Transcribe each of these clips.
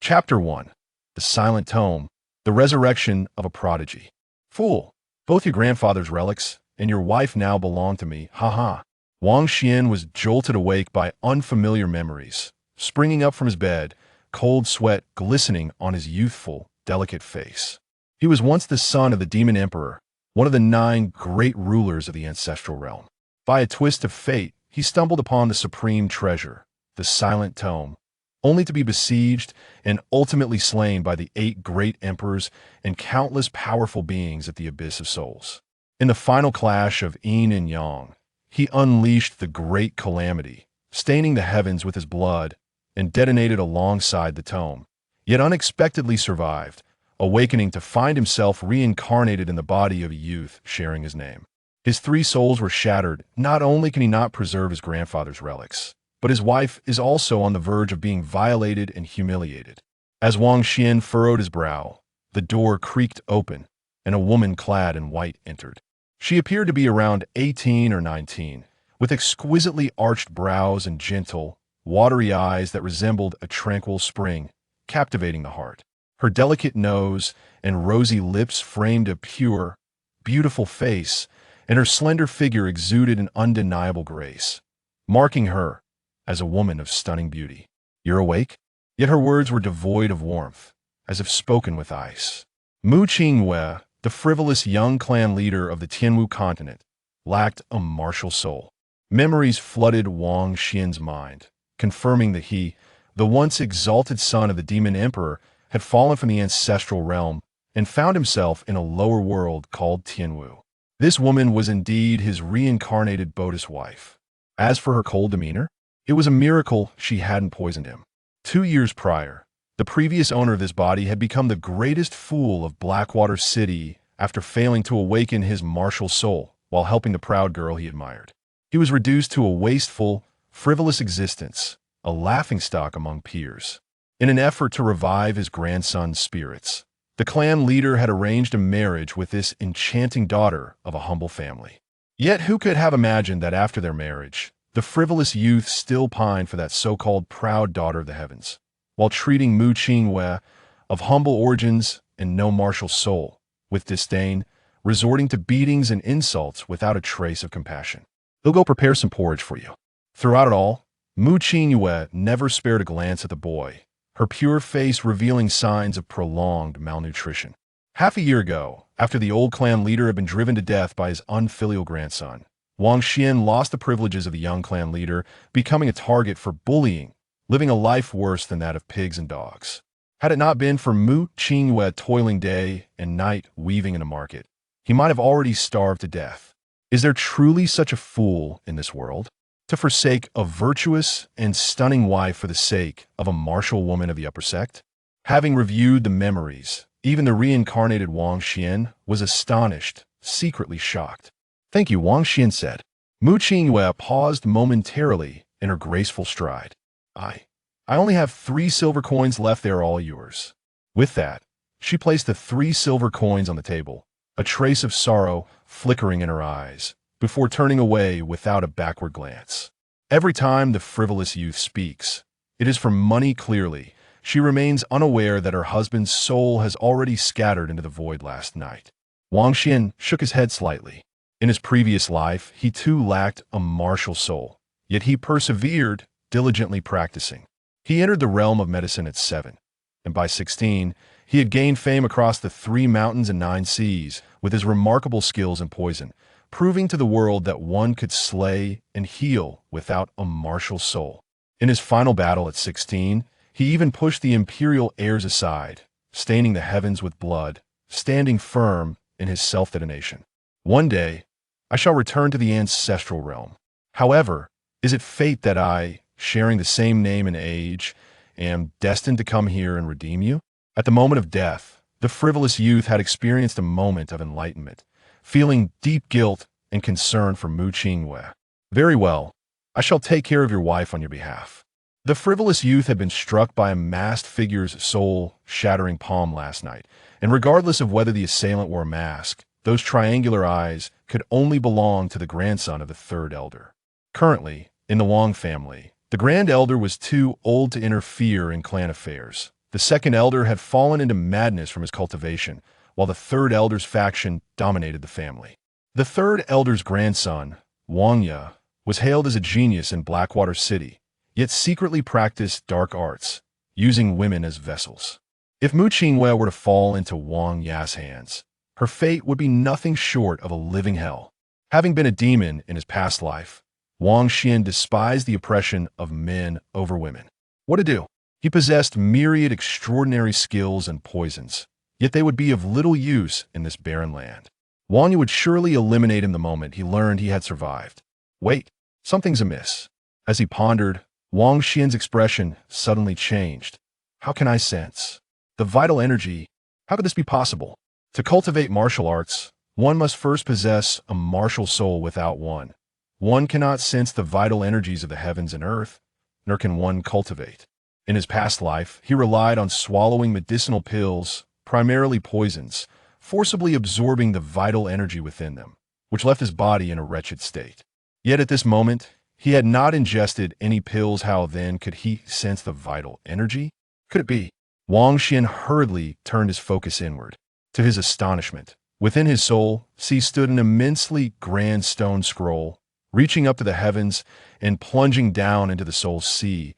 Chapter 1. The Silent Tome. The Resurrection of a Prodigy. Fool! Both your grandfather's relics and your wife now belong to me, ha. Wang Xian was jolted awake by unfamiliar memories. Springing up from his bed, cold sweat glistening on his youthful, delicate face. He was once the son of the Demon Emperor, one of the 9 great rulers of the ancestral realm. By a twist of fate, he stumbled upon the supreme treasure, the Silent Tome, only to be besieged and ultimately slain by the 8 great emperors and countless powerful beings at the Abyss of Souls. In the final clash of Yin and Yang, he unleashed the great calamity, staining the heavens with his blood, and detonated alongside the tome, yet unexpectedly survived, awakening to find himself reincarnated in the body of a youth sharing his name. His 3 souls were shattered. Not only can he not preserve his grandfather's relics, but his wife is also on the verge of being violated and humiliated. As Wang Xian furrowed his brow, the door creaked open, and a woman clad in white entered. She appeared to be around 18 or 19, with exquisitely arched brows and gentle, watery eyes that resembled a tranquil spring, captivating the heart. Her delicate nose and rosy lips framed a pure, beautiful face, and her slender figure exuded an undeniable grace, marking her as a woman of stunning beauty. "You're awake?" Yet her words were devoid of warmth, as if spoken with ice. Mu Qingwei, the frivolous young clan leader of the Tianwu continent, lacked a martial soul. Memories flooded Wang Xian's mind, confirming that he, the once exalted son of the Demon Emperor, had fallen from the ancestral realm and found himself in a lower world called Tianwu. This woman was indeed his reincarnated Bodhi's wife. As for her cold demeanor, it was a miracle she hadn't poisoned him. 2 years prior, the previous owner of this body had become the greatest fool of Blackwater City after failing to awaken his martial soul while helping the proud girl he admired. He was reduced to a wasteful, frivolous existence, a laughingstock among peers. In an effort to revive his grandson's spirits, the clan leader had arranged a marriage with this enchanting daughter of a humble family. Yet who could have imagined that after their marriage, the frivolous youth still pined for that so-called proud daughter of the heavens, while treating Mu Qingwei, of humble origins and no martial soul, with disdain, resorting to beatings and insults without a trace of compassion. "He'll go prepare some porridge for you." Throughout it all, Mu Qingwei never spared a glance at the boy, her pure face revealing signs of prolonged malnutrition. Half a year ago, after the old clan leader had been driven to death by his unfilial grandson, Wang Xian lost the privileges of the young clan leader, becoming a target for bullying, living a life worse than that of pigs and dogs. Had it not been for Mu Qingwei toiling day and night weaving in a market, he might have already starved to death. Is there truly such a fool in this world? To forsake a virtuous and stunning wife for the sake of a martial woman of the upper sect? Having reviewed the memories, even the reincarnated Wang Xian was astonished, secretly shocked. "Thank you," Wang Xian said. Mu Qingwei paused momentarily in her graceful stride. I only have 3 silver coins left. They are all yours." With that, she placed the 3 silver coins on the table, a trace of sorrow flickering in her eyes, before turning away without a backward glance. Every time the frivolous youth speaks, it is for money clearly. She remains unaware that her husband's soul has already scattered into the void last night. Wang Xian shook his head slightly. In his previous life, he too lacked a martial soul, yet he persevered, diligently practicing. He entered the realm of medicine at 7, and by 16, he had gained fame across the 3 mountains and 9 seas with his remarkable skills in poison, proving to the world that one could slay and heal without a martial soul. In his final battle at 16, he even pushed the imperial heirs aside, staining the heavens with blood, standing firm in his self-detonation. One day, I shall return to the ancestral realm. However, is it fate that I, sharing the same name and age, am destined to come here and redeem you? At the moment of death, the frivolous youth had experienced a moment of enlightenment, feeling deep guilt and concern for Mu Qingwei. "Very well, I shall take care of your wife on your behalf." The frivolous youth had been struck by a masked figure's soul-shattering palm last night, and regardless of whether the assailant wore a mask, those triangular eyes could only belong to the grandson of the 3rd elder. Currently, in the Wang family, the grand elder was too old to interfere in clan affairs, The second elder had fallen into madness from his cultivation, while the third elder's faction dominated the family. The third elder's grandson, Wang Ye, was hailed as a genius in Blackwater City, yet secretly practiced dark arts, using women as vessels. If Mu Qingwei were to fall into Wang Ya's hands, her fate would be nothing short of a living hell. Having been a demon in his past life, Wang Xian despised the oppression of men over women. What to do? He possessed myriad extraordinary skills and poisons, yet they would be of little use in this barren land. Wang Yu would surely eliminate him the moment he learned he had survived. Wait, something's amiss. As he pondered, Wang Xian's expression suddenly changed. How can I sense the vital energy? How could this be possible? To cultivate martial arts, one must first possess a martial soul. Without one, one cannot sense the vital energies of the heavens and earth, nor can one cultivate. In his past life, he relied on swallowing medicinal pills, primarily poisons, forcibly absorbing the vital energy within them, which left his body in a wretched state. Yet at this moment, he had not ingested any pills. How then could he sense the vital energy? Could it be? Wang Xian hurriedly turned his focus inward. To his astonishment, within his soul, stood an immensely grand stone scroll, reaching up to the heavens and plunging down into the soul's sea,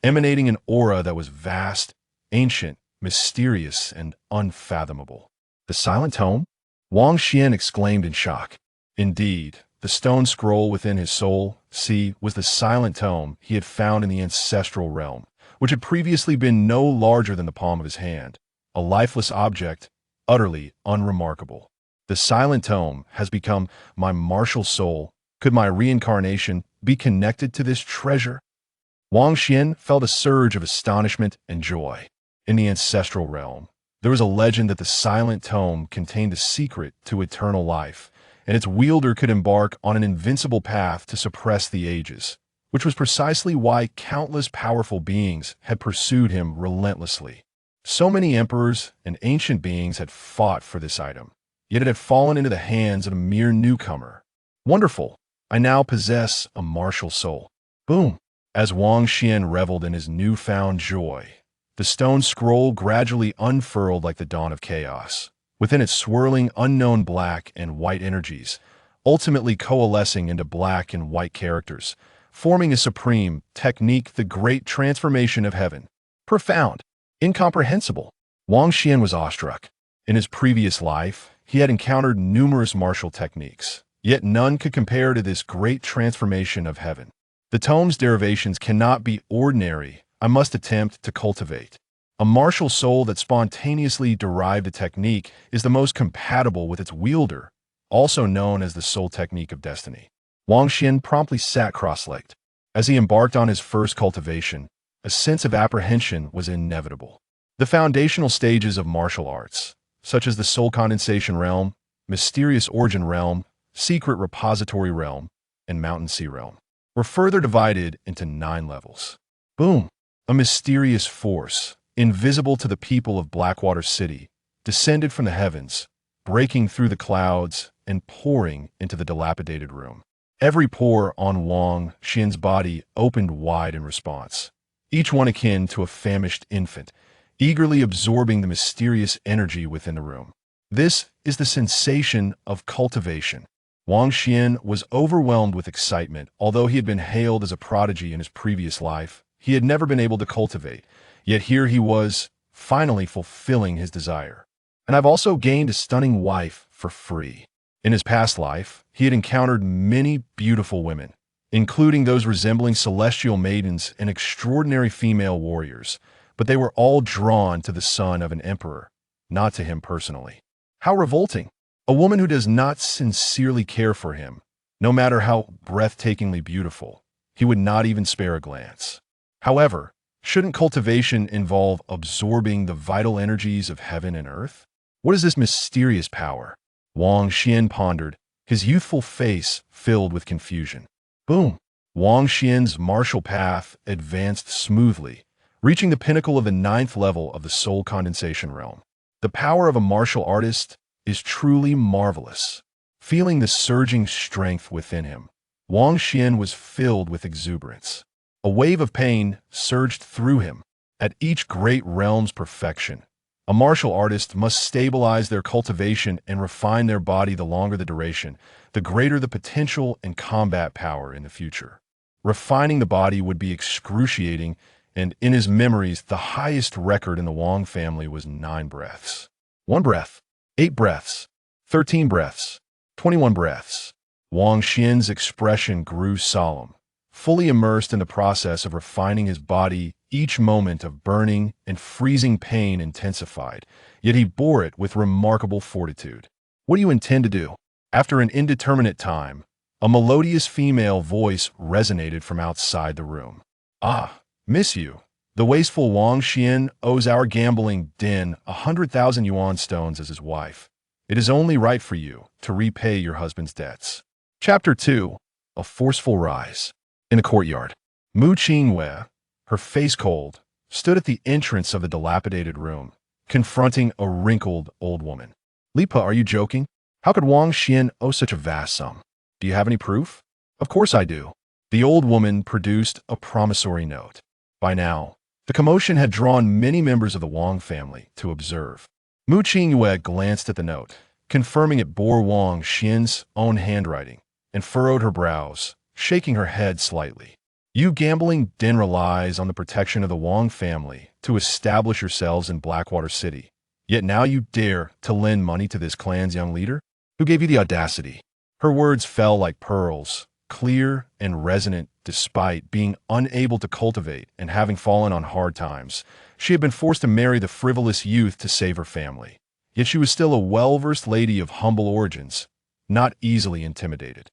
emanating an aura that was vast, ancient, mysterious, and unfathomable. The silent tome? Wang Xian exclaimed in shock. Indeed, the stone scroll within his soul, was the silent tome he had found in the ancestral realm, which had previously been no larger than the palm of his hand, a lifeless object, utterly unremarkable. The silent tome has become my martial soul. Could my reincarnation be connected to this treasure? Wang Xian felt a surge of astonishment and joy. In the ancestral realm, there was a legend that the silent tome contained the secret to eternal life, and its wielder could embark on an invincible path to suppress the ages, which was precisely why countless powerful beings had pursued him relentlessly. So many emperors and ancient beings had fought for this item, yet it had fallen into the hands of a mere newcomer. Wonderful! I now possess a martial soul. Boom! As Wang Xian reveled in his newfound joy, the stone scroll gradually unfurled like the dawn of chaos, within its swirling unknown black and white energies, ultimately coalescing into black and white characters, forming a supreme technique, the great transformation of heaven. Profound, incomprehensible. Wang Xian was awestruck. In his previous life, he had encountered numerous martial techniques, yet none could compare to this great transformation of heaven. The tome's derivations cannot be ordinary. I must attempt to cultivate. A martial soul that spontaneously derived a technique is the most compatible with its wielder, also known as the soul technique of destiny. Wang Xian promptly sat cross-legged. As he embarked on his first cultivation, a sense of apprehension was inevitable. The foundational stages of martial arts, such as the soul condensation realm, mysterious origin realm, secret repository realm, and mountain sea realm, were further divided into 9 levels. Boom! A mysterious force, invisible to the people of Blackwater City, descended from the heavens, breaking through the clouds and pouring into the dilapidated room. Every pore on Wang Xian's body opened wide in response, each one akin to a famished infant, eagerly absorbing the mysterious energy within the room. This is the sensation of cultivation. Wang Xian was overwhelmed with excitement. Although he had been hailed as a prodigy in his previous life, he had never been able to cultivate, yet here he was, finally fulfilling his desire. And I've also gained a stunning wife for free. In his past life, he had encountered many beautiful women, including those resembling celestial maidens and extraordinary female warriors, but they were all drawn to the son of an emperor, not to him personally. How revolting! A woman who does not sincerely care for him, no matter how breathtakingly beautiful, he would not even spare a glance. However, shouldn't cultivation involve absorbing the vital energies of heaven and earth? What is this mysterious power? Wang Xian pondered, his youthful face filled with confusion. Boom! Wang Xian's martial path advanced smoothly, reaching the pinnacle of the 9th level of the soul condensation realm. The power of a martial artist is truly marvelous. Feeling the surging strength within him, Wang Xian was filled with exuberance. A wave of pain surged through him. At each great realm's perfection, a martial artist must stabilize their cultivation and refine their body. The longer the duration, the greater the potential and combat power in the future. Refining the body would be excruciating, and in his memories, the highest record in the Wang family was 9 breaths. 1 breath, 8 breaths, 13 breaths, 21 breaths. Wang Xian's expression grew solemn, fully immersed in the process of refining his body. Each moment of burning and freezing pain intensified, yet he bore it with remarkable fortitude. What do you intend to do? After an indeterminate time, a melodious female voice resonated from outside the room. Ah, miss you. The wasteful Wang Xian owes our gambling den 100,000 yuan stones as his wife. It is only right for you to repay your husband's debts. Chapter 2. A Forceful Rise. In the courtyard, Mu Qingyue, her face cold, stood at the entrance of the dilapidated room, confronting a wrinkled old woman. Li Pa, are you joking? How could Wang Xian owe such a vast sum? Do you have any proof? Of course I do. The old woman produced a promissory note. By now, the commotion had drawn many members of the Wang family to observe. Mu Qingyue glanced at the note, confirming it bore Wang Xian's own handwriting, and furrowed her brows, shaking her head slightly. You gambling den relies on the protection of the Wang family to establish yourselves in Blackwater City. Yet now you dare to lend money to this clan's young leader? Who gave you the audacity? Her words fell like pearls, clear and resonant despite being unable to cultivate and having fallen on hard times. She had been forced to marry the frivolous youth to save her family. Yet she was still a well-versed lady of humble origins, not easily intimidated.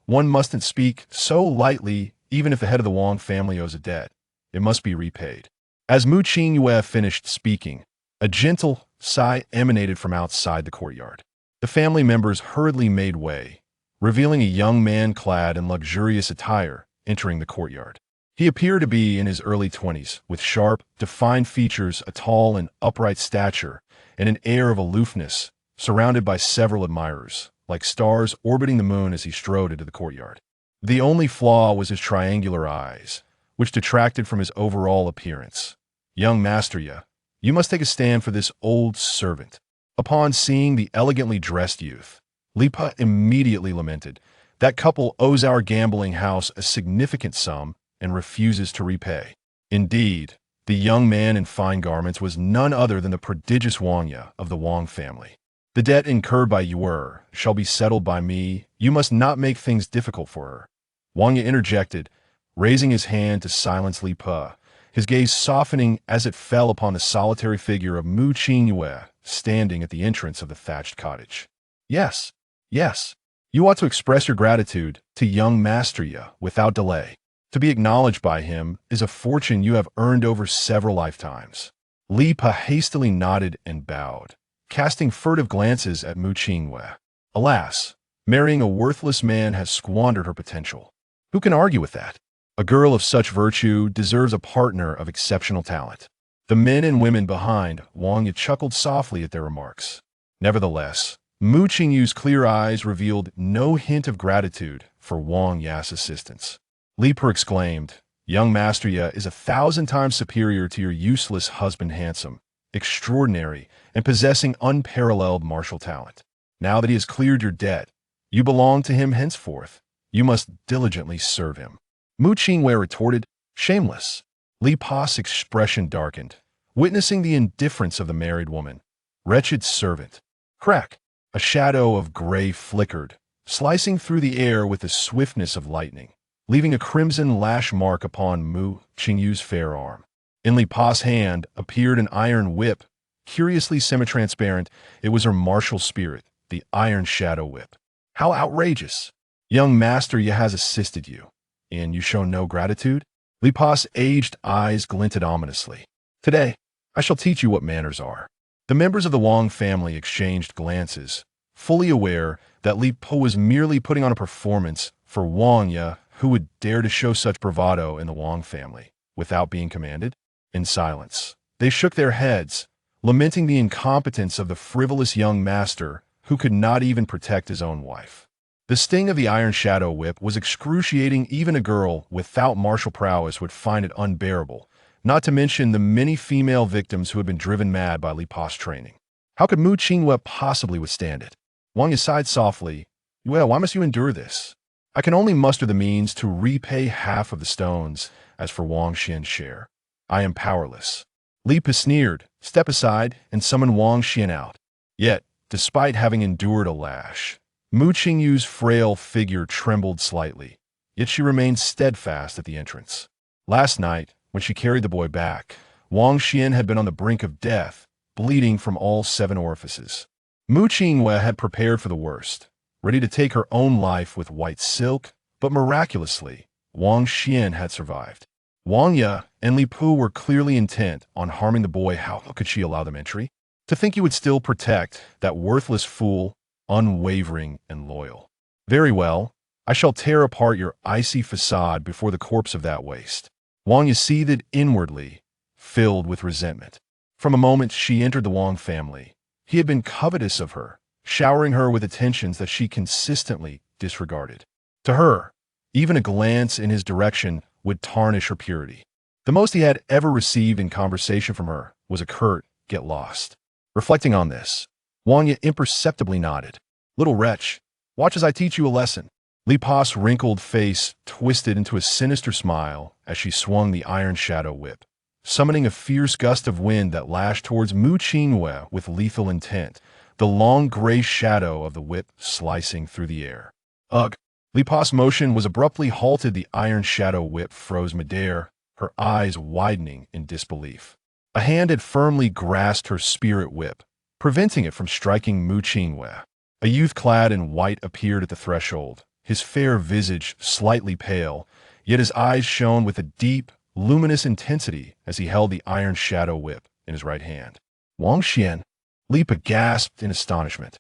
One mustn't speak so lightly. Even if the head of the Wang family owes a debt, it must be repaid. As Mu Qingyue finished speaking, a gentle sigh emanated from outside the courtyard. The family members hurriedly made way, revealing a young man clad in luxurious attire entering the courtyard. He appeared to be in his early 20s, with sharp, defined features, a tall and upright stature, and an air of aloofness, surrounded by several admirers, like stars orbiting the moon as he strode into the courtyard. The only flaw was his triangular eyes, which detracted from his overall appearance. Young Master Ye, you must take a stand for this old servant. Upon seeing the elegantly dressed youth, Li Pa immediately lamented, that couple owes our gambling house a significant sum and refuses to repay. Indeed, the young man in fine garments was none other than the prodigious Wang Ye of the Wang family. The debt incurred by Yuer shall be settled by me. You must not make things difficult for her. Wang Ye interjected, raising his hand to silence Li Pa, his gaze softening as it fell upon the solitary figure of Mu Qingyue standing at the entrance of the thatched cottage. Yes, yes, you ought to express your gratitude to young Master Ye without delay. To be acknowledged by him is a fortune you have earned over several lifetimes. Li Pa hastily nodded and bowed, casting furtive glances at Mu Qingyue. Alas, marrying a worthless man has squandered her potential. Who can argue with that? A girl of such virtue deserves a partner of exceptional talent. The men and women behind Wang Ye chuckled softly at their remarks. Nevertheless, Mu Qingyue's clear eyes revealed no hint of gratitude for Wang Ye's assistance. Li Pa exclaimed, young Master Ye is 1,000 times superior to your useless husband, handsome, extraordinary, and possessing unparalleled martial talent. Now that he has cleared your debt, you belong to him henceforth. You must diligently serve him. Mu Qingyue retorted, shameless. Li Pa's expression darkened, witnessing the indifference of the married woman. Wretched servant. Crack! A shadow of gray flickered, slicing through the air with the swiftness of lightning, leaving a crimson lash mark upon Mu Qingyue's fair arm. In Li Pa's hand appeared an iron whip, curiously semi-transparent. It was her martial spirit, the Iron Shadow Whip. How outrageous! Young Master Ye has assisted you, and you show no gratitude? Li Pa's aged eyes glinted ominously. Today, I shall teach you what manners are. The members of the Wang family exchanged glances, fully aware that Li Pa was merely putting on a performance for Wang Ye, who would dare to show such bravado in the Wang family without being commanded. In silence, they shook their heads, lamenting the incompetence of the frivolous young master who could not even protect his own wife. The sting of the Iron Shadow Whip was excruciating. Even a girl without martial prowess would find it unbearable, not to mention the many female victims who had been driven mad by Li Pa's training. How could Mu Qinghua possibly withstand it? Wang Yi sighed softly. Well, why must you endure this? I can only muster the means to repay half of the stones. As for Wang Xian's share, I am powerless. Li Pa sneered, step aside, and summoned Wang Xian out. Yet, despite having endured a lash, Mu Qingyu's frail figure trembled slightly, yet she remained steadfast at the entrance. Last night, when she carried the boy back, Wang Xian had been on the brink of death, bleeding from all 7 orifices. Mu Qinghua had prepared for the worst, ready to take her own life with white silk, but miraculously, Wang Xian had survived. Wang Yi and Li Pa were clearly intent on harming the boy. How could she allow them entry? To think he would still protect that worthless fool, unwavering and loyal. Very well, I shall tear apart your icy facade before the corpse of that waste. Wang Yi seethed inwardly, filled with resentment. From a moment she entered the Wang family, he had been covetous of her, showering her with attentions that she consistently disregarded. To her, even a glance in his direction would tarnish her purity. The most he had ever received in conversation from her was a curt, "Get lost." Reflecting on this, Wang Yi imperceptibly nodded. Little wretch, watch as I teach you a lesson. Li Pa's wrinkled face twisted into a sinister smile as she swung the iron shadow whip, summoning a fierce gust of wind that lashed towards Mu Qinghua with lethal intent, the long gray shadow of the whip slicing through the air. Ugh! Li Pa's motion was abruptly halted. The iron shadow whip froze midair, her eyes widening in disbelief. A hand had firmly grasped her spirit whip, preventing it from striking Mu Qinghua. A youth clad in white appeared at the threshold, his fair visage slightly pale, yet his eyes shone with a deep, luminous intensity as he held the iron shadow whip in his right hand. Wang Xian, Li Pa gasped in astonishment.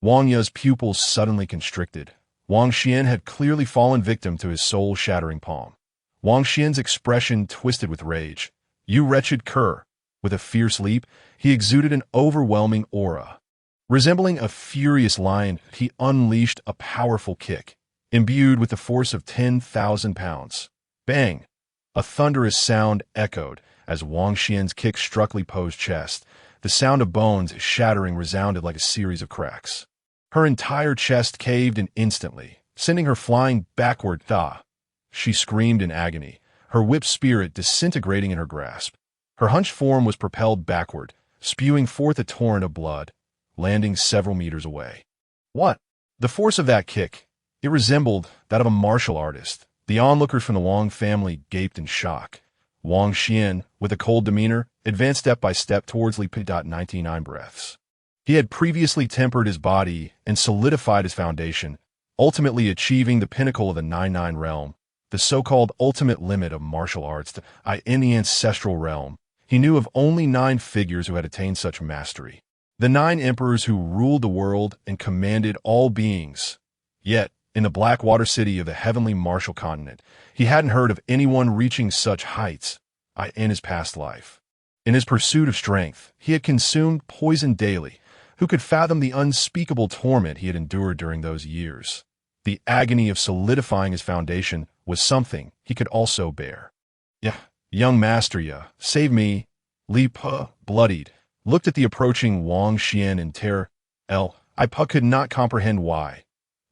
Wang Yi's pupils suddenly constricted. Wang Xian had clearly fallen victim to his soul-shattering palm. Wang Xian's expression twisted with rage. You wretched cur! With a fierce leap, he exuded an overwhelming aura. Resembling a furious lion, he unleashed a powerful kick, imbued with the force of 10,000 pounds. Bang! A thunderous sound echoed as Wang Xian's kick struck Li Pa's chest. The sound of bones shattering resounded like a series of cracks. Her entire chest caved in instantly, sending her flying backward. She screamed in agony, her whip spirit disintegrating in her grasp. Her hunched form was propelled backward, spewing forth a torrent of blood, landing several meters away. What? The force of that kick! It resembled that of a martial artist. The onlookers from the Wang family gaped in shock. Wang Xian, with a cold demeanor, advanced step by step towards Li Pa. 99 breaths. He had previously tempered his body and solidified his foundation, ultimately achieving the pinnacle of the 99 realm, the so-called ultimate limit of martial arts. In the ancestral realm, he knew of only 9 figures who had attained such mastery. The 9 emperors who ruled the world and commanded all beings. Yet, in the Blackwater city of the heavenly martial continent, he hadn't heard of anyone reaching such heights in his past life. In his pursuit of strength, he had consumed poison daily. Who could fathom the unspeakable torment he had endured during those years? The agony of solidifying his foundation was something he could also bear. Young master, save me. Li Pa, bloodied, looked at the approaching Wang Xian in terror. Li Pa could not comprehend why.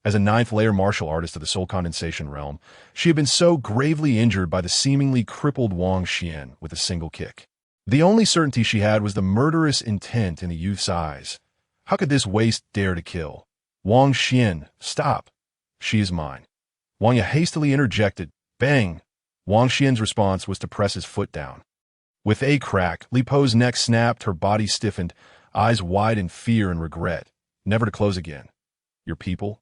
As a 9th-layer martial artist of the soul condensation realm, she had been so gravely injured by the seemingly crippled Wang Xian with a single kick. The only certainty she had was the murderous intent in the youth's eyes. How could this waste dare to kill? Wang Xian, stop. She is mine. Wang Yi hastily interjected. Bang! Wang Xian's response was to press his foot down. With a crack, Li Pa's neck snapped, her body stiffened, eyes wide in fear and regret, never to close again. Your people?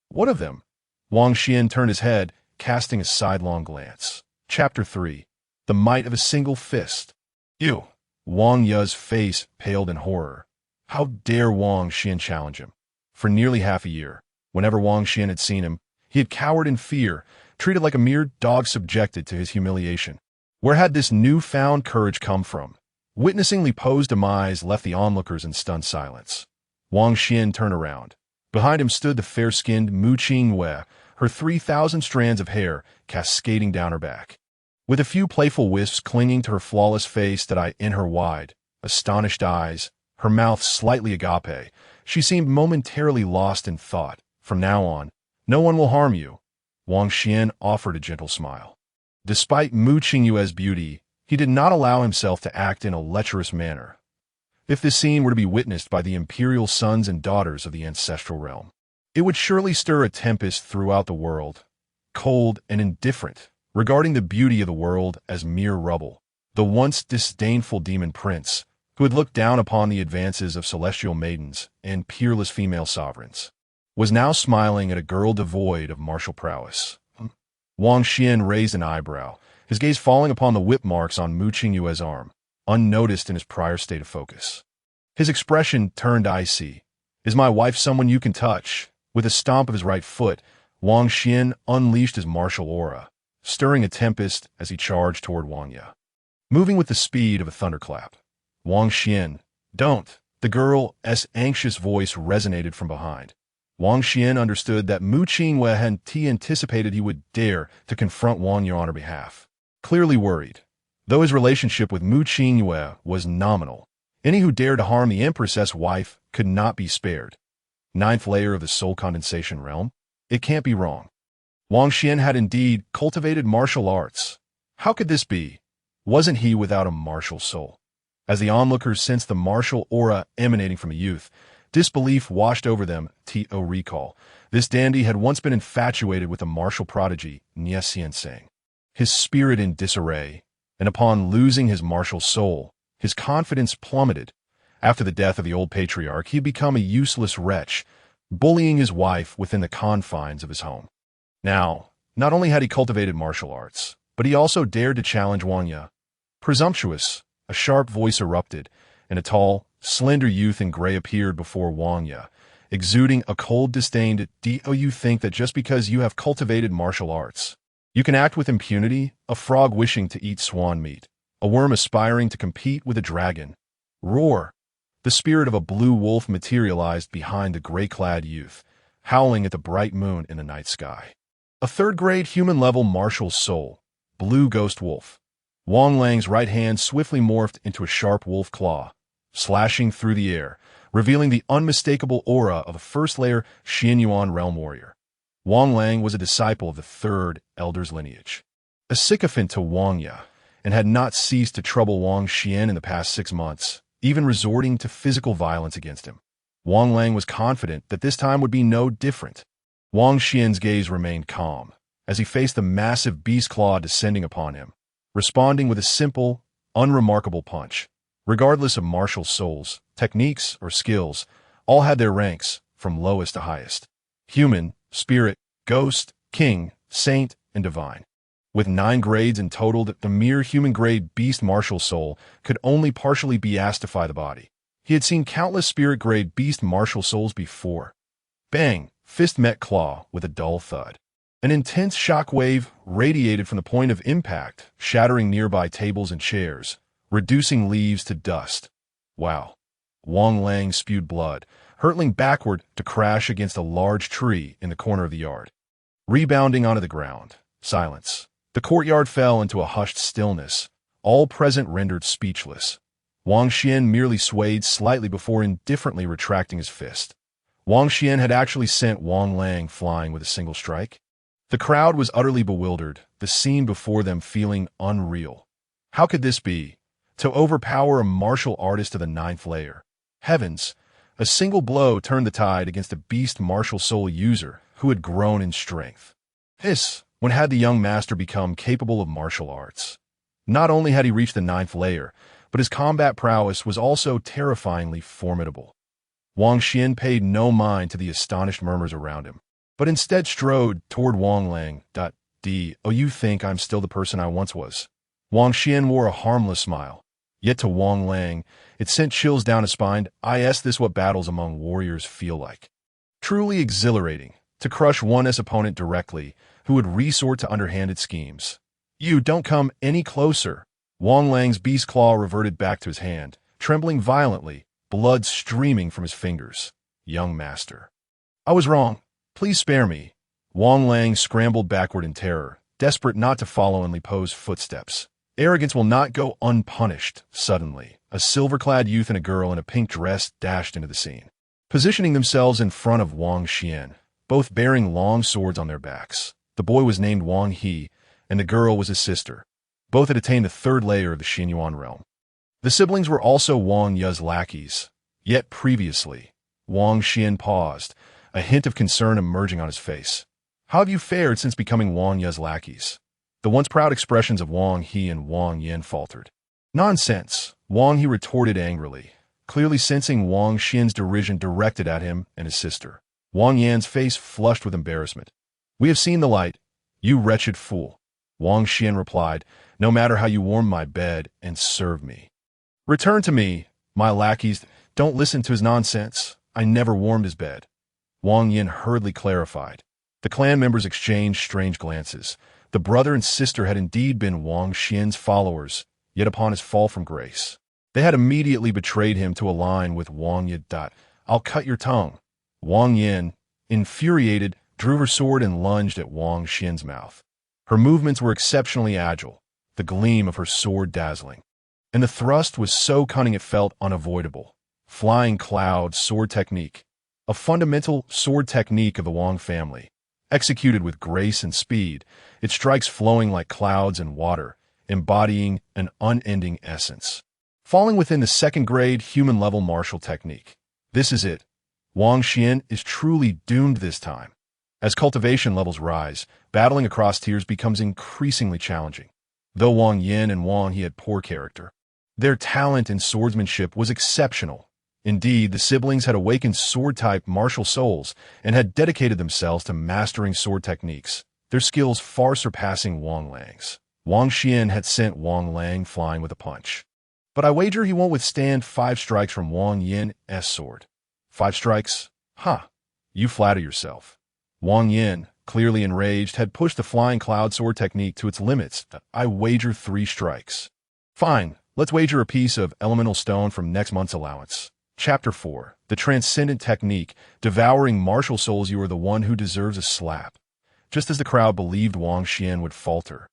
What of them? Wang Xian turned his head, casting a sidelong glance. Chapter 3. The Might of a Single Fist. You! Wang Yi's face paled in horror. How dare Wang Xian challenge him? For nearly half a year, whenever Wang Xian had seen him, he had cowered in fear, treated like a mere dog subjected to his humiliation. Where had this newfound courage come from? Witnessing Li Pa's demise left the onlookers in stunned silence. Wang Xian turned around. Behind him stood the fair-skinned Mu Qinghua, her 3,000 strands of hair cascading down her back. with a few playful wisps clinging to her flawless face that I in her wide, astonished eyes, her mouth slightly agape. She seemed momentarily lost in thought. From now on, no one will harm you. Wang Xian offered a gentle smile. Despite Mu Qingyue's beauty, he did not allow himself to act in a lecherous manner. If this scene were to be witnessed by the imperial sons and daughters of the ancestral realm, it would surely stir a tempest throughout the world, cold and indifferent, regarding the beauty of the world as mere rubble. The once disdainful demon prince, who had looked down upon the advances of celestial maidens and peerless female sovereigns, was now smiling at a girl devoid of martial prowess. Wang Xian raised an eyebrow, his gaze falling upon the whip marks on Mu Qingyue's arm, unnoticed in his prior state of focus. His expression turned icy. "Is my wife someone you can touch?" With a stomp of his right foot, Wang Xian unleashed his martial aura, stirring a tempest as he charged toward Wang Ye. Moving with the speed of a thunderclap. "Wang Xian, don't!" The girl's anxious voice resonated from behind. Wang Xian understood that Mu Qingyue hadn't anticipated he would dare to confront Wang Ye on her behalf. Clearly worried, though his relationship with Mu Qingyue was nominal, any who dared to harm the Empress's wife could not be spared. Ninth layer of the soul condensation realm? It can't be wrong. Wang Xian had indeed cultivated martial arts. How could this be? Wasn't he without a martial soul? As the onlookers sensed the martial aura emanating from a youth, disbelief washed over them. To recall, this dandy had once been infatuated with a martial prodigy, Nie Xianseng. His spirit in disarray, and upon losing his martial soul, his confidence plummeted. After the death of the old patriarch, he had become a useless wretch, bullying his wife within the confines of his home. Now, not only had he cultivated martial arts, but he also dared to challenge Wang Ye. Presumptuous, a sharp voice erupted, and a tall, slender youth in gray appeared before Wang Ye, exuding a cold disdain. Do you think that just because you have cultivated martial arts, you can act with impunity? A frog wishing to eat swan meat, a worm aspiring to compete with a dragon. Roar! The spirit of a blue wolf materialized behind the gray-clad youth, howling at the bright moon in the night sky. A third-grade human-level martial soul, Blue Ghost Wolf. Wang Lang's right hand swiftly morphed into a sharp wolf claw, slashing through the air, revealing the unmistakable aura of a first-layer Xianyuan realm warrior. Wang Lang was a disciple of the third elder's lineage, a sycophant to Wang Ye, and had not ceased to trouble Wang Xian in the past 6 months, even resorting to physical violence against him. Wang Lang was confident that this time would be no different. Wang Xian's gaze remained calm as he faced the massive beast claw descending upon him, responding with a simple, unremarkable punch. Regardless of martial souls, techniques, or skills, all had their ranks, from lowest to highest. Human, spirit, ghost, king, saint, and divine. With 9 grades in total, the mere human-grade beast martial soul could only partially beastify the body. He had seen countless spirit-grade beast martial souls before. Bang! Fist met claw with a dull thud. An intense shock wave radiated from the point of impact, shattering nearby tables and chairs, reducing leaves to dust. Wow. Wang Lang spewed blood, hurtling backward to crash against a large tree in the corner of the yard. Rebounding onto the ground. Silence. The courtyard fell into a hushed stillness, all present rendered speechless. Wang Xian merely swayed slightly before indifferently retracting his fist. Wang Xian had actually sent Wang Lang flying with a single strike. The crowd was utterly bewildered, the scene before them feeling unreal. How could this be? To overpower a martial artist of the 9th layer. Heavens! A single blow turned the tide against a beast martial soul user who had grown in strength. When had the young master become capable of martial arts? Not only had he reached the 9th layer, but his combat prowess was also terrifyingly formidable. Wang Xian paid no mind to the astonished murmurs around him, but instead strode toward Wang Lang. "Oh, you think I'm still the person I once was?" Wang Xian wore a harmless smile. Yet to Wang Lang, it sent chills down his spine. Is this what battles among warriors feel like? Truly exhilarating, to crush one's opponent directly, who would resort to underhanded schemes. "You don't come any closer." Wang Lang's beast claw reverted back to his hand, trembling violently, blood streaming from his fingers. "Young master. I was wrong. Please spare me." Wang Lang scrambled backward in terror, desperate not to follow in Li Po's footsteps. Arrogance will not go unpunished. Suddenly, a silver-clad youth and a girl in a pink dress dashed into the scene, positioning themselves in front of Wang Xian, both bearing long swords on their backs. The boy was named Wang He, and the girl was his sister. Both had attained the third layer of the Xianyuan realm. The siblings were also Wang Ye's lackeys. Yet previously, Wang Xian paused, a hint of concern emerging on his face. How have you fared since becoming Wang Ye's lackeys? The once proud expressions of Wang He and Wang Yin faltered. Nonsense, Wang He retorted angrily, clearly sensing Wang Xian's derision directed at him and his sister. Wang Yan's face flushed with embarrassment. We have seen the light, you wretched fool. Wang Xian replied, no matter how you warm my bed and serve me. Return to me, my lackeys. Don't listen to his nonsense. I never warmed his bed. Wang Yin hurriedly clarified. The clan members exchanged strange glances. The brother and sister had indeed been Wang Xian's followers, yet upon his fall from grace, they had immediately betrayed him to align with Wang Yi. I'll cut your tongue. Wang Yin, infuriated, drew her sword and lunged at Wang Xian's mouth. Her movements were exceptionally agile, the gleam of her sword dazzling, and the thrust was so cunning it felt unavoidable. Flying Cloud Sword Technique, a fundamental sword technique of the Wang family. Executed with grace and speed, it strikes flowing like clouds and water, embodying an unending essence. Falling within the second-grade human-level martial technique. This is it. Wang Xian is truly doomed this time. As cultivation levels rise, battling across tiers becomes increasingly challenging. Though Wang Yin and Wang He had poor character, their talent in swordsmanship was exceptional. Indeed, the siblings had awakened sword-type martial souls and had dedicated themselves to mastering sword techniques, their skills far surpassing Wang Lang's. Wang Xian had sent Wang Lang flying with a punch. But I wager he won't withstand 5 strikes from Wang Yin's sword. 5 strikes? Ha! You flatter yourself. Wang Yin, clearly enraged, had pushed the Flying Cloud Sword technique to its limits. I wager 3 strikes. Fine, let's wager a piece of elemental stone from next month's allowance. Chapter 4. The Transcendent Technique. Devouring martial souls, you are the one who deserves a slap. Just as the crowd believed Wang Xian would falter,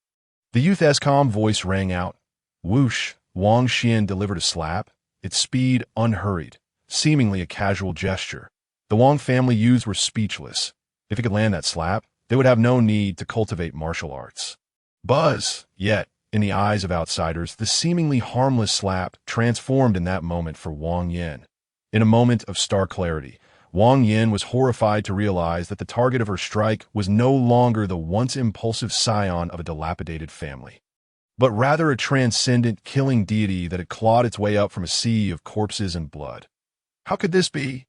the youth's calm voice rang out. Whoosh! Wang Xian delivered a slap, its speed unhurried, seemingly a casual gesture. The Wang family youths were speechless. If he could land that slap, they would have no need to cultivate martial arts. Buzz! Yet, in the eyes of outsiders, the seemingly harmless slap transformed in that moment for Wang Yin. In a moment of stark clarity, Wang Yin was horrified to realize that the target of her strike was no longer the once impulsive scion of a dilapidated family, but rather a transcendent killing deity that had clawed its way up from a sea of corpses and blood. How could this be?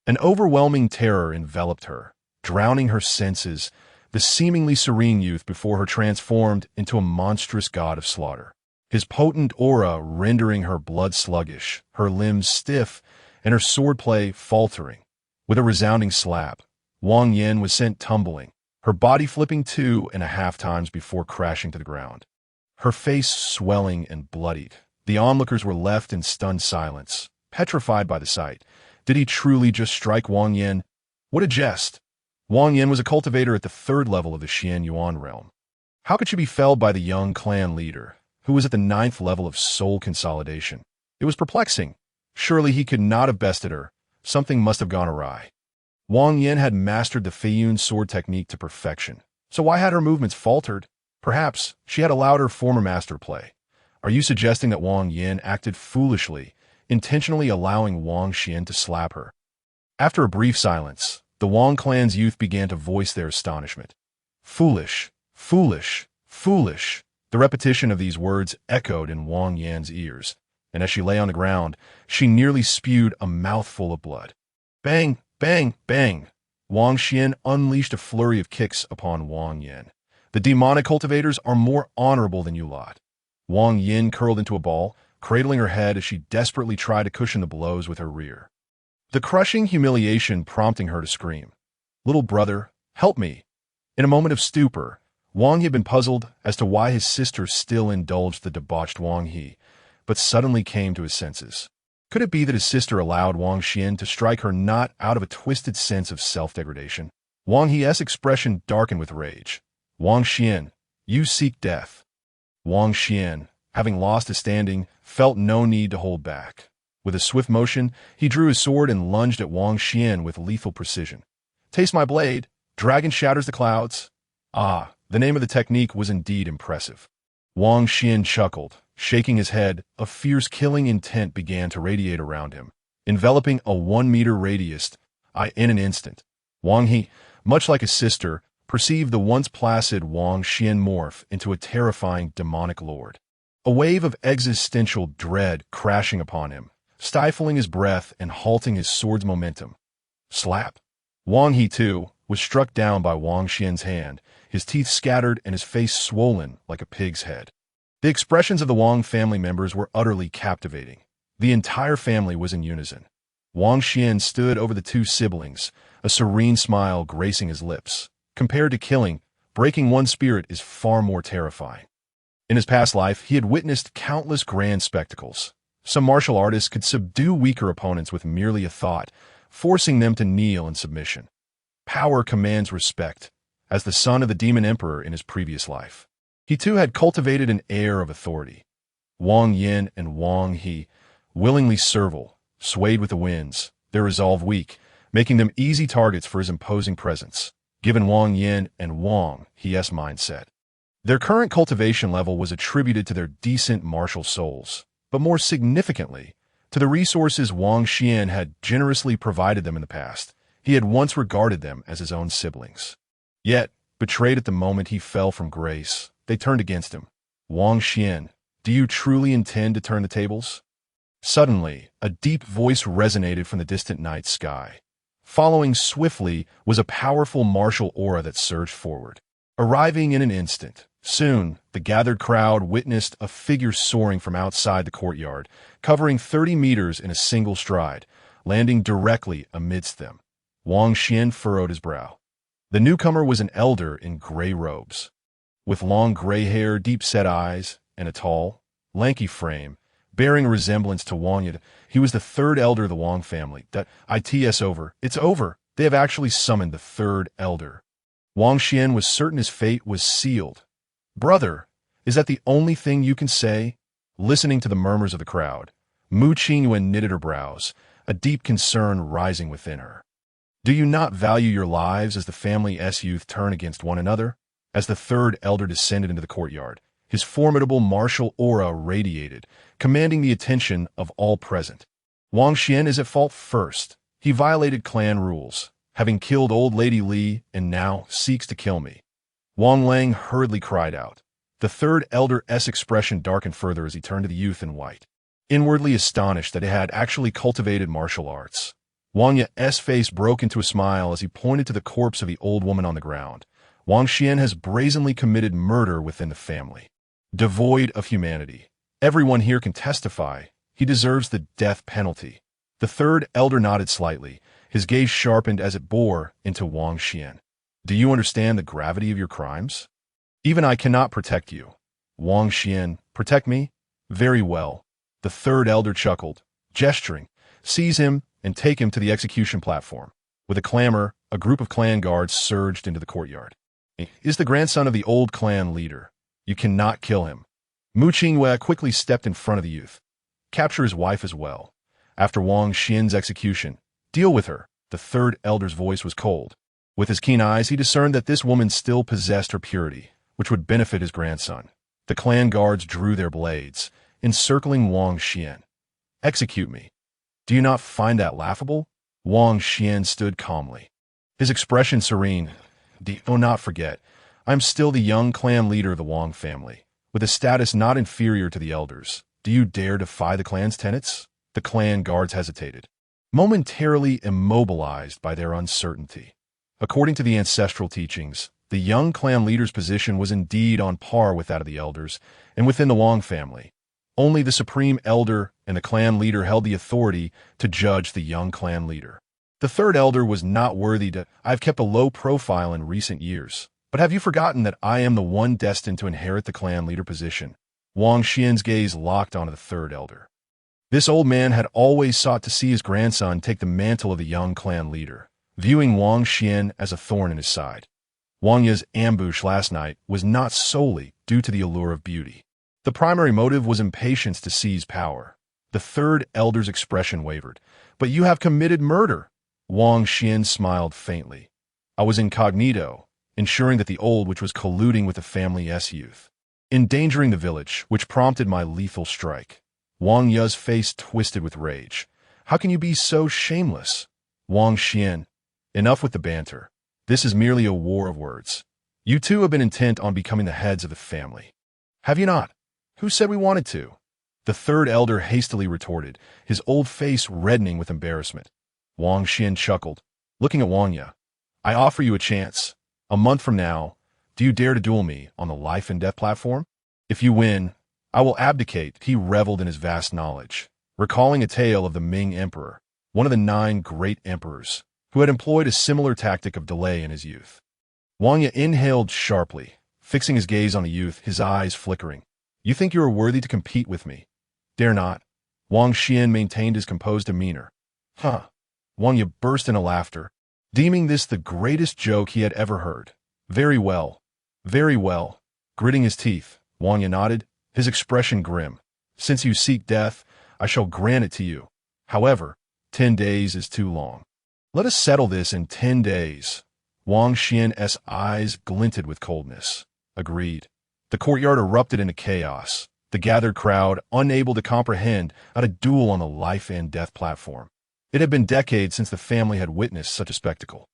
An overwhelming terror enveloped her, drowning her senses. The seemingly serene youth before her transformed into a monstrous god of slaughter, his potent aura rendering her blood sluggish, her limbs stiff, and her swordplay faltering. With a resounding slap, Wang Yin was sent tumbling, her body flipping 2.5 times before crashing to the ground. Her face swelling and bloodied, the onlookers were left in stunned silence, petrified by the sight. Did he truly just strike Wang Yin? What a jest! Wang Yin was a cultivator at the 3rd level of the Xianyuan realm. How could she be felled by the young clan leader, who was at the 9th level of soul consolidation? It was perplexing. Surely he could not have bested her. Something must have gone awry. Wang Yin had mastered the Feiyun sword technique to perfection. So why had her movements faltered? Perhaps she had allowed her former master play. Are you suggesting that Wang Yin acted foolishly, intentionally allowing Wang Xian to slap her? After a brief silence, the Wang clan's youth began to voice their astonishment. Foolish, foolish, foolish. The repetition of these words echoed in Wang Yan's ears, and as she lay on the ground, she nearly spewed a mouthful of blood. Bang, bang, bang! Wang Xian unleashed a flurry of kicks upon Wang Yin. The demonic cultivators are more honorable than you lot. Wang Yin curled into a ball, cradling her head as she desperately tried to cushion the blows with her rear, the crushing humiliation prompting her to scream. Little brother, help me! In a moment of stupor, Wang had been puzzled as to why his sister still indulged the debauched Wang He, but suddenly came to his senses. Could it be that his sister allowed Wang Xian to strike her not out of a twisted sense of self-degradation? Wang He's expression darkened with rage. Wang Xian, You seek death. Wang Xian, having lost his standing, felt no need to hold back. With a swift motion, he drew his sword and lunged at Wang Xian with lethal precision. Taste my blade. Dragon shatters the clouds. Ah, the name of the technique was indeed impressive. Wang Xian chuckled. Shaking his head, a fierce killing intent began to radiate around him, enveloping a 1-meter radius. In an instant, Wang He, much like his sister, perceived the once placid Wang Xian morph into a terrifying demonic lord. A wave of existential dread crashing upon him, stifling his breath and halting his sword's momentum. Slap! Wang He, too, was struck down by Wang Xian's hand, his teeth scattered and his face swollen like a pig's head. The expressions of the Wang family members were utterly captivating. The entire family was in unison. Wang Xian stood over the two siblings, a serene smile gracing his lips. Compared to killing, breaking one's spirit is far more terrifying. In his past life, he had witnessed countless grand spectacles. Some martial artists could subdue weaker opponents with merely a thought, forcing them to kneel in submission. Power commands respect, as the son of the Demon Emperor in his previous life. He too had cultivated an air of authority. Wang Yin and Wang He, willingly servile, swayed with the winds, their resolve weak, making them easy targets for his imposing presence, given Wang Yin and Wang He's mindset. Their current cultivation level was attributed to their decent martial souls, but more significantly, to the resources Wang Xian had generously provided them in the past. He had once regarded them as his own siblings. Yet, betrayed at the moment he fell from grace, they turned against him. Wang Xian, do you truly intend to turn the tables? Suddenly, a deep voice resonated from the distant night sky. Following swiftly was a powerful martial aura that surged forward, arriving in an instant. Soon, the gathered crowd witnessed a figure soaring from outside the courtyard, covering 30 meters in a single stride, landing directly amidst them. Wang Xian furrowed his brow. The newcomer was an elder in gray robes. With long gray hair, deep-set eyes, and a tall, lanky frame, bearing a resemblance to Wang Yi, he was the third elder of the Wang family. It's over. It's over. They have actually summoned the third elder. Wang Xian was certain his fate was sealed. Brother, is that the only thing you can say? Listening to the murmurs of the crowd, Mu Qingyuan knitted her brows, a deep concern rising within her. Do you not value your lives as the family's youth turn against one another? As the third elder descended into the courtyard, his formidable martial aura radiated, commanding the attention of all present. Wang Xian is at fault first. He violated clan rules, having killed old Lady Li, and now seeks to kill me. Wang Lang hurriedly cried out. The third elder's expression darkened further as he turned to the youth in white, inwardly astonished that he had actually cultivated martial arts. Wang Yi's face broke into a smile as he pointed to the corpse of the old woman on the ground. Wang Xian has brazenly committed murder within the family. Devoid of humanity. Everyone here can testify. He deserves the death penalty. The third elder nodded slightly, his gaze sharpened as it bore into Wang Xian. Do you understand the gravity of your crimes? Even I cannot protect you. Wang Xian, protect me? Very well. The third elder chuckled, gesturing. Seize him and take him to the execution platform. With a clamor, a group of clan guards surged into the courtyard. He is the grandson of the old clan leader. You cannot kill him. Mu Qingyue quickly stepped in front of the youth. Capture his wife as well. After Wang Xian's execution, deal with her. The third elder's voice was cold. With his keen eyes, he discerned that this woman still possessed her purity, which would benefit his grandson. The clan guards drew their blades, encircling Wang Xian. Execute me. Do you not find that laughable? Wang Xian stood calmly, his expression serene. Do not forget, I am still the young clan leader of the Wang family, with a status not inferior to the elders. Do you dare defy the clan's tenets? The clan guards hesitated, momentarily immobilized by their uncertainty. According to the ancestral teachings, the young clan leader's position was indeed on par with that of the elders, and within the Wang family, only the supreme elder and the clan leader held the authority to judge the young clan leader. The third elder was not worthy to— I have kept a low profile in recent years, but have you forgotten that I am the one destined to inherit the clan leader position? Wang Xian's gaze locked onto the third elder. This old man had always sought to see his grandson take the mantle of the young clan leader, viewing Wang Xian as a thorn in his side. Wang Ye's ambush last night was not solely due to the allure of beauty. The primary motive was impatience to seize power. The third elder's expression wavered. But you have committed murder. Wang Xian smiled faintly. I was incognito, ensuring that the old witch was colluding with the family's youth, endangering the village, which prompted my lethal strike. Wang Ye's face twisted with rage. How can you be so shameless? Wang Xian, enough with the banter. This is merely a war of words. You two have been intent on becoming the heads of the family. Have you not? Who said we wanted to? The third elder hastily retorted, his old face reddening with embarrassment. Wang Xian chuckled, looking at Wang Ye. I offer you a chance. A month from now, do you dare to duel me on the life and death platform? If you win, I will abdicate. He reveled in his vast knowledge, recalling a tale of the Ming Emperor, one of the 9 great emperors, who had employed a similar tactic of delay in his youth. Wang Ye inhaled sharply, fixing his gaze on the youth, his eyes flickering. You think you are worthy to compete with me? Dare not. Wang Xian maintained his composed demeanor. Huh. Wang Ye burst into laughter, deeming this the greatest joke he had ever heard. Very well. Very well. Gritting his teeth, Wang Ye nodded, his expression grim. Since you seek death, I shall grant it to you. However, 10 days is too long. Let us settle this in 10 days. Wang Xian's eyes glinted with coldness. Agreed. The courtyard erupted into chaos, the gathered crowd unable to comprehend a duel on the life and death platform. It had been decades since the family had witnessed such a spectacle.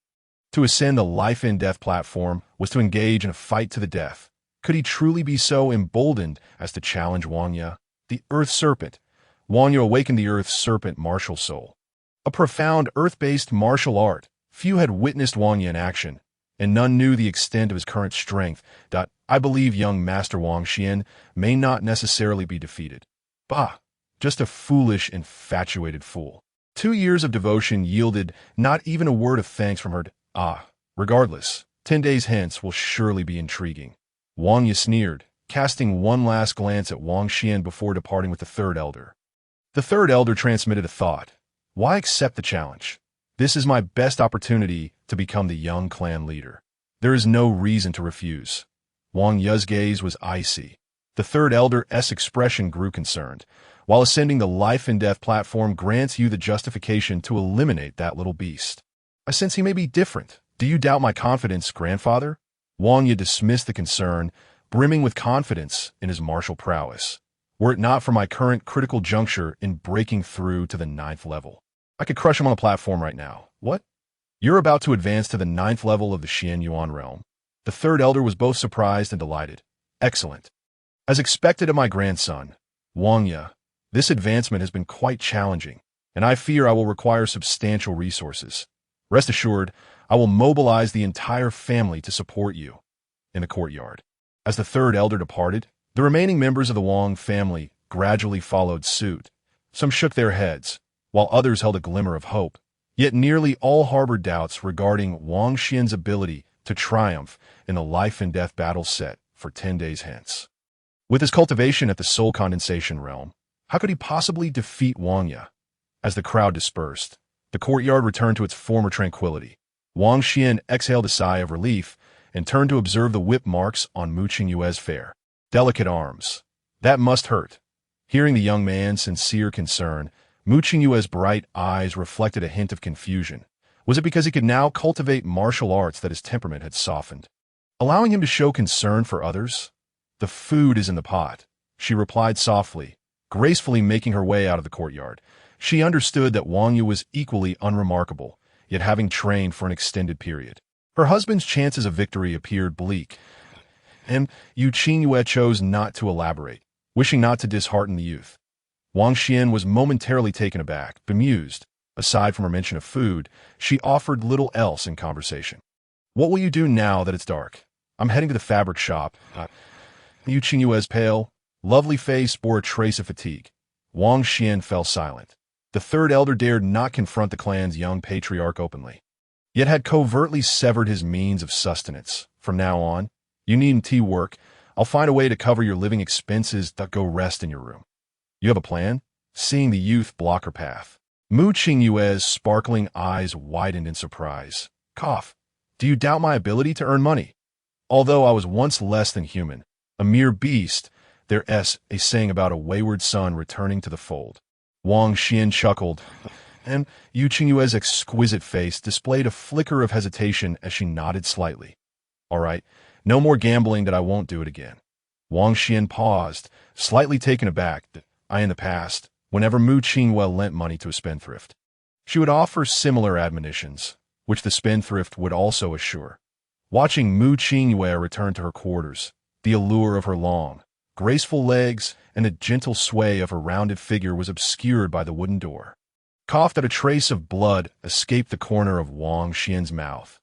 To ascend the life and death platform was to engage in a fight to the death. Could he truly be so emboldened as to challenge Wang Ye? The Earth Serpent. Wang Ye awakened the Earth Serpent martial soul. A profound earth-based martial art. Few had witnessed Wang Ye in action, and none knew the extent of his current strength. I believe young Master Wang Xian may not necessarily be defeated. Bah! Just a foolish, infatuated fool. 2 years of devotion yielded not even a word of thanks from her. Regardless, 10 days hence will surely be intriguing. Wang Ye sneered, casting one last glance at Wang Xian before departing with the third elder. The third elder transmitted a thought. Why accept the challenge? This is my best opportunity to become the young clan leader. There is no reason to refuse. Wang Ye's gaze was icy. The third elder's expression grew concerned. While ascending the life and death platform grants you the justification to eliminate that little beast. I sense he may be different. Do you doubt my confidence, grandfather? Wang Ye dismissed the concern, brimming with confidence in his martial prowess. Were it not for my current critical juncture in breaking through to the 9th level, I could crush him on the platform right now. What? You're about to advance to the 9th level of the Xian Yuan realm. The third elder was both surprised and delighted. Excellent. As expected of my grandson, Wang Ye, this advancement has been quite challenging, and I fear I will require substantial resources. Rest assured, I will mobilize the entire family to support you. In the courtyard, as the third elder departed, the remaining members of the Wang family gradually followed suit. Some shook their heads, while others held a glimmer of hope. Yet nearly all harbored doubts regarding Wang Xian's ability to triumph in the life and death battle set for 10 days hence. With his cultivation at the soul condensation realm, how could he possibly defeat Wang Ye? As the crowd dispersed, the courtyard returned to its former tranquility. Wang Xian exhaled a sigh of relief and turned to observe the whip marks on Mu Qingyue's fair, delicate arms. That must hurt. Hearing the young man's sincere concern, Mu Qingyue's bright eyes reflected a hint of confusion. Was it because he could now cultivate martial arts that his temperament had softened, allowing him to show concern for others? The food is in the pot, she replied softly, gracefully making her way out of the courtyard. She understood that Wang Ye was equally unremarkable, yet having trained for an extended period. Her husband's chances of victory appeared bleak, and Yu Qingyue chose not to elaborate, wishing not to dishearten the youth. Wang Xian was momentarily taken aback, bemused. Aside from her mention of food, she offered little else in conversation. What will you do now that it's dark? I'm heading to the fabric shop. Yu Qingyue's pale, lovely face bore a trace of fatigue. Wang Xian fell silent. The third elder dared not confront the clan's young patriarch openly, yet had covertly severed his means of sustenance. From now on, you needn't work. I'll find a way to cover your living expenses. Go rest in your room. You have a plan? Seeing the youth block her path, Mu Qingyue's sparkling eyes widened in surprise. Cough. Do you doubt my ability to earn money? Although I was once less than human, a mere beast, there's a saying about a wayward son returning to the fold. Wang Xian chuckled, and Yu Qingyue's exquisite face displayed a flicker of hesitation as she nodded slightly. All right, no more gambling that I won't do it again. Wang Xian paused, slightly taken aback that in the past, whenever Mu Qingyue lent money to a spendthrift, she would offer similar admonitions, which the spendthrift would also assure. Watching Mu Qingyue return to her quarters, the allure of her long, graceful legs and the gentle sway of her rounded figure was obscured by the wooden door. Coughed that a trace of blood escaped the corner of Wang Xian's mouth.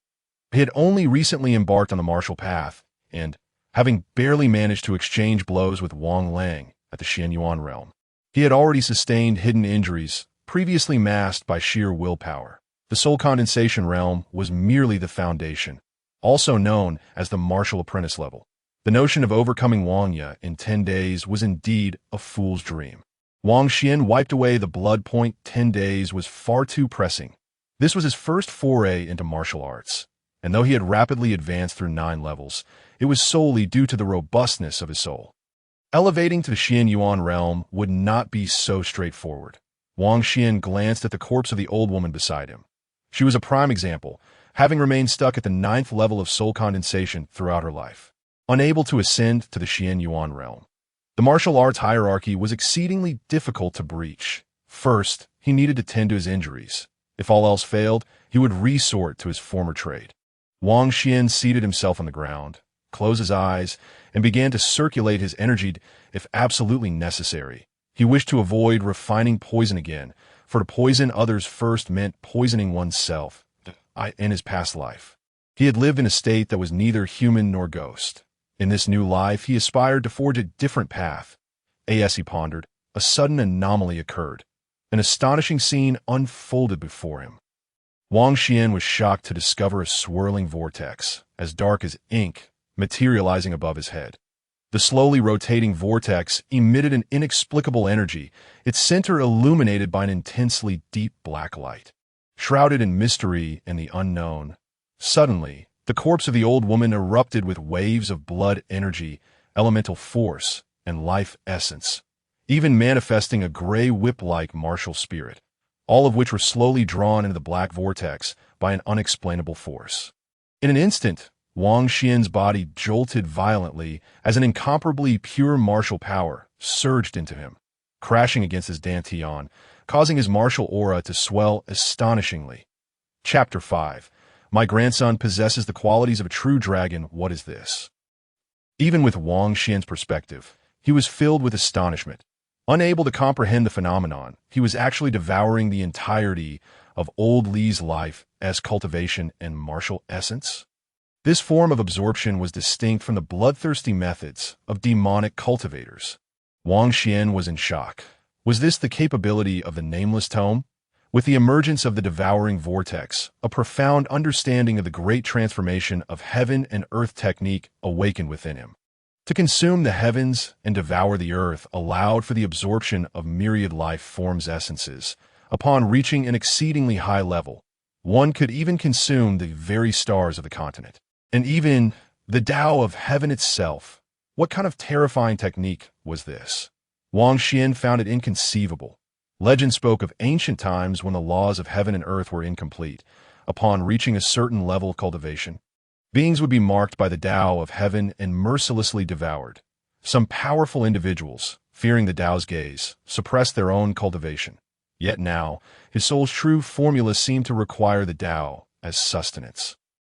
He had only recently embarked on the martial path, and, having barely managed to exchange blows with Wang Lang at the Xianyuan realm, he had already sustained hidden injuries previously masked by sheer willpower. The soul condensation realm was merely the foundation, also known as the martial apprentice level. The notion of overcoming Wang Ye in 10 days was indeed a fool's dream. Wang Xian wiped away the blood point. 10 days was far too pressing. This was his first foray into martial arts, and though he had rapidly advanced through 9 levels, it was solely due to the robustness of his soul. Elevating to the Xianyuan realm would not be so straightforward. Wang Xian glanced at the corpse of the old woman beside him. She was a prime example, having remained stuck at the 9th level of soul condensation throughout her life, unable to ascend to the Xianyuan realm. The martial arts hierarchy was exceedingly difficult to breach. First, he needed to tend to his injuries. If all else failed, he would resort to his former trade. Wang Xian seated himself on the ground, closed his eyes, and began to circulate his energy if absolutely necessary. He wished to avoid refining poison again, for to poison others first meant poisoning oneself in his past life. He had lived in a state that was neither human nor ghost. In this new life, he aspired to forge a different path. As he pondered, a sudden anomaly occurred. An astonishing scene unfolded before him. Wang Xian was shocked to discover a swirling vortex, as dark as ink, materializing above his head. The slowly rotating vortex emitted an inexplicable energy, its center illuminated by an intensely deep black light. Shrouded in mystery and the unknown, suddenly, the corpse of the old woman erupted with waves of blood energy, elemental force, and life essence, even manifesting a gray whip-like martial spirit, all of which were slowly drawn into the black vortex by an unexplainable force. In an instant, Wang Xian's body jolted violently as an incomparably pure martial power surged into him, crashing against his dantian, causing his martial aura to swell astonishingly. Chapter 5. My grandson possesses the qualities of a true dragon. What is this? Even with Wang Xian's perspective, he was filled with astonishment. Unable to comprehend the phenomenon, he was actually devouring the entirety of old Li's life as cultivation and martial essence. This form of absorption was distinct from the bloodthirsty methods of demonic cultivators. Wang Xian was in shock. Was this the capability of the Nameless Tome? With the emergence of the devouring vortex, a profound understanding of the great transformation of heaven and earth technique awakened within him. To consume the heavens and devour the earth allowed for the absorption of myriad life forms essences. Upon reaching an exceedingly high level, one could even consume the very stars of the continent. And even the Tao of heaven itself. What kind of terrifying technique was this? Wang Xian found it inconceivable. Legend spoke of ancient times when the laws of heaven and earth were incomplete. Upon reaching a certain level of cultivation, beings would be marked by the Tao of heaven and mercilessly devoured. Some powerful individuals, fearing the Tao's gaze, suppressed their own cultivation. Yet now, his soul's true formula seemed to require the Tao as sustenance.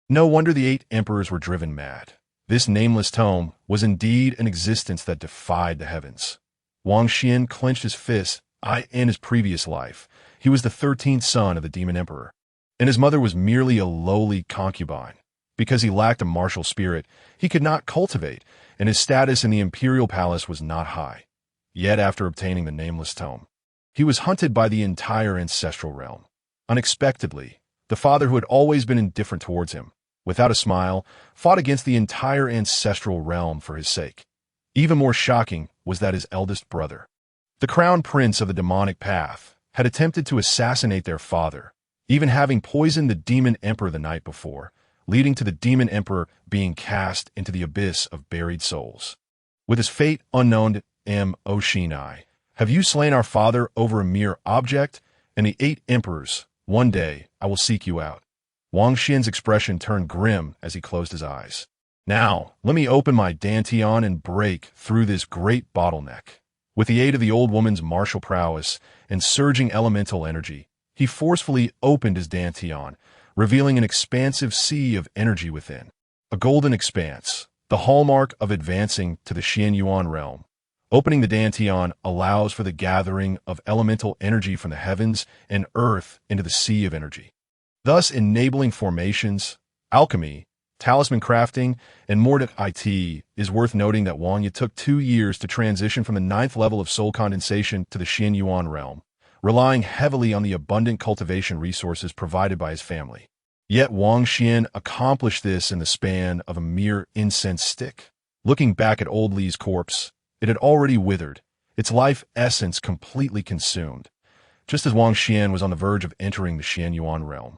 No wonder the 8 emperors were driven mad. This nameless tome was indeed an existence that defied the heavens. Wang Xian clenched his fist. In his previous life, he was the 13th son of the demon emperor, and his mother was merely a lowly concubine. Because he lacked a martial spirit, he could not cultivate, and his status in the imperial palace was not high. Yet after obtaining the nameless tome, he was hunted by the entire ancestral realm. Unexpectedly, the father who had always been indifferent towards him, without a smile, fought against the entire ancestral realm for his sake. Even more shocking was that his eldest brother, the crown prince of the demonic path, had attempted to assassinate their father, even having poisoned the demon emperor the night before. leading to the demon emperor being cast into the abyss of buried souls. With his fate unknown to Mo Shinai, have you slain our father over a mere object? And the 8 emperors, one day I will seek you out. Wang Xian's expression turned grim as he closed his eyes. Now, let me open my dantian and break through this great bottleneck. With the aid of the old woman's martial prowess and surging elemental energy, he forcefully opened his dantian, revealing an expansive sea of energy within. A golden expanse, the hallmark of advancing to the Xianyuan realm. Opening the dantian allows for the gathering of elemental energy from the heavens and earth into the sea of energy, thus enabling formations, alchemy, talisman crafting, and more. It is worth noting that Wang Ye took 2 years to transition from the 9th level of soul condensation to the Xianyuan realm, relying heavily on the abundant cultivation resources provided by his family. Yet Wang Xian accomplished this in the span of a mere incense stick. Looking back at old Li's corpse, it had already withered, its life essence completely consumed, just as Wang Xian was on the verge of entering the Xianyuan realm.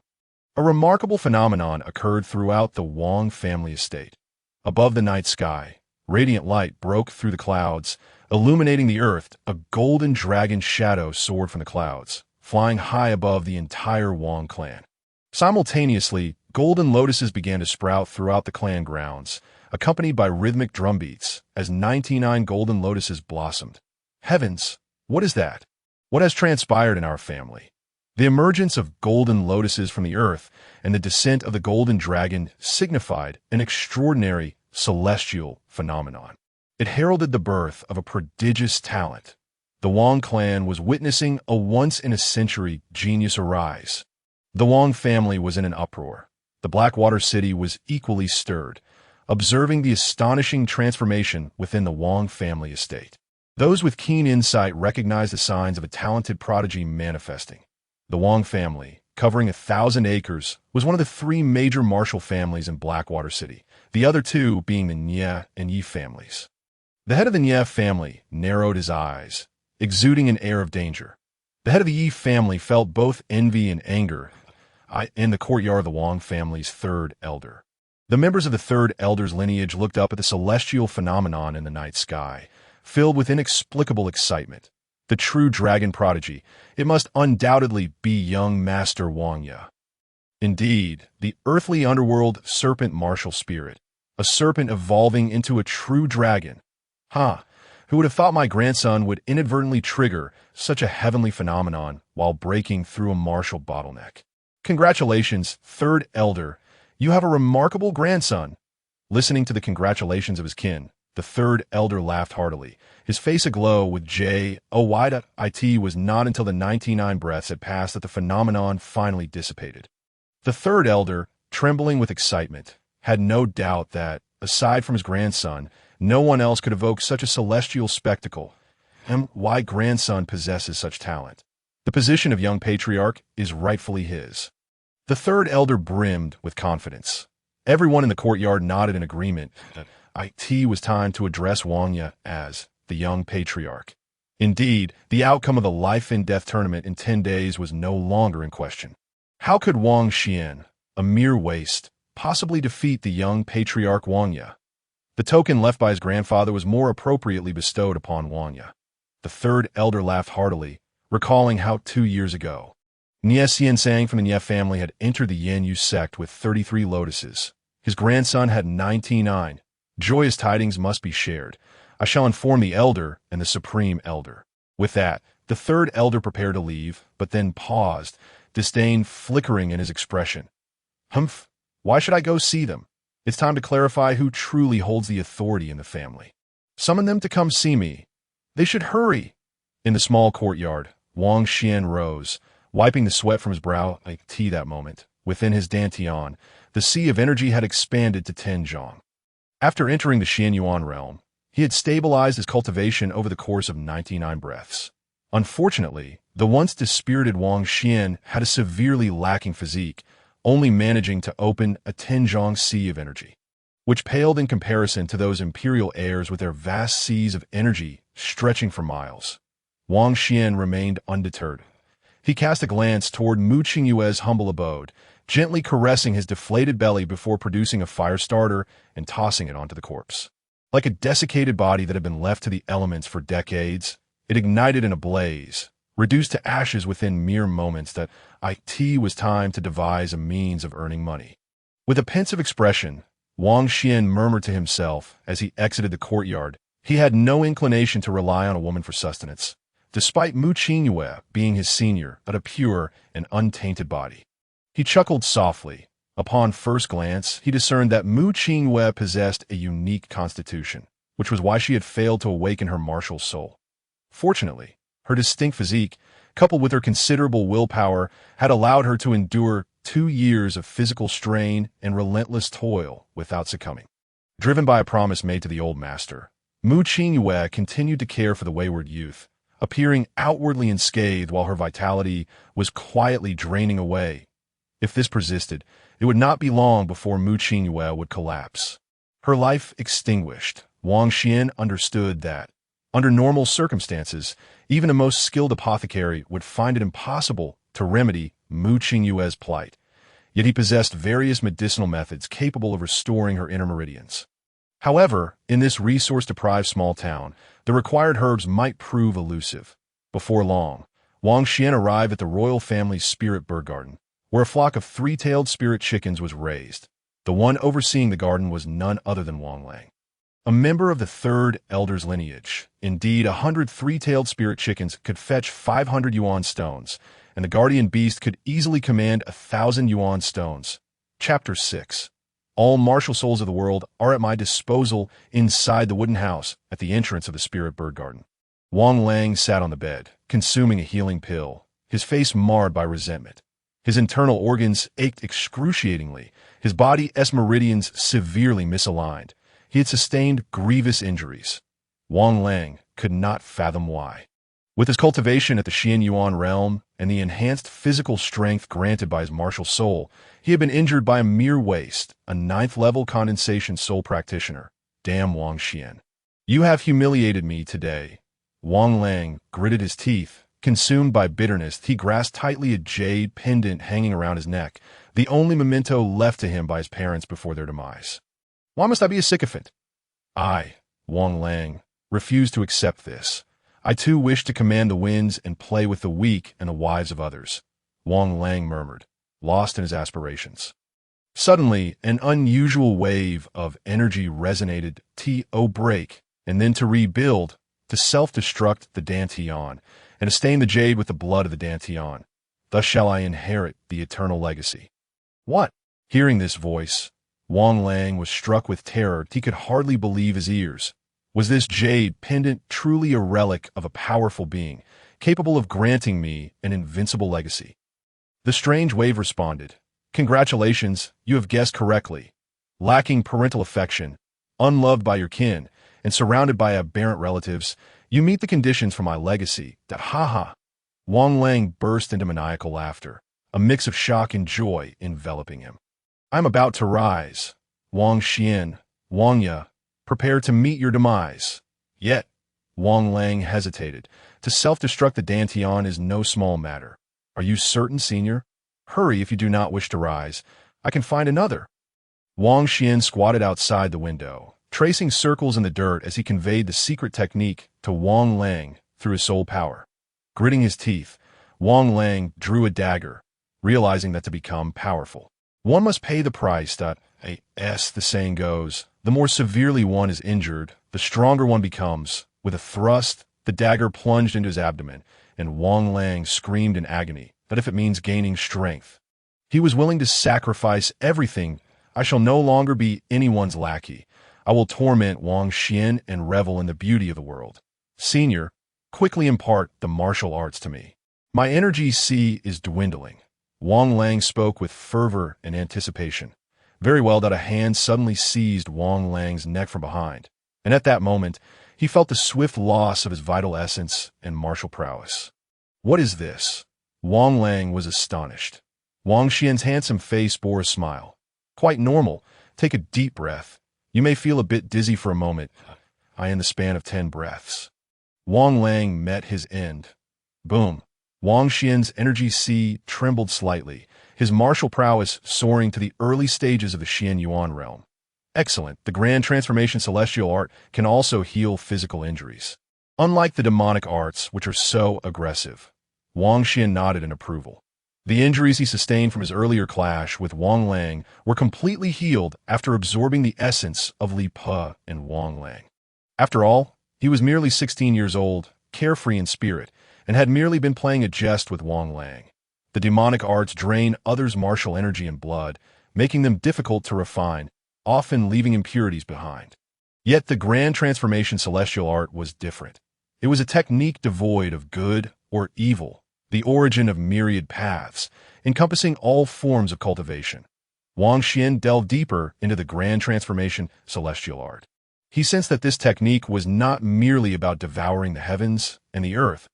A remarkable phenomenon occurred throughout the Wang family estate. Above the night sky, radiant light broke through the clouds, illuminating the earth. A golden dragon shadow soared from the clouds, flying high above the entire Wang clan. Simultaneously, golden lotuses began to sprout throughout the clan grounds, accompanied by rhythmic drumbeats as 99 golden lotuses blossomed. Heavens, what is that? What has transpired in our family? The emergence of golden lotuses from the earth and the descent of the golden dragon signified an extraordinary celestial phenomenon. It heralded the birth of a prodigious talent. The Wang clan was witnessing a once-in-a-century genius arise. The Wang family was in an uproar. The Blackwater City was equally stirred, observing the astonishing transformation within the Wang family estate. Those with keen insight recognized the signs of a talented prodigy manifesting. The Wang family, covering 1,000 acres, was one of the 3 major martial families in Blackwater City, the other 2 being the Nye and Yi families. The head of the Nye family narrowed his eyes, exuding an air of danger. The head of the Yi family felt both envy and anger in the courtyard of the Wang family's 3rd elder. The members of the 3rd elder's lineage looked up at the celestial phenomenon in the night sky, filled with inexplicable excitement. The true dragon prodigy, it must undoubtedly be young Master Wang Ye. Indeed, the earthly underworld serpent martial spirit, a serpent evolving into a true dragon. Who would have thought my grandson would inadvertently trigger such a heavenly phenomenon while breaking through a martial bottleneck? Congratulations, 3rd elder. You have a remarkable grandson. Listening to the congratulations of his kin, the 3rd elder laughed heartily, his face aglow with joy. It was not until the 99 breaths had passed that the phenomenon finally dissipated. The 3rd elder, trembling with excitement, had no doubt that, aside from his grandson, no one else could evoke such a celestial spectacle, and why grandson possesses such talent. The position of young patriarch is rightfully his. The 3rd elder brimmed with confidence. Everyone in the courtyard nodded in agreement that it was time to address Wang Ye as the young patriarch. Indeed, the outcome of the life-and-death tournament in 10 days was no longer in question. How could Wang Xian, a mere waste, possibly defeat the young patriarch Wang Ye? The token left by his grandfather was more appropriately bestowed upon Wang Ye. The 3rd elder laughed heartily, recalling how 2 years ago, Nye Xiansang from the Nye family had entered the Yanyu sect with 33 lotuses. His grandson had 99. Joyous tidings must be shared. I shall inform the elder and the supreme elder. With that, the 3rd elder prepared to leave, but then paused, disdain flickering in his expression. Why should I go see them? It's time to clarify who truly holds the authority in the family. Summon them to come see me. They should hurry. In the small courtyard, Wang Xian rose, wiping the sweat from his brow like tea that moment. Within his dantian, the sea of energy had expanded to 10 zhong. After entering the Xianyuan realm, he had stabilized his cultivation over the course of 99 breaths. Unfortunately, the once dispirited Wang Xian had a severely lacking physique, only managing to open a 10 zhong sea of energy, which paled in comparison to those imperial heirs with their vast seas of energy stretching for miles. Wang Xian remained undeterred. He cast a glance toward Mu Qingyue's humble abode, gently caressing his deflated belly before producing a fire starter and tossing it onto the corpse. Like a desiccated body that had been left to the elements for decades, it ignited in a blaze, reduced to ashes within mere moments that it was time to devise a means of earning money. With a pensive expression, Wang Xian murmured to himself as he exited the courtyard. He had no inclination to rely on a woman for sustenance, despite Mu Qingyue being his senior at a pure and untainted body. He chuckled softly. Upon first glance, he discerned that Mu Qingyue possessed a unique constitution, which was why she had failed to awaken her martial soul. Fortunately, her distinct physique, coupled with her considerable willpower, had allowed her to endure 2 years of physical strain and relentless toil without succumbing. Driven by a promise made to the old master, Mu Qingyue continued to care for the wayward youth, appearing outwardly unscathed while her vitality was quietly draining away. If this persisted, it would not be long before Mu Qingyue would collapse. Her life extinguished, Wang Xian understood that, under normal circumstances, even a most skilled apothecary would find it impossible to remedy Mu Qingyue's plight, yet he possessed various medicinal methods capable of restoring her inner meridians. However, in this resource-deprived small town, the required herbs might prove elusive. Before long, Wang Xian arrived at the royal family's spirit bird garden, where a flock of 3-tailed spirit chickens was raised. The one overseeing the garden was none other than Wang Lang, a member of the 3rd elder's lineage. Indeed, 100 3-tailed spirit chickens could fetch 500 yuan stones, and the guardian beast could easily command 1,000 yuan stones. Chapter 6. All martial souls of the world are at my disposal inside the wooden house at the entrance of the spirit bird garden. Wang Lang sat on the bed, consuming a healing pill, his face marred by resentment. His internal organs ached excruciatingly, his body's meridians severely misaligned. He had sustained grievous injuries. Wang Lang could not fathom why. With his cultivation at the Xian Yuan realm and the enhanced physical strength granted by his martial soul, he had been injured by a mere waste, a 9th-level condensation soul practitioner. Damn Wang Xian. You have humiliated me today. Wang Lang gritted his teeth. Consumed by bitterness, he grasped tightly a jade pendant hanging around his neck, the only memento left to him by his parents before their demise. Why must I be a sycophant? I, Wang Lang, refuse to accept this. I too wish to command the winds and play with the weak and the wives of others. Wang Lang murmured, lost in his aspirations. Suddenly, an unusual wave of energy resonated to break, and then to rebuild, to self-destruct the Dantian, and to stain the jade with the blood of the Dantian. Thus shall I inherit the eternal legacy. What? Hearing this voice, Wang Lang was struck with terror. He could hardly believe his ears. Was this jade pendant truly a relic of a powerful being, capable of granting me an invincible legacy? The strange wave responded, Congratulations, you have guessed correctly. Lacking parental affection, unloved by your kin, and surrounded by aberrant relatives, you meet the conditions for my legacy. Ha. Wang Lang burst into maniacal laughter, a mix of shock and joy enveloping him. I'm about to rise. Wang Xian, Wang Ya, prepare to meet your demise. Yet, Wang Lang hesitated. To self-destruct the Dantian is no small matter. Are you certain, senior? Hurry if you do not wish to rise. I can find another. Wang Xian squatted outside the window, tracing circles in the dirt as he conveyed the secret technique to Wang Lang through his soul power. Gritting his teeth, Wang Lang drew a dagger, realizing that to become powerful, one must pay the price. As the saying goes, the more severely one is injured, the stronger one becomes. With a thrust, the dagger plunged into his abdomen, and Wang Lang screamed in agony that if it means gaining strength, he was willing to sacrifice everything. I shall no longer be anyone's lackey. I will torment Wang Xian and revel in the beauty of the world. Senior, quickly impart the martial arts to me. My energy is dwindling. Wang Lang spoke with fervor and anticipation. Very well that a hand suddenly seized Wang Lang's neck from behind, and at that moment, he felt the swift loss of his vital essence and martial prowess. What is this? Wang Lang was astonished. Wang Xian's handsome face bore a smile. Quite normal. Take a deep breath. You may feel a bit dizzy for a moment. In the span of 10 breaths. Wang Lang met his end. Boom. Wang Xian's energy trembled slightly. his martial prowess soaring to the early stages of the Xian Yuan realm. Excellent. The Grand Transformation Celestial Art can also heal physical injuries. Unlike the demonic arts, which are so aggressive. Wang Xian nodded in approval. The injuries he sustained from his earlier clash with Wang Lang were completely healed after absorbing the essence of Li Pe and Wang Lang. After all, he was merely 16 years old, carefree in spirit, and had merely been playing a jest with Wang Lang. The demonic arts drain others' martial energy and blood, making them difficult to refine, often leaving impurities behind. Yet the Grand Transformation Celestial Art was different. It was a technique devoid of good or evil, the origin of myriad paths, encompassing all forms of cultivation. Wang Xian delved deeper into the Grand Transformation Celestial Art. He sensed that this technique was not merely about devouring the heavens and the earth.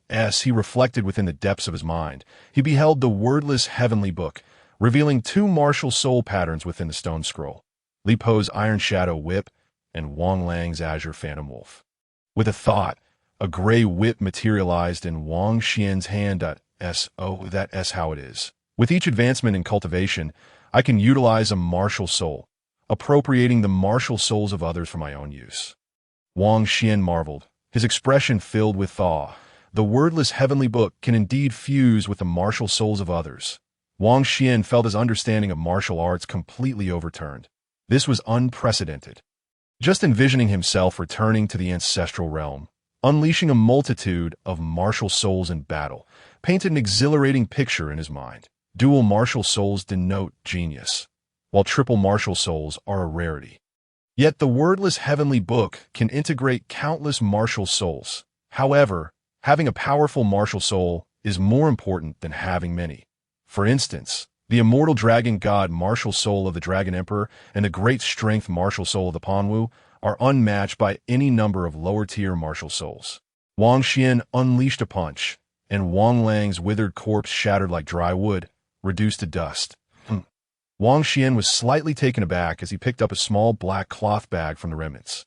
As he reflected within the depths of his mind, he beheld the wordless heavenly book, revealing two martial soul patterns within the stone scroll, Li Pe's Iron Shadow Whip and Wang Lang's Azure Phantom Wolf. With a thought, a gray whip materialized in Wang Xian's hand. That's how it is. With each advancement in cultivation, I can utilize a martial soul, appropriating the martial souls of others for my own use. Wang Xian marveled, his expression filled with awe. The wordless heavenly book can indeed fuse with the martial souls of others. Wang Xian felt his understanding of martial arts completely overturned. This was unprecedented. Just envisioning himself returning to the ancestral realm, unleashing a multitude of martial souls in battle, painted an exhilarating picture in his mind. Dual martial souls denote genius, while triple martial souls are a rarity. Yet the wordless heavenly book can integrate countless martial souls. However, having a powerful martial soul is more important than having many. For instance, the immortal dragon god martial soul of the Dragon Emperor and the great strength martial soul of the Panwu are unmatched by any number of lower-tier martial souls. Wang Xian unleashed a punch, and Wang Lang's withered corpse shattered like dry wood, reduced to dust. Wang Xian was slightly taken aback as he picked up a small black cloth bag from the remnants.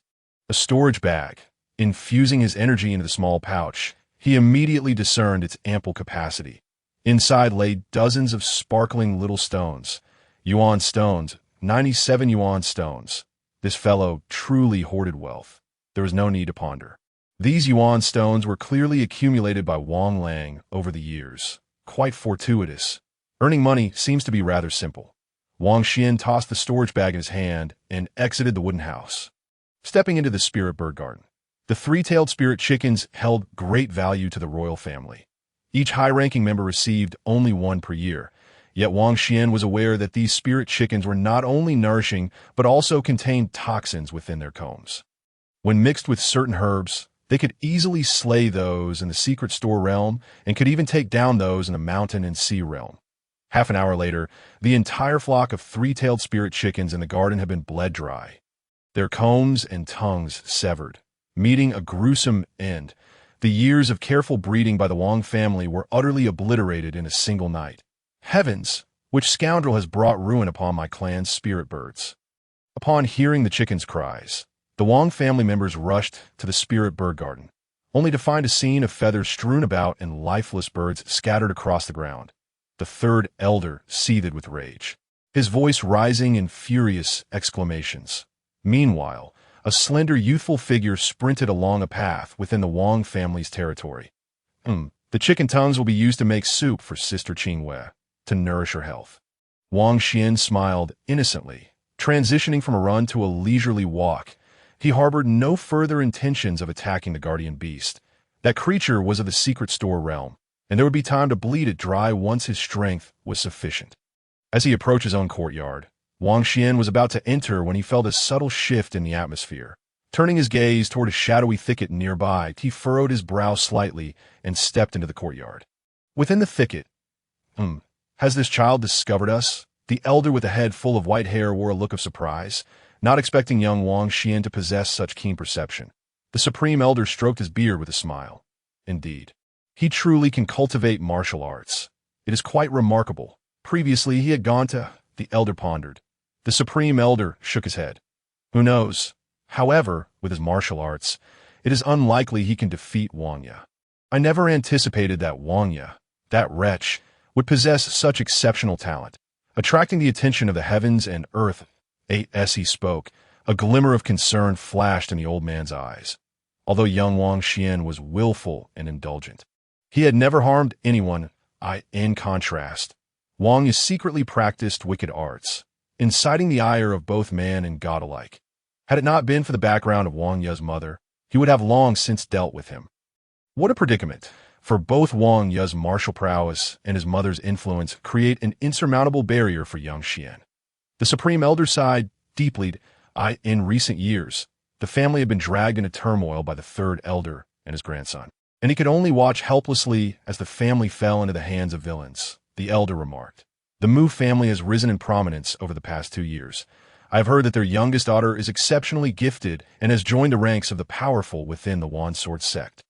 A storage bag. Infusing his energy into the small pouch, he immediately discerned its ample capacity. Inside lay dozens of sparkling little stones. Yuan stones, 97 yuan stones. This fellow truly hoarded wealth. There was no need to ponder. These yuan stones were clearly accumulated by Wang Lang over the years. Quite fortuitous. Earning money seems to be rather simple. Wang Xian tossed the storage bag in his hand and exited the wooden house. Stepping into the spirit bird garden. The three-tailed spirit chickens held great value to the royal family. Each high-ranking member received only one per year, yet Wang Xian was aware that these spirit chickens were not only nourishing, but also contained toxins within their combs. When mixed with certain herbs, they could easily slay those in the secret store realm and could even take down those in the mountain and sea realm. Half an hour later, the entire flock of three-tailed spirit chickens in the garden had been bled dry, their combs and tongues severed, meeting a gruesome end. The years of careful breeding by the Wang family were utterly obliterated in a single night. Heavens, which scoundrel has brought ruin upon my clan's spirit birds? Upon hearing the chickens' cries, the Wang family members rushed to the spirit bird garden, only to find a scene of feathers strewn about and lifeless birds scattered across the ground. The third elder seethed with rage, his voice rising in furious exclamations. Meanwhile, a slender youthful figure sprinted along a path within the Wang family's territory. The chicken tongues will be used to make soup for Sister Qingwei, to nourish her health. Wang Xian smiled innocently, transitioning from a run to a leisurely walk. He harbored no further intentions of attacking the guardian beast. That creature was of the secret store realm, and there would be time to bleed it dry once his strength was sufficient. As he approached his own courtyard, Wang Xian was about to enter when he felt a subtle shift in the atmosphere. Turning his gaze toward a shadowy thicket nearby, he furrowed his brow slightly and stepped into the courtyard. Within the thicket, has this child discovered us? The elder with a head full of white hair wore a look of surprise, not expecting young Wang Xian to possess such keen perception. The supreme elder stroked his beard with a smile. Indeed, he truly can cultivate martial arts. It is quite remarkable. Previously, he had gone to... The elder pondered. The supreme elder shook his head. Who knows? However, with his martial arts, it is unlikely he can defeat Wang Ye. I never anticipated that Wang Ye, that wretch, would possess such exceptional talent, attracting the attention of the heavens and earth. As he spoke, a glimmer of concern flashed in the old man's eyes. Although young Wang Xian was willful and indulgent, he had never harmed anyone. In contrast, Wang Yi secretly practiced wicked arts, inciting the ire of both man and god alike. Had it not been for the background of Wang Ye's mother, he would have long since dealt with him. What a predicament! For both Wang Ye's martial prowess and his mother's influence create an insurmountable barrier for young Xian. The Supreme Elder sighed deeply. In recent years, the family had been dragged into turmoil by the third elder and his grandson, and he could only watch helplessly as the family fell into the hands of villains. The elder remarked, "The Mu family has risen in prominence over the past 2 years. I have heard that their youngest daughter is exceptionally gifted and has joined the ranks of the powerful within the Wan Sword sect."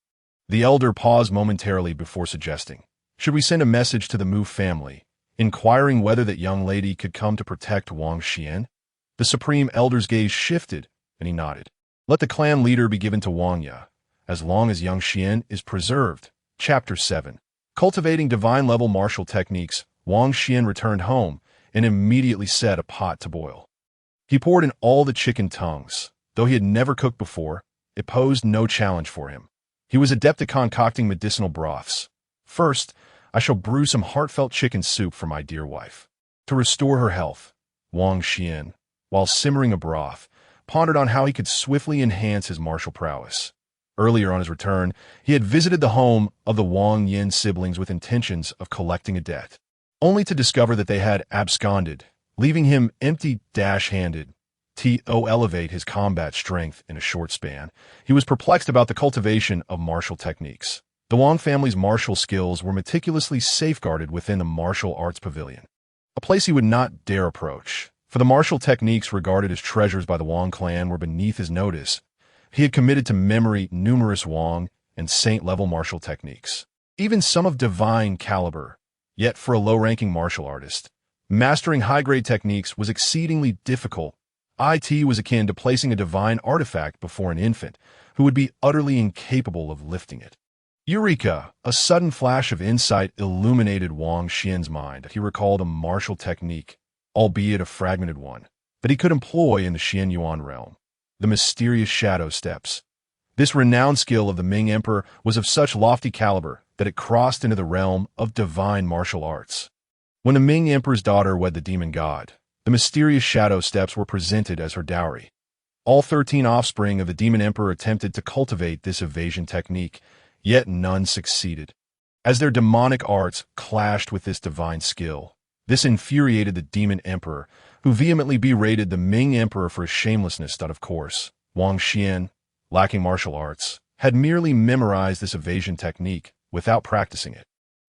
The elder paused momentarily before suggesting, "Should we send a message to the Mu family, inquiring whether that young lady could come to protect Wang Xian?" The Supreme Elder's gaze shifted, and he nodded. "Let the clan leader be given to Wang Yi, as long as young Xian is preserved." Chapter 7. Cultivating divine-level martial techniques, Wang Xian returned home and immediately set a pot to boil. He poured in all the chicken tongues. Though he had never cooked before, it posed no challenge for him. He was adept at concocting medicinal broths. "First, I shall brew some heartfelt chicken soup for my dear wife, to restore her health." Wang Xian, while simmering a broth, pondered on how he could swiftly enhance his martial prowess. Earlier on his return, he had visited the home of the Wang Yin siblings with intentions of collecting a debt, only to discover that they had absconded, leaving him empty-handed. To elevate his combat strength in a short span, he was perplexed about the cultivation of martial techniques. The Wang family's martial skills were meticulously safeguarded within the martial arts pavilion, a place he would not dare approach, for the martial techniques regarded as treasures by the Wang clan were beneath his notice. He had committed to memory numerous Wang and saint-level martial techniques, even some of divine caliber. Yet for a low-ranking martial artist, mastering high-grade techniques was exceedingly difficult. It was akin to placing a divine artifact before an infant who would be utterly incapable of lifting it. Eureka! A sudden flash of insight illuminated Wang Xian's mind. He recalled a martial technique, albeit a fragmented one, that he could employ in the Xian Yuan realm: the mysterious shadow steps. This renowned skill of the Ming Emperor was of such lofty caliber that it crossed into the realm of divine martial arts. When the Ming Emperor's daughter wed the demon god, the mysterious shadow steps were presented as her dowry. All 13 offspring of the demon emperor attempted to cultivate this evasion technique, yet none succeeded. As their demonic arts clashed with this divine skill, this infuriated the demon emperor, who vehemently berated the Ming emperor for his shamelessness. Of course, Wang Xian, lacking martial arts, had merely memorized this evasion technique without practicing it.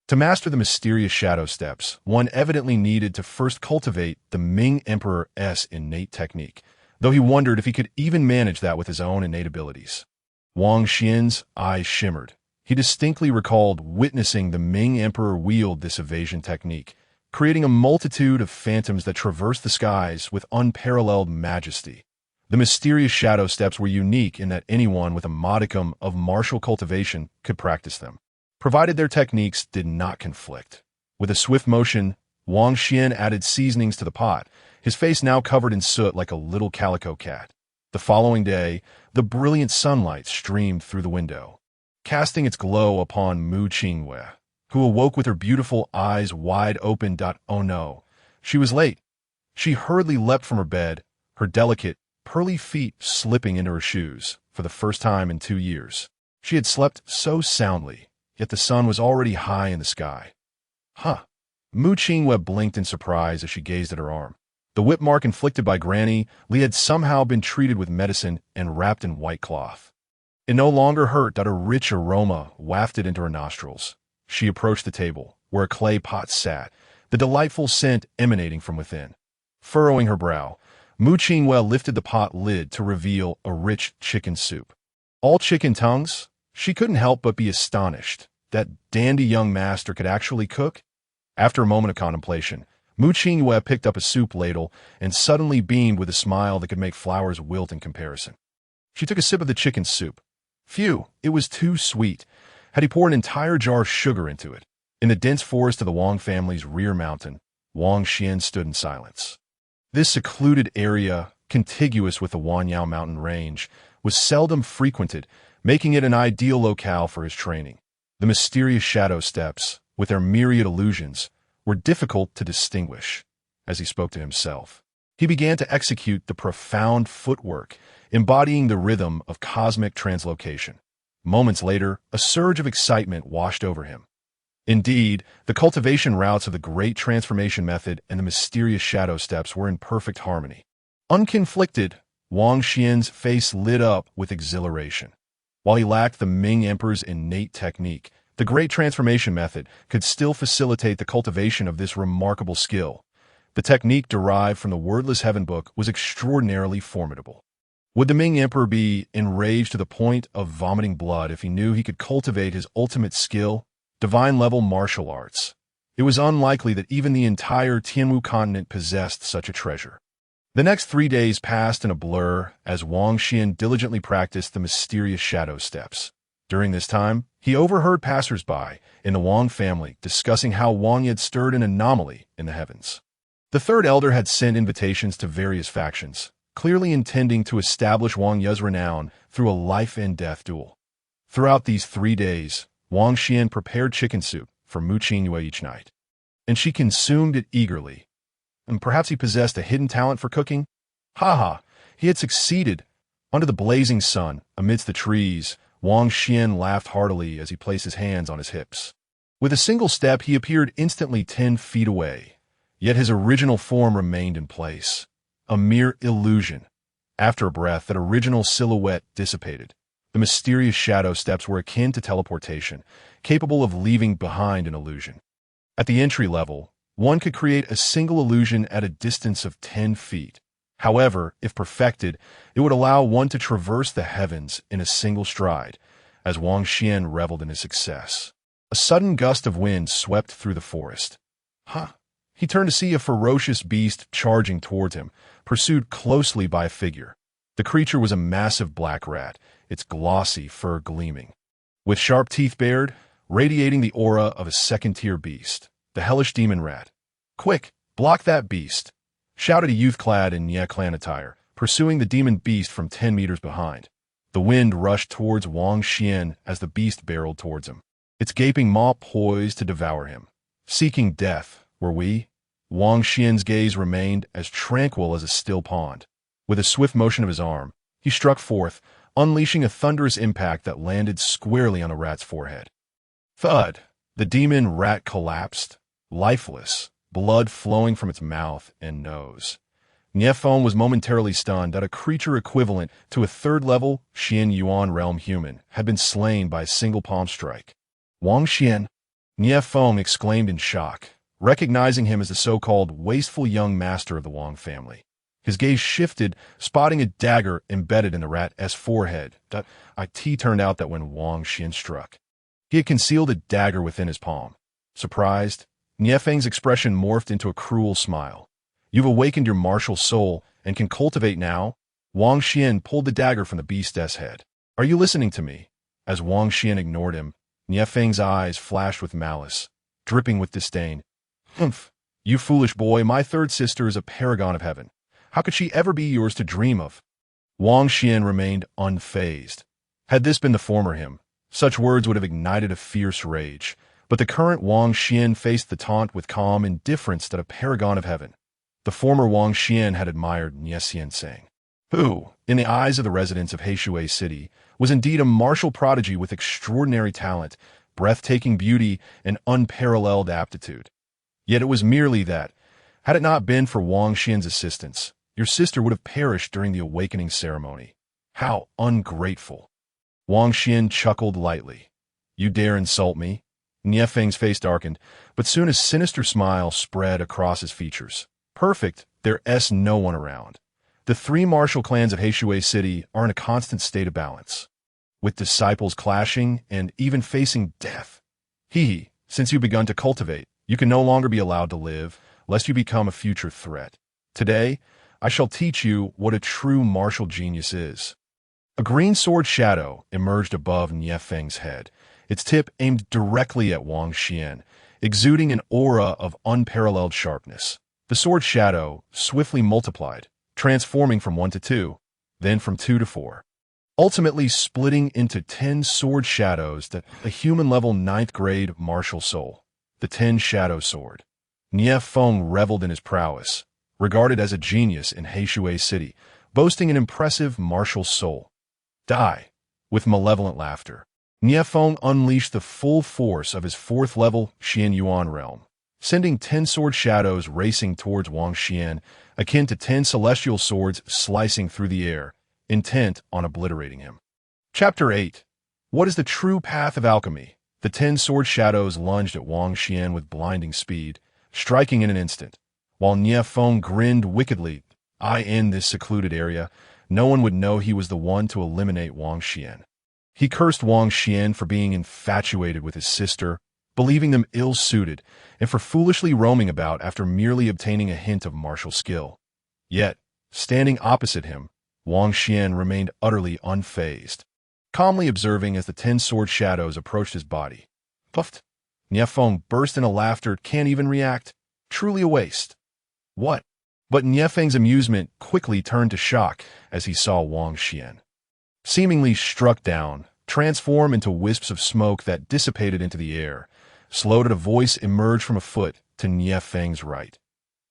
To master the mysterious shadow steps, one evidently needed to first cultivate the Ming Emperor's innate technique, though he wondered if he could even manage that with his own innate abilities. Wang Xian's eyes shimmered. He distinctly recalled witnessing the Ming Emperor wield this evasion technique, creating a multitude of phantoms that traversed the skies with unparalleled majesty. The mysterious shadow steps were unique in that anyone with a modicum of martial cultivation could practice them, provided their techniques did not conflict. With a swift motion, Wang Xian added seasonings to the pot, his face now covered in soot like a little calico cat. The following day, the brilliant sunlight streamed through the window, casting its glow upon Mu Qingwei, who awoke with her beautiful eyes wide open. Oh no, she was late. She hurriedly leapt from her bed, her delicate, pearly feet slipping into her shoes for the first time in 2 years. She had slept so soundly, yet the sun was already high in the sky. Huh. Mu Qingwei blinked in surprise as she gazed at her arm. The whip mark inflicted by Granny Li had somehow been treated with medicine and wrapped in white cloth. It no longer hurt. A rich aroma wafted into her nostrils. She approached the table, where a clay pot sat, the delightful scent emanating from within. Furrowing her brow, Mu Qingwei lifted the pot lid to reveal a rich chicken soup. All chicken tongues? She couldn't help but be astonished that dandy young master could actually cook. After a moment of contemplation, Mu Qingwei picked up a soup ladle and suddenly beamed with a smile that could make flowers wilt in comparison. She took a sip of the chicken soup. Phew, it was too sweet. Had he poured an entire jar of sugar into it? In the dense forest of the Wang family's rear mountain, Wang Xian stood in silence. This secluded area, contiguous with the Wanyao mountain range, was seldom frequented, making it an ideal locale for his training. The mysterious shadow steps, with their myriad illusions, were difficult to distinguish. As he spoke to himself, he began to execute the profound footwork, embodying the rhythm of cosmic translocation. Moments later, a surge of excitement washed over him. Indeed, the cultivation routes of the Great Transformation Method and the mysterious shadow steps were in perfect harmony. Unconflicted, Wang Xian's face lit up with exhilaration. While he lacked the Ming Emperor's innate technique, the Great Transformation Method could still facilitate the cultivation of this remarkable skill. The technique derived from the Wordless Heaven book was extraordinarily formidable. Would the Ming Emperor be enraged to the point of vomiting blood if he knew he could cultivate his ultimate skill, divine-level martial arts? It was unlikely that even the entire Tianwu continent possessed such a treasure. The next 3 days passed in a blur as Wang Xian diligently practiced the mysterious shadow steps. During this time, he overheard passers-by in the Wang family discussing how Wang had stirred an anomaly in the heavens. The third elder had sent invitations to various factions, clearly intending to establish Wang Ye's renown through a life-and-death duel. Throughout these 3 days, Wang Xian prepared chicken soup for Mu Qingyue each night, and she consumed it eagerly. And perhaps he possessed a hidden talent for cooking? Ha! He had succeeded. Under the blazing sun, amidst the trees, Wang Xian laughed heartily as he placed his hands on his hips. With a single step, he appeared instantly 10 feet away, yet his original form remained in place. A mere illusion. After a breath, that original silhouette dissipated. The mysterious shadow steps were akin to teleportation, capable of leaving behind an illusion. At the entry level, one could create a single illusion at a distance of 10 feet. However, if perfected, it would allow one to traverse the heavens in a single stride, as Wang Xian reveled in his success. A sudden gust of wind swept through the forest. He turned to see a ferocious beast charging towards him, pursued closely by a figure. The creature was a massive black rat, its glossy fur gleaming. With sharp teeth bared, radiating the aura of a second-tier beast, the hellish demon rat. "Quick, block that beast!" shouted a youth clad in Nye clan attire, pursuing the demon beast from 10 meters behind. The wind rushed towards Wang Xian as the beast barreled towards him, its gaping maw poised to devour him. Seeking death, were we? Wang Xian's gaze remained as tranquil as a still pond. With a swift motion of his arm, he struck forth, unleashing a thunderous impact that landed squarely on the rat's forehead. Thud! The demon rat collapsed, lifeless, blood flowing from its mouth and nose. Niefeng was momentarily stunned that a creature equivalent to a third-level Xian Yuan realm human had been slain by a single palm strike. Wang Xian! Niefeng exclaimed in shock, recognizing him as the so-called wasteful young master of the Wang family. His gaze shifted, spotting a dagger embedded in the rat's forehead. It turned out that when Wang Xian struck, he had concealed a dagger within his palm. Surprised, Niefeng's expression morphed into a cruel smile. "You've awakened your martial soul and can cultivate now?" Wang Xian pulled the dagger from the beast's head. "Are you listening to me?" As Wang Xian ignored him, Niefeng's eyes flashed with malice, dripping with disdain. "Humph! You foolish boy, my third sister is a paragon of heaven. How could she ever be yours to dream of?" Wang Xian remained unfazed. Had this been the former him, such words would have ignited a fierce rage, but the current Wang Xian faced the taunt with calm indifference that a paragon of heaven. The former Wang Xian had admired Nie Xiansheng, who, in the eyes of the residents of Heishui City, was indeed a martial prodigy with extraordinary talent, breathtaking beauty, and unparalleled aptitude. Yet it was merely that, had it not been for Wang Xian's assistance, your sister would have perished during the awakening ceremony. How ungrateful! Wang Xian chuckled lightly. "You dare insult me?" Niefeng's face darkened, but soon a sinister smile spread across his features. "Perfect, there's no one around. The 3 martial clans of Heishui City are in a constant state of balance, with disciples clashing and even facing death. Since you've begun to cultivate, you can no longer be allowed to live, lest you become a future threat. Today, I shall teach you what a true martial genius is." A green sword shadow emerged above Niefeng's head, its tip aimed directly at Wang Xian, exuding an aura of unparalleled sharpness. The sword shadow swiftly multiplied, transforming from 1 to 2, then from 2 to 4, ultimately splitting into 10 sword shadows that a human-level 9th grade martial soul. The 10 Shadow Sword. Nie Feng reveled in his prowess, regarded as a genius in Heishui City, boasting an impressive martial soul. Die. With malevolent laughter, Nie Feng unleashed the full force of his 4th-level Xian Yuan realm, sending 10 sword shadows racing towards Wang Xian, akin to 10 celestial swords slicing through the air, intent on obliterating him. Chapter 8. What is the true path of alchemy? The 10 sword shadows lunged at Wang Xian with blinding speed, striking in an instant. While Nie Feng grinned wickedly, in this secluded area, no one would know he was the one to eliminate Wang Xian. He cursed Wang Xian for being infatuated with his sister, believing them ill-suited, and for foolishly roaming about after merely obtaining a hint of martial skill. Yet, standing opposite him, Wang Xian remained utterly unfazed, calmly observing as the 10 sword shadows approached his body. Puffed. Nie Feng burst into laughter, can't even react. Truly a waste. What? But Nie Feng's amusement quickly turned to shock as he saw Wang Xian, seemingly struck down, transform into wisps of smoke that dissipated into the air. Slow did a voice emerge from a foot to Nie Feng's right.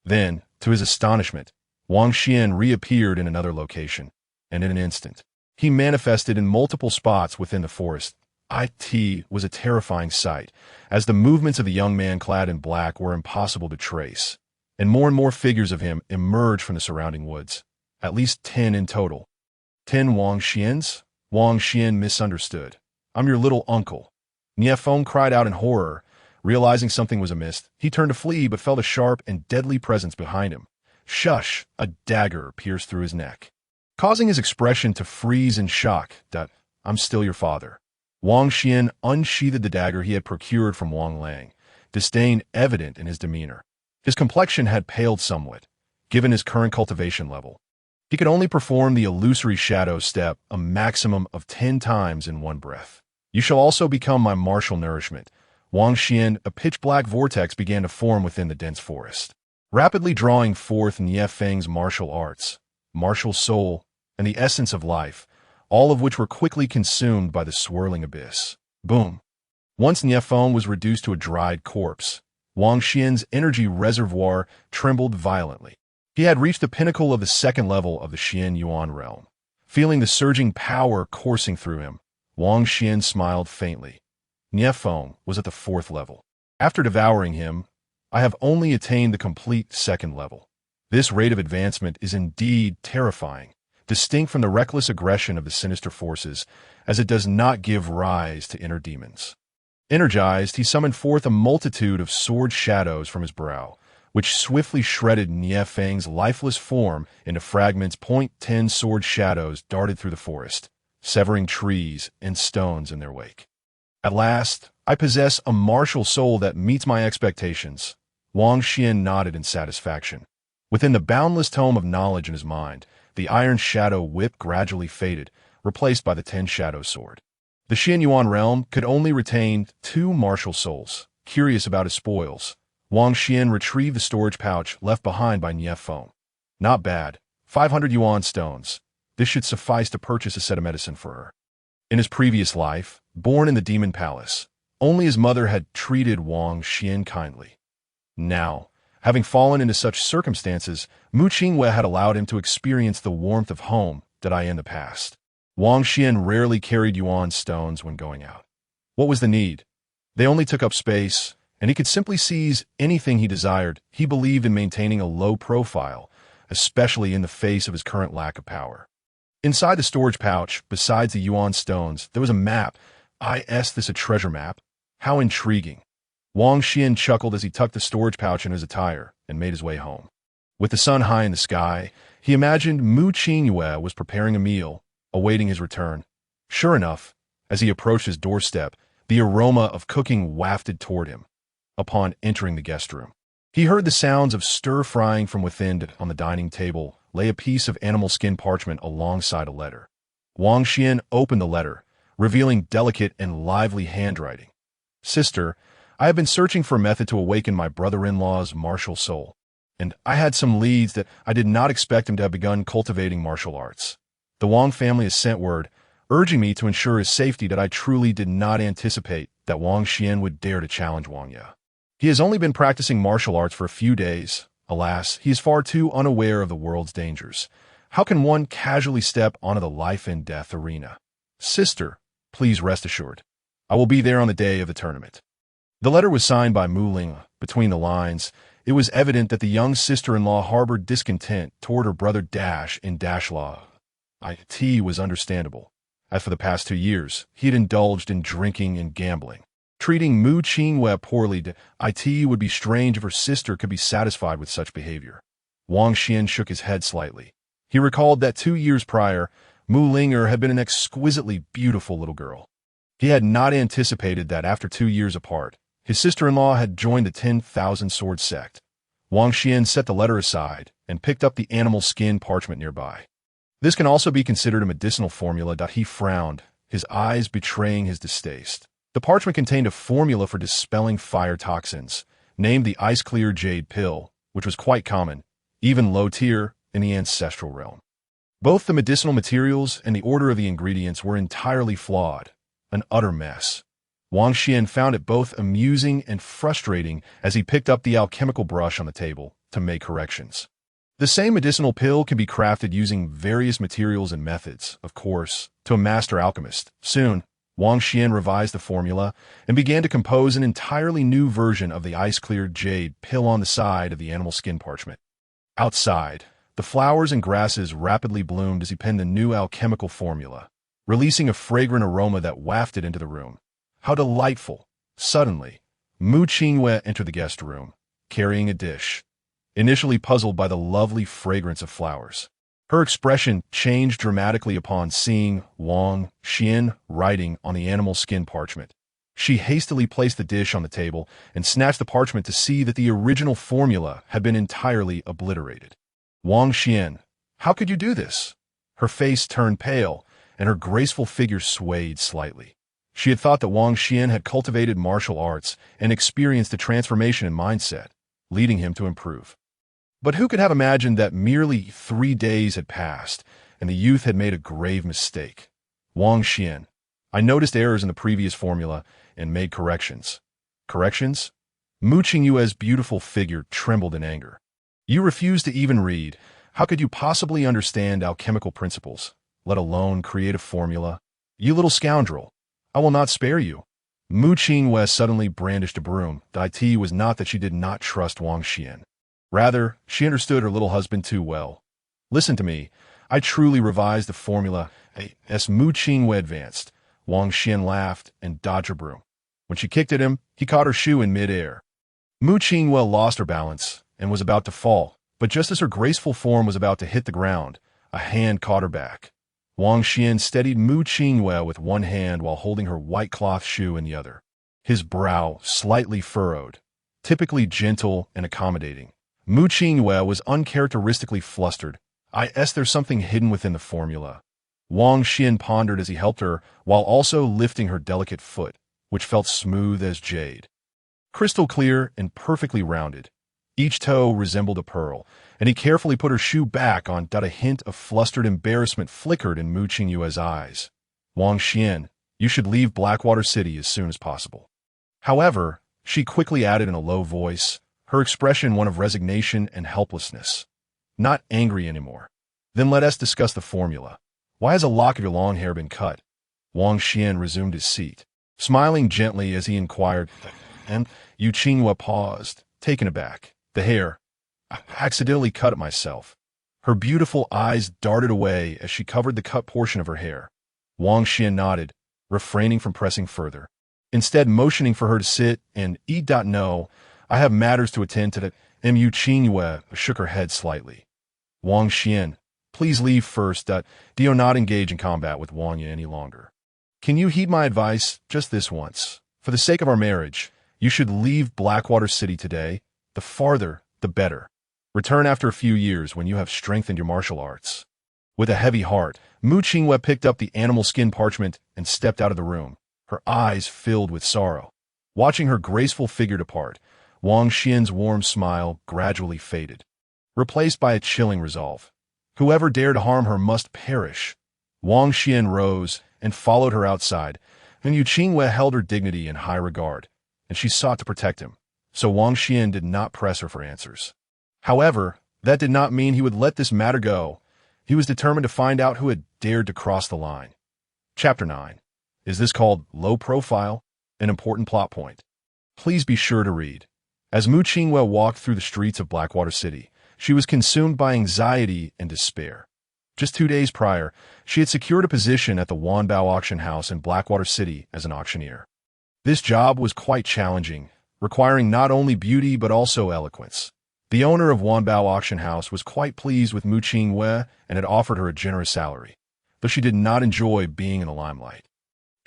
Then, to his astonishment, Wang Xian reappeared in another location, and in an instant, he manifested in multiple spots within the forest. It was a terrifying sight, as the movements of the young man clad in black were impossible to trace, and more figures of him emerged from the surrounding woods, at least 10 in total. 10 Wang Xians? Wang Xian misunderstood. I'm your little uncle. Nie Feng cried out in horror. Realizing something was amiss, he turned to flee but felt a sharp and deadly presence behind him. Shush! A dagger pierced through his neck, causing his expression to freeze in shock. I'm still your father. Wang Xian unsheathed the dagger he had procured from Wang Lang, disdain evident in his demeanor. His complexion had paled somewhat, given his current cultivation level. He could only perform the illusory shadow step a maximum of 10 times in one breath. You shall also become my martial nourishment. Wang Xian, a pitch-black vortex began to form within the dense forest, rapidly drawing forth Nie Feng's martial arts, martial soul, and the essence of life, all of which were quickly consumed by the swirling abyss. Boom! Once Nie Feng was reduced to a dried corpse, Wang Xian's energy reservoir trembled violently. He had reached the pinnacle of the 2nd level of the Xian Yuan realm. Feeling the surging power coursing through him, Wang Xian smiled faintly. Nie Feng was at the 4th level. After devouring him, I have only attained the complete 2nd level. This rate of advancement is indeed terrifying, distinct from the reckless aggression of the sinister forces, as it does not give rise to inner demons. Energized, he summoned forth a multitude of sword shadows from his brow, which swiftly shredded Nie Feng's lifeless form into fragments. 10 sword shadows darted through the forest, severing trees and stones in their wake. At last, I possess a martial soul that meets my expectations. Wang Xian nodded in satisfaction. Within the boundless tome of knowledge in his mind, the iron shadow whip gradually faded, replaced by the 10 Shadow Sword. The Xian Yuan realm could only retain 2 martial souls. Curious about his spoils, Wang Xian retrieved the storage pouch left behind by Nie Feng. Not bad. 500 yuan stones. This should suffice to purchase a set of medicine for her. In his previous life, born in the Demon Palace, only his mother had treated Wang Xian kindly. Now, having fallen into such circumstances, Mu Qingwei had allowed him to experience the warmth of home that I in the past. Wang Xian rarely carried yuan stones when going out. What was the need? They only took up space, and he could simply seize anything he desired. He believed in maintaining a low profile, especially in the face of his current lack of power. Inside the storage pouch, besides the yuan stones, there was a map. Is this a treasure map? How intriguing. Wang Xian chuckled as he tucked the storage pouch in his attire and made his way home. With the sun high in the sky, he imagined Mu Qingwei was preparing a meal, awaiting his return. Sure enough, as he approached his doorstep, the aroma of cooking wafted toward him. Upon entering the guest room, he heard the sounds of stir-frying from within. On the dining table lay a piece of animal skin parchment alongside a letter. Wang Xian opened the letter, revealing delicate and lively handwriting. Sister, I have been searching for a method to awaken my brother-in-law's martial soul, and I had some leads that I did not expect him to have begun cultivating martial arts. The Wang family has sent word, urging me to ensure his safety that I truly did not anticipate that Wang Xian would dare to challenge Wang Ye. He has only been practicing martial arts for a few days. Alas, he is far too unaware of the world's dangers. How can one casually step onto the life and death arena? Sister, please rest assured. I will be there on the day of the tournament. The letter was signed by Mu Ling. Between the lines, it was evident that the young sister-in-law harbored discontent toward her brother Dash in Dash Law. It was understandable. As for the past 2 years, he had indulged in drinking and gambling. Treating Mu Qingwei poorly, it would be strange if her sister could be satisfied with such behavior. Wang Xian shook his head slightly. He recalled that 2 years prior, Mu Linger had been an exquisitely beautiful little girl. He had not anticipated that after 2 years apart, his sister-in-law had joined the 10,000 Sword sect. Wang Xian set the letter aside and picked up the animal skin parchment nearby. This can also be considered a medicinal formula. He frowned, his eyes betraying his distaste. The parchment contained a formula for dispelling fire toxins, named the Ice Clear Jade Pill, which was quite common, even low tier, in the ancestral realm. Both the medicinal materials and the order of the ingredients were entirely flawed, an utter mess. Wang Xian found it both amusing and frustrating as he picked up the alchemical brush on the table to make corrections. The same medicinal pill can be crafted using various materials and methods, of course, to a master alchemist. Soon, Wang Xian revised the formula and began to compose an entirely new version of the ice-clear jade pill on the side of the animal skin parchment. Outside, the flowers and grasses rapidly bloomed as he penned the new alchemical formula, releasing a fragrant aroma that wafted into the room. How delightful! Suddenly, Mu Qingwei entered the guest room, carrying a dish, initially puzzled by the lovely fragrance of flowers. Her expression changed dramatically upon seeing Wang Xian writing on the animal skin parchment. She hastily placed the dish on the table and snatched the parchment to see that the original formula had been entirely obliterated. Wang Xian, how could you do this? Her face turned pale, and her graceful figure swayed slightly. She had thought that Wang Xian had cultivated martial arts and experienced a transformation in mindset, leading him to improve. But who could have imagined that merely 3 days had passed, and the youth had made a grave mistake? Wang Xian, I noticed errors in the previous formula and made corrections. Corrections? Mu Qingyue's beautiful figure trembled in anger. You refuse to even read. How could you possibly understand alchemical principles, let alone create a formula? You little scoundrel! I will not spare you. Mu Qingyue suddenly brandished a broom. It was not that she did not trust Wang Xian. Rather, she understood her little husband too well. Listen to me. I truly revised the formula. As Mu Qingyue advanced, Wang Xian laughed and dodged her broom. When she kicked at him, he caught her shoe in mid-air. Mu Qingyue lost her balance and was about to fall, but just as her graceful form was about to hit the ground, a hand caught her back. Wang Xian steadied Mu Qingyue with one hand while holding her white cloth shoe in the other. His brow slightly furrowed, typically gentle and accommodating. Mu Qingyue was uncharacteristically flustered. There's something hidden within the formula. Wang Xian pondered as he helped her while also lifting her delicate foot, which felt smooth as jade. Crystal clear and perfectly rounded. Each toe resembled a pearl, and he carefully put her shoe back on. A hint of flustered embarrassment flickered in Mu Qingyue's eyes. Wang Xian, you should leave Blackwater City as soon as possible. However, she quickly added in a low voice, her expression one of resignation and helplessness. Not angry anymore. Then let us discuss the formula. Why has a lock of your long hair been cut? Wang Xian resumed his seat, smiling gently as he inquired, and Mu Qingyue paused, taken aback. The hair. I accidentally cut it myself. Her beautiful eyes darted away as she covered the cut portion of her hair. Wang Xian nodded, refraining from pressing further, instead motioning for her to sit and eat. No, I have matters to attend to. Mu Qingyue shook her head slightly. Wang Xian, please leave first. Do not engage in combat with Wang Ye any longer. Can you heed my advice just this once? For the sake of our marriage, you should leave Blackwater City today. The farther, the better. Return after a few years when you have strengthened your martial arts. With a heavy heart, Mu Qingyue picked up the animal skin parchment and stepped out of the room, her eyes filled with sorrow. Watching her graceful figure depart, Wang Xian's warm smile gradually faded, replaced by a chilling resolve. Whoever dared harm her must perish. Wang Xian rose and followed her outside, and Yu Qingwei held her dignity in high regard, and she sought to protect him, so Wang Xian did not press her for answers. However, that did not mean he would let this matter go. He was determined to find out who had dared to cross the line. Chapter 9. Is this called low profile? An important plot point. Please be sure to read. As Mu Qingwei walked through the streets of Blackwater City, she was consumed by anxiety and despair. Just 2 days prior, she had secured a position at the Wanbao auction house in Blackwater City as an auctioneer. This job was quite challenging, requiring not only beauty but also eloquence. The owner of Wanbao auction house was quite pleased with Mu Qingwei and had offered her a generous salary, though she did not enjoy being in the limelight.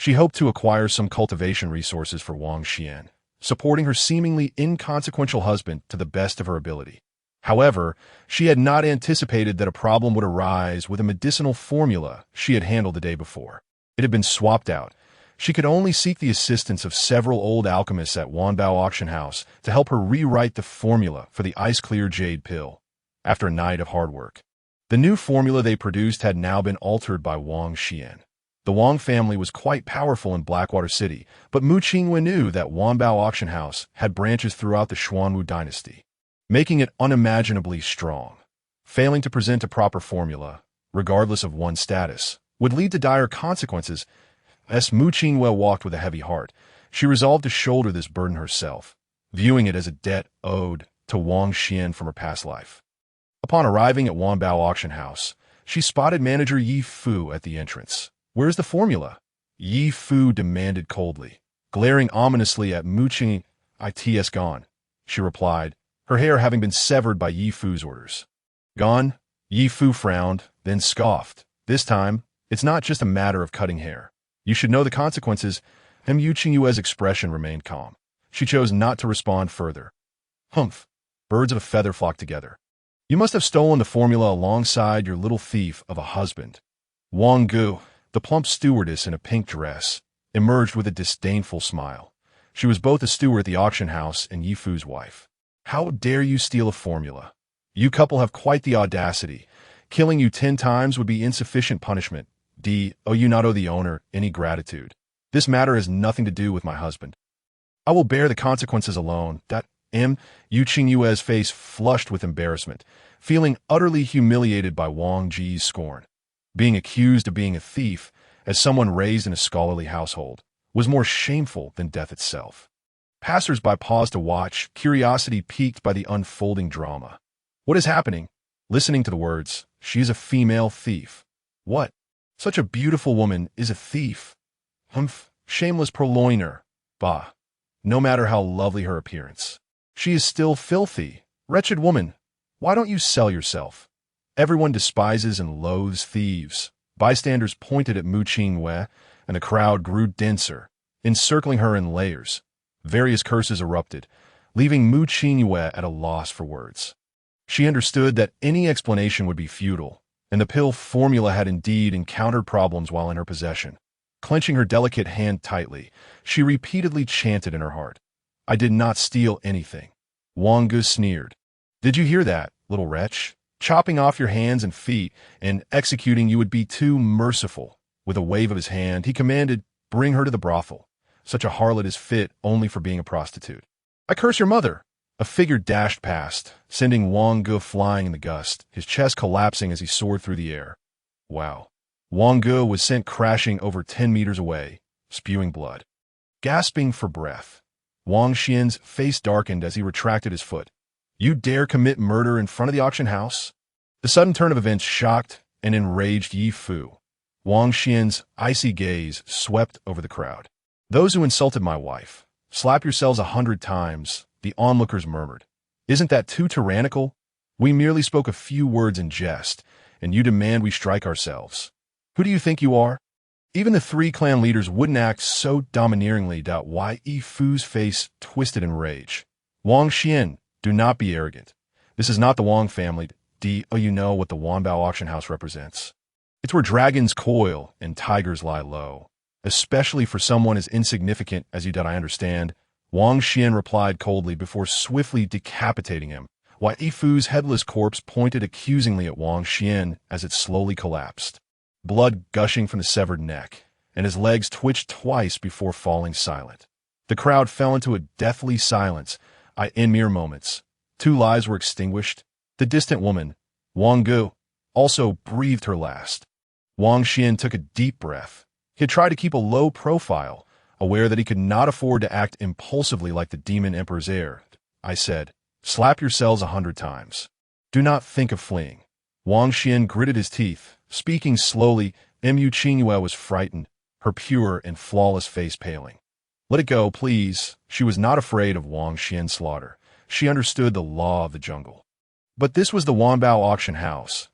She hoped to acquire some cultivation resources for Wang Xian, supporting her seemingly inconsequential husband to the best of her ability. However, she had not anticipated that a problem would arise with a medicinal formula she had handled the day before. It had been swapped out. She could only seek the assistance of several old alchemists at Wanbao auction house to help her rewrite the formula for the ice-clear jade pill. After a night of hard work, the new formula they produced had now been altered by Wang Xian. The Wang family was quite powerful in Blackwater City, but Mu Qingwei knew that Wanbao auction house had branches throughout the Xuanwu dynasty, making it unimaginably strong. Failing to present a proper formula, regardless of one's status, would lead to dire consequences. As Mu Qingwei walked with a heavy heart, she resolved to shoulder this burden herself, viewing it as a debt owed to Wang Xian from her past life. Upon arriving at Wanbao auction house, she spotted manager Yi Fu at the entrance. "Where's the formula?" Yi Fu demanded coldly. Glaring ominously at Mu Qingwei, "It's gone," she replied, her hair having been severed by Yi Fu's orders. "Gone?" Yi Fu frowned, then scoffed. "This time, it's not just a matter of cutting hair. You should know the consequences." Mu Qingwei's expression remained calm. She chose not to respond further. "Humph. Birds of a feather flock together. You must have stolen the formula alongside your little thief of a husband." Wang Gu, the plump stewardess in a pink dress, emerged with a disdainful smile. She was both a steward at the auction house and Yi Fu's wife. "How dare you steal a formula? You couple have quite the audacity. Killing you 10 times would be insufficient punishment. Do you not owe the owner any gratitude? This matter has nothing to do with my husband. I will bear the consequences alone." Yu Qingwei's face flushed with embarrassment, feeling utterly humiliated by Wang Ji's scorn. Being accused of being a thief, as someone raised in a scholarly household, was more shameful than death itself. Passers-by paused to watch, curiosity piqued by the unfolding drama. "What is happening?" Listening to the words, "She is a female thief." What? Such a beautiful woman is a thief? Humph, shameless purloiner. Bah, no matter how lovely her appearance. She is still filthy. Wretched woman, why don't you sell yourself? Everyone despises and loathes thieves. Bystanders pointed at Mu Qingwei, and the crowd grew denser, encircling her in layers. Various curses erupted, leaving Mu Qingwei at a loss for words. She understood that any explanation would be futile, and the pill formula had indeed encountered problems while in her possession. Clenching her delicate hand tightly, she repeatedly chanted in her heart, "I did not steal anything." Wang Gu sneered. "Did you hear that, little wretch? Chopping off your hands and feet and executing you would be too merciful." With a wave of his hand, he commanded, "Bring her to the brothel. Such a harlot is fit only for being a prostitute." "I curse your mother!" A figure dashed past, sending Wang Gu flying in the gust, his chest collapsing as he soared through the air. Wow. Wang Gu was sent crashing over 10 meters away, spewing blood. Gasping for breath, Wang Xian's face darkened as he retracted his foot. "You dare commit murder in front of the auction house?" The sudden turn of events shocked and enraged Yi Fu. Wang Xian's icy gaze swept over the crowd. "Those who insulted my wife, slap yourselves 100 times," the onlookers murmured. "Isn't that too tyrannical? We merely spoke a few words in jest, and you demand we strike ourselves. Who do you think you are?" Even the 3 clan leaders wouldn't act so domineeringly. Why Yi Fu's face twisted in rage. "Wang Xian, do not be arrogant. This is not the Wang family. Do you know what the Wanbao auction house represents? It's where dragons coil and tigers lie low. Especially for someone as insignificant as you. I understand. Wang Xian replied coldly before swiftly decapitating him, while Yifu's headless corpse pointed accusingly at Wang Xian as it slowly collapsed, blood gushing from the severed neck, and his legs twitched twice before falling silent. The crowd fell into a deathly silence. In mere moments, 2 lives were extinguished. The distant woman, Wang Gu, also breathed her last. Wang Xian took a deep breath. He had tried to keep a low profile, aware that he could not afford to act impulsively like the demon emperor's heir. I said, slap yourselves 100 times. Do not think of fleeing. Wang Xian gritted his teeth, speaking slowly. Mu Qingyue was frightened, her pure and flawless face paling. Let it go, please. She was not afraid of Wang Xian's slaughter. She understood the law of the jungle. But this was the Wanbao auction house.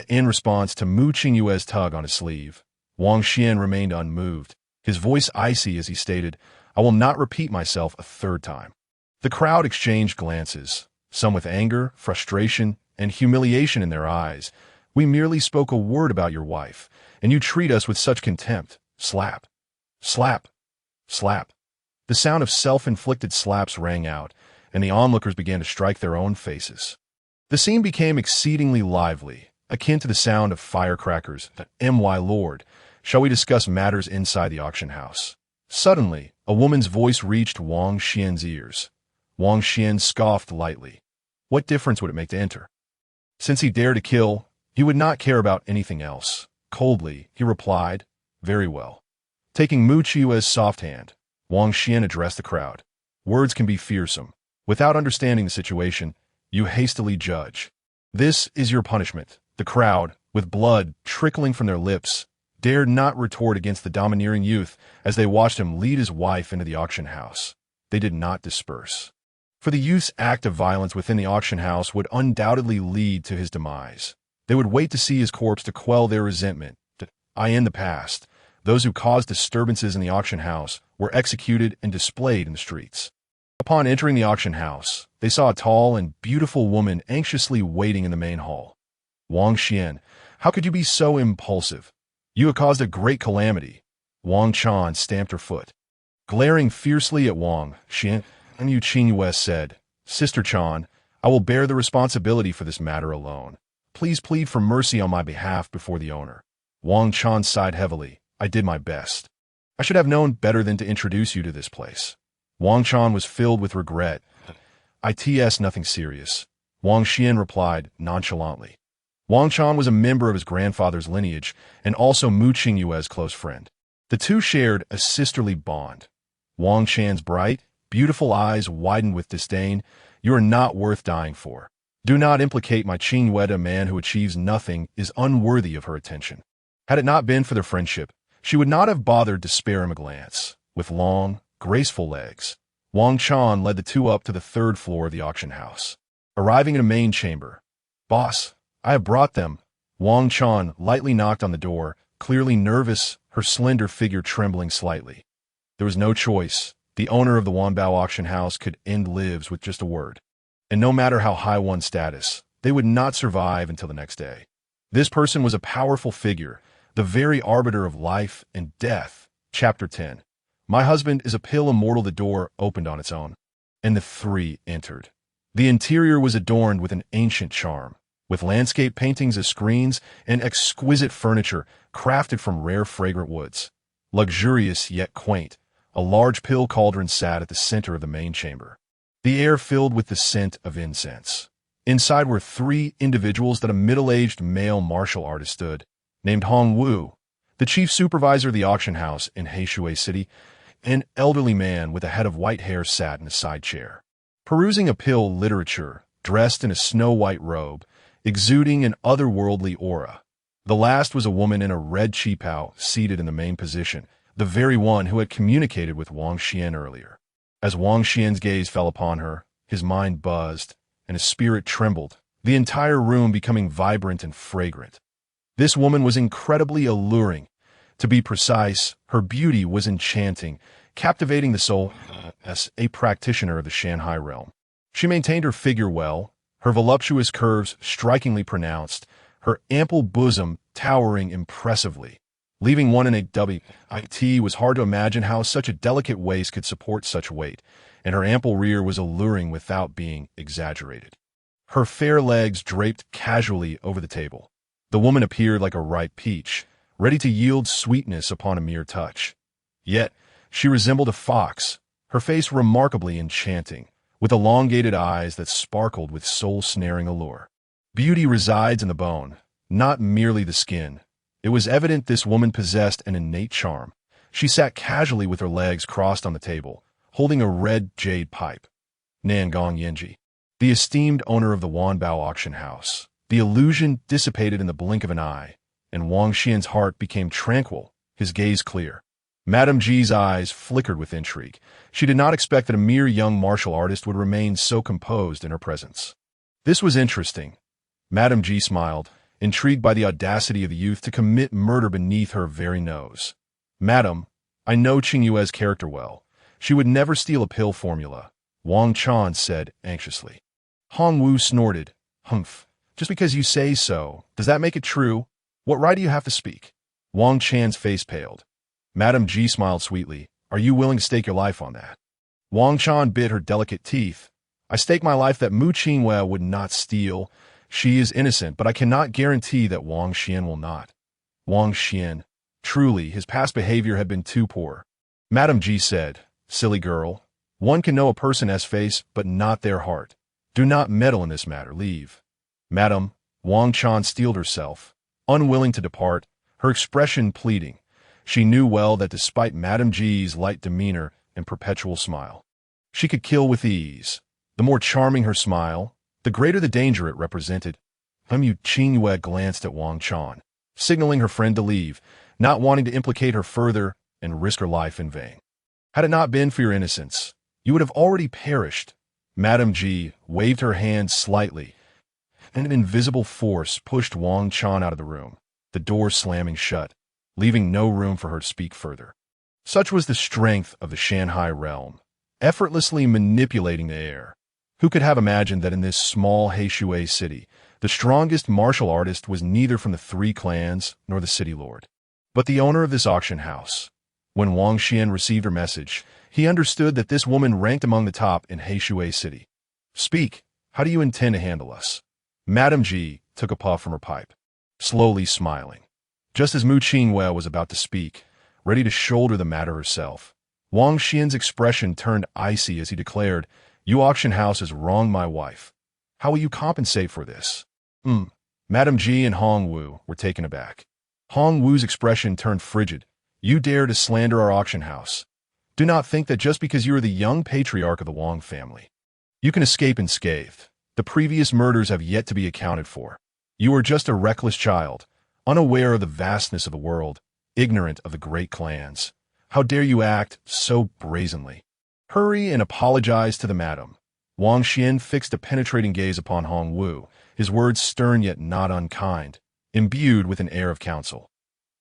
In response to Mu Qingyue's tug on his sleeve, Wang Xian remained unmoved, his voice icy as he stated, I will not repeat myself a 3rd time. The crowd exchanged glances, some with anger, frustration, and humiliation in their eyes. We merely spoke a word about your wife, and you treat us with such contempt. Slap. Slap. Slap. The sound of self-inflicted slaps rang out, and the onlookers began to strike their own faces. The scene became exceedingly lively, akin to the sound of firecrackers. My lord, shall we discuss matters inside the auction house? Suddenly, a woman's voice reached Wang Xian's ears. Wang Xian scoffed lightly. What difference would it make to enter? Since he dared to kill, he would not care about anything else. Coldly, he replied, very well. Taking Mu Qingyue's soft hand, Wang Xian addressed the crowd. Words can be fearsome. Without understanding the situation, you hastily judge. This is your punishment. The crowd, with blood trickling from their lips, dared not retort against the domineering youth as they watched him lead his wife into the auction house. They did not disperse. For the youth's act of violence within the auction house would undoubtedly lead to his demise. They would wait to see his corpse to quell their resentment. In the past, those who caused disturbances in the auction house were executed and displayed in the streets. Upon entering the auction house, they saw a tall and beautiful woman anxiously waiting in the main hall. Wang Xian, how could you be so impulsive? You have caused a great calamity. Wang Chan stamped her foot. Glaring fiercely at Wang Xian, Mu Qingyue said, Sister Chan, I will bear the responsibility for this matter alone. Please plead for mercy on my behalf before the owner. Wang Chan sighed heavily. I did my best. I should have known better than to introduce you to this place. Wang Chan was filled with regret. It's nothing serious. Wang Xian replied nonchalantly. Wang Chan was a member of his grandfather's lineage and also Mu Qingyue's close friend. The two shared a sisterly bond. Wang Chan's bright, beautiful eyes widened with disdain. You are not worth dying for. Do not implicate my Qingyue. A man who achieves nothing is unworthy of her attention. Had it not been for their friendship, she would not have bothered to spare him a glance. With long, graceful legs, Wang Chan led the two up to the 3rd floor of the auction house. Arriving in a main chamber, Boss, I have brought them. Wang Chan lightly knocked on the door, clearly nervous, her slender figure trembling slightly. There was no choice. The owner of the Wanbao auction house could end lives with just a word. And no matter how high one's status, they would not survive until the next day. This person was a powerful figure, the very arbiter of life and death. Chapter 10. My husband is a pill immortal. The door opened on its own, and the 3 entered. The interior was adorned with an ancient charm, with landscape paintings as screens and exquisite furniture crafted from rare fragrant woods. Luxurious yet quaint, a large pill cauldron sat at the center of the main chamber, the air filled with the scent of incense. Inside were 3 individuals that a middle-aged male martial artist stood, named Hong Wu, the chief supervisor of the auction house in Heishui City. An elderly man with a head of white hair sat in a side chair, perusing a pill literature, dressed in a snow-white robe, exuding an otherworldly aura. The last was a woman in a red qipao seated in the main position, the very one who had communicated with Wang Xian earlier. As Wang Xian's gaze fell upon her, his mind buzzed, and his spirit trembled, the entire room becoming vibrant and fragrant. This woman was incredibly alluring. To be precise, her beauty was enchanting, captivating the soul. As a practitioner of the Shanhai realm, she maintained her figure well, her voluptuous curves strikingly pronounced, her ample bosom towering impressively. Leaving one in a WIT was hard to imagine how such a delicate waist could support such weight, and her ample rear was alluring without being exaggerated. Her fair legs draped casually over the table. The woman appeared like a ripe peach, ready to yield sweetness upon a mere touch. Yet, she resembled a fox, her face remarkably enchanting, with elongated eyes that sparkled with soul-snaring allure. Beauty resides in the bone, not merely the skin. It was evident this woman possessed an innate charm. She sat casually with her legs crossed on the table, holding a red jade pipe. Nangong Yenji, the esteemed owner of the Wanbao auction house. The illusion dissipated in the blink of an eye, and Wang Xian's heart became tranquil, his gaze clear. Madame Ji's eyes flickered with intrigue. She did not expect that a mere young martial artist would remain so composed in her presence. This was interesting. Madame Ji smiled, intrigued by the audacity of the youth to commit murder beneath her very nose. Madam, I know Qing Yue's character well. She would never steal a pill formula, Wang Chan said anxiously. Hong Wu snorted. Humph. Just because you say so, does that make it true? What right do you have to speak? Wang Chan's face paled. Madame Ji smiled sweetly. Are you willing to stake your life on that? Wang Chan bit her delicate teeth. I stake my life that Mu Qinghua would not steal. She is innocent, but I cannot guarantee that Wang Xian will not. Wang Xian. Truly, his past behavior had been too poor. Madame Ji said, Silly girl. One can know a person's face, but not their heart. Do not meddle in this matter. Leave. Madam, Wang Chan steeled herself, unwilling to depart, her expression pleading. She knew well that despite Madame Ji's light demeanor and perpetual smile, she could kill with ease. The more charming her smile, the greater the danger it represented. Mu Qinghua glanced at Wang Chan, signaling her friend to leave, not wanting to implicate her further and risk her life in vain. Had it not been for your innocence, you would have already perished. Madame Ji waved her hand slightly, and an invisible force pushed Wang Chan out of the room, the door slamming shut, leaving no room for her to speak further. Such was the strength of the Shanhai realm, effortlessly manipulating the air. Who could have imagined that in this small Heishui city, the strongest martial artist was neither from the three clans nor the city lord, but the owner of this auction house? When Wang Xian received her message, he understood that this woman ranked among the top in Heishui city. Speak, how do you intend to handle us? Madame Ji took a puff from her pipe, slowly smiling. Just as Mu Qinghua was about to speak, ready to shoulder the matter herself, Wang Xian's expression turned icy as he declared, You auction house has wronged my wife. How will you compensate for this? Madame Ji and Hong Wu were taken aback. Hong Wu's expression turned frigid. You dare to slander our auction house. Do not think that just because you are the young patriarch of the Wang family, you can escape unscathed. The previous murders have yet to be accounted for. You are just a reckless child, unaware of the vastness of the world, ignorant of the great clans. How dare you act so brazenly? Hurry and apologize to the madam. Wang Xian fixed a penetrating gaze upon Hong Wu, his words stern yet not unkind, imbued with an air of counsel.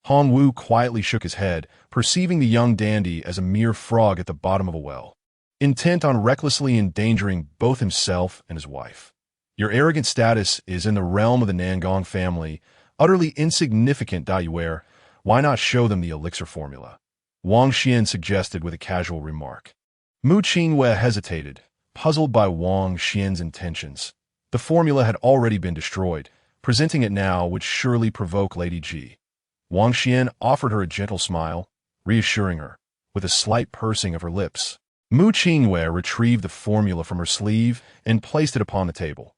Hong Wu quietly shook his head, perceiving the young dandy as a mere frog at the bottom of a well, intent on recklessly endangering both himself and his wife. Your arrogant status is in the realm of the Nangong family, utterly insignificant. Why not show them the elixir formula? Wang Xian suggested with a casual remark. Mu Qinghua hesitated, puzzled by Wang Xian's intentions. The formula had already been destroyed. Presenting it now would surely provoke Lady Ji. Wang Xian offered her a gentle smile, reassuring her, with a slight pursing of her lips. Mu Qinghua retrieved the formula from her sleeve and placed it upon the table.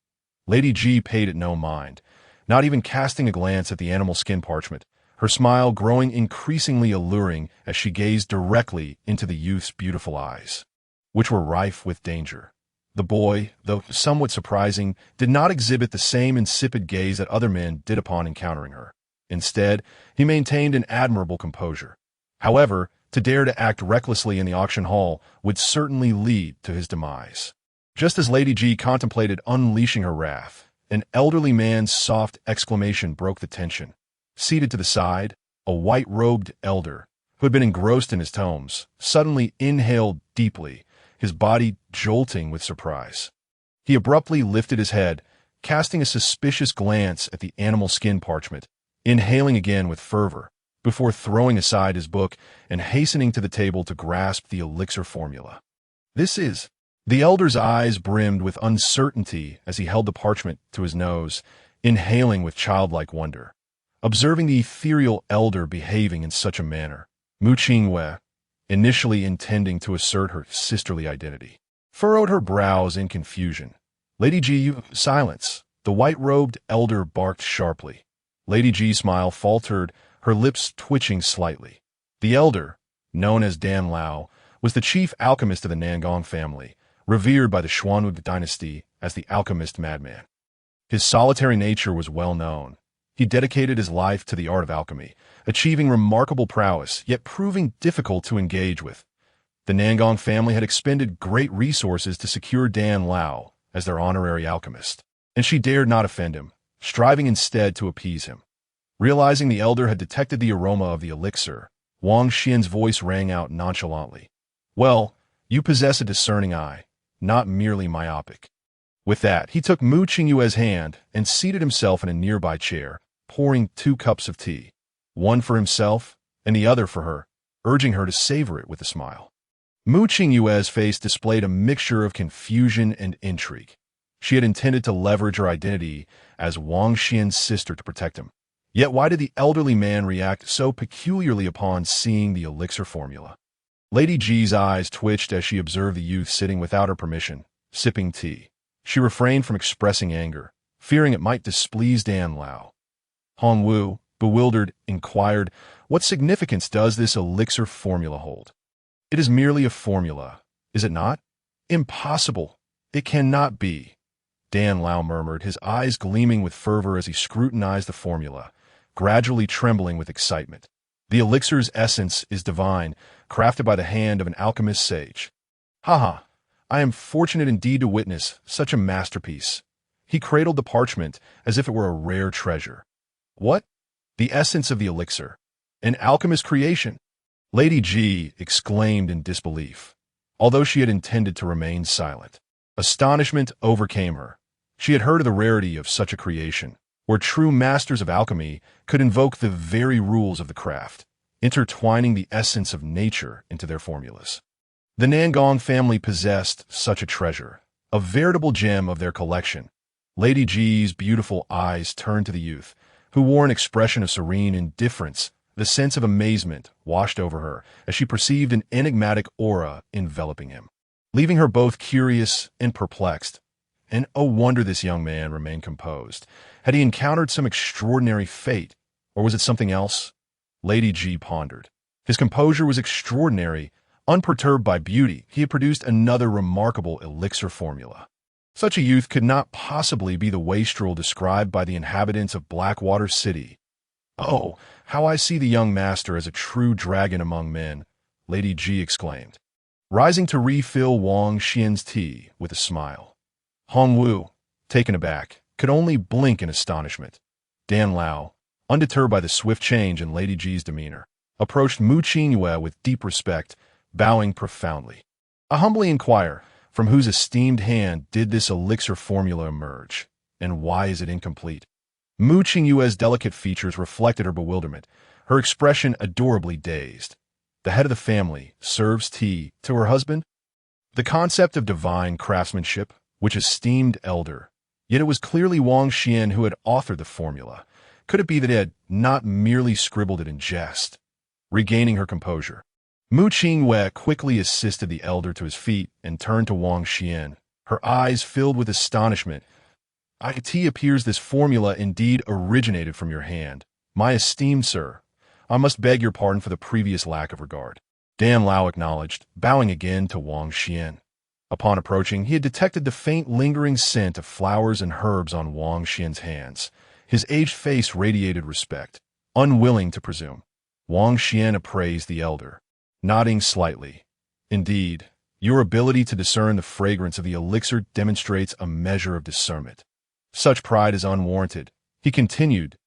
Lady Ji paid it no mind, not even casting a glance at the animal skin parchment, her smile growing increasingly alluring as she gazed directly into the youth's beautiful eyes, which were rife with danger. The boy, though somewhat surprising, did not exhibit the same insipid gaze that other men did upon encountering her. Instead, he maintained an admirable composure. However, to dare to act recklessly in the auction hall would certainly lead to his demise. Just as Lady Ji contemplated unleashing her wrath, an elderly man's soft exclamation broke the tension. Seated to the side, a white-robed elder, who had been engrossed in his tomes, suddenly inhaled deeply, his body jolting with surprise. He abruptly lifted his head, casting a suspicious glance at the animal skin parchment, inhaling again with fervor, before throwing aside his book and hastening to the table to grasp the elixir formula. This is. The elder's eyes brimmed with uncertainty as he held the parchment to his nose, inhaling with childlike wonder. Observing the ethereal elder behaving in such a manner, Mu Qingwei, initially intending to assert her sisterly identity, furrowed her brows in confusion. Lady Ji, silence. The white-robed elder barked sharply. Lady Ji's smile faltered, her lips twitching slightly. The elder, known as Dan Lao, was the chief alchemist of the Nangong family, revered by the Xuanwu dynasty as the alchemist madman. His solitary nature was well known. He dedicated his life to the art of alchemy, achieving remarkable prowess, yet proving difficult to engage with. The Nangong family had expended great resources to secure Dan Lao as their honorary alchemist, and she dared not offend him, striving instead to appease him. Realizing the elder had detected the aroma of the elixir, Wang Xian's voice rang out nonchalantly. Well, you possess a discerning eye, not merely myopic. With that, he took Mu Qingyue's hand and seated himself in a nearby chair, pouring 2 cups of tea, one for himself and the other for her, urging her to savor it with a smile. Mu Qingyue's face displayed a mixture of confusion and intrigue. She had intended to leverage her identity as Wang Xian's sister to protect him. Yet why did the elderly man react so peculiarly upon seeing the elixir formula? Lady Ji's eyes twitched as she observed the youth sitting without her permission, sipping tea. She refrained from expressing anger, fearing it might displease Dan Lao. Hong Wu, bewildered, inquired, "What significance does this elixir formula hold?" "It is merely a formula, is it not?" "Impossible! It cannot be," Dan Lao murmured, his eyes gleaming with fervor as he scrutinized the formula, gradually trembling with excitement. "The elixir's essence is divine, crafted by the hand of an alchemist sage." "Ha! I am fortunate indeed to witness such a masterpiece." He cradled the parchment as if it were a rare treasure. "What? The essence of the elixir? An alchemist creation?" Lady Ji exclaimed in disbelief, although she had intended to remain silent. Astonishment overcame her. She had heard of the rarity of such a creation, where true masters of alchemy could invoke the very rules of the craft, intertwining the essence of nature into their formulas. The Nangong family possessed such a treasure, a veritable gem of their collection. Lady Ji's beautiful eyes turned to the youth, who wore an expression of serene indifference. The sense of amazement washed over her as she perceived an enigmatic aura enveloping him, leaving her both curious and perplexed. And oh wonder this young man remained composed. Had he encountered some extraordinary fate, or was it something else? Lady Ji pondered. His composure was extraordinary. Unperturbed by beauty, he had produced another remarkable elixir formula. Such a youth could not possibly be the wastrel described by the inhabitants of Blackwater City. "Oh, how I see the young master as a true dragon among men," Lady Ji exclaimed, rising to refill Wang Xian's tea with a smile. Hong Wu, taken aback, could only blink in astonishment. Dan Lao, undeterred by the swift change in Lady Ji's demeanor, approached Mu Qingyue with deep respect, bowing profoundly. "I humbly inquire, from whose esteemed hand did this elixir formula emerge, and why is it incomplete?" Mu Qingyue's delicate features reflected her bewilderment, her expression adorably dazed. The head of the family serves tea to her husband? The concept of divine craftsmanship, which esteemed elder. Yet it was clearly Wang Xian who had authored the formula. Could it be that he had not merely scribbled it in jest? Regaining her composure, Mu Qingyue quickly assisted the elder to his feet and turned to Wang Xian, her eyes filled with astonishment. "It appears this formula indeed originated from your hand. My esteemed sir, I must beg your pardon for the previous lack of regard." Dan Lao acknowledged, bowing again to Wang Xian. Upon approaching, he had detected the faint lingering scent of flowers and herbs on Wang Xian's hands. His aged face radiated respect. Unwilling to presume, Wang Xian appraised the elder, nodding slightly. "Indeed, your ability to discern the fragrance of the elixir demonstrates a measure of discernment. Such pride is unwarranted," he continued.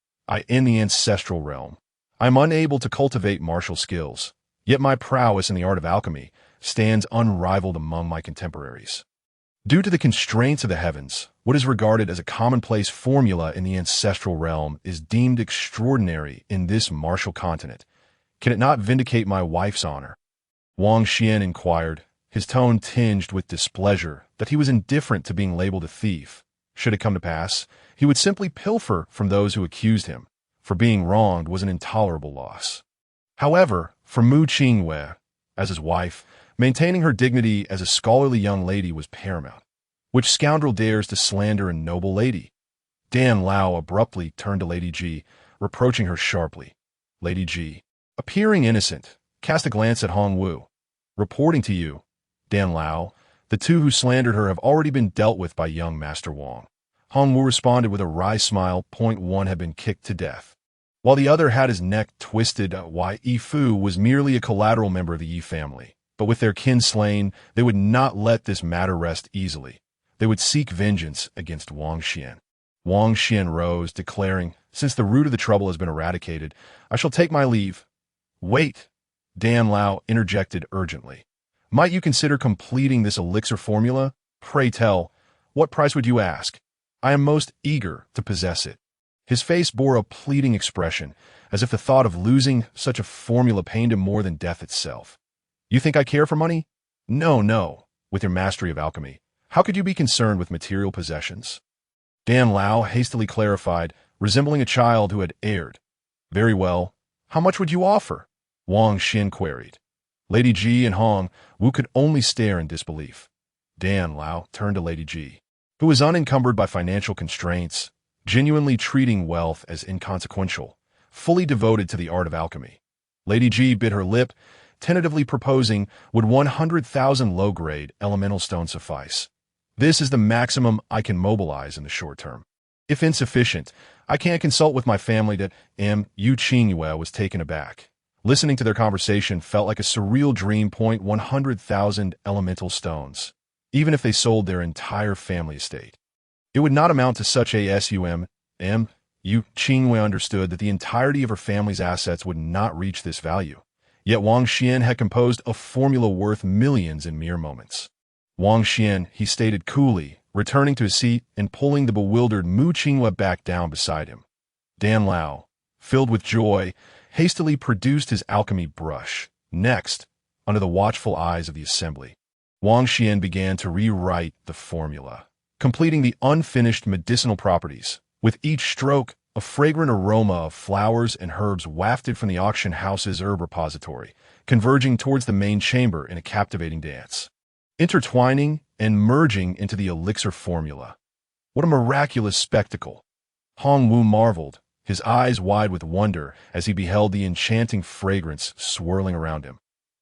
In the ancestral realm, I am unable to cultivate martial skills, yet my prowess in the art of alchemy stands unrivaled among my contemporaries." Due to the constraints of the heavens, what is regarded as a commonplace formula in the ancestral realm is deemed extraordinary in this martial continent. Can it not vindicate my wife's honor? Wang Xian inquired, his tone tinged with displeasure that he was indifferent to being labeled a thief. Should it come to pass, he would simply pilfer from those who accused him, for being wronged was an intolerable loss. However, for Mu Qingwei, as his wife, maintaining her dignity as a scholarly young lady was paramount. Which scoundrel dares to slander a noble lady? Dan Lao abruptly turned to Lady Ji, reproaching her sharply. Lady Ji, appearing innocent, cast a glance at Hong Wu. Reporting to you, Dan Lao, the two who slandered her have already been dealt with by young Master Wang. Hong Wu responded with a wry smile. Point one had been kicked to death, while the other had his neck twisted. Yi Fu was merely a collateral member of the Yi family, but with their kin slain, they would not let this matter rest easily. They would seek vengeance against Wang Xian. Wang Xian rose, declaring, since the root of the trouble has been eradicated, I shall take my leave. Wait, Dan Lao interjected urgently. Might you consider completing this elixir formula? Pray tell, what price would you ask? I am most eager to possess it. His face bore a pleading expression, as if the thought of losing such a formula pained him more than death itself. You think I care for money? No, no. With your mastery of alchemy, how could you be concerned with material possessions? Dan Lao hastily clarified, resembling a child who had erred. Very well. How much would you offer? Wang Xian queried. Lady Ji and Hong Wu could only stare in disbelief. Dan Lao turned to Lady Ji, who was unencumbered by financial constraints, genuinely treating wealth as inconsequential, fully devoted to the art of alchemy. Lady Ji bit her lip, tentatively proposing, would 100,000 low-grade elemental stones suffice? This is the maximum I can mobilize in the short term. If insufficient, I can't consult with my family that Yu Qingyue was taken aback. Listening to their conversation felt like a surreal dream. 100,000 elemental stones, even if they sold their entire family estate. It would not amount to such a sum. Yu Qingyue understood that the entirety of her family's assets would not reach this value. Yet Wang Xian had composed a formula worth millions in mere moments. Wang Xian, he stated coolly, returning to his seat and pulling the bewildered Mu Qingwei back down beside him. Dan Lao, filled with joy, hastily produced his alchemy brush. Next, under the watchful eyes of the assembly, Wang Xian began to rewrite the formula, completing the unfinished medicinal properties. With each stroke, a fragrant aroma of flowers and herbs wafted from the auction house's herb repository, converging towards the main chamber in a captivating dance, intertwining and merging into the elixir formula. What a miraculous spectacle! Hong Wu marveled, his eyes wide with wonder as he beheld the enchanting fragrance swirling around him.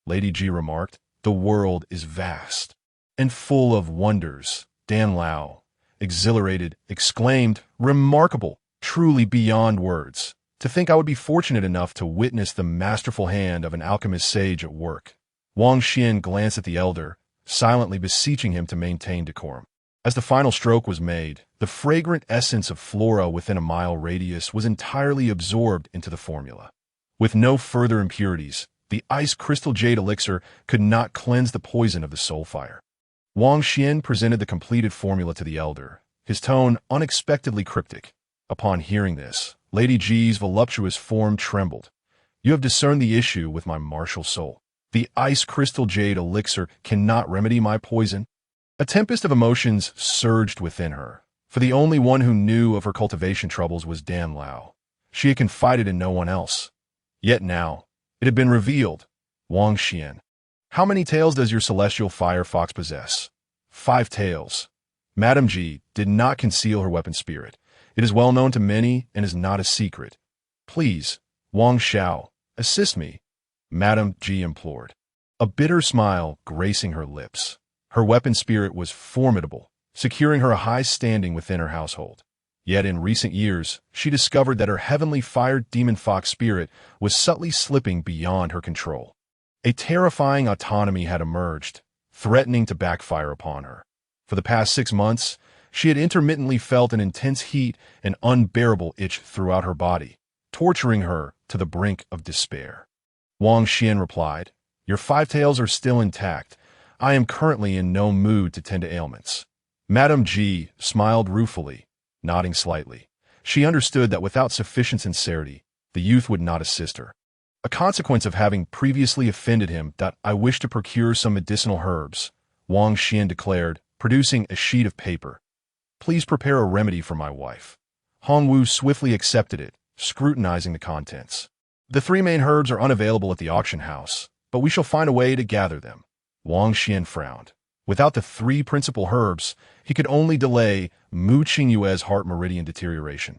Lady Ji remarked, the world is vast and full of wonders. Dan Lao, exhilarated, exclaimed, remarkable, truly beyond words. To think I would be fortunate enough to witness the masterful hand of an alchemist sage at work. Wang Xian glanced at the elder, silently beseeching him to maintain decorum. As the final stroke was made, the fragrant essence of flora within a mile radius was entirely absorbed into the formula. With no further impurities, the ice crystal jade elixir could not cleanse the poison of the soul fire. Wang Xian presented the completed formula to the elder, his tone unexpectedly cryptic. Upon hearing this, Lady Ji's voluptuous form trembled. You have discerned the issue with my martial soul. The ice crystal jade elixir cannot remedy my poison. A tempest of emotions surged within her, for the only one who knew of her cultivation troubles was Dan Lao. She had confided in no one else. Yet now, it had been revealed. Wang Xian, how many tails does your celestial firefox possess? 5 tails. Madame Ji did not conceal her weapon spirit. It is well known to many and is not a secret. Please, Wang Xiao, assist me, Madame Ji implored, a bitter smile gracing her lips. Her weapon spirit was formidable, securing her a high standing within her household. Yet in recent years, she discovered that her heavenly fire demon fox spirit was subtly slipping beyond her control. A terrifying autonomy had emerged, threatening to backfire upon her. For the past 6 months, she had intermittently felt an intense heat and unbearable itch throughout her body, torturing her to the brink of despair. Wang Xian replied, your 5 tails are still intact. I am currently in no mood to tend to ailments. Madame G smiled ruefully, nodding slightly. She understood that without sufficient sincerity, the youth would not assist her. A consequence of having previously offended him that I wish to procure some medicinal herbs, Wang Xian declared, producing a sheet of paper. Please prepare a remedy for my wife. Hongwu swiftly accepted it, scrutinizing the contents. The three main herbs are unavailable at the auction house, but we shall find a way to gather them. Wang Xian frowned. Without the three principal herbs, he could only delay Mu Qingyue's heart meridian deterioration,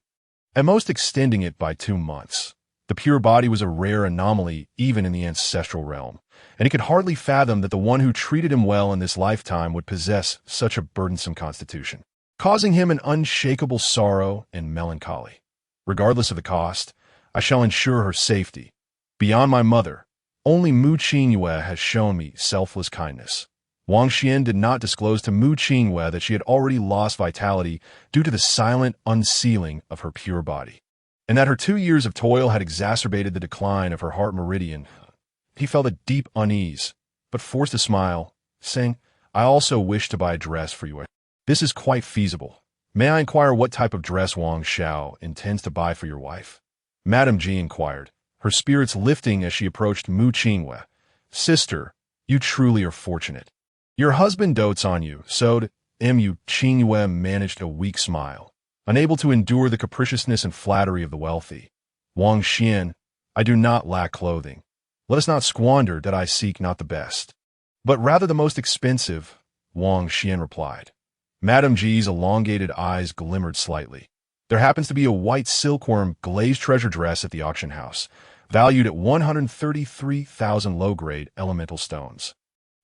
at most extending it by 2 months. The pure body was a rare anomaly even in the ancestral realm, and he could hardly fathom that the one who treated him well in this lifetime would possess such a burdensome constitution, causing him an unshakable sorrow and melancholy. Regardless of the cost, I shall ensure her safety. Beyond my mother, only Mu Qingyue has shown me selfless kindness. Wang Xian did not disclose to Mu Qingyue that she had already lost vitality due to the silent unsealing of her pure body, and that her 2 years of toil had exacerbated the decline of her heart meridian. He felt a deep unease, but forced a smile, saying, I also wish to buy a dress for you. This is quite feasible. May I inquire what type of dress Wang Xiao intends to buy for your wife? Madame Ji inquired, her spirits lifting as she approached Mu Qingyue. Sister, you truly are fortunate. Your husband dotes on you, so Mu Qingyue managed a weak smile, unable to endure the capriciousness and flattery of the wealthy. Wang Xian, I do not lack clothing. Let us not squander that I seek not the best, but rather the most expensive, Wang Xian replied. Madame G's elongated eyes glimmered slightly. There happens to be a white silkworm glazed treasure dress at the auction house, valued at 133,000 low-grade elemental stones.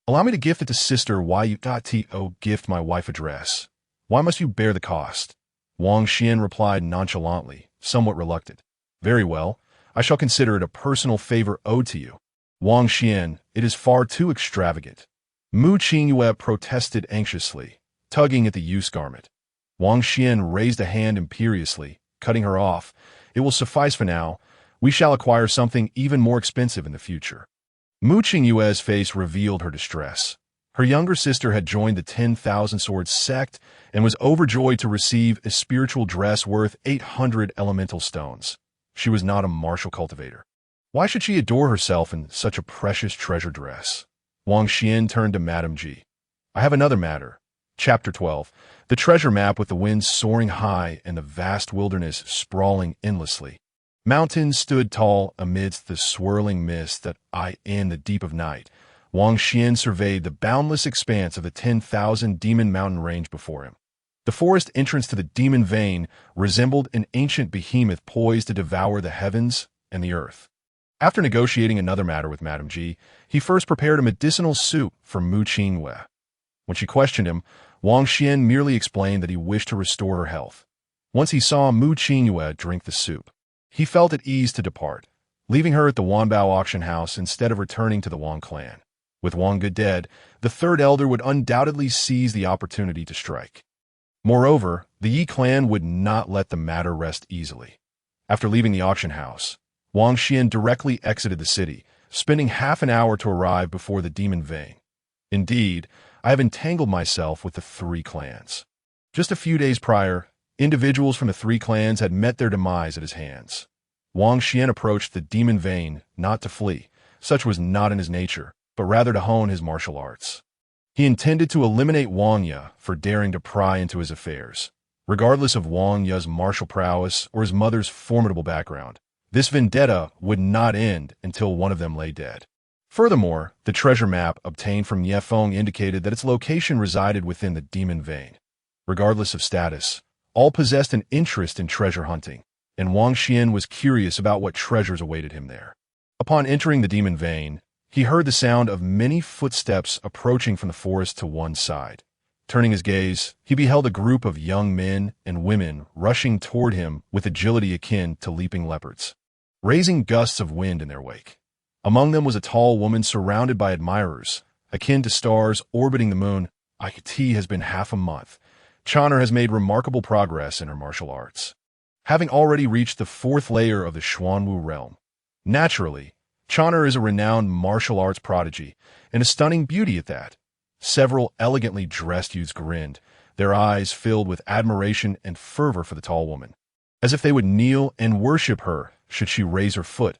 Allow me to gift it to sister. Why you to gift my wife a dress? Why must you bear the cost? Wang Xian replied nonchalantly, somewhat reluctant. Very well, I shall consider it a personal favor owed to you. Wang Xian, it is far too extravagant. Mu Qingyue protested anxiously, tugging at the youth's garment. Wang Xian raised a hand imperiously, cutting her off. It will suffice for now. We shall acquire something even more expensive in the future. Mu Qingyue's face revealed her distress. Her younger sister had joined the 10,000 Swords sect and was overjoyed to receive a spiritual dress worth 800 elemental stones. She was not a martial cultivator. Why should she adore herself in such a precious treasure dress? Wang Xian turned to Madame Ji. I have another matter. Chapter 12. The treasure map with the winds soaring high and the vast wilderness sprawling endlessly. Mountains stood tall amidst the swirling mist that in the deep of night. Wang Xian surveyed the boundless expanse of the 10,000 Demon Mountain range before him. The forest entrance to the Demon Vein resembled an ancient behemoth poised to devour the heavens and the earth. After negotiating another matter with Madame Ji, he first prepared a medicinal soup for Mu Qingyue. When she questioned him, Wang Xian merely explained that he wished to restore her health. Once he saw Mu Qingyue drink the soup, he felt at ease to depart, leaving her at the Wanbao auction house instead of returning to the Wang clan. With Wang Ge dead, the third elder would undoubtedly seize the opportunity to strike. Moreover, the Yi clan would not let the matter rest easily. After leaving the auction house, Wang Xian directly exited the city, spending half an hour to arrive before the Demon Vein. Indeed, I have entangled myself with the three clans. Just a few days prior, individuals from the three clans had met their demise at his hands. Wang Xian approached the Demon Vein not to flee, such was not in his nature, but rather to hone his martial arts. He intended to eliminate Wang Ye for daring to pry into his affairs. Regardless of Wang Ye's martial prowess or his mother's formidable background, this vendetta would not end until one of them lay dead. Furthermore, the treasure map obtained from Ye Feng indicated that its location resided within the Demon Vein. Regardless of status, all possessed an interest in treasure hunting, and Wang Xian was curious about what treasures awaited him there. Upon entering the Demon Vein, he heard the sound of many footsteps approaching from the forest to one side. Turning his gaze, he beheld a group of young men and women rushing toward him with agility akin to leaping leopards, raising gusts of wind in their wake. Among them was a tall woman surrounded by admirers, akin to stars orbiting the moon. It has been half a month. Chaner has made remarkable progress in her martial arts, having already reached the 4th layer of the Xuanwu realm. Naturally, Chaner is a renowned martial arts prodigy, and a stunning beauty at that. Several elegantly dressed youths grinned, their eyes filled with admiration and fervor for the tall woman, as if they would kneel and worship her should she raise her foot.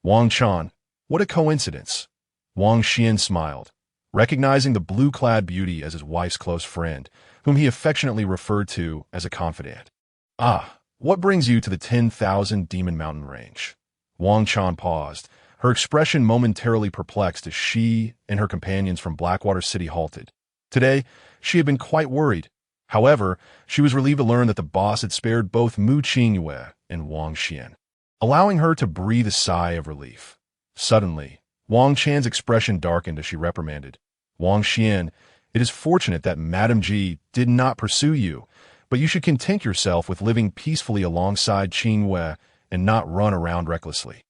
Wang Chan, what a coincidence. Wang Xian smiled, recognizing the blue-clad beauty as his wife's close friend, whom he affectionately referred to as a confidant. Ah, what brings you to the 10,000 Demon Mountain Range? Wang Chan paused, her expression momentarily perplexed as she and her companions from Blackwater City halted. Today, she had been quite worried. However, she was relieved to learn that the boss had spared both Mu Qingyue and Wang Xian, allowing her to breathe a sigh of relief. Suddenly, Wang Chan's expression darkened as she reprimanded. Wang Xian, it is fortunate that Madame Ji did not pursue you, but you should content yourself with living peacefully alongside Qin Wei and not run around recklessly.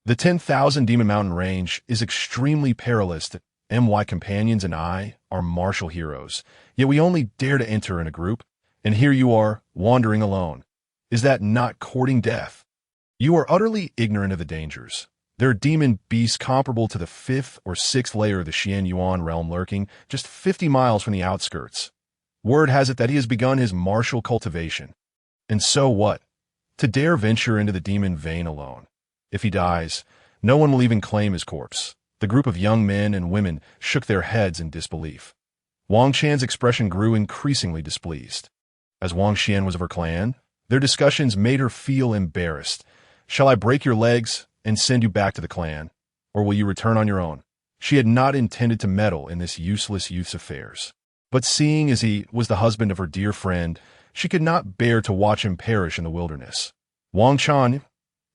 The 10,000 Demon Mountain Range is extremely perilous. My companions and I are martial heroes, yet we only dare to enter in a group, and here you are, wandering alone. Is that not courting death? You are utterly ignorant of the dangers. There are demon beasts comparable to the 5th or 6th layer of the Xian Yuan realm lurking just 50 miles from the outskirts. Word has it that he has begun his martial cultivation. And so what? To dare venture into the demon vein alone. If he dies, no one will even claim his corpse. The group of young men and women shook their heads in disbelief. Wang Chan's expression grew increasingly displeased. As Wang Xian was of her clan, their discussions made her feel embarrassed. Shall I break your legs and send you back to the clan, or will you return on your own? She had not intended to meddle in this useless youth's affairs. But seeing as he was the husband of her dear friend, she could not bear to watch him perish in the wilderness. Wang Chan,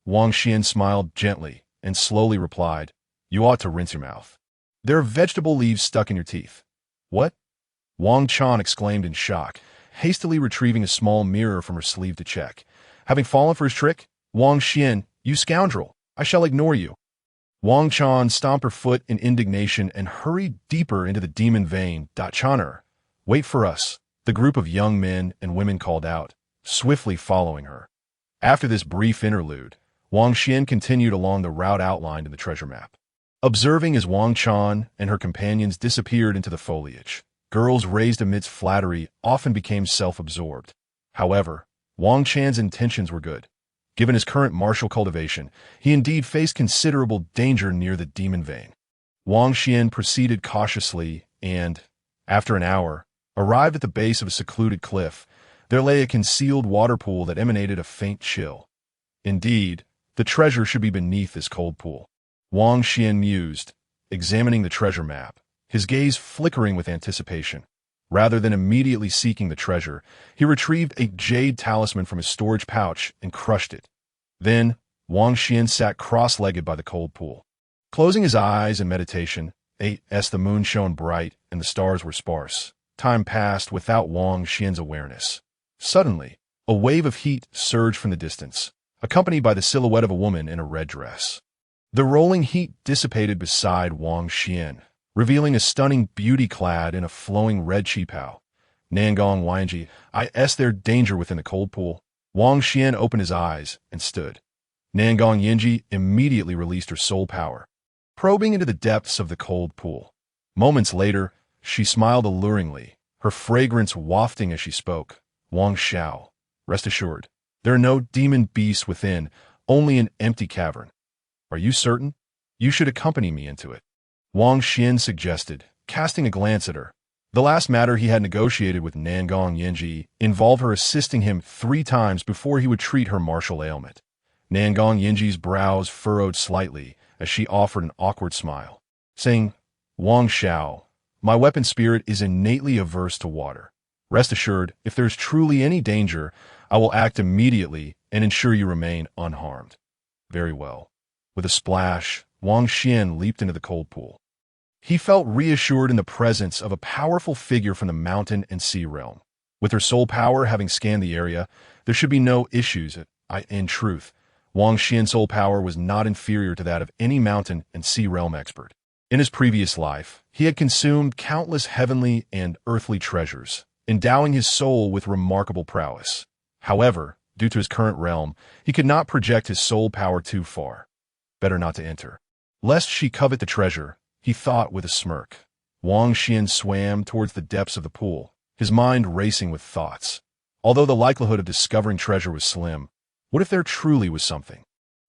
Wang Xian smiled gently and slowly replied, you ought to rinse your mouth. There are vegetable leaves stuck in your teeth. What? Wang Chan exclaimed in shock, hastily retrieving a small mirror from her sleeve to check. Having fallen for his trick, Wang Xian, you scoundrel, I shall ignore you. Wang Chan stomped her foot in indignation and hurried deeper into the demon vein. Chaner, wait for us, the group of young men and women called out, swiftly following her. After this brief interlude, Wang Xian continued along the route outlined in the treasure map. Observing as Wang Chan and her companions disappeared into the foliage, girls raised amidst flattery often became self-absorbed. However, Wang Chan's intentions were good. Given his current martial cultivation, he indeed faced considerable danger near the demon vein. Wang Xian proceeded cautiously and, after an hour, arrived at the base of a secluded cliff. There lay a concealed water pool that emanated a faint chill. Indeed, the treasure should be beneath this cold pool. Wang Xian mused, examining the treasure map, his gaze flickering with anticipation. Rather than immediately seeking the treasure, he retrieved a jade talisman from his storage pouch and crushed it. Then, Wang Xian sat cross-legged by the cold pool. Closing his eyes in meditation, as the moon shone bright and the stars were sparse, time passed without Wang Xian's awareness. Suddenly, a wave of heat surged from the distance, accompanied by the silhouette of a woman in a red dress. The rolling heat dissipated beside Wang Xian, revealing a stunning beauty clad in a flowing red qipao. Nangong Wanji, there danger within the cold pool. Wang Xian opened his eyes and stood. Nangong Yinji immediately released her soul power, probing into the depths of the cold pool. Moments later, she smiled alluringly, her fragrance wafting as she spoke. Wang Xiao, rest assured, there are no demon beasts within, only an empty cavern. Are you certain? You should accompany me into it. Wang Xian suggested, casting a glance at her. The last matter he had negotiated with Nangong Yinji involved her assisting him 3 times before he would treat her martial ailment. Nangong Yinji's brows furrowed slightly as she offered an awkward smile, saying, Wang Xiao, my weapon spirit is innately averse to water. Rest assured, if there is truly any danger, I will act immediately and ensure you remain unharmed. Very well. With a splash, Wang Xian leaped into the cold pool. He felt reassured in the presence of a powerful figure from the mountain and sea realm. With her soul power having scanned the area, there should be no issues. In truth, Wang Xian's soul power was not inferior to that of any mountain and sea realm expert. In his previous life, he had consumed countless heavenly and earthly treasures, endowing his soul with remarkable prowess. However, due to his current realm, he could not project his soul power too far. Better not to enter. Lest she covet the treasure, he thought with a smirk. Wang Xian swam towards the depths of the pool, his mind racing with thoughts. Although the likelihood of discovering treasure was slim, what if there truly was something?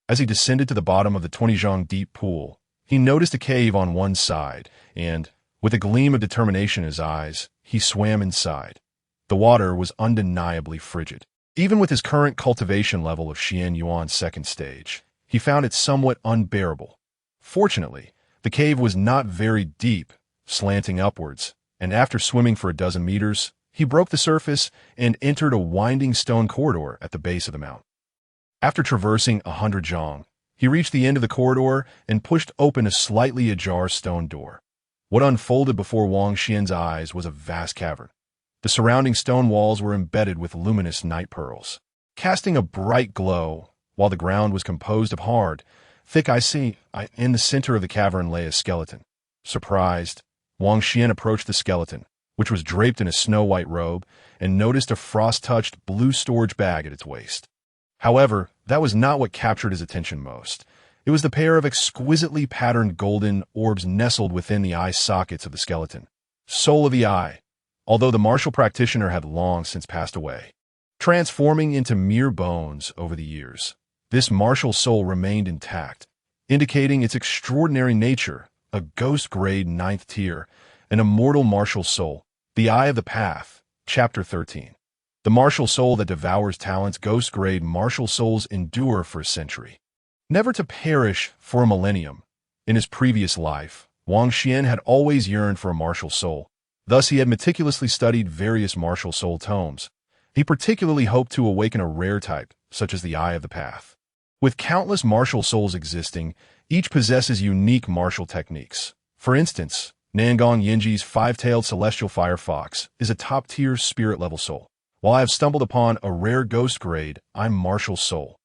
As he descended to the bottom of the 20-zhang deep pool, he noticed a cave on one side, and, with a gleam of determination in his eyes, he swam inside. The water was undeniably frigid. Even with his current cultivation level of Xian Yuan's second stage, he found it somewhat unbearable. Fortunately, the cave was not very deep, slanting upwards, and after swimming for a dozen meters, he broke the surface and entered a winding stone corridor at the base of the mountain. After traversing 100 zhang, he reached the end of the corridor and pushed open a slightly ajar stone door. What unfolded before Wang Xian's eyes was a vast cavern. The surrounding stone walls were embedded with luminous night pearls, casting a bright glow, while the ground was composed of hard, thick ice. In the center of the cavern lay a skeleton. Surprised, Wang Xian approached the skeleton, which was draped in a snow-white robe, and noticed a frost-touched blue storage bag at its waist. However, that was not what captured his attention most. It was the pair of exquisitely patterned golden orbs nestled within the eye sockets of the skeleton. Soul of the eye. Although the martial practitioner had long since passed away, transforming into mere bones over the years, this martial soul remained intact, indicating its extraordinary nature, a ghost-grade 9th tier, an immortal martial soul. The Eye of the Path, Chapter 13. The martial soul that devours talents. Ghost-grade martial souls endure for a century, never to perish for a millennium. In his previous life, Wang Xian had always yearned for a martial soul. Thus, he had meticulously studied various martial soul tomes. He particularly hoped to awaken a rare type, such as the Eye of the Path. With countless martial souls existing, each possesses unique martial techniques. For instance, Nangong Yinji's five-tailed celestial fire fox is a top-tier spirit-level soul, while I have stumbled upon a rare ghost-grade martial soul.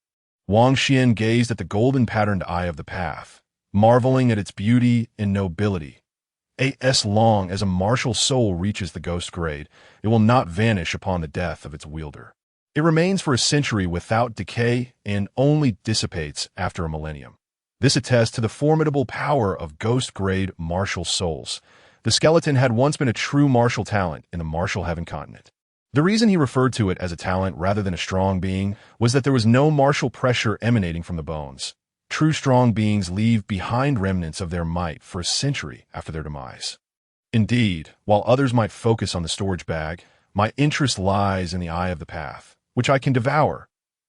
Wang Xian gazed at the golden-patterned Eye of the Path, marveling at its beauty and nobility. As long as a martial soul reaches the ghost grade, it will not vanish upon the death of its wielder. It remains for a century without decay and only dissipates after a millennium. This attests to the formidable power of ghost-grade martial souls. The skeleton had once been a true martial talent in the martial heaven continent. The reason he referred to it as a talent rather than a strong being was that there was no martial pressure emanating from the bones. True strong beings leave behind remnants of their might for a century after their demise. Indeed, while others might focus on the storage bag, my interest lies in the Eye of the Path, which I can devour.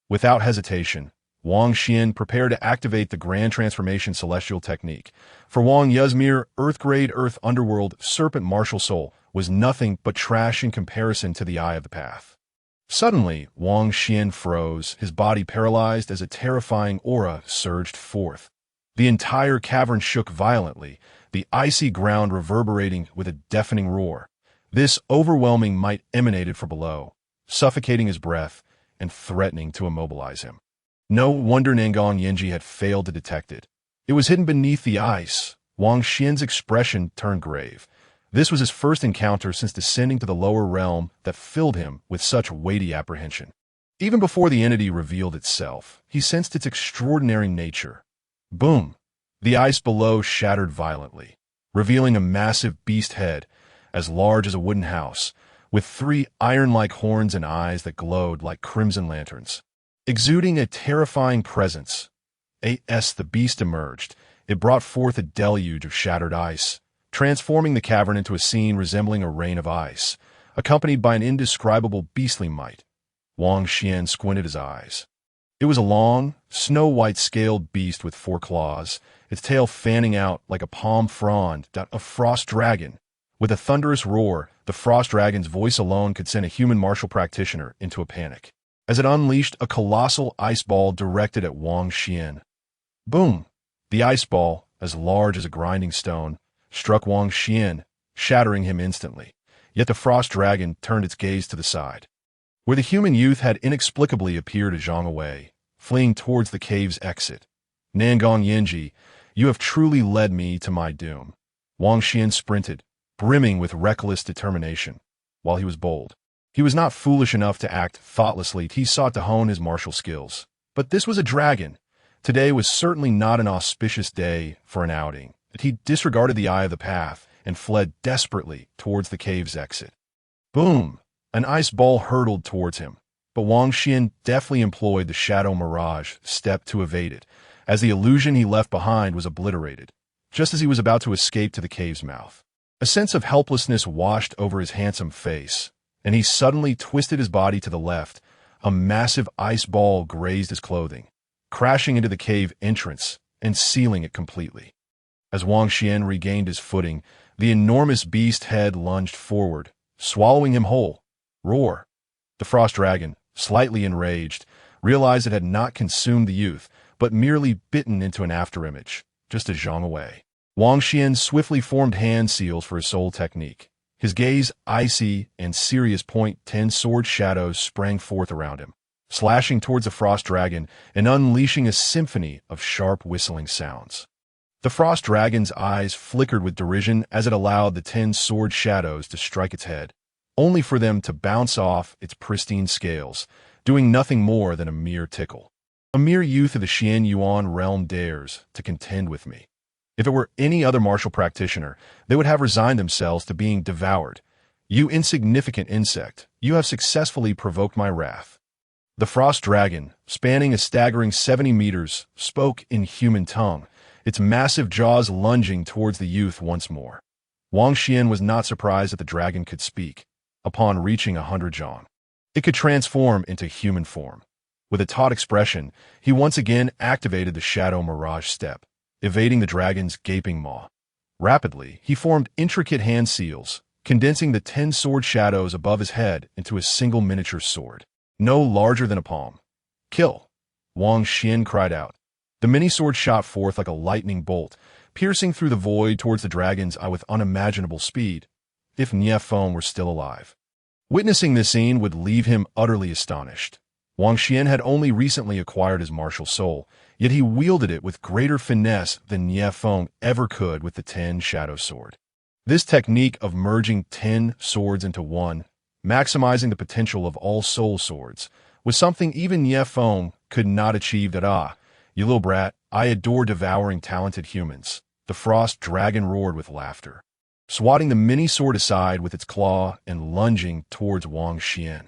Without hesitation, Wang Xian prepared to activate the Grand Transformation Celestial Technique. For Wang Yuzmir, Earth-grade Earth Underworld Serpent Martial Soul was nothing but trash in comparison to the Eye of the Path. Suddenly, Wang Xian froze, his body paralyzed as a terrifying aura surged forth. The entire cavern shook violently, the icy ground reverberating with a deafening roar. This overwhelming might emanated from below, suffocating his breath and threatening to immobilize him. No wonder Nangong Yinji had failed to detect it. It was hidden beneath the ice. Wang Xian's expression turned grave. This was his first encounter since descending to the lower realm that filled him with such weighty apprehension. Even before the entity revealed itself, he sensed its extraordinary nature. Boom! The ice below shattered violently, revealing a massive beast head, as large as a wooden house, with 3 iron-like horns and eyes that glowed like crimson lanterns. Exuding a terrifying presence, the beast emerged. It brought forth a deluge of shattered ice, transforming the cavern into a scene resembling a rain of ice, accompanied by an indescribable beastly might. Wang Xian squinted his eyes. It was a long, snow-white scaled beast with 4 claws, its tail fanning out like a palm frond, a frost dragon. With a thunderous roar, the frost dragon's voice alone could send a human martial practitioner into a panic, as it unleashed a colossal ice ball directed at Wang Xian. Boom! The ice ball, as large as a grinding stone, struck Wang Xian, shattering him instantly. Yet the frost dragon turned its gaze to the side, where the human youth had inexplicably appeared a zhang away, fleeing towards the cave's exit. Nangong Yinji, you have truly led me to my doom. Wang Xian sprinted, brimming with reckless determination. While he was bold, he was not foolish enough to act thoughtlessly. He sought to hone his martial skills. But this was a dragon. Today was certainly not an auspicious day for an outing. He disregarded the Eye of the Path and fled desperately towards the cave's exit. Boom! An ice ball hurtled towards him, but Wang Xian deftly employed the Shadow Mirage step to evade it, as the illusion he left behind was obliterated, just as he was about to escape to the cave's mouth. A sense of helplessness washed over his handsome face, and he suddenly twisted his body to the left. A massive ice ball grazed his clothing, crashing into the cave entrance and sealing it completely. As Wang Xian regained his footing, the enormous beast head lunged forward, swallowing him whole. Roar! The frost dragon, slightly enraged, realized it had not consumed the youth, but merely bitten into an afterimage, just a zhong away. Wang Xian swiftly formed hand seals for his soul technique. His gaze icy and serious. 10 sword shadows sprang forth around him, slashing towards the frost dragon and unleashing a symphony of sharp whistling sounds. The frost dragon's eyes flickered with derision as it allowed the 10 sword shadows to strike its head, only for them to bounce off its pristine scales, doing nothing more than a mere tickle. A mere youth of the Xian Yuan realm dares to contend with me. If it were any other martial practitioner, they would have resigned themselves to being devoured. You insignificant insect, you have successfully provoked my wrath. The frost dragon, spanning a staggering 70 meters, spoke in human tongue, its massive jaws lunging towards the youth once more. Wang Xian was not surprised that the dragon could speak. Upon reaching 100 zhong, it could transform into human form. With a taut expression, he once again activated the Shadow Mirage step, evading the dragon's gaping maw. Rapidly, he formed intricate hand seals, condensing the 10 sword shadows above his head into a single miniature sword, no larger than a palm. Kill! Wang Xian cried out. The mini-sword shot forth like a lightning bolt, piercing through the void towards the dragon's eye with unimaginable speed, if Nie Feng were still alive. Witnessing this scene would leave him utterly astonished. Wang Xian had only recently acquired his martial soul, yet he wielded it with greater finesse than Nie Feng ever could with the 10 shadow sword. This technique of merging 10 swords into one, maximizing the potential of all soul swords, was something even Nie Feng could not achieve. You little brat, I adore devouring talented humans. The frost dragon roared with laughter, swatting the mini-sword aside with its claw and lunging towards Wang Xian.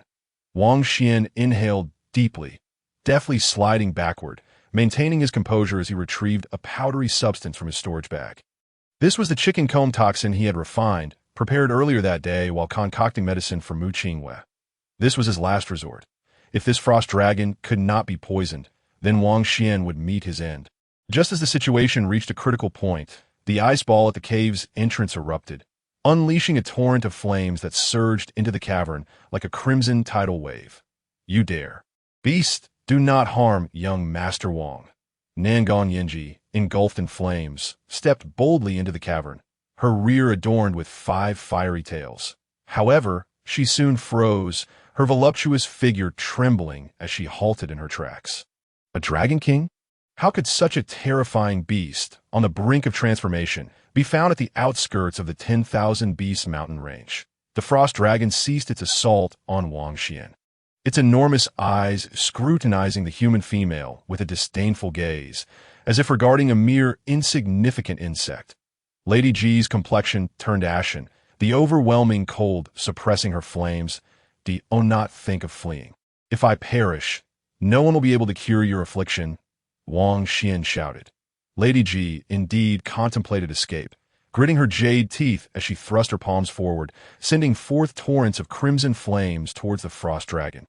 Wang Xian inhaled deeply, deftly sliding backward, maintaining his composure as he retrieved a powdery substance from his storage bag. This was the chicken comb toxin he had refined, prepared earlier that day while concocting medicine for Mu Qingwei. This was his last resort. If this frost dragon could not be poisoned, then Wang Xian would meet his end. Just as the situation reached a critical point, the ice ball at the cave's entrance erupted, unleashing a torrent of flames that surged into the cavern like a crimson tidal wave. You dare. Beast, do not harm young Master Wang. Nangon Yanji, engulfed in flames, stepped boldly into the cavern, her rear adorned with 5 fiery tails. However, she soon froze, her voluptuous figure trembling as she halted in her tracks. A Dragon King? How could such a terrifying beast, on the brink of transformation, be found at the outskirts of the 10,000 Beasts mountain range? The frost dragon ceased its assault on Wang Xian, its enormous eyes scrutinizing the human female with a disdainful gaze, as if regarding a mere insignificant insect. Lady Ji's complexion turned ashen, the overwhelming cold suppressing her flames. Do not think of fleeing. If I perish, no one will be able to cure your affliction, Wang Xian shouted. Lady Ji indeed contemplated escape, gritting her jade teeth as she thrust her palms forward, sending forth torrents of crimson flames towards the frost dragon.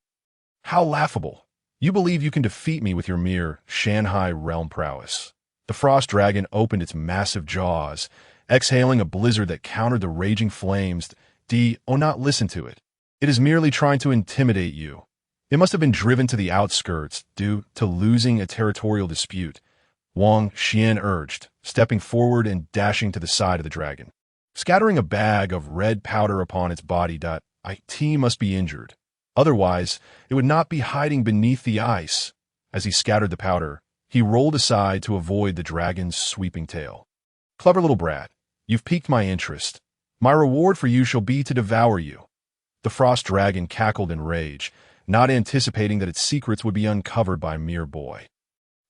How laughable! You believe you can defeat me with your mere Shanghai realm prowess. The frost dragon opened its massive jaws, exhaling a blizzard that countered the raging flames. Do not listen to it. It is merely trying to intimidate you. It must have been driven to the outskirts due to losing a territorial dispute, Wang Xian urged, stepping forward and dashing to the side of the dragon. Scattering a bag of red powder upon its body. It must be injured. Otherwise, it would not be hiding beneath the ice. As he scattered the powder, he rolled aside to avoid the dragon's sweeping tail. Clever little brat, you've piqued my interest. My reward for you shall be to devour you. The frost dragon cackled in rage, not anticipating that its secrets would be uncovered by a mere boy.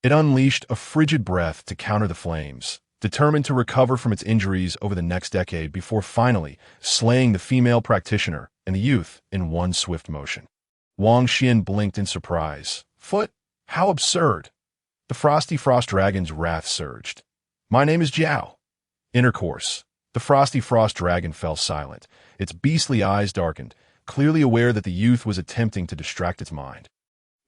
It unleashed a frigid breath to counter the flames, determined to recover from its injuries over the next decade before finally slaying the female practitioner and the youth in one swift motion. Wang Xian blinked in surprise. Foot? How absurd! The Frosty Frost Dragon's wrath surged. My name is Jiao. Intercourse. The Frosty Frost Dragon fell silent. Its beastly eyes darkened, clearly aware that the youth was attempting to distract its mind.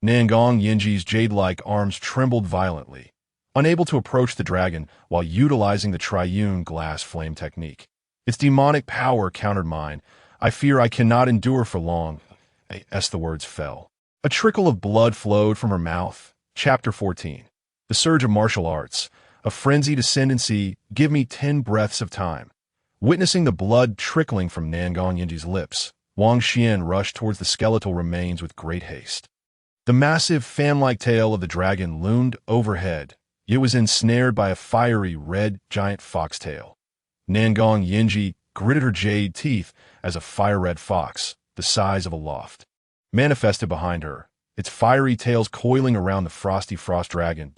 Nangong Yinji's jade-like arms trembled violently, unable to approach the dragon while utilizing the triune glass flame technique. Its demonic power countered mine. I fear I cannot endure for long, as the words fell. A trickle of blood flowed from her mouth. Chapter 14. The Surge of Martial Arts. A frenzied ascendancy. Give me 10 breaths of time. Witnessing the blood trickling from Nangong Yinji's lips, Wang Xian rushed towards the skeletal remains with great haste. The massive fan-like tail of the dragon loomed overhead. It was ensnared by a fiery red giant foxtail. Nangong Yinji gritted her jade teeth as a fire-red fox, the size of a loft, manifested behind her, its fiery tails coiling around the Frosty Frost Dragon.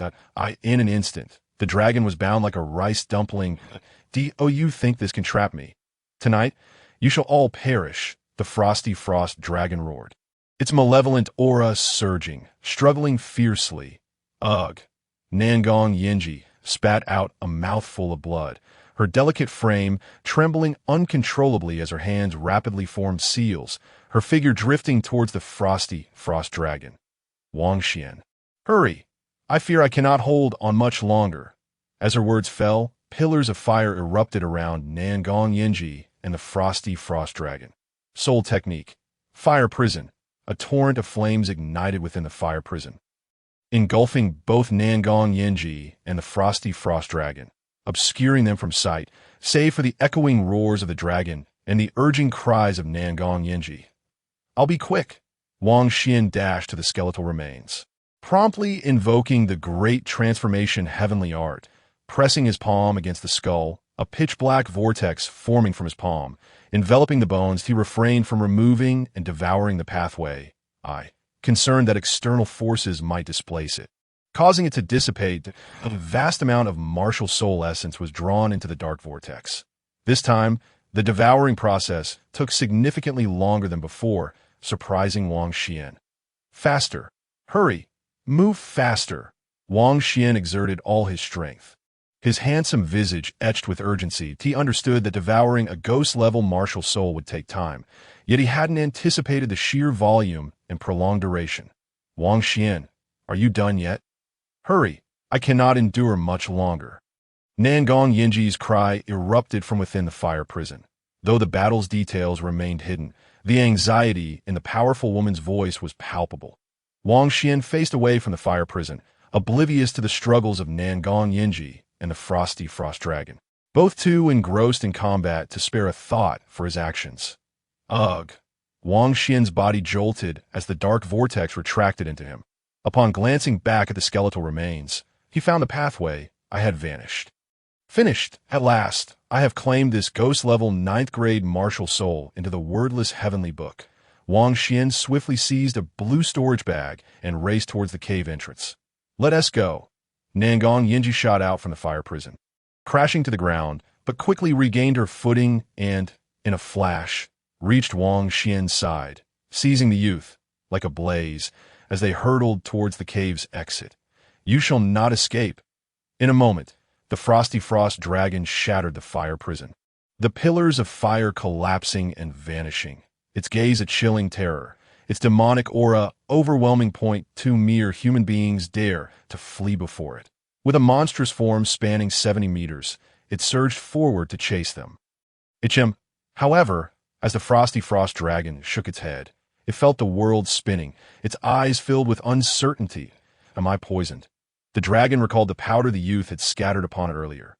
In an instant, the dragon was bound like a rice dumpling. You think this can trap me? Tonight, you shall all perish, the Frosty Frost Dragon roared, its malevolent aura surging, struggling fiercely. Ugh! Nangong Yinji spat out a mouthful of blood, her delicate frame trembling uncontrollably as her hands rapidly formed seals, her figure drifting towards the Frosty Frost Dragon. Wang Xian. Hurry! I fear I cannot hold on much longer. As her words fell, pillars of fire erupted around Nangong Yinji and the Frosty Frost Dragon. Soul Technique. Fire Prison. A torrent of flames ignited within the fire prison, engulfing both Nangong Yinji and the Frosty Frost Dragon, obscuring them from sight, save for the echoing roars of the dragon and the urging cries of Nangong Yinji. I'll be quick. Wang Xian dashed to the skeletal remains, promptly invoking the great transformation heavenly art. Pressing his palm against the skull, a pitch-black vortex forming from his palm, enveloping the bones, he refrained from removing and devouring the pathway, concerned that external forces might displace it, causing it to dissipate. A vast amount of martial soul essence was drawn into the dark vortex. This time, the devouring process took significantly longer than before, surprising Wang Xian. Faster! Hurry! Move faster! Wang Xian exerted all his strength. His handsome visage etched with urgency. He understood that devouring a ghost-level martial soul would take time, yet he hadn't anticipated the sheer volume and prolonged duration. Wang Xian, are you done yet? Hurry! I cannot endure much longer. Nangong Yinji's cry erupted from within the fire prison. Though the battle's details remained hidden, the anxiety in the powerful woman's voice was palpable. Wang Xian faced away from the fire prison, oblivious to the struggles of Nangong Yinji and the Frosty Frost Dragon, both too engrossed in combat to spare a thought for his actions. Ugh! Wang Xian's body jolted as the dark vortex retracted into him. Upon glancing back at the skeletal remains, he found the pathway had vanished. Finished, at last, I have claimed this ghost-level 9th-grade martial soul into the wordless heavenly book. Wang Xian swiftly seized a blue storage bag and raced towards the cave entrance. Let us go. Nangong Yinji shot out from the fire prison, crashing to the ground, but quickly regained her footing and, in a flash, reached Wang Xian's side, seizing the youth, like a blaze, as they hurtled towards the cave's exit. You shall not escape. In a moment, the Frosty Frost Dragon shattered the fire prison, the pillars of fire collapsing and vanishing, its gaze a chilling terror, its demonic aura overwhelming. Two mere human beings dare to flee before it. With a monstrous form spanning 70 meters, it surged forward to chase them. However, as the Frosty Frost Dragon shook its head, it felt the world spinning, its eyes filled with uncertainty. Am I poisoned? The dragon recalled the powder the youth had scattered upon it earlier.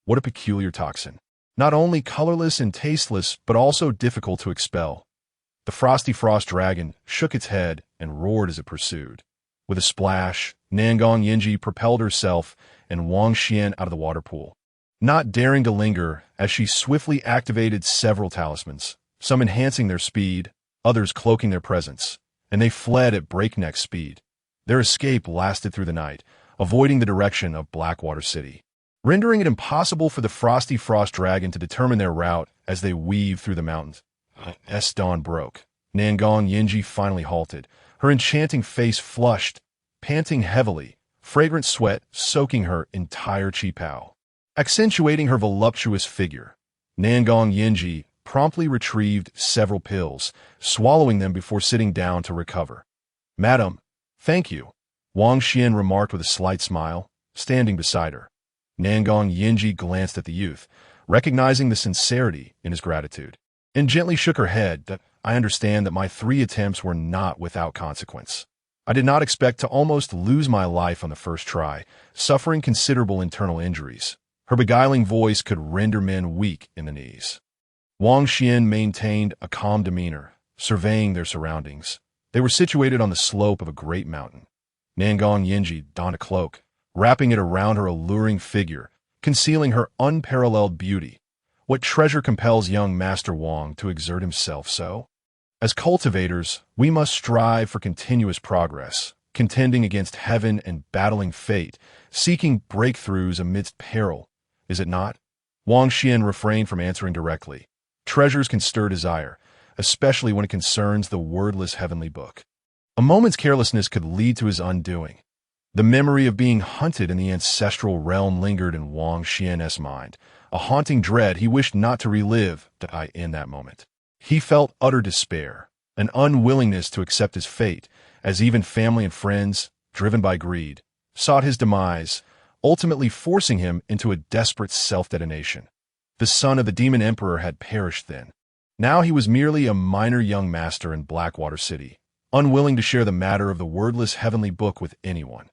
What a peculiar toxin. Not only colorless and tasteless, but also difficult to expel. The Frosty Frost Dragon shook its head and roared as it pursued. With a splash, Nangong Yinji propelled herself and Wang Xian out of the water pool, not daring to linger as she swiftly activated several talismans, some enhancing their speed, others cloaking their presence, and they fled at breakneck speed. Their escape lasted through the night, avoiding the direction of Blackwater City. rendering it impossible for the Frosty Frost Dragon to determine their route as they weaved through the mountains. As dawn broke, Nangong Yinji finally halted, her enchanting face flushed, panting heavily, fragrant sweat soaking her entire qipao. Accentuating her voluptuous figure, Nangong Yinji promptly retrieved several pills, swallowing them before sitting down to recover. "Madam, thank you," Wang Xian remarked with a slight smile, standing beside her. Nangong Yinji glanced at the youth, recognizing the sincerity in his gratitude, and gently shook her head. "That I understand that my 3 attempts were not without consequence. I did not expect to almost lose my life on the first try, suffering considerable internal injuries." Her beguiling voice could render men weak in the knees. Wang Xian maintained a calm demeanor, surveying their surroundings. They were situated on the slope of a great mountain. Nangong Yinji donned a cloak, wrapping it around her alluring figure, concealing her unparalleled beauty. What treasure compels young Master Wang to exert himself so? As cultivators, we must strive for continuous progress, contending against heaven and battling fate, seeking breakthroughs amidst peril, is it not? Wang Xian refrained from answering directly. Treasures can stir desire, especially when it concerns the wordless heavenly book. A moment's carelessness could lead to his undoing. The memory of being hunted in the ancestral realm lingered in Wang Xian's mind, a haunting dread he wished not to relive in that moment. He felt utter despair, an unwillingness to accept his fate, as even family and friends, driven by greed, sought his demise, ultimately forcing him into a desperate self-detonation. The son of the Demon Emperor had perished then. Now he was merely a minor young master in Blackwater City, unwilling to share the matter of the wordless heavenly book with anyone.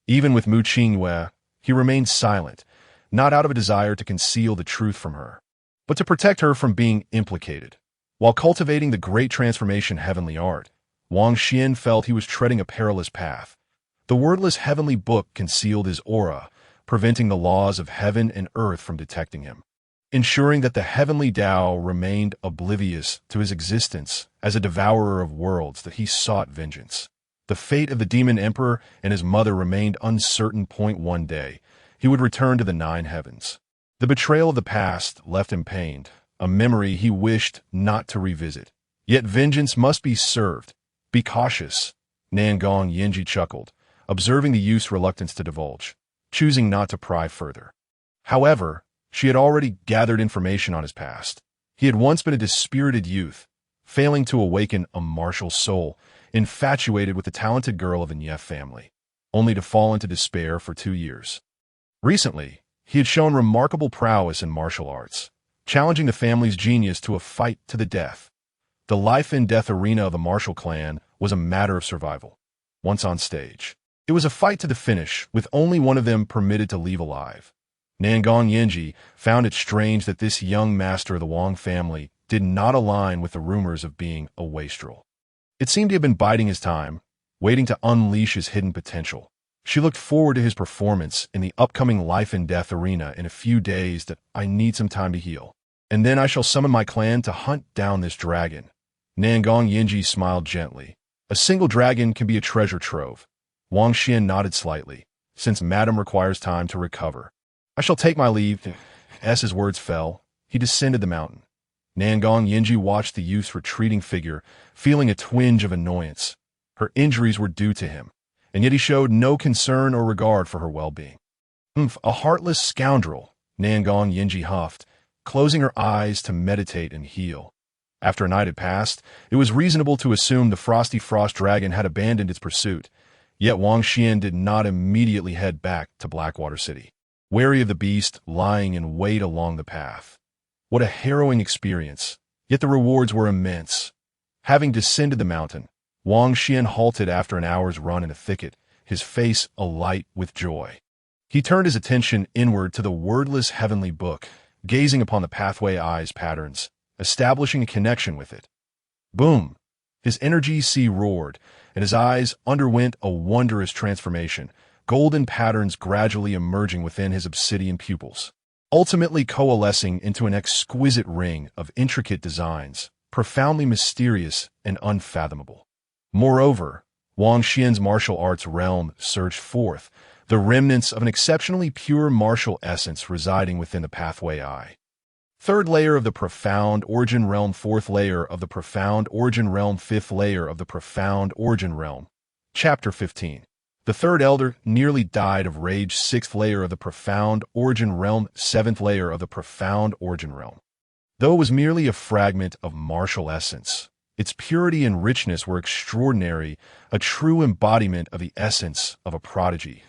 Even with Mu Qingyue, he remained silent, not out of a desire to conceal the truth from her, but to protect her from being implicated. While cultivating the great transformation heavenly art, Wang Xian felt he was treading a perilous path. The wordless heavenly book concealed his aura, preventing the laws of heaven and earth from detecting him, ensuring that the heavenly Tao remained oblivious to his existence as a devourer of worlds that he sought vengeance. The fate of the Demon Emperor and his mother remained uncertain. One day, he would return to the 9 heavens. The betrayal of the past left him pained, a memory he wished not to revisit. Yet vengeance must be served. "Be cautious," Nangong Yinji chuckled, observing the youth's reluctance to divulge, choosing not to pry further. However, she had already gathered information on his past. He had once been a dispirited youth, failing to awaken a martial soul, infatuated with the talented girl of the Nye family, only to fall into despair for 2 years. Recently, he had shown remarkable prowess in martial arts, challenging the family's genius to a fight to the death. The life-and-death arena of the martial clan was a matter of survival. Once on stage, it was a fight to the finish, with only one of them permitted to leave alive. Nangong Yinji found it strange that this young master of the Wang family did not align with the rumors of being a wastrel. It seemed he had been biding his time, waiting to unleash his hidden potential. She looked forward to his performance in the upcoming life-and-death arena in a few days. "That I need some time to heal, and then I shall summon my clan to hunt down this dragon." Nangong Yinji smiled gently. "A single dragon can be a treasure trove." Wang Xian nodded slightly, "Since Madam requires time to recover, I shall take my leave." As his words fell, he descended the mountain. Nangong Yinji watched the youth's retreating figure, feeling a twinge of annoyance. Her injuries were due to him, and yet he showed no concern or regard for her well-being. A heartless scoundrel," Nangong Yinji huffed, closing her eyes to meditate and heal. After a night had passed, it was reasonable to assume the Frosty Frost Dragon had abandoned its pursuit. Yet Wang Xian did not immediately head back to Blackwater City, wary of the beast lying in wait along the path. What a harrowing experience, yet the rewards were immense. Having descended the mountain, Wang Xian halted after an hour's run in a thicket, his face alight with joy. He turned his attention inward to the wordless heavenly book, gazing upon the pathway eyes patterns, establishing a connection with it. Boom! His energy sea roared, and his eyes underwent a wondrous transformation, golden patterns gradually emerging within his obsidian pupils, ultimately coalescing into an exquisite ring of intricate designs, profoundly mysterious and unfathomable. Moreover, Wang Xian's martial arts realm surged forth, the remnants of an exceptionally pure martial essence residing within the pathway eye. Third layer of the profound origin realm, fourth layer of the profound origin realm, fifth layer of the profound origin realm. Chapter 15. The third elder nearly died of rage, sixth layer of the profound origin realm, seventh layer of the profound origin realm. Though it was merely a fragment of martial essence, its purity and richness were extraordinary, a true embodiment of the essence of a prodigy.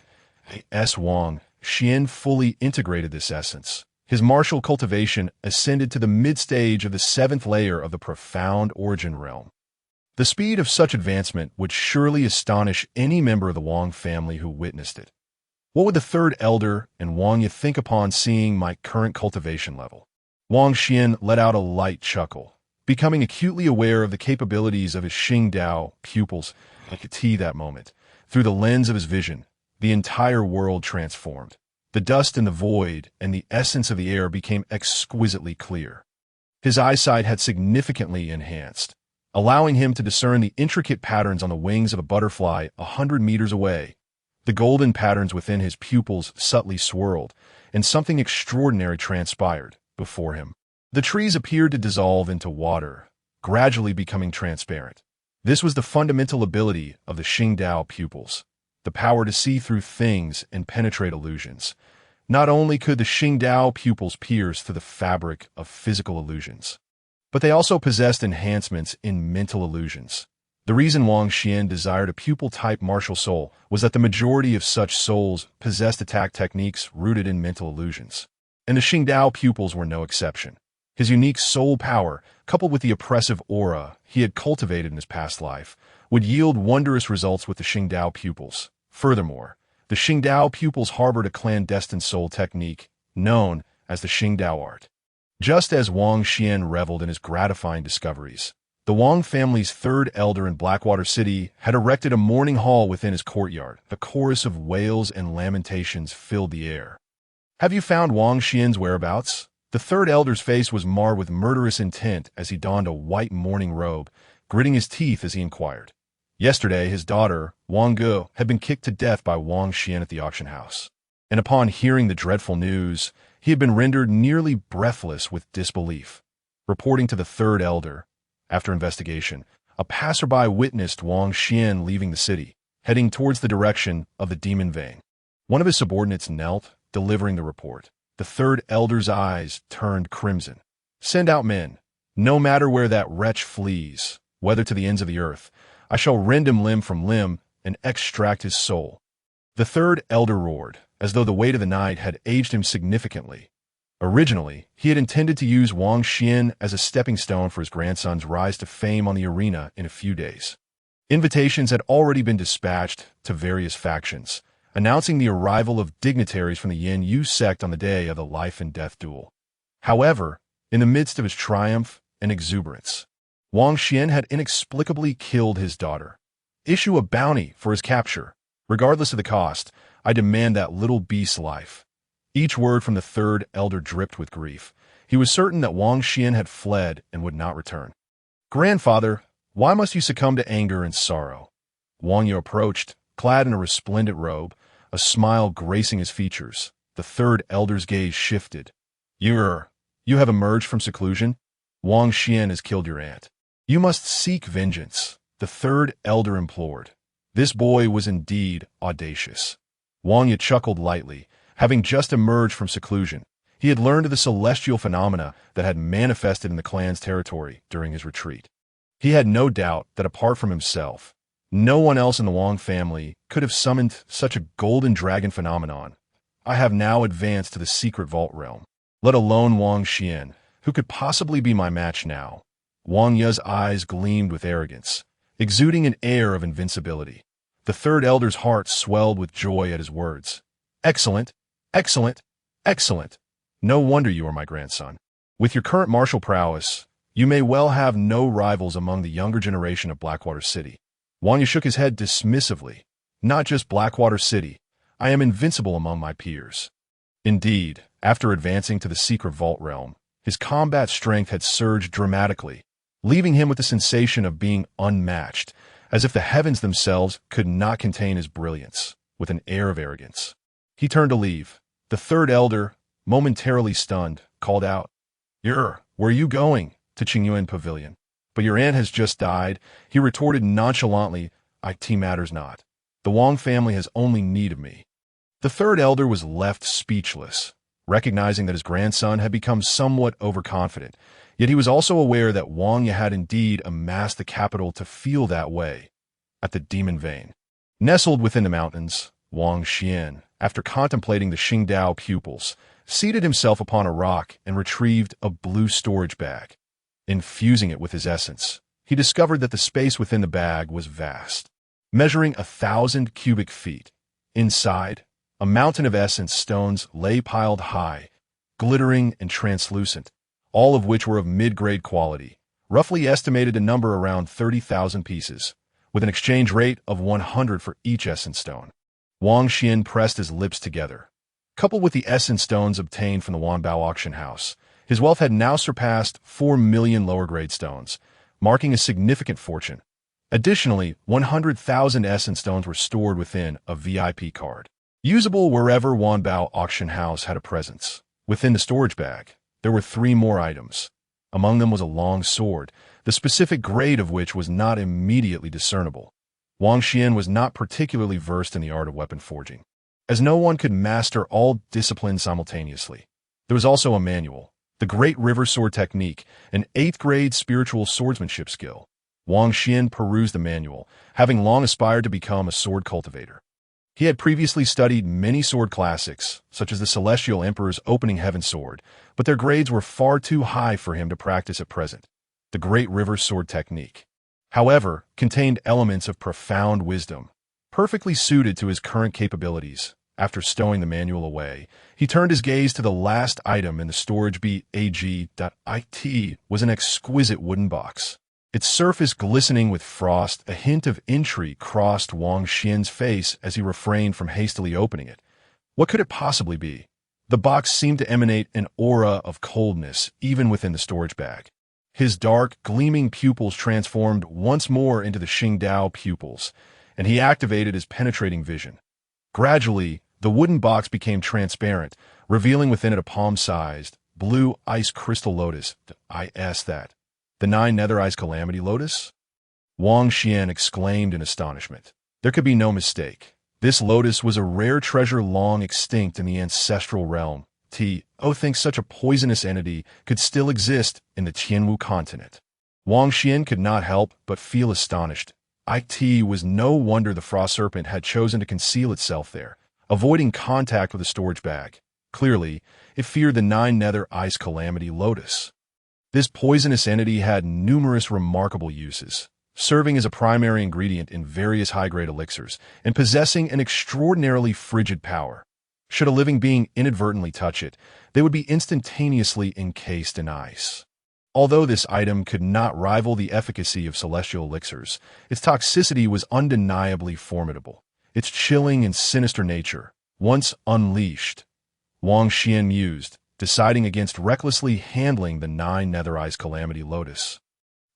S. Wang Xian fully integrated this essence. His martial cultivation ascended to the mid-stage of the seventh layer of the profound origin realm. The speed of such advancement would surely astonish any member of the Wang family who witnessed it. What would the third elder and Wang Yi think upon seeing my current cultivation level? Wang Xian let out a light chuckle, becoming acutely aware of the capabilities of his Xingdao pupils. I could see that moment. Through the lens of his vision, the entire world transformed. The dust in the void and the essence of the air became exquisitely clear. His eyesight had significantly enhanced, allowing him to discern the intricate patterns on the wings of a butterfly 100 meters away. The golden patterns within his pupils subtly swirled, and something extraordinary transpired before him. The trees appeared to dissolve into water, gradually becoming transparent. This was the fundamental ability of the Xingdao pupils, the power to see through things and penetrate illusions. Not only could the Xingdao pupils pierce through the fabric of physical illusions, but they also possessed enhancements in mental illusions. The reason Wang Xian desired a pupil-type martial soul was that the majority of such souls possessed attack techniques rooted in mental illusions, and the Xingdao pupils were no exception. His unique soul power, coupled with the oppressive aura he had cultivated in his past life, would yield wondrous results with the Xingdao pupils. Furthermore, the Xingdao pupils harbored a clandestine soul technique known as the Xingdao art. Just as Wang Xian reveled in his gratifying discoveries, the Wang family's third elder in Blackwater City had erected a mourning hall within his courtyard. A chorus of wails and lamentations filled the air. "Have you found Wang Xian's whereabouts?" The third elder's face was marred with murderous intent as he donned a white mourning robe, gritting his teeth as he inquired. Yesterday, his daughter, Wang Ge, had been kicked to death by Wang Xian at the auction house. And upon hearing the dreadful news, he had been rendered nearly breathless with disbelief. Reporting to the third elder, after investigation, a passerby witnessed Wang Xian leaving the city, heading towards the direction of the Demon Vein. One of his subordinates knelt, delivering the report. The third elder's eyes turned crimson. "Send out men. No matter where that wretch flees, whether to the ends of the earth, I shall rend him limb from limb and extract his soul." The third elder roared, as though the weight of the night had aged him significantly. Originally, he had intended to use Wang Xian as a stepping stone for his grandson's rise to fame on the arena in a few days. Invitations had already been dispatched to various factions, announcing the arrival of dignitaries from the Yin Yu sect on the day of the life and death duel. However, in the midst of his triumph and exuberance, Wang Xian had inexplicably killed his daughter. "Issue a bounty for his capture. Regardless of the cost, I demand that little beast's life." Each word from the third elder dripped with grief. He was certain that Wang Xian had fled and would not return. "Grandfather, why must you succumb to anger and sorrow?" Wang Yi approached, clad in a resplendent robe, a smile gracing his features. The third elder's gaze shifted. You have emerged from seclusion? Wang Xian has killed your aunt. You must seek vengeance," the third elder implored. This boy was indeed audacious. Wang Yi chuckled lightly. Having just emerged from seclusion, he had learned of the celestial phenomena that had manifested in the clan's territory during his retreat. He had no doubt that apart from himself, no one else in the Wang family could have summoned such a golden dragon phenomenon. I have now advanced to the secret vault realm. Let alone Wang Xian, who could possibly be my match now? Wang Yi's eyes gleamed with arrogance, exuding an air of invincibility. The third elder's heart swelled with joy at his words. "Excellent, excellent, excellent. No wonder you are my grandson. With your current martial prowess, you may well have no rivals among the younger generation of Blackwater City." Wang Yi shook his head dismissively. "Not just Blackwater City. I am invincible among my peers." Indeed, after advancing to the secret vault realm, his combat strength had surged dramatically, leaving him with the sensation of being unmatched, as if the heavens themselves could not contain his brilliance. With an air of arrogance, He turned to leave. The third elder, momentarily stunned, called out, Where are you going?" to Qingyuan Pavilion. "But your aunt has just died," he retorted nonchalantly. "It matters not. The Wang family has only need of me." The third elder was left speechless, recognizing that his grandson had become somewhat overconfident, yet he was also aware that Wang Ye had indeed amassed the capital to feel that way. At the Demon Vein, nestled within the mountains, Wang Xian, after contemplating the Qingdao pupils, seated himself upon a rock and retrieved a blue storage bag. Infusing it with his essence, he discovered that the space within the bag was vast, measuring 1,000 cubic feet. Inside, a mountain of essence stones lay piled high, glittering and translucent, all of which were of mid-grade quality, roughly estimated to number around 30,000 pieces, with an exchange rate of 100 for each essence stone. Wang Xian pressed his lips together. Coupled with the essence stones obtained from the Wanbao auction house, his wealth had now surpassed 4 million lower-grade stones, marking a significant fortune. Additionally, 100,000 essence stones were stored within a VIP card, usable wherever Wanbao auction house had a presence. Within the storage bag, there were 3 more items. Among them was a long sword, the specific grade of which was not immediately discernible. Wang Xian was not particularly versed in the art of weapon forging, as no one could master all disciplines simultaneously. There was also a manual, the Great River Sword Technique, an 8th-grade spiritual swordsmanship skill. Wang Xian perused the manual, having long aspired to become a sword cultivator. He had previously studied many sword classics, such as the Celestial Emperor's Opening Heaven Sword, but their grades were far too high for him to practice at present. The Great River Sword Technique, however, contained elements of profound wisdom, perfectly suited to his current capabilities. After stowing the manual away, he turned his gaze to the last item in the storage bag. It was an exquisite wooden box. Its surface glistening with frost, a hint of intrigue crossed Wang Xian's face as he refrained from hastily opening it. What could it possibly be? The box seemed to emanate an aura of coldness even within the storage bag. His dark, gleaming pupils transformed once more into the Qingdao pupils, and he activated his penetrating vision. Gradually, the wooden box became transparent, revealing within it a palm-sized, blue ice crystal lotus. The 9 Nether Ice Calamity Lotus? Wang Xian exclaimed in astonishment. There could be no mistake. This lotus was a rare treasure long extinct in the ancestral realm. Think such a poisonous entity could still exist in the Tianwu continent. Wang Xian could not help but feel astonished. It was no wonder the frost serpent had chosen to conceal itself there, avoiding contact with the storage bag. Clearly, it feared the 9 Nether Ice Calamity Lotus. This poisonous entity had numerous remarkable uses, serving as a primary ingredient in various high-grade elixirs and possessing an extraordinarily frigid power. Should a living being inadvertently touch it, they would be instantaneously encased in ice. Although this item could not rival the efficacy of celestial elixirs, its toxicity was undeniably formidable. Its chilling and sinister nature, once unleashed, Wang Xian mused, deciding against recklessly handling the 9 Nether Ice Calamity Lotus,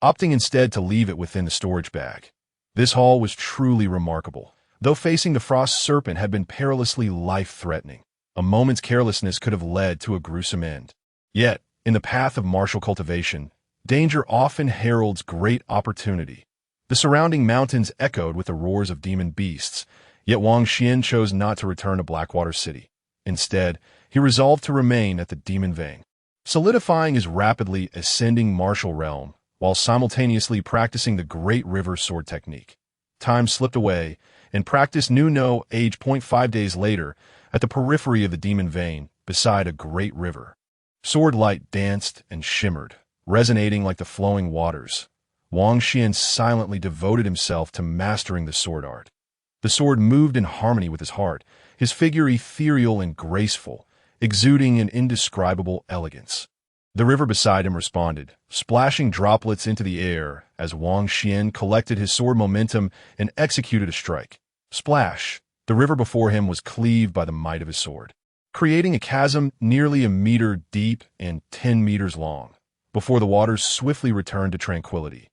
opting instead to leave it within the storage bag. This haul was truly remarkable. Though facing the frost serpent had been perilously life-threatening, a moment's carelessness could have led to a gruesome end. Yet, in the path of martial cultivation, danger often heralds great opportunity. The surrounding mountains echoed with the roars of demon beasts, yet Wang Xian chose not to return to Blackwater City. Instead, he resolved to remain at the Demon Vein, solidifying his rapidly ascending martial realm while simultaneously practicing the Great River Sword Technique. Time slipped away, and practice knew no age. 5 days later, at the periphery of the Demon Vein, beside a great river, sword light danced and shimmered, resonating like the flowing waters. Wang Xian silently devoted himself to mastering the sword art. The sword moved in harmony with his heart, his figure ethereal and graceful, exuding an indescribable elegance. The river beside him responded, splashing droplets into the air as Wang Xian collected his sword momentum and executed a strike. Splash! The river before him was cleaved by the might of his sword, creating a chasm nearly a meter deep and 10 meters long, before the waters swiftly returned to tranquility.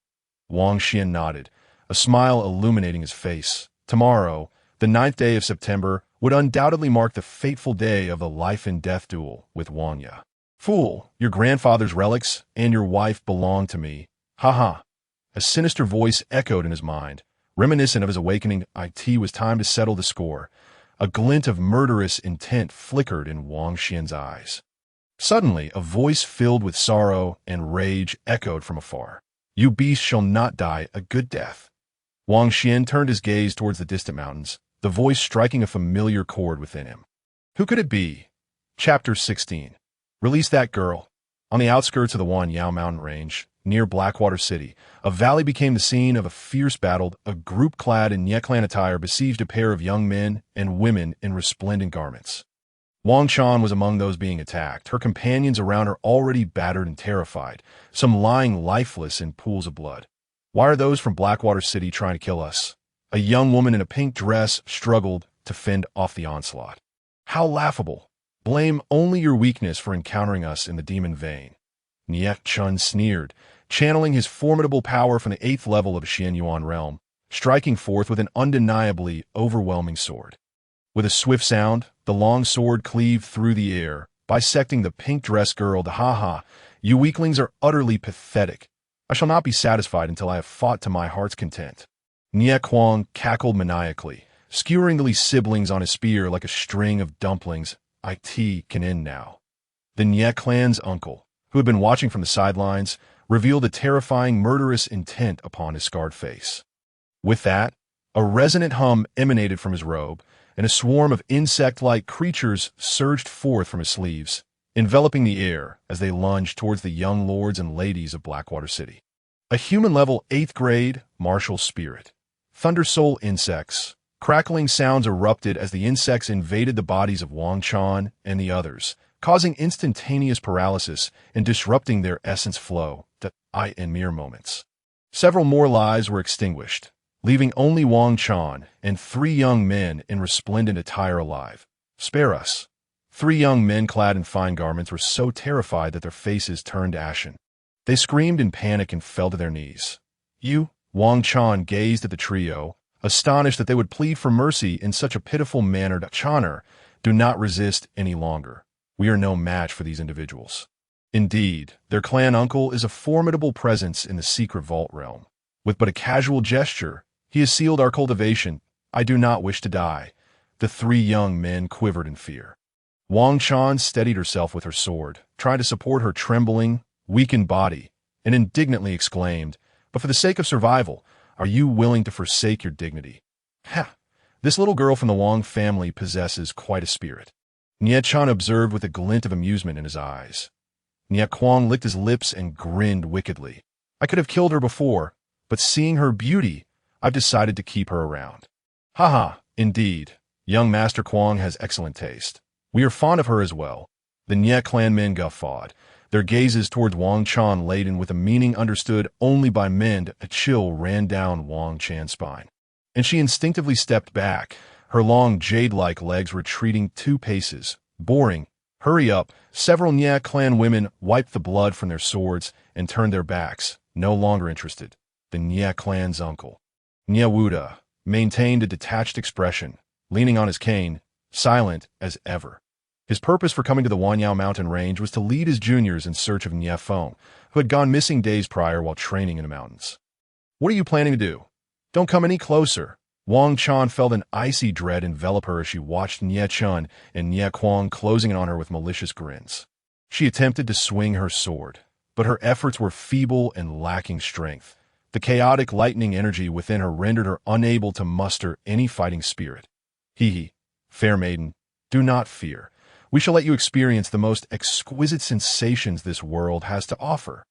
Wang Xian nodded, a smile illuminating his face. Tomorrow, the 9th day of September, would undoubtedly mark the fateful day of the life-and-death duel with Wang Ya. Fool, your grandfather's relics and your wife belong to me. Ha ha. A sinister voice echoed in his mind, reminiscent of his awakening. It was time to settle the score. A glint of murderous intent flickered in Wang Xian's eyes. Suddenly, a voice filled with sorrow and rage echoed from afar. You beast shall not die a good death. Wang Xian turned his gaze towards the distant mountains, the voice striking a familiar chord within him. Who could it be? Chapter 16. Release that girl. On the outskirts of the Wanyao mountain range, near Blackwater City, a valley became the scene of a fierce battle. A group clad in Nye clan attire besieged a pair of young men and women in resplendent garments. Wang Chan was among those being attacked, her companions around her already battered and terrified, some lying lifeless in pools of blood. Why are those from Blackwater City trying to kill us? A young woman in a pink dress struggled to fend off the onslaught. How laughable! Blame only your weakness for encountering us in the demon vein. Nye Chun sneered, channeling his formidable power from the 8th level of Xian Yuan realm, striking forth with an undeniably overwhelming sword. With a swift sound, the long sword cleaved through the air, bisecting the pink-dressed girl. Ha ha, you weaklings are utterly pathetic. I shall not be satisfied until I have fought to my heart's content. Nye Kwang cackled maniacally, skewering the Li siblings on his spear like a string of dumplings. It can end now. The Nye clan's uncle, who had been watching from the sidelines, revealed a terrifying murderous intent upon his scarred face. With that, a resonant hum emanated from his robe, and a swarm of insect-like creatures surged forth from his sleeves, enveloping the air as they lunged towards the young lords and ladies of Blackwater City. A human-level 8th grade martial spirit. Thunder Soul insects. Crackling sounds erupted as the insects invaded the bodies of Wang Chan and the others, causing instantaneous paralysis and disrupting their essence flow in mere moments. Several more lives were extinguished, leaving only Wang Chan and 3 young men in resplendent attire alive. Spare us. 3 young men clad in fine garments were so terrified that their faces turned ashen. They screamed in panic and fell to their knees. Wang Chan gazed at the trio, astonished that they would plead for mercy in such a pitiful manner. Chaner, do not resist any longer. We are no match for these individuals. Indeed, their clan uncle is a formidable presence in the secret vault realm. With but a casual gesture, he has sealed our cultivation. I do not wish to die. The 3 young men quivered in fear. Wang Chan steadied herself with her sword, trying to support her trembling, weakened body, and indignantly exclaimed, but for the sake of survival, are you willing to forsake your dignity? Ha! This little girl from the Wang family possesses quite a spirit. Nye Chan observed with a glint of amusement in his eyes. Nye Kwang licked his lips and grinned wickedly. I could have killed her before, but seeing her beauty, I've decided to keep her around. Ha ha, indeed. Young Master Kwang has excellent taste. We are fond of her as well. The Nye clan men guffawed, their gazes towards Wang Chan laden with a meaning understood only by men. A chill ran down Wang Chan's spine, and she instinctively stepped back, her long jade-like legs retreating 2 paces. Boring. Hurry up. Several Nye clan women wiped the blood from their swords and turned their backs, no longer interested. The Nye clan's uncle, Nye Wuda, maintained a detached expression, leaning on his cane, silent as ever. His purpose for coming to the Wanyao mountain range was to lead his juniors in search of Nye Feng, who had gone missing days prior while training in the mountains. What are you planning to do? Don't come any closer. Wang Chan felt an icy dread envelop her as she watched Nye Chun and Nye Kwang closing in on her with malicious grins. She attempted to swing her sword, but her efforts were feeble and lacking strength. The chaotic lightning energy within her rendered her unable to muster any fighting spirit. Hee, fair maiden, do not fear. We shall let you experience the most exquisite sensations this world has to offer.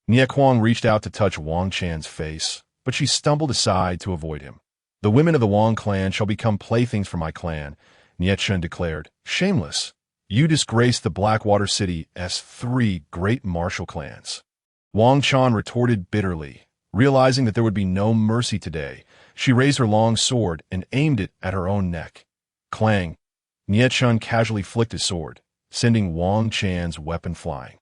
Nye Kwang reached out to touch Wang Chan's face, but she stumbled aside to avoid him. The women of the Wang clan shall become playthings for my clan, Nye Chun declared. Shameless. You disgrace the Blackwater City's 3 great martial clans. Wang Chan retorted bitterly. Realizing that there would be no mercy today, she raised her long sword and aimed it at her own neck. Clang. Nye Chun casually flicked his sword, sending Wang Chan's weapon flying.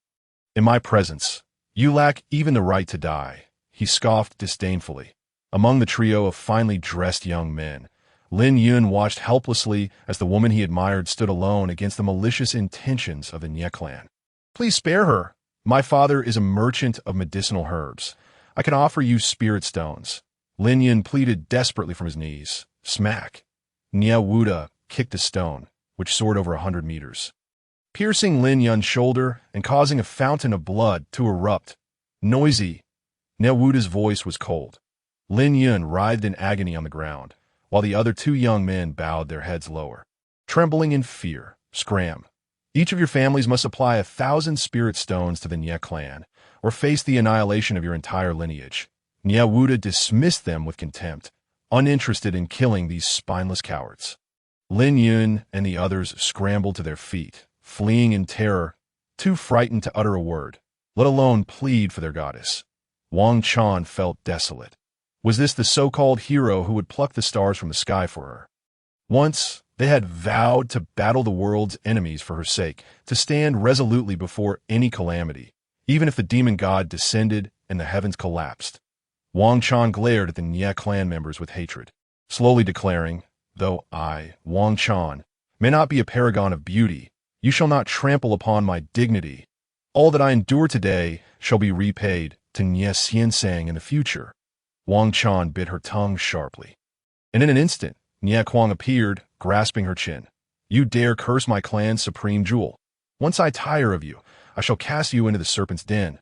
In my presence, you lack even the right to die, he scoffed disdainfully. Among the trio of finely dressed young men, Lin Yun watched helplessly as the woman he admired stood alone against the malicious intentions of the Nie clan. Please spare her. My father is a merchant of medicinal herbs. I can offer you spirit stones. Lin Yun pleaded desperately from his knees. Smack. Nie Wuda kicked a stone, which soared over 100 meters, piercing Lin Yun's shoulder and causing a fountain of blood to erupt. Noisy. Nie Wuda's voice was cold. Lin Yun writhed in agony on the ground, while the other two young men bowed their heads lower, trembling in fear. Scram. Each of your families must apply 1,000 spirit stones to the Nie clan, or face the annihilation of your entire lineage. Nie Wuda dismissed them with contempt, uninterested in killing these spineless cowards. Lin Yun and the others scrambled to their feet, fleeing in terror, too frightened to utter a word, let alone plead for their goddess. Wang Chan felt desolate. Was this the so-called hero who would pluck the stars from the sky for her? Once, they had vowed to battle the world's enemies for her sake, to stand resolutely before any calamity, even if the demon god descended and the heavens collapsed. Wang Chan glared at the Nie clan members with hatred, slowly declaring, though I, Wang Chan, may not be a paragon of beauty, you shall not trample upon my dignity. All that I endure today shall be repaid to Nie Xiansang in the future. Wang Chan bit her tongue sharply. And in an instant, Nie Kuang appeared, grasping her chin. You dare curse my clan's supreme jewel. Once I tire of you, I shall cast you into the serpent's den.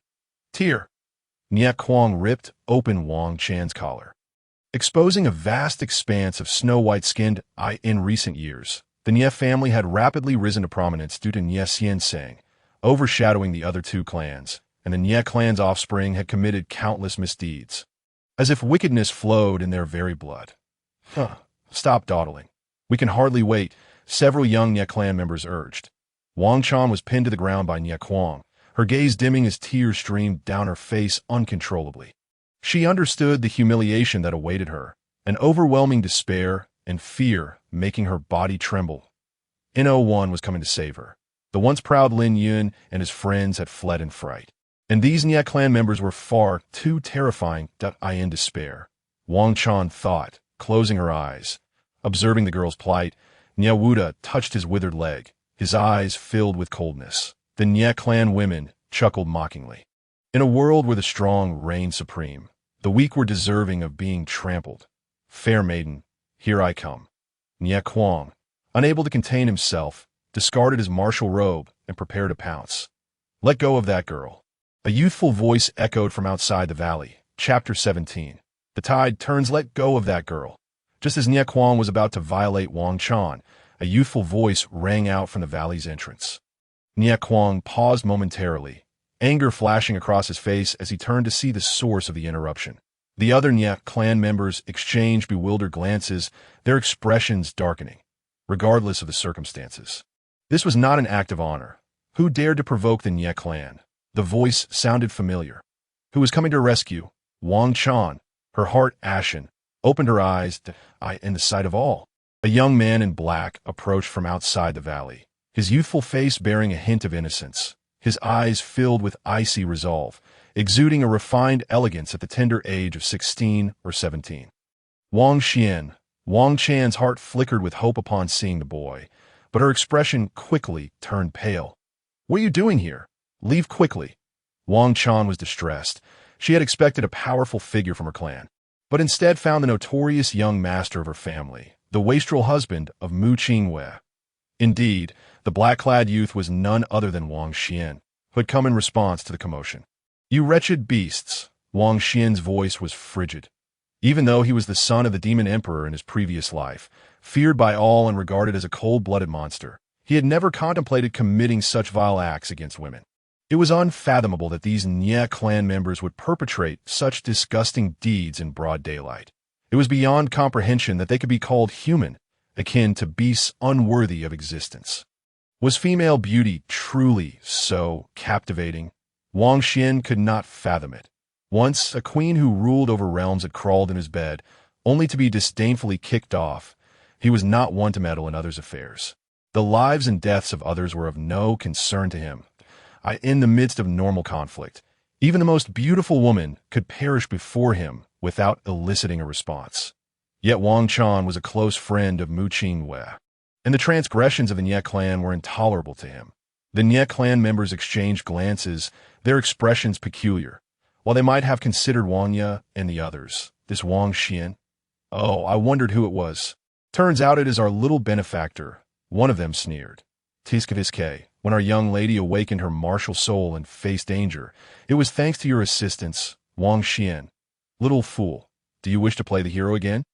Tear. Nie Kuang ripped open Wang Chan's collar, exposing a vast expanse of snow-white skinned eye. In recent years, the Nie family had rapidly risen to prominence due to Nie Xiansang, overshadowing the other two clans, and the Nie clan's offspring had committed countless misdeeds, as if wickedness flowed in their very blood. Stop dawdling. We can hardly wait, several young Nie clan members urged. Wang Chan was pinned to the ground by Nie Kuang, her gaze dimming as tears streamed down her face uncontrollably. She understood the humiliation that awaited her, an overwhelming despair and fear making her body tremble. No-one was coming to save her. The once proud Lin Yun and his friends had fled in fright, and these Nie clan members were far too terrifying to die in despair. Wang Chan thought, closing her eyes. Observing the girl's plight, Nie Wuda touched his withered leg, his eyes filled with coldness. The Nie clan women chuckled mockingly. In a world where the strong reigned supreme, the weak were deserving of being trampled. Fair maiden, here I come. Nie Kuang, unable to contain himself, discarded his martial robe and prepared to pounce. Let go of that girl. A youthful voice echoed from outside the valley. Chapter 17. The tide turns. Let go of that girl. Just as Nie Kuang was about to violate Wang Chan, a youthful voice rang out from the valley's entrance. Nie Kuang paused momentarily, anger flashing across his face as he turned to see the source of the interruption. The other Nie clan members exchanged bewildered glances, their expressions darkening, regardless of the circumstances. This was not an act of honor. Who dared to provoke the Nie clan? The voice sounded familiar. Who was coming to rescue? Wang Chan, her heart ashen, opened her eyes in the sight of all. A young man in black approached from outside the valley, his youthful face bearing a hint of innocence, his eyes filled with icy resolve, exuding a refined elegance at the tender age of 16 or 17. Wang Xian. Wang Chan's heart flickered with hope upon seeing the boy, but her expression quickly turned pale. What are you doing here? Leave quickly. Wang Chan was distressed. She had expected a powerful figure from her clan, but instead found the notorious young master of her family, the wastrel husband of Mu Qingwei. Indeed, the black-clad youth was none other than Wang Xian, who had come in response to the commotion. You wretched beasts! Wang Xian's voice was frigid. Even though he was the son of the demon emperor in his previous life, feared by all and regarded as a cold-blooded monster, he had never contemplated committing such vile acts against women. It was unfathomable that these Nie clan members would perpetrate such disgusting deeds in broad daylight. It was beyond comprehension that they could be called human, akin to beasts unworthy of existence. Was female beauty truly so captivating? Wang Xian could not fathom it. Once, a queen who ruled over realms had crawled in his bed, only to be disdainfully kicked off. He was not one to meddle in others' affairs. The lives and deaths of others were of no concern to him. In the midst of normal conflict, even the most beautiful woman could perish before him without eliciting a response. Yet Wang Chan was a close friend of Mu Qingwei, and the transgressions of the Nie clan were intolerable to him. The Nie clan members exchanged glances, their expressions peculiar. While they might have considered Wang Ye and the others, this Wang Xian, oh, I wondered who it was. Turns out it is our little benefactor, one of them sneered. Tiskaviske, when our young lady awakened her martial soul and faced danger, it was thanks to your assistance, Wang Xian. Little fool, do you wish to play the hero again?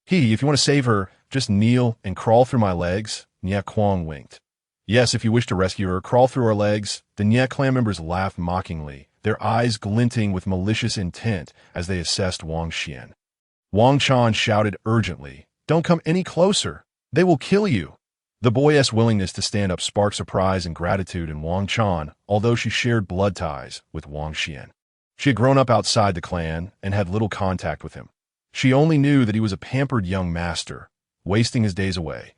If you want to save her, just kneel and crawl through my legs, Nie Kuang winked. Yes, if you wish to rescue her, crawl through our legs. The Nie clan members laughed mockingly, their eyes glinting with malicious intent as they assessed Wang Xian. Wang Chan shouted urgently, "Don't come any closer! They will kill you!" The boy's willingness to stand up sparked surprise and gratitude in Wang Chan, although she shared blood ties with Wang Xian. She had grown up outside the clan and had little contact with him. She only knew that he was a pampered young master, wasting his days away.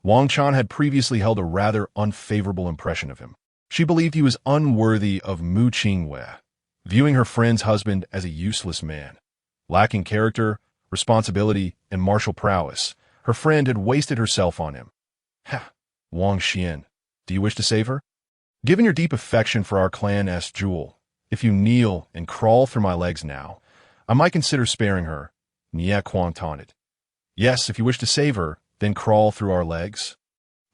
Wang Chan had previously held a rather unfavorable impression of him. She believed he was unworthy of Mu Qingwei, viewing her friend's husband as a useless man. Lacking character, responsibility, and martial prowess, her friend had wasted herself on him. Ha! Wang Xian, do you wish to save her? Given your deep affection for our clan, asked Jewel, if you kneel and crawl through my legs now, I might consider sparing her. Nie Kuang taunted. Yes, if you wish to save her, then crawl through our legs.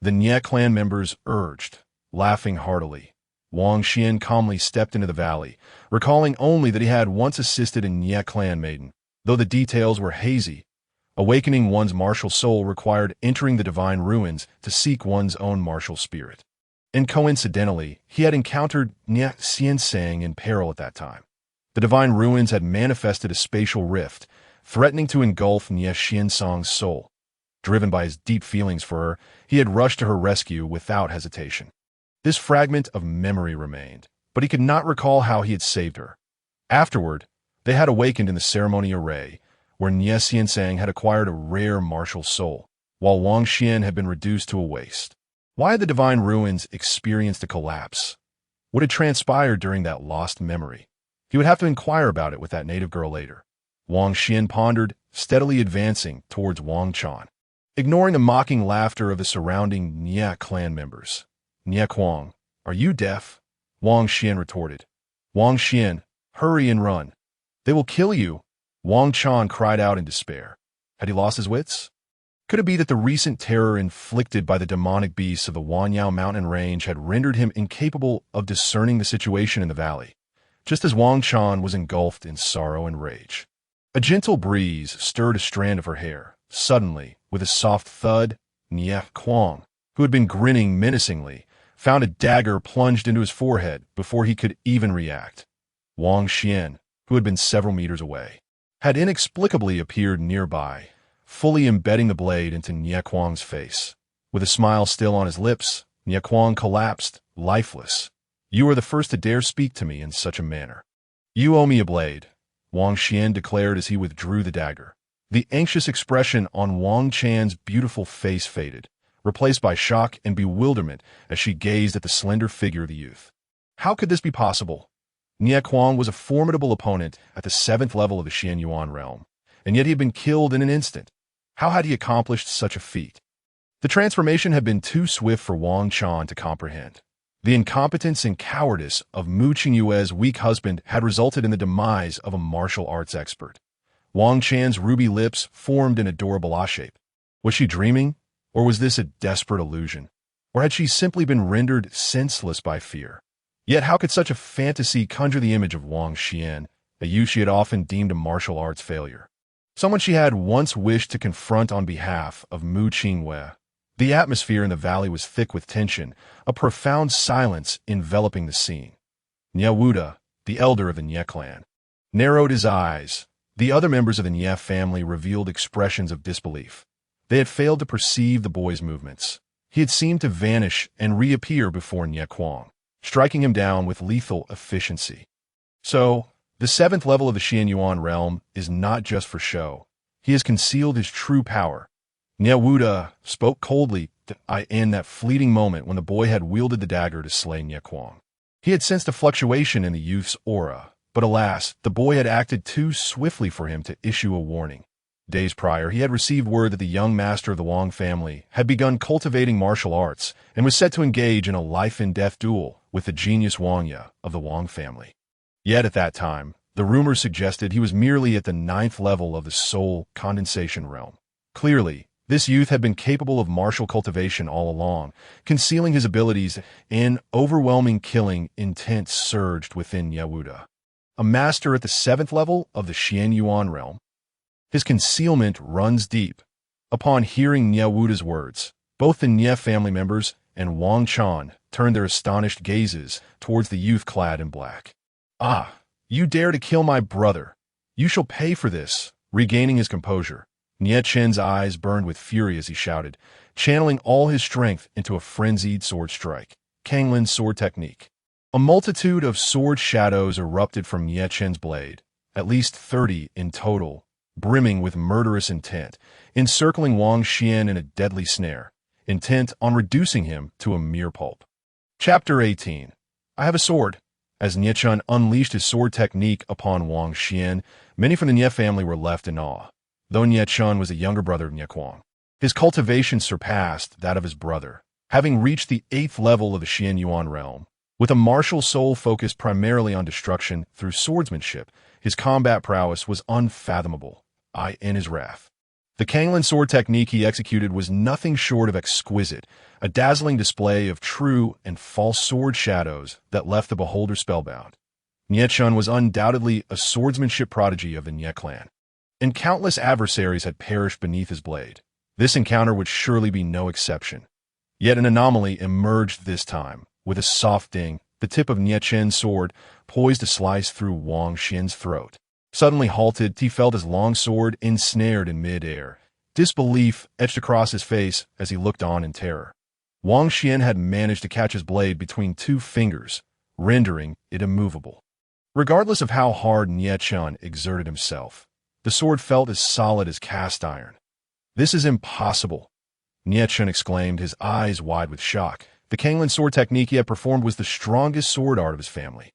The Nie clan members urged, laughing heartily. Wang Xian calmly stepped into the valley, recalling only that he had once assisted a Nie clan maiden, though the details were hazy. Awakening one's martial soul required entering the divine ruins to seek one's own martial spirit. And coincidentally, he had encountered Nie Xiansang in peril at that time. The divine ruins had manifested a spatial rift, threatening to engulf Nie Xiansang's soul. Driven by his deep feelings for her, he had rushed to her rescue without hesitation. This fragment of memory remained, but he could not recall how he had saved her. Afterward, they had awakened in the ceremony array, where Nie Xiansang had acquired a rare martial soul, while Wang Xian had been reduced to a waste. Why had the divine ruins experienced a collapse? What had transpired during that lost memory? He would have to inquire about it with that native girl later. Wang Xian pondered, steadily advancing towards Wang Chan, ignoring the mocking laughter of the surrounding Nie clan members. Nie Kuang, are you deaf? Wang Xian retorted. Wang Xian, hurry and run. They will kill you. Wang Chan cried out in despair. Had he lost his wits? Could it be that the recent terror inflicted by the demonic beasts of the Wanyao mountain range had rendered him incapable of discerning the situation in the valley, just as Wang Chan was engulfed in sorrow and rage? A gentle breeze stirred a strand of her hair. Suddenly, with a soft thud, Nie Kuang, who had been grinning menacingly, found a dagger plunged into his forehead before he could even react. Wang Xian, who had been several meters away, had inexplicably appeared nearby, fully embedding the blade into Nie Kuang's face. With a smile still on his lips, Nie Kuang collapsed, lifeless. You are the first to dare speak to me in such a manner. You owe me a blade, Wang Xian declared as he withdrew the dagger. The anxious expression on Wang Chan's beautiful face faded, replaced by shock and bewilderment as she gazed at the slender figure of the youth. How could this be possible? Nie Kuang was a formidable opponent at the 7th level of the Xianyuan realm, and yet he had been killed in an instant. How had he accomplished such a feat? The transformation had been too swift for Wang Chan to comprehend. The incompetence and cowardice of Mu Qingwei's weak husband had resulted in the demise of a martial arts expert. Wang Chan's ruby lips formed an adorable A-shape. Was she dreaming, or was this a desperate illusion? Or had she simply been rendered senseless by fear? Yet how could such a fantasy conjure the image of Wang Xian, a youth she had often deemed a martial arts failure? Someone she had once wished to confront on behalf of Mu Qingwei. The atmosphere in the valley was thick with tension, a profound silence enveloping the scene. Nie Wuda, the elder of the Nie clan, narrowed his eyes. The other members of the Nie family revealed expressions of disbelief. They had failed to perceive the boy's movements. He had seemed to vanish and reappear before Nie Kuang, striking him down with lethal efficiency. So, the 7th level of the Xianyuan realm is not just for show. He has concealed his true power. Nie Wuda spoke coldly in that fleeting moment when the boy had wielded the dagger to slay Nie Kuang. He had sensed a fluctuation in the youth's aura, but alas, the boy had acted too swiftly for him to issue a warning. Days prior, he had received word that the young master of the Wang family had begun cultivating martial arts and was set to engage in a life-and-death duel with the genius Wang Ye of the Wang family. Yet at that time, the rumors suggested he was merely at the 9th level of the soul condensation realm. Clearly, this youth had been capable of martial cultivation all along, concealing his abilities, and overwhelming killing intent surged within Yewuda. A master at the 7th level of the Xian Yuan realm. His concealment runs deep. Upon hearing Yewuda's words, both the Nye family members and Wang Chan turned their astonished gazes towards the youth clad in black. "Ah, you dare to kill my brother. You shall pay for this." Regaining his composure, Nye Chen's eyes burned with fury as he shouted, channeling all his strength into a frenzied sword strike. Kanglin's sword technique. A multitude of sword shadows erupted from Nye Chen's blade, at least 30 in total, brimming with murderous intent, encircling Wang Xian in a deadly snare, intent on reducing him to a mere pulp. Chapter 18. I have a sword. As Nye Chen unleashed his sword technique upon Wang Xian, many from the Nye family were left in awe. Though Nye Chen was the younger brother of Nye Kuang, his cultivation surpassed that of his brother, having reached the 8th level of the Xian Yuan realm. With a martial soul focused primarily on destruction through swordsmanship, his combat prowess was unfathomable, in his wrath. The Kanglin sword technique he executed was nothing short of exquisite, a dazzling display of true and false sword shadows that left the beholder spellbound. Nye Chen was undoubtedly a swordsmanship prodigy of the Nye clan, and countless adversaries had perished beneath his blade. This encounter would surely be no exception. Yet an anomaly emerged this time. With a soft ding, the tip of Nye Chen's sword poised to slice through Wang Xian's throat. Suddenly halted, he felt his long sword ensnared in mid-air. Disbelief etched across his face as he looked on in terror. Wang Xian had managed to catch his blade between 2 fingers, rendering it immovable. Regardless of how hard Nye Chen exerted himself, the sword felt as solid as cast iron. "This is impossible," Nye Chen exclaimed, his eyes wide with shock. The Kanglin sword technique he had performed was the strongest sword art of his family.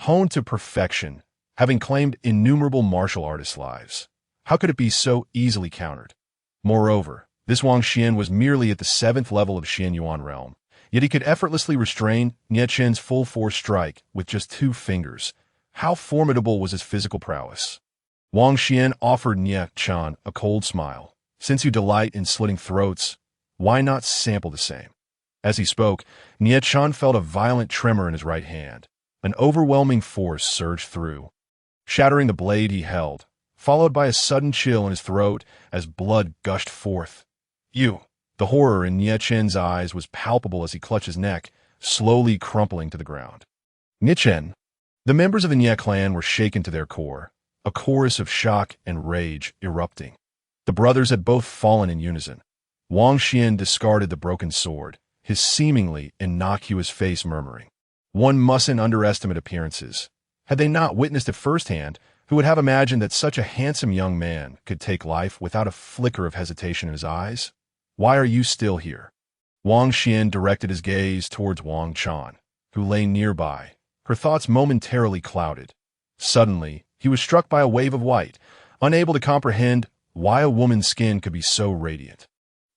Honed to perfection, having claimed innumerable martial artists' lives. How could it be so easily countered? Moreover, this Wang Xian was merely at the 7th level of Xian Yuan realm, yet he could effortlessly restrain Nye Chen's full-force strike with just 2 fingers. How formidable was his physical prowess? Wang Xian offered Nye Chen a cold smile. "Since you delight in slitting throats, why not sample the same?" As he spoke, Nye Chen felt a violent tremor in his right hand. An overwhelming force surged through, shattering the blade he held, followed by a sudden chill in his throat as blood gushed forth. "You!" The horror in Nye Chen's eyes was palpable as he clutched his neck, slowly crumpling to the ground. Nye Chen. The members of the Nye clan were shaken to their core, a chorus of shock and rage erupting. The brothers had both fallen in unison. Wang Xian discarded the broken sword, his seemingly innocuous face murmuring, "One mustn't underestimate appearances." Had they not witnessed it firsthand, who would have imagined that such a handsome young man could take life without a flicker of hesitation in his eyes? "Why are you still here?" Wang Xian directed his gaze towards Wang Chan, who lay nearby, her thoughts momentarily clouded. Suddenly, he was struck by a wave of white, unable to comprehend why a woman's skin could be so radiant.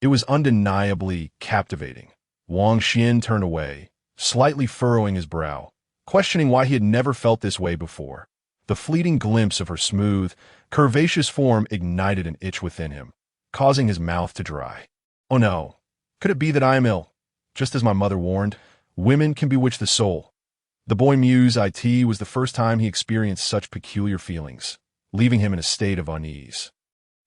It was undeniably captivating. Wang Xian turned away, slightly furrowing his brow, questioning why he had never felt this way before. The fleeting glimpse of her smooth, curvaceous form ignited an itch within him, causing his mouth to dry. "Oh no, could it be that I am ill? Just as my mother warned, women can bewitch the soul." The boy mused it was the first time he experienced such peculiar feelings, leaving him in a state of unease.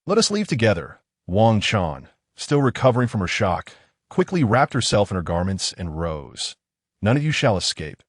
"Let us leave together." Wang Chan, still recovering from her shock, quickly wrapped herself in her garments and rose. "None of you shall escape."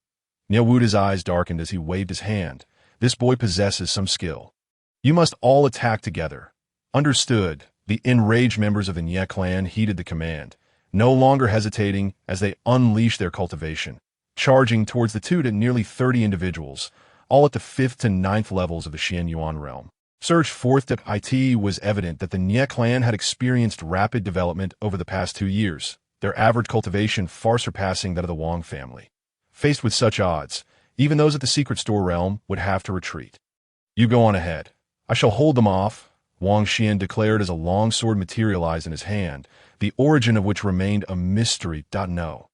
Yewuda's eyes darkened as he waved his hand. "This boy possesses some skill. You must all attack together." "Understood." The enraged members of the Nye clan heeded the command, no longer hesitating as they unleashed their cultivation, charging towards the 2 to nearly 30 individuals, all at the 5th to 9th levels of the Xian Yuan realm. Surge forth that it was evident that the Nye clan had experienced rapid development over the past 2 years, their average cultivation far surpassing that of the Wang family. Faced with such odds, even those at the secret store realm would have to retreat. "You go on ahead. I shall hold them off." Wang Xian declared as a long sword materialized in his hand, the origin of which remained a mystery. No.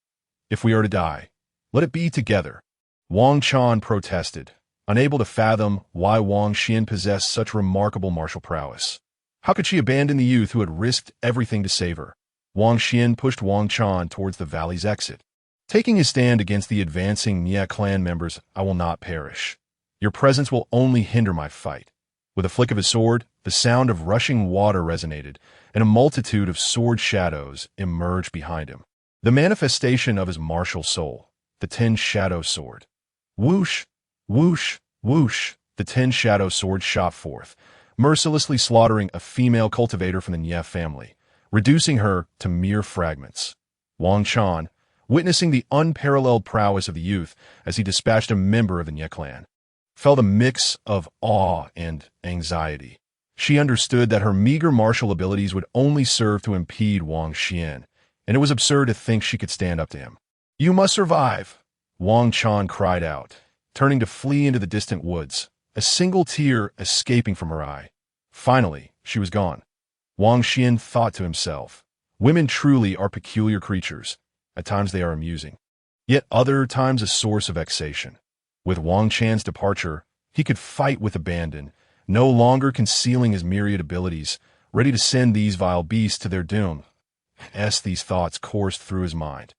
If we are to die, let it be together. Wang Chan protested, unable to fathom why Wang Xian possessed such remarkable martial prowess. How could she abandon the youth who had risked everything to save her? Wang Xian pushed Wang Chan towards the valley's exit. Taking his stand against the advancing Nie clan members, I will not perish. Your presence will only hinder my fight. With a flick of his sword, the sound of rushing water resonated, and a multitude of sword shadows emerged behind him. The manifestation of his martial soul, the 10 Shadow Sword. Whoosh, whoosh, whoosh, the 10 Shadow Sword shot forth, mercilessly slaughtering a female cultivator from the Nie family, reducing her to mere fragments. Wang Chan, witnessing the unparalleled prowess of the youth as he dispatched a member of the Nie clan, felt a mix of awe and anxiety. She understood that her meager martial abilities would only serve to impede Wang Xian, and it was absurd to think she could stand up to him. You must survive, Wang Chan cried out, turning to flee into the distant woods, a single tear escaping from her eye. Finally, she was gone. Wang Xian thought to himself, women truly are peculiar creatures. At times they are amusing, yet other times a source of vexation. With Wang Chan's departure, he could fight with abandon, no longer concealing his myriad abilities, ready to send these vile beasts to their doom. As these thoughts coursed through his mind,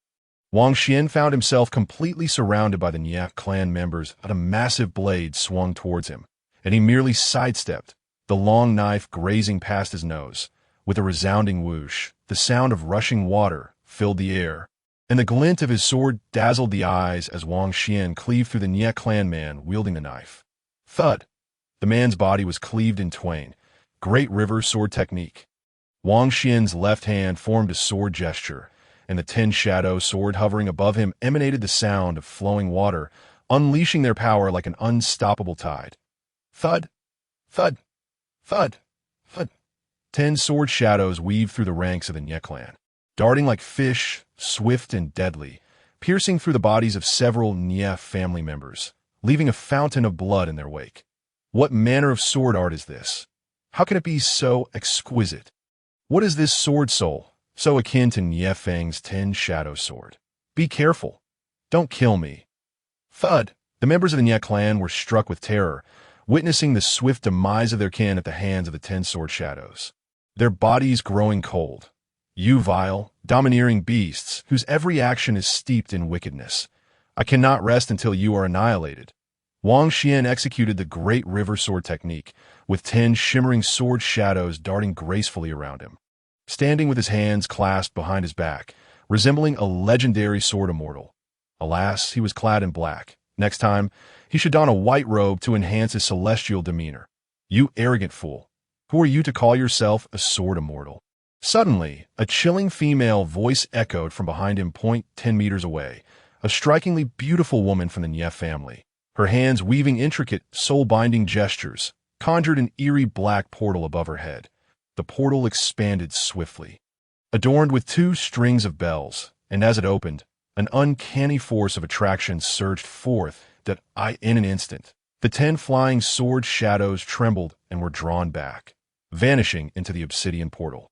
Wang Xian found himself completely surrounded by the Nie clan members as a massive blade swung towards him, and he merely sidestepped, the long knife grazing past his nose. With a resounding whoosh, the sound of rushing water filled the air, and the glint of his sword dazzled the eyes as Wang Xian cleaved through the Nie clan man wielding the knife. Thud! The man's body was cleaved in twain. Great River Sword Technique. Wang Xian's left hand formed a sword gesture, and the 10 Shadow Sword hovering above him emanated the sound of flowing water, unleashing their power like an unstoppable tide. Thud! Thud! Thud! Thud! 10 sword shadows weaved through the ranks of the Nie clan, darting like fish, swift and deadly, piercing through the bodies of several Nie family members, leaving a fountain of blood in their wake. What manner of sword art is this? How can it be so exquisite? What is this sword soul, so akin to Nie Feng's 10 Shadow Sword? Be careful. Don't kill me. Thud! The members of the Nie clan were struck with terror, witnessing the swift demise of their kin at the hands of the 10 sword shadows. Their bodies growing cold. You vile, domineering beasts, whose every action is steeped in wickedness. I cannot rest until you are annihilated. Wang Xian executed the Great River Sword Technique, with 10 shimmering sword shadows darting gracefully around him. Standing with his hands clasped behind his back, resembling a legendary sword immortal. Alas, he was clad in black. Next time, he should don a white robe to enhance his celestial demeanor. You arrogant fool! Who are you to call yourself a sword immortal? Suddenly, a chilling female voice echoed from behind him 10 meters away, a strikingly beautiful woman from the Nie family. Her hands weaving intricate, soul-binding gestures, conjured an eerie black portal above her head. The portal expanded swiftly, adorned with 2 strings of bells, and as it opened, an uncanny force of attraction surged forth that in an instant, the 10 flying sword shadows trembled and were drawn back, vanishing into the obsidian portal.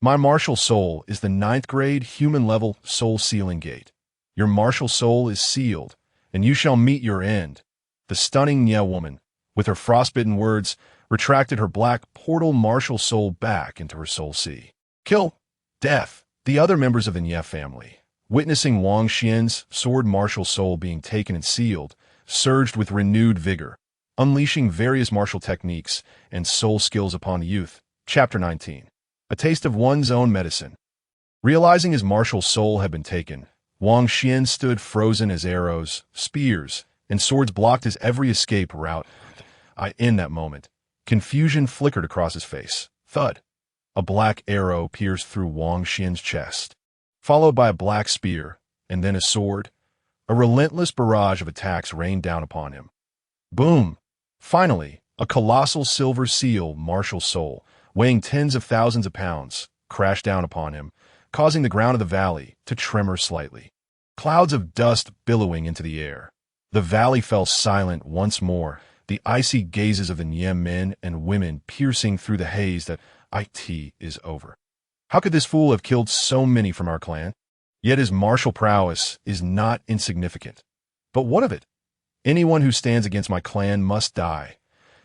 My martial soul is the 9th grade human-level soul sealing gate. Your martial soul is sealed, and you shall meet your end. The stunning Nie woman, with her frostbitten words, retracted her black portal martial soul back into her soul sea. Kill! Death! The other members of the Nie family, witnessing Wang Xian's sword martial soul being taken and sealed, surged with renewed vigor, unleashing various martial techniques and soul skills upon the youth. Chapter 19. A taste of one's own medicine. Realizing his martial soul had been taken, Wang Xian stood frozen as arrows, spears, and swords blocked his every escape route. In that moment, confusion flickered across his face. Thud! A black arrow pierced through Wang Xian's chest, followed by a black spear, and then a sword. A relentless barrage of attacks rained down upon him. Boom! Finally, a colossal silver seal martial soul, weighing tens of thousands of pounds, crashed down upon him, causing the ground of the valley to tremor slightly. Clouds of dust billowing into the air. The valley fell silent once more, the icy gazes of the Nie men and women piercing through the haze that it is over. How could this fool have killed so many from our clan? Yet his martial prowess is not insignificant. But what of it? Anyone who stands against my clan must die.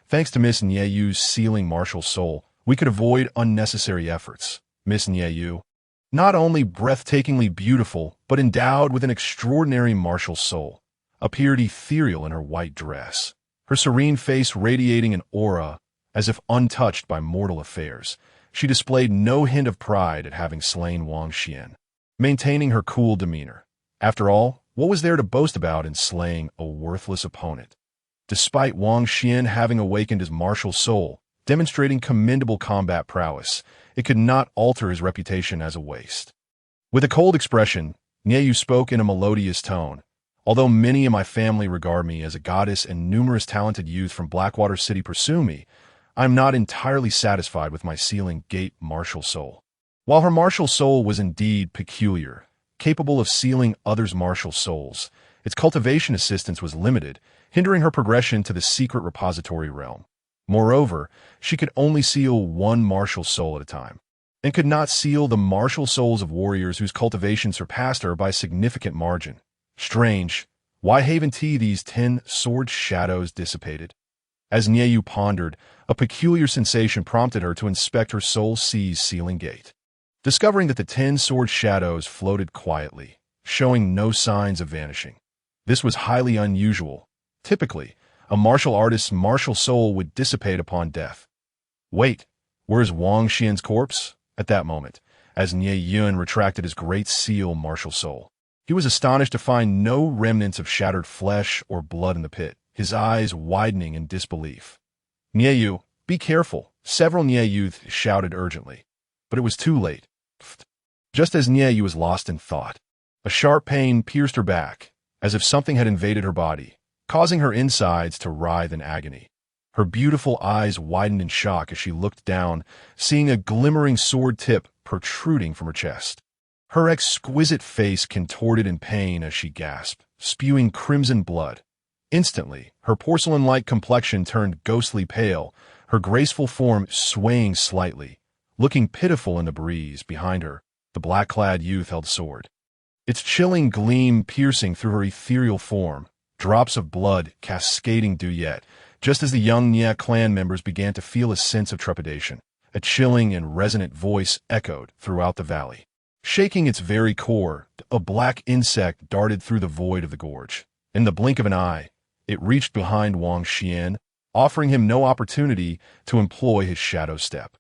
Thanks to Miss Nyeyu's sealing martial soul, we could avoid unnecessary efforts. Miss Nyeyu, not only breathtakingly beautiful, but endowed with an extraordinary martial soul, appeared ethereal in her white dress, her serene face radiating an aura as if untouched by mortal affairs. She displayed no hint of pride at having slain Wang Xian, maintaining her cool demeanor. After all, what was there to boast about in slaying a worthless opponent? Despite Wang Xian having awakened his martial soul, demonstrating commendable combat prowess, it could not alter his reputation as a waste. With a cold expression, Nyeyu spoke in a melodious tone. Although many in my family regard me as a goddess and numerous talented youth from Blackwater City pursue me, I am not entirely satisfied with my sealing gate martial soul. While her martial soul was indeed peculiar, capable of sealing others' martial souls, its cultivation assistance was limited, hindering her progression to the secret repository realm. Moreover, she could only seal one martial soul at a time, and could not seal the martial souls of warriors whose cultivation surpassed her by a significant margin. Strange, why haven't these 10 sword shadows dissipated? As Nyeyu pondered, a peculiar sensation prompted her to inspect her soul sea's sealing gate. Discovering that the 10 sword shadows floated quietly, showing no signs of vanishing. This was highly unusual. Typically, a martial artist's martial soul would dissipate upon death. Wait, where's Wang Xian's corpse? At that moment, as Nie Yun retracted his great seal martial soul, he was astonished to find no remnants of shattered flesh or blood in the pit, his eyes widening in disbelief. Nyeyu, be careful, several Nie youths shouted urgently. But it was too late. Just as Nyeyu was lost in thought, a sharp pain pierced her back, as if something had invaded her body, causing her insides to writhe in agony. Her beautiful eyes widened in shock as she looked down, seeing a glimmering sword tip protruding from her chest. Her exquisite face contorted in pain as she gasped, spewing crimson blood. Instantly, her porcelain-like complexion turned ghostly pale, her graceful form swaying slightly. Looking pitiful in the breeze behind her, the black-clad youth held sword, its chilling gleam piercing through her ethereal form, drops of blood cascading due yet, just as the young Nye clan members began to feel a sense of trepidation. A chilling and resonant voice echoed throughout the valley. Shaking its very core, a black insect darted through the void of the gorge. In the blink of an eye, it reached behind Wang Xian, offering him no opportunity to employ his shadow step.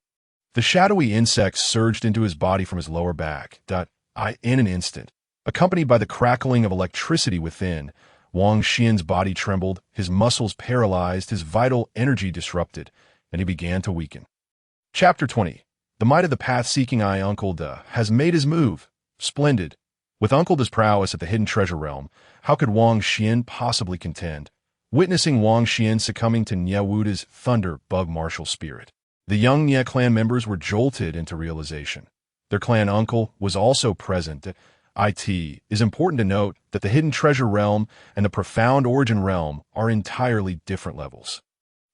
The shadowy insect surged into his body from his lower back. In an instant, accompanied by the crackling of electricity within, Wang Xian's body trembled, his muscles paralyzed, his vital energy disrupted, and he began to weaken. Chapter 20. The might of the path-seeking eye Uncle Da has made his move. Splendid. With Uncle Da's prowess at the hidden treasure realm, how could Wang Xian possibly contend? Witnessing Wang Xian succumbing to Nye Wuda's thunder bug martial spirit, the young Nye clan members were jolted into realization. Their clan uncle was also present. It is important to note that the hidden treasure realm and the profound origin realm are entirely different levels.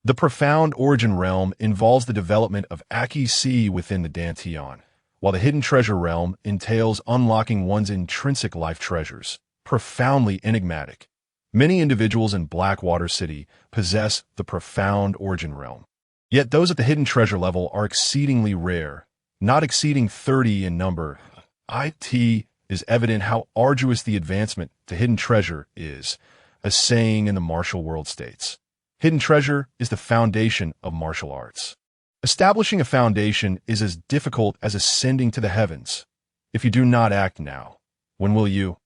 The profound origin realm involves the development of Aki Si within the Dantian, while the hidden treasure realm entails unlocking one's intrinsic life treasures, profoundly enigmatic. Many individuals in Blackwater City possess the profound origin realm. Yet those at the hidden treasure level are exceedingly rare, not exceeding 30 in number. It is evident how arduous the advancement to hidden treasure is, a saying in the martial world states. Hidden treasure is the foundation of martial arts. Establishing a foundation is as difficult as ascending to the heavens. If you do not act now, when will you?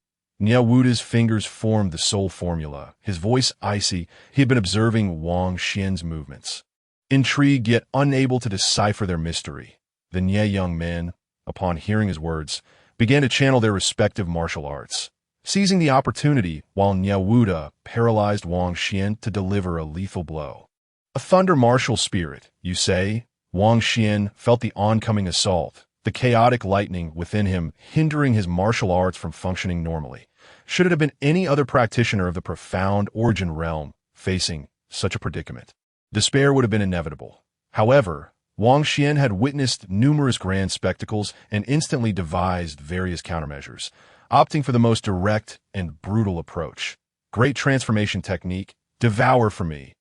Nye Wuda's fingers formed the soul formula, his voice icy. He had been observing Wang Xian's movements. Intrigued yet unable to decipher their mystery, the Nye young men, upon hearing his words, began to channel their respective martial arts, seizing the opportunity while Nye Wuda paralyzed Wang Xian to deliver a lethal blow. A thunder martial spirit, you say? Wang Xian felt the oncoming assault, the chaotic lightning within him hindering his martial arts from functioning normally. Should it have been any other practitioner of the profound origin realm facing such a predicament. Despair would have been inevitable. However, Wang Xian had witnessed numerous grand spectacles and instantly devised various countermeasures, opting for the most direct and brutal approach. Great transformation technique, devour for me.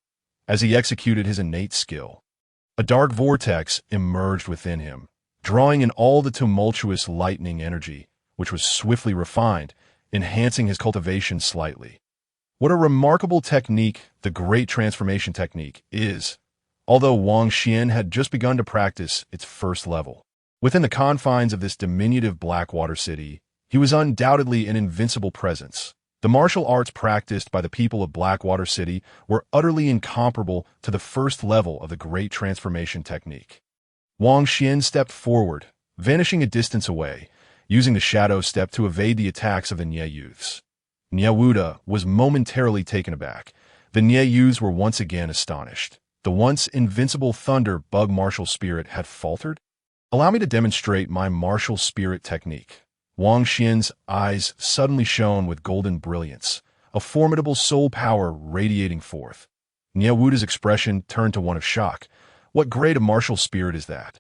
As he executed his innate skill, a dark vortex emerged within him, drawing in all the tumultuous lightning energy, which was swiftly refined, enhancing his cultivation slightly. What a remarkable technique the Great Transformation Technique is, although Wang Xian had just begun to practice its first level. Within the confines of this diminutive Blackwater city, he was undoubtedly an invincible presence. The martial arts practiced by the people of Blackwater City were utterly incomparable to the first level of the Great Transformation Technique. Wang Xian stepped forward, vanishing a distance away, using the shadow step to evade the attacks of the Nie youths. Nyawuda was momentarily taken aback. The Nie youths were once again astonished. The once invincible Thunder Bug martial spirit had faltered? Allow me to demonstrate my martial spirit technique. Wang Xian's eyes suddenly shone with golden brilliance, a formidable soul power radiating forth. Nyawuda's expression turned to one of shock. What grade of martial spirit is that?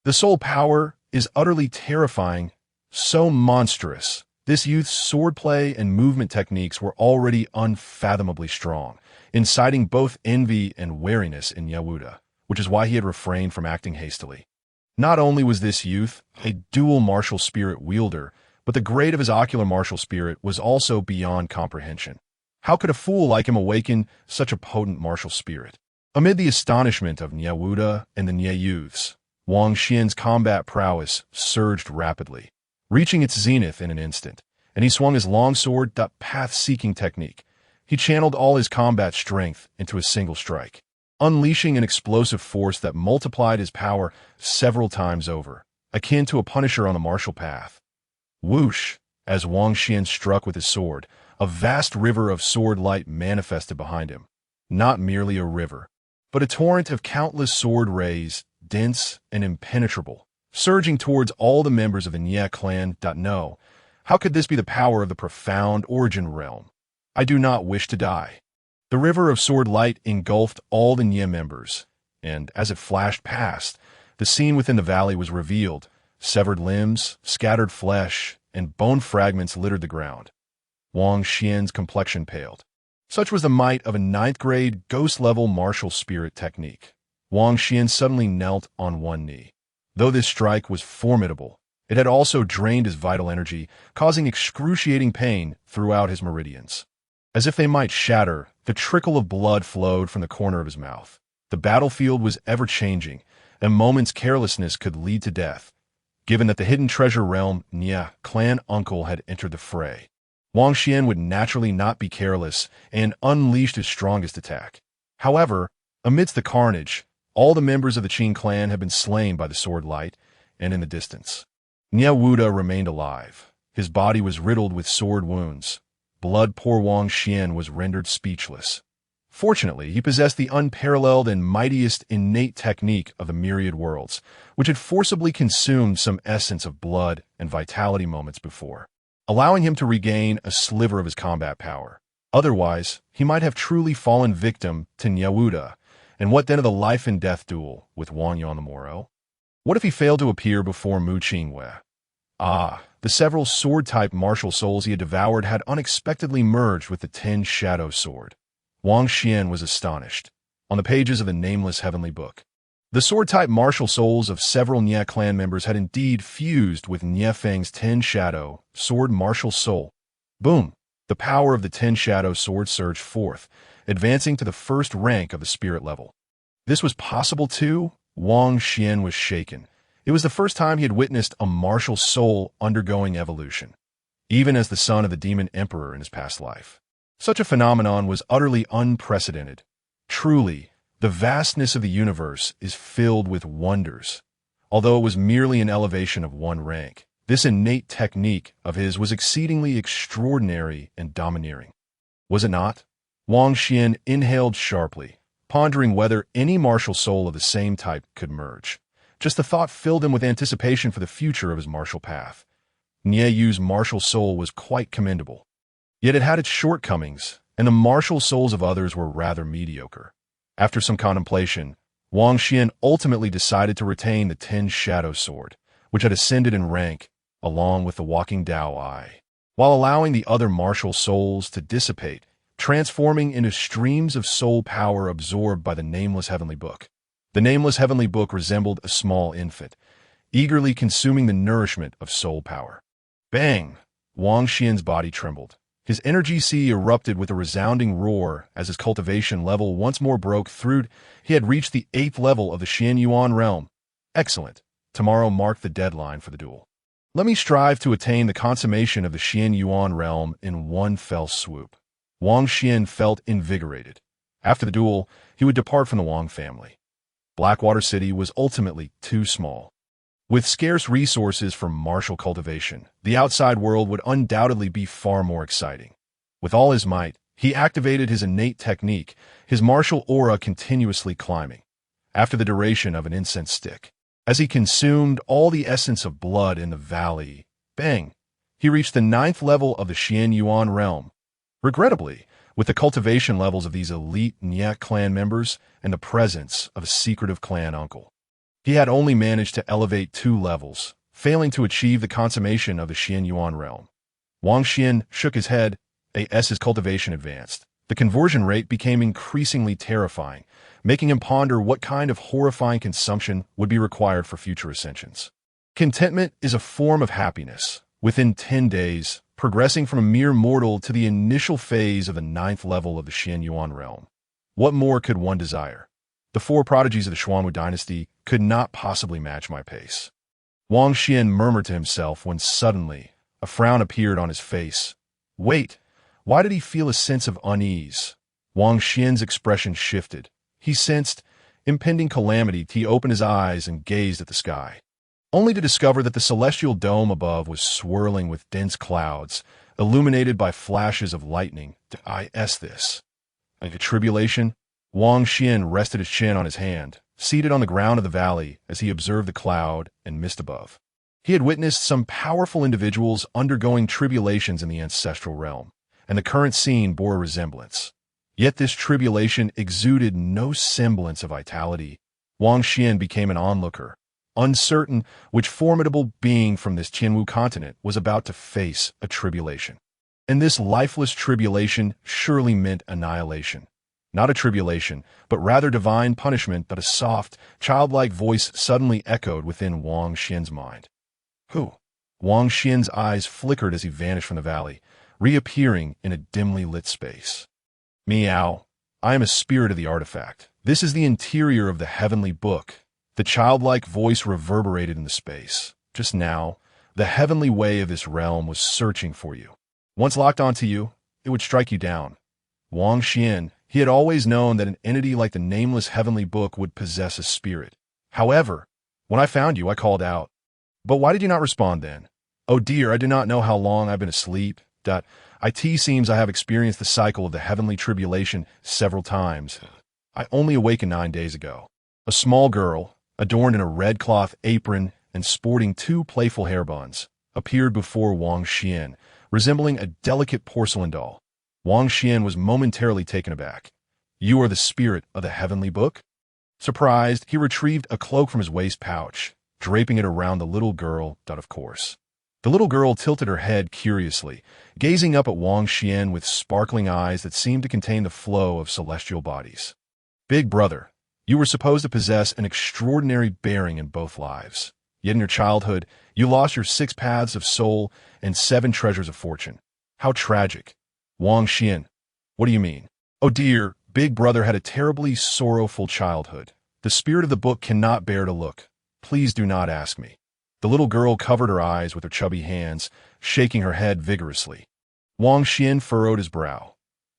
The soul power is utterly terrifying, so monstrous. This youth's swordplay and movement techniques were already unfathomably strong, inciting both envy and wariness in Nyawuda, which is why he had refrained from acting hastily. Not only was this youth a dual martial spirit wielder, but the grade of his ocular martial spirit was also beyond comprehension. How could a fool like him awaken such a potent martial spirit? Amid the astonishment of Nyawuda and the Nie youths, Wang Xian's combat prowess surged rapidly, reaching its zenith in an instant, and he swung his longsword, the path-seeking technique. He channeled all his combat strength into a single strike, unleashing an explosive force that multiplied his power several times over, akin to a punisher on the martial path. Whoosh! As Wang Xian struck with his sword, a vast river of sword light manifested behind him. Not merely a river, but a torrent of countless sword rays, dense and impenetrable, surging towards all the members of the Nie clan. No, how could this be the power of the profound origin realm? I do not wish to die. The river of sword light engulfed all the Nie members, and as it flashed past, the scene within the valley was revealed. Severed limbs, scattered flesh, and bone fragments littered the ground. Wang Xian's complexion paled. Such was the might of a 9th-grade, ghost-level martial spirit technique. Wang Xian suddenly knelt on one knee. Though this strike was formidable, it had also drained his vital energy, causing excruciating pain throughout his meridians. As if they might shatter, the trickle of blood flowed from the corner of his mouth. The battlefield was ever-changing. A moment's carelessness could lead to death. Given that the hidden treasure realm, Nie, clan uncle had entered the fray, Wang Xian would naturally not be careless and unleashed his strongest attack. However, amidst the carnage, all the members of the Qin clan had been slain by the sword light, and in the distance, Nyawuda remained alive. His body was riddled with sword wounds. Blood-poor Wang Xian was rendered speechless. Fortunately, he possessed the unparalleled and mightiest innate technique of the myriad worlds, which had forcibly consumed some essence of blood and vitality moments before, allowing him to regain a sliver of his combat power. Otherwise, he might have truly fallen victim to Nyawuda. And what then of the life-and-death duel with Wang Yuan the Moro? What if he failed to appear before Mu Qingwei? The several sword-type martial souls he had devoured had unexpectedly merged with the Ten Shadow Sword. Wang Xian was astonished. On the pages of the nameless heavenly book, the sword-type martial souls of several Nie clan members had indeed fused with Nie Feng's Ten Shadow Sword martial soul. Boom! The power of the Ten Shadow Sword surged forth, advancing to the first rank of the spirit level. This was possible too? Wang Xian was shaken. It was the first time he had witnessed a martial soul undergoing evolution, even as the son of the demon emperor in his past life. Such a phenomenon was utterly unprecedented. Truly, the vastness of the universe is filled with wonders. Although it was merely an elevation of one rank, this innate technique of his was exceedingly extraordinary and domineering. Was it not? Wang Xian inhaled sharply, pondering whether any martial soul of the same type could merge. Just the thought filled him with anticipation for the future of his martial path. Nie Yu's martial soul was quite commendable. Yet it had its shortcomings, and the martial souls of others were rather mediocre. After some contemplation, Wang Xian ultimately decided to retain the 10 Shadow Sword, which had ascended in rank, along with the Walking Dao Eye, while allowing the other martial souls to dissipate, transforming into streams of soul power absorbed by the Nameless Heavenly Book. The Nameless Heavenly Book resembled a small infant, eagerly consuming the nourishment of soul power. Bang! Wang Xian's body trembled. His energy sea erupted with a resounding roar as his cultivation level once more broke through. He had reached the 8th level of the Xian Yuan realm. Excellent. Tomorrow marked the deadline for the duel. Let me strive to attain the consummation of the Xian Yuan realm in one fell swoop. Wang Xian felt invigorated. After the duel, he would depart from the Wang family. Blackwater City was ultimately too small. With scarce resources for martial cultivation, the outside world would undoubtedly be far more exciting. With all his might, he activated his innate technique, his martial aura continuously climbing. After the duration of an incense stick, as he consumed all the essence of blood in the valley, bang, he reached the 9th level of the Xian Yuan realm. Regrettably, with the cultivation levels of these elite Nyak clan members and the presence of a secretive clan uncle, he had only managed to elevate 2 levels, failing to achieve the consummation of the Xian Yuan realm. Wang Xian shook his head as his cultivation advanced. The conversion rate became increasingly terrifying, making him ponder what kind of horrifying consumption would be required for future ascensions. Contentment is a form of happiness. Within 10 days, progressing from a mere mortal to the initial phase of the 9th level of the Xian Yuan realm. What more could one desire? The 4 prodigies of the Xuanwu dynasty could not possibly match my pace. Wang Xian murmured to himself when suddenly a frown appeared on his face. Wait, why did he feel a sense of unease? Wang Xian's expression shifted. He sensed impending calamity. He opened his eyes and gazed at the sky, only to discover that the celestial dome above was swirling with dense clouds, illuminated by flashes of lightning. Is this a tribulation? Wang Xian rested his chin on his hand, seated on the ground of the valley as he observed the cloud and mist above. He had witnessed some powerful individuals undergoing tribulations in the ancestral realm, and the current scene bore a resemblance. Yet this tribulation exuded no semblance of vitality. Wang Xian became an onlooker, uncertain which formidable being from this Qianwu continent was about to face a tribulation. And this lifeless tribulation surely meant annihilation. Not a tribulation, but rather divine punishment. But a soft, childlike voice suddenly echoed within Wang Xian's mind. Who? Wang Xian's eyes flickered as he vanished from the valley, reappearing in a dimly lit space. Meow. I am a spirit of the artifact. This is the interior of the heavenly book. The childlike voice reverberated in the space. Just now, the heavenly way of this realm was searching for you. Once locked onto you, it would strike you down. Wang Xian, he had always known that an entity like the Nameless Heavenly Book would possess a spirit. However, when I found you, I called out. But why did you not respond then? Oh dear, I do not know how long I've been asleep. It seems I have experienced the cycle of the heavenly tribulation several times. I only awakened 9 days ago. A small girl, adorned in a red cloth apron and sporting 2 playful hair buns, appeared before Wang Xian, resembling a delicate porcelain doll. Wang Xian was momentarily taken aback. You are the spirit of the heavenly book? Surprised, he retrieved a cloak from his waist pouch, draping it around the little girl. Of course. The little girl tilted her head curiously, gazing up at Wang Xian with sparkling eyes that seemed to contain the flow of celestial bodies. Big brother, you were supposed to possess an extraordinary bearing in both lives. Yet in your childhood, you lost your 6 paths of soul and 7 treasures of fortune. How tragic. Wang Xian, what do you mean? Oh dear, big brother had a terribly sorrowful childhood. The spirit of the book cannot bear to look. Please do not ask me. The little girl covered her eyes with her chubby hands, shaking her head vigorously. Wang Xian furrowed his brow.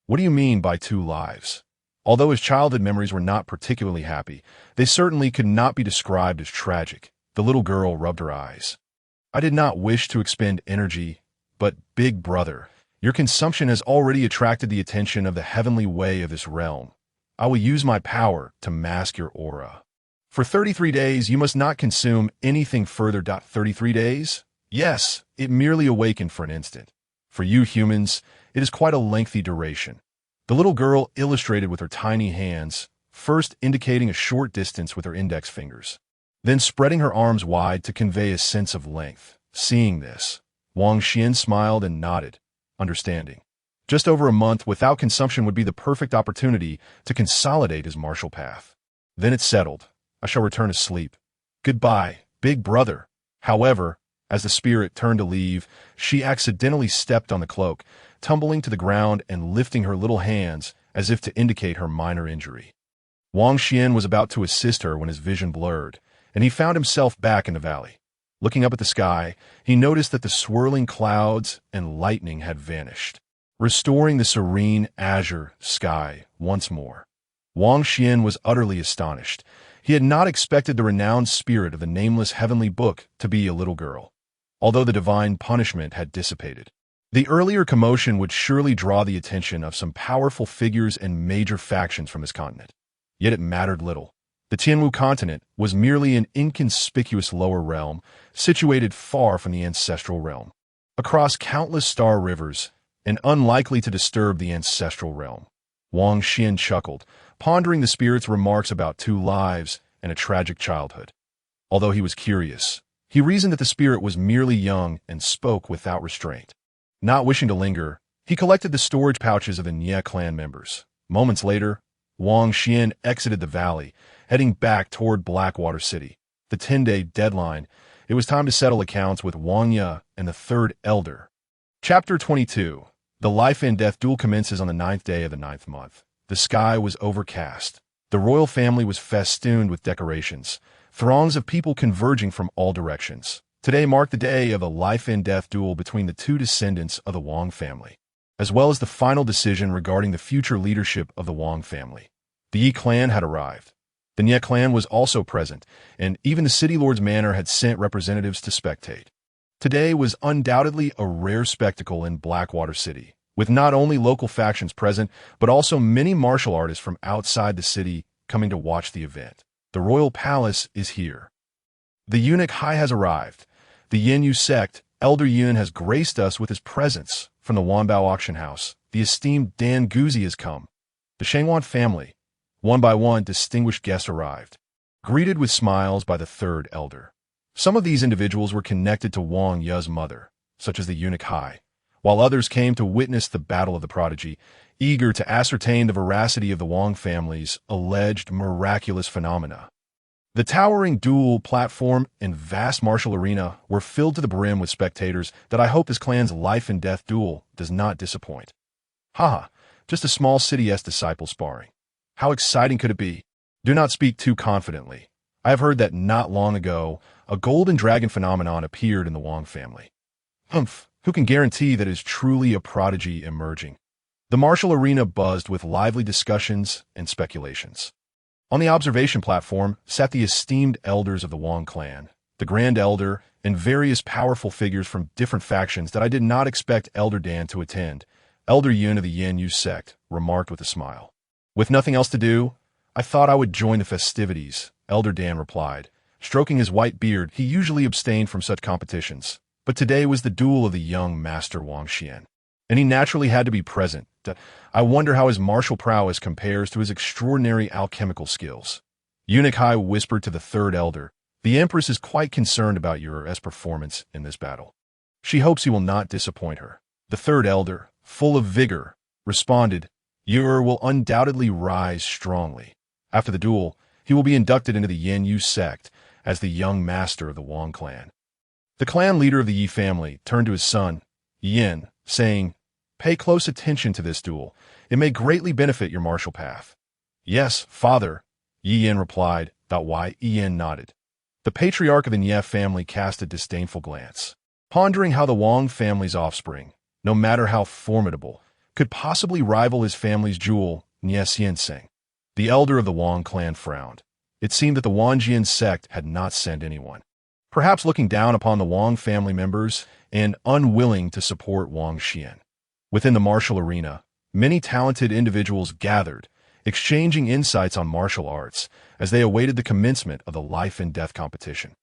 What do you mean by 2 lives? Although his childhood memories were not particularly happy, they certainly could not be described as tragic. The little girl rubbed her eyes. I did not wish to expend energy, but big brother, your consumption has already attracted the attention of the heavenly way of this realm. I will use my power to mask your aura. For 33 days, you must not consume anything further. 33 days? Yes, it merely awakened for an instant. For you humans, it is quite a lengthy duration. The little girl illustrated with her tiny hands, first indicating a short distance with her index fingers, then spreading her arms wide to convey a sense of length. Seeing this, Wang Xian smiled and nodded, understanding. Just over a month without consumption would be the perfect opportunity to consolidate his martial path. Then it's settled. I shall return to sleep. Goodbye, big brother. However, as the spirit turned to leave, she accidentally stepped on the cloak, tumbling to the ground and lifting her little hands as if to indicate her minor injury. Wang Xian was about to assist her when his vision blurred, and he found himself back in the valley. Looking up at the sky, he noticed that the swirling clouds and lightning had vanished, restoring the serene azure sky once more. Wang Xian was utterly astonished. He had not expected the renowned spirit of the nameless heavenly book to be a little girl, although the divine punishment had dissipated. The earlier commotion would surely draw the attention of some powerful figures and major factions from this continent. Yet it mattered little. The Tianwu continent was merely an inconspicuous lower realm, situated far from the ancestral realm, across countless star rivers, and unlikely to disturb the ancestral realm. Wang Xian chuckled, pondering the spirit's remarks about 2 lives and a tragic childhood. Although he was curious, he reasoned that the spirit was merely young and spoke without restraint. Not wishing to linger, he collected the storage pouches of the Nie clan members. Moments later, Wang Xian exited the valley, heading back toward Blackwater City. The 10-day deadline, it was time to settle accounts with Wang Ye and the Third Elder. Chapter 22. The life and death duel commences on the 9th day of the 9th month. The sky was overcast. The royal family was festooned with decorations, throngs of people converging from all directions. Today marked the day of a life and death duel between the 2 descendants of the Wang family, as well as the final decision regarding the future leadership of the Wang family. The Yi clan had arrived. The Nie clan was also present, and even the city lord's manor had sent representatives to spectate. Today was undoubtedly a rare spectacle in Blackwater City, with not only local factions present, but also many martial artists from outside the city coming to watch the event. The royal palace is here. The eunuch Hai has arrived. The Yin Yu sect, Elder Yun, has graced us with his presence. From the Wanbao auction house, the esteemed Dan Guzi has come. The Shangwan family, one by one, distinguished guests arrived, greeted with smiles by the Third Elder. Some of these individuals were connected to Wang Ye's mother, such as the eunuch Hai, while others came to witness the battle of the prodigy, eager to ascertain the veracity of the Wang family's alleged miraculous phenomena. The towering duel platform and vast martial arena were filled to the brim with spectators that I hope this clan's life and death duel does not disappoint. Haha, just a small city-esque disciple sparring. How exciting could it be? Do not speak too confidently. I have heard that not long ago, a golden dragon phenomenon appeared in the Wang family. Humph, who can guarantee that it is truly a prodigy emerging? The martial arena buzzed with lively discussions and speculations. On the observation platform sat the esteemed elders of the Wang clan, the Grand Elder, and various powerful figures from different factions that I did not expect Elder Dan to attend. Elder Yun of the Yin Yu sect remarked with a smile. With nothing else to do, I thought I would join the festivities, Elder Dan replied. Stroking his white beard, he usually abstained from such competitions, but today was the duel of the young Master Wang Xian, and he naturally had to be present. I wonder how his martial prowess compares to his extraordinary alchemical skills. Eunuch Hai whispered to the Third Elder, the Empress is quite concerned about Yu's performance in this battle. She hopes he will not disappoint her. The Third Elder, full of vigor, responded, Yu will undoubtedly rise strongly. After the duel, he will be inducted into the Yin Yu sect as the young master of the Wang clan. The clan leader of the Yi family turned to his son, Yin, saying, Pay close attention to this duel. It may greatly benefit your martial path. Yes, father, Yi Yin replied. Why Yin nodded. The patriarch of the Nie family cast a disdainful glance, pondering how the Wang family's offspring, no matter how formidable, could possibly rival his family's jewel, Nie Xianxing. The elder of the Wang clan frowned. It seemed that the Wanjian sect had not sent anyone, perhaps looking down upon the Wang family members and unwilling to support Wang Xian. Within the martial arena, many talented individuals gathered, exchanging insights on martial arts as they awaited the commencement of the life and death competition.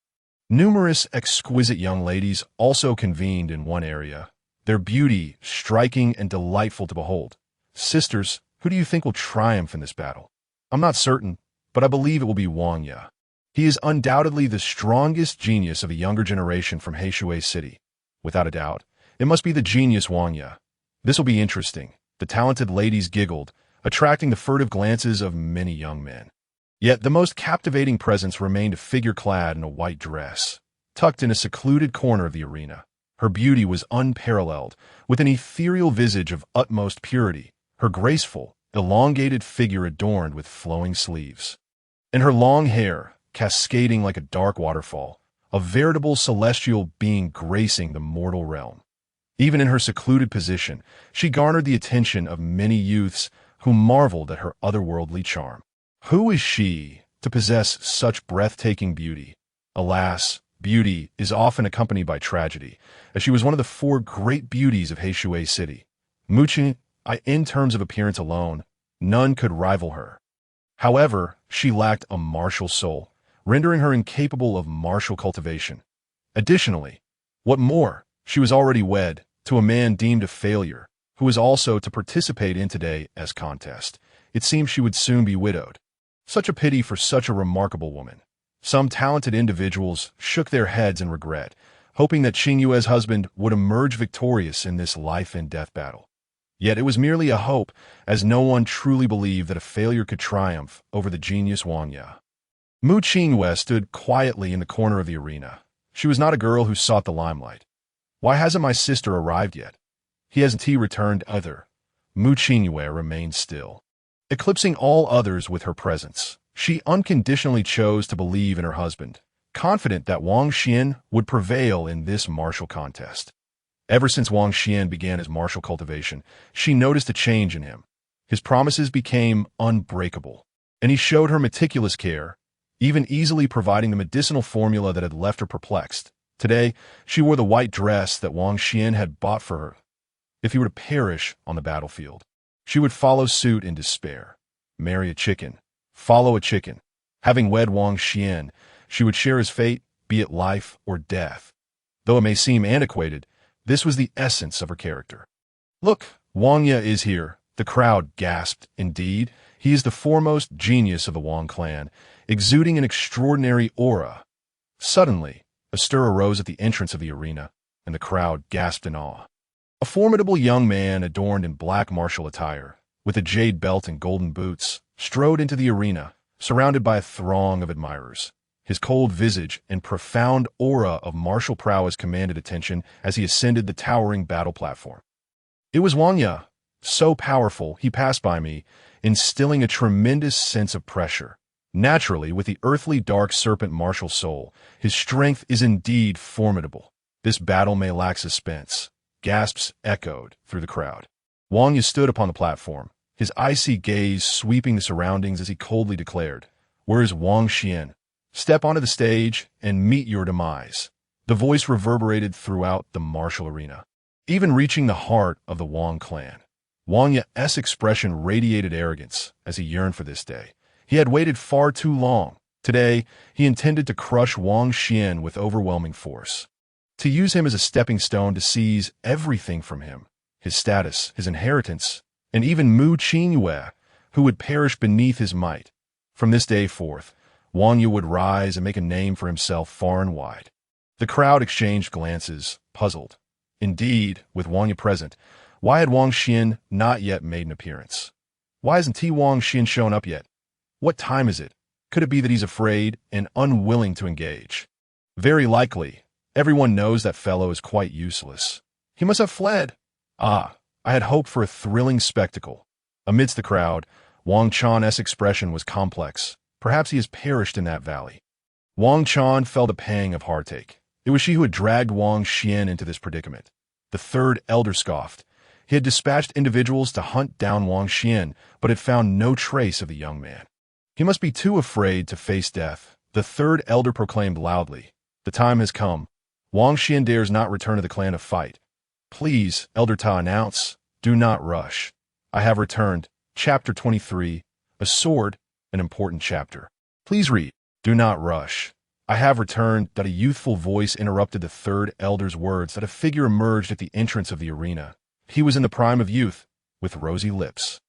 Numerous exquisite young ladies also convened in one area, their beauty striking and delightful to behold. Sisters Who do you think will triumph in this battle? I'm not certain, but I believe it will be Wang Ye. He is undoubtedly the strongest genius of a younger generation from Heishui City. Without a doubt, it must be the genius Wang Ye. This will be interesting. The talented ladies giggled, attracting the furtive glances of many young men. Yet the most captivating presence remained a figure clad in a white dress, tucked in a secluded corner of the arena. Her beauty was unparalleled, with an ethereal visage of utmost purity, her graceful, elongated figure adorned with flowing sleeves, and her long hair, cascading like a dark waterfall, a veritable celestial being gracing the mortal realm. Even in her secluded position, she garnered the attention of many youths who marveled at her otherworldly charm. Who is she to possess such breathtaking beauty? Alas, beauty is often accompanied by tragedy, as she was one of the four great beauties of Heishui City. In terms of appearance alone, none could rival her. However, she lacked a martial soul, rendering her incapable of martial cultivation. Additionally, what more, she was already wed to a man deemed a failure, who was also to participate in today's contest. It seemed she would soon be widowed. Such a pity for such a remarkable woman. Some talented individuals shook their heads in regret, hoping that Qing Yue's husband would emerge victorious in this life-and-death battle. Yet it was merely a hope, as no one truly believed that a failure could triumph over the genius Wang Ye. Mu Qingyue stood quietly in the corner of the arena. She was not a girl who sought the limelight. Why hasn't my sister arrived yet? Hasn't he returned either? Mu Qingyue remained still, eclipsing all others with her presence. She unconditionally chose to believe in her husband, confident that Wang Xian would prevail in this martial contest. Ever since Wang Xian began his martial cultivation, she noticed a change in him. His promises became unbreakable, and he showed her meticulous care, even easily providing the medicinal formula that had left her perplexed. Today, she wore the white dress that Wang Xian had bought for her. If he were to perish on the battlefield, she would follow suit in despair. Marry a chicken, follow a chicken. Having wed Wang Xian, she would share his fate, be it life or death. Though it may seem antiquated, this was the essence of her character. Look, Wang Ye is here, the crowd gasped. Indeed, he is the foremost genius of the Wang clan, exuding an extraordinary aura. Suddenly, a stir arose at the entrance of the arena, and the crowd gasped in awe. A formidable young man adorned in black martial attire, with a jade belt and golden boots, strode into the arena, surrounded by a throng of admirers. His cold visage and profound aura of martial prowess commanded attention as he ascended the towering battle platform. It was Wang Ye, so powerful he passed by me, instilling a tremendous sense of pressure. Naturally, with the earthly dark serpent martial soul, his strength is indeed formidable. This battle may lack suspense. Gasps echoed through the crowd. Wang Ye stood upon the platform, his icy gaze sweeping the surroundings as he coldly declared, "Where is Wang Xian? Step onto the stage and meet your demise." The voice reverberated throughout the martial arena, even reaching the heart of the Wang clan. Wang Ye's expression radiated arrogance as he yearned for this day. He had waited far too long. Today, he intended to crush Wang Xian with overwhelming force, to use him as a stepping stone to seize everything from him, his status, his inheritance, and even Mu Qingyue, who would perish beneath his might. From this day forth, Wang Ye would rise and make a name for himself far and wide. The crowd exchanged glances, puzzled. Indeed, with Wang Ye present, why had Wang Xian not yet made an appearance? Why hasn't Wang Xian shown up yet? What time is it? Could it be that he's afraid and unwilling to engage? Very likely. Everyone knows that fellow is quite useless. He must have fled. Ah, I had hoped for a thrilling spectacle. Amidst the crowd, Wang Chan's expression was complex. Perhaps he has perished in that valley. Wang Chan felt a pang of heartache. It was she who had dragged Wang Xian into this predicament. The third elder scoffed. He had dispatched individuals to hunt down Wang Xian, but had found no trace of the young man. He must be too afraid to face death. The third elder proclaimed loudly, "The time has come. Wang Xian dares not return to the clan to fight. Please, Elder Ta announce, do not rush. I have returned." Chapter 23, A Sword, an important chapter. Please read, "Do not rush. I have returned." That a youthful voice interrupted the third elder's words that a figure emerged at the entrance of the arena. He was in the prime of youth, with rosy lips.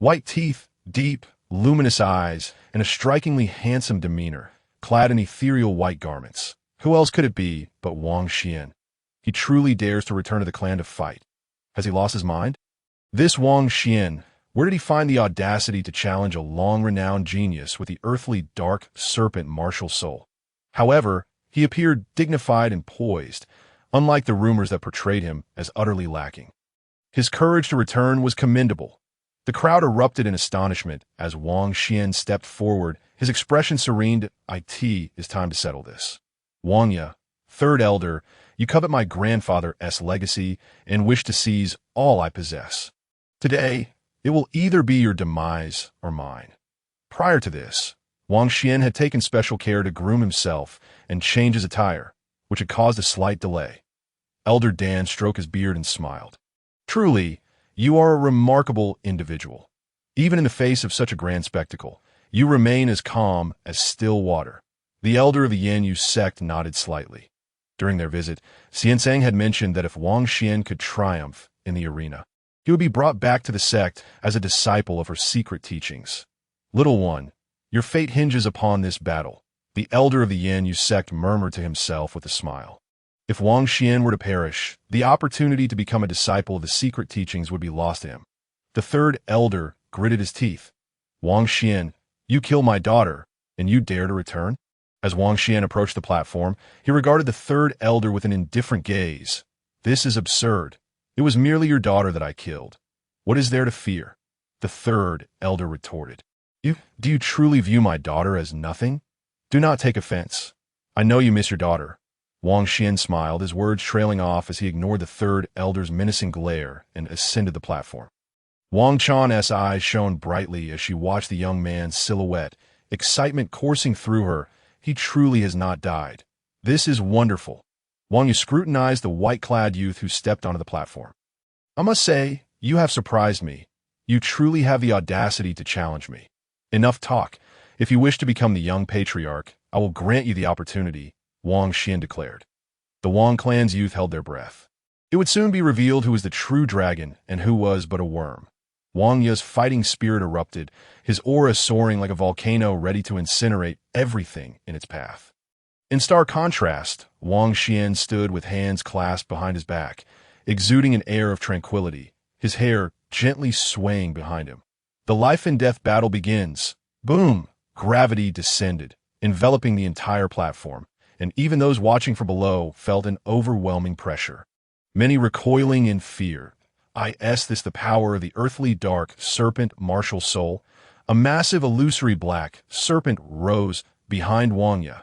White teeth, deep, luminous eyes, and a strikingly handsome demeanor, clad in ethereal white garments. Who else could it be but Wang Xian? He truly dares to return to the clan to fight. Has he lost his mind? This Wang Xian, where did he find the audacity to challenge a long-renowned genius with the earthly dark serpent martial soul? However, he appeared dignified and poised, unlike the rumors that portrayed him as utterly lacking. His courage to return was commendable. The crowd erupted in astonishment as Wang Xian stepped forward, his expression serene. "It is time to settle this. Wang Ye, third elder, you covet my grandfather's legacy and wish to seize all I possess. Today, it will either be your demise or mine." Prior to this, Wang Xian had taken special care to groom himself and change his attire, which had caused a slight delay. Elder Dan stroked his beard and smiled. "Truly, you are a remarkable individual. Even in the face of such a grand spectacle, you remain as calm as still water." The elder of the Yanyu sect nodded slightly. During their visit, Xianzang had mentioned that if Wang Xian could triumph in the arena, he would be brought back to the sect as a disciple of her secret teachings. "Little one, your fate hinges upon this battle," the elder of the Yanyu sect murmured to himself with a smile. If Wang Xian were to perish, the opportunity to become a disciple of the secret teachings would be lost to him. The third elder gritted his teeth. "Wang Xian, you kill my daughter, and you dare to return?" As Wang Xian approached the platform, he regarded the third elder with an indifferent gaze. "This is absurd. It was merely your daughter that I killed. What is there to fear?" The third elder retorted. Do you truly view my daughter as nothing? Do not take offense. I know you miss your daughter." Wang Xian smiled, his words trailing off as he ignored the third elder's menacing glare and ascended the platform. Wang Chan's eyes shone brightly as she watched the young man's silhouette, excitement coursing through her. He truly has not died. This is wonderful. Wang Yu scrutinized the white-clad youth who stepped onto the platform. "I must say, you have surprised me. You truly have the audacity to challenge me." "Enough talk. If you wish to become the young patriarch, I will grant you the opportunity," Wang Xian declared. The Wang clan's youth held their breath. It would soon be revealed who was the true dragon and who was but a worm. Wang Ye's fighting spirit erupted, his aura soaring like a volcano ready to incinerate everything in its path. In stark contrast, Wang Xian stood with hands clasped behind his back, exuding an air of tranquility, his hair gently swaying behind him. The life and death battle begins. Boom! Gravity descended, enveloping the entire platform, and even those watching from below felt an overwhelming pressure. Many recoiling in fear. Is this the power of the earthly dark serpent martial soul? A massive illusory black serpent rose behind Wang Ye.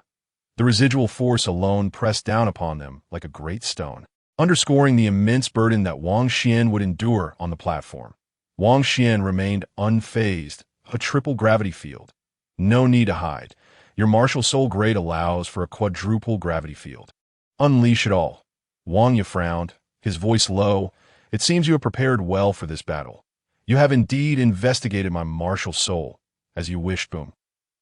The residual force alone pressed down upon them like a great stone, underscoring the immense burden that Wang Xian would endure on the platform. Wang Xian remained unfazed, a triple gravity field. No need to hide. Your martial soul grade allows for a quadruple gravity field. Unleash it all. Wang Ye frowned, his voice low. "It seems you have prepared well for this battle. You have indeed investigated my martial soul, as you wished." Boom.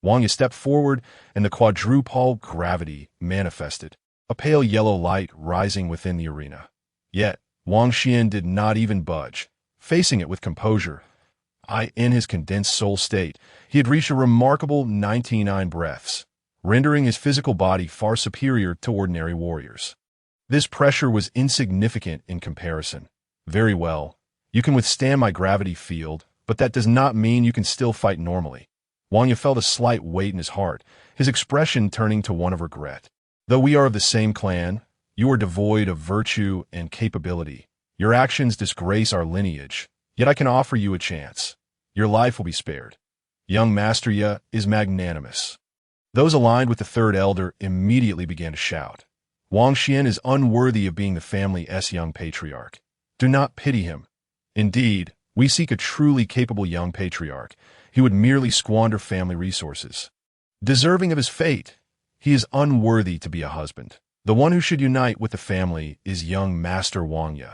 Wang Ye stepped forward, and the quadruple gravity manifested, a pale yellow light rising within the arena. Yet, Wang Xian did not even budge, facing it with composure. In his condensed soul state, he had reached a remarkable 99 breaths, rendering his physical body far superior to ordinary warriors. This pressure was insignificant in comparison. "Very well. You can withstand my gravity field, but that does not mean you can still fight normally." Wang Ye felt a slight weight in his heart, his expression turning to one of regret. "Though we are of the same clan, you are devoid of virtue and capability. Your actions disgrace our lineage, yet I can offer you a chance. Your life will be spared." Young Master Ye is magnanimous. Those aligned with the third elder immediately began to shout. "Wang Xian is unworthy of being the family's young patriarch. Do not pity him. Indeed, we seek a truly capable young patriarch. He would merely squander family resources. Deserving of his fate, he is unworthy to be a husband. The one who should unite with the family is young Master Wang Ye."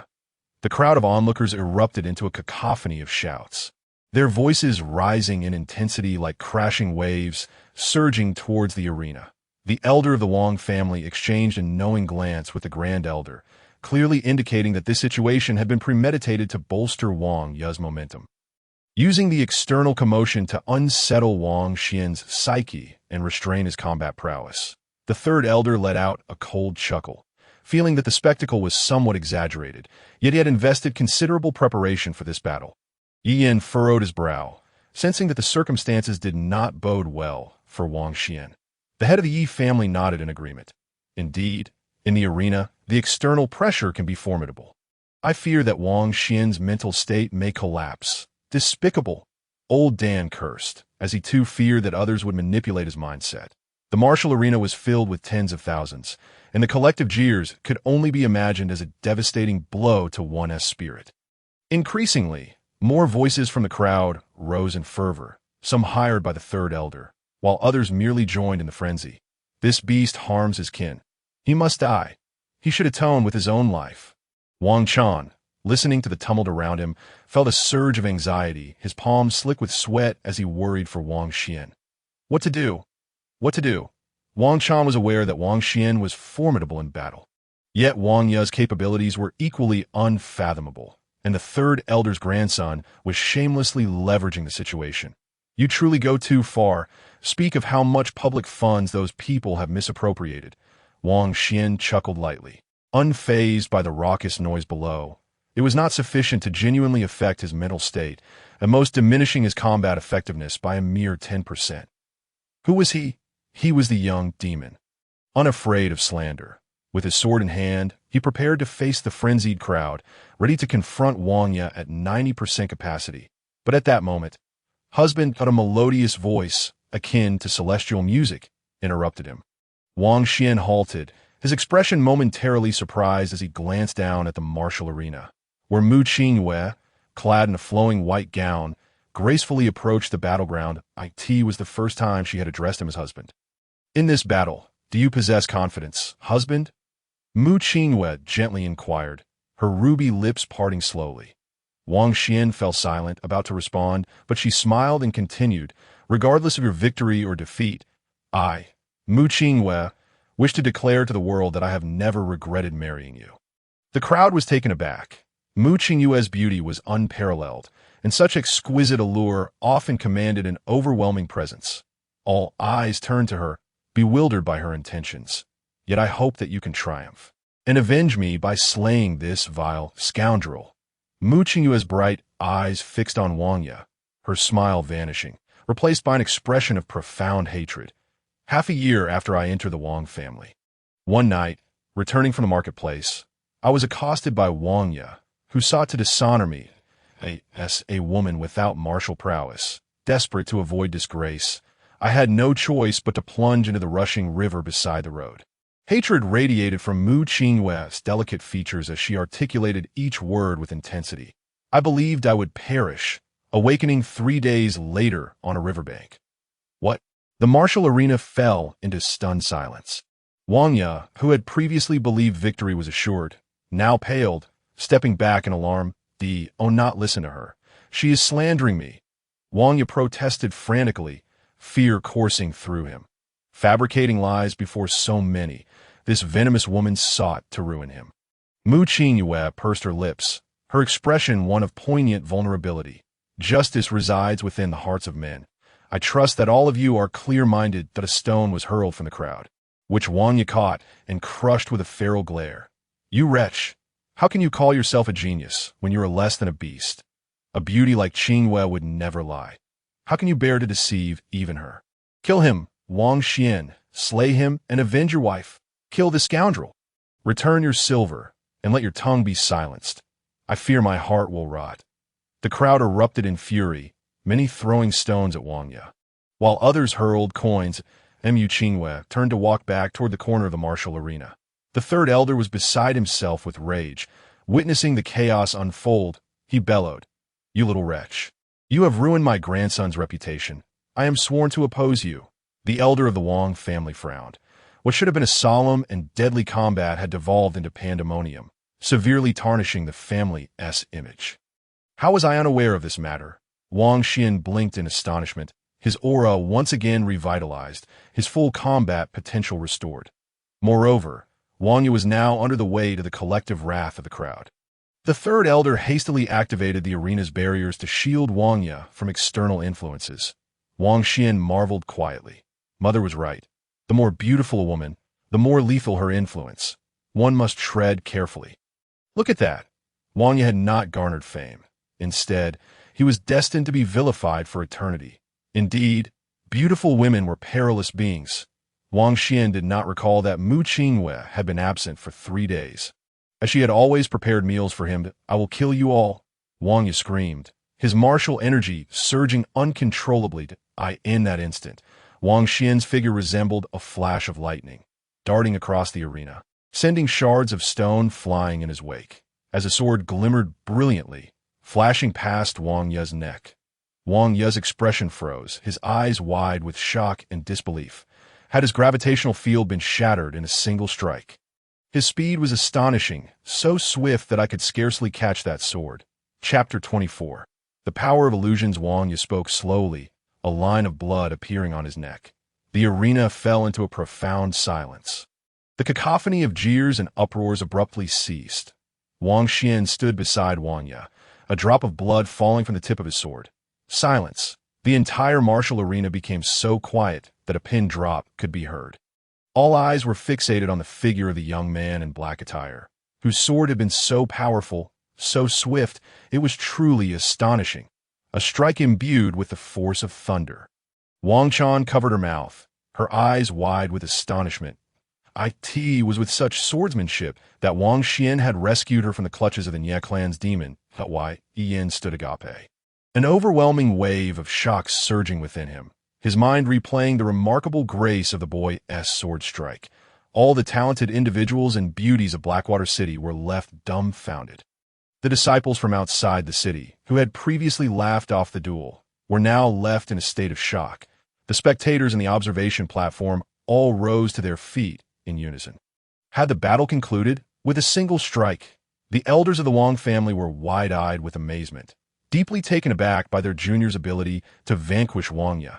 The crowd of onlookers erupted into a cacophony of shouts, their voices rising in intensity like crashing waves, surging towards the arena. The elder of the Wang family exchanged a knowing glance with the grand elder, clearly indicating that this situation had been premeditated to bolster Wang Ye's momentum. using the external commotion to unsettle Wang Xian's psyche and restrain his combat prowess. The third elder let out a cold chuckle, feeling that the spectacle was somewhat exaggerated, yet he had invested considerable preparation for this battle. Yi Yin furrowed his brow, sensing that the circumstances did not bode well for Wang Xian. The head of the Yi family nodded in agreement. Indeed, in the arena, the external pressure can be formidable. I fear that Wang Xian's mental state may collapse. Despicable. Old Dan cursed, as he too feared that others would manipulate his mindset. The martial arena was filled with tens of thousands, and the collective jeers could only be imagined as a devastating blow to one's spirit. Increasingly, more voices from the crowd rose in fervor, some hired by the third elder, while others merely joined in the frenzy. This beast harms his kin. He must die. He should atone with his own life. Wang Chan, listening to the tumult around him, felt a surge of anxiety, his palms slick with sweat as he worried for Wang Xian. What to do? What to do? Wang Chan was aware that Wang Xian was formidable in battle. Yet Wang Ye's capabilities were equally unfathomable, and the third elder's grandson was shamelessly leveraging the situation. You truly go too far. Speak of how much public funds those people have misappropriated. Wang Xian chuckled lightly. Unfazed by the raucous noise below, it was not sufficient to genuinely affect his mental state, at most diminishing his combat effectiveness by a mere 10%. Who was he? He was the young demon. Unafraid of slander, with his sword in hand, he prepared to face the frenzied crowd, ready to confront Wang Ye at 90% capacity. But at that moment, husband had a melodious voice, akin to celestial music, interrupted him. Wang Xian halted, his expression momentarily surprised as he glanced down at the martial arena, where Mu Qingyue, clad in a flowing white gown, gracefully approached the battleground. It was the first time she had addressed him as husband. In this battle, do you possess confidence, husband? Mu Qingyue gently inquired, her ruby lips parting slowly. Wang Xian fell silent, about to respond, but she smiled and continued, regardless of your victory or defeat, I, Mu Qingyue, wish to declare to the world that I have never regretted marrying you. The crowd was taken aback. Mu Qingyue's beauty was unparalleled, and such exquisite allure often commanded an overwhelming presence. All eyes turned to her, bewildered by her intentions. Yet I hope that you can triumph and avenge me by slaying this vile scoundrel. Mu Qingyue's bright eyes fixed on Wang Ye, her smile vanishing, replaced by an expression of profound hatred. Half a year after I entered the Wang family, one night, returning from the marketplace, I was accosted by Wang Ye, who sought to dishonor me, a woman without martial prowess. Desperate to avoid disgrace, I had no choice but to plunge into the rushing river beside the road. Hatred radiated from Mu Qingyue's delicate features as she articulated each word with intensity. I believed I would perish, awakening 3 days later on a riverbank. What? The martial arena fell into stunned silence. Wang Ye, who had previously believed victory was assured, now paled, stepping back in alarm. Not listen to her. She is slandering me. Wang Ye protested frantically, fear coursing through him. Fabricating lies before so many, this venomous woman sought to ruin him. Mu Qingyue pursed her lips, her expression one of poignant vulnerability. Justice resides within the hearts of men. I trust that all of you are clear-minded that a stone was hurled from the crowd, which Wang Ye caught and crushed with a feral glare. You wretch! How can you call yourself a genius when you are less than a beast? A beauty like Qingyue would never lie. How can you bear to deceive even her? Kill him, Wang Xian, slay him and avenge your wife. Kill this scoundrel. Return your silver and let your tongue be silenced. I fear my heart will rot. The crowd erupted in fury, many throwing stones at Wang Ye, while others hurled coins. Mu Qingyue turned to walk back toward the corner of the martial arena. The third elder was beside himself with rage. Witnessing the chaos unfold, he bellowed, You little wretch. You have ruined my grandson's reputation. I am sworn to oppose you. The elder of the Wang family frowned. What should have been a solemn and deadly combat had devolved into pandemonium, severely tarnishing the family's image. How was I unaware of this matter? Wang Xian blinked in astonishment, his aura once again revitalized, his full combat potential restored. Moreover, Wang Ye was now under the weight of the collective wrath of the crowd. The third elder hastily activated the arena's barriers to shield Wang Ye from external influences. Wang Xian marveled quietly. Mother was right. The more beautiful a woman, the more lethal her influence. One must tread carefully. Look at that. Wang Ye had not garnered fame. Instead, he was destined to be vilified for eternity. Indeed, beautiful women were perilous beings. Wang Xian did not recall that Mu Qingwei had been absent for 3 days. As she had always prepared meals for him, "I will kill you all," Wang Ye screamed, his martial energy surging uncontrollably. In that instant, Wang Xian's figure resembled a flash of lightning, darting across the arena, sending shards of stone flying in his wake, as a sword glimmered brilliantly, flashing past Wang Ye's neck. Wang Ye's expression froze, his eyes wide with shock and disbelief. Had his gravitational field been shattered in a single strike? His speed was astonishing, so swift that I could scarcely catch that sword. Chapter 24. The power of illusions. Wang Ye spoke slowly, a line of blood appearing on his neck. The arena fell into a profound silence. The cacophony of jeers and uproars abruptly ceased. Wang Xian stood beside Wang Ye, a drop of blood falling from the tip of his sword. Silence. The entire martial arena became so quiet that a pin drop could be heard. All eyes were fixated on the figure of the young man in black attire, whose sword had been so powerful, so swift, it was truly astonishing. A strike imbued with the force of thunder. Wang Chan covered her mouth, her eyes wide with astonishment. It was with such swordsmanship that Wang Xian had rescued her from the clutches of the Nye clan's demon. Yin stood agape. An overwhelming wave of shock surging within him, his mind replaying the remarkable grace of the boy's sword strike. All the talented individuals and beauties of Blackwater City were left dumbfounded. The disciples from outside the city, who had previously laughed off the duel, were now left in a state of shock. The spectators on the observation platform all rose to their feet in unison. Had the battle concluded with a single strike? The elders of the Wang family were wide-eyed with amazement, deeply taken aback by their junior's ability to vanquish Wang Ye.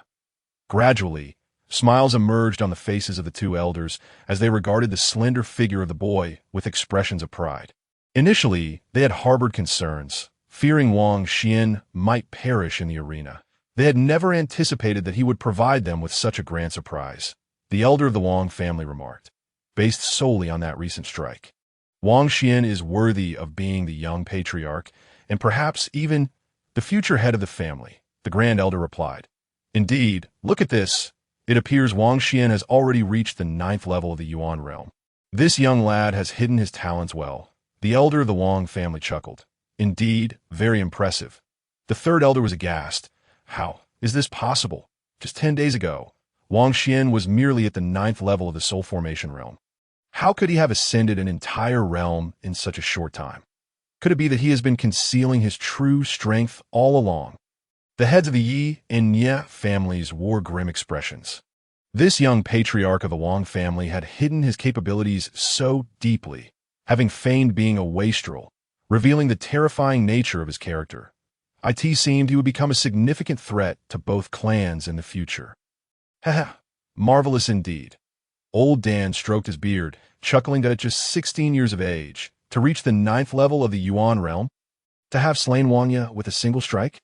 Gradually, smiles emerged on the faces of the two elders as they regarded the slender figure of the boy with expressions of pride. Initially, they had harbored concerns, fearing Wang Xian might perish in the arena. They had never anticipated that he would provide them with such a grand surprise, the elder of the Wang family remarked, based solely on that recent strike. Wang Xian is worthy of being the young patriarch, and perhaps even the future head of the family, the grand elder replied. Indeed, look at this. It appears Wang Xian has already reached the 9th level of the Yuan realm. This young lad has hidden his talents well. The elder of the Wang family chuckled. Indeed, very impressive. The third elder was aghast. How is this possible? Just 10 days ago, Wang Xian was merely at the 9th level of the Soul Formation realm. How could he have ascended an entire realm in such a short time? Could it be that he has been concealing his true strength all along? The heads of the Yi and Nye families wore grim expressions. This young patriarch of the Wang family had hidden his capabilities so deeply, having feigned being a wastrel, revealing the terrifying nature of his character. It seemed he would become a significant threat to both clans in the future. Haha, marvelous indeed. Old Dan stroked his beard, chuckling that at just 16 years of age, to reach the 9th level of the Yuan realm, to have slain Wang Ye with a single strike?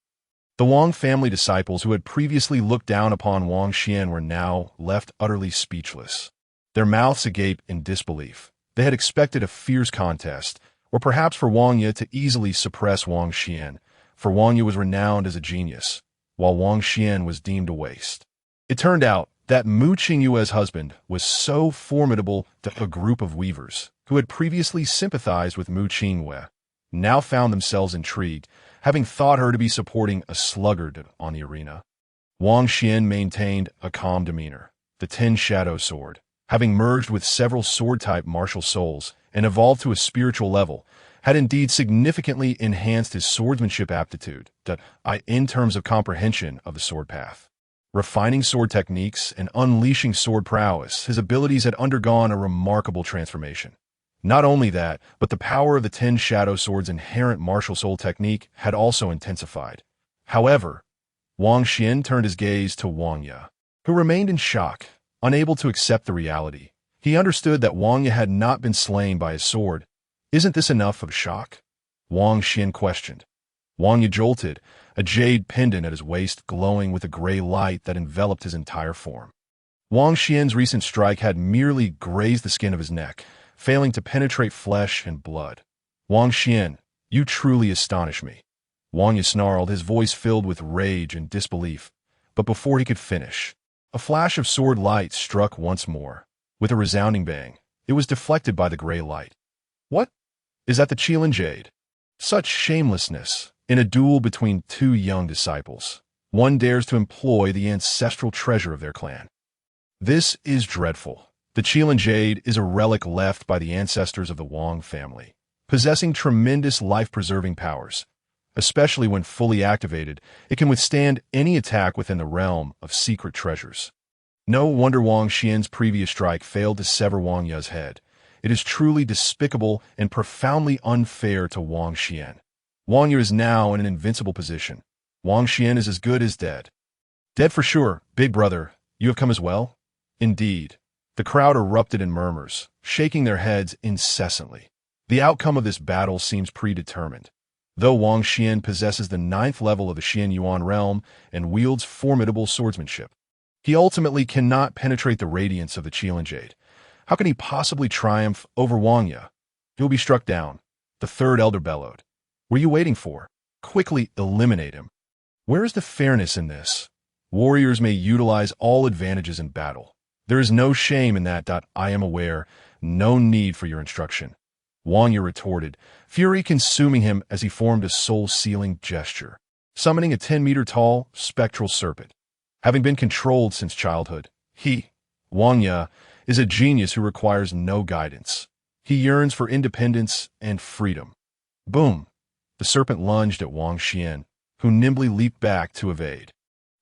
The Wang family disciples who had previously looked down upon Wang Xian were now left utterly speechless, their mouths agape in disbelief. They had expected a fierce contest, or perhaps for Wang Ye to easily suppress Wang Xian, for Wang Ye was renowned as a genius, while Wang Xian was deemed a waste. It turned out that Mu Qingyue's husband was so formidable that a group of weavers, who had previously sympathized with Mu Qingyue, now found themselves intrigued, having thought her to be supporting a sluggard on the arena. Wang Xian maintained a calm demeanor. The Ten Shadow Sword, having merged with several sword-type martial souls and evolved to a spiritual level, had indeed significantly enhanced his swordsmanship aptitude in terms of comprehension of the sword path. Refining sword techniques and unleashing sword prowess, his abilities had undergone a remarkable transformation. Not only that, but the power of the Ten Shadow Sword's inherent martial soul technique had also intensified. However, Wang Xian turned his gaze to Wang Ye, who remained in shock, unable to accept the reality. He understood that Wang Ye had not been slain by his sword. Isn't this enough of a shock? Wang Xian questioned. Wang Yi jolted, a jade pendant at his waist glowing with a gray light that enveloped his entire form. Wang Xian's recent strike had merely grazed the skin of his neck, failing to penetrate flesh and blood. Wang Xian, you truly astonish me. Wang Yi snarled, his voice filled with rage and disbelief. But before he could finish, a flash of sword light struck once more. With a resounding bang, it was deflected by the gray light. What? Is that the Qilin Jade? Such shamelessness in a duel between two young disciples. One dares to employ the ancestral treasure of their clan. This is dreadful. The Qilin Jade is a relic left by the ancestors of the Wang family, possessing tremendous life-preserving powers. Especially when fully activated, it can withstand any attack within the realm of secret treasures. No wonder Wang Xian's previous strike failed to sever Wang Yi's head. It is truly despicable and profoundly unfair to Wang Xian. Wang Yi is now in an invincible position. Wang Xian is as good as dead. Dead for sure, big brother. You have come as well? Indeed. The crowd erupted in murmurs, shaking their heads incessantly. The outcome of this battle seems predetermined. Though Wang Xian possesses the 9th level of the Xian Yuan realm and wields formidable swordsmanship, he ultimately cannot penetrate the radiance of the Qilin Jade. How can he possibly triumph over Wang Yi? He will be struck down. The third elder bellowed. What are you waiting for? Quickly eliminate him. Where is the fairness in this? Warriors may utilize all advantages in battle. There is no shame in that. I am aware. No need for your instruction. Wang Yi retorted, fury consuming him as he formed a soul-sealing gesture, summoning a 10-meter-tall spectral serpent. Having been controlled since childhood, Wang Yi, is a genius who requires no guidance. He yearns for independence and freedom. Boom! The serpent lunged at Wang Xian, who nimbly leaped back to evade.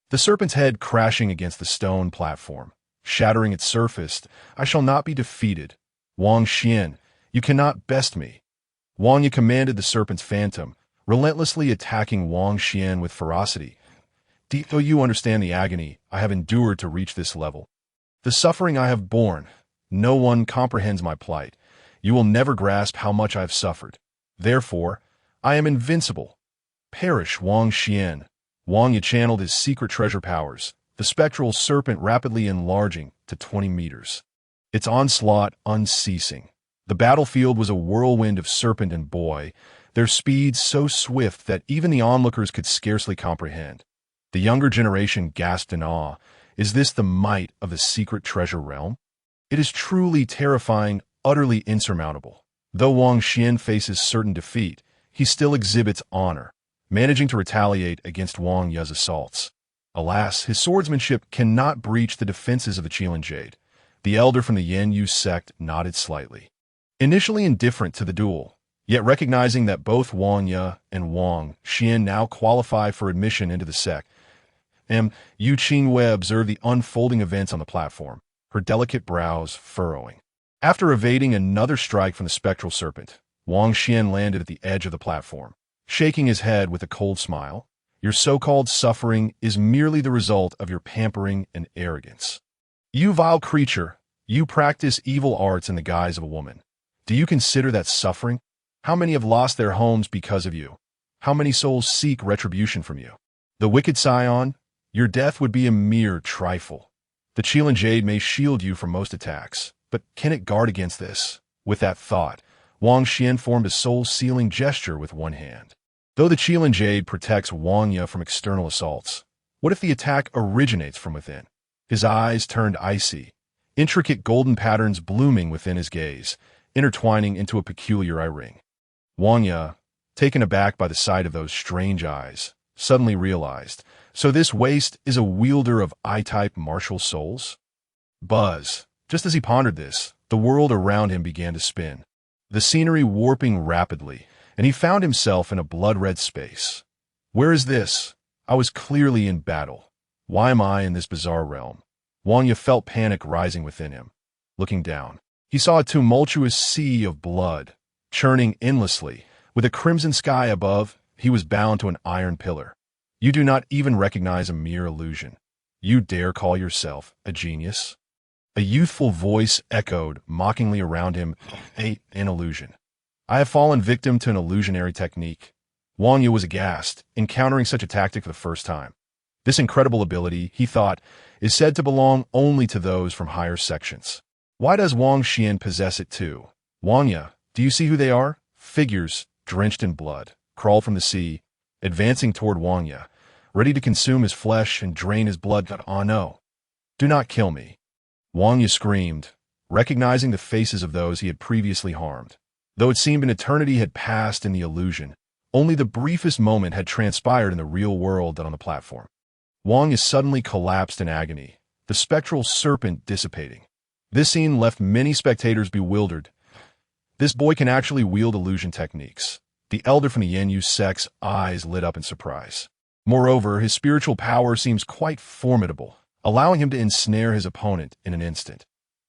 The serpent's head crashing against the stone platform, shattering its surface. I shall not be defeated. Wang Xian, you cannot best me. Wang Yi commanded the serpent's phantom, relentlessly attacking Wang Xian with ferocity. Do you understand the agony I have endured to reach this level? The suffering I have borne, no one comprehends my plight. You will never grasp how much I have suffered. Therefore, I am invincible. Perish, Wang Xian. Wang Yi channeled his secret treasure powers, the spectral serpent rapidly enlarging to 20 meters. Its onslaught unceasing. The battlefield was a whirlwind of serpent and boy, their speed so swift that even the onlookers could scarcely comprehend. The younger generation gasped in awe. Is this the might of the secret treasure realm? It is truly terrifying, utterly insurmountable. Though Wang Xian faces certain defeat, he still exhibits honor, managing to retaliate against Wang Yi's assaults. Alas, his swordsmanship cannot breach the defenses of the Qilin Jade. The elder from the Yan Yu sect nodded slightly. Initially indifferent to the duel, yet recognizing that both Wang Yi and Wang Xian now qualify for admission into the sect, Yu Qingwei observed the unfolding events on the platform, her delicate brows furrowing. After evading another strike from the spectral serpent, Wang Xian landed at the edge of the platform, shaking his head with a cold smile. Your so-called suffering is merely the result of your pampering and arrogance. You vile creature, you practice evil arts in the guise of a woman. Do you consider that suffering? How many have lost their homes because of you? How many souls seek retribution from you? The wicked scion, your death would be a mere trifle. The Qilin Jade may shield you from most attacks, but can it guard against this? With that thought, Wang Xian formed a soul-sealing gesture with one hand. Though the Qilin Jade protects Wang Yi from external assaults, what if the attack originates from within? His eyes turned icy, intricate golden patterns blooming within his gaze, intertwining into a peculiar eye-ring. Wang Yi, taken aback by the sight of those strange eyes, suddenly realized, so this waste is a wielder of I-type martial souls? Buzz. Just as he pondered this, the world around him began to spin, the scenery warping rapidly, and he found himself in a blood-red space. Where is this? I was clearly in battle. Why am I in this bizarre realm? Wang Yi felt panic rising within him. Looking down, he saw a tumultuous sea of blood, churning endlessly. With a crimson sky above, he was bound to an iron pillar. You do not even recognize a mere illusion. You dare call yourself a genius? A youthful voice echoed mockingly around him, an illusion. I have fallen victim to an illusionary technique. Wang Yu was aghast, encountering such a tactic for the first time. This incredible ability, he thought, is said to belong only to those from higher sections. Why does Wang Xian possess it too? Wang Yu, do you see who they are? Figures, drenched in blood, crawled from the sea, advancing toward Wang Yu, ready to consume his flesh and drain his blood. Oh no! Do not kill me! Wang Yu screamed, recognizing the faces of those he had previously harmed. Though it seemed an eternity had passed in the illusion, only the briefest moment had transpired in the real world on the platform. Wang Yu suddenly collapsed in agony, the spectral serpent dissipating. This scene left many spectators bewildered. This boy can actually wield illusion techniques. The elder from the Yanyu sect's eyes lit up in surprise. Moreover, his spiritual power seems quite formidable, allowing him to ensnare his opponent in an instant.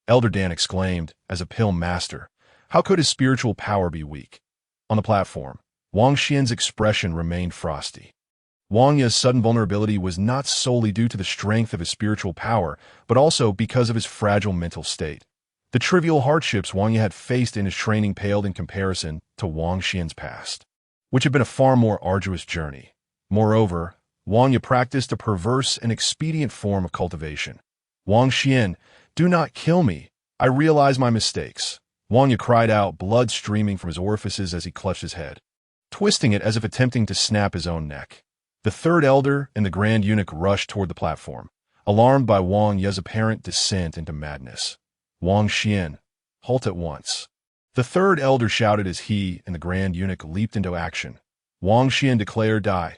Elder Dan exclaimed, as a pill master, how could his spiritual power be weak? On the platform, Wang Xian's expression remained frosty. Wang Yu's sudden vulnerability was not solely due to the strength of his spiritual power, but also because of his fragile mental state. The trivial hardships Wang Yu had faced in his training paled in comparison to Wang Xian's past, which had been a far more arduous journey. Moreover, Wang Yu practiced a perverse and expedient form of cultivation. Wang Xian, do not kill me. I realize my mistakes. Wang Yu cried out, blood streaming from his orifices as he clutched his head, twisting it as if attempting to snap his own neck. The third elder and the Grand Eunuch rushed toward the platform, alarmed by Wang Yu's apparent descent into madness. Wang Xian, halt at once. The third elder shouted as he and the Grand Eunuch leaped into action. Wang Xian declared, die.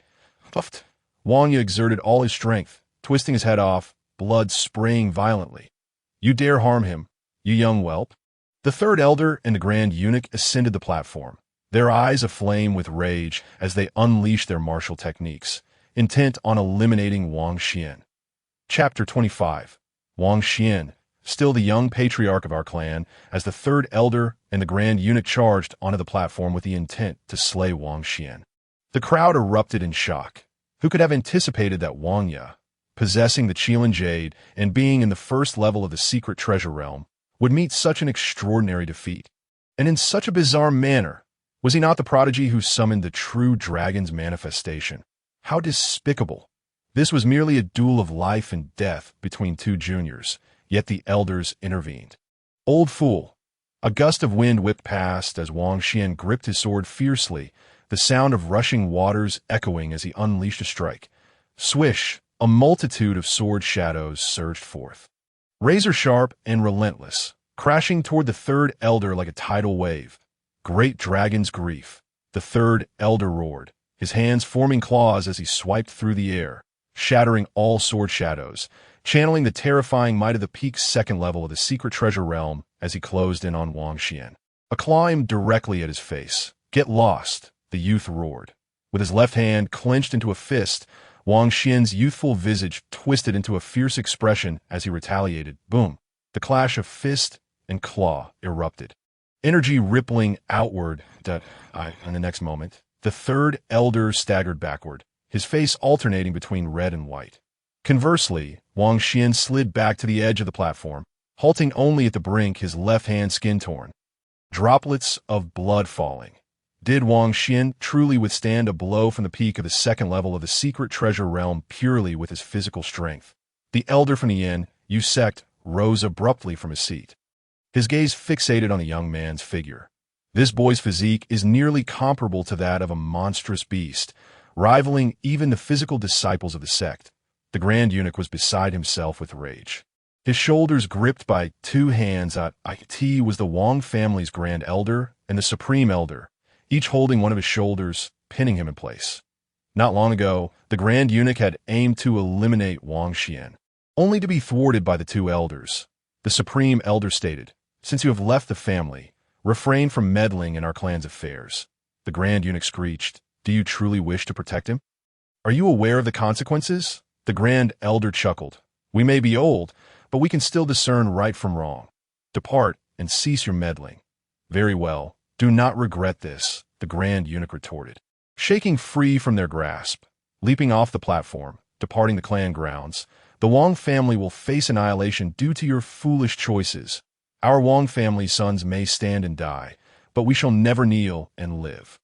Puffed. Wang Yu exerted all his strength, twisting his head off, blood spraying violently. You dare harm him, you young whelp? The third elder and the Grand Eunuch ascended the platform, their eyes aflame with rage as they unleashed their martial techniques, intent on eliminating Wang Xian. Chapter 25. Wang Xian, still the young patriarch of our clan, as the third elder and the Grand Eunuch charged onto the platform with the intent to slay Wang Xian. The crowd erupted in shock. Who could have anticipated that Wang Yu, possessing the Qilin Jade and being in the first level of the secret treasure realm, would meet such an extraordinary defeat? And in such a bizarre manner. Was he not the prodigy who summoned the true dragon's manifestation? How despicable! This was merely a duel of life and death between two juniors, yet the elders intervened. Old fool! A gust of wind whipped past as Wang Xian gripped his sword fiercely, the sound of rushing waters echoing as he unleashed a strike. Swish! A multitude of sword shadows surged forth, razor-sharp and relentless, crashing toward the third elder like a tidal wave. Great dragon's grief. The third elder roared, his hands forming claws as he swiped through the air, shattering all sword shadows, channeling the terrifying might of the peak second level of the secret treasure realm as he closed in on Wang Xian. A claw aimed directly at his face. Get lost, the youth roared. With his left hand clenched into a fist, Wang Xian's youthful visage twisted into a fierce expression as he retaliated. Boom! The clash of fist and claw erupted, energy rippling outward. In the next moment, the third elder staggered backward, his face alternating between red and white. Conversely, Wang Xian slid back to the edge of the platform, halting only at the brink, his left hand skin torn. Droplets of blood falling. Did Wang Xian truly withstand a blow from the peak of the second level of the secret treasure realm purely with his physical strength? The elder from the Yanyu sect rose abruptly from his seat, his gaze fixated on the young man's figure. This boy's physique is nearly comparable to that of a monstrous beast, rivaling even the physical disciples of the sect. The Grand Eunuch was beside himself with rage, his shoulders gripped by two hands. It was the Wang family's Grand Elder and the Supreme Elder, each holding one of his shoulders, pinning him in place. Not long ago, the Grand Eunuch had aimed to eliminate Wang Xian, only to be thwarted by the two elders. The Supreme Elder stated, since you have left the family, refrain from meddling in our clan's affairs. The Grand Eunuch screeched, do you truly wish to protect him? Are you aware of the consequences? The Grand Elder chuckled. We may be old, but we can still discern right from wrong. Depart and cease your meddling. Very well. Do not regret this, the Grand Eunuch retorted. Shaking free from their grasp, leaping off the platform, departing the clan grounds, the Wang family will face annihilation due to your foolish choices. Our Wang family sons may stand and die, but we shall never kneel and live."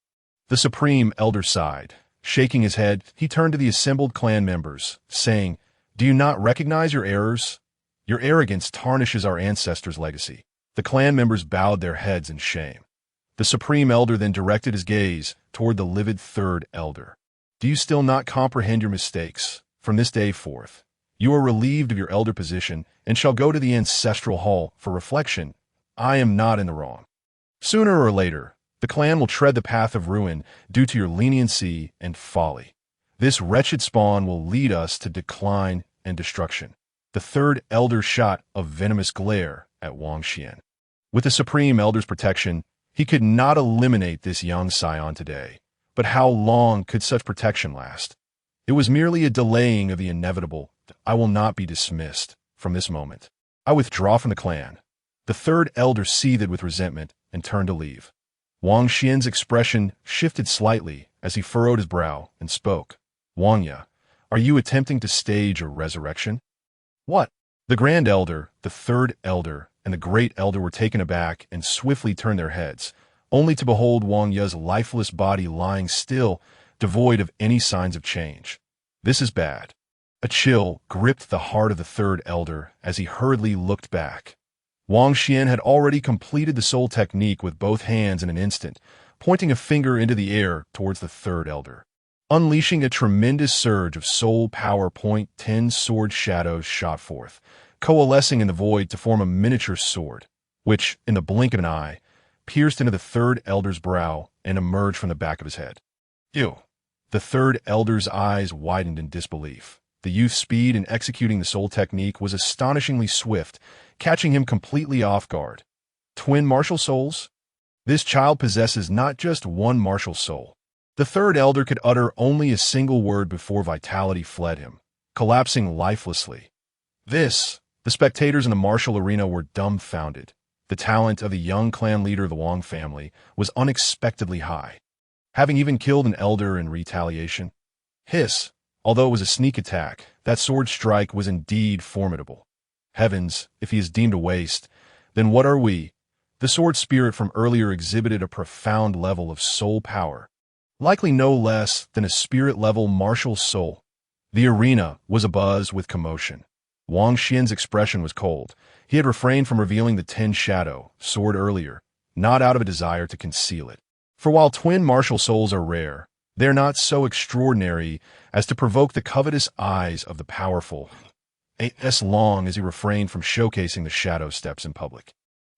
The Supreme Elder sighed. Shaking his head, he turned to the assembled clan members, saying, "Do you not recognize your errors? Your arrogance tarnishes our ancestors' legacy." The clan members bowed their heads in shame. The Supreme Elder then directed his gaze toward the livid Third Elder. "Do you still not comprehend your mistakes? From this day forth, you are relieved of your elder position and shall go to the ancestral hall for reflection. I am not in the wrong. Sooner or later, the clan will tread the path of ruin due to your leniency and folly. This wretched spawn will lead us to decline and destruction." The Third Elder shot a venomous glare at Wang Xian. With the Supreme Elder's protection, he could not eliminate this young scion today. But how long could such protection last? It was merely a delaying of the inevitable. "I will not be dismissed from this moment. I withdraw from the clan." The Third Elder seethed with resentment and turned to leave. Wang Xian's expression shifted slightly as he furrowed his brow and spoke. "Wang Ya, are you attempting to stage a resurrection?" "What?" The Grand Elder, the Third Elder, and the Great Elder were taken aback and swiftly turned their heads, only to behold Wang Ya's lifeless body lying still, devoid of any signs of change. "This is bad." A chill gripped the heart of the Third Elder as he hurriedly looked back. Wang Xian had already completed the soul technique with both hands in an instant, pointing a finger into the air towards the Third Elder. Unleashing a tremendous surge of soul power, 10 sword shadows shot forth, coalescing in the void to form a miniature sword, which, in the blink of an eye, pierced into the Third Elder's brow and emerged from the back of his head. "Ew!" The Third Elder's eyes widened in disbelief. The youth's speed in executing the soul technique was astonishingly swift, catching him completely off guard. Twin martial souls? This child possesses not just one martial soul. The Third Elder could utter only a single word before vitality fled him, collapsing lifelessly. The spectators in the martial arena were dumbfounded. The talent of the young clan leader of the Wang family was unexpectedly high, having even killed an elder in retaliation. Hiss! Although it was a sneak attack, that sword strike was indeed formidable. Heavens, if he is deemed a waste, then what are we? The sword spirit from earlier exhibited a profound level of soul power, likely no less than a spirit-level martial soul. The arena was abuzz with commotion. Wang Xian's expression was cold. He had refrained from revealing the 10 shadow sword earlier, not out of a desire to conceal it. For while twin martial souls are rare, they are not so extraordinary as to provoke the covetous eyes of the powerful, as long as he refrained from showcasing the shadow steps in public.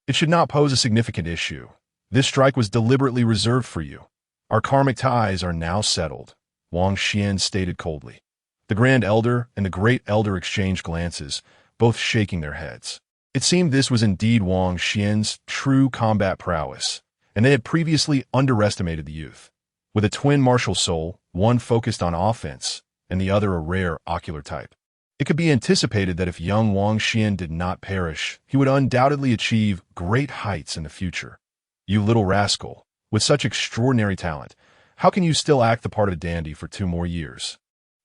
It should not pose a significant issue. This strike was deliberately reserved for you. Our karmic ties are now settled, Wang Xian stated coldly. The Grand Elder and the Great Elder exchanged glances, both shaking their heads. It seemed this was indeed Wang Xian's true combat prowess, and they had previously underestimated the youth. With a twin martial soul, one focused on offense, and the other a rare ocular type, it could be anticipated that if young Wang Xian did not perish, he would undoubtedly achieve great heights in the future. You little rascal, with such extraordinary talent, how can you still act the part of a dandy for 2 more years?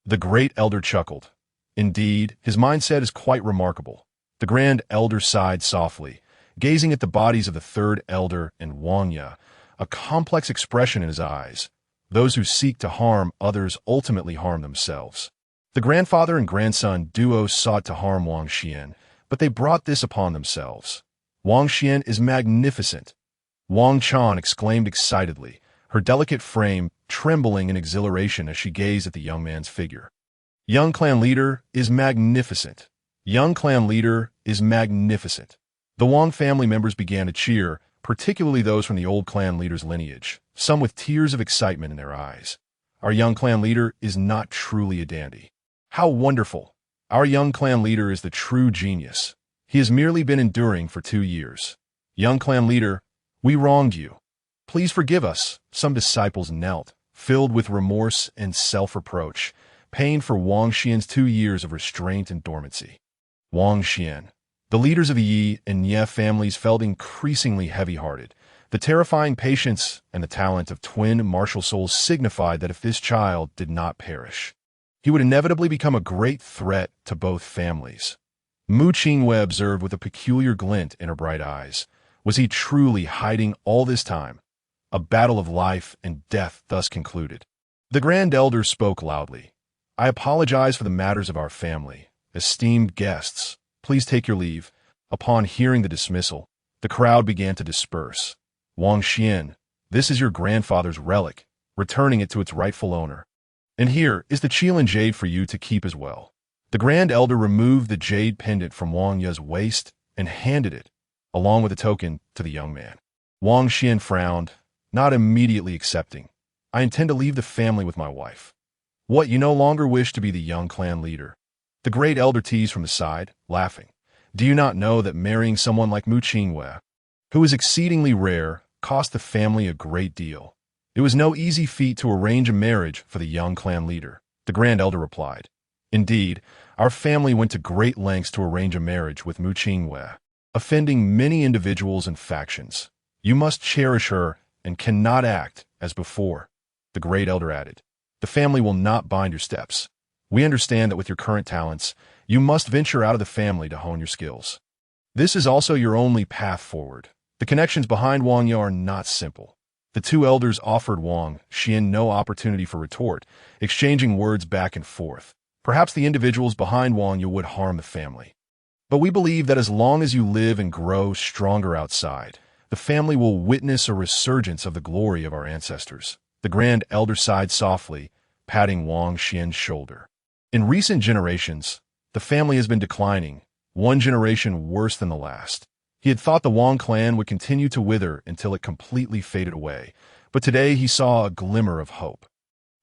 The Great Elder chuckled. Indeed, his mindset is quite remarkable. The Grand Elder sighed softly, gazing at the bodies of the Third Elder and Wang Ya, a complex expression in his eyes. Those who seek to harm others ultimately harm themselves. The grandfather and grandson duo sought to harm Wang Xian, but they brought this upon themselves. Wang Xian is magnificent. Wang Chan exclaimed excitedly, her delicate frame trembling in exhilaration as she gazed at the young man's figure. Young clan leader is magnificent. Young clan leader is magnificent. The Wang family members began to cheer, particularly those from the old clan leader's lineage, some with tears of excitement in their eyes. Our young clan leader is not truly a dandy. How wonderful! Our young clan leader is the true genius. He has merely been enduring for 2 years. Young clan leader, we wronged you. Please forgive us. Some disciples knelt, filled with remorse and self-reproach, paying for Wang Xian's 2 years of restraint and dormancy. Wang Xian. The leaders of the Yi and Nie families felt increasingly heavy-hearted. The terrifying patience and the talent of twin martial souls signified that if this child did not perish, he would inevitably become a great threat to both families. Mu Qingwei observed with a peculiar glint in her bright eyes. Was he truly hiding all this time? A battle of life and death thus concluded. The Grand Elder spoke loudly. I apologize for the matters of our family. Esteemed guests, please take your leave. Upon hearing the dismissal, the crowd began to disperse. Wang Xian, this is your grandfather's relic, returning it to its rightful owner. And here is the Qilin jade for you to keep as well. The Grand Elder removed the jade pendant from Wang Ye's waist and handed it, along with a token, to the young man. Wang Xian frowned, not immediately accepting. I intend to leave the family with my wife. What, you no longer wish to be the young clan leader? The Great Elder teased from the side, laughing. Do you not know that marrying someone like Mu Qingwei, who is exceedingly rare, cost the family a great deal? It was no easy feat to arrange a marriage for the young clan leader, the Grand Elder replied. Indeed, our family went to great lengths to arrange a marriage with Mu Qingwei, offending many individuals and factions. You must cherish her and cannot act as before, the Great Elder added. The family will not bind your steps. We understand that with your current talents, you must venture out of the family to hone your skills. This is also your only path forward. The connections behind Wang Ye are not simple. The two elders offered Wang Xian no opportunity for retort, exchanging words back and forth. Perhaps the individuals behind Wang Ye would harm the family. But we believe that as long as you live and grow stronger outside, the family will witness a resurgence of the glory of our ancestors. The Grand Elder sighed softly, patting Wang Xian's shoulder. In recent generations, the family has been declining, one generation worse than the last. He had thought the Wang clan would continue to wither until it completely faded away, but today he saw a glimmer of hope.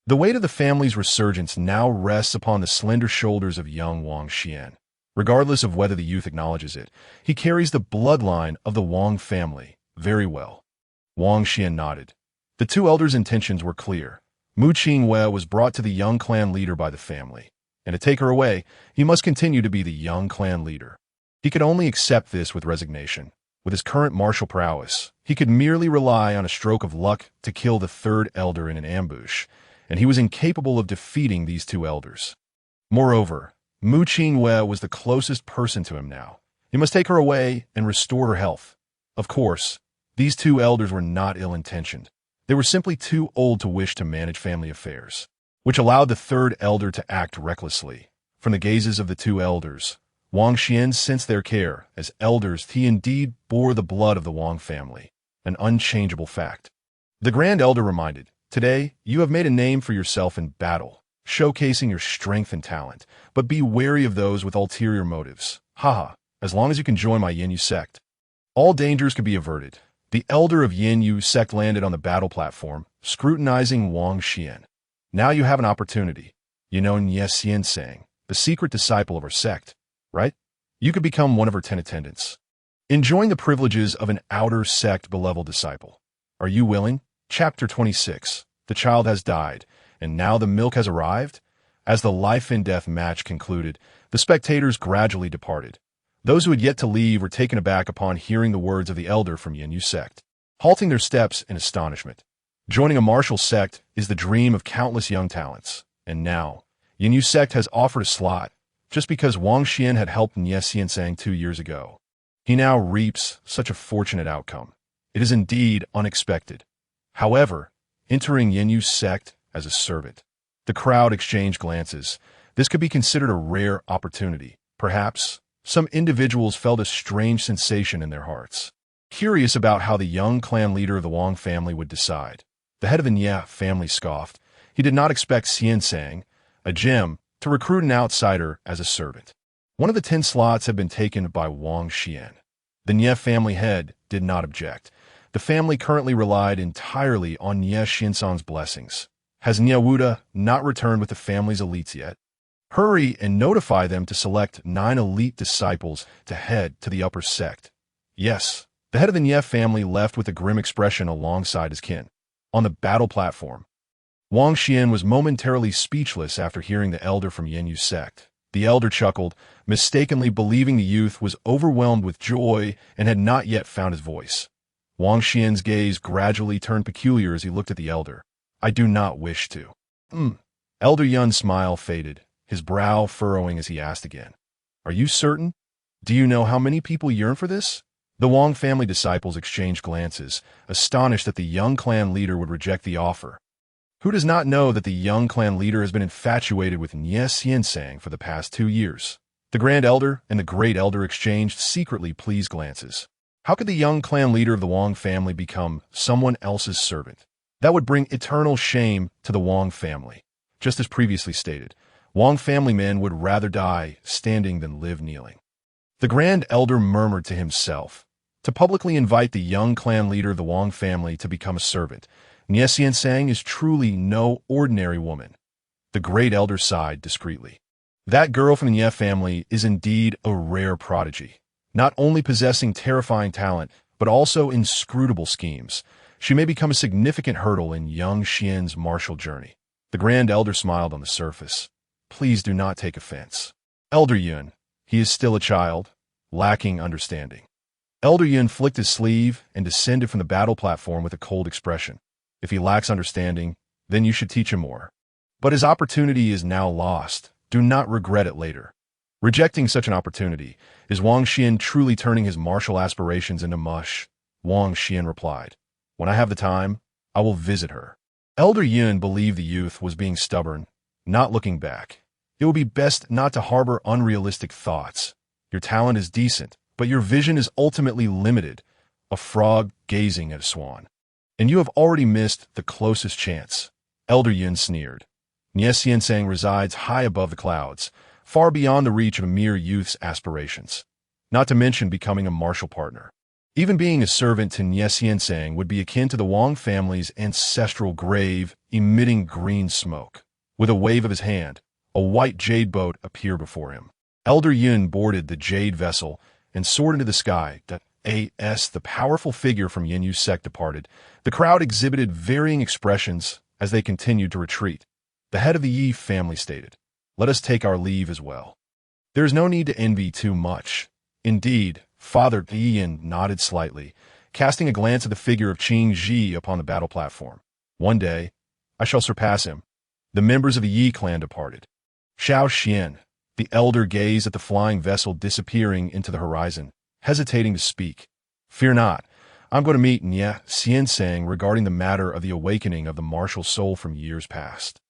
The weight of the family's resurgence now rests upon the slender shoulders of young Wang Xian. Regardless of whether the youth acknowledges it, he carries the bloodline of the Wang family very well. Wang Xian nodded. The two elders' intentions were clear. Mu Qingwei was brought to the young clan leader by the family, and to take her away, he must continue to be the young clan leader. He could only accept this with resignation. With his current martial prowess, he could merely rely on a stroke of luck to kill the third elder in an ambush, and he was incapable of defeating these two elders. Moreover, Mu Qingwei was the closest person to him now. He must take her away and restore her health. Of course, these two elders were not ill-intentioned. They were simply too old to wish to manage family affairs, which allowed the third elder to act recklessly. From the gazes of the two elders, Wang Xian sensed their care. As elders, he indeed bore the blood of the Wang family, an unchangeable fact. The Grand Elder reminded, today, you have made a name for yourself in battle, showcasing your strength and talent, but be wary of those with ulterior motives. Haha, as long as you can join my Yin Yu sect, all dangers could be averted. The elder of Yin Yu sect landed on the battle platform, scrutinizing Wang Xian. Now you have an opportunity. You know Nye Xiansang, the secret disciple of our sect, right? You could become one of her 10 attendants, enjoying the privileges of an outer sect beloved disciple. Are you willing? Chapter 26. The child has died, and now the milk has arrived? As the life and death match concluded, the spectators gradually departed. Those who had yet to leave were taken aback upon hearing the words of the elder from Yin Yu sect, halting their steps in astonishment. Joining a martial sect is the dream of countless young talents, and now, Yin Yu sect has offered a slot, just because Wang Xian had helped Nye Xiansang 2 years ago. He now reaps such a fortunate outcome. It is indeed unexpected. However, entering Yin Yu sect as a servant, the crowd exchanged glances. This could be considered a rare opportunity. Perhaps, some individuals felt a strange sensation in their hearts, curious about how the young clan leader of the Wang family would decide. The head of the Nye family scoffed. He did not expect Xiansang, a gem, to recruit an outsider as a servant. One of the 10 slots had been taken by Wang Xian. The Nye family head did not object. The family currently relied entirely on Nye Xiansang's blessings. Has Nye Wuda not returned with the family's elites yet? Hurry and notify them to select 9 elite disciples to head to the upper sect. Yes, the head of the Nye family left with a grim expression alongside his kin. On the battle platform, Wang Xian was momentarily speechless after hearing the elder from Yin Yu sect. The elder chuckled, mistakenly believing the youth was overwhelmed with joy and had not yet found his voice. Wang Xian's gaze gradually turned peculiar as he looked at the elder. I do not wish to. Elder Yun's smile faded, his brow furrowing as he asked again. Are you certain? Do you know how many people yearn for this? The Wang family disciples exchanged glances, astonished that the young clan leader would reject the offer. Who does not know that the young clan leader has been infatuated with Nie Xiansang for the past 2 years? The Grand Elder and the Great Elder exchanged secretly pleased glances. How could the young clan leader of the Wang family become someone else's servant? That would bring eternal shame to the Wang family. Just as previously stated, Wang family men would rather die standing than live kneeling. The Grand Elder murmured to himself. To publicly invite the young clan leader of the Wang family to become a servant, Nie Xiansang is truly no ordinary woman. The Great Elder sighed discreetly. That girl from the Nie family is indeed a rare prodigy. Not only possessing terrifying talent, but also inscrutable schemes, she may become a significant hurdle in young Xian's martial journey. The Grand Elder smiled on the surface. Please do not take offense. Elder Yun, he is still a child, lacking understanding. Elder Yun flicked his sleeve and descended from the battle platform with a cold expression. If he lacks understanding, then you should teach him more. But his opportunity is now lost. Do not regret it later. Rejecting such an opportunity, is Wang Xian truly turning his martial aspirations into mush? Wang Xian replied. When I have the time, I will visit her. Elder Yun believed the youth was being stubborn, not looking back. It would be best not to harbor unrealistic thoughts. Your talent is decent, but your vision is ultimately limited. A frog gazing at a swan. And you have already missed the closest chance. Elder Yun sneered. Nie Xiansang resides high above the clouds, far beyond the reach of a mere youth's aspirations. Not to mention becoming a martial partner. Even being a servant to Nie Xiansang would be akin to the Wang family's ancestral grave emitting green smoke. With a wave of his hand, a white jade boat appeared before him. Elder Yun boarded the jade vessel and soared into the sky. As the powerful figure from Yin Yu's sect departed, the crowd exhibited varying expressions as they continued to retreat. The head of the Yi family stated, "Let us take our leave as well." There is no need to envy too much. Indeed, Father Yin nodded slightly, casting a glance at the figure of Qing Ji upon the battle platform. One day, I shall surpass him. The members of the Yi clan departed. Xiao Xian, the elder, gazed at the flying vessel disappearing into the horizon, hesitating to speak. Fear not. I'm going to meet Nie Xiansang regarding the matter of the awakening of the martial soul from years past.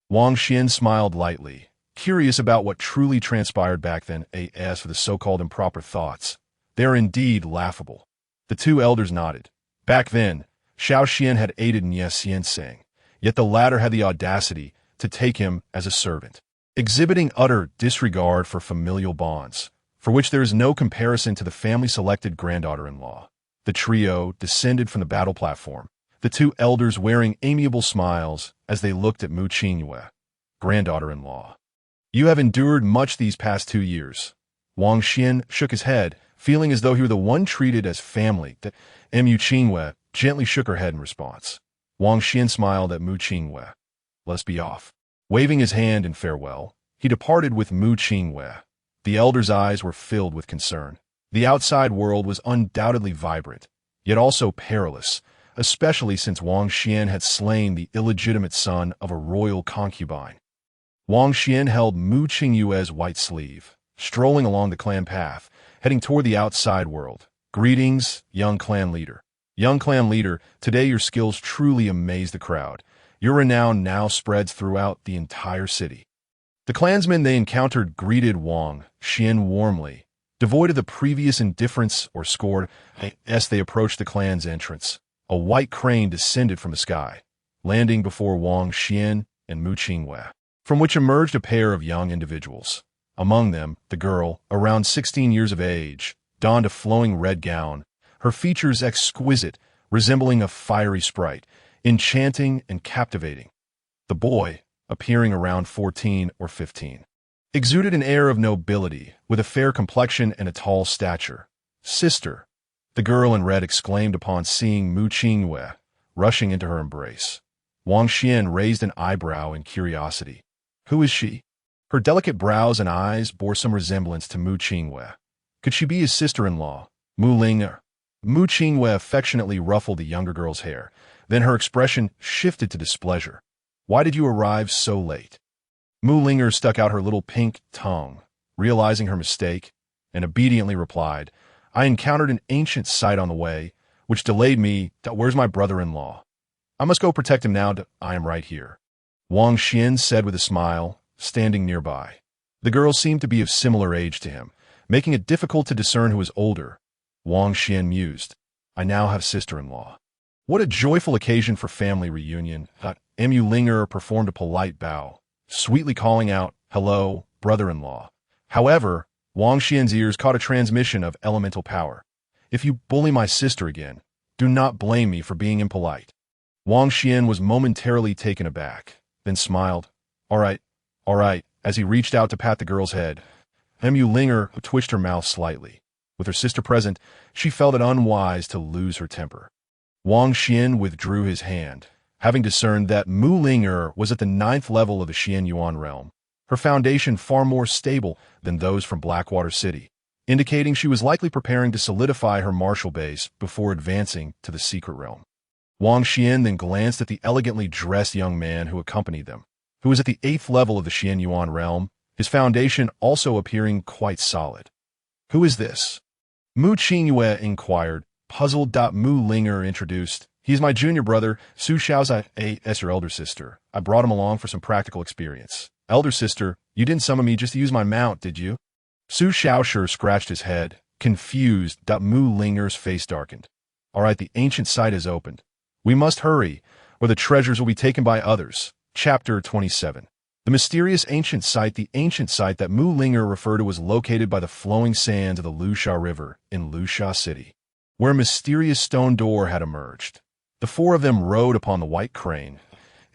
Wang Xian smiled lightly, curious about what truly transpired back then. As for the so-called improper thoughts, they are indeed laughable. The two elders nodded. Back then, Xiao Xian had aided Nie Xiansang, yet the latter had the audacity to take him as a servant, exhibiting utter disregard for familial bonds, for which there is no comparison to the family-selected granddaughter-in-law. The trio descended from the battle platform, the two elders wearing amiable smiles as they looked at Mu Qingyue, granddaughter-in-law. You have endured much these past 2 years. Wang Xian shook his head, feeling as though he were the one treated as family. That Mu Qingyue gently shook her head in response. Wang Xian smiled at Mu Qingyue. Let's be off. Waving his hand in farewell, he departed with Mu Qingyue. The elder's eyes were filled with concern. The outside world was undoubtedly vibrant, yet also perilous, especially since Wang Xian had slain the illegitimate son of a royal concubine. Wang Xian held Mu Qingyue's white sleeve, strolling along the clan path, heading toward the outside world. Greetings, young clan leader. Young clan leader, today your skills truly amaze the crowd. Your renown now spreads throughout the entire city. The clansmen they encountered greeted Wang Xian warmly, devoid of the previous indifference or scorn. As they approached the clan's entrance, a white crane descended from the sky, landing before Wang Xian and Mu Qingyue, from which emerged a pair of young individuals. Among them, the girl, around 16 years of age, donned a flowing red gown, her features exquisite, resembling a fiery sprite, enchanting and captivating. The boy, appearing around 14 or 15, exuded an air of nobility, with a fair complexion and a tall stature. Sister, the girl in red exclaimed upon seeing Mu Qingyue, rushing into her embrace. Wang Xian raised an eyebrow in curiosity. Who is she? Her delicate brows and eyes bore some resemblance to Mu Qingyue. Could she be his sister-in-law, Mu Linger? Mu Qingyue affectionately ruffled the younger girl's hair. Then her expression shifted to displeasure. Why did you arrive so late? Mu Linger stuck out her little pink tongue, realizing her mistake, and obediently replied, I encountered an ancient site on the way, which delayed me. Where's my brother-in-law? I must go protect him now. I am right here, Wang Xian said with a smile, standing nearby. The girl seemed to be of similar age to him, making it difficult to discern who was older. Wang Xian mused, I now have sister-in-law. What a joyful occasion for family reunion. Mu Linger performed a polite bow, sweetly calling out, hello, brother-in-law. However, Wang Xian's ears caught a transmission of elemental power. If you bully my sister again, do not blame me for being impolite. Wang Xian was momentarily taken aback, then smiled. All right, as he reached out to pat the girl's head. Mu Linger twitched her mouth slightly. With her sister present, she felt it unwise to lose her temper. Wang Xian withdrew his hand, having discerned that Mu Linger was at the 9th level of the Xian Yuan realm, her foundation far more stable than those from Blackwater City, indicating she was likely preparing to solidify her martial base before advancing to the secret realm. Wang Xian then glanced at the elegantly dressed young man who accompanied them, who was at the 8th level of the Xian Yuan realm, his foundation also appearing quite solid. Who is this? Mu Qingyue inquired, puzzled. Mu Linger introduced, he's my junior brother, Su Xiao's your elder sister. I brought him along for some practical experience. Elder sister, you didn't summon me just to use my mount, did you? Su Xiaoshu scratched his head, confused. Mu Linger's face darkened. All right, the ancient site is opened. We must hurry, or the treasures will be taken by others. Chapter 27. The mysterious ancient site. The ancient site that Mu Linger referred to was located by the flowing sands of the Lusha River in Lusha City, where a mysterious stone door had emerged. The four of them rode upon the white crane.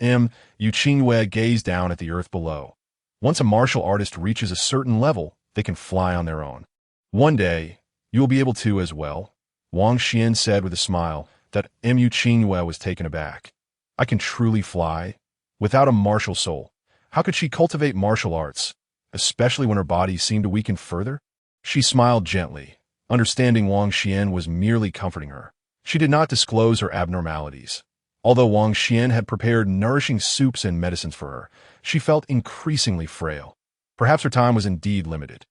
Yu Qingyue gazed down at the earth below. Once a martial artist reaches a certain level, they can fly on their own. One day, you will be able to as well, Wang Xian said with a smile. Mu Qingyue was taken aback. I can truly fly? Without a martial soul, how could she cultivate martial arts, especially when her body seemed to weaken further? She smiled gently, understanding Wang Xian was merely comforting her. She did not disclose her abnormalities. Although Wang Xian had prepared nourishing soups and medicines for her, she felt increasingly frail. Perhaps her time was indeed limited.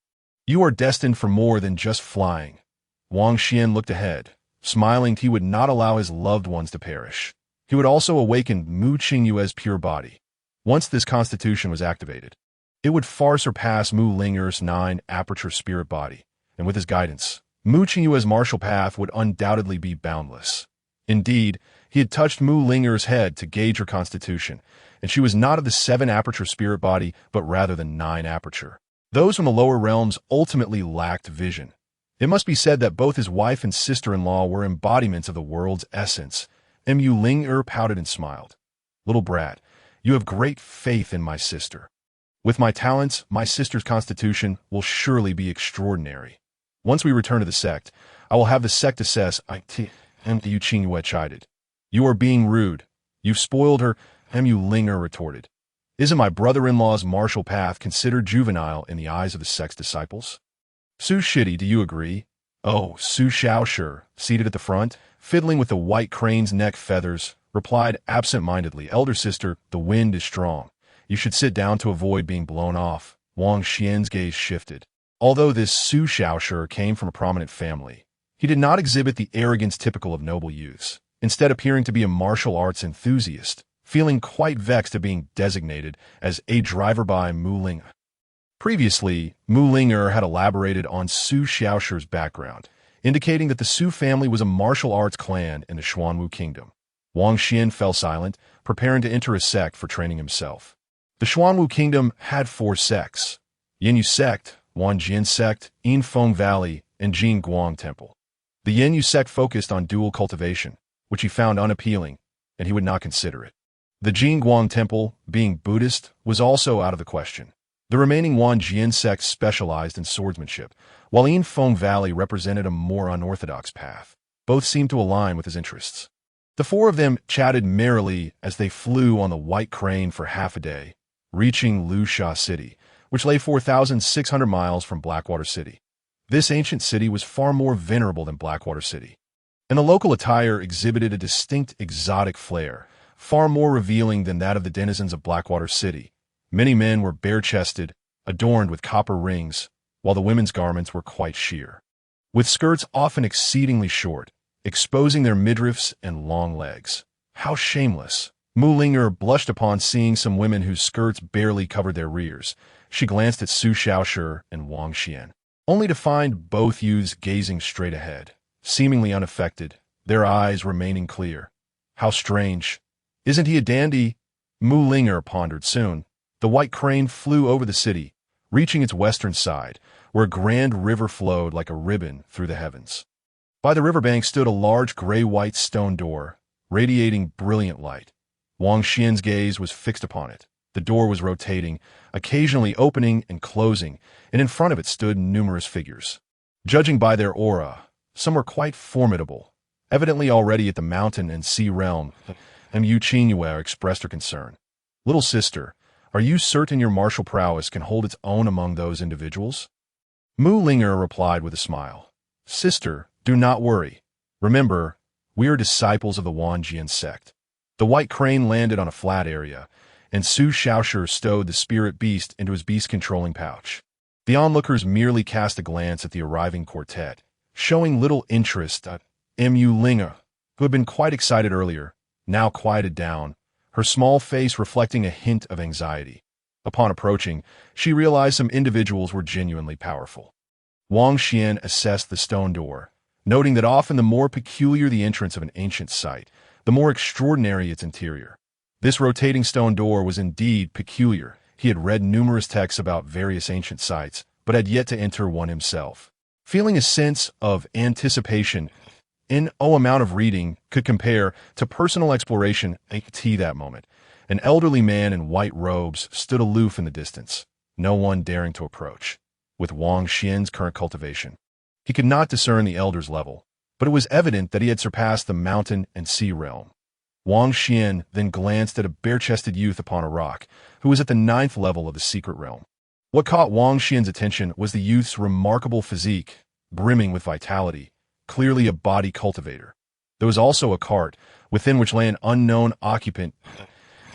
You are destined for more than just flying. Wang Xian looked ahead, smiling. He would not allow his loved ones to perish. He would also awaken Mu Qingyue's pure body. Once this constitution was activated, it would far surpass Mu Linger's 9-aperture spirit body, and with his guidance, Mu Qingyue's martial path would undoubtedly be boundless. Indeed, he had touched Mu Linger's head to gauge her constitution, and she was not of the 7-aperture spirit body, but rather the 9-aperture. Those from the lower realms ultimately lacked vision. It must be said that both his wife and sister-in-law were embodiments of the world's essence. Mu Linger pouted and smiled. Little brat, you have great faith in my sister. With my talents, my sister's constitution will surely be extraordinary. Once we return to the sect, I will have the sect assess. Yu Qingyue chided. You are being rude. You've spoiled her, Mu Linger retorted. Isn't my brother-in-law's martial path considered juvenile in the eyes of the sect's disciples? Su Shidi, do you agree? Oh, Su Xiaoshu, seated at the front, fiddling with the white crane's neck feathers, replied absent-mindedly, Elder sister, the wind is strong. You should sit down to avoid being blown off. Wang Xian's gaze shifted. Although this Su Xiaoshu came from a prominent family, he did not exhibit the arrogance typical of noble youths, instead appearing to be a martial arts enthusiast, feeling quite vexed at being designated as a driver by Mu Linger. Previously, Mu Linger had elaborated on Su Xiaoshu's background, indicating that the Su family was a martial arts clan in the Xuanwu Kingdom. Wang Xian fell silent, preparing to enter a sect for training himself. The Xuanwu Kingdom had 4 sects: Yinyu Sect, Wanjin Sect, Yinfeng Valley, and Jingguang Temple. The Yinyu Sect focused on dual cultivation, which he found unappealing, and he would not consider it. The Jingguang Temple, being Buddhist, was also out of the question. The remaining Wanjin Sect specialized in swordsmanship, while Yinfeng Valley represented a more unorthodox path. Both seemed to align with his interests. The 4 of them chatted merrily as they flew on the white crane for half a day, reaching Lusha City, which lay 4,600 miles from Blackwater City. This ancient city was far more venerable than Blackwater City, and the local attire exhibited a distinct exotic flair, far more revealing than that of the denizens of Blackwater City. Many men were bare-chested, adorned with copper rings, while the women's garments were quite sheer. with skirts often exceedingly short, exposing their midriffs and long legs. How shameless! Mu Ling'er blushed upon seeing some women whose skirts barely covered their rears. She glanced at Su Xiaoshi and Wang Xian, only to find both youths gazing straight ahead, seemingly unaffected, their eyes remaining clear. How strange. Isn't he a dandy? Mu Ling'er pondered. Soon, the white crane flew over the city, reaching its western side, where a grand river flowed like a ribbon through the heavens. By the riverbank stood a large gray-white stone door, radiating brilliant light. Wang Xian's gaze was fixed upon it. The door was rotating, occasionally opening and closing, and in front of it stood numerous figures. Judging by their aura, some were quite formidable, evidently already at the mountain and sea realm. Mu Qingyue expressed her concern. Little sister, are you certain your martial prowess can hold its own among those individuals? Mu Ling'er replied with a smile. Sister, do not worry. Remember, we are disciples of the Wanjian sect. The white crane landed on a flat area, and Su Xiaoshi stowed the spirit beast into his beast-controlling pouch. The onlookers merely cast a glance at the arriving quartet, showing little interest. Mu Ling'er, who had been quite excited earlier, now quieted down, her small face reflecting a hint of anxiety. Upon approaching, she realized some individuals were genuinely powerful. Wang Xian assessed the stone door, noting that often the more peculiar the entrance of an ancient site, the more extraordinary its interior. This rotating stone door was indeed peculiar. He had read numerous texts about various ancient sites, but had yet to enter one himself. Feeling a sense of anticipation, no amount of reading could compare to personal exploration at that moment. An elderly man in white robes stood aloof in the distance, no one daring to approach. With Wang Xian's current cultivation, he could not discern the elder's level, but it was evident that he had surpassed the mountain and sea realm. Wang Xian then glanced at a bare-chested youth upon a rock, who was at the 9th level of the secret realm. What caught Wang Xian's attention was the youth's remarkable physique, brimming with vitality, clearly a body cultivator. There was also a cart, within which lay an unknown occupant.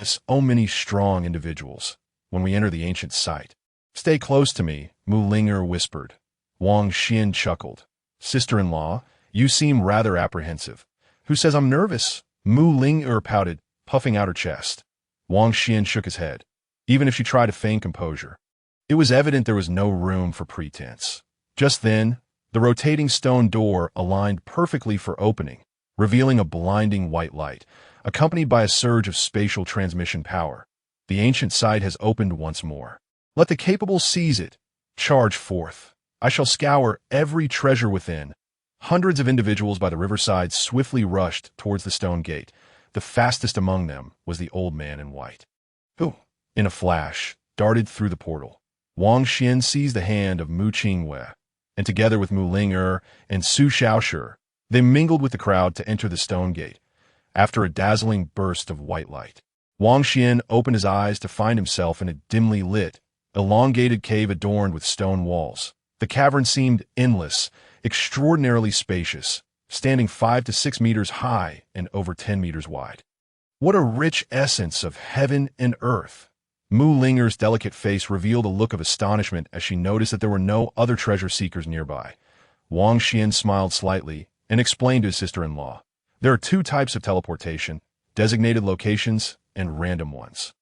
So many strong individuals. When we enter the ancient site, stay close to me, Mu Ling'er whispered. Wang Xian chuckled. Sister-in-law, you seem rather apprehensive. Who says I'm nervous? Mu Ling'er pouted, puffing out her chest. Wang Xian shook his head, even if she tried to feign composure. It was evident there was no room for pretense. Just then, the rotating stone door aligned perfectly for opening, revealing a blinding white light, accompanied by a surge of spatial transmission power. The ancient site has opened once more. Let the capable seize it. Charge forth. I shall scour every treasure within. Hundreds of individuals by the riverside swiftly rushed towards the stone gate. The fastest among them was the old man in white, who, in a flash, darted through the portal. Wang Xian seized the hand of Mu Qingyue, and together with Mu Ling'er and Su Xiaoshi, they mingled with the crowd to enter the stone gate. After a dazzling burst of white light, Wang Xian opened his eyes to find himself in a dimly lit, elongated cave adorned with stone walls. The cavern seemed endless, extraordinarily spacious, standing 5 to 6 meters high and over 10 meters wide. What a rich essence of heaven and earth! Mu Ling'er's delicate face revealed a look of astonishment as she noticed that there were no other treasure seekers nearby. Wang Xian smiled slightly and explained to his sister-in-law, there are 2 types of teleportation, designated locations and random ones.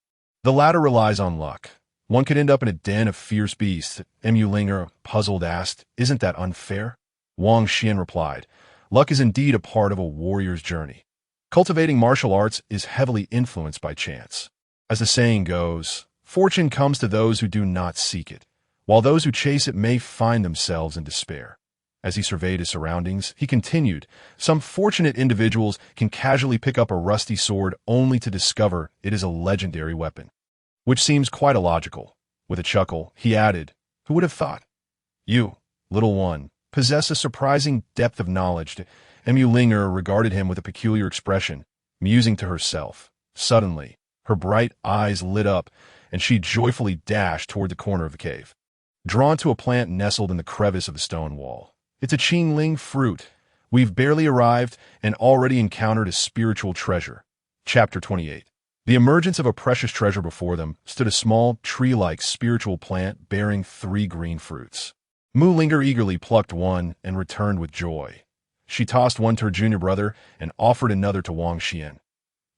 The latter relies on luck. One could end up in a den of fierce beasts. Mu Ling'er, puzzled, asked, isn't that unfair? Wang Xian replied, luck is indeed a part of a warrior's journey. Cultivating martial arts is heavily influenced by chance. As the saying goes, fortune comes to those who do not seek it, while those who chase it may find themselves in despair. As he surveyed his surroundings, he continued, some fortunate individuals can casually pick up a rusty sword only to discover it is a legendary weapon. Which seems quite illogical. With a chuckle, he added, who would have thought? You, little one, possess a surprising depth of knowledge. Mu Ling'er regarded him with a peculiar expression, musing to herself. Suddenly, her bright eyes lit up, and she joyfully dashed toward the corner of the cave. Drawn to a plant nestled in the crevice of the stone wall. It's a Qingling fruit. We've barely arrived and already encountered a spiritual treasure. Chapter 28. The emergence of a precious treasure before them stood a small, tree-like spiritual plant bearing 3 green fruits. Mu Linger eagerly plucked one and returned with joy. She tossed one to her junior brother and offered another to Wang Xian.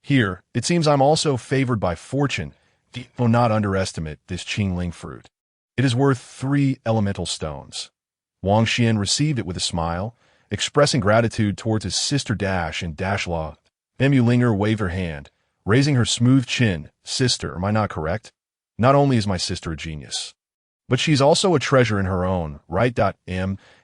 Here, it seems I'm also favored by fortune. Do not underestimate this Qingling fruit. It is worth 3 elemental stones. Wang Xian received it with a smile, expressing gratitude towards his sister Dash and Dashlaw. Mu Linger waved her hand, raising her smooth chin. Sister, am I not correct? Not only is my sister a genius, but she's also a treasure in her own, right?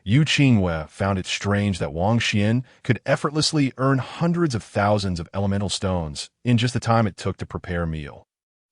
Yu Qingwei found it strange that Wang Xian could effortlessly earn hundreds of thousands of elemental stones in just the time it took to prepare a meal.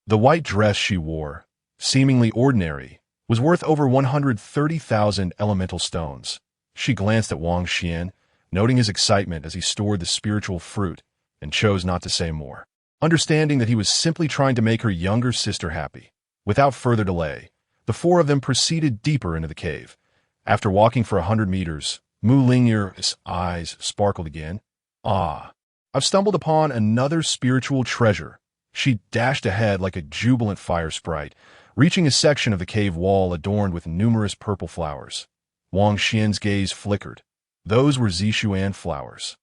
The white dress she wore, seemingly ordinary, was worth over 130,000 elemental stones. She glanced at Wang Xian, noting his excitement as he stored the spiritual fruit, and chose not to say more, understanding that he was simply trying to make her younger sister happy. Without further delay, the 4 of them proceeded deeper into the cave. After walking for 100 meters, Mu Linger's eyes sparkled again. Ah, I've stumbled upon another spiritual treasure. She dashed ahead like a jubilant fire sprite, reaching a section of the cave wall adorned with numerous purple flowers. Wang Xian's gaze flickered. Those were Zishuan flowers,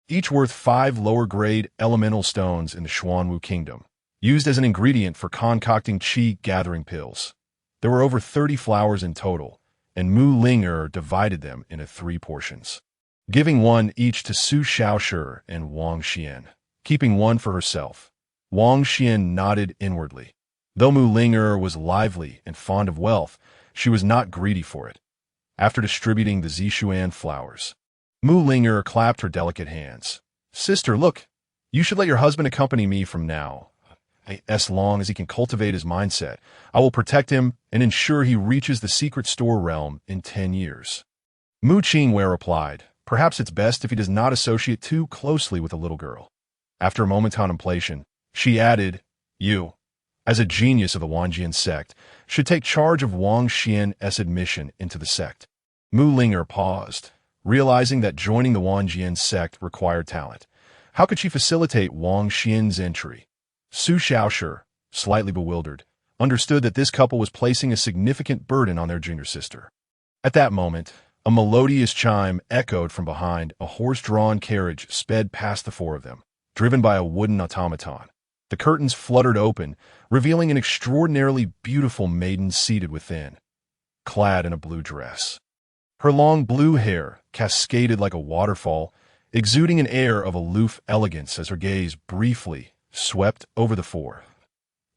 each worth 5 lower-grade elemental stones in the Xuanwu Kingdom, used as an ingredient for concocting qi gathering pills. There were over 30 flowers in total, and Mu Linger divided them into 3 portions, giving one each to Su Xiaoshi and Wang Xian, keeping one for herself. Wang Xian nodded inwardly. Though Mu Linger was lively and fond of wealth, she was not greedy for it. After distributing the Zishuan flowers, Mu Linger clapped her delicate hands. Sister, look, you should let your husband accompany me from now. As long as he can cultivate his mindset, I will protect him and ensure he reaches the secret store realm in 10 years. Mu Qingwei replied, perhaps it's best if he does not associate too closely with the little girl. After a moment's contemplation, she added, you, as a genius of the Wanjian sect, should take charge of Wang Xian's admission into the sect. Mu Linger paused, realizing that joining the Wanjian sect required talent. How could she facilitate Wang Xian's entry? Su Xiaoshi, slightly bewildered, understood that this couple was placing a significant burden on their junior sister. At that moment, a melodious chime echoed from behind. A horse-drawn carriage sped past the 4 of them, driven by a wooden automaton. The curtains fluttered open, revealing an extraordinarily beautiful maiden seated within, clad in a blue dress. Her long blue hair cascaded like a waterfall, exuding an air of aloof elegance as her gaze briefly swept over the 4.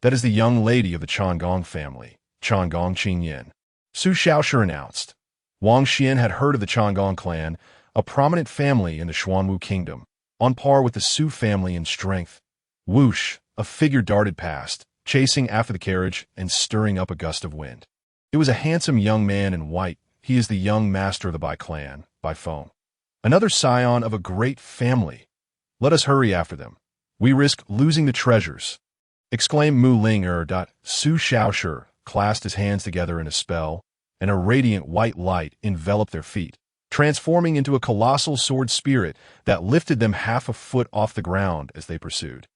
That is the young lady of the Changong family, Changong Qingyan, Su Xiaoshi announced. Wang Xian had heard of the Changong clan, a prominent family in the Xuanwu Kingdom, on par with the Su family in strength. Whoosh, a figure darted past, chasing after the carriage and stirring up a gust of wind. It was a handsome young man in white. He is the young master of the Bai clan, Bai Feng, another scion of a great family. Let us hurry after them. We risk losing the treasures, exclaimed Mu Linger. Su Xiaoshi clasped his hands together in a spell, and a radiant white light enveloped their feet, transforming into a colossal sword spirit that lifted them half a foot off the ground as they pursued.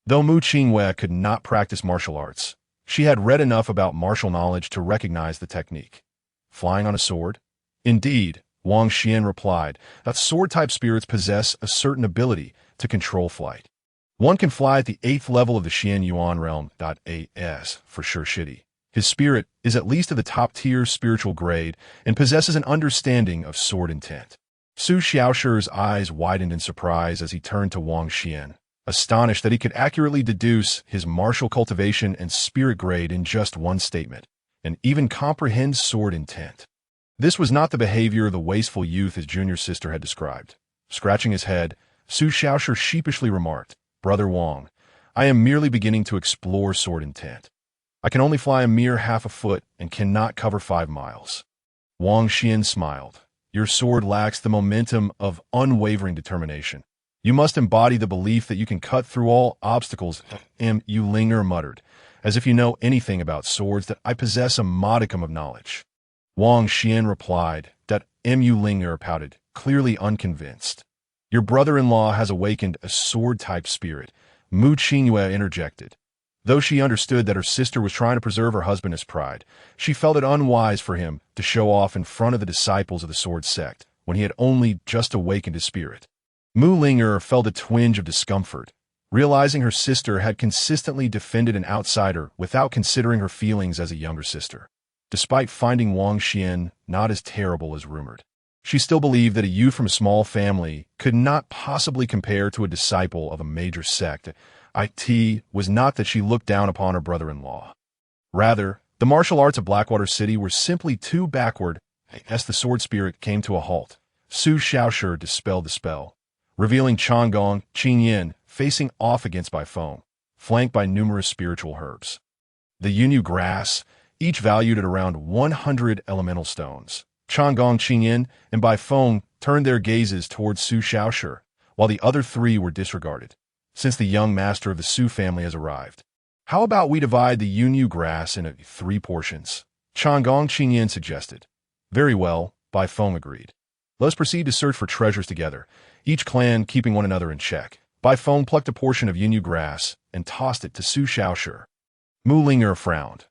Though Mu Qingwei could not practice martial arts, she had read enough about martial knowledge to recognize the technique. Flying on a sword? Indeed, Wang Xian replied, that sword-type spirits possess a certain ability to control flight. One can fly at the 8th level of the Xian Yuan realm. As for Shi Shidi, his spirit is at least of the top-tier spiritual grade and possesses an understanding of sword intent. Su Xiaoshi's eyes widened in surprise as he turned to Wang Xian, astonished that he could accurately deduce his martial cultivation and spirit grade in just one statement, and even comprehend sword intent. This was not the behavior of the wasteful youth his junior sister had described. Scratching his head, Su Xiaoshi sheepishly remarked, Brother Wang, I am merely beginning to explore sword intent. I can only fly a mere half a foot and cannot cover 5 miles. Wang Xian smiled. Your sword lacks the momentum of unwavering determination. You must embody the belief that you can cut through all obstacles. Mu Linger muttered, as if you know anything about swords, that I possess a modicum of knowledge. Wang Xian replied that Mu Linger pouted, clearly unconvinced. Your brother-in-law has awakened a sword-type spirit, Mu Qingwei interjected. Though she understood that her sister was trying to preserve her husband's pride, she felt it unwise for him to show off in front of the disciples of the sword sect when he had only just awakened his spirit. Mu Ling'er felt a twinge of discomfort, realizing her sister had consistently defended an outsider without considering her feelings as a younger sister. Despite finding Wang Xian not as terrible as rumored, she still believed that a youth from a small family could not possibly compare to a disciple of a major sect. It was not that she looked down upon her brother-in-law. Rather, the martial arts of Blackwater City were simply too backward. As the sword spirit came to a halt, Su Xiaoshi dispelled the spell, revealing Changong Qingyan facing off against Bai Feng, flanked by numerous spiritual herbs. The Yunyu grass, each valued at around 100 elemental stones. Changong Qingyan and Bai Feng turned their gazes towards Su Xiaoshi, while the other three were disregarded, since the young master of the Su family has arrived. How about we divide the Yunyu grass into 3 portions? Changong Qingyan suggested. Very well, Bai Feng agreed. Let us proceed to search for treasures together, each clan keeping one another in check. Bai Feng plucked a portion of Yunyu grass and tossed it to Su Xiaoshi. Mu Ling'er frowned.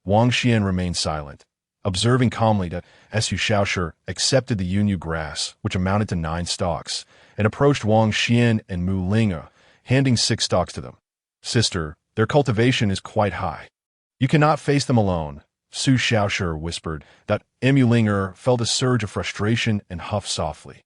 Wang Xian remained silent, observing calmly that Su Xiaoshi accepted the Yunyu grass, which amounted to 9 stalks, and approached Wang Xian and Mu Ling'er, handing 6 stalks to them. Sister, their cultivation is quite high. You cannot face them alone, Su Xiaoshi whispered. That Mu Ling'er felt a surge of frustration and huffed softly.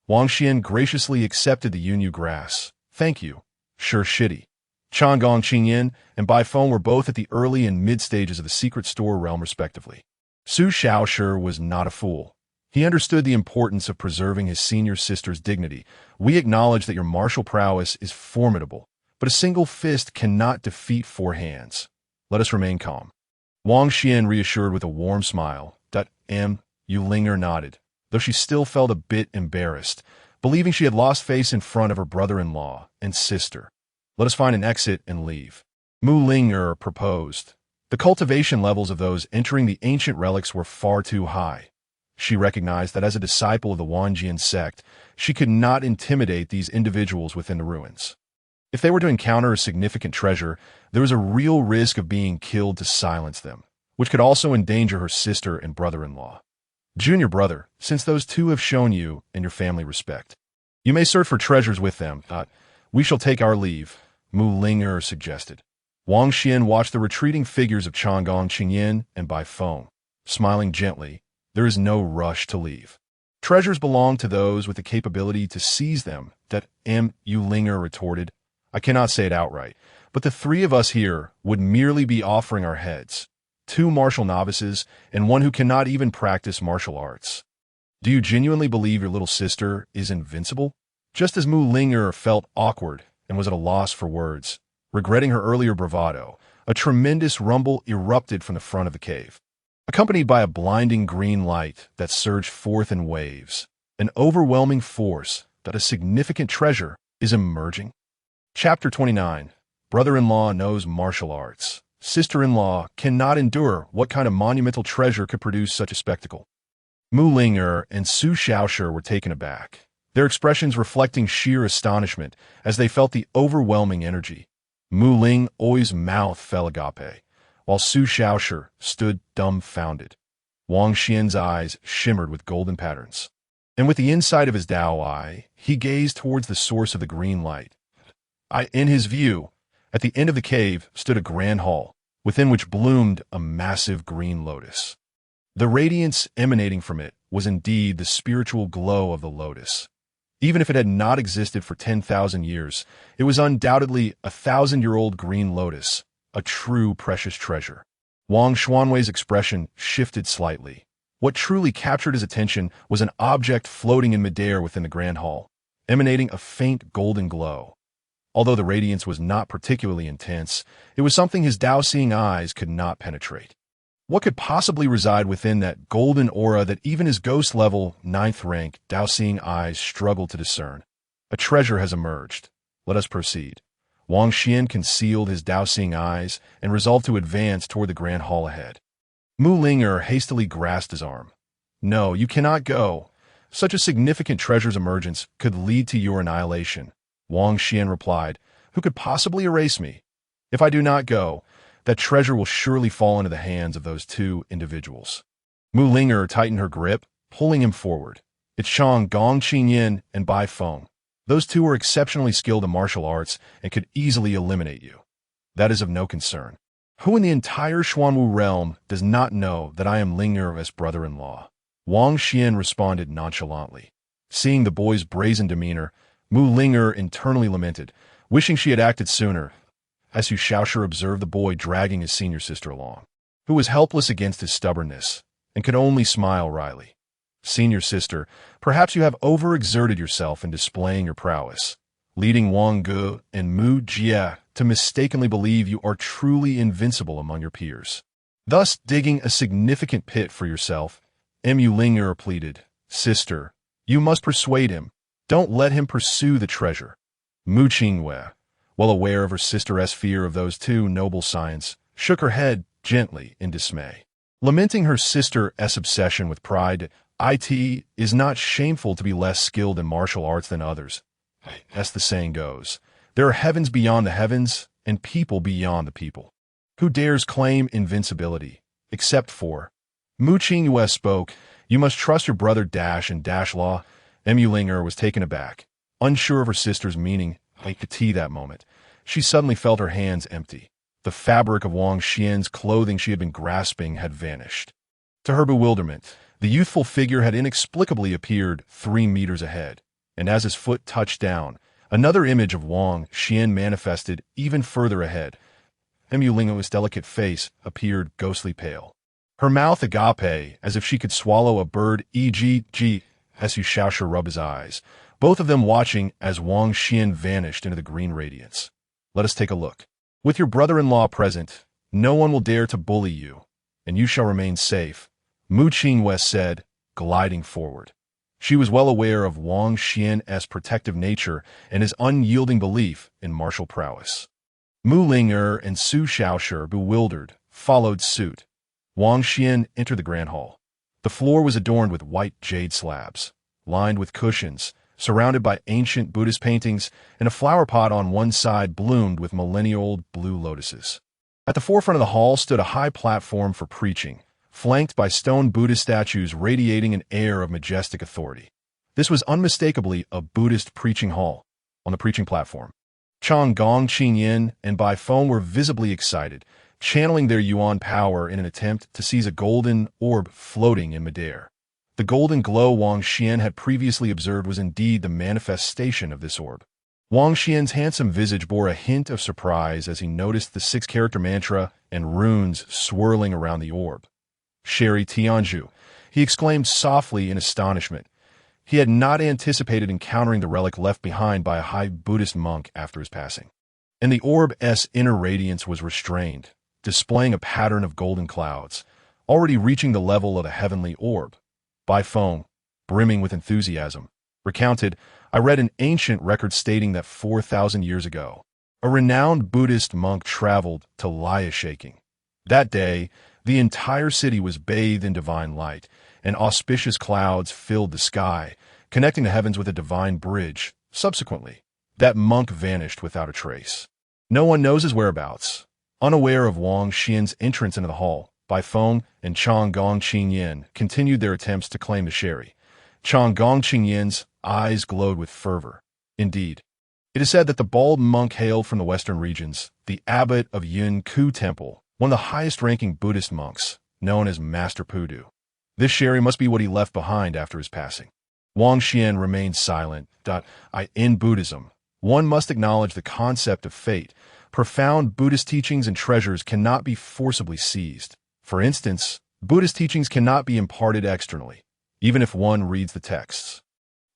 Wang Xian graciously accepted the Yunyu grass. Thank you. Sure shitty. Changong Qingyan and Bai Feng were both at the early and mid stages of the secret store realm respectively. Su Xiaoshi was not a fool. He understood the importance of preserving his senior sister's dignity. We acknowledge that your martial prowess is formidable, but a single fist cannot defeat 4 hands. Let us remain calm. Wang Xian reassured with a warm smile. Mu Ling'er nodded, though she still felt a bit embarrassed, believing she had lost face in front of her brother-in-law and sister. Let us find an exit and leave. Mu Ling'er proposed. The cultivation levels of those entering the ancient relics were far too high. She recognized that as a disciple of the Wanjian sect, she could not intimidate these individuals within the ruins. If they were to encounter a significant treasure, there was a real risk of being killed to silence them, which could also endanger her sister and brother-in-law. Junior brother, since those two have shown you and your family respect, you may search for treasures with them. We shall take our leave, Mu Ling'er suggested. Wang Xian watched the retreating figures of Changong Qingyan and Bai Feng, smiling gently. There is no rush to leave. Treasures belong to those with the capability to seize them, Mu Ling'er retorted. I cannot say it outright, but the 3 of us here would merely be offering our heads. 2 martial novices and 1 who cannot even practice martial arts. Do you genuinely believe your little sister is invincible? Just as Mu Ling'er felt awkward and was at a loss for words, regretting her earlier bravado, a tremendous rumble erupted from the front of the cave. Accompanied by a blinding green light that surged forth in waves, an overwhelming force that a significant treasure is emerging. Chapter 29. Brother-in-law knows martial arts. Sister-in-law cannot endure. What kind of monumental treasure could produce such a spectacle? Mu Ling'er and Su Xiaoshi were taken aback, their expressions reflecting sheer astonishment as they felt the overwhelming energy. Mu Ling'er's mouth fell agape, while Su Xiaoshi stood dumbfounded. Wang Xian's eyes shimmered with golden patterns, and with the inside of his Dao eye, he gazed towards the source of the green light. In his view, at the end of the cave stood a grand hall, within which bloomed a massive green lotus. The radiance emanating from it was indeed the spiritual glow of the lotus. Even if it had not existed for 10,000 years, it was undoubtedly a 1,000-year-old green lotus, a true precious treasure. Wang Xuanwei's expression shifted slightly. What truly captured his attention was an object floating in midair within the grand hall, emanating a faint golden glow. Although the radiance was not particularly intense, it was something his Dao-seeing eyes could not penetrate. What could possibly reside within that golden aura that even his ghost-level 9th rank Dao-seeing eyes struggled to discern? A treasure has emerged. Let us proceed. Wang Xian concealed his Dao-seeing eyes and resolved to advance toward the grand hall ahead. Mu Ling'er hastily grasped his arm. No, you cannot go. Such a significant treasure's emergence could lead to your annihilation. Wang Xian replied, Who could possibly erase me? If I do not go, that treasure will surely fall into the hands of those two individuals. Mu Ling'er tightened her grip, pulling him forward. It's Chang Gong Qingyan and Bai Feng. Those two are exceptionally skilled in martial arts and could easily eliminate you. That is of no concern. Who in the entire Xuanwu realm does not know that I am Ling'er's brother-in-law? Wang Xian responded nonchalantly. Seeing the boy's brazen demeanor, Mu Ling'er internally lamented, wishing she had acted sooner. As Xu Shaoshi observed the boy dragging his senior sister along, who was helpless against his stubbornness, and could only smile wryly. Senior sister, perhaps you have overexerted yourself in displaying your prowess, leading Wang Ge and Mu Jie to mistakenly believe you are truly invincible among your peers, thus digging a significant pit for yourself. Mu Ling'er pleaded, Sister, you must persuade him. Don't let him pursue the treasure. Mu Qingwei, well aware of her sister's fear of those two noble science, shook her head gently in dismay. Lamenting her sister's obsession with pride, it is not shameful to be less skilled in martial arts than others. As the saying goes, there are heavens beyond the heavens and people beyond the people. Who dares claim invincibility? Except for... Mu Qingwei spoke, you must trust your brother Dash and Dash Law. Mu Ling'er was taken aback, unsure of her sister's meaning. Like the tea that moment, she suddenly felt her hands empty. The fabric of Wang Xian's clothing she had been grasping had vanished. To her bewilderment, the youthful figure had inexplicably appeared 3 meters ahead, and as his foot touched down, another image of Wang Xian manifested even further ahead. Mu Ling'er's delicate face appeared ghostly pale. Her mouth agape, as if she could swallow a bird, e.g. as Xu Shaoshi rubbed his eyes, both of them watching as Wang Xian vanished into the green radiance. Let us take a look. With your brother-in-law present, no one will dare to bully you, and you shall remain safe, Mu Qingwei said, gliding forward. She was well aware of Wang Xian's protective nature and his unyielding belief in martial prowess. Mu Ling'er and Xu Shaoshi, bewildered, followed suit. Wang Xian entered the grand hall. The floor was adorned with white jade slabs, lined with cushions, surrounded by ancient Buddhist paintings, and a flower pot on one side bloomed with millennial-old blue lotuses. At the forefront of the hall stood a high platform for preaching, flanked by stone Buddhist statues radiating an air of majestic authority. This was unmistakably a Buddhist preaching hall. On the preaching platform, Chang Gong Qingyan and Bai Feng were visibly excited, channeling their yuan power in an attempt to seize a golden orb floating in midair. The golden glow Wang Xian had previously observed was indeed the manifestation of this orb. Wang Xian's handsome visage bore a hint of surprise as he noticed the 6-character mantra and runes swirling around the orb. Sherry Tianzhu, he exclaimed softly in astonishment. He had not anticipated encountering the relic left behind by a high Buddhist monk after his passing. And the orb's inner radiance was restrained, displaying a pattern of golden clouds, already reaching the level of a heavenly orb. Bai Feng, brimming with enthusiasm, recounted, I read an ancient record stating that 4,000 years ago, a renowned Buddhist monk traveled to Laya Shaking. That day, the entire city was bathed in divine light, and auspicious clouds filled the sky, connecting the heavens with a divine bridge. Subsequently, that monk vanished without a trace. No one knows his whereabouts. Unaware of Wang Xian's entrance into the hall, Bai Feng and Chang Gong Qingyan continued their attempts to claim the sherry. Chang Gong Qingyan's eyes glowed with fervor. Indeed, it is said that the bald monk hailed from the western regions, the abbot of Yun Ku Temple, one of the highest-ranking Buddhist monks, known as Master Pudu. This sherry must be what he left behind after his passing. Wang Xian remained silent. In Buddhism, one must acknowledge the concept of fate. Profound Buddhist teachings and treasures cannot be forcibly seized. For instance, Buddhist teachings cannot be imparted externally, even if one reads the texts.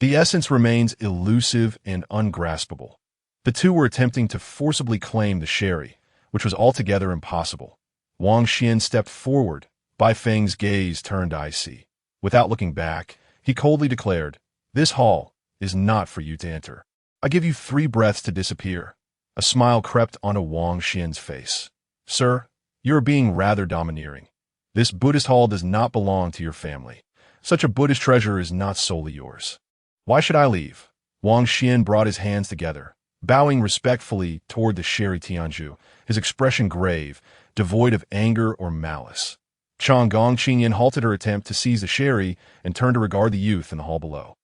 The essence remains elusive and ungraspable. The two were attempting to forcibly claim the sherry, which was altogether impossible. Wang Xian stepped forward. Bai Feng's gaze turned icy. Without looking back, he coldly declared, This hall is not for you to enter. I give you 3 breaths to disappear. A smile crept onto Wang Xian's face. Sir, you are being rather domineering. This Buddhist hall does not belong to your family. Such a Buddhist treasure is not solely yours. Why should I leave? Wang Xian brought his hands together, bowing respectfully toward the Sherry Tianzhu, his expression grave, devoid of anger or malice. Chang Gong Qingyan halted her attempt to seize the sherry and turned to regard the youth in the hall below.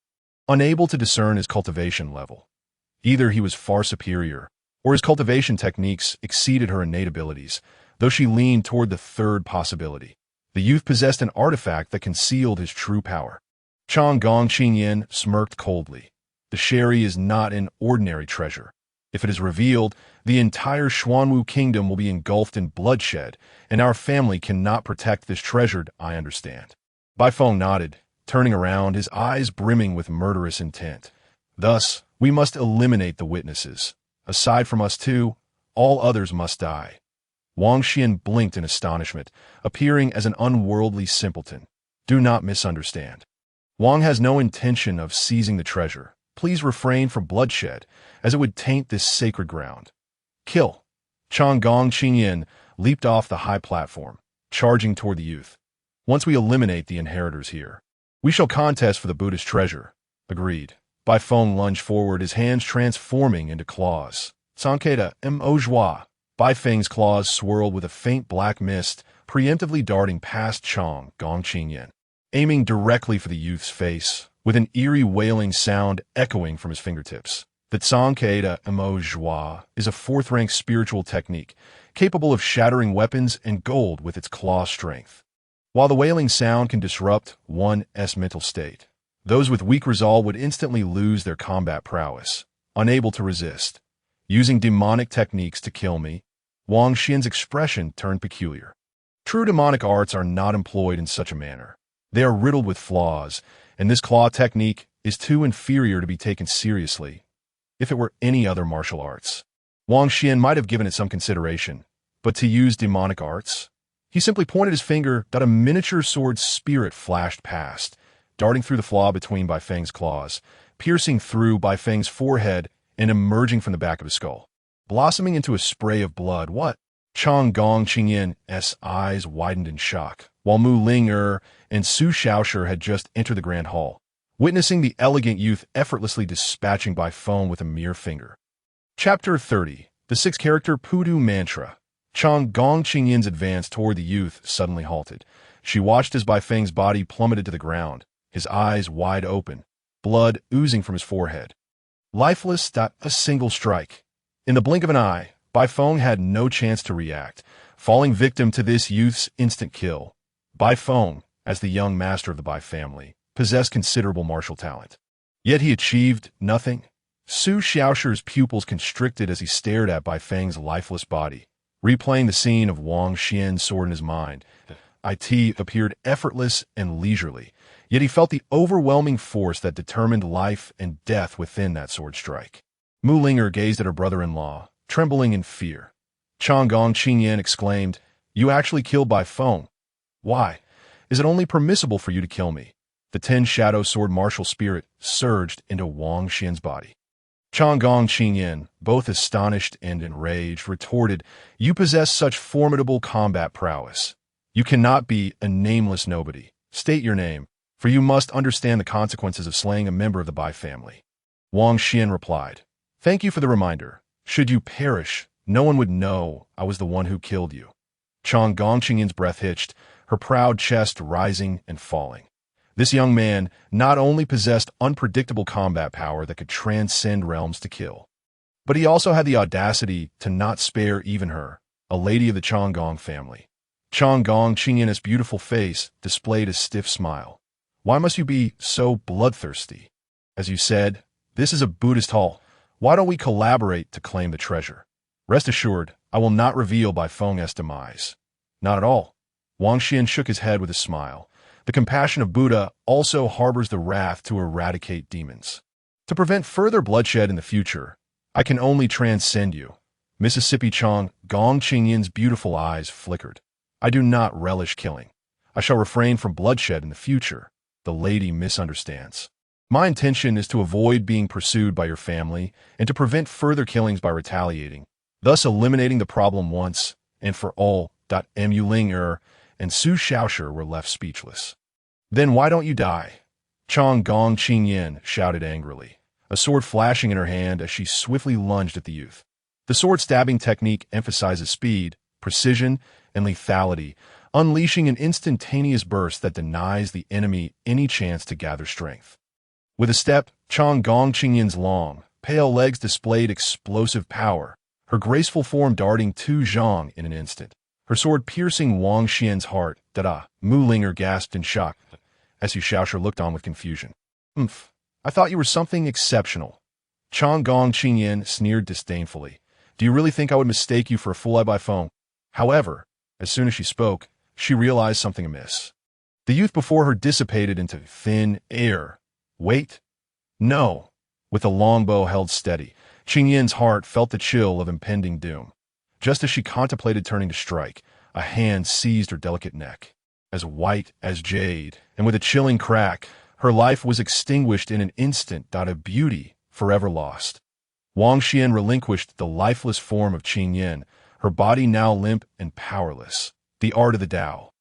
Unable to discern his cultivation level, either he was far superior, or his cultivation techniques exceeded her innate abilities, though she leaned toward the third possibility. The youth possessed an artifact that concealed his true power. Chang Gong Qingyan smirked coldly. The sherry is not an ordinary treasure. If it is revealed, the entire Xuanwu kingdom will be engulfed in bloodshed, and our family cannot protect this treasure, I understand. Bai Feng nodded, turning around, his eyes brimming with murderous intent. Thus, we must eliminate the witnesses. Aside from us two, all others must die. Wang Xian blinked in astonishment, appearing as an unworldly simpleton. Do not misunderstand. Wang has no intention of seizing the treasure. Please refrain from bloodshed, as it would taint this sacred ground. Kill. Chang Gong Qingyan leaped off the high platform, charging toward the youth. Once we eliminate the inheritors here, we shall contest for the Buddhist treasure. Agreed. Bai Feng lunged forward, his hands transforming into claws. Sanketa mo joie. Bai Feng's claws swirled with a faint black mist, preemptively darting past Chang Gong Qingyan, aiming directly for the youth's face, with an eerie wailing sound echoing from his fingertips. The Tsangketa mo joie is a fourth-rank spiritual technique, capable of shattering weapons and gold with its claw strength. While the wailing sound can disrupt one's mental state, those with weak resolve would instantly lose their combat prowess, unable to resist. Using demonic techniques to kill me, Wang Xian's expression turned peculiar. True demonic arts are not employed in such a manner. They are riddled with flaws, and this claw technique is too inferior to be taken seriously. If it were any other martial arts, Wang Xian might have given it some consideration, but to use demonic arts? He simply pointed his finger that a miniature sword spirit flashed past, darting through the flaw between Bai Feng's claws, piercing through Bai Feng's forehead and emerging from the back of his skull, blossoming into a spray of blood. What? Chang Gong Qingyan's eyes widened in shock, while Mu Ling and Su Xiaoshi had just entered the grand hall, witnessing the elegant youth effortlessly dispatching Bai Feng with a mere finger. Chapter 30. The six-character Pudu Mantra. Chang Gong Qingyan's advance toward the youth suddenly halted. She watched as Bai Feng's body plummeted to the ground, his eyes wide open, blood oozing from his forehead. Lifeless, a single strike. In the blink of an eye, Bai Feng had no chance to react, falling victim to this youth's instant kill. Bai Feng, as the young master of the Bai family, possessed considerable martial talent. Yet he achieved nothing. Su Xiaoshi's pupils constricted as he stared at Bai Feng's lifeless body, replaying the scene of Wang Xian's sword in his mind. It appeared effortless and leisurely, yet he felt the overwhelming force that determined life and death within that sword strike. Mu Ling gazed at her brother-in-law, trembling in fear. Chang Gong Qingyan exclaimed, "You actually killed Bai Feng? Why? Is it only permissible for you to kill me?" The Ten-Shadow Sword martial spirit surged into Wang Xian's body. Chang Gong Qingyan, both astonished and enraged, retorted, "You possess such formidable combat prowess. You cannot be a nameless nobody. State your name, for you must understand the consequences of slaying a member of the Bai family." Wang Xian replied, "Thank you for the reminder. Should you perish, no one would know I was the one who killed you." Chang Gong Qingyan's breath hitched, her proud chest rising and falling. This young man not only possessed unpredictable combat power that could transcend realms to kill, but he also had the audacity to not spare even her, a lady of the Chang Gong family. Chang Gong Qingyan's beautiful face displayed a stiff smile. "Why must you be so bloodthirsty? As you said, this is a Buddhist hall. Why don't we collaborate to claim the treasure? Rest assured, I will not reveal Bai Feng's demise." "Not at all." Wang Xian shook his head with a smile. The compassion of Buddha also harbors the wrath to eradicate demons. To prevent further bloodshed in the future, I can only transcend you. Mississippi Chang Gong Qingyan's beautiful eyes flickered. "I do not relish killing. I shall refrain from bloodshed in the future. The lady misunderstands. My intention is to avoid being pursued by your family and to prevent further killings by retaliating, thus eliminating the problem once and for all." Mu Ling and Su Xiaoshi were left speechless. "Then why don't you die?" Chang Gong Qingyan shouted angrily. a sword flashing in her hand as she swiftly lunged at the youth. The sword-stabbing technique emphasizes speed, precision, and lethality, unleashing an instantaneous burst that denies the enemy any chance to gather strength. With a step, Chang Gong Qingyin's long, pale legs displayed explosive power, her graceful form darting to Zhang in an instant. Her sword piercing Wang Xian's heart. Da-da, Mu Linger gasped in shock as Xu Shaoshi looked on with confusion. I thought you were something exceptional. Chang Gong Qingyin sneered disdainfully. Do you really think I would mistake you for a fool by phone? However, as soon as she spoke, she realized something amiss. The youth before her dissipated into thin air. Wait? No. With the longbow held steady, Qingyin's heart felt the chill of impending doom. Just as she contemplated turning to strike, a hand seized her delicate neck. As white as jade, and with a chilling crack, her life was extinguished in an instant. A beauty forever lost. Wang Xian relinquished the lifeless form of Qingyin, her body now limp and powerless. The art of the Tao,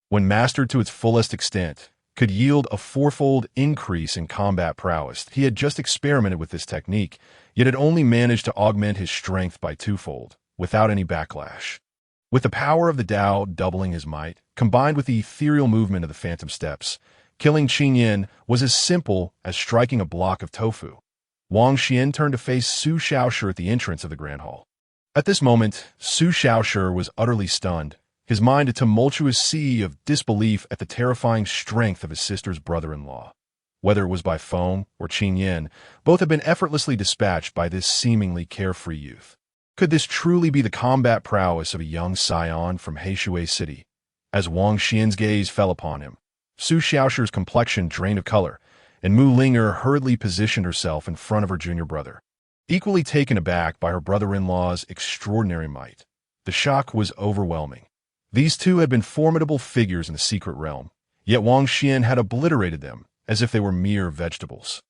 when mastered to its fullest extent, could yield a fourfold increase in combat prowess. He had just experimented with this technique, yet had only managed to augment his strength by twofold, without any backlash. With the power of the Tao doubling his might, combined with the ethereal movement of the phantom steps, killing Qingyin was as simple as striking a block of tofu. Wang Xian turned to face Xu Shaoshi at the entrance of the Grand Hall. At this moment, Xu Shaoshi was utterly stunned, his mind a tumultuous sea of disbelief at the terrifying strength of his sister's brother-in-law. Whether it was by phone or Qingyin, both had been effortlessly dispatched by this seemingly carefree youth. Could this truly be the combat prowess of a young scion from Heishui City? As Wang Xian's gaze fell upon him, Xu Shaoshi's complexion drained of color, and Mu Linger hurriedly positioned herself in front of her junior brother. Equally taken aback by her brother-in-law's extraordinary might, the shock was overwhelming. These two had been formidable figures in the secret realm, yet Wang Xian had obliterated them as if they were mere vegetables.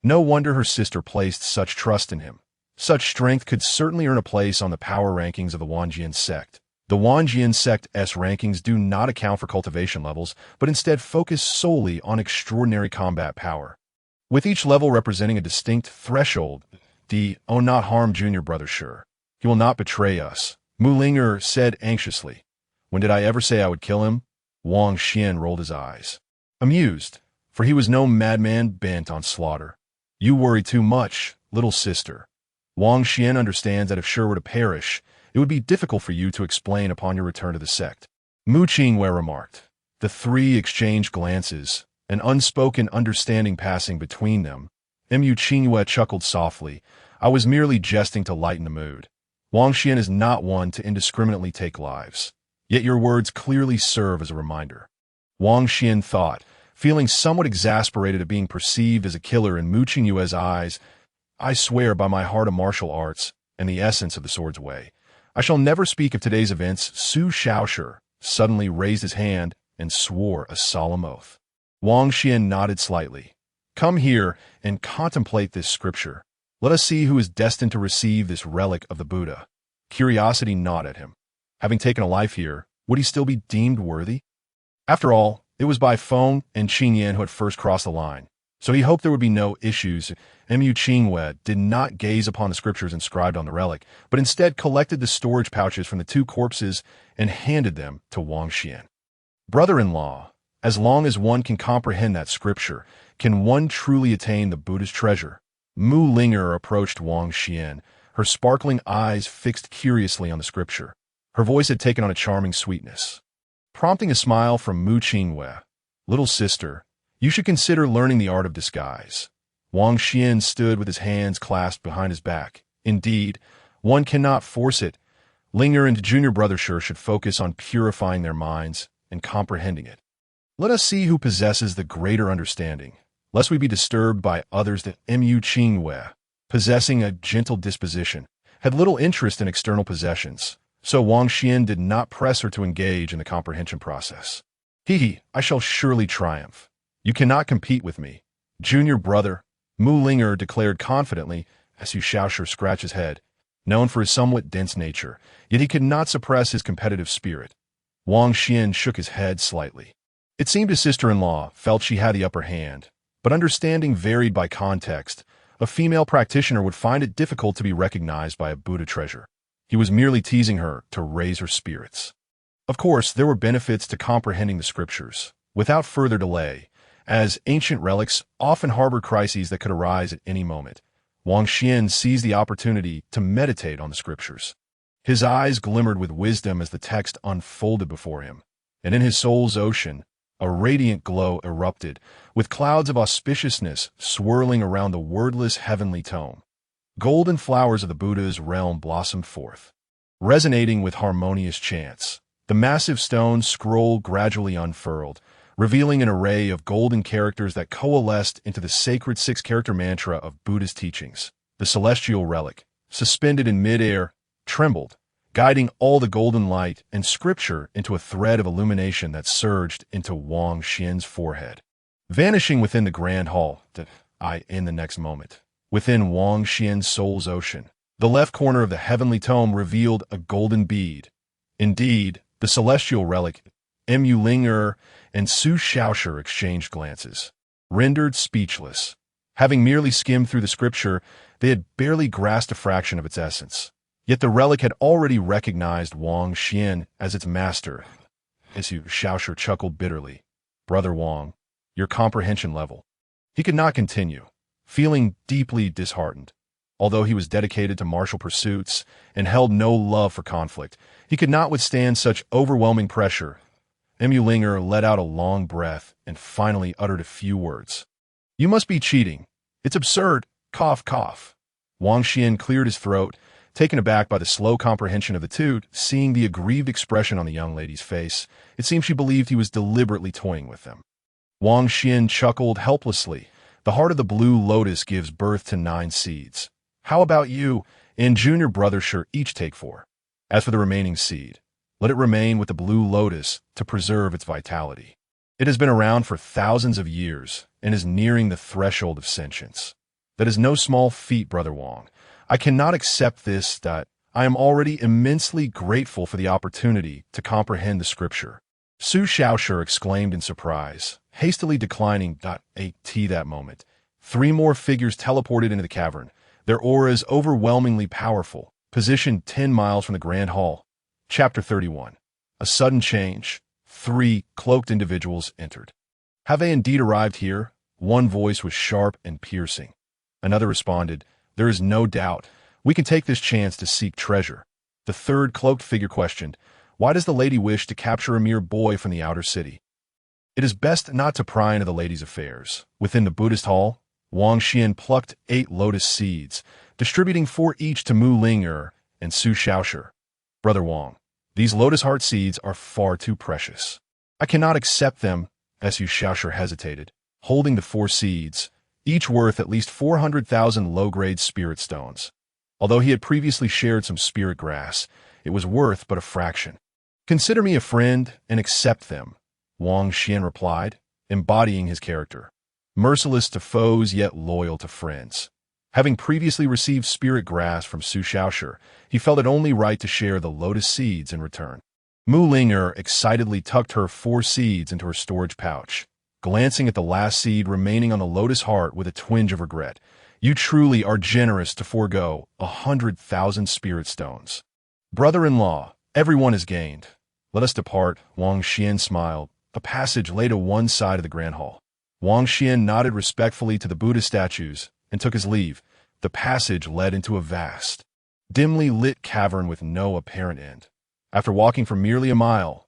No wonder her sister placed such trust in him. Such strength could certainly earn a place on the power rankings of the Wanjian sect. The Wanjian sect's rankings do not account for cultivation levels, but instead focus solely on extraordinary combat power. With each level representing a distinct threshold, not harm junior brother sure. He will not betray us, Mu Linger said anxiously. When did I ever say I would kill him? Wang Xian rolled his eyes. Amused, for he was no madman bent on slaughter. You worry too much, little sister. Wang Xian understands that if Shi were to perish, it would be difficult for you to explain upon your return to the sect. Mu Qingwei remarked. The three exchanged glances, an unspoken understanding passing between them. Mu Qingwei chuckled softly. I was merely jesting to lighten the mood. Wang Xian is not one to indiscriminately take lives. Yet your words clearly serve as a reminder. Wang Xian thought, feeling somewhat exasperated at being perceived as a killer in Mu Qingwei's eyes. I swear by my heart of martial arts and the essence of the sword's way, I shall never speak of today's events. Xu Shaoshi suddenly raised his hand and swore a solemn oath. Wang Xian nodded slightly. Come here and contemplate this scripture. Let us see who is destined to receive this relic of the Buddha. Curiosity gnawed at him. Having taken a life here, would he still be deemed worthy? After all, it was by Feng and Qingyan who had first crossed the line, so he hoped there would be no issues. Mu Qingwei did not gaze upon the scriptures inscribed on the relic, but instead collected the storage pouches from the two corpses and handed them to Wang Xian. Brother-in-law, as long as one can comprehend that scripture, can one truly attain the Buddha's treasure? Mu Linger approached Wang Xian, her sparkling eyes fixed curiously on the scripture. Her voice had taken on a charming sweetness. Prompting a smile from Mu Qingwei, little sister, you should consider learning the art of disguise. Wang Xian stood with his hands clasped behind his back. Indeed, one cannot force it. Linger and junior brother Shi should focus on purifying their minds and comprehending it. Let us see who possesses the greater understanding, lest we be disturbed by others. That Mu Qingwei, possessing a gentle disposition, had little interest in external possessions, so Wang Xian did not press her to engage in the comprehension process. I shall surely triumph. You cannot compete with me. Junior brother, Mu Linger declared confidently as Xu Shaoshi scratched his head. Known for his somewhat dense nature, yet he could not suppress his competitive spirit. Wang Xian shook his head slightly. It seemed his sister-in-law felt she had the upper hand, but understanding varied by context. A female practitioner would find it difficult to be recognized by a Buddha treasure. He was merely teasing her to raise her spirits. Of course, there were benefits to comprehending the scriptures. Without further delay, as ancient relics often harbor crises that could arise at any moment, Wang Xian seized the opportunity to meditate on the scriptures. His eyes glimmered with wisdom as the text unfolded before him, and in his soul's ocean, a radiant glow erupted, with clouds of auspiciousness swirling around the wordless heavenly tome. Golden flowers of the Buddha's realm blossomed forth, resonating with harmonious chants. The massive stone scroll gradually unfurled, revealing an array of golden characters that coalesced into the sacred six-character mantra of Buddha's teachings. The celestial relic, suspended in mid-air, trembled, guiding all the golden light and scripture into a thread of illumination that surged into Wang Xian's forehead, vanishing within the grand hall. In the next moment, within Wang Xian's soul's ocean, the left corner of the heavenly tome revealed a golden bead. Indeed, the celestial relic, Mu Ling and Su Shaoshi exchanged glances, rendered speechless. Having merely skimmed through the scripture, they had barely grasped a fraction of its essence. Yet the relic had already recognized Wang Xian as its master. Su Shaoshi chuckled bitterly. Brother Wang, your comprehension level. He could not continue, feeling deeply disheartened. Although he was dedicated to martial pursuits and held no love for conflict, he could not withstand such overwhelming pressure. Mu Ling let out a long breath and finally uttered a few words. You must be cheating. It's absurd. Cough, cough. Wang Xian cleared his throat, taken aback by the slow comprehension of the two. Seeing the aggrieved expression on the young lady's face, it seemed she believed he was deliberately toying with them. Wang Xian chuckled helplessly. The heart of the blue lotus gives birth to 9 seeds. How about you and junior brother Sure each take 4. As for the remaining seed, let it remain with the blue lotus to preserve its vitality. It has been around for thousands of years and is nearing the threshold of sentience. That is no small feat, Brother Wang. I cannot accept this. I am already immensely grateful for the opportunity to comprehend the scripture. Su Shaoshi exclaimed in surprise, hastily declining tea that moment. 3 more figures teleported into the cavern, their auras overwhelmingly powerful, positioned 10 miles from the Grand Hall. Chapter 31. A sudden change. 3 cloaked individuals entered. Have they indeed arrived here? One voice was sharp and piercing. Another responded, there is no doubt. We can take this chance to seek treasure. The third cloaked figure questioned, why does the lady wish to capture a mere boy from the outer city? It is best not to pry into the lady's affairs. Within the Buddhist hall, Wang Xian plucked 8 lotus seeds, distributing 4 each to Mu Ling and Su Shaoshi. Brother Wang, these lotus heart seeds are far too precious. I cannot accept them. Su Shaoshi hesitated, holding the 4 seeds, each worth at least 400,000 low-grade spirit stones. Although he had previously shared some spirit grass, it was worth but a fraction. Consider me a friend and accept them, Wang Xian replied, embodying his character. Merciless to foes yet loyal to friends. Having previously received spirit grass from Su Shaoshi, he felt it only right to share the lotus seeds in return. Mu Ling excitedly tucked her 4 seeds into her storage pouch, glancing at the last seed remaining on the lotus heart with a twinge of regret. You truly are generous to forego 100,000 spirit stones. Brother-in-law, everyone has gained. Let us depart. Wang Xian smiled. A passage lay to one side of the Grand Hall. Wang Xian nodded respectfully to the Buddha statues and took his leave. The passage led into a vast, dimly lit cavern with no apparent end. After walking for merely a mile,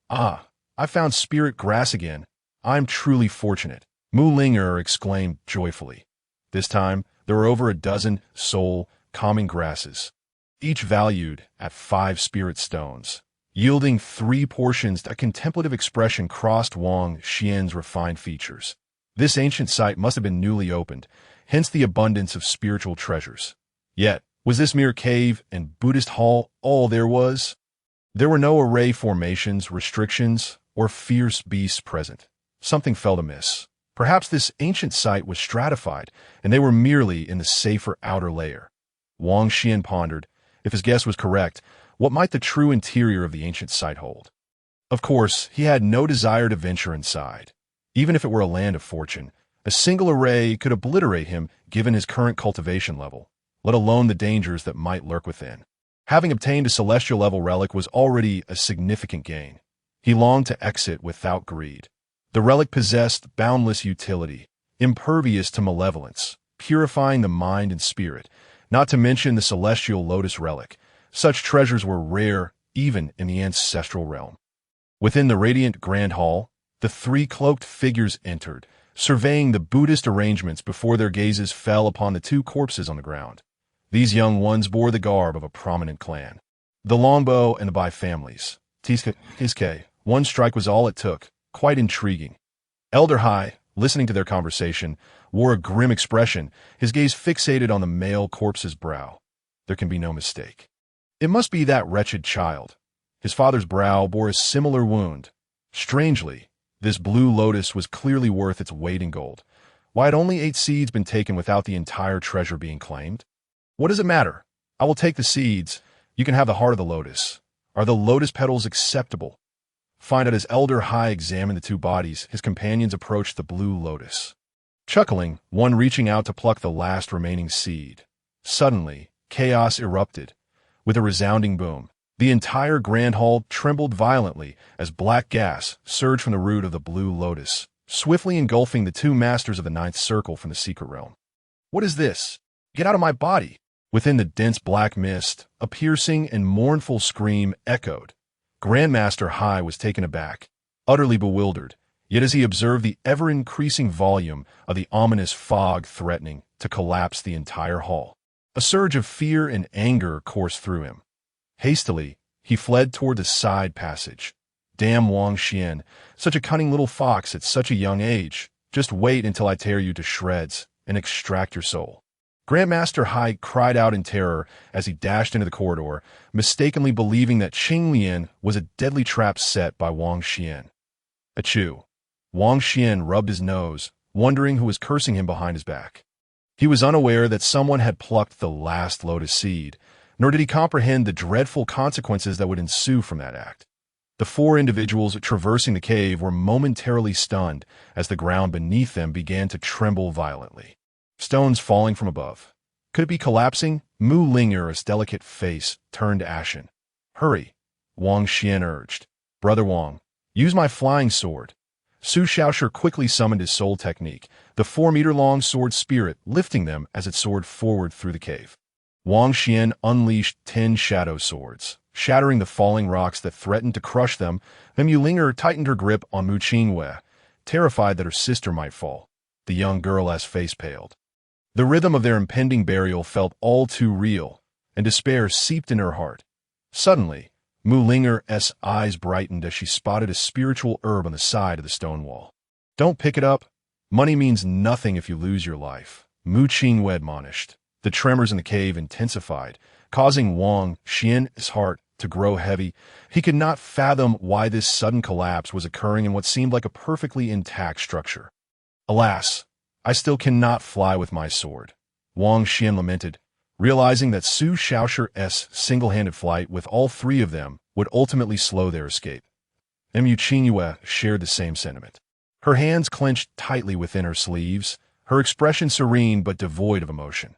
I found spirit grass again. I'm truly fortunate, Mu Ling exclaimed joyfully. This time, there were over a dozen soul-calming grasses, each valued at 5 spirit stones, yielding 3 portions. A contemplative expression crossed Wang Xian's refined features. This ancient site must have been newly opened, hence the abundance of spiritual treasures. Yet, was this mere cave and Buddhist hall all there was? There were no array formations, restrictions, or fierce beasts present. Something felt amiss. Perhaps this ancient site was stratified, and they were merely in the safer outer layer. Wang Xian pondered, if his guess was correct, what might the true interior of the ancient site hold? Of course, he had no desire to venture inside. Even if it were a land of fortune, A single array could obliterate him given his current cultivation level, let alone the dangers that might lurk within. Having obtained a celestial level relic was already a significant gain. He longed to exit without greed. The relic possessed boundless utility, impervious to malevolence, purifying the mind and spirit, not to mention the celestial lotus relic. Such treasures were rare even in the ancestral realm. Within the radiant grand hall, the three cloaked figures entered, surveying the Buddhist arrangements before their gazes fell upon the two corpses on the ground. These young ones bore the garb of a prominent clan. The Longbow and the Bai families. Tiske, one strike was all it took, quite intriguing. Elder Hai, listening to their conversation, wore a grim expression, his gaze fixated on the male corpse's brow. There can be no mistake. It must be that wretched child. His father's brow bore a similar wound. Strangely, this blue lotus was clearly worth its weight in gold. Why had only 8 seeds been taken without the entire treasure being claimed? What does it matter? I will take the seeds. You can have the heart of the lotus. Are the lotus petals acceptable? Find out as Elder Hai examined the two bodies, his companions approached the blue lotus. Chuckling, one reaching out to pluck the last remaining seed. Suddenly, chaos erupted. With a resounding boom, the entire grand hall trembled violently as black gas surged from the root of the blue lotus, swiftly engulfing the two masters of the ninth circle from the secret realm. What is this? Get out of my body! Within the dense black mist, a piercing and mournful scream echoed. Grandmaster Hai was taken aback, utterly bewildered, yet as he observed the ever-increasing volume of the ominous fog threatening to collapse the entire hall, a surge of fear and anger coursed through him. Hastily, he fled toward the side passage. Damn Wang Xian, such a cunning little fox at such a young age. Just wait until I tear you to shreds and extract your soul. Grandmaster Hai cried out in terror as he dashed into the corridor, mistakenly believing that Qing Lian was a deadly trap set by Wang Xian. Achoo! Wang Xian rubbed his nose, wondering who was cursing him behind his back. He was unaware that someone had plucked the last lotus seed, nor did he comprehend the dreadful consequences that would ensue from that act. The 4 individuals traversing the cave were momentarily stunned as the ground beneath them began to tremble violently. Stones falling from above. Could it be collapsing? Mu Ling'er's delicate face turned ashen. Hurry, Wang Xian urged. Brother Wang, use my flying sword. Su Shaoshi quickly summoned his soul technique, the 4-meter-long sword spirit lifting them as it soared forward through the cave. Wang Xian unleashed 10 shadow swords, shattering the falling rocks that threatened to crush them. Then Mu Ling'er tightened her grip on Mu Qingwei, terrified that her sister might fall. The young girl's face paled. The rhythm of their impending burial felt all too real, and despair seeped in her heart. Suddenly, Mu Ling'er's eyes brightened as she spotted a spiritual herb on the side of the stone wall. Don't pick it up. Money means nothing if you lose your life, Mu Qingwei admonished. The tremors in the cave intensified, causing Wang Xian's heart to grow heavy. He could not fathom why this sudden collapse was occurring in what seemed like a perfectly intact structure. Alas, I still cannot fly with my sword, Wang Xian lamented, realizing that Su Shaoshi's single-handed flight with all 3 of them would ultimately slow their escape. Mu Qingwei shared the same sentiment. Her hands clenched tightly within her sleeves, her expression serene but devoid of emotion.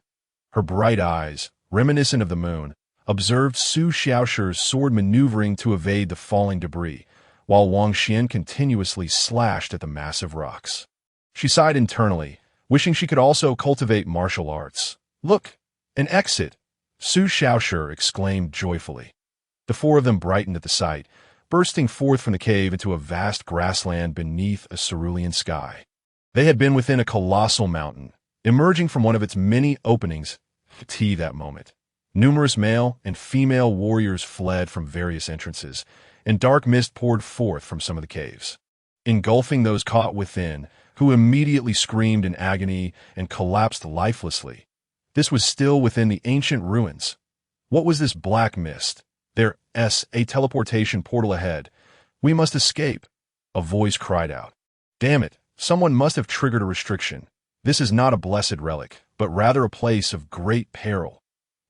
Her bright eyes, reminiscent of the moon, observed Su Shaoshi's sword maneuvering to evade the falling debris, while Wang Xian continuously slashed at the massive rocks. She sighed internally, wishing she could also cultivate martial arts. Look, an exit! Su Shaoshi exclaimed joyfully. The 4 of them brightened at the sight, bursting forth from the cave into a vast grassland beneath a cerulean sky. They had been within a colossal mountain, emerging from one of its many openings that moment. Numerous male and female warriors fled from various entrances, and dark mist poured forth from some of the caves, engulfing those caught within, who immediately screamed in agony and collapsed lifelessly. This was still within the ancient ruins. What was this black mist? There's a teleportation portal ahead. We must escape. A voice cried out. Damn it, someone must have triggered a restriction. This is not a blessed relic, but rather a place of great peril.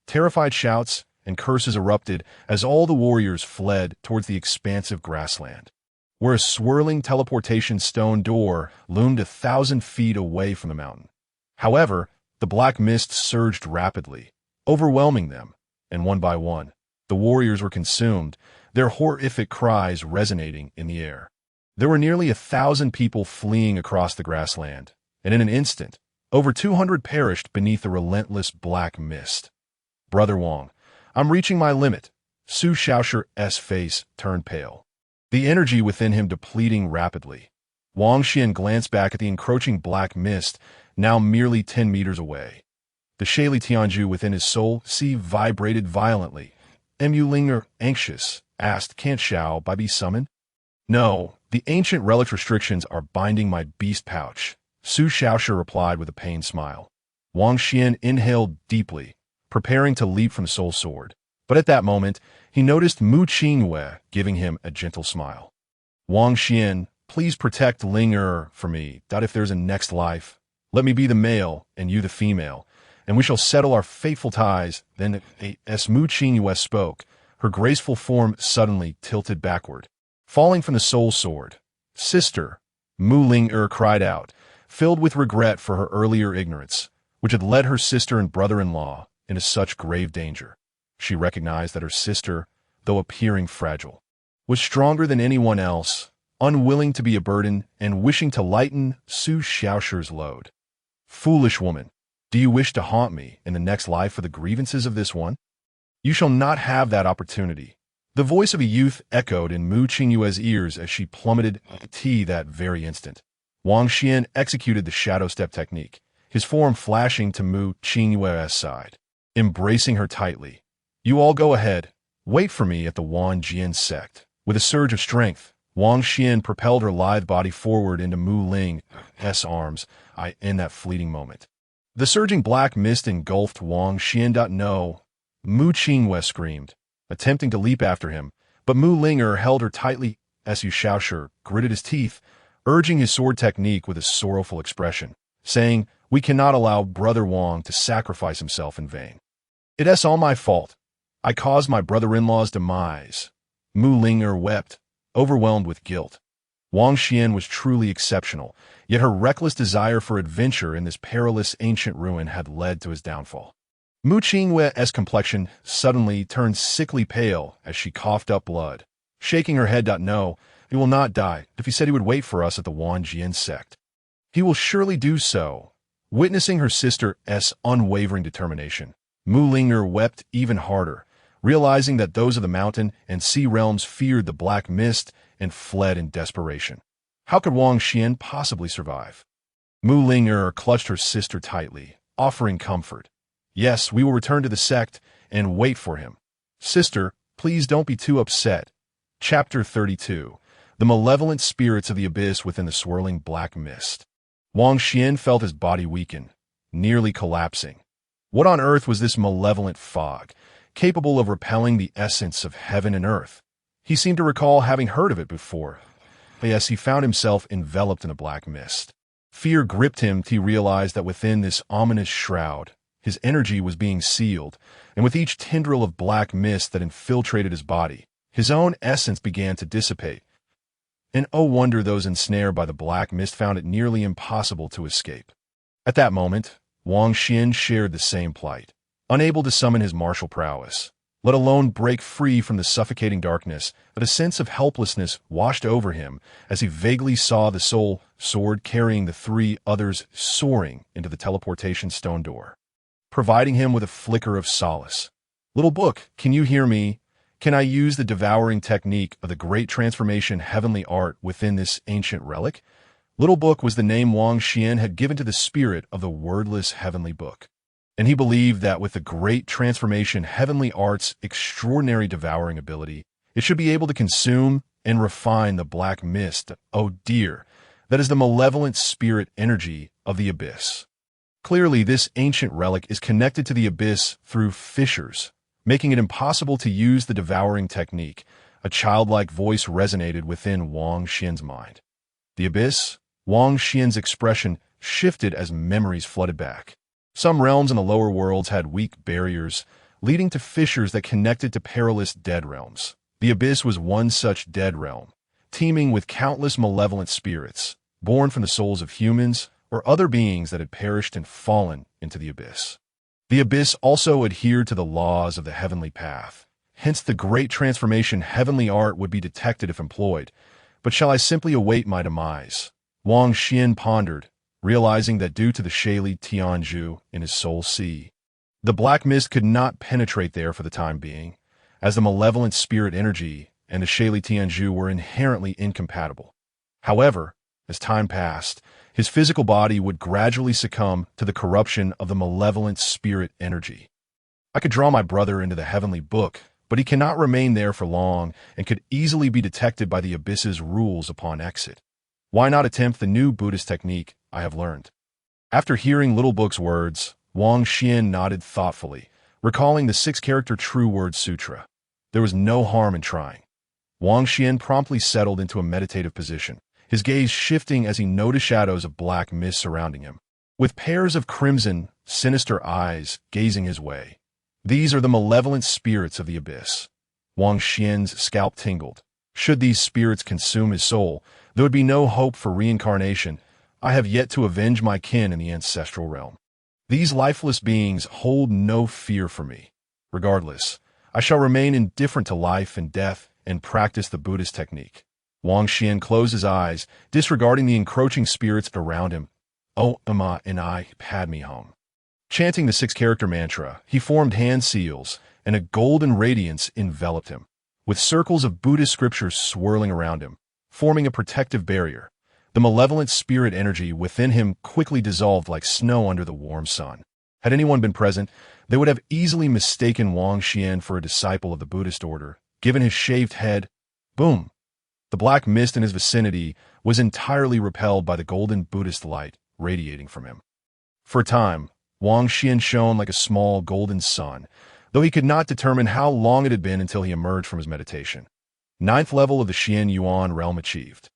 Terrified shouts and curses erupted as all the warriors fled towards the expansive grassland. where a swirling teleportation stone door loomed 1,000 feet away from the mountain. However, the black mist surged rapidly, overwhelming them, and one by one, the warriors were consumed, their horrific cries resonating in the air. There were nearly 1,000 people fleeing across the grassland, and in an instant, over 200 perished beneath the relentless black mist. Brother Wang, I'm reaching my limit. Su Shaoshu's face turned pale, the energy within him depleting rapidly. Wang Xian glanced back at the encroaching black mist, now merely 10 meters away. The Shaili Tianju within his soul vibrated violently. Mu Linger, anxious, asked, "Can't Xiao Bai be summoned?" "No, the ancient relic restrictions are binding my beast pouch," Su Shaoshu replied with a pained smile. Wang Xian inhaled deeply, preparing to leap from Soul Sword. But at that moment, he noticed Mu Qingyue giving him a gentle smile. "Wang Xian, please protect Linger for me. If there's a next life, let me be the male and you the female, and we shall settle our fateful ties." Then, as Mu Qingyue spoke, her graceful form suddenly tilted backward, falling from the Soul Sword. "Sister," Mu Linger cried out, filled with regret for her earlier ignorance, which had led her sister and brother-in-law into such grave danger. She recognized that her sister, though appearing fragile, was stronger than anyone else, unwilling to be a burden and wishing to lighten Su Shaoshu's load. "Foolish woman, do you wish to haunt me in the next life for the grievances of this one? You shall not have that opportunity." The voice of a youth echoed in Mu Qingyue's ears as she plummeted to that very instant. Wang Xian executed the shadow step technique, his form flashing to Mu Qingyue's side, embracing her tightly. "You all go ahead. Wait for me at the Wanjian sect." With a surge of strength, Wang Xian propelled her lithe body forward into Mu Ling's arms. In that fleeting moment, the surging black mist engulfed Wang Xian. "No!" Mu Qingyue screamed, attempting to leap after him, but Mu Linger held her tightly. Su Shaoshu gritted his teeth, urging his sword technique with a sorrowful expression, saying, "We cannot allow Brother Wang to sacrifice himself in vain. It is all my fault. I caused my brother-in-law's demise." Mu Linger wept, overwhelmed with guilt. Wang Xian was truly exceptional, yet her reckless desire for adventure in this perilous ancient ruin had led to his downfall. Mu Qingyue's complexion suddenly turned sickly pale as she coughed up blood, shaking her head. "No, he will not die. If he said he would wait for us at the Wanjian sect, he will surely do so." Witnessing her sister's unwavering determination, Mu Linger wept even harder, realizing that those of the mountain and sea realms feared the black mist and fled in desperation. How could Wang Xian possibly survive? Mu Linger clutched her sister tightly, offering comfort. "Yes, we will return to the sect and wait for him. Sister, please don't be too upset." Chapter 32. The Malevolent Spirits of the Abyss Within the Swirling Black Mist. Wang Xian felt his body weaken, nearly collapsing. What on earth was this malevolent fog, capable of repelling the essence of heaven and earth? He seemed to recall having heard of it before. Yes, he found himself enveloped in a black mist. Fear gripped him till he realized that within this ominous shroud, his energy was being sealed, and with each tendril of black mist that infiltrated his body, his own essence began to dissipate. And oh wonder those ensnared by the black mist found it nearly impossible to escape. At that moment, Wang Xian shared the same plight, unable to summon his martial prowess, let alone break free from the suffocating darkness. But a sense of helplessness washed over him as he vaguely saw the Soul Sword carrying the three others soaring into the teleportation stone door, providing him with a flicker of solace. "Little book, can you hear me? Can I use the devouring technique of the great transformation heavenly art within this ancient relic?" Little Book was the name Wang Xian had given to the spirit of the wordless heavenly book, and he believed that with the great transformation heavenly art's extraordinary devouring ability, it should be able to consume and refine the black mist. Oh dear, that is the malevolent spirit energy of the abyss. Clearly, this ancient relic is connected to the abyss through fissures, making it impossible to use the devouring technique. A childlike voice resonated within Wang Xian's mind. The abyss? Wang Xian's expression shifted as memories flooded back. Some realms in the lower worlds had weak barriers, leading to fissures that connected to perilous dead realms. The abyss was one such dead realm, teeming with countless malevolent spirits, born from the souls of humans or other beings that had perished and fallen into the abyss. The abyss also adhered to the laws of the heavenly path. Hence the great transformation heavenly art would be detected if employed. But shall I simply await my demise? Wang Xian pondered, realizing that due to the Shaili Tianzhu in his soul sea, the black mist could not penetrate there for the time being, as the malevolent spirit energy and the Shaili Tianzhu were inherently incompatible. However, as time passed, his physical body would gradually succumb to the corruption of the malevolent spirit energy. I could draw my brother into the heavenly book, but he cannot remain there for long and could easily be detected by the abyss's rules upon exit. Why not attempt the new Buddhist technique I have learned? After hearing Little Book's words, Wang Xian nodded thoughtfully, recalling the 6-character True Word Sutra. There was no harm in trying. Wang Xian promptly settled into a meditative position, his gaze shifting as he noticed shadows of black mist surrounding him, with pairs of crimson, sinister eyes gazing his way. These are the malevolent spirits of the abyss. Wang Xian's scalp tingled. Should these spirits consume his soul, there would be no hope for reincarnation. I have yet to avenge my kin in the ancestral realm. These lifeless beings hold no fear for me. Regardless, I shall remain indifferent to life and death and practice the Buddhist technique. Wang Xian closed his eyes, disregarding the encroaching spirits around him. Oh, Amma and I, Padme Hum. Chanting the 6-character mantra, he formed hand seals, and a golden radiance enveloped him, with circles of Buddhist scriptures swirling around him, forming a protective barrier. The malevolent spirit energy within him quickly dissolved like snow under the warm sun. Had anyone been present, they would have easily mistaken Wang Xian for a disciple of the Buddhist order, given his shaved head. Boom! The black mist in his vicinity was entirely repelled by the golden Buddhist light radiating from him. For a time, Wang Xian shone like a small golden sun, though he could not determine how long it had been until he emerged from his meditation. 9th level of the Xian Yuan realm achieved.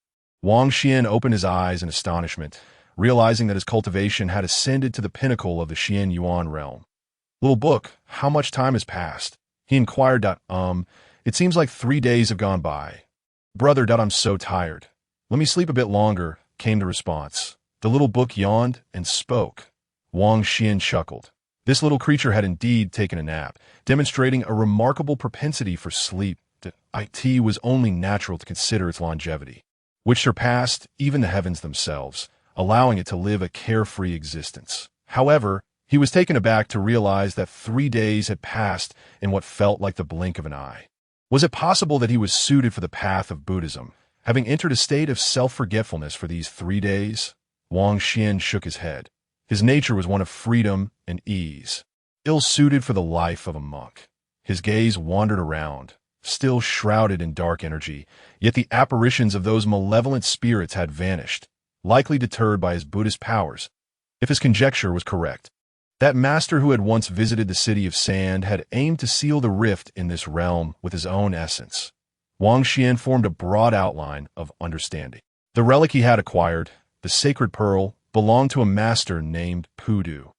Wang Xian opened his eyes in astonishment, realizing that his cultivation had ascended to the pinnacle of the Xian Yuan realm. Little book, how much time has passed? He inquired. It seems like 3 days have gone by. Brother, I'm so tired. Let me sleep a bit longer, came the response. The little book yawned and spoke. Wang Xian chuckled. This little creature had indeed taken a nap, demonstrating a remarkable propensity for sleep that it was only natural to consider its longevity, which surpassed even the heavens themselves, allowing it to live a carefree existence. However, he was taken aback to realize that 3 days had passed in what felt like the blink of an eye. Was it possible that he was suited for the path of Buddhism, having entered a state of self-forgetfulness for these 3 days? Wang Xian shook his head. His nature was one of freedom and ease, ill-suited for the life of a monk. His gaze wandered around, still shrouded in dark energy, yet the apparitions of those malevolent spirits had vanished, likely deterred by his Buddhist powers. If his conjecture was correct, that master who had once visited the city of sand had aimed to seal the rift in this realm with his own essence. Wang Xian formed a broad outline of understanding. The relic he had acquired, the sacred pearl, belonged to a master named Pudu.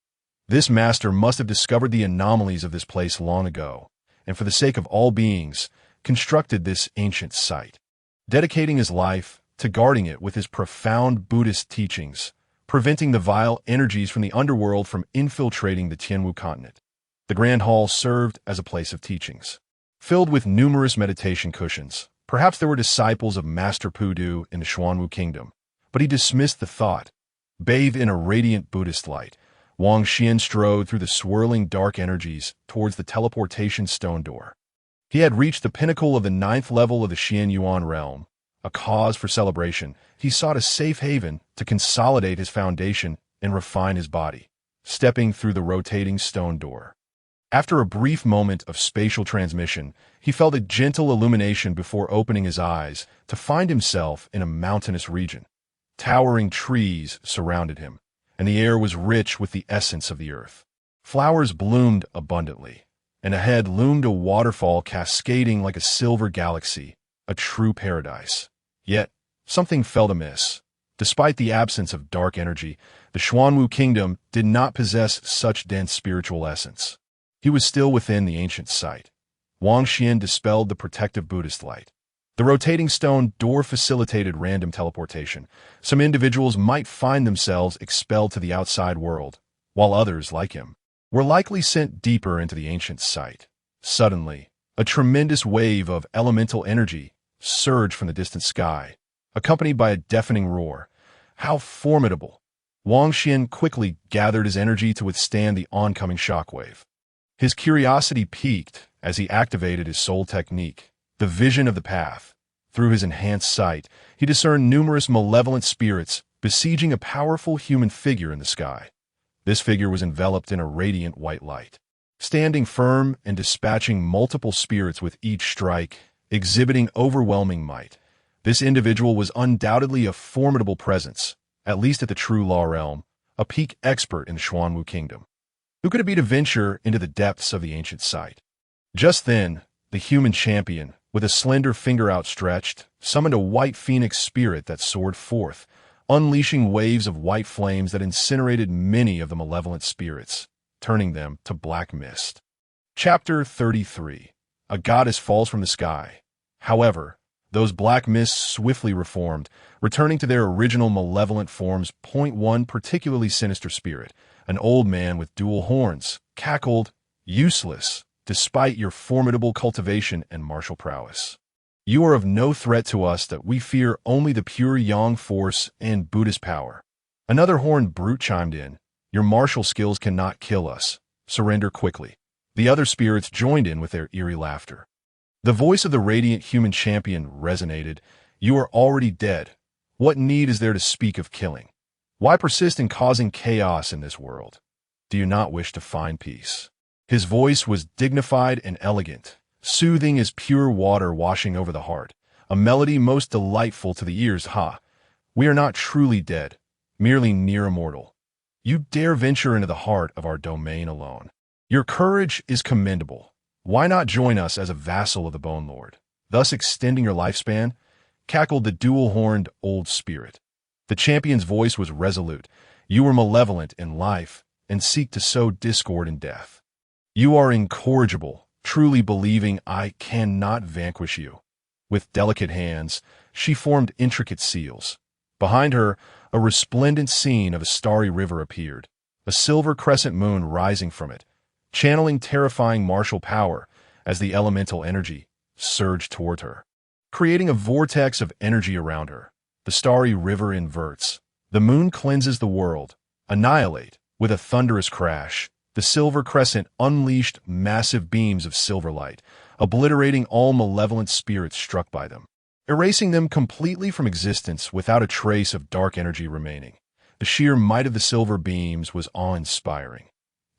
This master must have discovered the anomalies of this place long ago, and for the sake of all beings, constructed this ancient site, dedicating his life to guarding it with his profound Buddhist teachings, preventing the vile energies from the underworld from infiltrating the Tianwu continent. The Grand Hall served as a place of teachings, filled with numerous meditation cushions. Perhaps there were disciples of Master Pudu in the Xuanwu Kingdom, but he dismissed the thought. Bathed in a radiant Buddhist light, Wang Xian strode through the swirling dark energies towards the teleportation stone door. He had reached the pinnacle of the 9th level of the Xian Yuan realm. A cause for celebration, he sought a safe haven to consolidate his foundation and refine his body, stepping through the rotating stone door. After a brief moment of spatial transmission, he felt a gentle illumination before opening his eyes to find himself in a mountainous region. Towering trees surrounded him, and the air was rich with the essence of the earth. Flowers bloomed abundantly, and ahead loomed a waterfall cascading like a silver galaxy, a true paradise. Yet, something felt amiss. Despite the absence of dark energy, the Xuanwu Kingdom did not possess such dense spiritual essence. He was still within the ancient site. Wang Xian dispelled the protective Buddhist light. The rotating stone door facilitated random teleportation. Some individuals might find themselves expelled to the outside world, while others, like him, were likely sent deeper into the ancient site. Suddenly, a tremendous wave of elemental energy surged from the distant sky, accompanied by a deafening roar. How formidable! Wang Xian quickly gathered his energy to withstand the oncoming shockwave. His curiosity piqued as he activated his soul technique, the vision of the path. Through his enhanced sight, he discerned numerous malevolent spirits besieging a powerful human figure in the sky. This figure was enveloped in a radiant white light, standing firm and dispatching multiple spirits with each strike, exhibiting overwhelming might. This individual was undoubtedly a formidable presence, at least at the True Law realm, a peak expert in the Xuanwu Kingdom. Who could it be to venture into the depths of the ancient site? Just then, the human champion, with a slender finger outstretched, summoned a white phoenix spirit that soared forth, unleashing waves of white flames that incinerated many of the malevolent spirits, turning them to black mist. Chapter 33. A goddess falls from the sky. However, those black mists swiftly reformed, returning to their original malevolent forms. One particularly sinister spirit, an old man with dual horns, cackled, "Useless, despite your formidable cultivation and martial prowess. You are of no threat to us, that we fear only the pure Yang force and Buddhist power." Another horned brute chimed in, "Your martial skills cannot kill us. Surrender quickly." The other spirits joined in with their eerie laughter. The voice of the radiant human champion resonated. "You are already dead. What need is there to speak of killing? Why persist in causing chaos in this world? Do you not wish to find peace?" His voice was dignified and elegant, soothing as pure water washing over the heart, a melody most delightful to the ears. We are not truly dead, merely near immortal. You dare venture into the heart of our domain alone. Your courage is commendable. Why not join us as a vassal of the Bone Lord, thus extending your lifespan? Cackled the dual-horned old spirit. The champion's voice was resolute. You are malevolent in life and seek to sow discord in death. You are incorrigible, truly believing I cannot vanquish you. With delicate hands, she formed intricate seals. Behind her, a resplendent scene of a starry river appeared, a silver crescent moon rising from it, channeling terrifying martial power as the elemental energy surged toward her, creating a vortex of energy around her. The starry river inverts. The moon cleanses the world. Annihilate. With a thunderous crash, the silver crescent unleashed massive beams of silver light, obliterating all malevolent spirits struck by them, erasing them completely from existence without a trace of dark energy remaining. The sheer might of the silver beams was awe-inspiring.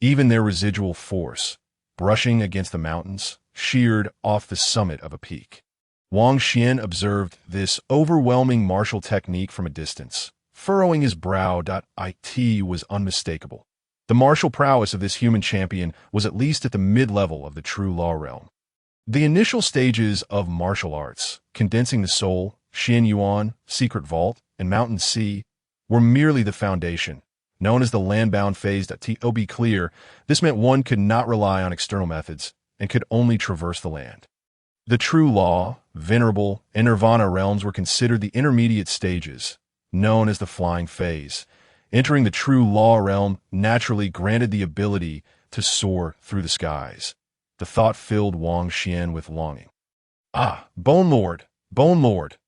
Even their residual force, brushing against the mountains, sheared off the summit of a peak. Wang Xian observed this overwhelming martial technique from a distance, furrowing his brow. It was unmistakable. The martial prowess of this human champion was at least at the mid-level of the True Law realm. The initial stages of martial arts, condensing the soul, Xian Yuan, Secret Vault, and Mountain Sea, were merely the foundation, known as the landbound phase. To be clear, this meant one could not rely on external methods and could only traverse the land. The True Law, Venerable, and Nirvana realms were considered the intermediate stages, known as the flying phase. Entering the True Law realm naturally granted the ability to soar through the skies. The thought filled Wang Xian with longing. Bone Lord! Bone Lord!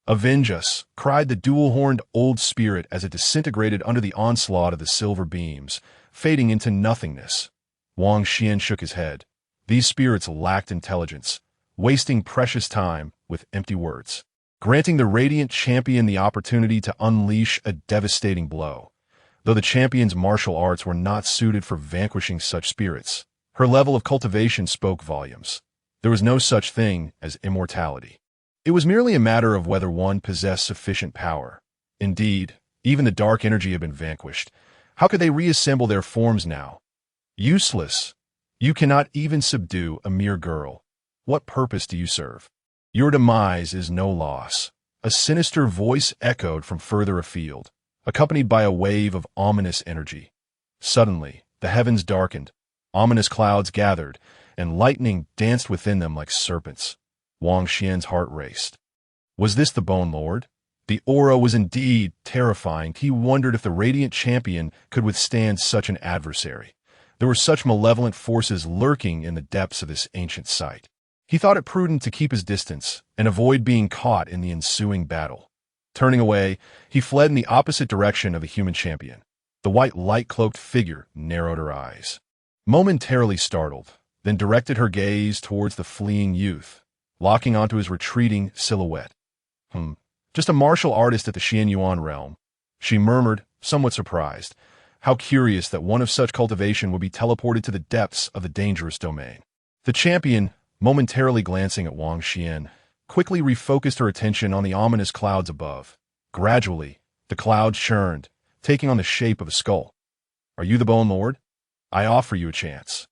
Avenge us! Cried the dual-horned old spirit as it disintegrated under the onslaught of the silver beams, fading into nothingness. Wang Xian shook his head. These spirits lacked intelligence, wasting precious time with empty words, granting the radiant champion the opportunity to unleash a devastating blow. Though the champion's martial arts were not suited for vanquishing such spirits, her level of cultivation spoke volumes. There was no such thing as immortality. It was merely a matter of whether one possessed sufficient power. Indeed, even the dark energy had been vanquished. How could they reassemble their forms now? Useless. You cannot even subdue a mere girl. What purpose do you serve? Your demise is no loss. A sinister voice echoed from further afield, accompanied by a wave of ominous energy. Suddenly, the heavens darkened, ominous clouds gathered, and lightning danced within them like serpents. Wang Xian's heart raced. Was this the Bone Lord? The aura was indeed terrifying. He wondered if the radiant champion could withstand such an adversary. There were such malevolent forces lurking in the depths of this ancient site. He thought it prudent to keep his distance and avoid being caught in the ensuing battle. Turning away, he fled in the opposite direction of the human champion. The white light-cloaked figure narrowed her eyes. Momentarily startled, then directed her gaze towards the fleeing youth, locking onto his retreating silhouette. Just a martial artist at the Xianyuan realm, she murmured, somewhat surprised. How curious that one of such cultivation would be teleported to the depths of the dangerous domain. The champion, momentarily glancing at Wang Xian, quickly refocused her attention on the ominous clouds above. Gradually, the clouds churned, taking on the shape of a skull. Are you the Bone Lord? I offer you a chance.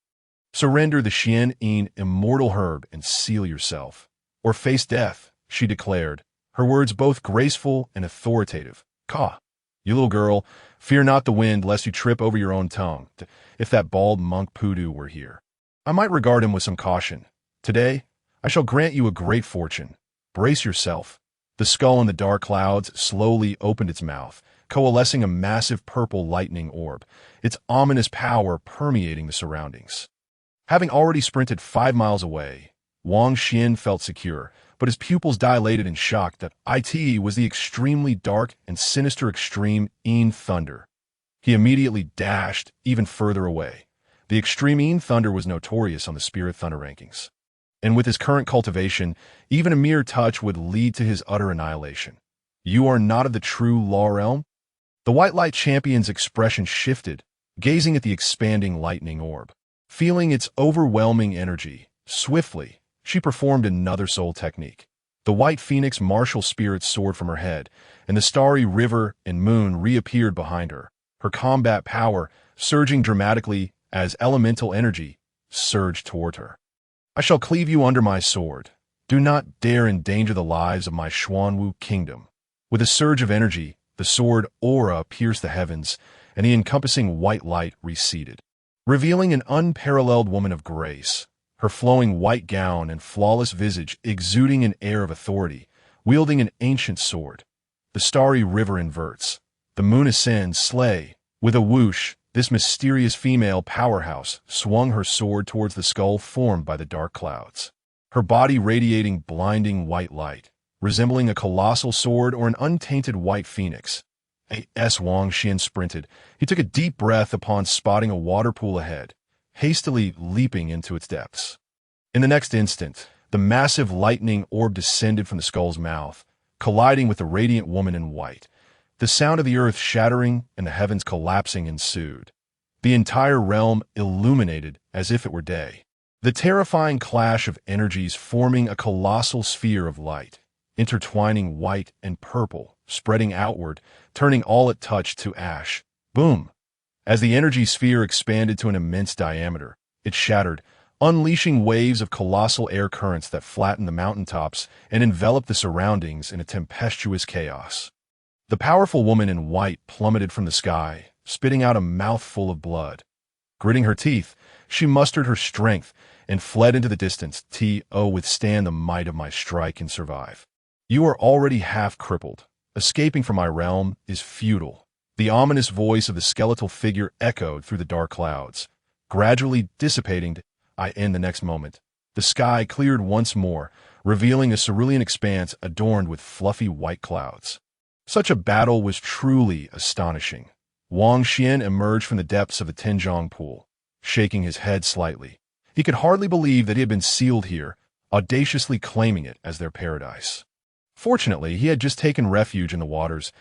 Surrender the Xian-Yin immortal herb and seal yourself. Or face death, she declared, her words both graceful and authoritative. Ka, you little girl, fear not the wind lest you trip over your own tongue. If that bald monk Pudu were here, I might regard him with some caution. Today, I shall grant you a great fortune. Brace yourself. The skull in the dark clouds slowly opened its mouth, coalescing a massive purple lightning orb, its ominous power permeating the surroundings. Having already sprinted 5 miles away, Wang Xian felt secure, but his pupils dilated in shock that it was the extremely dark and sinister extreme Yin Thunder. He immediately dashed even further away. The extreme Yin Thunder was notorious on the Spirit Thunder rankings, and with his current cultivation, even a mere touch would lead to his utter annihilation. You are not of the true Law Realm? The White Light Champion's expression shifted, gazing at the expanding lightning orb. Feeling its overwhelming energy, swiftly, she performed another soul technique. The White Phoenix martial spirit soared from her head, and the starry river and moon reappeared behind her, her combat power surging dramatically as elemental energy surged toward her. I shall cleave you under my sword. Do not dare endanger the lives of my Xuanwu kingdom. With a surge of energy, the sword aura pierced the heavens, and the encompassing white light receded, revealing an unparalleled woman of grace, her flowing white gown and flawless visage exuding an air of authority, wielding an ancient sword. The starry river inverts. The moon ascends, slay. With a whoosh, this mysterious female powerhouse swung her sword towards the skull formed by the dark clouds, her body radiating blinding white light, resembling a colossal sword or an untainted white phoenix. As Wang Xian sprinted, he took a deep breath upon spotting a water pool ahead, hastily leaping into its depths. In the next instant, the massive lightning orb descended from the skull's mouth, colliding with the radiant woman in white. The sound of the earth shattering and the heavens collapsing ensued, the entire realm illuminated as if it were day. The terrifying clash of energies forming a colossal sphere of light, intertwining white and purple, spreading outward, turning all it touched to ash. Boom! As the energy sphere expanded to an immense diameter, it shattered, unleashing waves of colossal air currents that flattened the mountaintops and enveloped the surroundings in a tempestuous chaos. The powerful woman in white plummeted from the sky, spitting out a mouthful of blood. Gritting her teeth, she mustered her strength and fled into the distance. Withstand the might of my strike and survive. You are already half crippled. Escaping from my realm is futile. The ominous voice of the skeletal figure echoed through the dark clouds, gradually dissipating. In the next moment, the sky cleared once more, revealing a cerulean expanse adorned with fluffy white clouds. Such a battle was truly astonishing. Wang Xian emerged from the depths of the Tianzhong pool, shaking his head slightly. He could hardly believe that he had been sealed here, audaciously claiming it as their paradise. Fortunately, he had just taken refuge in the waters.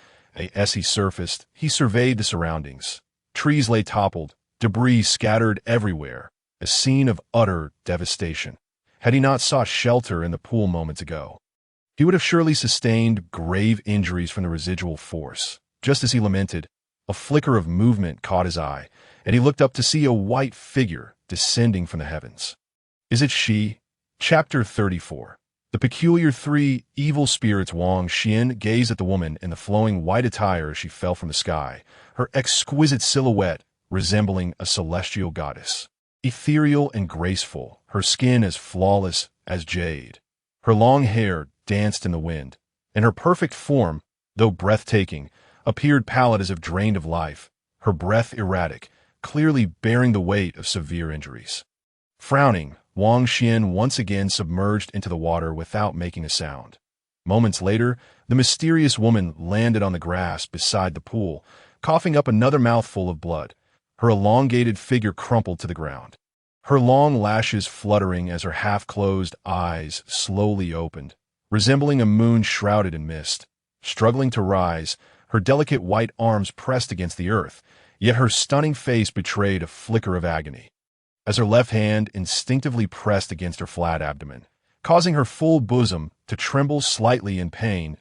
As he surfaced, he surveyed the surroundings. Trees lay toppled, debris scattered everywhere, a scene of utter devastation. Had he not sought shelter in the pool moments ago, he would have surely sustained grave injuries from the residual force. Just as he lamented, a flicker of movement caught his eye, and he looked up to see a white figure descending from the heavens. Is it she? Chapter 34. The peculiar three evil spirits. Wang Xian gazed at the woman in the flowing white attire as she fell from the sky, her exquisite silhouette resembling a celestial goddess. Ethereal and graceful, her skin as flawless as jade. Her long hair danced in the wind, and her perfect form, though breathtaking, appeared pallid as if drained of life, her breath erratic, clearly bearing the weight of severe injuries. Frowning, Wang Xian once again submerged into the water without making a sound. Moments later, the mysterious woman landed on the grass beside the pool, coughing up another mouthful of blood. Her elongated figure crumpled to the ground, her long lashes fluttering as her half-closed eyes slowly opened, resembling a moon shrouded in mist. Struggling to rise, her delicate white arms pressed against the earth, yet her stunning face betrayed a flicker of agony, as her left hand instinctively pressed against her flat abdomen, causing her full bosom to tremble slightly in pain.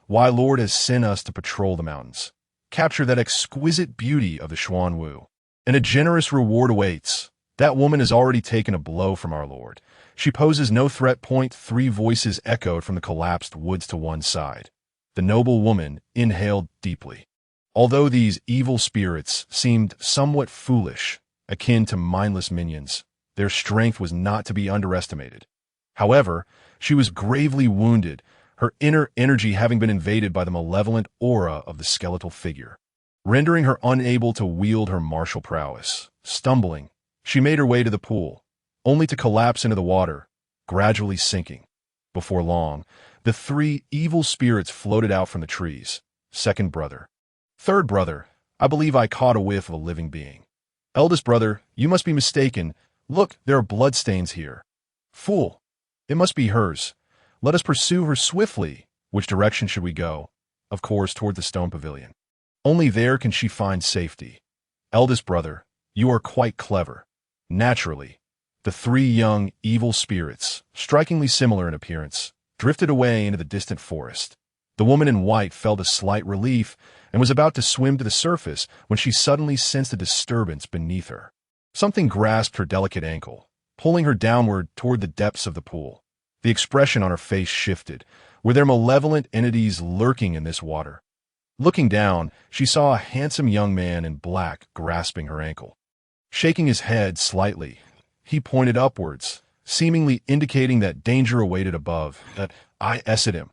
Why Lord has sent us to patrol the mountains, capture that exquisite beauty of the Xuanwu, and a generous reward awaits. That woman has already taken a blow from our Lord. She poses no threat. Three voices echoed from the collapsed woods to one side. The noble woman inhaled deeply. Although these evil spirits seemed somewhat foolish, akin to mindless minions, their strength was not to be underestimated. However, she was gravely wounded, her inner energy having been invaded by the malevolent aura of the skeletal figure, rendering her unable to wield her martial prowess. Stumbling, she made her way to the pool, only to collapse into the water, gradually sinking. Before long, the three evil spirits floated out from the trees. Second brother. Third brother, I believe I caught a whiff of a living being. Eldest brother, you must be mistaken. Look, there are bloodstains here. Fool, it must be hers. Let us pursue her swiftly. Which direction should we go? Of course, toward the stone pavilion. Only there can she find safety. Eldest brother, you are quite clever. Naturally, the three young, evil spirits, strikingly similar in appearance, drifted away into the distant forest. The woman in white felt a slight relief and was about to swim to the surface when she suddenly sensed a disturbance beneath her. Something grasped her delicate ankle, pulling her downward toward the depths of the pool. The expression on her face shifted. Were there malevolent entities lurking in this water? Looking down, she saw a handsome young man in black grasping her ankle. Shaking his head slightly, he pointed upwards, seemingly indicating that danger awaited above. That I essed him.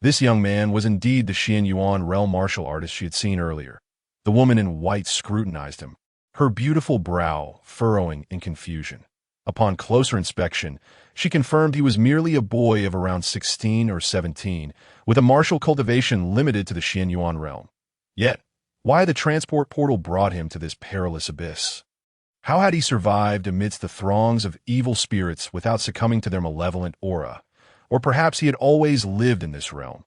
This young man was indeed the Xian Yuan realm martial artist she had seen earlier. The woman in white scrutinized him, her beautiful brow furrowing in confusion. Upon closer inspection, she confirmed he was merely a boy of around 16 or 17, with a martial cultivation limited to the Xian Yuan realm. Yet, why the transport portal brought him to this perilous abyss? How had he survived amidst the throngs of evil spirits without succumbing to their malevolent aura? Or perhaps he had always lived in this realm.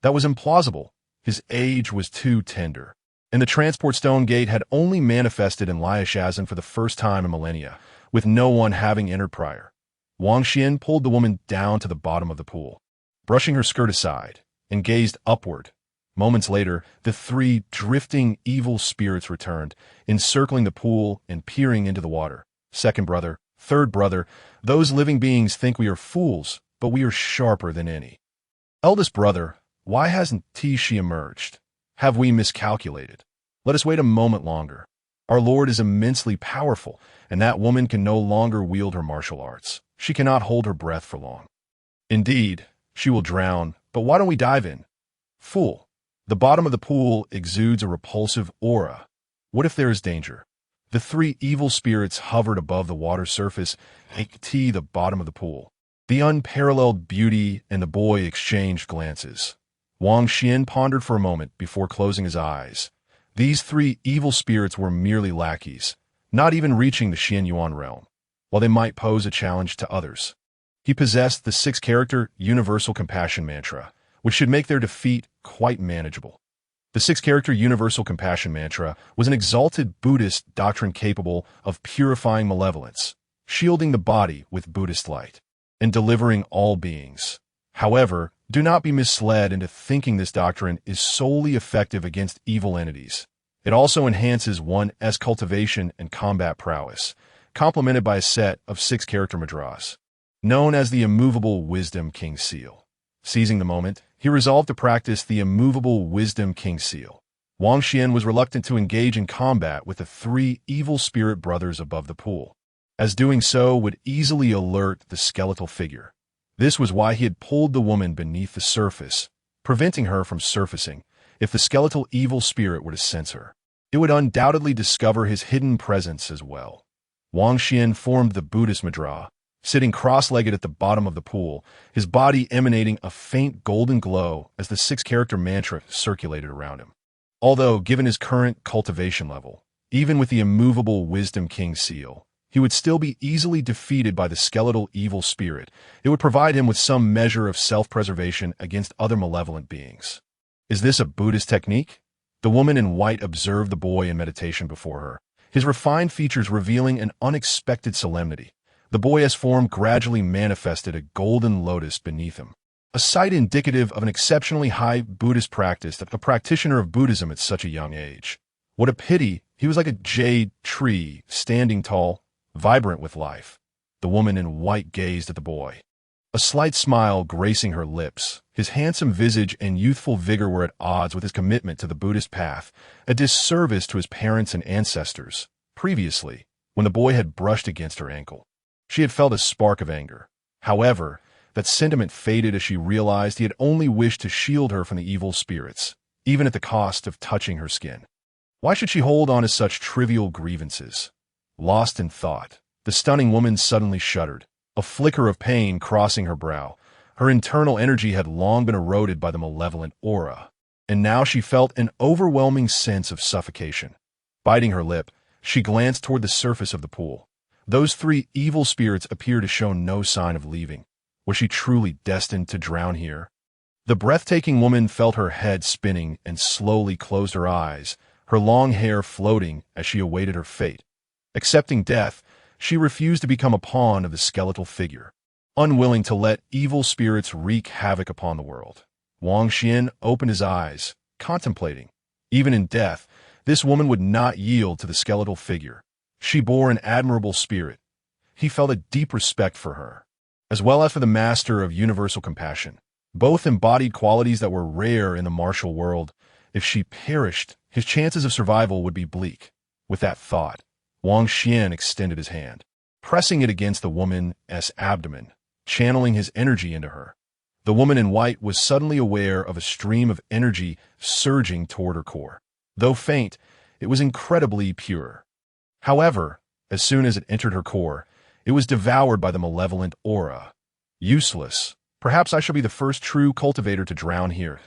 That was implausible. His age was too tender, and the transport stone gate had only manifested in Liashazen for the first time in millennia, with no one having entered prior. Wang Xian pulled the woman down to the bottom of the pool, brushing her skirt aside, and gazed upward. Moments later, the three drifting evil spirits returned, encircling the pool and peering into the water. Second brother, third brother, those living beings think we are fools, but we are sharper than any. Eldest brother, why hasn't Shi emerged? Have we miscalculated? Let us wait a moment longer. Our Lord is immensely powerful, and that woman can no longer wield her martial arts. She cannot hold her breath for long. Indeed, she will drown, but why don't we dive in? Fool, the bottom of the pool exudes a repulsive aura. What if there is danger? The three evil spirits hovered above the water surface, the bottom of the pool. The unparalleled beauty and the boy exchanged glances. Wang Xian pondered for a moment before closing his eyes. These three evil spirits were merely lackeys, not even reaching the Xian Yuan realm, while they might pose a challenge to others. He possessed the 6-character Universal Compassion Mantra, which should make their defeat quite manageable. The 6-character Universal Compassion Mantra was an exalted Buddhist doctrine capable of purifying malevolence, shielding the body with Buddhist light, and delivering all beings. However, do not be misled into thinking this doctrine is solely effective against evil entities. It also enhances one's cultivation and combat prowess, complemented by a set of 6-character mudras, known as the Immovable Wisdom King Seal. Seizing the moment, he resolved to practice the Immovable Wisdom King Seal. Wang Xian was reluctant to engage in combat with the three evil spirit brothers above the pool, as doing so would easily alert the skeletal figure. This was why he had pulled the woman beneath the surface, preventing her from surfacing. If the skeletal evil spirit were to sense her, it would undoubtedly discover his hidden presence as well. Wang Xian formed the Buddhist mudra, sitting cross-legged at the bottom of the pool, his body emanating a faint golden glow as the six-character mantra circulated around him. Although, given his current cultivation level, even with the immovable Wisdom King seal, he would still be easily defeated by the skeletal evil spirit. It would provide him with some measure of self-preservation against other malevolent beings. Is this a Buddhist technique? The woman in white observed the boy in meditation before her, his refined features revealing an unexpected solemnity. The boy's form gradually manifested a golden lotus beneath him, a sight indicative of an exceptionally high Buddhist practice, a practitioner of Buddhism at such a young age. What a pity, he was like a jade tree, standing tall, vibrant with life. The woman in white gazed at the boy, a slight smile gracing her lips. His handsome visage and youthful vigor were at odds with his commitment to the Buddhist path, a disservice to his parents and ancestors. Previously, when the boy had brushed against her ankle, she had felt a spark of anger. However, that sentiment faded as she realized he had only wished to shield her from the evil spirits, even at the cost of touching her skin. Why should she hold on to such trivial grievances? Lost in thought, the stunning woman suddenly shuddered, a flicker of pain crossing her brow. Her internal energy had long been eroded by the malevolent aura, and now she felt an overwhelming sense of suffocation. Biting her lip, she glanced toward the surface of the pool. Those three evil spirits appeared to show no sign of leaving. Was she truly destined to drown here? The breathtaking woman felt her head spinning and slowly closed her eyes, her long hair floating as she awaited her fate. Accepting death, she refused to become a pawn of the skeletal figure, unwilling to let evil spirits wreak havoc upon the world. Wang Xian opened his eyes, contemplating. Even in death, this woman would not yield to the skeletal figure. She bore an admirable spirit. He felt a deep respect for her, as well as for the master of universal compassion. Both embodied qualities that were rare in the martial world. If she perished, his chances of survival would be bleak. With that thought, Wang Xian extended his hand, pressing it against the woman's abdomen, channeling his energy into her. The woman in white was suddenly aware of a stream of energy surging toward her core. Though faint, it was incredibly pure. However, as soon as it entered her core, it was devoured by the malevolent aura. Useless. Perhaps I shall be the first true cultivator to drown here.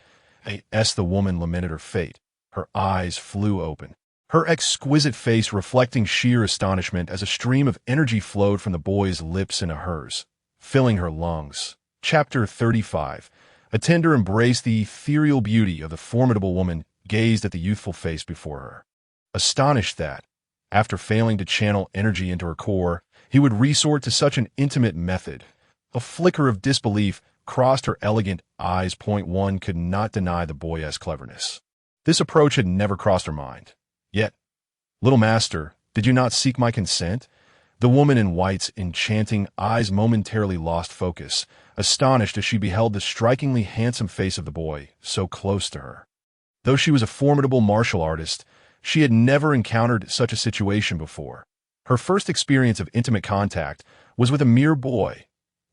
As the woman lamented her fate, her eyes flew open, her exquisite face reflecting sheer astonishment as a stream of energy flowed from the boy's lips into hers, filling her lungs. Chapter 35. A tender embrace. The ethereal beauty of the formidable woman gazed at the youthful face before her, astonished that, after failing to channel energy into her core, he would resort to such an intimate method. A flicker of disbelief crossed her elegant eyes. One could not deny the boy's cleverness. This approach had never crossed her mind. Yet, little master, did you not seek my consent? The woman in white's enchanting eyes momentarily lost focus, astonished as she beheld the strikingly handsome face of the boy so close to her. Though she was a formidable martial artist, she had never encountered such a situation before. Her first experience of intimate contact was with a mere boy.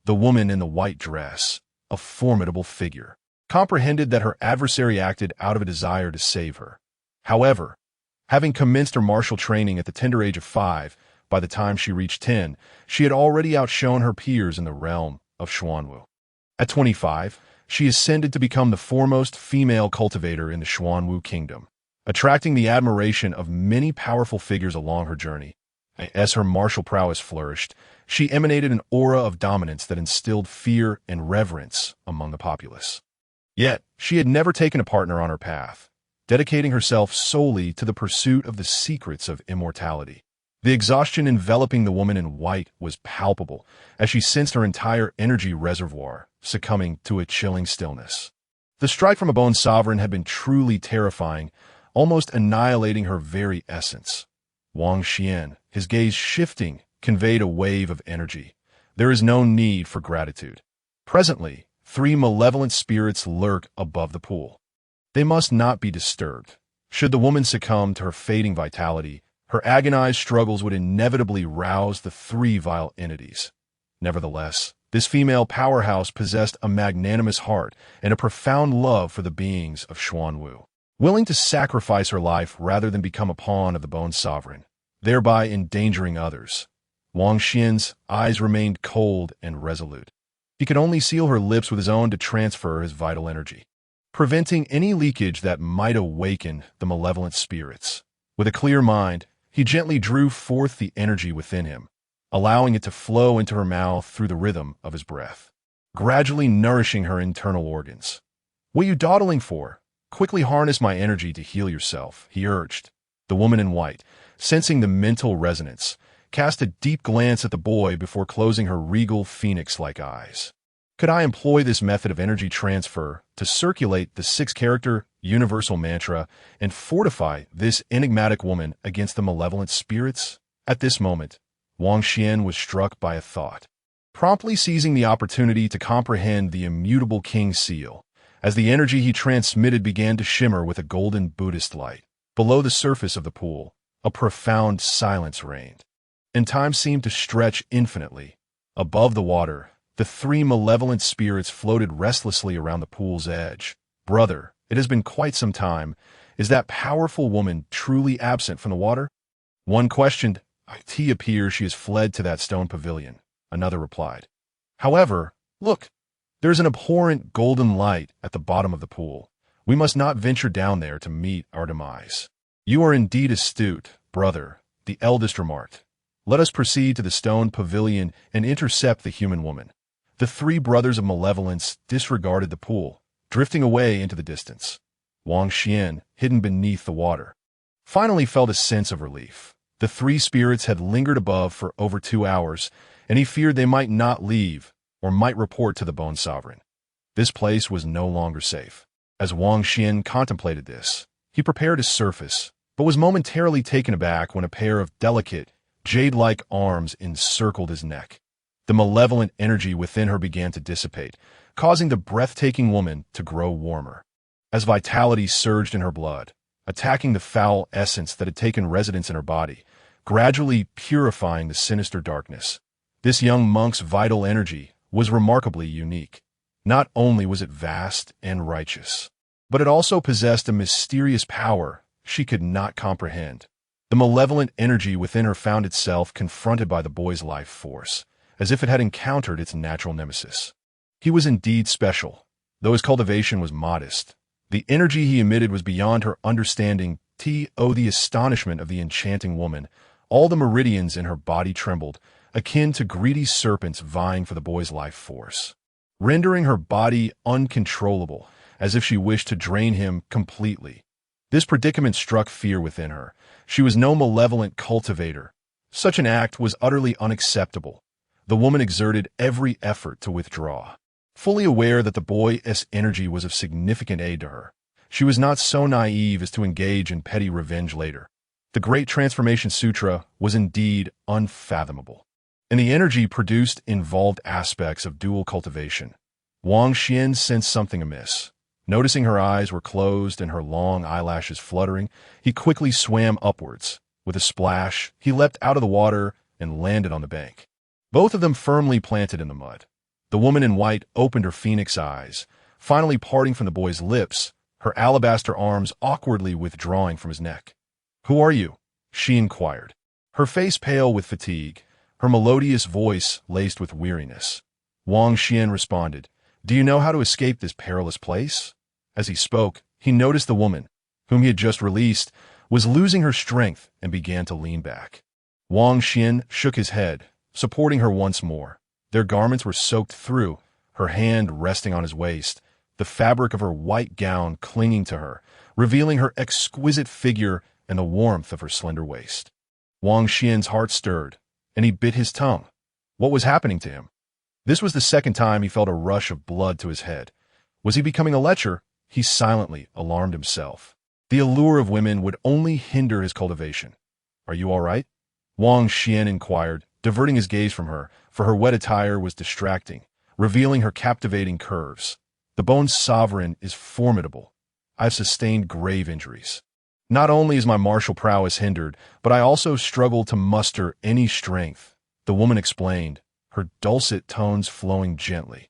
The woman in the white dress, a formidable figure, comprehended that her adversary acted out of a desire to save her. However, having commenced her martial training at the tender age of 5, by the time she reached 10, she had already outshone her peers in the realm of Xuanwu. At 25, she ascended to become the foremost female cultivator in the Xuanwu kingdom, attracting the admiration of many powerful figures along her journey. As her martial prowess flourished, she emanated an aura of dominance that instilled fear and reverence among the populace. Yet, she had never taken a partner on her path, dedicating herself solely to the pursuit of the secrets of immortality. The exhaustion enveloping the woman in white was palpable as she sensed her entire energy reservoir succumbing to a chilling stillness. The strike from a bone sovereign had been truly terrifying, almost annihilating her very essence. Wang Xian, his gaze shifting, conveyed a wave of energy. There is no need for gratitude. Presently, 3 malevolent spirits lurk above the pool. They must not be disturbed. Should the woman succumb to her fading vitality, her agonized struggles would inevitably rouse the 3 vile entities. Nevertheless, This female powerhouse possessed a magnanimous heart and a profound love for the beings of Xuanwu, willing to sacrifice her life rather than become a pawn of the Bone Sovereign, thereby endangering others. Wang Xian's eyes remained cold and resolute. He could only seal her lips with his own to transfer his vital energy, preventing any leakage that might awaken the malevolent spirits. With a clear mind, he gently drew forth the energy within him, allowing it to flow into her mouth through the rhythm of his breath, gradually nourishing her internal organs. "What are you dawdling for? Quickly harness my energy to heal yourself," he urged. The woman in white, sensing the mental resonance, cast a deep glance at the boy before closing her regal phoenix-like eyes. "Could I employ this method of energy transfer to circulate the six-character universal mantra and fortify this enigmatic woman against the malevolent spirits?" At this moment, Wang Xian was struck by a thought, promptly seizing the opportunity to comprehend the immutable king's seal, as the energy he transmitted began to shimmer with a golden Buddhist light. Below the surface of the pool, a profound silence reigned, and time seemed to stretch infinitely. Above the water, the three malevolent spirits floated restlessly around the pool's edge. "Brother, it has been quite some time. Is that powerful woman truly absent from the water?" One questioned. "It appears she has fled to that stone pavilion," another replied. "However, look, there's an abhorrent golden light at the bottom of the pool. We must not venture down there to meet our demise." "You are indeed astute, brother," the eldest remarked. "Let us proceed to the stone pavilion and intercept the human woman." The three brothers of malevolence disregarded the pool, drifting away into the distance. Wang Xian, hidden beneath the water, finally felt a sense of relief. The three spirits had lingered above for over 2 hours, and he feared they might not leave or might report to the Bone Sovereign. This place was no longer safe. As Wang Xian contemplated this, he prepared to surface, but was momentarily taken aback when a pair of delicate, jade-like arms encircled his neck. The malevolent energy within her began to dissipate, causing the breathtaking woman to grow warmer. As vitality surged in her blood, attacking the foul essence that had taken residence in her body, gradually purifying the sinister darkness. This young monk's vital energy was remarkably unique. Not only was it vast and righteous, but it also possessed a mysterious power she could not comprehend. The malevolent energy within her found itself confronted by the boy's life force, as if it had encountered its natural nemesis. He was indeed special, though his cultivation was modest. The energy he emitted was beyond her understanding. The astonishment of the enchanting woman, all the meridians in her body trembled, akin to greedy serpents vying for the boy's life force, rendering her body uncontrollable, as if she wished to drain him completely. This predicament struck fear within her. She was no malevolent cultivator. Such an act was utterly unacceptable. The woman exerted every effort to withdraw, fully aware that the boy's energy was of significant aid to her. She was not so naive as to engage in petty revenge later. The Great Transformation Sutra was indeed unfathomable, and the energy produced involved aspects of dual cultivation. Wang Xian sensed something amiss. Noticing her eyes were closed and her long eyelashes fluttering, he quickly swam upwards. With a splash, he leapt out of the water and landed on the bank, both of them firmly planted in the mud. The woman in white opened her phoenix eyes, finally parting from the boy's lips, her alabaster arms awkwardly withdrawing from his neck. "Who are you?" she inquired, her face pale with fatigue, her melodious voice laced with weariness. Wang Xian responded, "Do you know how to escape this perilous place?" As he spoke, he noticed the woman, whom he had just released, was losing her strength and began to lean back. Wang Xian shook his head, supporting her once more. Their garments were soaked through, her hand resting on his waist, the fabric of her white gown clinging to her, revealing her exquisite figure and the warmth of her slender waist. Wang Xian's heart stirred, and he bit his tongue. What was happening to him? This was the second time he felt a rush of blood to his head. Was he becoming a lecher? He silently alarmed himself. The allure of women would only hinder his cultivation. "Are you all right?" Wang Xian inquired, diverting his gaze from her, for her wet attire was distracting, revealing her captivating curves. "The Bone Sovereign is formidable. I have sustained grave injuries. Not only is my martial prowess hindered, but I also struggle to muster any strength," the woman explained, her dulcet tones flowing gently.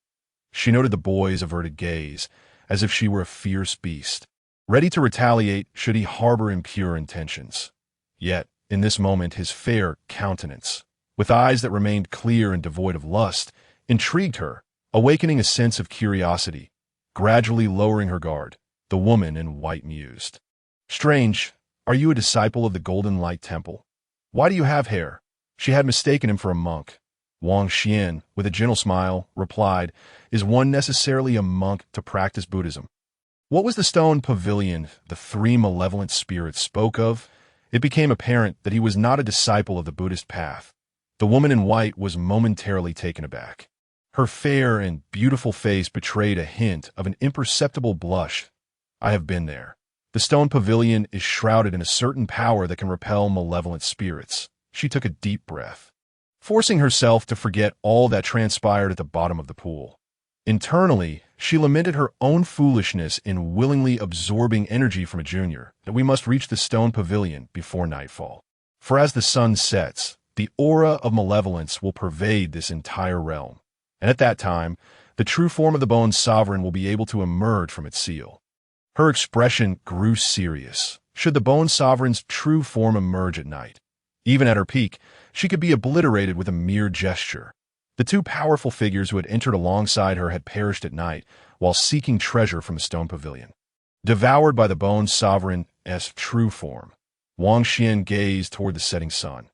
She noted the boy's averted gaze, as if she were a fierce beast, ready to retaliate should he harbor impure intentions. Yet, in this moment, his fair countenance, with eyes that remained clear and devoid of lust, intrigued her, awakening a sense of curiosity. Gradually lowering her guard, the woman in white mused. "Strange, are you a disciple of the Golden Light Temple? Why do you have hair?" She had mistaken him for a monk. Wang Xian, with a gentle smile, replied, "Is one necessarily a monk to practice Buddhism?" What was the stone pavilion the three malevolent spirits spoke of? It became apparent that he was not a disciple of the Buddhist path. The woman in white was momentarily taken aback. Her fair and beautiful face betrayed a hint of an imperceptible blush. "I have been there. The stone pavilion is shrouded in a certain power that can repel malevolent spirits." She took a deep breath, forcing herself to forget all that transpired at the bottom of the pool. Internally, she lamented her own foolishness in willingly absorbing energy from a junior, that we must reach the stone pavilion before nightfall. For as the sun sets, the aura of malevolence will pervade this entire realm, and at that time, the true form of the Bone Sovereign will be able to emerge from its seal. Her expression grew serious. Should the Bone Sovereign's true form emerge at night? Even at her peak, she could be obliterated with a mere gesture. The two powerful figures who had entered alongside her had perished at night while seeking treasure from the stone pavilion. Devoured by the Bone Sovereign's true form, Wang Xian gazed toward the setting sun.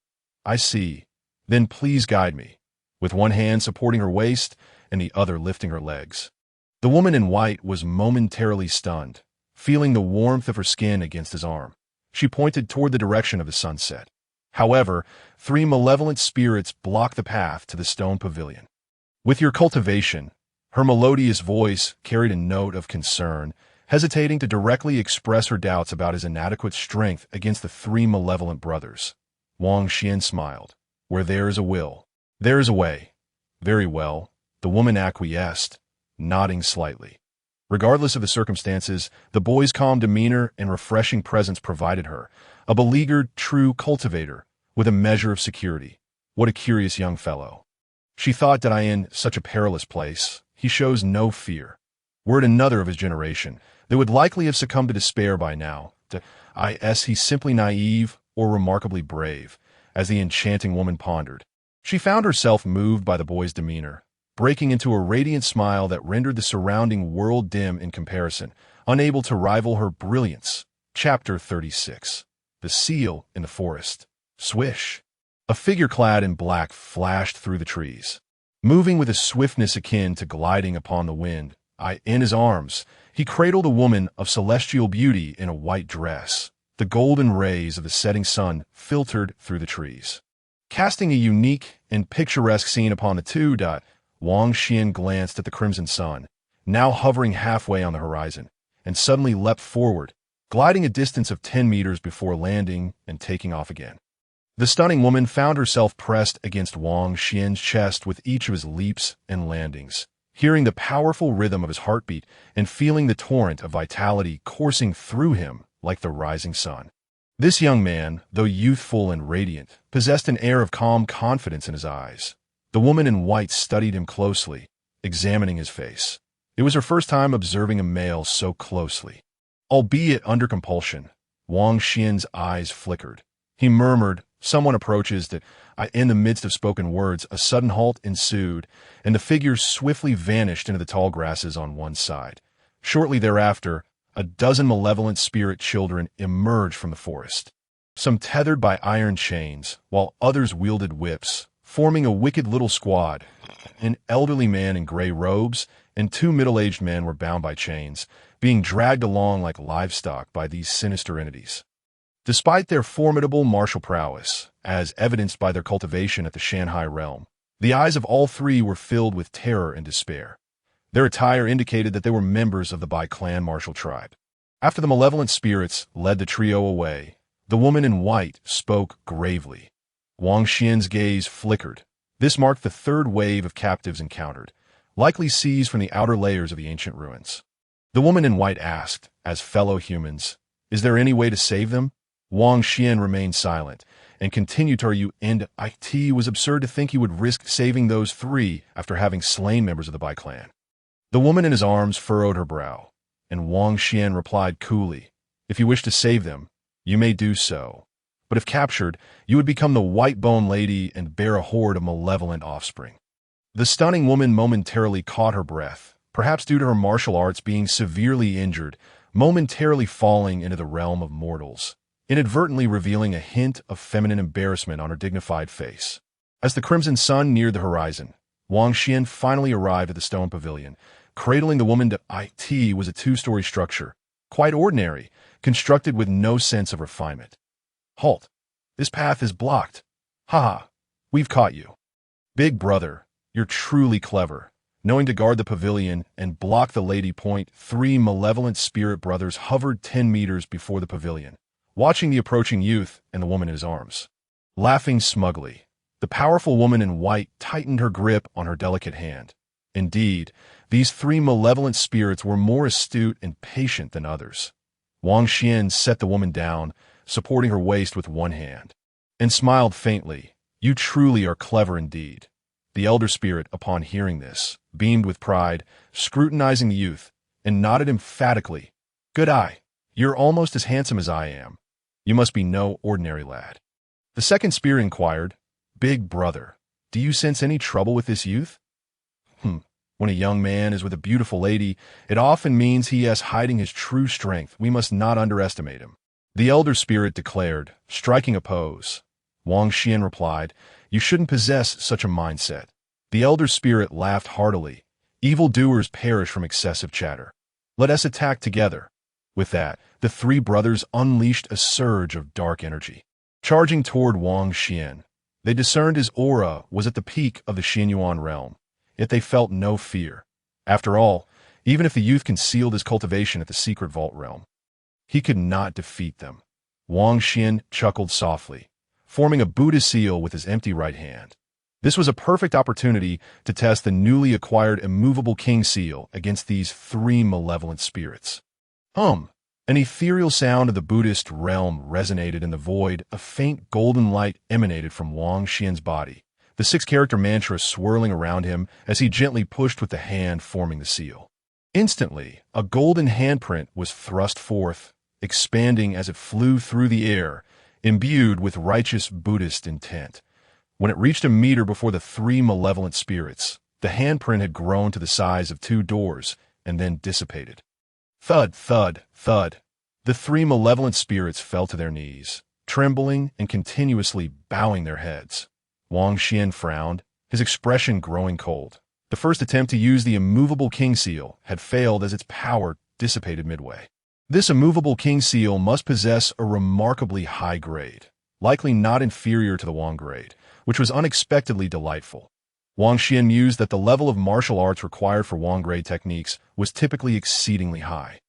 "I see. Then please guide me," with one hand supporting her waist and the other lifting her legs. The woman in white was momentarily stunned, feeling the warmth of her skin against his arm. She pointed toward the direction of the sunset. However, three malevolent spirits blocked the path to the stone pavilion. "With your cultivation," her melodious voice carried a note of concern, hesitating to directly express her doubts about his inadequate strength against the three malevolent brothers. Wang Xian smiled. "Where there is a will, there is a way." "Very well," the woman acquiesced, nodding slightly. Regardless of the circumstances, the boy's calm demeanor and refreshing presence provided her, a beleaguered, true cultivator, with a measure of security. What a curious young fellow. She thought that in such a perilous place, he shows no fear. Were it another of his generation, they would likely have succumbed to despair by now. Is he simply naive or remarkably brave, as the enchanting woman pondered. She found herself moved by the boy's demeanor, breaking into a radiant smile that rendered the surrounding world dim in comparison, unable to rival her brilliance. Chapter 36. The Seal in the Forest. Swish! A figure clad in black flashed through the trees. Moving with a swiftness akin to gliding upon the wind, in his arms, he cradled a woman of celestial beauty in a white dress. The golden rays of the setting sun filtered through the trees, casting a unique and picturesque scene upon the two. Wang Xian glanced at the crimson sun, now hovering halfway on the horizon, and suddenly leapt forward, gliding a distance of 10 meters before landing and taking off again. The stunning woman found herself pressed against Wang Xian's chest with each of his leaps and landings, hearing the powerful rhythm of his heartbeat and feeling the torrent of vitality coursing through him like the rising sun. This young man, though youthful and radiant, possessed an air of calm confidence in his eyes. The woman in white studied him closely, examining his face. It was her first time observing a male so closely. Albeit under compulsion, Wang Xian's eyes flickered. He murmured, "Someone approaches." In the midst of spoken words, a sudden halt ensued, and the figure swiftly vanished into the tall grasses on one side. Shortly thereafter, a dozen malevolent spirit children emerged from the forest, some tethered by iron chains, while others wielded whips, forming a wicked little squad. An elderly man in gray robes and two middle-aged men were bound by chains, being dragged along like livestock by these sinister entities. Despite their formidable martial prowess, as evidenced by their cultivation at the Shanhai realm, the eyes of all three were filled with terror and despair. Their attire indicated that they were members of the Bai clan martial tribe. After the malevolent spirits led the trio away, the woman in white spoke gravely. Wang Xian's gaze flickered. This marked the third wave of captives encountered, likely seized from the outer layers of the ancient ruins. The woman in white asked, as fellow humans, "Is there any way to save them?" Wang Xian remained silent, and continued to argue, and it was absurd to think he would risk saving those three after having slain members of the Bai clan. The woman in his arms furrowed her brow, and Wang Xian replied coolly, "If you wish to save them, you may do so. But if captured, you would become the White Bone Lady and bear a horde of malevolent offspring." The stunning woman momentarily caught her breath, perhaps due to her martial arts being severely injured, momentarily falling into the realm of mortals, inadvertently revealing a hint of feminine embarrassment on her dignified face. As the crimson sun neared the horizon, Wang Xian finally arrived at the stone pavilion. Cradling the woman to it was a two-story structure, quite ordinary, constructed with no sense of refinement. "Halt! This path is blocked. Ha! We've caught you. Big brother, you're truly clever. Knowing to guard the pavilion and block the Lady Point, three malevolent spirit brothers hovered 10 meters before the pavilion, watching the approaching youth and the woman in his arms. Laughing smugly, the powerful woman in white tightened her grip on her delicate hand. Indeed, these three malevolent spirits were more astute and patient than others. Wang Xian set the woman down, supporting her waist with one hand, and smiled faintly. "You truly are clever indeed." The elder spirit, upon hearing this, beamed with pride, scrutinizing the youth, and nodded emphatically. "Good eye. You're almost as handsome as I am. You must be no ordinary lad." The second spirit inquired, "Big brother, do you sense any trouble with this youth?" When a young man is with a beautiful lady, it often means he is hiding his true strength. We must not underestimate him," the elder spirit declared, striking a pose. Wang Xian replied, "You shouldn't possess such a mindset." The elder spirit laughed heartily. "Evildoers perish from excessive chatter. Let us attack together." With that, the three brothers unleashed a surge of dark energy. Charging toward Wang Xian, they discerned his aura was at the peak of the Xianyuan realm, yet they felt no fear. After all, even if the youth concealed his cultivation at the secret vault realm, he could not defeat them. Wang Xian chuckled softly, forming a Buddha seal with his empty right hand. This was a perfect opportunity to test the newly acquired immovable king seal against these three malevolent spirits. An ethereal sound of the Buddhist realm resonated in the void. A faint golden light emanated from Wang Xian's body, the six-character mantra swirling around him as he gently pushed with the hand forming the seal. Instantly, a golden handprint was thrust forth, expanding as it flew through the air, imbued with righteous Buddhist intent. When it reached a meter before the three malevolent spirits, the handprint had grown to the size of 2 doors and then dissipated. Thud, thud, thud. The three malevolent spirits fell to their knees, trembling and continuously bowing their heads. Wang Xian frowned, his expression growing cold. The first attempt to use the immovable king seal had failed as its power dissipated midway. This immovable king seal must possess a remarkably high grade, likely not inferior to the Wang grade, which was unexpectedly delightful. Wang Xian mused that the level of martial arts required for Wang grade techniques was typically exceedingly high.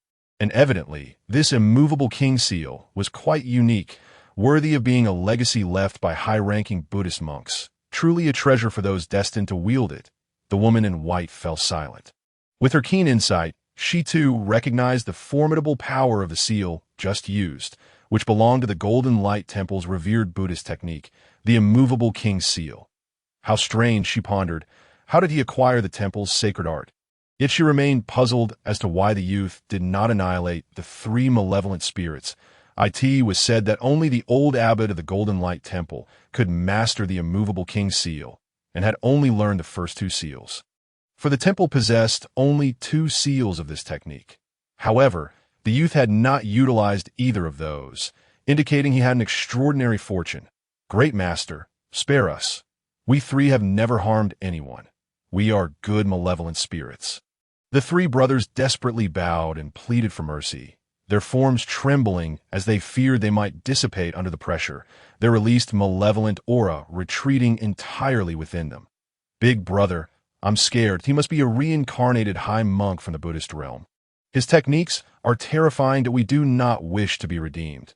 And evidently, this immovable king seal was quite unique, worthy of being a legacy left by high-ranking Buddhist monks, truly a treasure for those destined to wield it. The woman in white fell silent. With her keen insight, she too recognized the formidable power of the seal just used, which belonged to the Golden Light Temple's revered Buddhist technique, the immovable king seal. How strange, she pondered. How did he acquire the temple's sacred art? Yet she remained puzzled as to why the youth did not annihilate the three malevolent spirits. It was said that only the old abbot of the Golden Light Temple could master the immovable king seal, and had only learned the first 2 seals. For the temple possessed only 2 seals of this technique. However, the youth had not utilized either of those, indicating he had an extraordinary fortune. "Great master, spare us. We 3 have never harmed anyone. We are good malevolent spirits." The 3 brothers desperately bowed and pleaded for mercy, their forms trembling as they feared they might dissipate under the pressure, their released malevolent aura retreating entirely within them. "Big brother, I'm scared. He must be a reincarnated high monk from the Buddhist realm. His techniques are terrifying that we do not wish to be redeemed."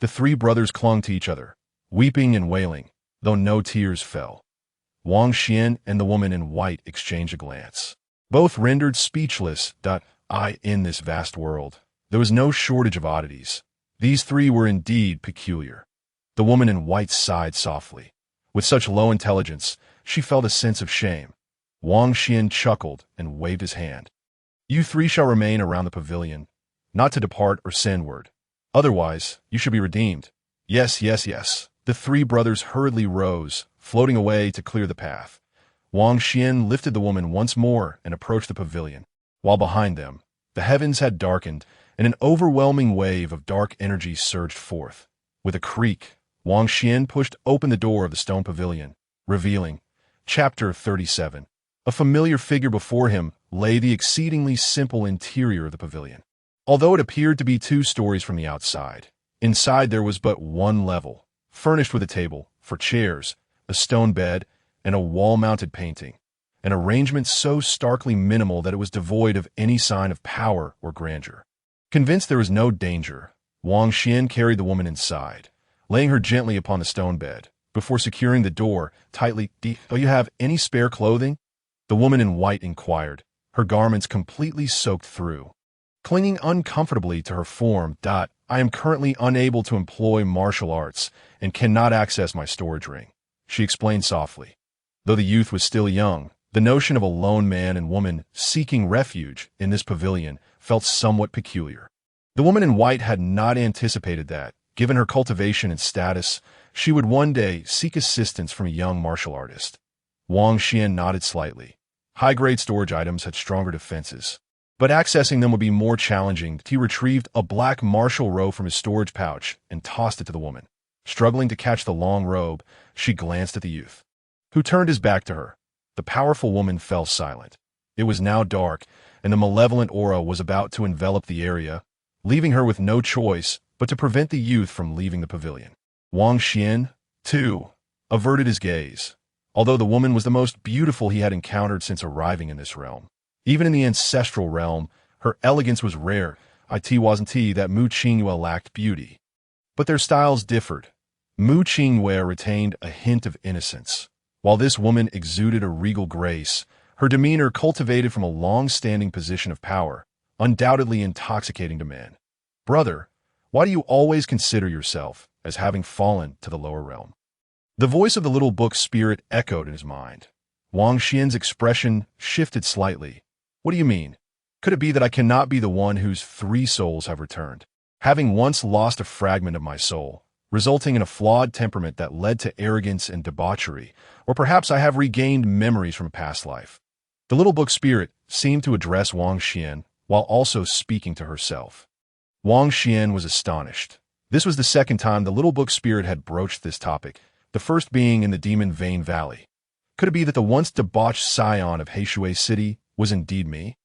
The 3 brothers clung to each other, weeping and wailing, though no tears fell. Wang Xian and the woman in white exchanged a glance, both rendered speechless. In this vast world, there was no shortage of oddities. These 3 were indeed peculiar. The woman in white sighed softly. With such low intelligence, she felt a sense of shame. Wang Xian chuckled and waved his hand. You three shall remain around the pavilion, not to depart or sendward. Otherwise, you should be redeemed. Yes, yes, yes. The three brothers hurriedly rose, floating away to clear the path. Wang Xian lifted the woman once more and approached the pavilion, while behind them, the heavens had darkened, and an overwhelming wave of dark energy surged forth. With a creak, Wang Xian pushed open the door of the stone pavilion, revealing Chapter 37. A familiar figure before him lay the exceedingly simple interior of the pavilion. Although it appeared to be 2 stories from the outside, inside there was but one level, furnished with a table, 4 chairs, a stone bed, and a wall-mounted painting, an arrangement so starkly minimal that it was devoid of any sign of power or grandeur. Convinced there was no danger, Wang Xian carried the woman inside, laying her gently upon the stone bed, before securing the door tightly. Do you have any spare clothing? The woman in white inquired, her garments completely soaked through. Clinging uncomfortably to her form, I am currently unable to employ martial arts and cannot access my storage ring, she explained softly. Though the youth was still young, the notion of a lone man and woman seeking refuge in this pavilion felt somewhat peculiar. The woman in white had not anticipated that, given her cultivation and status, she would one day seek assistance from a young martial artist. Wang Xian nodded slightly. High-grade storage items had stronger defenses, but accessing them would be more challenging. He retrieved a black martial robe from his storage pouch and tossed it to the woman. Struggling to catch the long robe, she glanced at the youth, who turned his back to her. The powerful woman fell silent. It was now dark, and the malevolent aura was about to envelop the area, leaving her with no choice but to prevent the youth from leaving the pavilion. Wang Xian, too, averted his gaze. Although the woman was the most beautiful he had encountered since arriving in this realm, even in the ancestral realm, her elegance was rare. It wasn't that Mu Qingyue lacked beauty, but their styles differed. Mu Qingyue retained a hint of innocence, while this woman exuded a regal grace, her demeanor cultivated from a long-standing position of power, undoubtedly intoxicating to man. Brother, why do you always consider yourself as having fallen to the lower realm? The voice of the little book spirit echoed in his mind. Wang Xian's expression shifted slightly. What do you mean? Could it be that I cannot be the one whose 3 souls have returned, having once lost a fragment of my soul, resulting in a flawed temperament that led to arrogance and debauchery, or perhaps I have regained memories from a past life? The little book spirit seemed to address Wang Xian while also speaking to herself. Wang Xian was astonished. This was the second time the little book spirit had broached this topic, the first being in the Demon Vein Valley. Could it be that the once debauched scion of Heishui City was indeed me?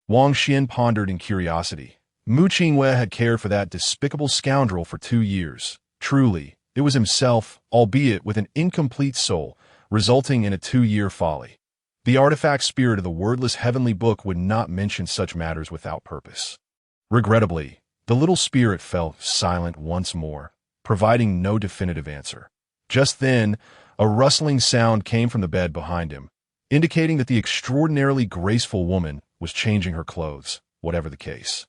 Wang Xian pondered in curiosity. Mu Qingyue had cared for that despicable scoundrel for 2 years. Truly, it was himself, albeit with an incomplete soul, resulting in a 2-year folly. The artifact spirit of the wordless heavenly book would not mention such matters without purpose. Regrettably, the little spirit fell silent once more, providing no definitive answer. Just then, a rustling sound came from the bed behind him, indicating that the extraordinarily graceful woman was changing her clothes, whatever the case.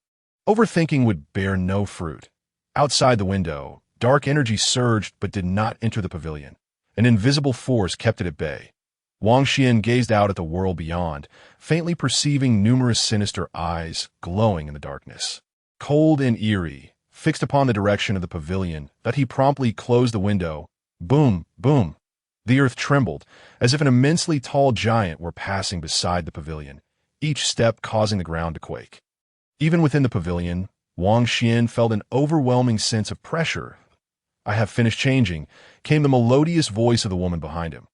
Overthinking would bear no fruit. Outside the window, dark energy surged but did not enter the pavilion. An invisible force kept it at bay. Wang Xian gazed out at the world beyond, faintly perceiving numerous sinister eyes glowing in the darkness. Cold and eerie, fixed upon the direction of the pavilion, that he promptly closed the window. Boom, boom. The earth trembled, as if an immensely tall giant were passing beside the pavilion, each step causing the ground to quake. Even within the pavilion, Wang Xian felt an overwhelming sense of pressure. I have finished changing, came the melodious voice of the woman behind him.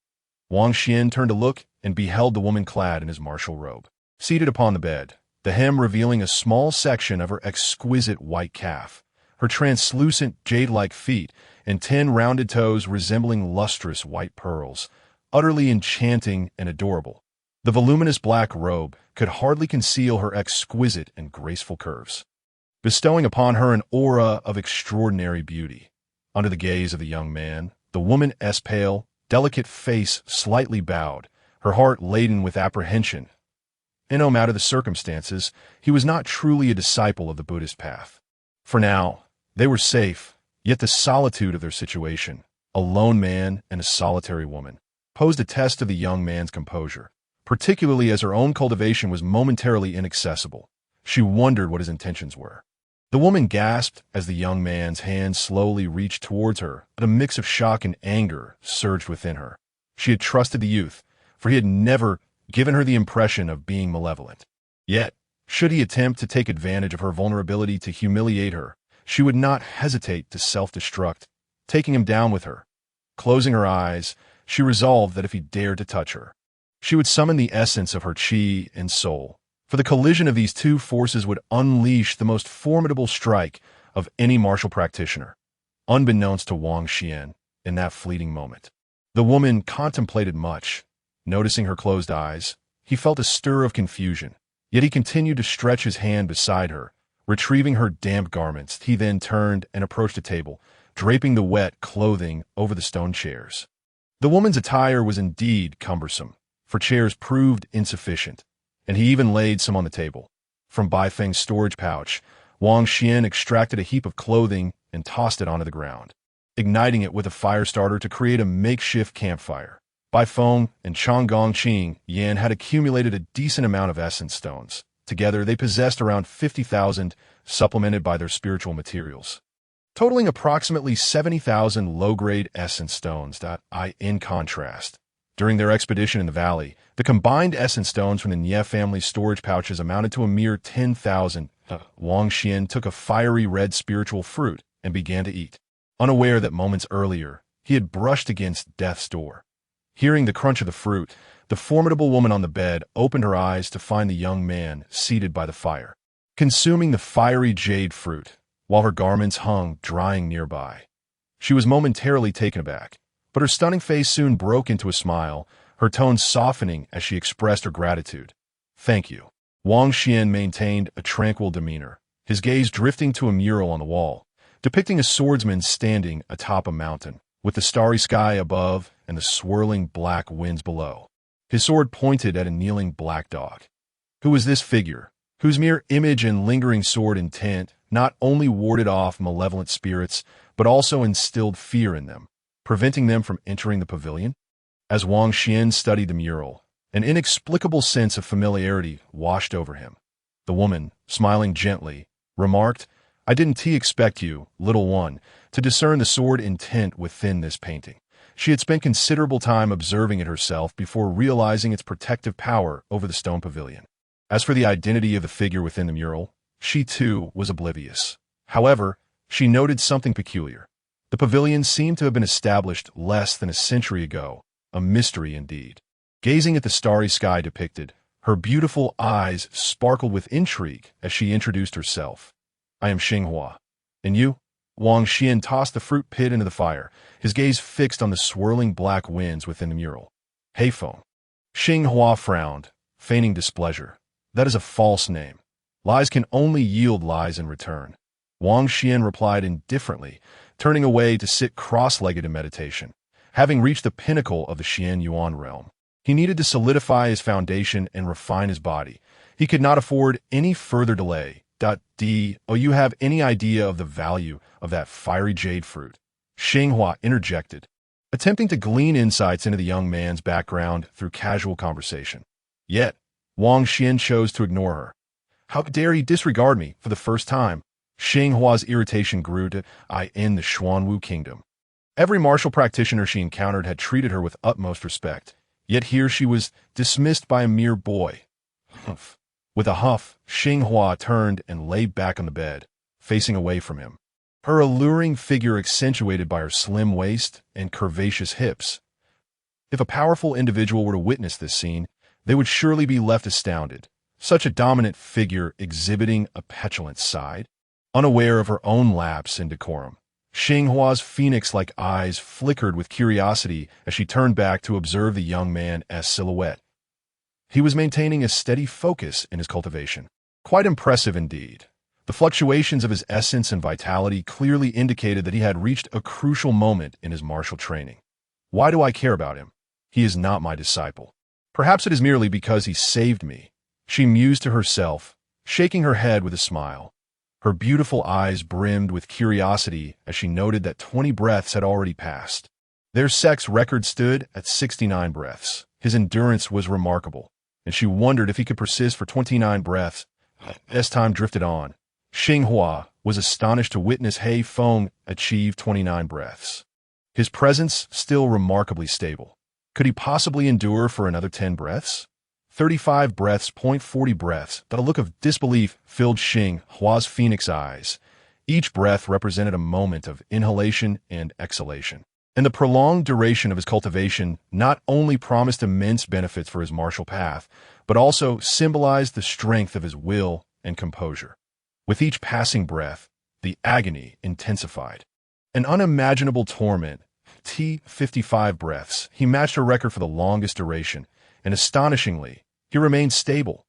Wang Xian turned to look and beheld the woman clad in his martial robe, seated upon the bed, the hem revealing a small section of her exquisite white calf, her translucent jade-like feet, and 10 rounded toes resembling lustrous white pearls, utterly enchanting and adorable. The voluminous black robe could hardly conceal her exquisite and graceful curves, bestowing upon her an aura of extraordinary beauty. Under the gaze of the young man, the woman's pale, delicate face slightly bowed, her heart laden with apprehension. No matter the circumstances, he was not truly a disciple of the Buddhist path. For now, they were safe, Yet the solitude of their situation, a lone man and a solitary woman, posed a test of the young man's composure, particularly as her own cultivation was momentarily inaccessible. She wondered what his intentions were. The woman gasped as the young man's hand slowly reached towards her, but a mix of shock and anger surged within her. She had trusted the youth, for he had never given her the impression of being malevolent. Yet, should he attempt to take advantage of her vulnerability to humiliate her, she would not hesitate to self-destruct, taking him down with her. Closing her eyes, she resolved that if he dared to touch her, she would summon the essence of her chi and soul, for the collision of these two forces would unleash the most formidable strike of any martial practitioner. Unbeknownst to Wang Xian, in that fleeting moment, the woman contemplated much. Noticing her closed eyes, he felt a stir of confusion, yet he continued to stretch his hand beside her. Retrieving her damp garments, he then turned and approached a table, draping the wet clothing over the stone chairs. The woman's attire was indeed cumbersome, for chairs proved insufficient, and he even laid some on the table. From Bai Feng's storage pouch, Wang Xian extracted a heap of clothing and tossed it onto the ground, igniting it with a fire starter to create a makeshift campfire. Bai Feng and Chonggong Qing Yan had accumulated a decent amount of essence stones. Together, they possessed around 50,000, supplemented by their spiritual materials, totaling approximately 70,000 low-grade essence stones. In contrast, during their expedition in the valley, the combined essence stones from the Nie family's storage pouches amounted to a mere 10,000. Wang Xian took a fiery red spiritual fruit and began to eat, unaware that moments earlier he had brushed against death's door. Hearing the crunch of the fruit, the formidable woman on the bed opened her eyes to find the young man seated by the fire, consuming the fiery jade fruit, while her garments hung drying nearby. She was momentarily taken aback, but her stunning face soon broke into a smile, her tone softening as she expressed her gratitude. "Thank you." Wang Xian maintained a tranquil demeanor, his gaze drifting to a mural on the wall, depicting a swordsman standing atop a mountain, with the starry sky above and the swirling black winds below. His sword pointed at a kneeling black dog. Who was this figure, whose mere image and lingering sword intent not only warded off malevolent spirits, but also instilled fear in them, preventing them from entering the pavilion? As Wang Xian studied the mural, an inexplicable sense of familiarity washed over him. The woman, smiling gently, remarked, "I didn't expect you, little one, to discern the sword intent within this painting." She had spent considerable time observing it herself before realizing its protective power over the stone pavilion. As for the identity of the figure within the mural, she too was oblivious. However, she noted something peculiar. The pavilion seemed to have been established less than a century ago, a mystery indeed. Gazing at the starry sky depicted, her beautiful eyes sparkled with intrigue as she introduced herself. "I am Xinghua. And you?" Wang Xian tossed the fruit pit into the fire, his gaze fixed on the swirling black winds within the mural. "Heifeng." Xinghua frowned, feigning displeasure. "That is a false name. Lies can only yield lies in return." Wang Xian replied indifferently, turning away to sit cross-legged in meditation. Having reached the pinnacle of the Xian Yuan realm, he needed to solidify his foundation and refine his body. He could not afford any further delay. You have any idea of the value of that fiery jade fruit?" Xinghua interjected, attempting to glean insights into the young man's background through casual conversation. Yet, Wang Xian chose to ignore her. "How dare he disregard me for the first time?" Xinghua's irritation grew to in the Xuanwu kingdom. Every martial practitioner she encountered had treated her with utmost respect, yet here she was dismissed by a mere boy. Humph. With a huff, Xinghua turned and lay back on the bed, facing away from him, her alluring figure accentuated by her slim waist and curvaceous hips. If a powerful individual were to witness this scene, they would surely be left astounded. Such a dominant figure exhibiting a petulant side, unaware of her own lapse in decorum. Xinghua's phoenix-like eyes flickered with curiosity as she turned back to observe the young man's silhouette. He was maintaining a steady focus in his cultivation. Quite impressive indeed. The fluctuations of his essence and vitality clearly indicated that he had reached a crucial moment in his martial training. Why do I care about him? He is not my disciple. Perhaps it is merely because he saved me, she mused to herself, shaking her head with a smile. Her beautiful eyes brimmed with curiosity as she noted that 20 breaths had already passed. Their sex record stood at 69 breaths. His endurance was remarkable, and she wondered if he could persist for 29 breaths. As time drifted on, Xinghua was astonished to witness He Feng achieve 29 breaths. His presence still remarkably stable. Could he possibly endure for another 10 breaths? 35 breaths, 40 breaths. That a look of disbelief filled Xinghua's phoenix eyes. Each breath represented a moment of inhalation and exhalation. And the prolonged duration of his cultivation not only promised immense benefits for his martial path, but also symbolized the strength of his will and composure. With each passing breath, the agony intensified. An unimaginable torment. 55 breaths. He matched her record for the longest duration, and astonishingly, he remained stable.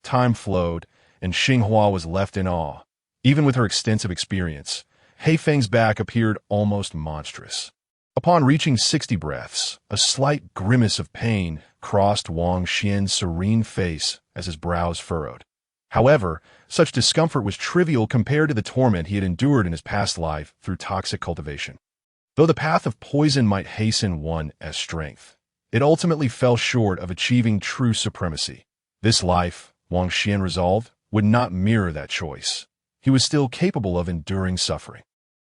Time flowed, and Xinghua was left in awe. Even with her extensive experience, He Feng's back appeared almost monstrous. Upon reaching 60 breaths, a slight grimace of pain crossed Wang Xian's serene face as his brows furrowed. However, such discomfort was trivial compared to the torment he had endured in his past life through toxic cultivation. Though the path of poison might hasten one's strength, it ultimately fell short of achieving true supremacy. This life, Wang Xian resolved, would not mirror that choice. He was still capable of enduring suffering.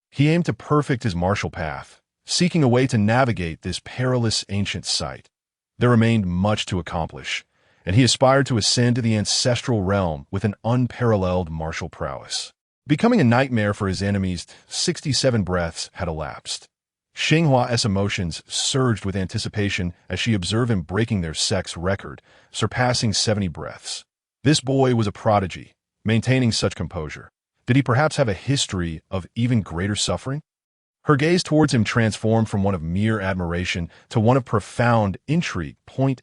He aimed to perfect his martial path, seeking a way to navigate this perilous ancient site. There remained much to accomplish, and he aspired to ascend to the ancestral realm with an unparalleled martial prowess. Becoming a nightmare for his enemies, 67 breaths had elapsed. Xinghua's emotions surged with anticipation as she observed him breaking their sex record, surpassing 70 breaths. This boy was a prodigy, maintaining such composure. Did he perhaps have a history of even greater suffering? Her gaze towards him transformed from one of mere admiration to one of profound intrigue.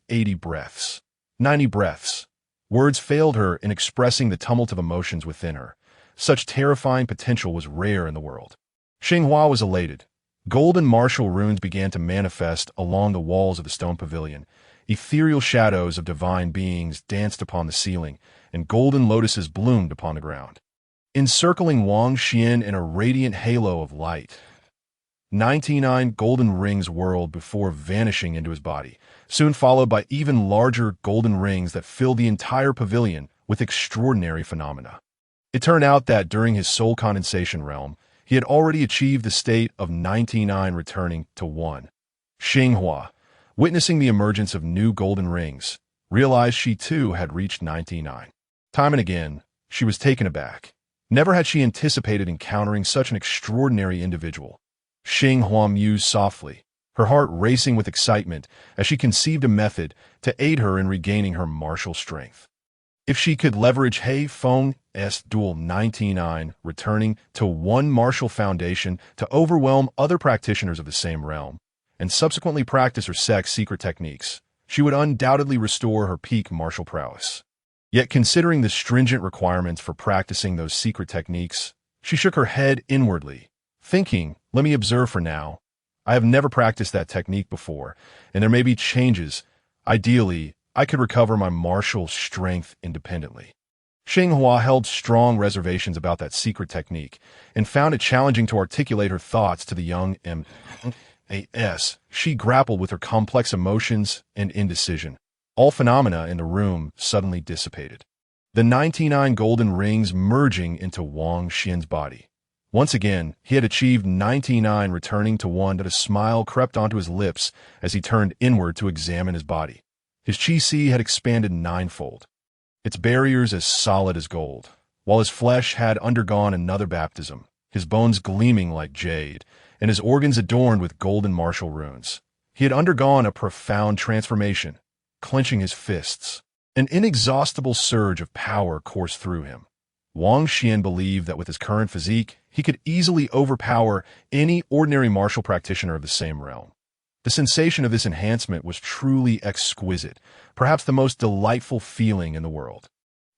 80 breaths. 90 breaths. Words failed her in expressing the tumult of emotions within her. Such terrifying potential was rare in the world. Xinghua was elated. Golden martial runes began to manifest along the walls of the stone pavilion. Ethereal shadows of divine beings danced upon the ceiling, and golden lotuses bloomed upon the ground, encircling Wang Xian in a radiant halo of light. 99 golden rings whirled before vanishing into his body, soon followed by even larger golden rings that filled the entire pavilion with extraordinary phenomena. It turned out that during his soul condensation realm, he had already achieved the state of 99 returning to 1. Xinghua, witnessing the emergence of new golden rings, realized she too had reached 99. Time and again, she was taken aback. Never had she anticipated encountering such an extraordinary individual. Xinghua mused softly, her heart racing with excitement as she conceived a method to aid her in regaining her martial strength. If she could leverage He Feng's dual 99, returning to 1 martial foundation to overwhelm other practitioners of the same realm, and subsequently practice her sex secret techniques, she would undoubtedly restore her peak martial prowess. Yet considering the stringent requirements for practicing those secret techniques, she shook her head inwardly, thinking, let me observe for now. I have never practiced that technique before, and there may be changes. Ideally, I could recover my martial strength independently. Xinghua held strong reservations about that secret technique and found it challenging to articulate her thoughts to the young M.A.S. She grappled with her complex emotions and indecision. All phenomena in the room suddenly dissipated. The 99 golden rings merging into Wang Xian's body. Once again, he had achieved 99, returning to 1. That a smile crept onto his lips as he turned inward to examine his body. His qi had expanded 9-fold, its barriers as solid as gold, while his flesh had undergone another baptism, his bones gleaming like jade, and his organs adorned with golden martial runes. He had undergone a profound transformation, clenching his fists. An inexhaustible surge of power coursed through him. Wang Xian believed that with his current physique, he could easily overpower any ordinary martial practitioner of the same realm. The sensation of this enhancement was truly exquisite, perhaps the most delightful feeling in the world.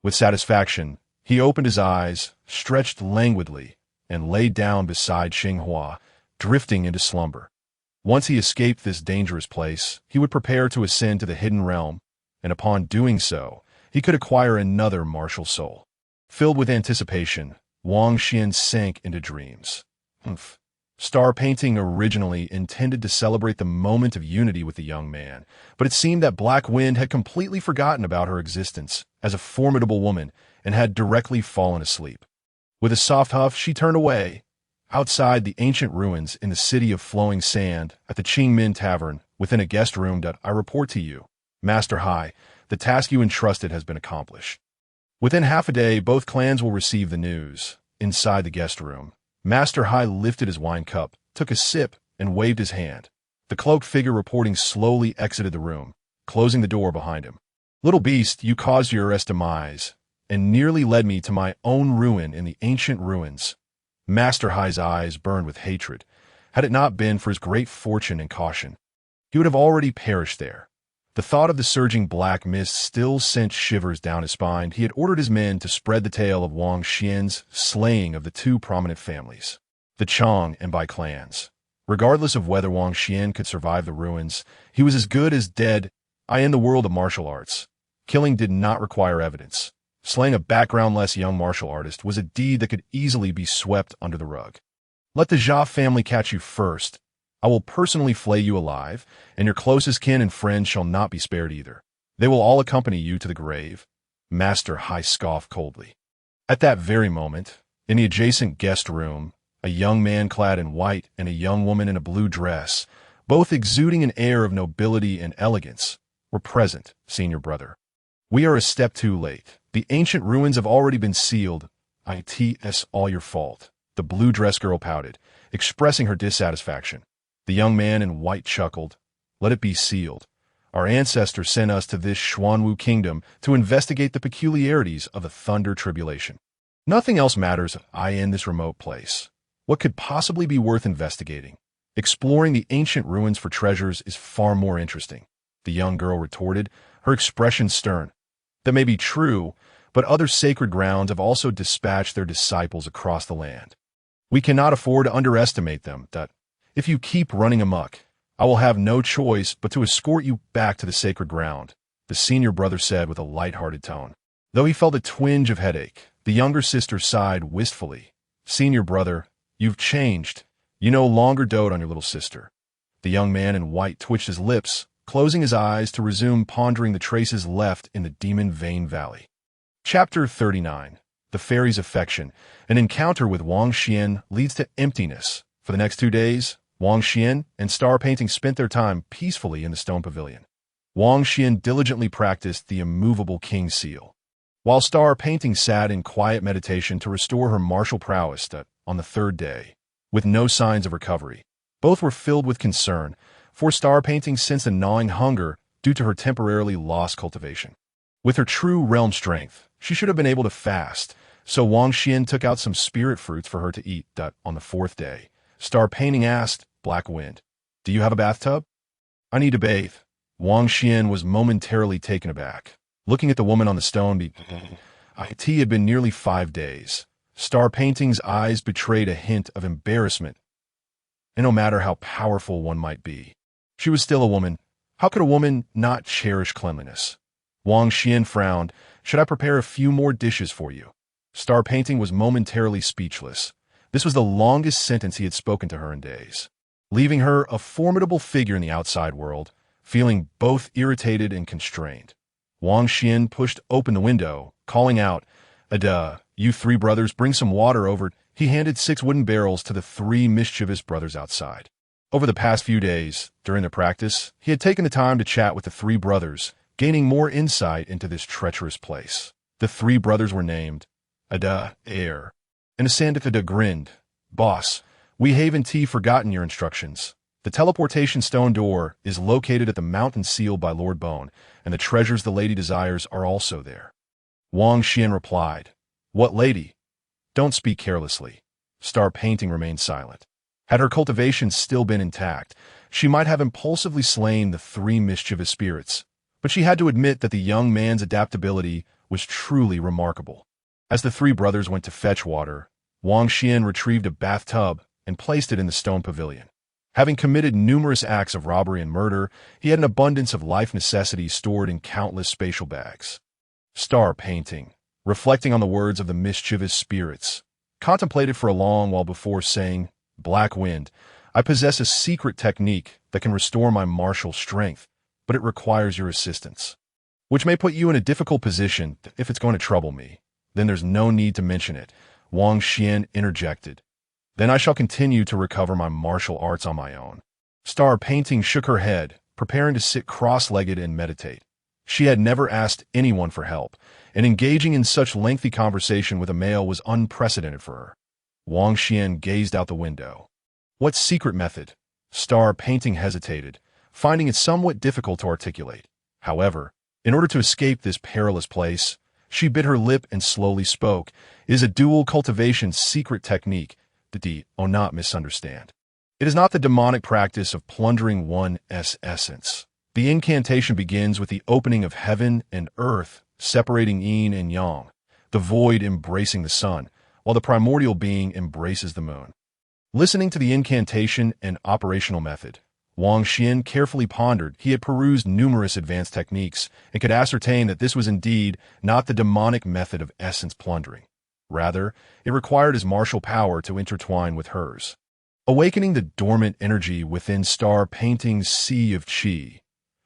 With satisfaction, he opened his eyes, stretched languidly, and lay down beside Xinghua, drifting into slumber. Once he escaped this dangerous place, he would prepare to ascend to the hidden realm, and upon doing so, he could acquire another martial soul. Filled with anticipation, Wang Xian sank into dreams. Humph. Star Painting originally intended to celebrate the moment of unity with the young man, but it seemed that Black Wind had completely forgotten about her existence as a formidable woman and had directly fallen asleep. With a soft huff, she turned away. Outside the ancient ruins in the city of flowing sand, at the Qingmin Tavern, within a guest room, I report to you, Master Hai, the task you entrusted has been accomplished. Within half a day, both clans will receive the news. Inside the guest room, Master Hai lifted his wine cup, took a sip, and waved his hand. The cloaked figure reporting slowly exited the room, closing the door behind him. Little beast, you caused your demise, and nearly led me to my own ruin in the ancient ruins. Master Hai's eyes burned with hatred. Had it not been for his great fortune and caution, he would have already perished there. The thought of the surging black mist still sent shivers down his spine. He had ordered his men to spread the tale of Wang Xian's slaying of the two prominent families, the Chang and Bai clans. Regardless of whether Wang Xian could survive the ruins, he was as good as dead. In the world of martial arts, killing did not require evidence. Slaying a background-less young martial artist was a deed that could easily be swept under the rug. Let the Jia family catch you first. I will personally flay you alive, and your closest kin and friends shall not be spared either. They will all accompany you to the grave. Master Hai scoffed coldly. At that very moment, in the adjacent guest room, a young man clad in white and a young woman in a blue dress, both exuding an air of nobility and elegance, were present, senior brother. We are a step too late. The ancient ruins have already been sealed. It's all your fault. The blue dress girl pouted, expressing her dissatisfaction. The young man in white chuckled. Let it be sealed. Our ancestors sent us to this Xuanwu kingdom to investigate the peculiarities of the Thunder Tribulation. Nothing else matters in this remote place. What could possibly be worth investigating? Exploring the ancient ruins for treasures is far more interesting, the young girl retorted, her expression stern. That may be true, but other sacred grounds have also dispatched their disciples across the land. We cannot afford to underestimate them. If you keep running amok, I will have no choice but to escort you back to the sacred ground, the senior brother said with a light-hearted tone. Though he felt a twinge of headache, the younger sister sighed wistfully. Senior brother, you've changed. You no longer dote on your little sister. The young man in white twitched his lips, closing his eyes to resume pondering the traces left in the Demon Vein Valley. Chapter 39. The Fairy's Affection. An encounter with Wang Xian leads to emptiness. For the next 2 days, Wang Xian and Star Painting spent their time peacefully in the stone pavilion. Wang Xian diligently practiced the immovable king seal, while Star Painting sat in quiet meditation to restore her martial prowess. On the 3rd day, with no signs of recovery, both were filled with concern, for Star Painting sensed a gnawing hunger due to her temporarily lost cultivation. With her true realm strength, she should have been able to fast, so Wang Xian took out some spirit fruits for her to eat. On the 4th day, Star Painting asked Black Wind, "Do you have a bathtub?" "I need to bathe." Wang Xian was momentarily taken aback, looking at the woman on the stone. It had been nearly 5 days. Star Painting's eyes betrayed a hint of embarrassment. And no matter how powerful one might be, she was still a woman. How could a woman not cherish cleanliness? Wang Xian frowned. "Should I prepare a few more dishes for you?" Star Painting was momentarily speechless. This was the longest sentence he had spoken to her in days, leaving her a formidable figure in the outside world, feeling both irritated and constrained. Wang Xian pushed open the window, calling out, "You 3 brothers, bring some water over." He handed 6 wooden barrels to the 3 mischievous brothers outside. Over the past few days, during their practice, he had taken the time to chat with the 3 brothers, gaining more insight into this treacherous place. The 3 brothers were named Air, and Asandita grinned. "Boss, we haven't forgotten your instructions. The teleportation stone door is located at the mountain sealed by Lord Bone, and the treasures the lady desires are also there." Wang Xian replied, "What lady?" "Don't speak carelessly." Star Painting remained silent. Had her cultivation still been intact, she might have impulsively slain the 3 mischievous spirits, but she had to admit that the young man's adaptability was truly remarkable. As the 3 brothers went to fetch water, Wang Xian retrieved a bathtub and placed it in the stone pavilion. Having committed numerous acts of robbery and murder, he had an abundance of life necessities stored in countless spatial bags. Star Painting, reflecting on the words of the mischievous spirits, contemplated for a long while before saying, "Black Wind, I possess a secret technique that can restore my martial strength, but it requires your assistance, which may put you in a difficult position if it's going to trouble me." "Then there's no need to mention it," Wang Xian interjected. "Then I shall continue to recover my martial arts on my own." Star Painting shook her head, preparing to sit cross-legged and meditate. She had never asked anyone for help, and engaging in such lengthy conversation with a male was unprecedented for her. Wang Xian gazed out the window. "What secret method?" Star Painting hesitated, finding it somewhat difficult to articulate. However, in order to escape this perilous place, she bit her lip and slowly spoke. "It is a dual cultivation secret technique. Do not misunderstand. It is not the demonic practice of plundering one's essence. The incantation begins with the opening of heaven and earth, separating yin and yang, the void embracing the sun, while the primordial being embraces the moon." Listening to the incantation and operational method, Wang Xian carefully pondered. He had perused numerous advanced techniques and could ascertain that this was indeed not the demonic method of essence plundering. Rather, it required his martial power to intertwine with hers, awakening the dormant energy within Star Painting's sea of qi.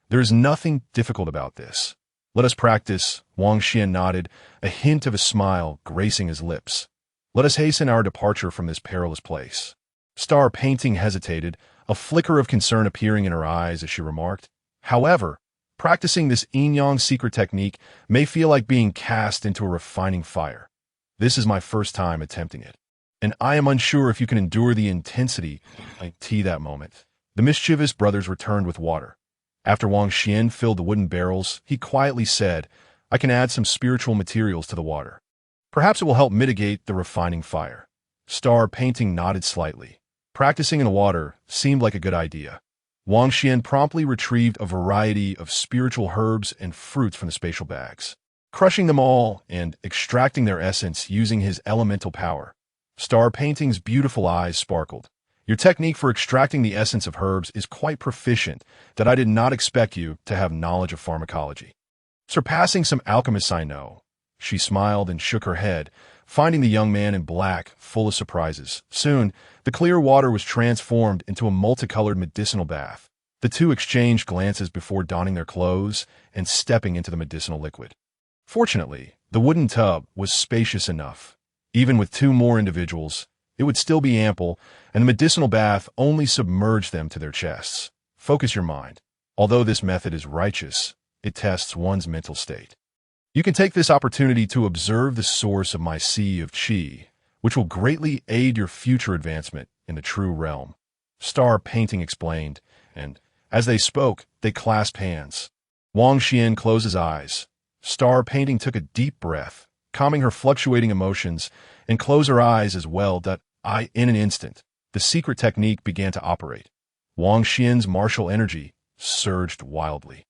"There is nothing difficult about this. Let us practice," Wang Xian nodded, a hint of a smile gracing his lips. "Let us hasten our departure from this perilous place." Star Painting hesitated, a flicker of concern appearing in her eyes as she remarked, "However, practicing this yin-yang secret technique may feel like being cast into a refining fire. This is my first time attempting it, and I am unsure if you can endure the intensity." That moment, the mischievous brothers returned with water. After Wang Xian filled the wooden barrels, he quietly said, "I can add some spiritual materials to the water. Perhaps it will help mitigate the refining fire." Star Painting nodded slightly. Practicing in the water seemed like a good idea. Wang Xian promptly retrieved a variety of spiritual herbs and fruits from the spatial bags, crushing them all and extracting their essence using his elemental power. Star Painting's beautiful eyes sparkled. "Your technique for extracting the essence of herbs is quite proficient, that I did not expect you to have knowledge of pharmacology. Surpassing some alchemists I know." She smiled and shook her head, finding the young man in black full of surprises. Soon, the clear water was transformed into a multicolored medicinal bath. The two exchanged glances before donning their clothes and stepping into the medicinal liquid. Fortunately, the wooden tub was spacious enough. Even with two more individuals, it would still be ample, and the medicinal bath only submerged them to their chests. Focus your mind. Although this method is righteous, it tests one's mental state. You can take this opportunity to observe the source of my sea of qi, which will greatly aid your future advancement in the true realm. Star Painting explained, and as they spoke, they clasped hands. Wang Xian closed his eyes. Star Painting took a deep breath, calming her fluctuating emotions, and closed her eyes as well. In an instant, the secret technique began to operate. Wang Xian's martial energy surged wildly,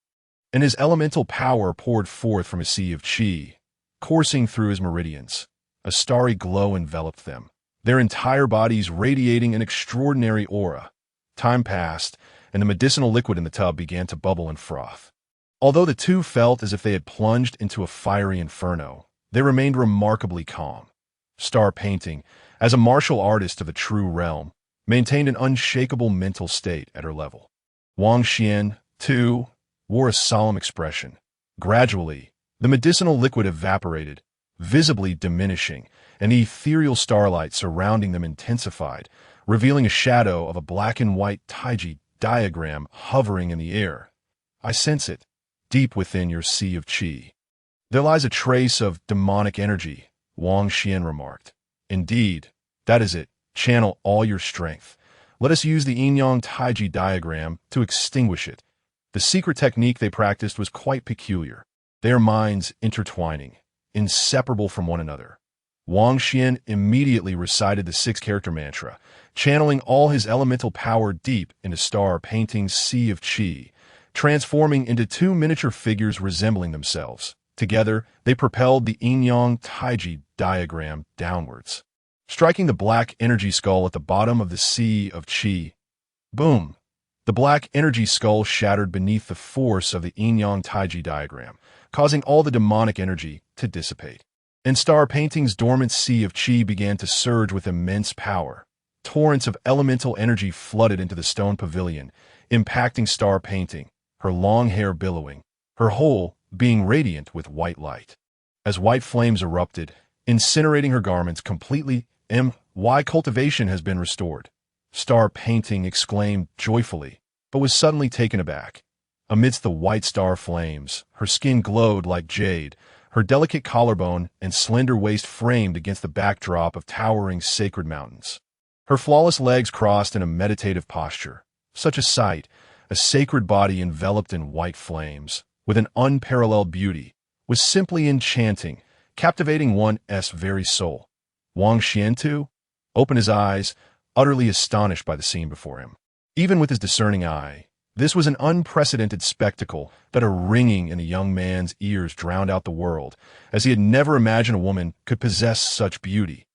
and his elemental power poured forth from a sea of qi, coursing through his meridians. A starry glow enveloped them, their entire bodies radiating an extraordinary aura. Time passed, and the medicinal liquid in the tub began to bubble and froth. Although the two felt as if they had plunged into a fiery inferno, they remained remarkably calm. Star Painting, as a martial artist of the true realm, maintained an unshakable mental state at her level. Wang Xian, too, wore a solemn expression. Gradually, the medicinal liquid evaporated, visibly diminishing, and the ethereal starlight surrounding them intensified, revealing a shadow of a black and white Taiji diagram hovering in the air. "I sense it, deep within your sea of qi. There lies a trace of demonic energy," Wang Xian remarked. "Indeed, that is it. Channel all your strength. Let us use the yin-yang Taiji diagram to extinguish it." The secret technique they practiced was quite peculiar, their minds intertwining, inseparable from one another. Wang Xian immediately recited the six-character mantra, channeling all his elemental power deep into Star Painting's sea of qi, transforming into two miniature figures resembling themselves. Together, they propelled the yin-yang Taiji diagram downwards, striking the black energy skull at the bottom of the sea of qi. Boom! The black energy skull shattered beneath the force of the yin-yang Taiji diagram, causing all the demonic energy to dissipate. and Star Painting's dormant sea of chi began to surge with immense power. Torrents of elemental energy flooded into the stone pavilion, impacting Star Painting, her long hair billowing, her whole being radiant with white light. As white flames erupted, incinerating her garments completely, my cultivation has been restored. Star Painting exclaimed joyfully, but was suddenly taken aback. Amidst the white star flames, her skin glowed like jade, her delicate collarbone and slender waist framed against the backdrop of towering sacred mountains. Her flawless legs crossed in a meditative posture. Such a sight, a sacred body enveloped in white flames, with an unparalleled beauty, was simply enchanting, captivating one's very soul. Wang Xian, too, opened his eyes, utterly astonished by the scene before him. Even with his discerning eye, this was an unprecedented spectacle that a ringing in a young man's ears drowned out the world, as he had never imagined a woman could possess such beauty.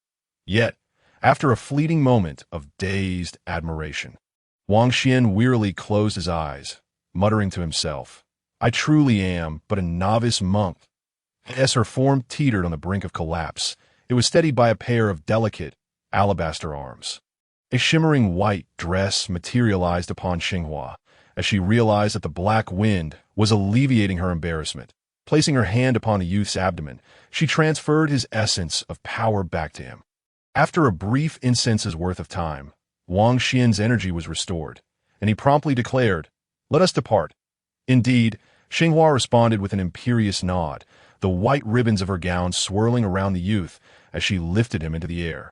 Yet, after a fleeting moment of dazed admiration, Wang Xian wearily closed his eyes, muttering to himself, "I truly am but a novice monk." As her form teetered on the brink of collapse, it was steadied by a pair of delicate, alabaster arms. A shimmering white dress materialized upon Xinghua, as she realized that the black wind was alleviating her embarrassment. Placing her hand upon the youth's abdomen, she transferred his essence of power back to him. After a brief incense's worth of time, Wang Xian's energy was restored, and he promptly declared, "Let us depart." Indeed, Xinghua responded with an imperious nod, the white ribbons of her gown swirling around the youth as she lifted him into the air.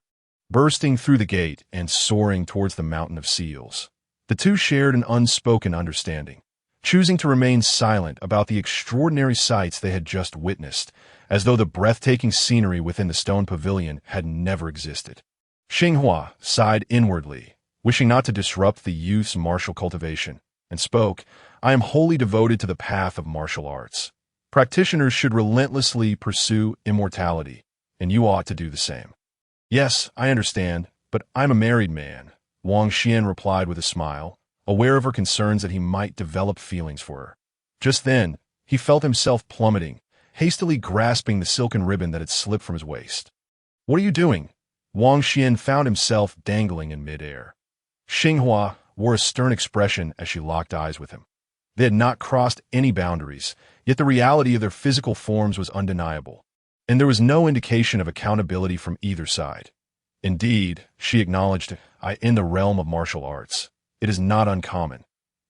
Bursting through the gate and soaring towards the mountain of seals, the two shared an unspoken understanding, choosing to remain silent about the extraordinary sights they had just witnessed, as though the breathtaking scenery within the stone pavilion had never existed. Xinghua sighed inwardly, wishing not to disrupt the youth's martial cultivation, and spoke, "I am wholly devoted to the path of martial arts. Practitioners should relentlessly pursue immortality, and you ought to do the same." "Yes, I understand, but I'm a married man," Wang Xian replied with a smile, aware of her concerns that he might develop feelings for her. Just then, he felt himself plummeting, hastily grasping the silken ribbon that had slipped from his waist. "What are you doing?" Wang Xian found himself dangling in midair. Xinghua wore a stern expression as she locked eyes with him. They had not crossed any boundaries, yet the reality of their physical forms was undeniable, and there was no indication of accountability from either side. Indeed, she acknowledged, in the realm of martial arts, it is not uncommon.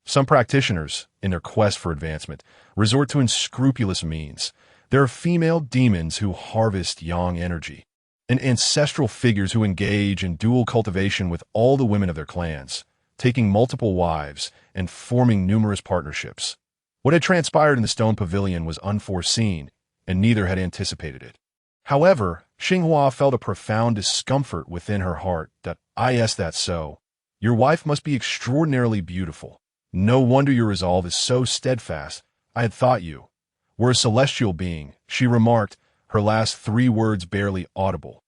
Some practitioners, in their quest for advancement, resort to unscrupulous means. There are female demons who harvest yang energy, and ancestral figures who engage in dual cultivation with all the women of their clans, taking multiple wives and forming numerous partnerships. What had transpired in the stone pavilion was unforeseen, and neither had anticipated it. However, Xinghua felt a profound discomfort within her heart that, that's so. Your wife must be extraordinarily beautiful. No wonder your resolve is so steadfast. I had thought you were a celestial being," she remarked, her last 3 words barely audible.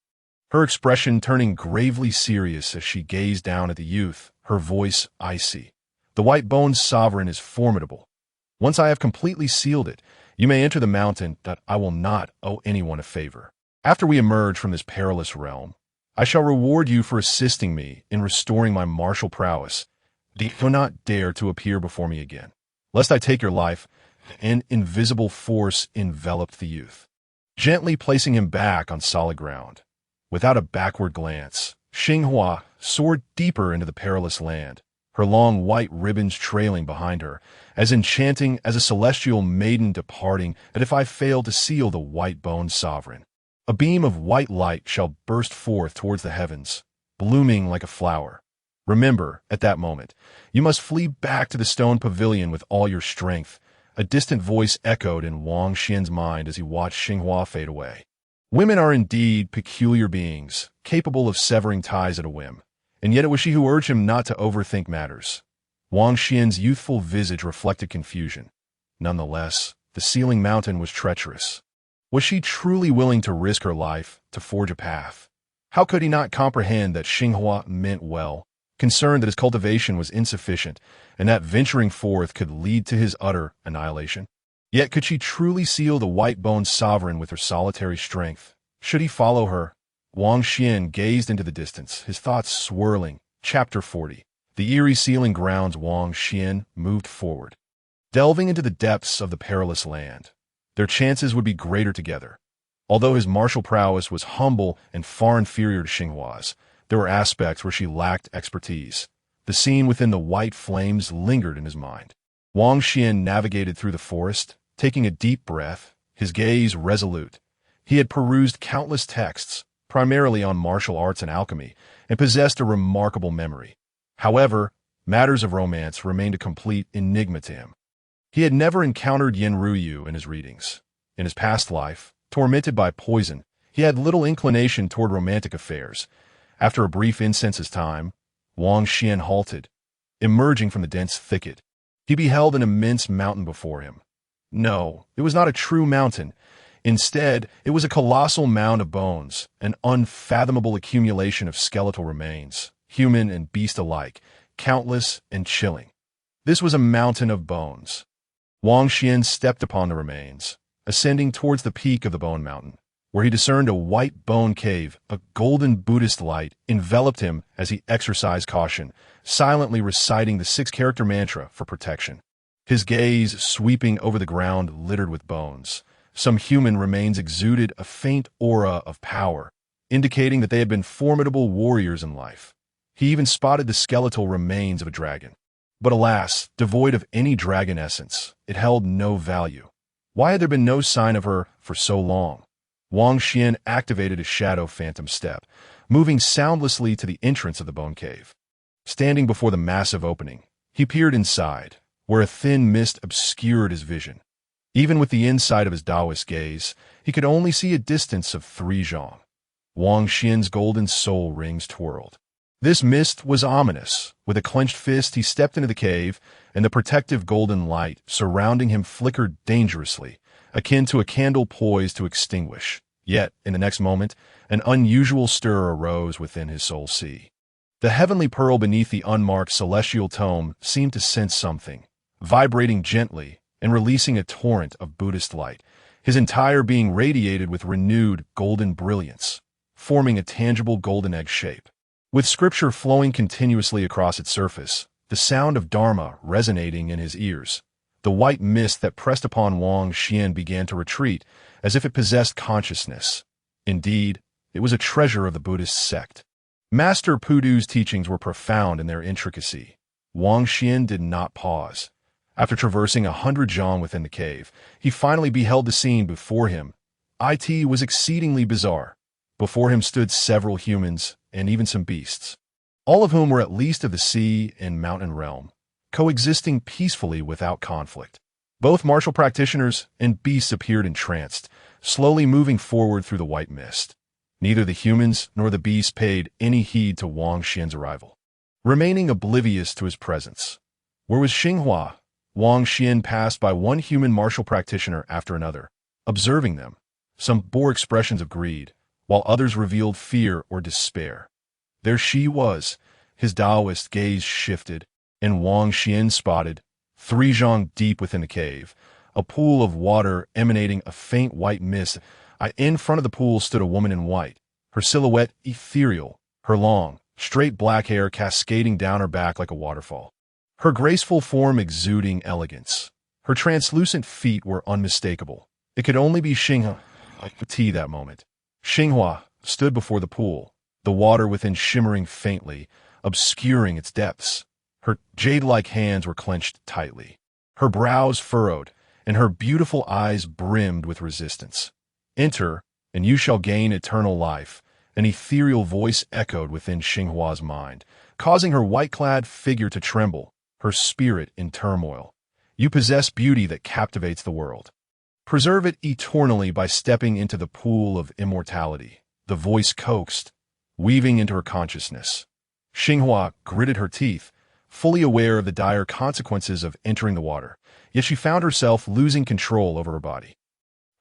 Her expression turning gravely serious as she gazed down at the youth, her voice icy. "The white-boned sovereign is formidable. Once I have completely sealed it, you may enter the mountain that I will not owe anyone a favor. After we emerge from this perilous realm, I shall reward you for assisting me in restoring my martial prowess. Do not dare to appear before me again, lest I take your life." An invisible force enveloped the youth, gently placing him back on solid ground. Without a backward glance, Xinghua soared deeper into the perilous land, her long white ribbons trailing behind her, as enchanting as a celestial maiden departing. "That if I fail to seal the white-boned sovereign, a beam of white light shall burst forth towards the heavens, blooming like a flower. Remember, at that moment, you must flee back to the stone pavilion with all your strength." A distant voice echoed in Wang Xian's mind as he watched Xinghua fade away. Women are indeed peculiar beings, capable of severing ties at a whim, and yet it was she who urged him not to overthink matters. Wang Xian's youthful visage reflected confusion. Nonetheless, the sealing mountain was treacherous. Was she truly willing to risk her life to forge a path? How could he not comprehend that Xinghua meant well, concerned that his cultivation was insufficient and that venturing forth could lead to his utter annihilation? Yet could she truly seal the white-boned sovereign with her solitary strength? Should he follow her? Wang Xian gazed into the distance, his thoughts swirling. Chapter 40. The eerie sealing grounds. Wang Xian moved forward, delving into the depths of the perilous land. Their chances would be greater together. Although his martial prowess was humble and far inferior to Xinghua's, there were aspects where she lacked expertise. The scene within the white flames lingered in his mind. Wang Xian navigated through the forest, taking a deep breath, his gaze resolute. He had perused countless texts, primarily on martial arts and alchemy, and possessed a remarkable memory. However, matters of romance remained a complete enigma to him. He had never encountered Yin Ruyu in his readings. In his past life, tormented by poison, he had little inclination toward romantic affairs. After a brief incense's time, Wang Xian halted, emerging from the dense thicket. He beheld an immense mountain before him. No, it was not a true mountain. Instead, it was a colossal mound of bones, an unfathomable accumulation of skeletal remains, human and beast alike, countless and chilling. This was a mountain of bones. Wang Xian stepped upon the remains, ascending towards the peak of the bone mountain, where he discerned a white bone cave. A golden Buddhist light enveloped him as he exercised caution, silently reciting the 6-character mantra for protection. His gaze sweeping over the ground littered with bones. Some human remains exuded a faint aura of power, indicating that they had been formidable warriors in life. He even spotted the skeletal remains of a dragon. But alas, devoid of any dragon essence, it held no value. Why had there been no sign of her for so long? Wang Xian activated his shadow phantom step, moving soundlessly to the entrance of the bone cave. Standing before the massive opening, he peered inside, where a thin mist obscured his vision. Even with the insight of his Taoist gaze, he could only see a distance of 3 zhang. Wang Xian's golden soul rings twirled. This mist was ominous. With a clenched fist, he stepped into the cave, and the protective golden light surrounding him flickered dangerously, akin to a candle poised to extinguish. Yet, in the next moment, an unusual stir arose within his soul sea. The heavenly pearl beneath the unmarked celestial tome seemed to sense something, vibrating gently and releasing a torrent of Buddhist light, his entire being radiated with renewed golden brilliance, forming a tangible golden egg shape. With scripture flowing continuously across its surface, the sound of Dharma resonating in his ears, the white mist that pressed upon Wang Xian began to retreat as if it possessed consciousness. Indeed, it was a treasure of the Buddhist sect. Master Pudu's teachings were profound in their intricacy. Wang Xian did not pause. After traversing 100 zhang within the cave, he finally beheld the scene before him. It was exceedingly bizarre. Before him stood several humans and even some beasts, all of whom were at least of the sea and mountain realm, coexisting peacefully without conflict. Both martial practitioners and beasts appeared entranced, slowly moving forward through the white mist. Neither the humans nor the beasts paid any heed to Wang Xian's arrival, remaining oblivious to his presence. Where was Xinghua? Wang Xian passed by one human martial practitioner after another, observing them. Some bore expressions of greed, while others revealed fear or despair. There she was. His Taoist gaze shifted, and Wang Xian spotted, 3 zhang deep within the cave, a pool of water emanating a faint white mist. In front of the pool stood a woman in white, her silhouette ethereal, her long, straight black hair cascading down her back like a waterfall, her graceful form exuding elegance. Her translucent feet were unmistakable. It could only be Xinghua. I could see that moment. Xinghua stood before the pool, the water within shimmering faintly, obscuring its depths. Her jade-like hands were clenched tightly, her brows furrowed, and her beautiful eyes brimmed with resistance. "Enter, and you shall gain eternal life," an ethereal voice echoed within Xinghua's mind, causing her white-clad figure to tremble, her spirit in turmoil. "You possess beauty that captivates the world. Preserve it eternally by stepping into the pool of immortality," the voice coaxed, weaving into her consciousness. Xinghua gritted her teeth, fully aware of the dire consequences of entering the water, yet she found herself losing control over her body.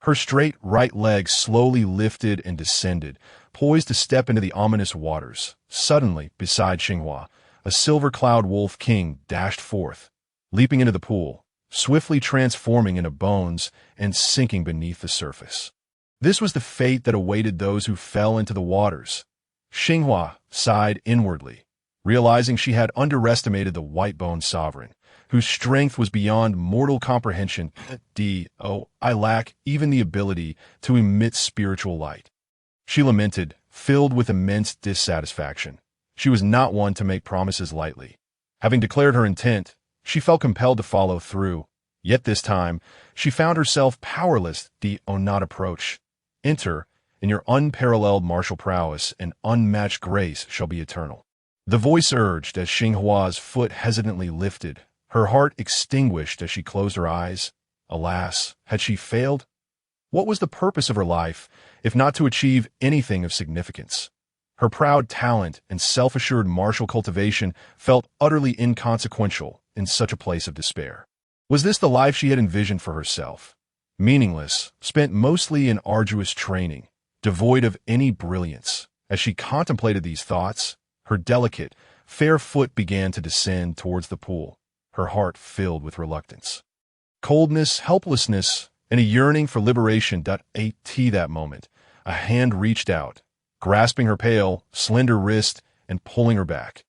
Her straight right leg slowly lifted and descended, poised to step into the ominous waters. Suddenly, beside Xinghua, a silver-cloud wolf king dashed forth, leaping into the pool, swiftly transforming into bones and sinking beneath the surface. This was the fate that awaited those who fell into the waters. Xinghua sighed inwardly, realizing she had underestimated the white-boned sovereign, whose strength was beyond mortal comprehension. I lack even the ability to emit spiritual light. She lamented, filled with immense dissatisfaction. She was not one to make promises lightly. Having declared her intent, she felt compelled to follow through. Yet this time, she found herself powerless. Not approach. Enter, and your unparalleled martial prowess and unmatched grace shall be eternal. The voice urged as Xinghua's foot hesitantly lifted, her heart extinguished as she closed her eyes. Alas, had she failed? What was the purpose of her life, if not to achieve anything of significance? Her proud talent and self-assured martial cultivation felt utterly inconsequential in such a place of despair. Was this the life she had envisioned for herself? Meaningless, spent mostly in arduous training, devoid of any brilliance. As she contemplated these thoughts, her delicate, fair foot began to descend towards the pool, her heart filled with reluctance. Coldness, helplessness, and a yearning for liberation. That moment, a hand reached out, grasping her pale, slender wrist and pulling her back.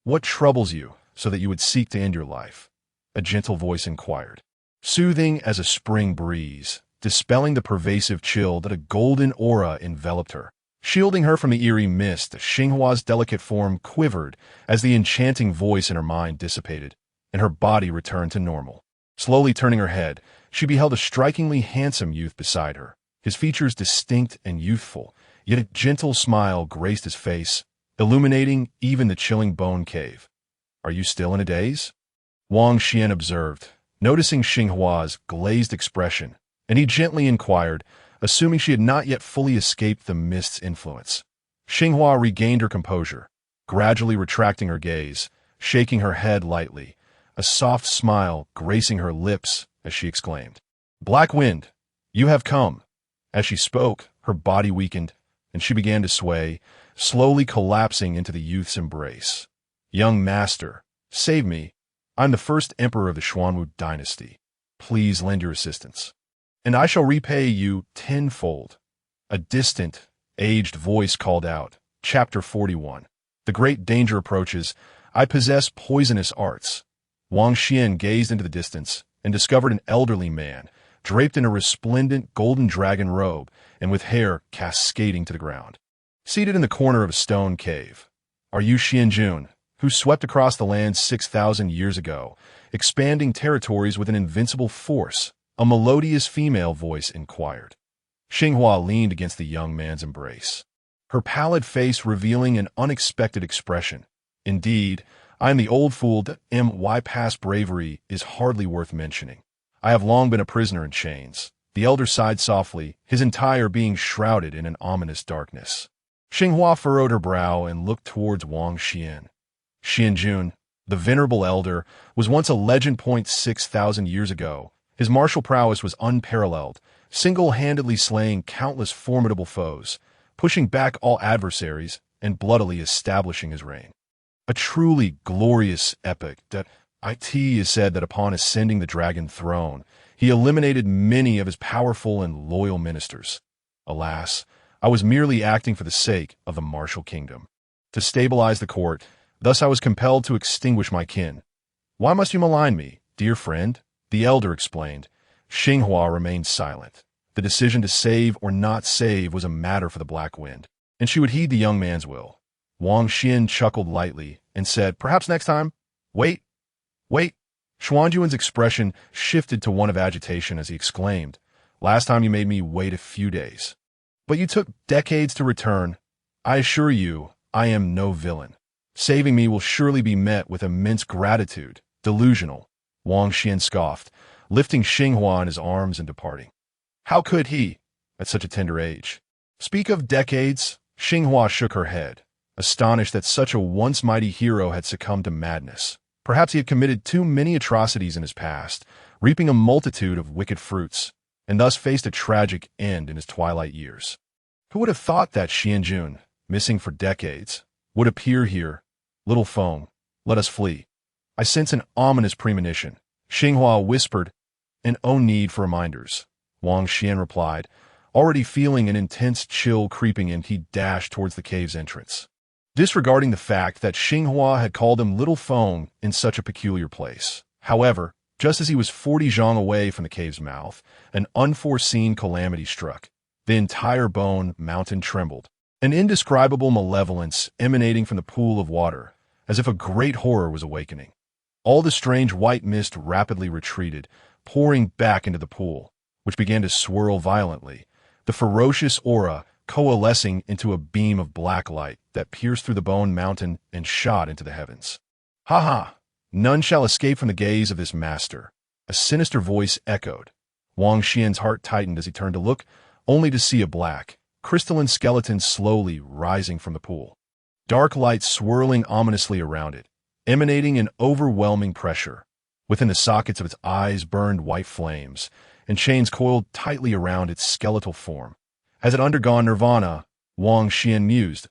"What troubles you, so that you would seek to end your life?" a gentle voice inquired. Soothing as a spring breeze, dispelling the pervasive chill that a golden aura enveloped her. Shielding her from the eerie mist, Xinghua's delicate form quivered as the enchanting voice in her mind dissipated, and her body returned to normal. Slowly turning her head, she beheld a strikingly handsome youth beside her, his features distinct and youthful, yet a gentle smile graced his face, illuminating even the chilling bone cave. "Are you still in a daze?" Wang Xian observed, noticing Xinghua's glazed expression, and he gently inquired, assuming she had not yet fully escaped the mist's influence. Xinghua regained her composure, gradually retracting her gaze, shaking her head lightly, a soft smile gracing her lips as she exclaimed, "Black Wind, you have come." As she spoke, her body weakened, and she began to sway, slowly collapsing into the youth's embrace. "Young master, save me. I'm the first emperor of the Xuanwu dynasty. Please lend your assistance, and I shall repay you tenfold." A distant, aged voice called out, Chapter 41. "The great danger approaches. I possess poisonous arts." Wang Xian gazed into the distance and discovered an elderly man, draped in a resplendent golden dragon robe and with hair cascading to the ground. Seated in the corner of a stone cave. "Are you Xianjun, who swept across the land 6,000 years ago, expanding territories with an invincible force?" a melodious female voice inquired. Xinghua leaned against the young man's embrace, her pallid face revealing an unexpected expression. "Indeed, I am the old fool. My past bravery is hardly worth mentioning. I have long been a prisoner in chains." The elder sighed softly, his entire being shrouded in an ominous darkness. Xinghua furrowed her brow and looked towards Wang Xian. Xianjun, the venerable elder, was once a legend. 6,000 years ago, his martial prowess was unparalleled, single-handedly slaying countless formidable foes, pushing back all adversaries, and bloodily establishing his reign. A truly glorious epic. It is said that upon ascending the dragon throne, he eliminated many of his powerful and loyal ministers. Alas, I was merely acting for the sake of the martial kingdom, to stabilize the court. Thus I was compelled to extinguish my kin. "Why must you malign me, dear friend?" the elder explained. Xinghua remained silent. The decision to save or not save was a matter for the Black Wind, and she would heed the young man's will. Wang Xian chuckled lightly and said, "Perhaps next time." Wait. Xuanjuan's expression shifted to one of agitation as he exclaimed, "Last time you made me wait a few days. But you took decades to return. I assure you, I am no villain. Saving me will surely be met with immense gratitude." "Delusional," Wang Xian scoffed, lifting Xinghua in his arms and departing. How could he, at such a tender age? Speak of decades? Xinghua shook her head, astonished that such a once mighty hero had succumbed to madness. Perhaps he had committed too many atrocities in his past, reaping a multitude of wicked fruits, and thus faced a tragic end in his twilight years. Who would have thought that Xianjun, missing for decades, would appear here? Little foam, let us flee. I sense an ominous premonition. Xinghua whispered, and "Oh need for reminders," Wang Xian replied, Already feeling an intense chill creeping in, he dashed towards the cave's entrance, disregarding the fact that Xinghua had called him Little Feng in such a peculiar place. However, just as he was 40 zhang away from the cave's mouth, an unforeseen calamity struck. The entire Bone Mountain trembled, an indescribable malevolence emanating from the pool of water, as if a great horror was awakening. All the strange white mist rapidly retreated, pouring back into the pool, which began to swirl violently, the ferocious aura coalescing into a beam of black light that pierced through the Bone Mountain and shot into the heavens. "Ha ha! None shall escape from the gaze of this master," a sinister voice echoed. Wang Xian's heart tightened as he turned to look, only to see a black, crystalline skeleton slowly rising from the pool. Dark light swirling ominously around it, emanating an overwhelming pressure. Within the sockets of its eyes burned white flames, and chains coiled tightly around its skeletal form. As it undergone nirvana, Wang Xian mused,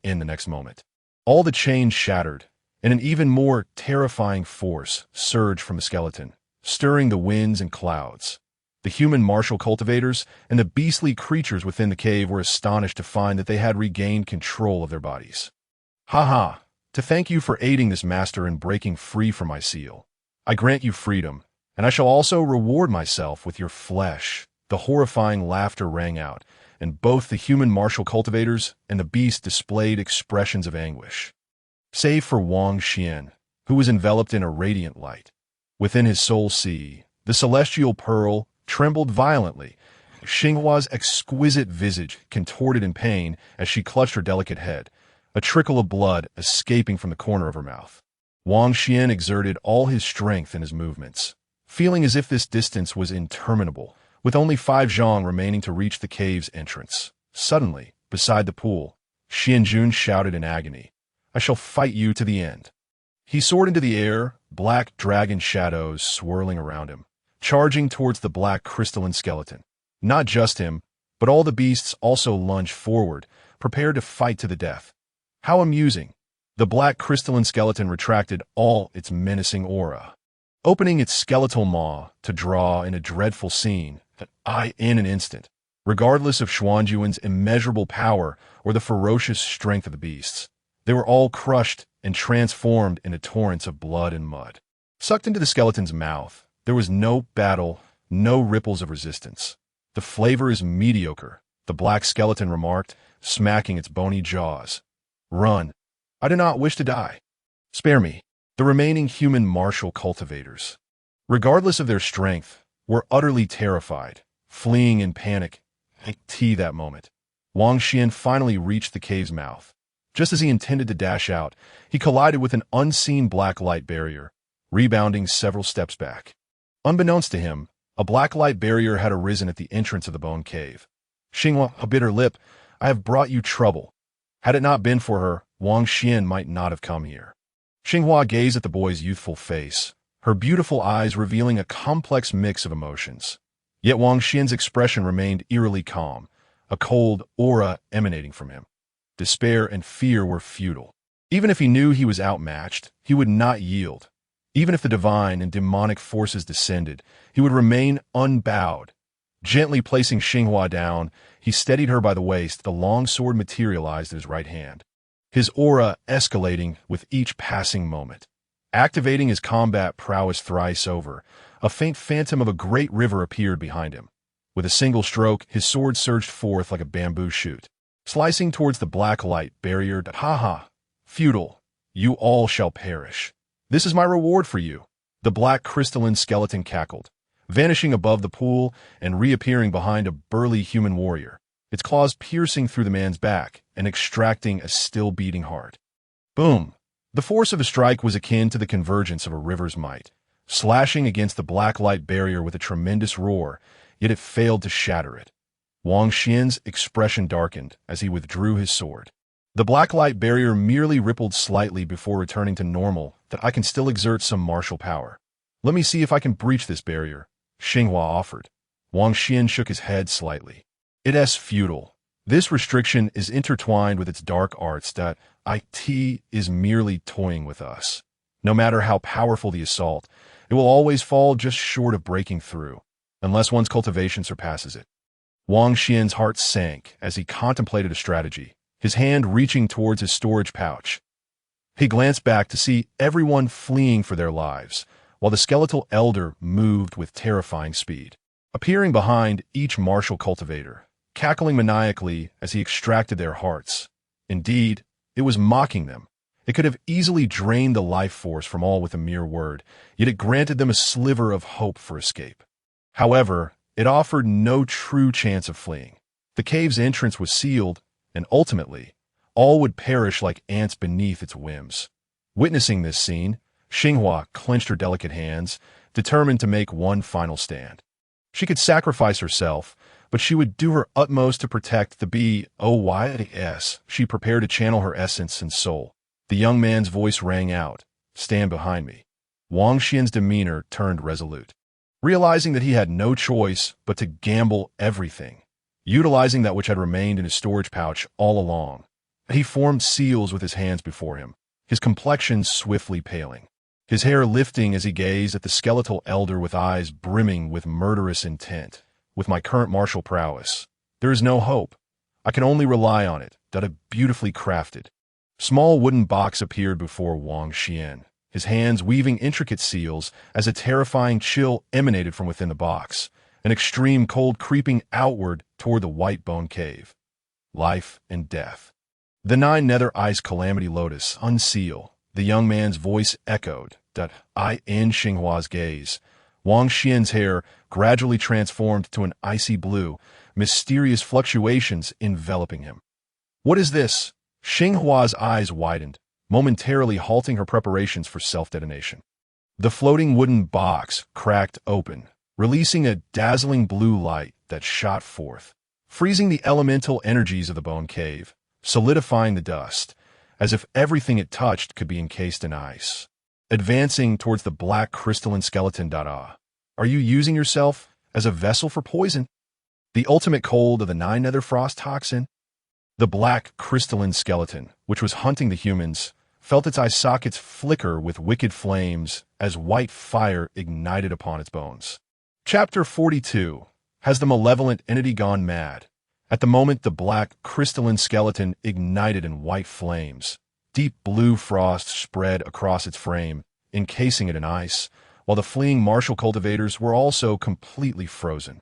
in the next moment. All the chains shattered, and an even more terrifying force surged from the skeleton, stirring the winds and clouds. The human martial cultivators and the beastly creatures within the cave were astonished to find that they had regained control of their bodies. "Ha ha! To thank you for aiding this master in breaking free from my seal. I grant you freedom, and I shall also reward myself with your flesh." The horrifying laughter rang out, and both the human martial cultivators and the beast displayed expressions of anguish. Save for Wang Xian, who was enveloped in a radiant light. Within his soul sea, the celestial pearl trembled violently. Xinghua's exquisite visage contorted in pain as she clutched her delicate head, a trickle of blood escaping from the corner of her mouth. Wang Xian exerted all his strength in his movements, feeling as if this distance was interminable, with only 5 zhang remaining to reach the cave's entrance. Suddenly, beside the pool, Xianjun shouted in agony, "I shall fight you to the end." He soared into the air, black dragon shadows swirling around him, charging towards the black crystalline skeleton. Not just him, but all the beasts also lunged forward, prepared to fight to the death. How amusing! The black crystalline skeleton retracted all its menacing aura, opening its skeletal maw to draw in a dreadful scene in an instant, regardless of Xuanjuan's immeasurable power or the ferocious strength of the beasts. They were all crushed and transformed into torrents of blood and mud. Sucked into the skeleton's mouth, there was no battle, no ripples of resistance. "The flavor is mediocre," the black skeleton remarked, smacking its bony jaws. "Run. I do not wish to die. Spare me." The remaining human martial cultivators, regardless of their strength, were utterly terrified, fleeing in panic. That moment, Wang Xian finally reached the cave's mouth. Just as he intended to dash out, he collided with an unseen black light barrier, rebounding several steps back. Unbeknownst to him, a black light barrier had arisen at the entrance of the bone cave. Xinghua bit her lip. "I have brought you trouble." Had it not been for her, Wang Xian might not have come here. Xinghua gazed at the boy's youthful face, her beautiful eyes revealing a complex mix of emotions. Yet Wang Xian's expression remained eerily calm, a cold aura emanating from him. Despair and fear were futile. Even if he knew he was outmatched, he would not yield. Even if the divine and demonic forces descended, he would remain unbowed. Gently placing Xinghua down, he steadied her by the waist. The long sword materialized in his right hand, his aura escalating with each passing moment. Activating his combat prowess thrice over, a faint phantom of a great river appeared behind him. With a single stroke, his sword surged forth like a bamboo shoot, slicing towards the black light barrier. "Ha ha! Futile! You all shall perish. This is my reward for you." The black crystalline skeleton cackled, vanishing above the pool and reappearing behind a burly human warrior, its claws piercing through the man's back and extracting a still-beating heart. Boom! The force of the strike was akin to the convergence of a river's might, slashing against the black light barrier with a tremendous roar, yet it failed to shatter it. Wang Xian's expression darkened as he withdrew his sword. The black light barrier merely rippled slightly before returning to normal. "That I can still exert some martial power. Let me see if I can breach this barrier," Xinghua offered. Wang Xian shook his head slightly. "It is futile. This restriction is intertwined with its dark arts. That it is merely toying with us. No matter how powerful the assault, it will always fall just short of breaking through, unless one's cultivation surpasses it." Wang Xian's heart sank as he contemplated a strategy, his hand reaching towards his storage pouch. He glanced back to see everyone fleeing for their lives, while the skeletal elder moved with terrifying speed, appearing behind each martial cultivator, cackling maniacally as he extracted their hearts. Indeed, it was mocking them. It could have easily drained the life force from all with a mere word, yet it granted them a sliver of hope for escape. However, it offered no true chance of fleeing. The cave's entrance was sealed, and ultimately, all would perish like ants beneath its whims. Witnessing this scene, Xinghua clenched her delicate hands, determined to make one final stand. She could sacrifice herself, but she would do her utmost to protect the BOYS. She prepared to channel her essence and soul. The young man's voice rang out, "Stand behind me." Wang Xian's demeanor turned resolute. Realizing that he had no choice but to gamble everything, utilizing that which had remained in his storage pouch all along, he formed seals with his hands before him, his complexion swiftly paling, his hair lifting as he gazed at the skeletal elder with eyes brimming with murderous intent. With my current martial prowess, there is no hope. I can only rely on it, that a beautifully crafted. Small wooden box appeared before Wang Xian, his hands weaving intricate seals as a terrifying chill emanated from within the box, an extreme cold creeping outward toward the white bone cave. Life and death. The 9 nether ice calamity lotus unseal. The young man's voice echoed, in Xinghua's gaze. Wang Xian's hair gradually transformed to an icy blue, mysterious fluctuations enveloping him. What is this? Xinghua's eyes widened, momentarily halting her preparations for self-detonation. The floating wooden box cracked open, releasing a dazzling blue light that shot forth, freezing the elemental energies of the bone cave, solidifying the dust, as if everything it touched could be encased in ice. Advancing towards the black crystalline skeleton. Are you using yourself as a vessel for poison? The ultimate cold of the 9 nether frost toxin? The black crystalline skeleton, which was hunting the humans, felt its eye sockets flicker with wicked flames as white fire ignited upon its bones. Chapter 42. Has the malevolent entity gone mad? At the moment the black crystalline skeleton ignited in white flames, deep blue frost spread across its frame, encasing it in ice, while the fleeing martial cultivators were also completely frozen.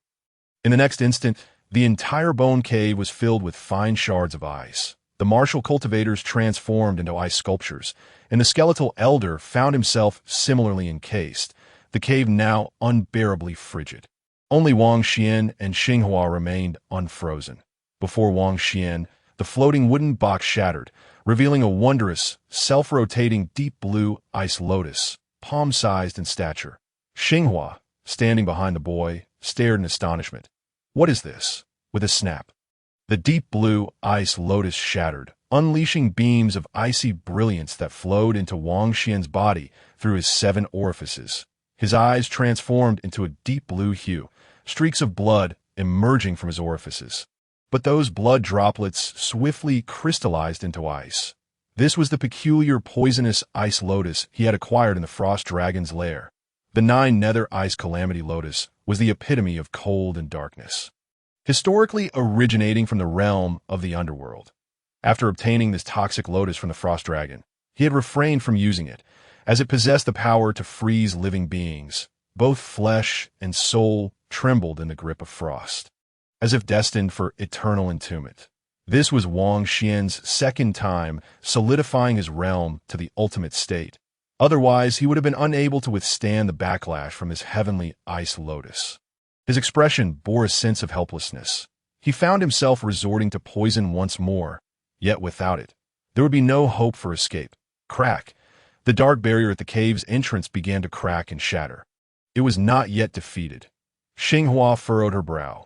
In the next instant, the entire bone cave was filled with fine shards of ice. The martial cultivators transformed into ice sculptures, and the skeletal elder found himself similarly encased, the cave now unbearably frigid. Only Wang Xian and Xinghua remained unfrozen. Before Wang Xian, the floating wooden box shattered, revealing a wondrous, self-rotating deep blue ice lotus, palm-sized in stature. Xinghua, standing behind the boy, stared in astonishment. What is this? With a snap, the deep blue ice lotus shattered, unleashing beams of icy brilliance that flowed into Wang Xian's body through his 7 orifices. His eyes transformed into a deep blue hue, streaks of blood emerging from his orifices. But those blood droplets swiftly crystallized into ice. This was the peculiar poisonous ice lotus he had acquired in the frost dragon's lair. The 9 nether ice calamity lotus was the epitome of cold and darkness, historically originating from the realm of the underworld. After obtaining this toxic lotus from the frost dragon, he had refrained from using it, as it possessed the power to freeze living beings. Both flesh and soul trembled in the grip of frost, as if destined for eternal entombment. This was Wang Xian's 2nd time solidifying his realm to the ultimate state. Otherwise, he would have been unable to withstand the backlash from his heavenly ice lotus. His expression bore a sense of helplessness. He found himself resorting to poison once more, yet without it, there would be no hope for escape. Crack! The dark barrier at the cave's entrance began to crack and shatter. It was not yet defeated. Xinghua furrowed her brow.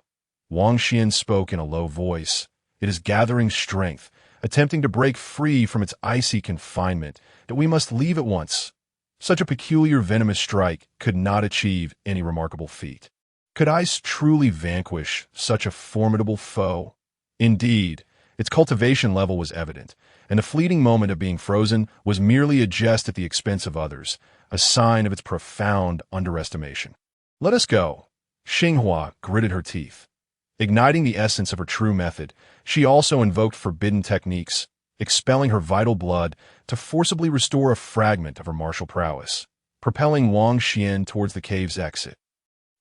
Wang Xian spoke in a low voice. It is gathering strength, attempting to break free from its icy confinement, that we must leave at once. Such a peculiar venomous strike could not achieve any remarkable feat. Could ice truly vanquish such a formidable foe? Indeed, its cultivation level was evident, and the fleeting moment of being frozen was merely a jest at the expense of others, a sign of its profound underestimation. Let us go. Xinghua gritted her teeth. Igniting the essence of her true method, she also invoked forbidden techniques, expelling her vital blood to forcibly restore a fragment of her martial prowess, propelling Wang Xian towards the cave's exit.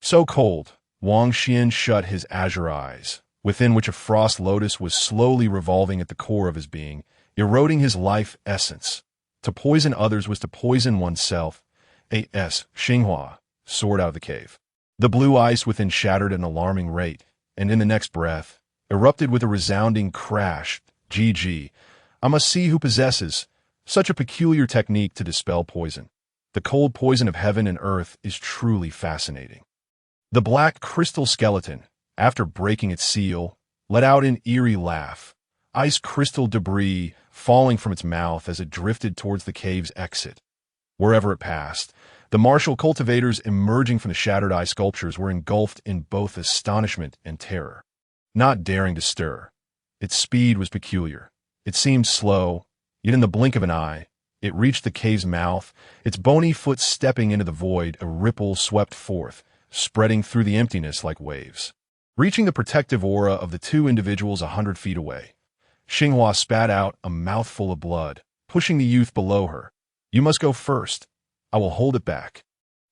So cold, Wang Xian shut his azure eyes, within which a frost lotus was slowly revolving at the core of his being, eroding his life essence. To poison others was to poison oneself. A.S. Xinghua soared out of the cave. The blue ice within shattered at an alarming rate, and in the next breath, erupted with a resounding crash. GG. I must see who possesses such a peculiar technique to dispel poison. The cold poison of heaven and earth is truly fascinating. The black crystal skeleton, after breaking its seal, let out an eerie laugh, ice crystal debris falling from its mouth as it drifted towards the cave's exit. Wherever it passed, the martial cultivators emerging from the shattered eye sculptures were engulfed in both astonishment and terror, not daring to stir. Its speed was peculiar. It seemed slow, yet in the blink of an eye, it reached the cave's mouth, its bony foot stepping into the void. A ripple swept forth, spreading through the emptiness like waves. Reaching the protective aura of the two individuals 100 feet away, Xinghua spat out a mouthful of blood, pushing the youth below her. You must go first. I will hold it back.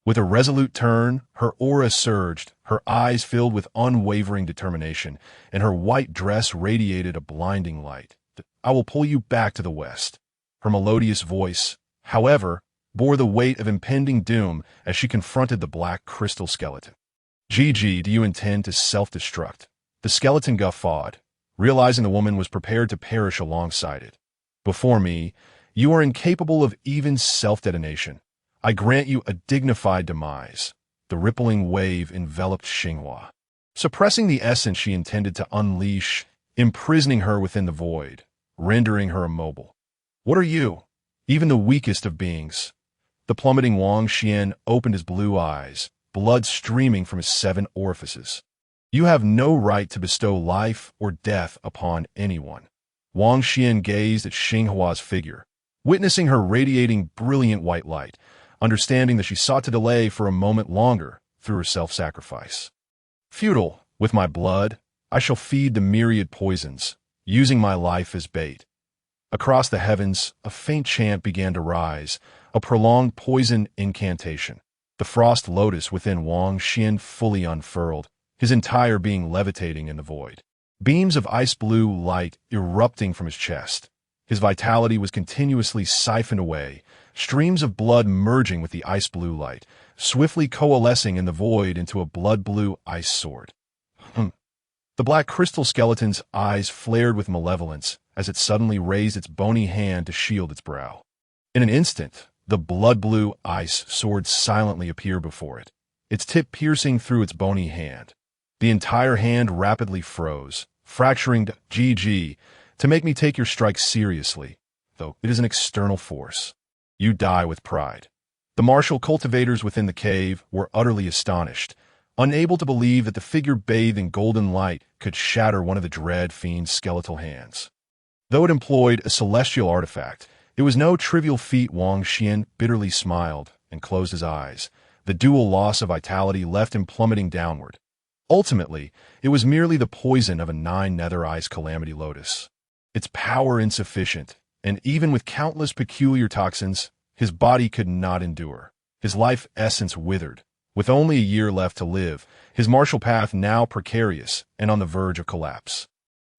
With a resolute turn, her aura surged, her eyes filled with unwavering determination, and her white dress radiated a blinding light. I will pull you back to the west. Her melodious voice, however, bore the weight of impending doom as she confronted the black crystal skeleton. GG, do you intend to self-destruct? The skeleton guffawed, realizing the woman was prepared to perish alongside it. Before me, you are incapable of even self-detonation. I grant you a dignified demise. The rippling wave enveloped Xinghua, suppressing the essence she intended to unleash, imprisoning her within the void, rendering her immobile. What are you? Even the weakest of beings. The plummeting Wang Xian opened his blue eyes, blood streaming from his 7 orifices. You have no right to bestow life or death upon anyone. Wang Xian gazed at Xinghua's figure, witnessing her radiating brilliant white light, understanding that she sought to delay for a moment longer through her self-sacrifice. Futile, with my blood, I shall feed the myriad poisons, using my life as bait. Across the heavens, a faint chant began to rise, a prolonged poison incantation. The frost lotus within Wang Xian fully unfurled, his entire being levitating in the void. Beams of ice-blue light erupting from his chest. His vitality was continuously siphoned away, streams of blood merging with the ice-blue light, swiftly coalescing in the void into a blood-blue ice sword. The black crystal skeleton's eyes flared with malevolence as it suddenly raised its bony hand to shield its brow. In an instant, the blood-blue ice sword silently appeared before it, its tip piercing through its bony hand. The entire hand rapidly froze, fracturing GG to make me take your strike seriously, though it is an external force. You die with pride. The martial cultivators within the cave were utterly astonished, unable to believe that the figure bathed in golden light could shatter one of the dread fiend's skeletal hands. Though it employed a celestial artifact, it was no trivial feat. Wang Xian bitterly smiled and closed his eyes. The dual loss of vitality left him plummeting downward. Ultimately, it was merely the poison of a 9 nether ice calamity lotus. Its power insufficient, and even with countless peculiar toxins, his body could not endure. His life essence withered. With only a year left to live, his martial path now precarious and on the verge of collapse.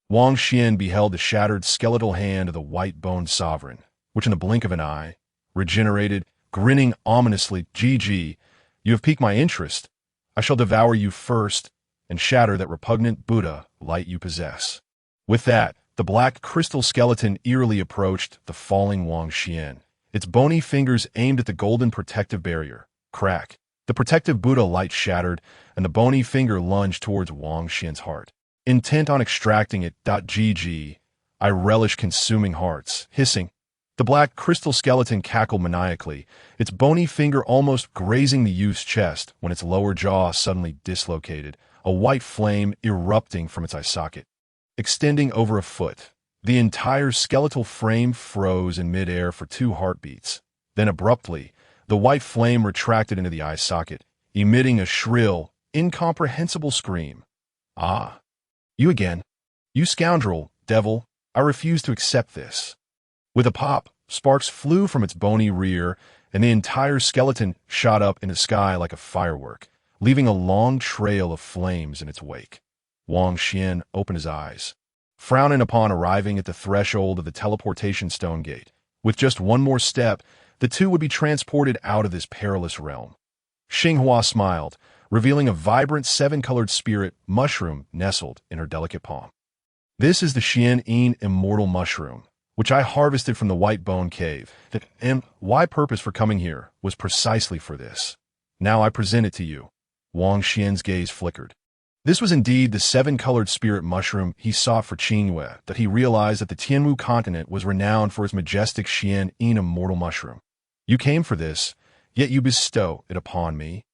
Wang Xian beheld the shattered skeletal hand of the white-boned sovereign, which in the blink of an eye, regenerated, grinning ominously. GG, you have piqued my interest. I shall devour you first and shatter that repugnant Buddha light you possess. With that, the black crystal skeleton eerily approached the falling Wang Xian, its bony fingers aimed at the golden protective barrier. Crack. The protective Buddha light shattered, and the bony finger lunged towards Wang Xian's heart, intent on extracting it. GG, I relish consuming hearts. Hissing, the black crystal skeleton cackled maniacally, its bony finger almost grazing the youth's chest when its lower jaw suddenly dislocated, a white flame erupting from its eye socket. Extending over a foot, the entire skeletal frame froze in midair for 2 heartbeats. Then abruptly, the white flame retracted into the eye socket, emitting a shrill, incomprehensible scream. Ah! You again. You scoundrel, devil, I refuse to accept this. With a pop, sparks flew from its bony rear, and the entire skeleton shot up in the sky like a firework, leaving a long trail of flames in its wake. Wang Xian opened his eyes, frowning upon arriving at the threshold of the teleportation stone gate. With just one more step, the two would be transported out of this perilous realm. Xinghua smiled, revealing a vibrant seven-colored spirit mushroom nestled in her delicate palm. This is the Xian Immortal Mushroom, which I harvested from the White Bone Cave. And my purpose for coming here was precisely for this. Now I present it to you. Wang Xian's gaze flickered. This was indeed the seven-colored spirit mushroom he sought for Qingyue, that he realized that the Tianwu continent was renowned for its majestic Xian Immortal Mushroom. You came for this, yet you bestow it upon me.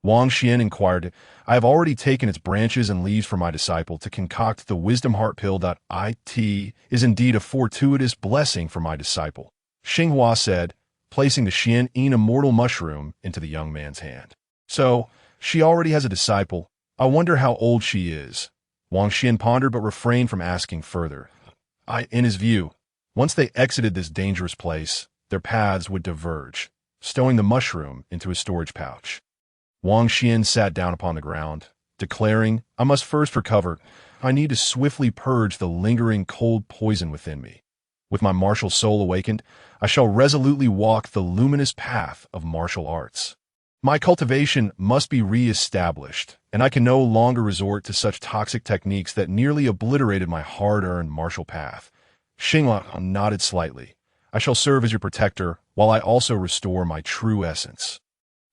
Wang Xian inquired, I have already taken its branches and leaves for my disciple to concoct the wisdom heart pill. It is indeed a fortuitous blessing for my disciple, Xinghua said, placing the Xian Immortal Mushroom into the young man's hand. So, she already has a disciple. I wonder how old she is. Wang Xian pondered but refrained from asking further. In his view, once they exited this dangerous place, their paths would diverge, stowing the mushroom into his storage pouch. Wang Xian sat down upon the ground, declaring, I must first recover. I need to swiftly purge the lingering cold poison within me. With my martial soul awakened, I shall resolutely walk the luminous path of martial arts. My cultivation must be re-established, and I can no longer resort to such toxic techniques that nearly obliterated my hard-earned martial path. Xinghua nodded slightly. I shall serve as your protector, while I also restore my true essence.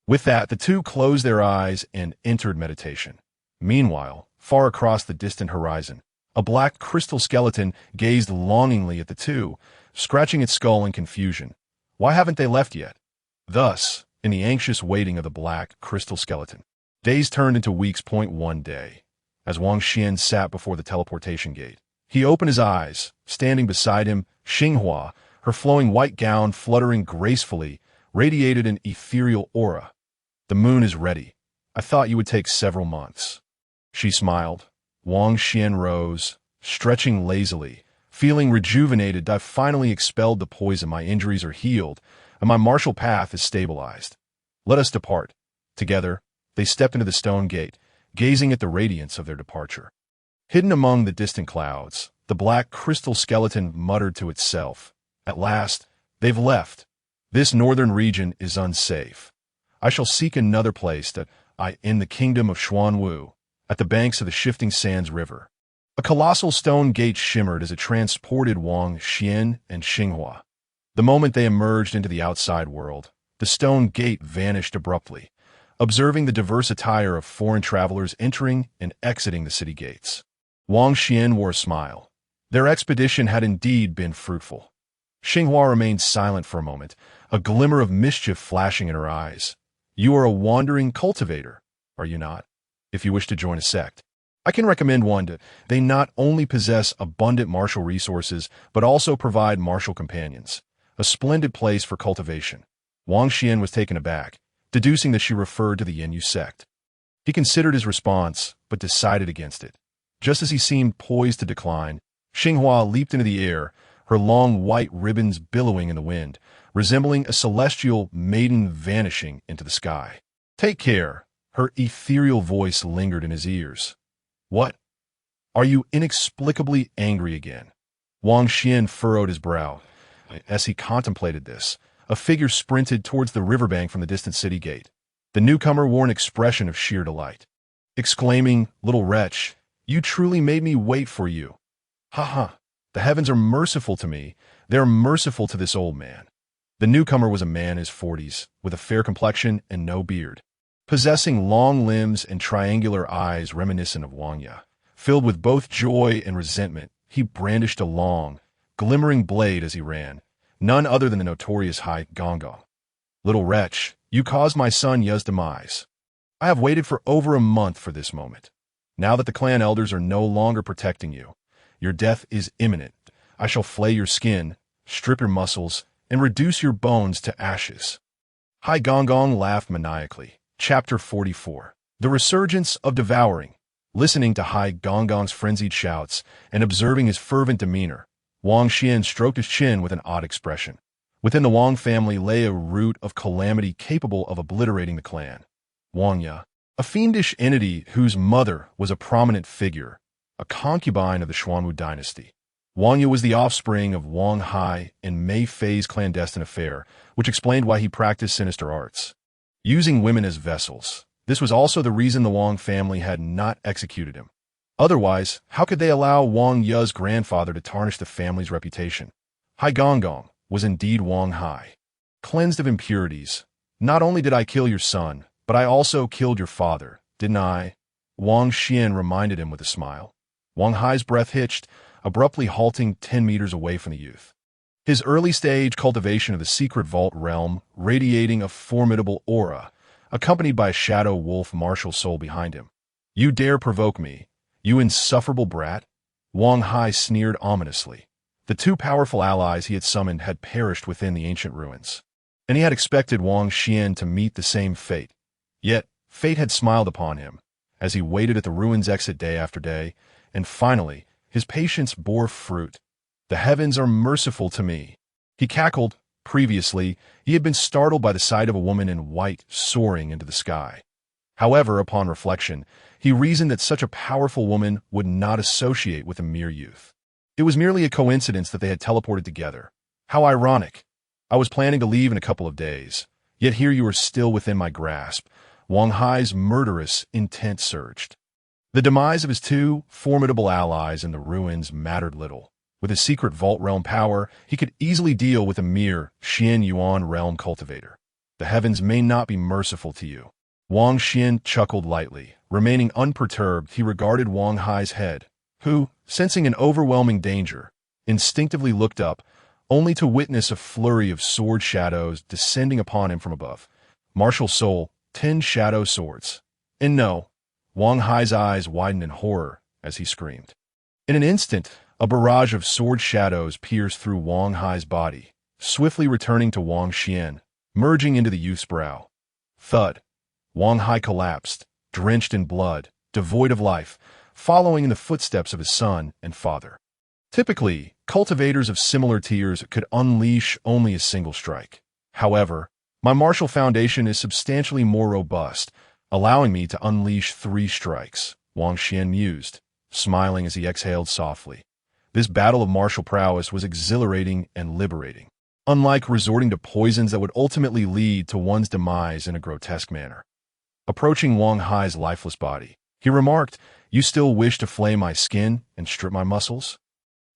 With that, the two closed their eyes and entered meditation. Meanwhile, far across the distant horizon, a black crystal skeleton gazed longingly at the two, scratching its skull in confusion. Why haven't they left yet? Thus, in the anxious waiting of the black crystal skeleton, days turned into weeks. One day, as Wang Xian sat before the teleportation gate, he opened his eyes. Standing beside him, Xinghua, her flowing white gown fluttering gracefully, radiated an ethereal aura. The moon is ready. I thought you would take several months. She smiled. Wang Xian rose, stretching lazily, feeling rejuvenated. I've finally expelled the poison. My injuries are healed, and my martial path is stabilized. Let us depart. Together, they stepped into the stone gate, gazing at the radiance of their departure. Hidden among the distant clouds, the black crystal skeleton muttered to itself. At last, they've left. This northern region is unsafe. I shall seek another place in the kingdom of Xuanwu, at the banks of the shifting sands river. A colossal stone gate shimmered as it transported Wang Xian and Xinghua. The moment they emerged into the outside world, the stone gate vanished abruptly, observing the diverse attire of foreign travelers entering and exiting the city gates. Wang Xian wore a smile. Their expedition had indeed been fruitful. Xinghua remained silent for a moment, a glimmer of mischief flashing in her eyes. You are a wandering cultivator, are you not? If you wish to join a sect, I can recommend one. They not only possess abundant martial resources, but also provide martial companions. A splendid place for cultivation. Wang Xian was taken aback, deducing that she referred to the Yinyu sect. He considered his response, but decided against it. Just as he seemed poised to decline, Xinghua leaped into the air, her long white ribbons billowing in the wind, resembling a celestial maiden vanishing into the sky. Take care, her ethereal voice lingered in his ears. What? Are you inexplicably angry again? Wang Xian furrowed his brow. As he contemplated this, a figure sprinted towards the riverbank from the distant city gate. The newcomer wore an expression of sheer delight, exclaiming, Little wretch, you truly made me wait for you. Ha ha, the heavens are merciful to me. They are merciful to this old man. The newcomer was a man in his 40s, with a fair complexion and no beard. Possessing long limbs and triangular eyes reminiscent of Wang Ya, filled with both joy and resentment, he brandished a long, glimmering blade as he ran, none other than the notorious Hai Gongong. Little wretch, you caused my son Ya's demise. I have waited for over a month for this moment. Now that the clan elders are no longer protecting you, your death is imminent. I shall flay your skin, strip your muscles, and reduce your bones to ashes. Hai Gongong laughed maniacally. Chapter 44. The Resurgence of Devouring. Listening to Hai Gongong's frenzied shouts and observing his fervent demeanor, Wang Xian stroked his chin with an odd expression. Within the Wang family lay a root of calamity capable of obliterating the clan. Wang Ya, a fiendish entity whose mother was a prominent figure, a concubine of the Xuanwu dynasty. Wang Ya was the offspring of Wang Hai and Mei Fei's clandestine affair, which explained why he practiced sinister arts. Using women as vessels. This was also the reason the Wang family had not executed him. Otherwise, how could they allow Wang Ya's grandfather to tarnish the family's reputation? Hai Gongong was indeed Wang Hai. Cleansed of impurities, not only did I kill your son, but I also killed your father, didn't I? Wang Xian reminded him with a smile. Wang Hai's breath hitched, abruptly halting 10 meters away from the youth. His early-stage cultivation of the secret vault realm radiating a formidable aura, accompanied by a shadow wolf martial soul behind him. You dare provoke me, you insufferable brat? Wang Hai sneered ominously. The two powerful allies he had summoned had perished within the ancient ruins, and he had expected Wang Xian to meet the same fate. Yet, fate had smiled upon him, as he waited at the ruins' exit day after day, and finally, his patience bore fruit. The heavens are merciful to me. He cackled. Previously, he had been startled by the sight of a woman in white soaring into the sky. However, upon reflection, he reasoned that such a powerful woman would not associate with a mere youth. It was merely a coincidence that they had teleported together. How ironic. I was planning to leave in a couple of days, yet here you are still within my grasp. Wang Hai's murderous intent surged. The demise of his two formidable allies in the ruins mattered little. With his secret vault realm power, he could easily deal with a mere Xian Yuan realm cultivator. The heavens may not be merciful to you. Wang Xian chuckled lightly. Remaining unperturbed, he regarded Wang Hai's head, who, sensing an overwhelming danger, instinctively looked up, only to witness a flurry of sword shadows descending upon him from above. Martial soul, 10 shadow swords. And no, Wang Hai's eyes widened in horror as he screamed. In an instant, a barrage of sword shadows pierced through Wang Hai's body, swiftly returning to Wang Xian, merging into the youth's brow. Thud. Wang Hai collapsed, drenched in blood, devoid of life, following in the footsteps of his son and father. Typically, cultivators of similar tiers could unleash only a single strike. However, my martial foundation is substantially more robust, allowing me to unleash 3 strikes, Wang Xian mused, smiling as he exhaled softly. This battle of martial prowess was exhilarating and liberating, unlike resorting to poisons that would ultimately lead to one's demise in a grotesque manner. Approaching Wang Hai's lifeless body, he remarked, "You still wish to flay my skin and strip my muscles?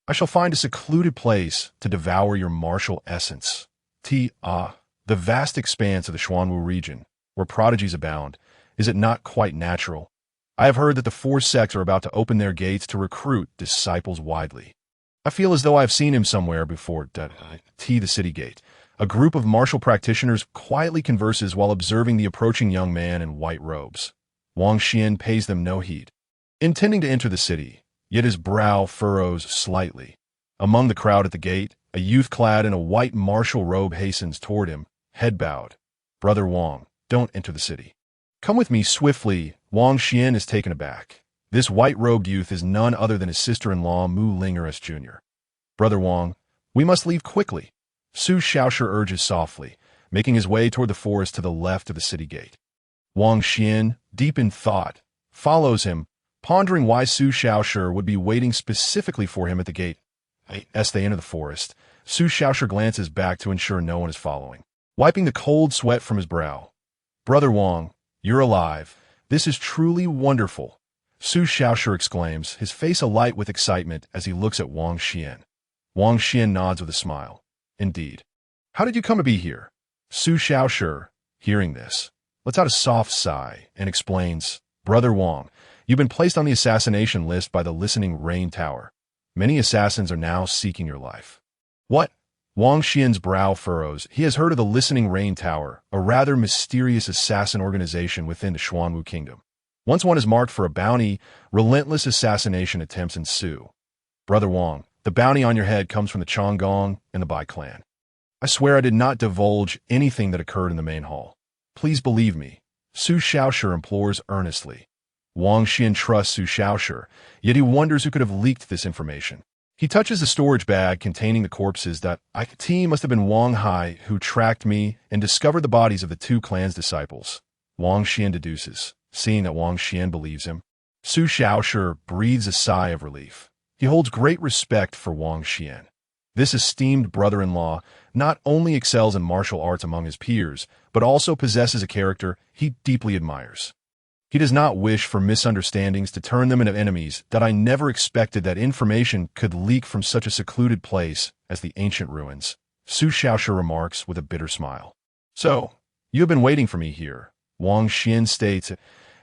I shall find a secluded place to devour your martial essence." The vast expanse of the Xuanwu region, where prodigies abound, is it not quite natural? I have heard that the 4 sects are about to open their gates to recruit disciples widely. I feel as though I have seen him somewhere before. The city gate. A group of martial practitioners quietly converses while observing the approaching young man in white robes. Wang Xian pays them no heed, intending to enter the city, yet his brow furrows slightly. Among the crowd at the gate, a youth clad in a white martial robe hastens toward him, head bowed. "Brother Wang, don't enter the city. Come with me swiftly." Wang Xian is taken aback. This white-robed youth is none other than his sister-in-law Mu Lingeris Jr. "Brother Wang, we must leave quickly," Su Shaoshi urges softly, making his way toward the forest to the left of the city gate. Wang Xian, deep in thought, follows him, pondering why Su Shaoshi would be waiting specifically for him at the gate. As they enter the forest, Su Shaoshi glances back to ensure no one is following, wiping the cold sweat from his brow. "Brother Wang, you're alive. This is truly wonderful," Su Shaoshi exclaims, his face alight with excitement as he looks at Wang Xian. Wang Xian nods with a smile. "Indeed. How did you come to be here?" Su Shaoshi, hearing this, lets out a soft sigh and explains, "Brother Wang, you've been placed on the assassination list by the Listening Rain Tower. Many assassins are now seeking your life." "What?" Wang Xian's brow furrows. He has heard of the Listening Rain Tower, a rather mysterious assassin organization within the Xuanwu Kingdom. Once one is marked for a bounty, relentless assassination attempts ensue. "Brother Wang, the bounty on your head comes from the Chonggong and the Bai clan. I swear I did not divulge anything that occurred in the main hall. Please believe me," Su Shaoshi implores earnestly. Wang Xian trusts Su Shaoshi, yet he wonders who could have leaked this information. He touches the storage bag containing the corpses that it must have been Wang Hai who tracked me and discovered the bodies of the two clan's disciples. Wang Xian deduces, seeing that Wang Xian believes him. Su Shaoshi breathes a sigh of relief. He holds great respect for Wang Xian. This esteemed brother-in-law not only excels in martial arts among his peers, but also possesses a character he deeply admires. He does not wish for misunderstandings to turn them into enemies. That I never expected that information could leak from such a secluded place as the ancient ruins, Su Shaoshi remarks with a bitter smile. So, you have been waiting for me here, Wang Xian states,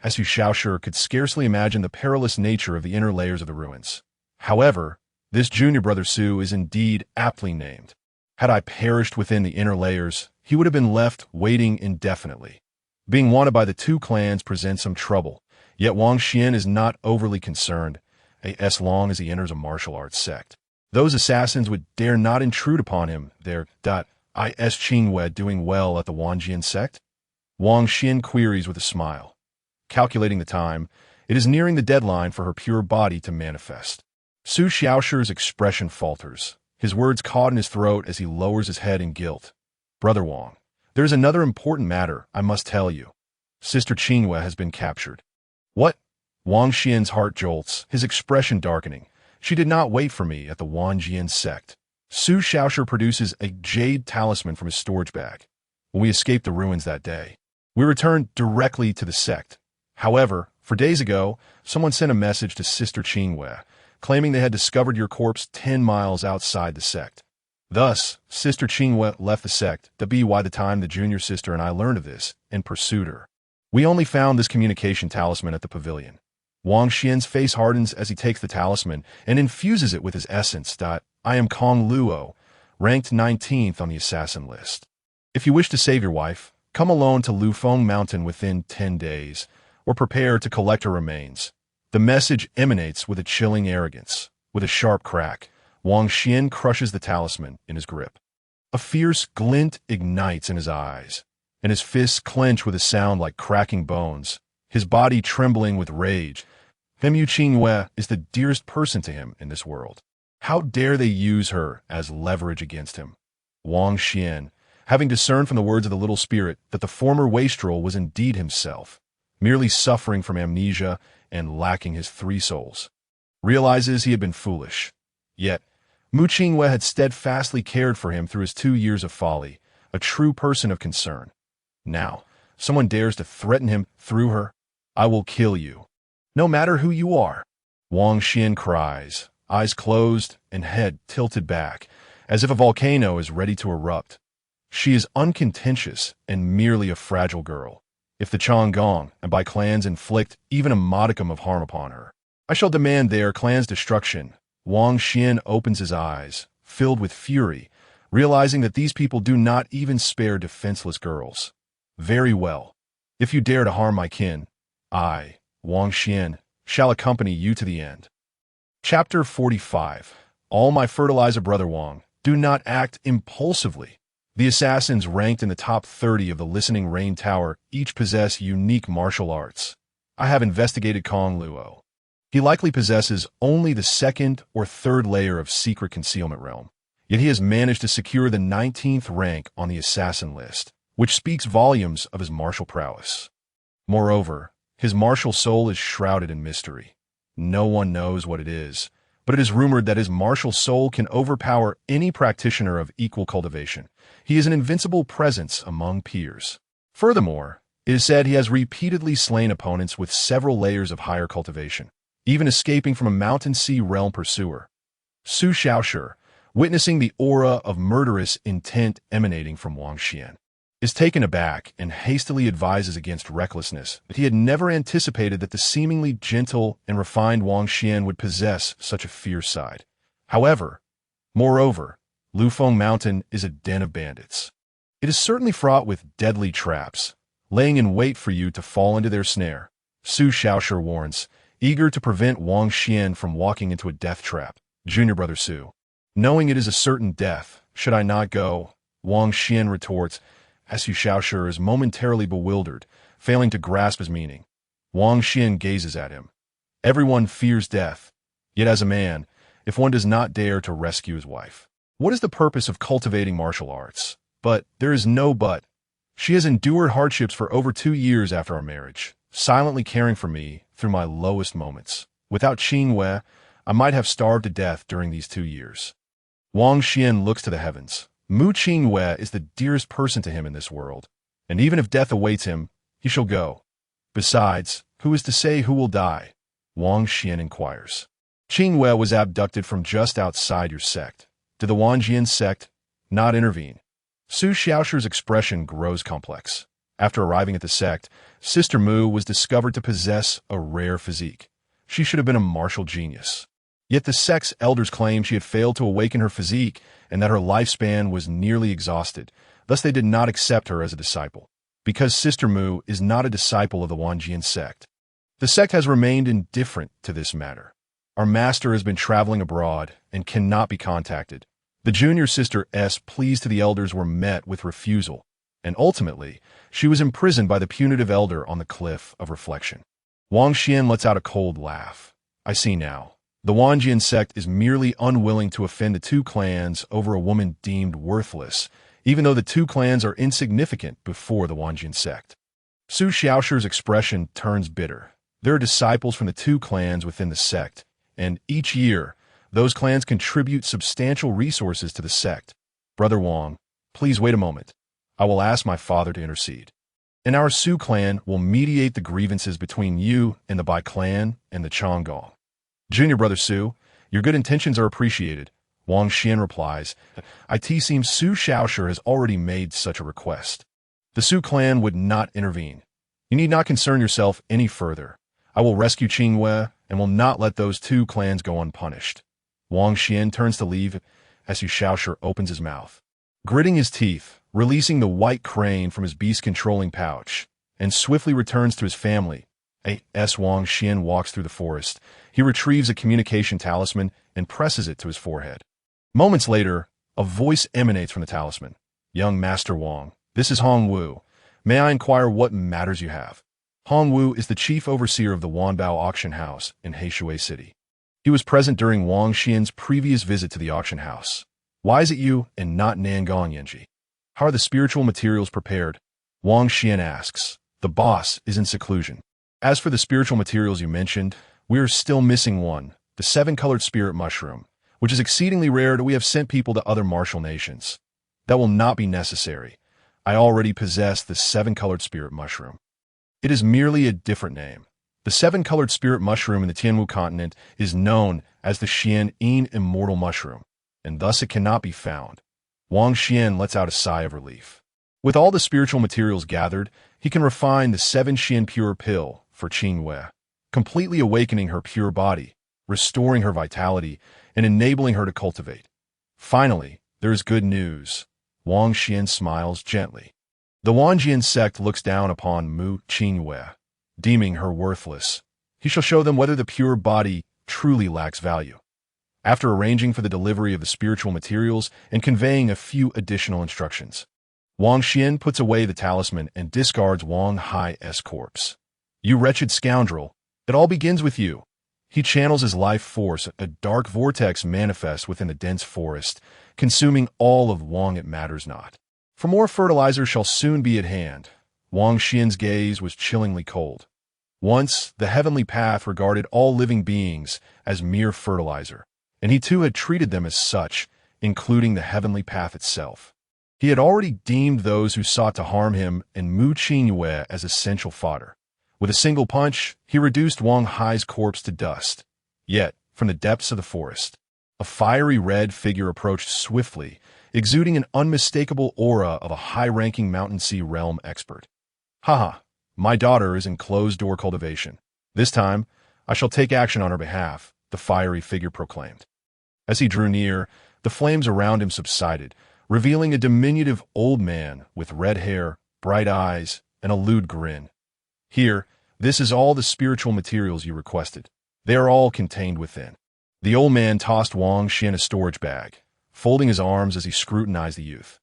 as Su Shaoshi could scarcely imagine the perilous nature of the inner layers of the ruins. However, this junior brother Su is indeed aptly named. Had I perished within the inner layers, he would have been left waiting indefinitely. Being wanted by the two clans presents some trouble, yet Wang Xian is not overly concerned, as long as he enters a martial arts sect. Those assassins would dare not intrude upon him. Is Qingwei doing well at the Wanjian sect? Wang Xian queries with a smile. Calculating the time, it is nearing the deadline for her pure body to manifest. Su Shaoshi's expression falters, his words caught in his throat as he lowers his head in guilt. Brother Wang, there is another important matter I must tell you. Sister Qingwei has been captured. What? Wang Xian's heart jolts, his expression darkening. She did not wait for me at the Wanjian sect. Su Shaoshi produces a jade talisman from his storage bag. When we escaped the ruins that day, we returned directly to the sect. However, 4 days ago, someone sent a message to Sister Qingwei, claiming they had discovered your corpse 10 miles outside the sect. Thus, Sister Qingwei left the sect to be why the time the junior sister and I learned of this and pursued her. We only found this communication talisman at the pavilion. Wang Xian's face hardens as he takes the talisman and infuses it with his essence. I am Kong Luo, ranked 19th on the assassin list. If you wish to save your wife, come alone to Lufeng Mountain within 10 days, or prepare to collect her remains. The message emanates with a chilling arrogance. With a sharp crack, Wang Xian crushes the talisman in his grip. A fierce glint ignites in his eyes, and his fists clench with a sound like cracking bones, his body trembling with rage. Femu Qingwei is the dearest person to him in this world. How dare they use her as leverage against him? Wang Xian, having discerned from the words of the little spirit that the former wastrel was indeed himself, merely suffering from amnesia and lacking his 3 souls, realizes he had been foolish. Yet, Mu Qingwei had steadfastly cared for him through his 2 years of folly, a true person of concern. Now, someone dares to threaten him through her. I will kill you, no matter who you are. Wang Xian cries, eyes closed and head tilted back, as if a volcano is ready to erupt. She is uncontentious and merely a fragile girl. If the Chang'an and Bai clans inflict even a modicum of harm upon her, I shall demand their clan's destruction. Wang Xian opens his eyes, filled with fury, realizing that these people do not even spare defenseless girls. Very well. If you dare to harm my kin, I, Wang Xian, shall accompany you to the end. Chapter 45. All my fertilizer brother Wang, do not act impulsively. The assassins ranked in the top 30 of the Listening Rain Tower each possess unique martial arts. I have investigated Kong Luo. He likely possesses only the 2nd or 3rd layer of secret concealment realm, yet he has managed to secure the 19th rank on the assassin list, which speaks volumes of his martial prowess. Moreover, his martial soul is shrouded in mystery. No one knows what it is, but it is rumored that his martial soul can overpower any practitioner of equal cultivation. He is an invincible presence among peers. Furthermore, it is said he has repeatedly slain opponents with several layers of higher cultivation, even escaping from a Mountain Sea realm pursuer. Su Shaoshi, witnessing the aura of murderous intent emanating from Wang Xian, is taken aback and hastily advises against recklessness, that he had never anticipated that the seemingly gentle and refined Wang Xian would possess such a fierce side. Moreover, Lufeng Mountain is a den of bandits. It is certainly fraught with deadly traps, laying in wait for you to fall into their snare. Su Shaoshi warns, eager to prevent Wang Xian from walking into a death trap. Junior brother Su, knowing it is a certain death, should I not go? Wang Xian retorts, as Su Shaoshi is momentarily bewildered, failing to grasp his meaning. Wang Xian gazes at him. Everyone fears death. Yet as a man, if one does not dare to rescue his wife, what is the purpose of cultivating martial arts? But there is no but. She has endured hardships for over 2 years after our marriage, silently caring for me through my lowest moments. Without Qing Wei, I might have starved to death during these 2 years. Wang Xian looks to the heavens. Mu Qing Wei is the dearest person to him in this world, and even if death awaits him, he shall go. Besides, who is to say who will die? Wang Xian inquires. Qing Wei was abducted from just outside your sect. Did the Wanjian sect not intervene? Su Xiaoshi's expression grows complex. After arriving at the sect, Sister Mu was discovered to possess a rare physique. She should have been a martial genius. Yet the sect's elders claimed she had failed to awaken her physique and that her lifespan was nearly exhausted. Thus they did not accept her as a disciple. Because Sister Mu is not a disciple of the Wanjian sect, the sect has remained indifferent to this matter. Our master has been traveling abroad and cannot be contacted. The junior sister S pleas to the elders were met with refusal, and ultimately, she was imprisoned by the punitive elder on the cliff of reflection. Wang Xian lets out a cold laugh. I see now. The Wanjian sect is merely unwilling to offend the 2 clans over a woman deemed worthless, even though the 2 clans are insignificant before the Wanjian sect. Su Xiaoshi's expression turns bitter. There are disciples from the 2 clans within the sect, and each year, those clans contribute substantial resources to the sect. Brother Wang, please wait a moment. I will ask my father to intercede. And our Su clan will mediate the grievances between you and the Bai clan and the Changong. Junior brother Su, your good intentions are appreciated. Wang Xian replies, It seems Su Xiaoshi has already made such a request. The Su clan would not intervene. You need not concern yourself any further. I will rescue Qing Wei and will not let those 2 clans go unpunished. Wang Xian turns to leave as Su Xiaoshi opens his mouth, gritting his teeth, releasing the white crane from his beast-controlling pouch, and swiftly returns to his family. As Wang Xian walks through the forest, he retrieves a communication talisman and presses it to his forehead. Moments later, a voice emanates from the talisman. Young Master Wang, this is Hong Wu. May I inquire what matters you have? Hong Wu is the chief overseer of the Wanbao auction house in Heishui City. He was present during Wang Xian's previous visit to the auction house. Why is it you and not Nangong Yanji? How are the spiritual materials prepared? Wang Xian asks. The boss is in seclusion. As for the spiritual materials you mentioned, we are still missing one, the 7-colored spirit mushroom, which is exceedingly rare that we have sent people to other martial nations. That will not be necessary. I already possess the 7-colored spirit mushroom. It is merely a different name. The 7-colored spirit mushroom in the Tianwu continent is known as the Xian-Yin Immortal Mushroom, and thus it cannot be found. Wang Xian lets out a sigh of relief. With all the spiritual materials gathered, he can refine the 7 Xian Pure Pill for Qing Wei, completely awakening her pure body, restoring her vitality, and enabling her to cultivate. Finally, there is good news. Wang Xian smiles gently. The Wanjian sect looks down upon Mu Qing Wei, deeming her worthless. He shall show them whether the pure body truly lacks value. After arranging for the delivery of the spiritual materials and conveying a few additional instructions, Wang Xian puts away the talisman and discards Wang Hai's corpse. You wretched scoundrel, it all begins with you. He channels his life force, a dark vortex manifests within the dense forest, consuming all of Wang. It matters not. For more fertilizer shall soon be at hand. Wang Xian's gaze was chillingly cold. Once, the heavenly path regarded all living beings as mere fertilizer, and he too had treated them as such, including the heavenly path itself. He had already deemed those who sought to harm him and Mu Qing Wei as essential fodder. With a single punch, he reduced Wang Hai's corpse to dust. Yet, from the depths of the forest, a fiery red figure approached swiftly, exuding an unmistakable aura of a high-ranking Mountain Sea realm expert. Haha, my daughter is in closed-door cultivation. This time, I shall take action on her behalf, the fiery figure proclaimed. As he drew near, the flames around him subsided, revealing a diminutive old man with red hair, bright eyes, and a lewd grin. Here, this is all the spiritual materials you requested. They are all contained within. The old man tossed Wang Xian a storage bag, folding his arms as he scrutinized the youth.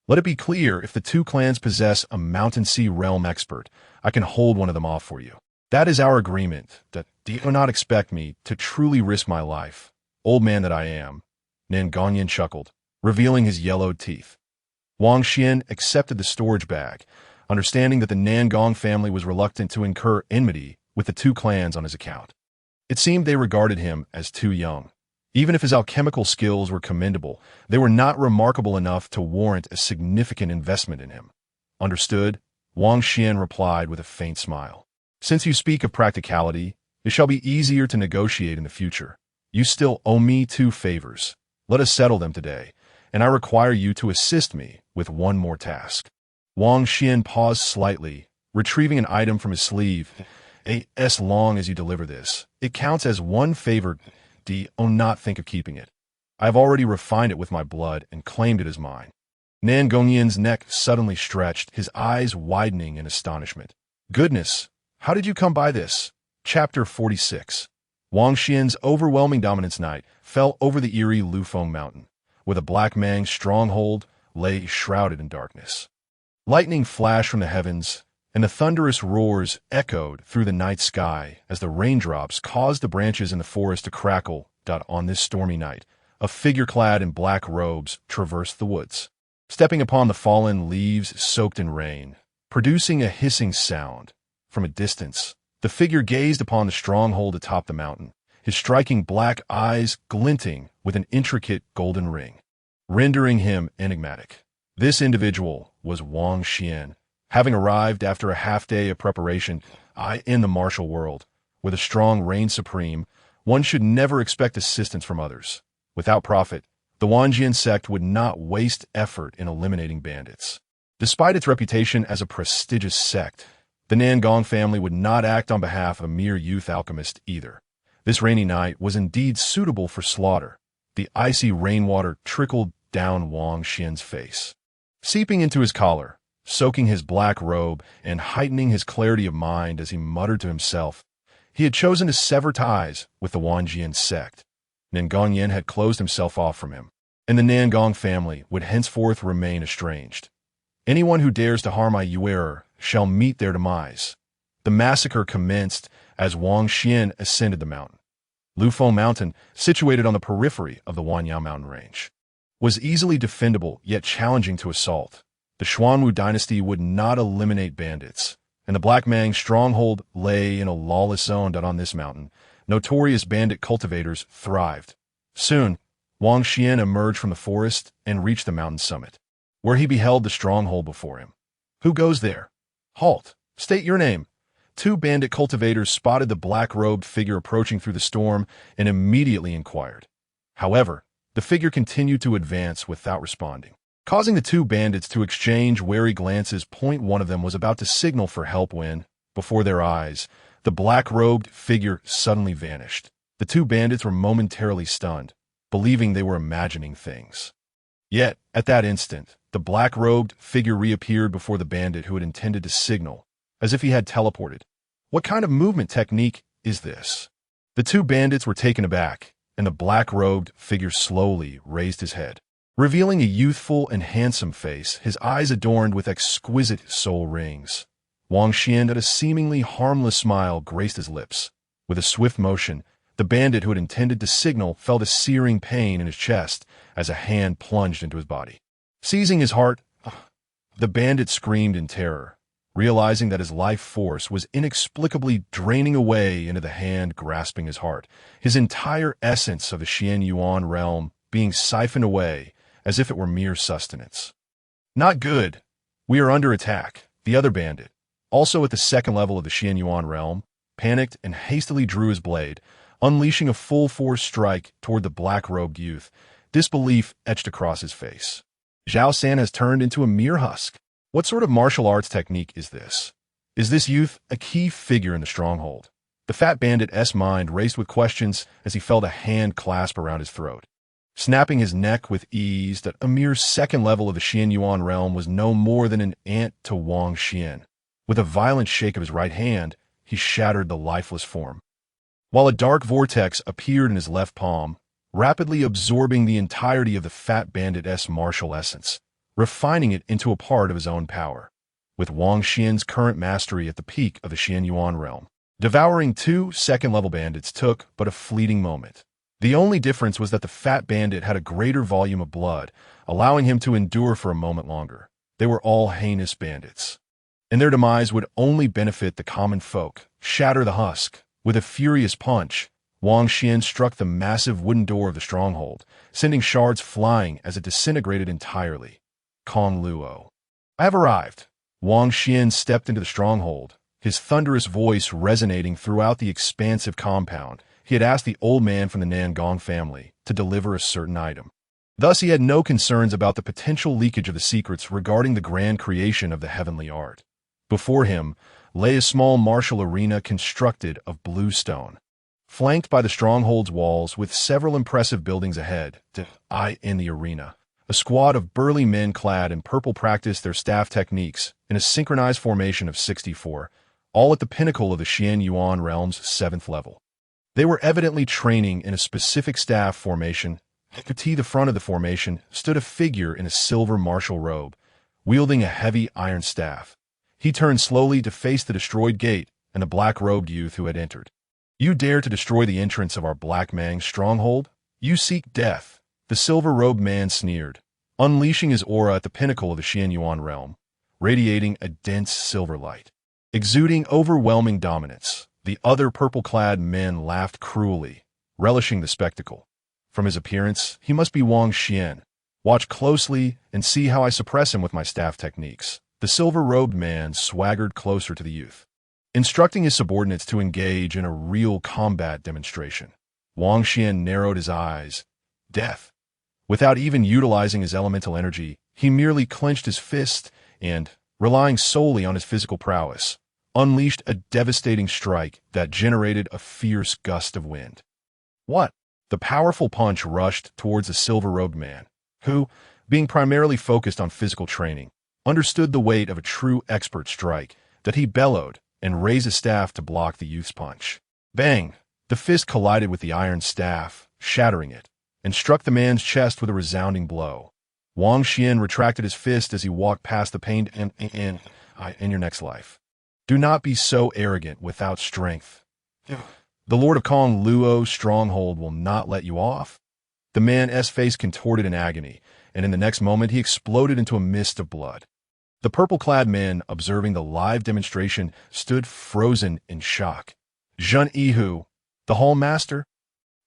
Let it be clear, if the 2 clans possess a Mountain Sea realm expert, I can hold one of them off for you. That is our agreement. Do you not expect me to truly risk my life, old man that I am? Nan Gongyin chuckled, revealing his yellowed teeth. Wang Xian accepted the storage bag, understanding that the Nangong family was reluctant to incur enmity with the two clans on his account. It seemed they regarded him as too young. Even if his alchemical skills were commendable, they were not remarkable enough to warrant a significant investment in him. Understood? Wang Xian replied with a faint smile. Since you speak of practicality, it shall be easier to negotiate in the future. You still owe me 2 favors. Let us settle them today, and I require you to assist me with one more task. Wang Xian paused slightly, retrieving an item from his sleeve. As long as you deliver this, it counts as 1 favor. Do not think of keeping it. I have already refined it with my blood and claimed it as mine. Nan Gongyin's neck suddenly stretched, his eyes widening in astonishment. Goodness, how did you come by this? Chapter 46. Wang Xian's overwhelming dominance night fell over the eerie Lufeng Mountain, where the Black Mang's stronghold lay shrouded in darkness. Lightning flashed from the heavens, and the thunderous roars echoed through the night sky as the raindrops caused the branches in the forest to crackle. On this stormy night, a figure clad in black robes traversed the woods, stepping upon the fallen leaves soaked in rain, producing a hissing sound. From a distance, the figure gazed upon the stronghold atop the mountain, his striking black eyes glinting with an intricate golden ring, rendering him enigmatic. This individual was Wang Xian, having arrived after a half-day of preparation. In the martial world, where the strong reign supreme, one should never expect assistance from others. Without profit, the Wanjian sect would not waste effort in eliminating bandits. Despite its reputation as a prestigious sect, the Nangong family would not act on behalf of a mere youth alchemist either. This rainy night was indeed suitable for slaughter. The icy rainwater trickled down Wang Xian's face, seeping into his collar, soaking his black robe, and heightening his clarity of mind as he muttered to himself. He had chosen to sever ties with the Wanjian sect. Nangongyin had closed himself off from him, and the Nangong family would henceforth remain estranged. Anyone who dares to harm a Yuerer shall meet their demise. The massacre commenced as Wang Xian ascended the mountain. Lufeng Mountain, situated on the periphery of the Wanyao mountain range, was easily defendable yet challenging to assault. The Xuanwu dynasty would not eliminate bandits, and the Black Mang stronghold lay in a lawless zone. On this mountain, notorious bandit cultivators thrived. Soon, Wang Xian emerged from the forest and reached the mountain summit, where he beheld the stronghold before him. Who goes there? Halt! State your name. 2 bandit cultivators spotted the black-robed figure approaching through the storm and immediately inquired. However, the figure continued to advance without responding, causing the 2 bandits to exchange wary glances. One of them was about to signal for help when, before their eyes, the black-robed figure suddenly vanished. The 2 bandits were momentarily stunned, believing they were imagining things. Yet, at that instant, the black-robed figure reappeared before the bandit who had intended to signal, as if he had teleported. What kind of movement technique is this? The 2 bandits were taken aback, and the black-robed figure slowly raised his head, revealing a youthful and handsome face, his eyes adorned with exquisite soul rings. Wang Xian, had a seemingly harmless smile, graced his lips. With a swift motion, the bandit who had intended to signal felt a searing pain in his chest as a hand plunged into his body. Seizing his heart, the bandit screamed in terror, realizing that his life force was inexplicably draining away into the hand grasping his heart, his entire essence of the Xian Yuan realm being siphoned away as if it were mere sustenance. Not good. We are under attack. The other bandit, also at the 2nd level of the Xian Yuan realm, panicked and hastily drew his blade, unleashing a full-force strike toward the black-robed youth. Disbelief etched across his face. Zhao San has turned into a mere husk. What sort of martial arts technique is this? Is this youth a key figure in the stronghold? The fat bandit's mind raced with questions as he felt a hand clasp around his throat, snapping his neck with ease. That a mere 2nd level of the Xian Yuan realm was no more than an ant to Wang Xian. With a violent shake of his right hand, he shattered the lifeless form, while a dark vortex appeared in his left palm, rapidly absorbing the entirety of the fat bandit's martial essence, refining it into a part of his own power. With Wang Xian's current mastery at the peak of the Xian Yuan realm, Devouring two second-level bandits took but a fleeting moment. The only difference was that the fat bandit had a greater volume of blood, allowing him to endure for a moment longer. They were all heinous bandits, and their demise would only benefit the common folk. Shatter the husk. With a furious punch, Wang Xian struck the massive wooden door of the stronghold, sending shards flying as it disintegrated entirely. Kong Luo. I have arrived. Wang Xian stepped into the stronghold, his thunderous voice resonating throughout the expansive compound. He had asked the old man from the Nangong family to deliver a certain item. Thus he had no concerns about the potential leakage of the secrets regarding the grand creation of the heavenly art. Before him lay a small martial arena constructed of blue stone, flanked by the stronghold's walls with several impressive buildings ahead. In the arena, a squad of burly men clad in purple practiced their staff techniques in a synchronized formation of 64, all at the pinnacle of the Xian Yuan realm's 7th level. They were evidently training in a specific staff formation. To the front of the formation stood a figure in a silver martial robe, wielding a heavy iron staff. He turned slowly to face the destroyed gate and the black-robed youth who had entered. You dare to destroy the entrance of our Black Mang stronghold? You seek death. The silver-robed man sneered, unleashing his aura at the pinnacle of the Xian Yuan realm, radiating a dense silver light, exuding overwhelming dominance. The other purple-clad men laughed cruelly, relishing the spectacle. From his appearance, he must be Wang Xian. Watch closely and see how I suppress him with my staff techniques. The silver-robed man swaggered closer to the youth, instructing his subordinates to engage in a real combat demonstration. Wang Xian narrowed his eyes. Death. Without even utilizing his elemental energy, he merely clenched his fist and, relying solely on his physical prowess, unleashed a devastating strike that generated a fierce gust of wind. What? The powerful punch rushed towards the silver-robed man, who, being primarily focused on physical training, understood the weight of a true expert strike, that he bellowed and raised his staff to block the youth's punch. Bang! The fist collided with the iron staff, shattering it, and struck the man's chest with a resounding blow. Wang Xian retracted his fist as he walked past the pained in your next life. Do not be so arrogant without strength. The Lord of Kong Luo's stronghold will not let you off. The man's face contorted in agony, and in the next moment he exploded into a mist of blood. The purple-clad men, observing the live demonstration, stood frozen in shock. Zhen Yihu, the Hall Master?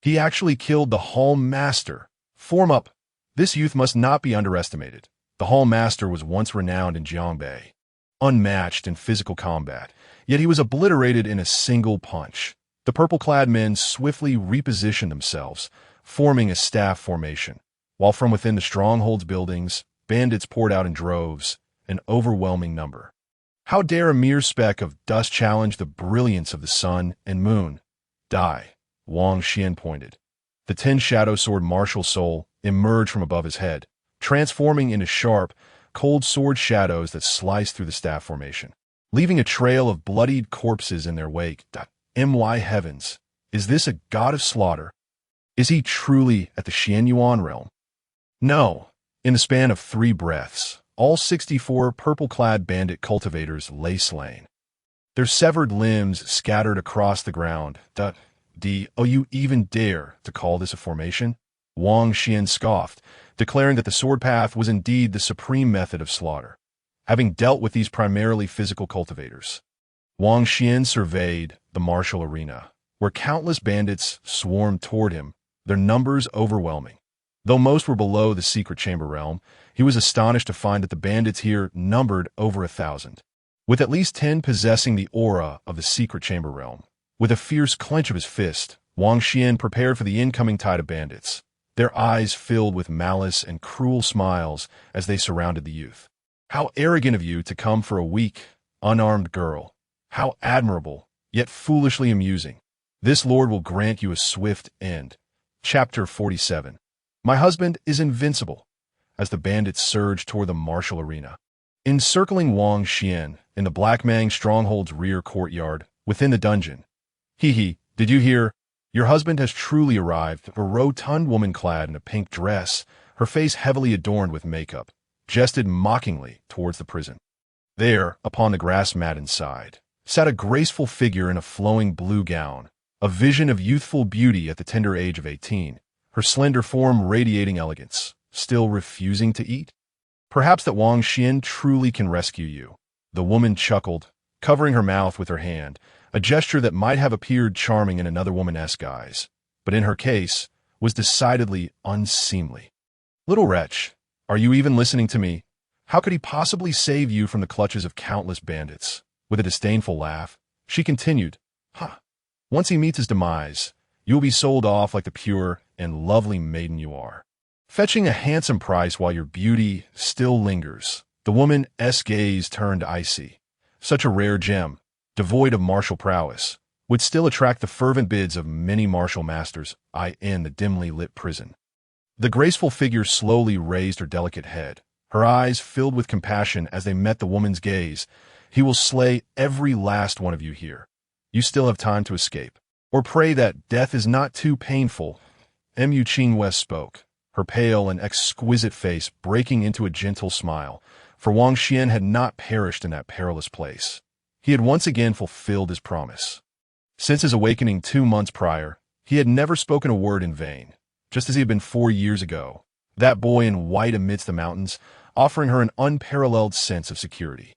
He actually killed the Hall Master. Form up. This youth must not be underestimated. The Hall Master was once renowned in Jiangbei, unmatched in physical combat, yet he was obliterated in a single punch. The purple-clad men swiftly repositioned themselves, forming a staff formation, while from within the stronghold's buildings, bandits poured out in droves, an overwhelming number. How dare a mere speck of dust challenge the brilliance of the sun and moon? Die, Wang Xian pointed. The 10 shadow sword martial soul emerged from above his head, transforming into sharp, cold sword shadows that sliced through the staff formation, leaving a trail of bloodied corpses in their wake. My heavens, is this a god of slaughter? Is he truly at the Xian Yuan realm? No. In the span of 3 breaths, all 64 purple-clad bandit cultivators lay slain, their severed limbs scattered across the ground. You even dare to call this a formation? Wang Xian scoffed, declaring that the sword path was indeed the supreme method of slaughter. Having dealt with these primarily physical cultivators, Wang Xian surveyed the martial arena, where countless bandits swarmed toward him, their numbers overwhelming. Though most were below the secret chamber realm, he was astonished to find that the bandits here numbered over 1,000, with at least 10 possessing the aura of the secret chamber realm. With a fierce clench of his fist, Wang Xian prepared for the incoming tide of bandits, their eyes filled with malice and cruel smiles as they surrounded the youth. How arrogant of you to come for a weak, unarmed girl. How admirable, yet foolishly amusing. This lord will grant you a swift end. Chapter 47. My husband is invincible. As the bandits surged toward the martial arena, encircling Wang Xian in the Black Mang stronghold's rear courtyard within the dungeon. Did you hear? Your husband has truly arrived. A rotund woman clad in a pink dress, her face heavily adorned with makeup, gestured mockingly towards the prison. There, upon the grass mat inside, sat a graceful figure in a flowing blue gown, a vision of youthful beauty at the tender age of 18, her slender form radiating elegance, still refusing to eat. Perhaps that Wang Xian truly can rescue you. The woman chuckled, covering her mouth with her hand, a gesture that might have appeared charming in another woman-esque guise, but in her case was decidedly unseemly. Little wretch, are you even listening to me? How could he possibly save you from the clutches of countless bandits? With a disdainful laugh, she continued, Once he meets his demise, you will be sold off like the pure and lovely maiden you are, fetching a handsome price while your beauty still lingers. The woman's gaze turned icy. Such a rare gem, devoid of martial prowess, would still attract the fervent bids of many martial masters in the dimly lit prison. The graceful figure slowly raised her delicate head, her eyes filled with compassion as they met the woman's gaze. He will slay every last one of you here. You still have time to escape. Or pray that death is not too painful. Mu Qinghue spoke, her pale and exquisite face breaking into a gentle smile, for Wang Xian had not perished in that perilous place. He had once again fulfilled his promise. Since his awakening 2 months prior, he had never spoken a word in vain, just as he had been 4 years ago, that boy in white amidst the mountains, offering her an unparalleled sense of security.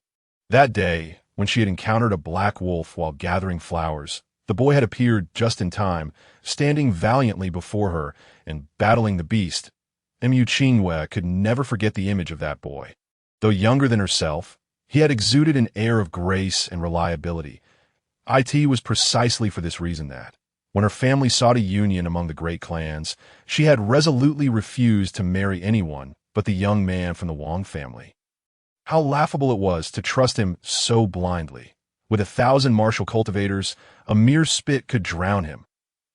That day, when she had encountered a black wolf while gathering flowers, the boy had appeared just in time, standing valiantly before her and battling the beast. Mu Qinghue could never forget the image of that boy. Though younger than herself, he had exuded an air of grace and reliability. It was precisely for this reason that, when her family sought a union among the great clans, she had resolutely refused to marry anyone but the young man from the Wang family. How laughable it was to trust him so blindly. With 1,000 martial cultivators, a mere spit could drown him.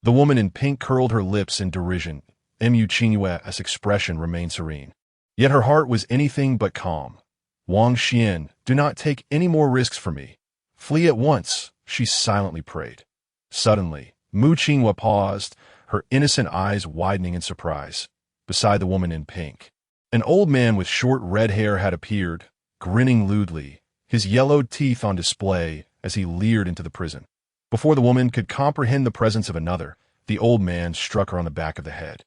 The woman in pink curled her lips in derision. Mu Qinhue's expression remained serene. Yet her heart was anything but calm. Wang Xian, do not take any more risks for me. Flee at once, she silently prayed. Suddenly, Mu Qinghue paused, her innocent eyes widening in surprise. Beside the woman in pink, an old man with short red hair had appeared, grinning lewdly, his yellowed teeth on display as he leered into the prison. Before the woman could comprehend the presence of another, the old man struck her on the back of the head,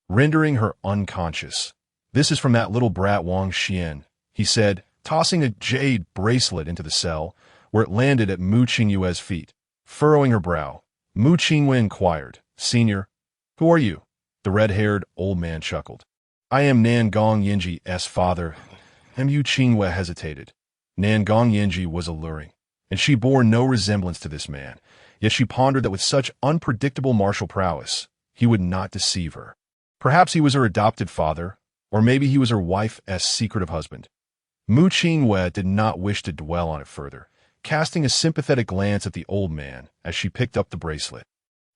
rendering her unconscious. This is from that little brat Wang Xian, he said, tossing a jade bracelet into the cell, where it landed at Mu Qinghue's feet. Furrowing her brow, Mu Qinghue inquired, Senior, who are you? The red-haired old man chuckled. I am Nangong Yinji's father. Mu Qinghue hesitated. Nangong Yinji was alluring, and she bore no resemblance to this man, yet she pondered that with such unpredictable martial prowess, he would not deceive her. Perhaps he was her adopted father, or maybe he was her wife's secretive husband. Mu Qinghue did not wish to dwell on it further, casting a sympathetic glance at the old man as she picked up the bracelet.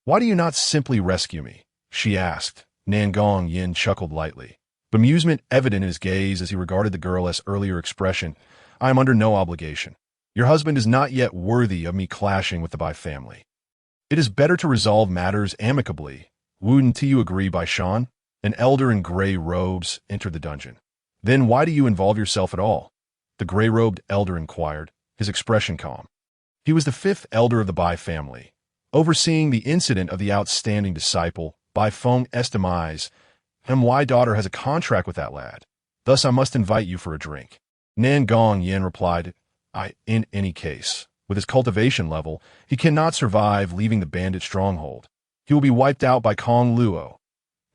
Why do you not simply rescue me? She asked. Nangong Yin chuckled lightly, bemusement evident in his gaze as he regarded the girl's earlier expression. I am under no obligation. Your husband is not yet worthy of me clashing with the Bai family. It is better to resolve matters amicably. Wouldn't you agree, Bai Shan? An elder in gray robes entered the dungeon. Then why do you involve yourself at all? The gray-robed elder inquired, his expression calm. He was the 5th elder of the Bai family, overseeing the incident of the outstanding disciple, Bai Feng's demise. My daughter has a contract with that lad. Thus I must invite you for a drink. Nangong Yin replied, in any case, with his cultivation level, he cannot survive leaving the bandit stronghold. He will be wiped out by Kong Luo.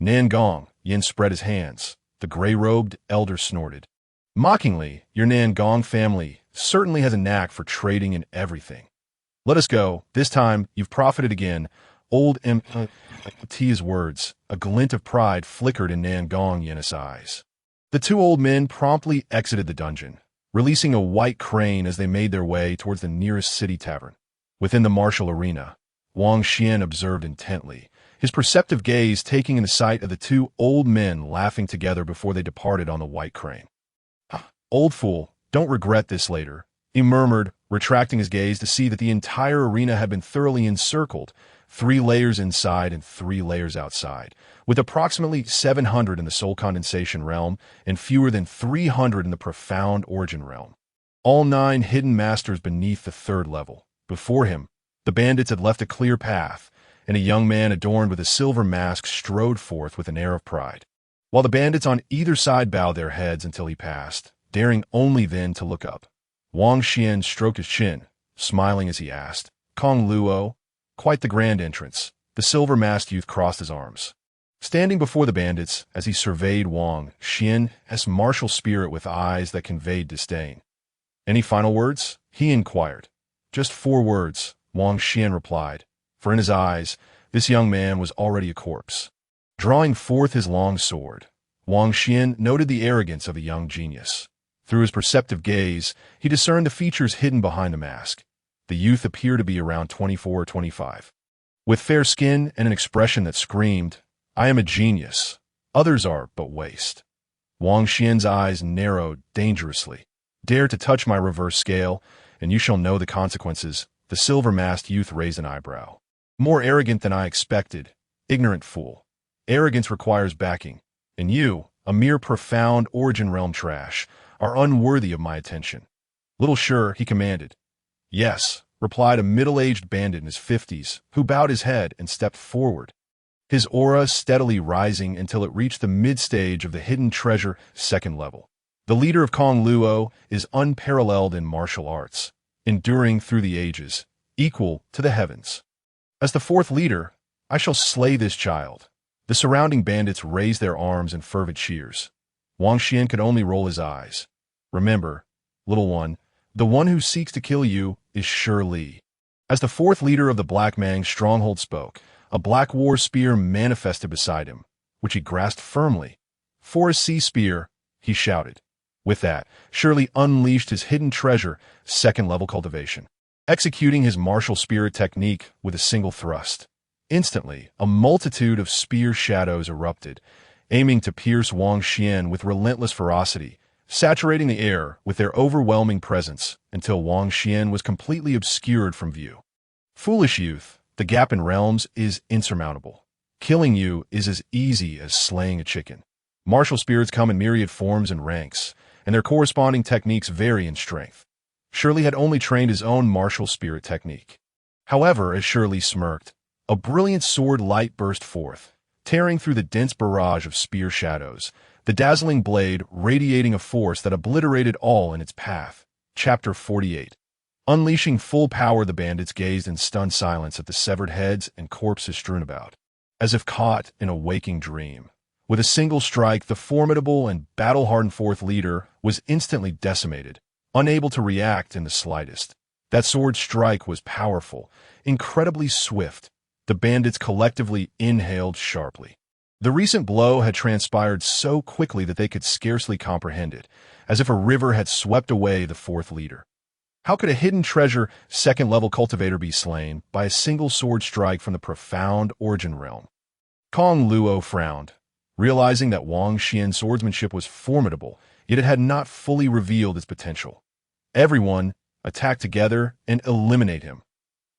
Nangong Yin spread his hands. The gray-robed elder snorted. Mockingly, your Nangong family certainly has a knack for trading in everything. Let us go. This time, you've profited again. Old Mt's words, a glint of pride flickered in Nangong Yin's eyes. The 2 old men promptly exited the dungeon, releasing a white crane as they made their way towards the nearest city tavern. Within the martial arena, Wang Xian observed intently, his perceptive gaze taking in the sight of the 2 old men laughing together before they departed on the white crane. Old fool, don't regret this later, he murmured, retracting his gaze to see that the entire arena had been thoroughly encircled, 3 layers inside and 3 layers outside, with approximately 700 in the soul condensation realm and fewer than 300 in the profound origin realm. All 9 hidden masters beneath the 3rd level, Before him, the bandits had left a clear path, and a young man adorned with a silver mask strode forth with an air of pride. While the bandits on either side bowed their heads until he passed, daring only then to look up. Wang Xian stroked his chin, smiling as he asked, "Kong Luo?" Quite the grand entrance. The silver-masked youth crossed his arms. Standing before the bandits, as he surveyed Wang Xian's martial spirit with eyes that conveyed disdain. "Any final words?" he inquired. "Just 4 words," Wang Xian replied, for in his eyes, this young man was already a corpse. Drawing forth his long sword, Wang Xian noted the arrogance of the young genius. Through his perceptive gaze, he discerned the features hidden behind the mask. The youth appeared to be around 24 or 25. With fair skin and an expression that screamed, "I am a genius. Others are but waste." Wang Xian's eyes narrowed dangerously. "Dare to touch my reverse scale, and you shall know the consequences." The silver-masked youth raised an eyebrow. "More arrogant than I expected. Ignorant fool. Arrogance requires backing, and you, a mere profound origin realm trash, are unworthy of my attention." "Little sure," he commanded. "Yes," replied a middle-aged bandit in his 50s, who bowed his head and stepped forward, his aura steadily rising until it reached the mid-stage of the hidden treasure 2nd level. "The leader of Kong Luo is unparalleled in martial arts, enduring through the ages, equal to the heavens. As the 4th leader, I shall slay this child." The surrounding bandits raised their arms in fervent cheers. Wang Xian could only roll his eyes. "Remember, little one, the one who seeks to kill you is Shi Li." As the 4th leader of the Black Mang stronghold spoke, a black war spear manifested beside him, which he grasped firmly. "For a sea spear," he shouted. With that, Shi Li unleashed his hidden treasure, 2nd level cultivation, executing his martial spirit technique with a single thrust. Instantly, a multitude of spear shadows erupted, aiming to pierce Wang Xian with relentless ferocity, saturating the air with their overwhelming presence until Wang Xian was completely obscured from view. "Foolish youth, the gap in realms is insurmountable. Killing you is as easy as slaying a chicken. Martial spirits come in myriad forms and ranks, and their corresponding techniques vary in strength." Shi Li had only trained his own martial spirit technique. However, as Shi Li smirked, a brilliant sword light burst forth, tearing through the dense barrage of spear shadows, the dazzling blade radiating a force that obliterated all in its path. Chapter 48. Unleashing full power, the bandits gazed in stunned silence at the severed heads and corpses strewn about, as if caught in a waking dream. With a single strike, the formidable and battle-hardened 4th leader was instantly decimated, unable to react in the slightest. That sword strike was powerful, incredibly swift. The bandits collectively inhaled sharply. The recent blow had transpired so quickly that they could scarcely comprehend it, as if a river had swept away the 4th leader. How could a hidden treasure 2nd level cultivator be slain by a single sword strike from the profound origin realm? Kong Luo frowned, realizing that Wang Xian's swordsmanship was formidable, yet it had not fully revealed its potential. "Everyone, attack together and eliminate him."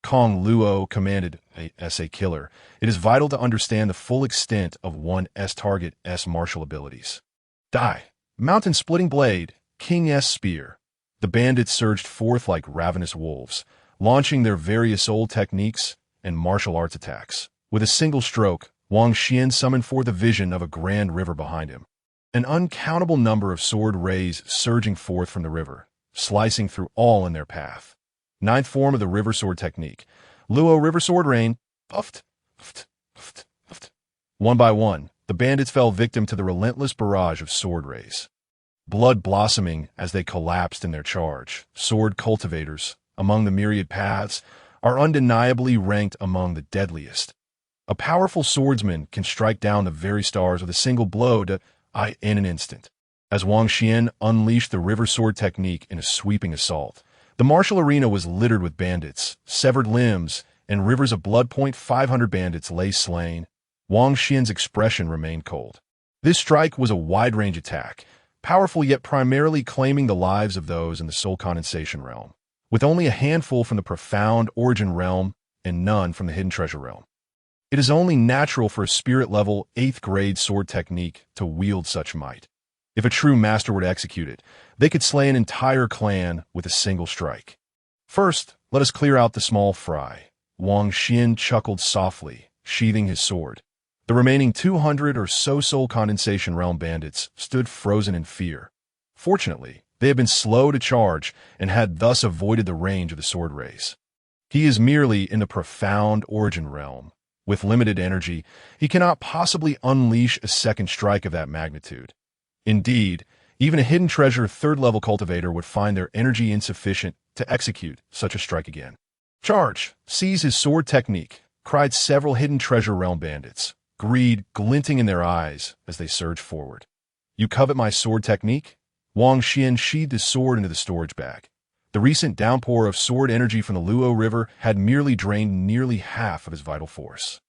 Kong Luo commanded a SA killer. "It is vital to understand the full extent of one's target's martial abilities." "Die! Mountain Splitting Blade, King's Spear." The bandits surged forth like ravenous wolves, launching their various old techniques and martial arts attacks. With a single stroke, Wang Xian summoned forth a vision of a grand river behind him. An uncountable number of sword rays surging forth from the river, slicing through all in their path. 9th form of the River Sword technique. Luo River Sword Rain. Puffed, puffed, puffed, puffed. One by one, the bandits fell victim to the relentless barrage of sword rays. Blood blossoming as they collapsed in their charge, sword cultivators, among the myriad paths, are undeniably ranked among the deadliest. A powerful swordsman can strike down the very stars with a single blow in an instant. As Wang Xian unleashed the River Sword technique in a sweeping assault, the martial arena was littered with bandits, severed limbs, and rivers of blood. 500 bandits lay slain. Wang Xian's expression remained cold. This strike was a wide-range attack, powerful yet primarily claiming the lives of those in the soul condensation realm, with only a handful from the profound origin realm and none from the hidden treasure realm. It is only natural for a spirit-level 8th grade sword technique to wield such might. If a true master were to execute it, they could slay an entire clan with a single strike. First, Let us clear out the small fry. Wang Xian chuckled softly, sheathing his sword. The remaining 200 or so soul condensation realm bandits stood frozen in fear. Fortunately, they had been slow to charge and had thus avoided the range of the sword rays. He is merely in the profound origin realm. With limited energy, he cannot possibly unleash a second strike of that magnitude. Indeed, even a hidden treasure third-level cultivator would find their energy insufficient to execute such a strike again. Charge! Seize his sword technique, cried several hidden treasure realm bandits, greed glinting in their eyes as they surged forward. You covet my sword technique? Wang Xian sheathed his sword into the storage bag. The recent downpour of sword energy from the Luo River had merely drained nearly half of his vital force.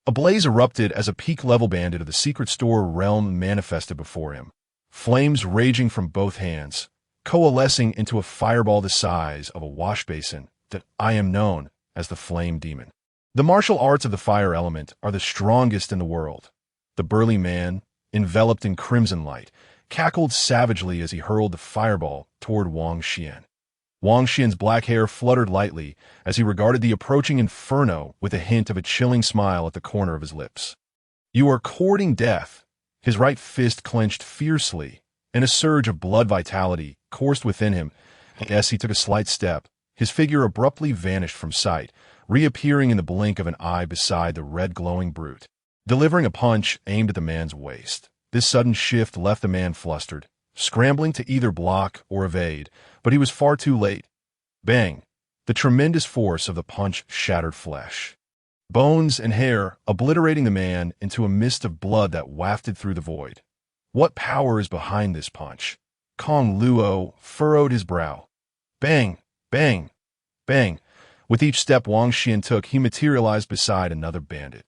A blaze erupted as a peak-level bandit of the secret store realm manifested before him, flames raging from both hands, coalescing into a fireball the size of a wash basin that I am known as the Flame Demon. The martial arts of the fire element are the strongest in the world. The burly man, enveloped in crimson light, cackled savagely as he hurled the fireball toward Wang Xian. Wang Xian's black hair fluttered lightly as he regarded the approaching inferno with a hint of a chilling smile at the corner of his lips. You are courting death. His right fist clenched fiercely, and a surge of blood vitality coursed within him. As he took a slight step, his figure abruptly vanished from sight, reappearing in the blink of an eye beside the red glowing brute, delivering a punch aimed at the man's waist. This sudden shift left the man flustered, scrambling to either block or evade, but he was far too late. Bang! The tremendous force of the punch shattered flesh, bones and hair, obliterating the man into a mist of blood that wafted through the void. What power is behind this punch? Kong Luo furrowed his brow. Bang! Bang! Bang! With each step Wang Xian took, he materialized beside another bandit,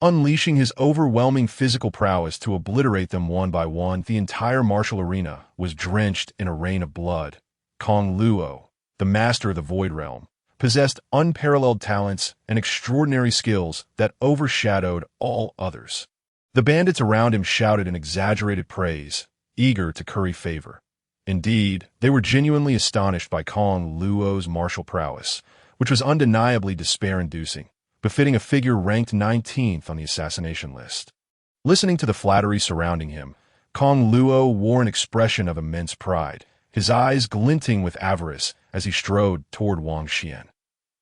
unleashing his overwhelming physical prowess to obliterate them one by one. The entire martial arena was drenched in a rain of blood. Kong Luo, the master of the Void Realm, possessed unparalleled talents and extraordinary skills that overshadowed all others. The bandits around him shouted in exaggerated praise, eager to curry favor. Indeed, they were genuinely astonished by Kong Luo's martial prowess, which was undeniably despair-inducing, befitting a figure ranked 19th on the assassination list. Listening to the flattery surrounding him, Kong Luo wore an expression of immense pride, his eyes glinting with avarice as he strode toward Wang Xian.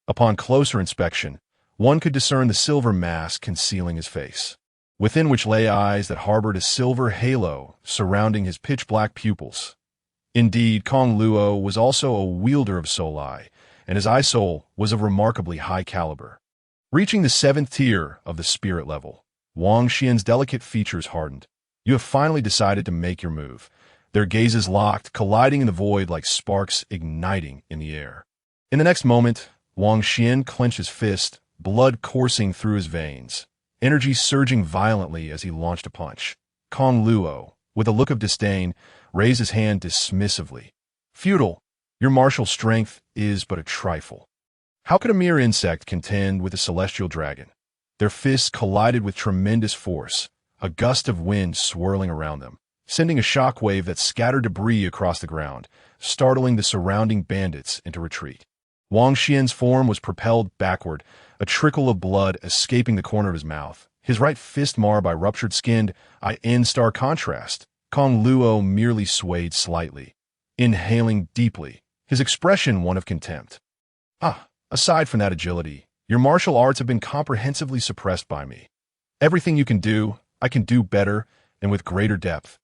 Upon closer inspection, one could discern the silver mask concealing his face, within which lay eyes that harbored a silver halo surrounding his pitch-black pupils. Indeed, Kong Luo was also a wielder of soul eye, and his eye soul was of remarkably high caliber. Reaching the 7th tier of the spirit level, Wang Xian's delicate features hardened. You have finally decided to make your move. Their gazes locked, colliding in the void like sparks igniting in the air. In the next moment, Wang Xian clenched his fist, blood coursing through his veins, energy surging violently as he launched a punch. Kong Luo, with a look of disdain, raised his hand dismissively. Futile. Your martial strength is but a trifle. How could a mere insect contend with a celestial dragon? Their fists collided with tremendous force, a gust of wind swirling around them, sending a shockwave that scattered debris across the ground, startling the surrounding bandits into retreat. Wang Xian's form was propelled backward, a trickle of blood escaping the corner of his mouth, his right fist marred by ruptured skin. In stark contrast, Kong Luo merely swayed slightly, inhaling deeply, his expression one of contempt. Aside from that agility, your martial arts have been comprehensively suppressed by me. Everything you can do, I can do better and with greater depth.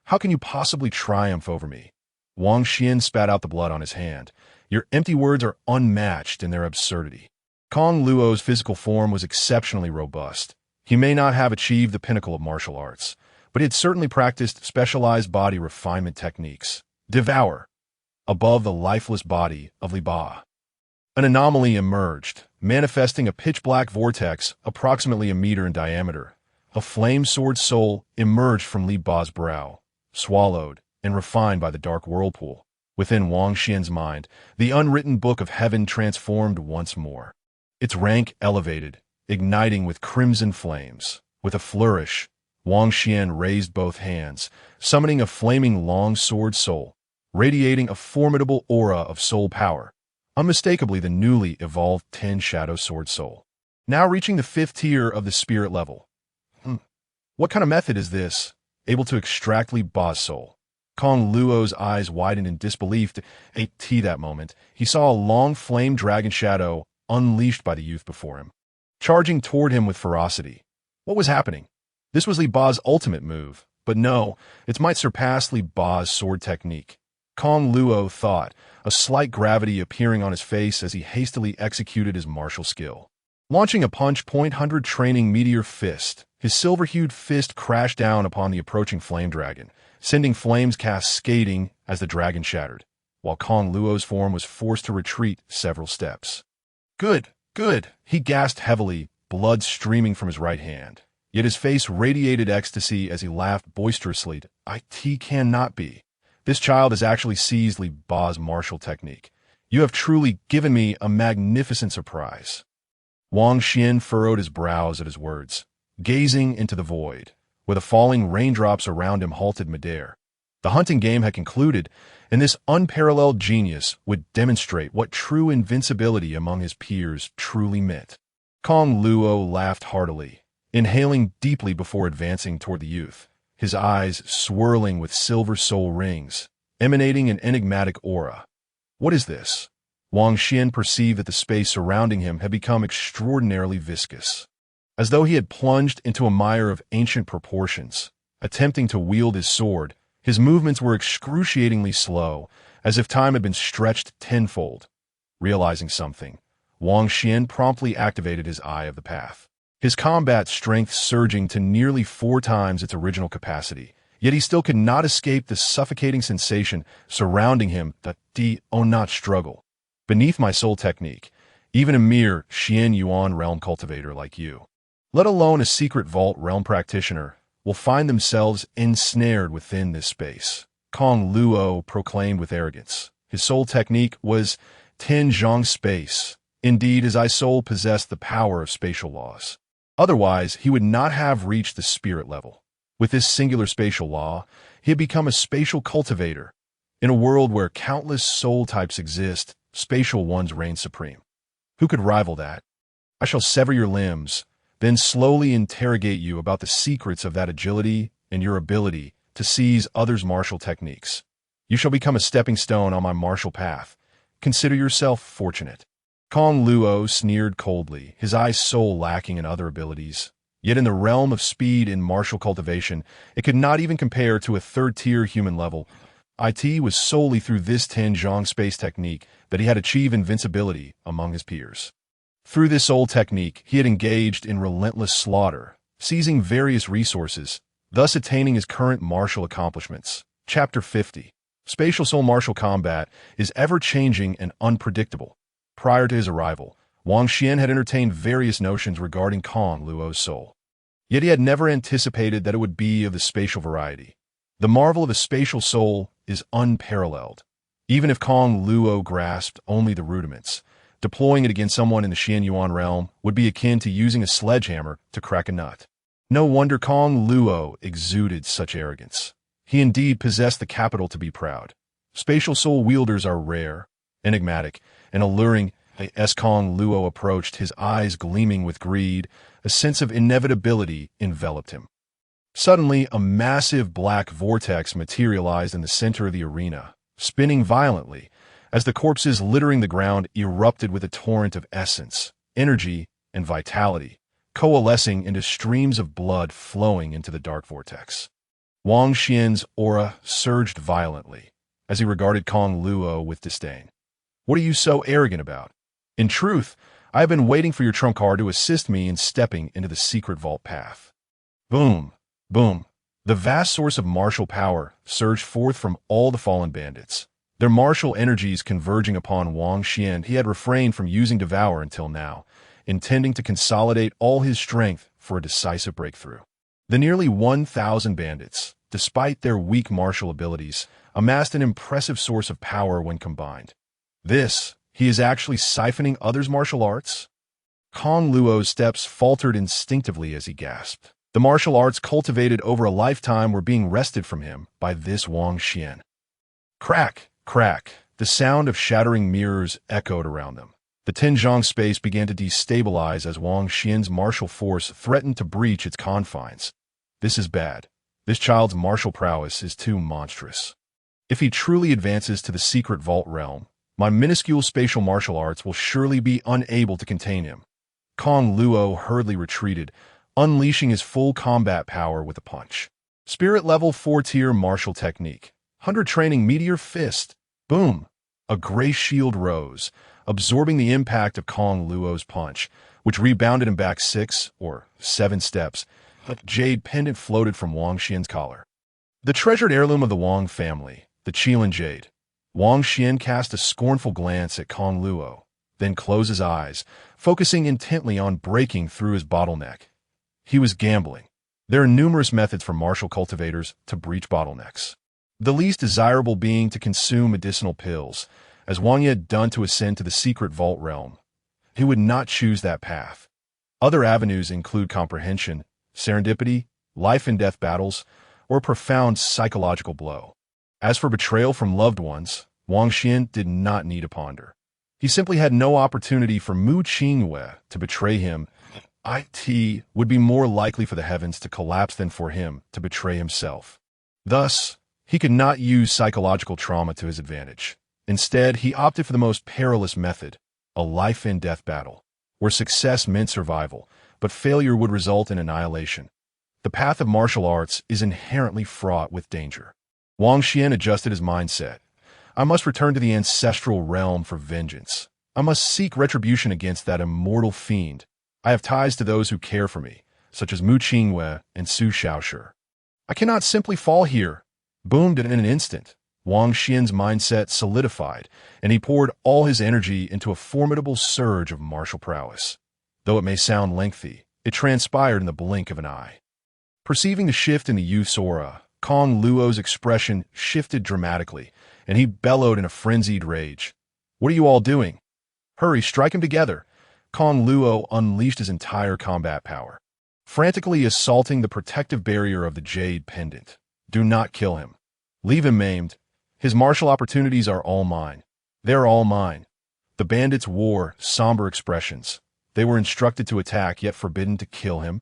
How can you possibly triumph over me? Wang Xian spat out the blood on his hand. Your empty words are unmatched in their absurdity. Kong Luo's physical form was exceptionally robust. He may not have achieved the pinnacle of martial arts, but he had certainly practiced specialized body refinement techniques. Devour. Above the lifeless body of Li Ba, an anomaly emerged, manifesting a pitch-black vortex approximately a meter in diameter. A flame sword soul emerged from Li Ba's brow, swallowed and refined by the dark whirlpool. Within Wang Xian's mind, the unwritten book of heaven transformed once more. Its rank elevated, igniting with crimson flames. With a flourish, Wang Xian raised both hands, summoning a flaming long sword soul, radiating a formidable aura of soul power. unmistakably the newly evolved Ten Shadow Sword Soul. Now reaching the 5th tier of the spirit level. What kind of method is this, able to extract Li Ba's soul? Kong Luo's eyes widened in disbelief. At that moment, he saw a long flame dragon shadow unleashed by the youth before him, charging toward him with ferocity. What was happening? This was Li Ba's ultimate move, but no, it might surpass Li Ba's sword technique. Kong Luo thought, a slight gravity appearing on his face as he hastily executed his martial skill. Launching a punch.100 training meteor fist, his silver-hued fist crashed down upon the approaching flame dragon, sending flames cascading as the dragon shattered, while Kong Luo's form was forced to retreat several steps. Good, good, he gasped heavily, blood streaming from his right hand. Yet his face radiated ecstasy as he laughed boisterously. It cannot be. This child has actually seized Li Ba's martial technique. You have truly given me a magnificent surprise. Wang Xian furrowed his brows at his words, gazing into the void, where the falling raindrops around him halted midair. The hunting game had concluded, and this unparalleled genius would demonstrate what true invincibility among his peers truly meant. Kong Luo laughed heartily, inhaling deeply before advancing toward the youth, his eyes swirling with silver soul rings, emanating an enigmatic aura. What is this? Wang Xian perceived that the space surrounding him had become extraordinarily viscous, as though he had plunged into a mire of ancient proportions. Attempting to wield his sword, his movements were excruciatingly slow, as if time had been stretched tenfold. Realizing something, Wang Xian promptly activated his Eye of the Path, his combat strength surging to nearly 4 times its original capacity. Yet he still could not escape the suffocating sensation surrounding him, the not struggle. Beneath my soul technique, even a mere Xian Yuan realm cultivator like you, let alone a secret vault realm practitioner, will find themselves ensnared within this space. Kong Luo proclaimed with arrogance. His soul technique was Ten Zhang space. Indeed, his eye soul possessed the power of spatial laws. Otherwise, he would not have reached the spirit level. With this singular spatial law, he had become a spatial cultivator. In a world where countless soul types exist, spatial ones reign supreme. Who could rival that? I shall sever your limbs, then slowly interrogate you about the secrets of that agility and your ability to seize others' martial techniques. You shall become a stepping stone on my martial path. Consider yourself fortunate. Kong Luo sneered coldly, his eyes soul lacking in other abilities. Yet in the realm of speed in martial cultivation, it could not even compare to a 3rd-tier human level. It was solely through this Ten Zhang space technique that he had achieved invincibility among his peers. Through this old technique, he had engaged in relentless slaughter, seizing various resources, thus attaining his current martial accomplishments. Chapter 50. Spatial soul martial combat is ever-changing and unpredictable. Prior to his arrival, Wang Xian had entertained various notions regarding Kong Luo's soul. Yet he had never anticipated that it would be of the spatial variety. The marvel of a spatial soul is unparalleled. Even if Kong Luo grasped only the rudiments, deploying it against someone in the Xian Yuan realm would be akin to using a sledgehammer to crack a nut. No wonder Kong Luo exuded such arrogance. He indeed possessed the capital to be proud. Spatial soul wielders are rare, enigmatic, and alluring. As Kong Luo approached, his eyes gleaming with greed, a sense of inevitability enveloped him. Suddenly, a massive black vortex materialized in the center of the arena, spinning violently, as the corpses littering the ground erupted with a torrent of essence, energy, and vitality, coalescing into streams of blood flowing into the dark vortex. Wang Xian's aura surged violently, as he regarded Kong Luo with disdain. What are you so arrogant about? In truth, I have been waiting for your trump card to assist me in stepping into the secret vault path. Boom, boom. The vast source of martial power surged forth from all the fallen bandits, their martial energies converging upon Wang Xian. He had refrained from using Devour until now, intending to consolidate all his strength for a decisive breakthrough. The nearly 1,000 bandits, despite their weak martial abilities, amassed an impressive source of power when combined. He is actually siphoning others' martial arts? Kong Luo's steps faltered instinctively as he gasped. The martial arts cultivated over a lifetime were being wrested from him by this Wang Xian. Crack, crack. The sound of shattering mirrors echoed around them. The Tianzhong space began to destabilize as Wang Xian's martial force threatened to breach its confines. This is bad. This child's martial prowess is too monstrous. If he truly advances to the secret vault realm, my minuscule spatial martial arts will surely be unable to contain him. Kong Luo hurriedly retreated, unleashing his full combat power with a punch. Spirit level 4-tier martial technique. 100 training meteor fist. Boom! A gray shield rose, absorbing the impact of Kong Luo's punch, which rebounded him back 6 or 7 steps. A jade pendant floated from Wang Xian's collar. The treasured heirloom of the Wang family, the Qilin Jade. Wang Xian cast a scornful glance at Kong Luo, then closed his eyes, focusing intently on breaking through his bottleneck. He was gambling. There are numerous methods for martial cultivators to breach bottlenecks. The least desirable being to consume medicinal pills, as Wang Yi had done to ascend to the secret vault realm. He would not choose that path. Other avenues include comprehension, serendipity, life and death battles, or a profound psychological blow. As for betrayal from loved ones, Wang Xian did not need to ponder. He simply had no opportunity for Mu Qingwei to betray him. It would be more likely for the heavens to collapse than for him to betray himself. Thus, he could not use psychological trauma to his advantage. Instead, he opted for the most perilous method, a life and death battle, where success meant survival, but failure would result in annihilation. The path of martial arts is inherently fraught with danger. Wang Xian adjusted his mindset. I must return to the ancestral realm for vengeance. I must seek retribution against that immortal fiend. I have ties to those who care for me, such as Mu Qingwei and Su Shaoshi. I cannot simply fall here. Boomed in an instant. Wang Xian's mindset solidified, and he poured all his energy into a formidable surge of martial prowess. Though it may sound lengthy, it transpired in the blink of an eye. Perceiving the shift in the youth's aura, Kong Luo's expression shifted dramatically, and he bellowed in a frenzied rage. What are you all doing? Hurry, strike him together. Kong Luo unleashed his entire combat power, frantically assaulting the protective barrier of the jade pendant. Do not kill him. Leave him maimed. His martial opportunities are all mine. They're all mine. The bandits wore somber expressions. They were instructed to attack, yet forbidden to kill him.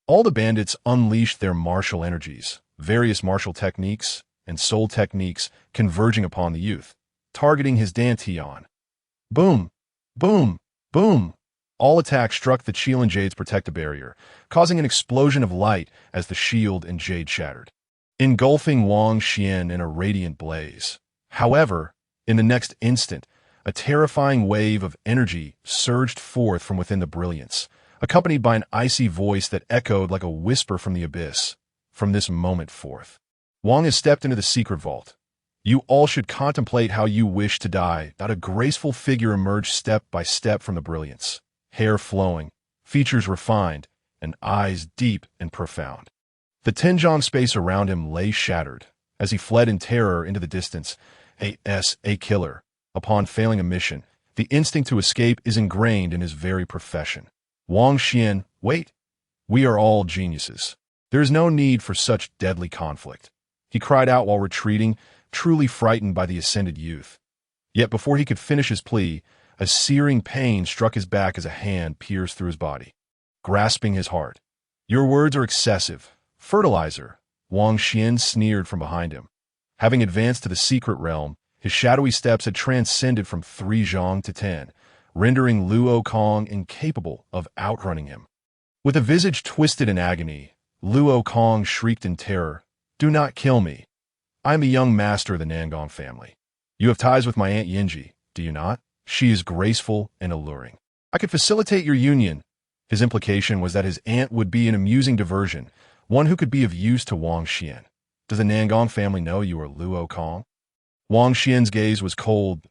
All the bandits unleashed their martial energies, various martial techniques and soul techniques converging upon the youth, targeting his dantian. Boom! Boom! Boom! All attacks struck the Qilin Jade's protective barrier, causing an explosion of light as the shield and jade shattered, engulfing Wang Xian in a radiant blaze. However, in the next instant, a terrifying wave of energy surged forth from within the brilliance, accompanied by an icy voice that echoed like a whisper from the abyss. From this moment forth, Wang has stepped into the secret vault. You all should contemplate how you wish to die. Not a graceful figure emerged step by step from the brilliance, hair flowing, features refined, and eyes deep and profound. The Tianzhong space around him lay shattered as he fled in terror into the distance. A killer. Upon failing a mission, the instinct to escape is ingrained in his very profession. Wang Xian, wait. We are all geniuses. There is no need for such deadly conflict. He cried out while retreating, truly frightened by the ascended youth. Yet before he could finish his plea, a searing pain struck his back as a hand pierced through his body, grasping his heart. Your words are excessive. Fertilizer, Wang Xian sneered from behind him. Having advanced to the secret realm, his shadowy steps had transcended from 3 zhong to 10, rendering Luo Kong incapable of outrunning him. With a visage twisted in agony, Luo Kong shrieked in terror, Do not kill me. I am a young master of the Nangong family. You have ties with my Aunt Yinji, do you not? She is graceful and alluring. I could facilitate your union. His implication was that his aunt would be an amusing diversion, one who could be of use to Wang Xian. Does the Nangong family know you are Luo Kong? Wang Xian's gaze was cold,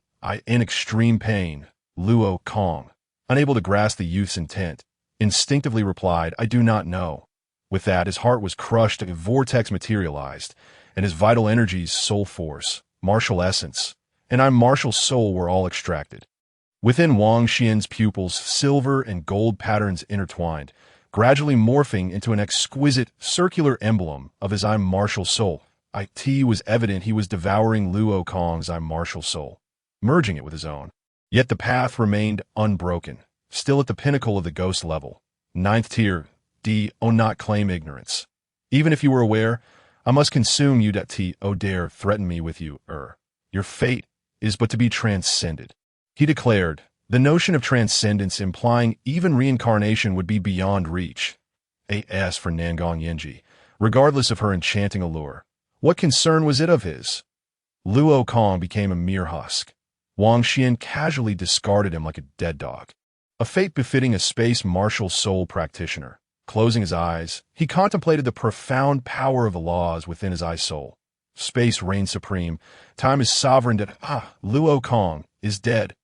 in extreme pain. Luo Kong, unable to grasp the youth's intent, instinctively replied, I do not know. With that, his heart was crushed, a vortex materialized, and his vital energies, soul force, martial essence, and martial soul were all extracted. Within Wang Xian's pupils, silver and gold patterns intertwined, gradually morphing into an exquisite circular emblem of his martial soul. It was evident he was devouring Luo Kong's martial soul. merging it with his own. Yet the path remained unbroken, still at the pinnacle of the ghost level. Ninth tier, do not claim ignorance. Even if you were aware, I must consume you that dare threaten me with you, Your fate is but to be transcended. He declared, the notion of transcendence implying even reincarnation would be beyond reach. As for Nangong Yenji, regardless of her enchanting allure, what concern was it of his? Luo Kong became a mere husk. Wang Xian casually discarded him like a dead dog. A fate befitting a space martial soul practitioner. Closing his eyes, he contemplated the profound power of the laws within his eye-soul. Space reigns supreme. Time is sovereign that, Luo Kong is dead.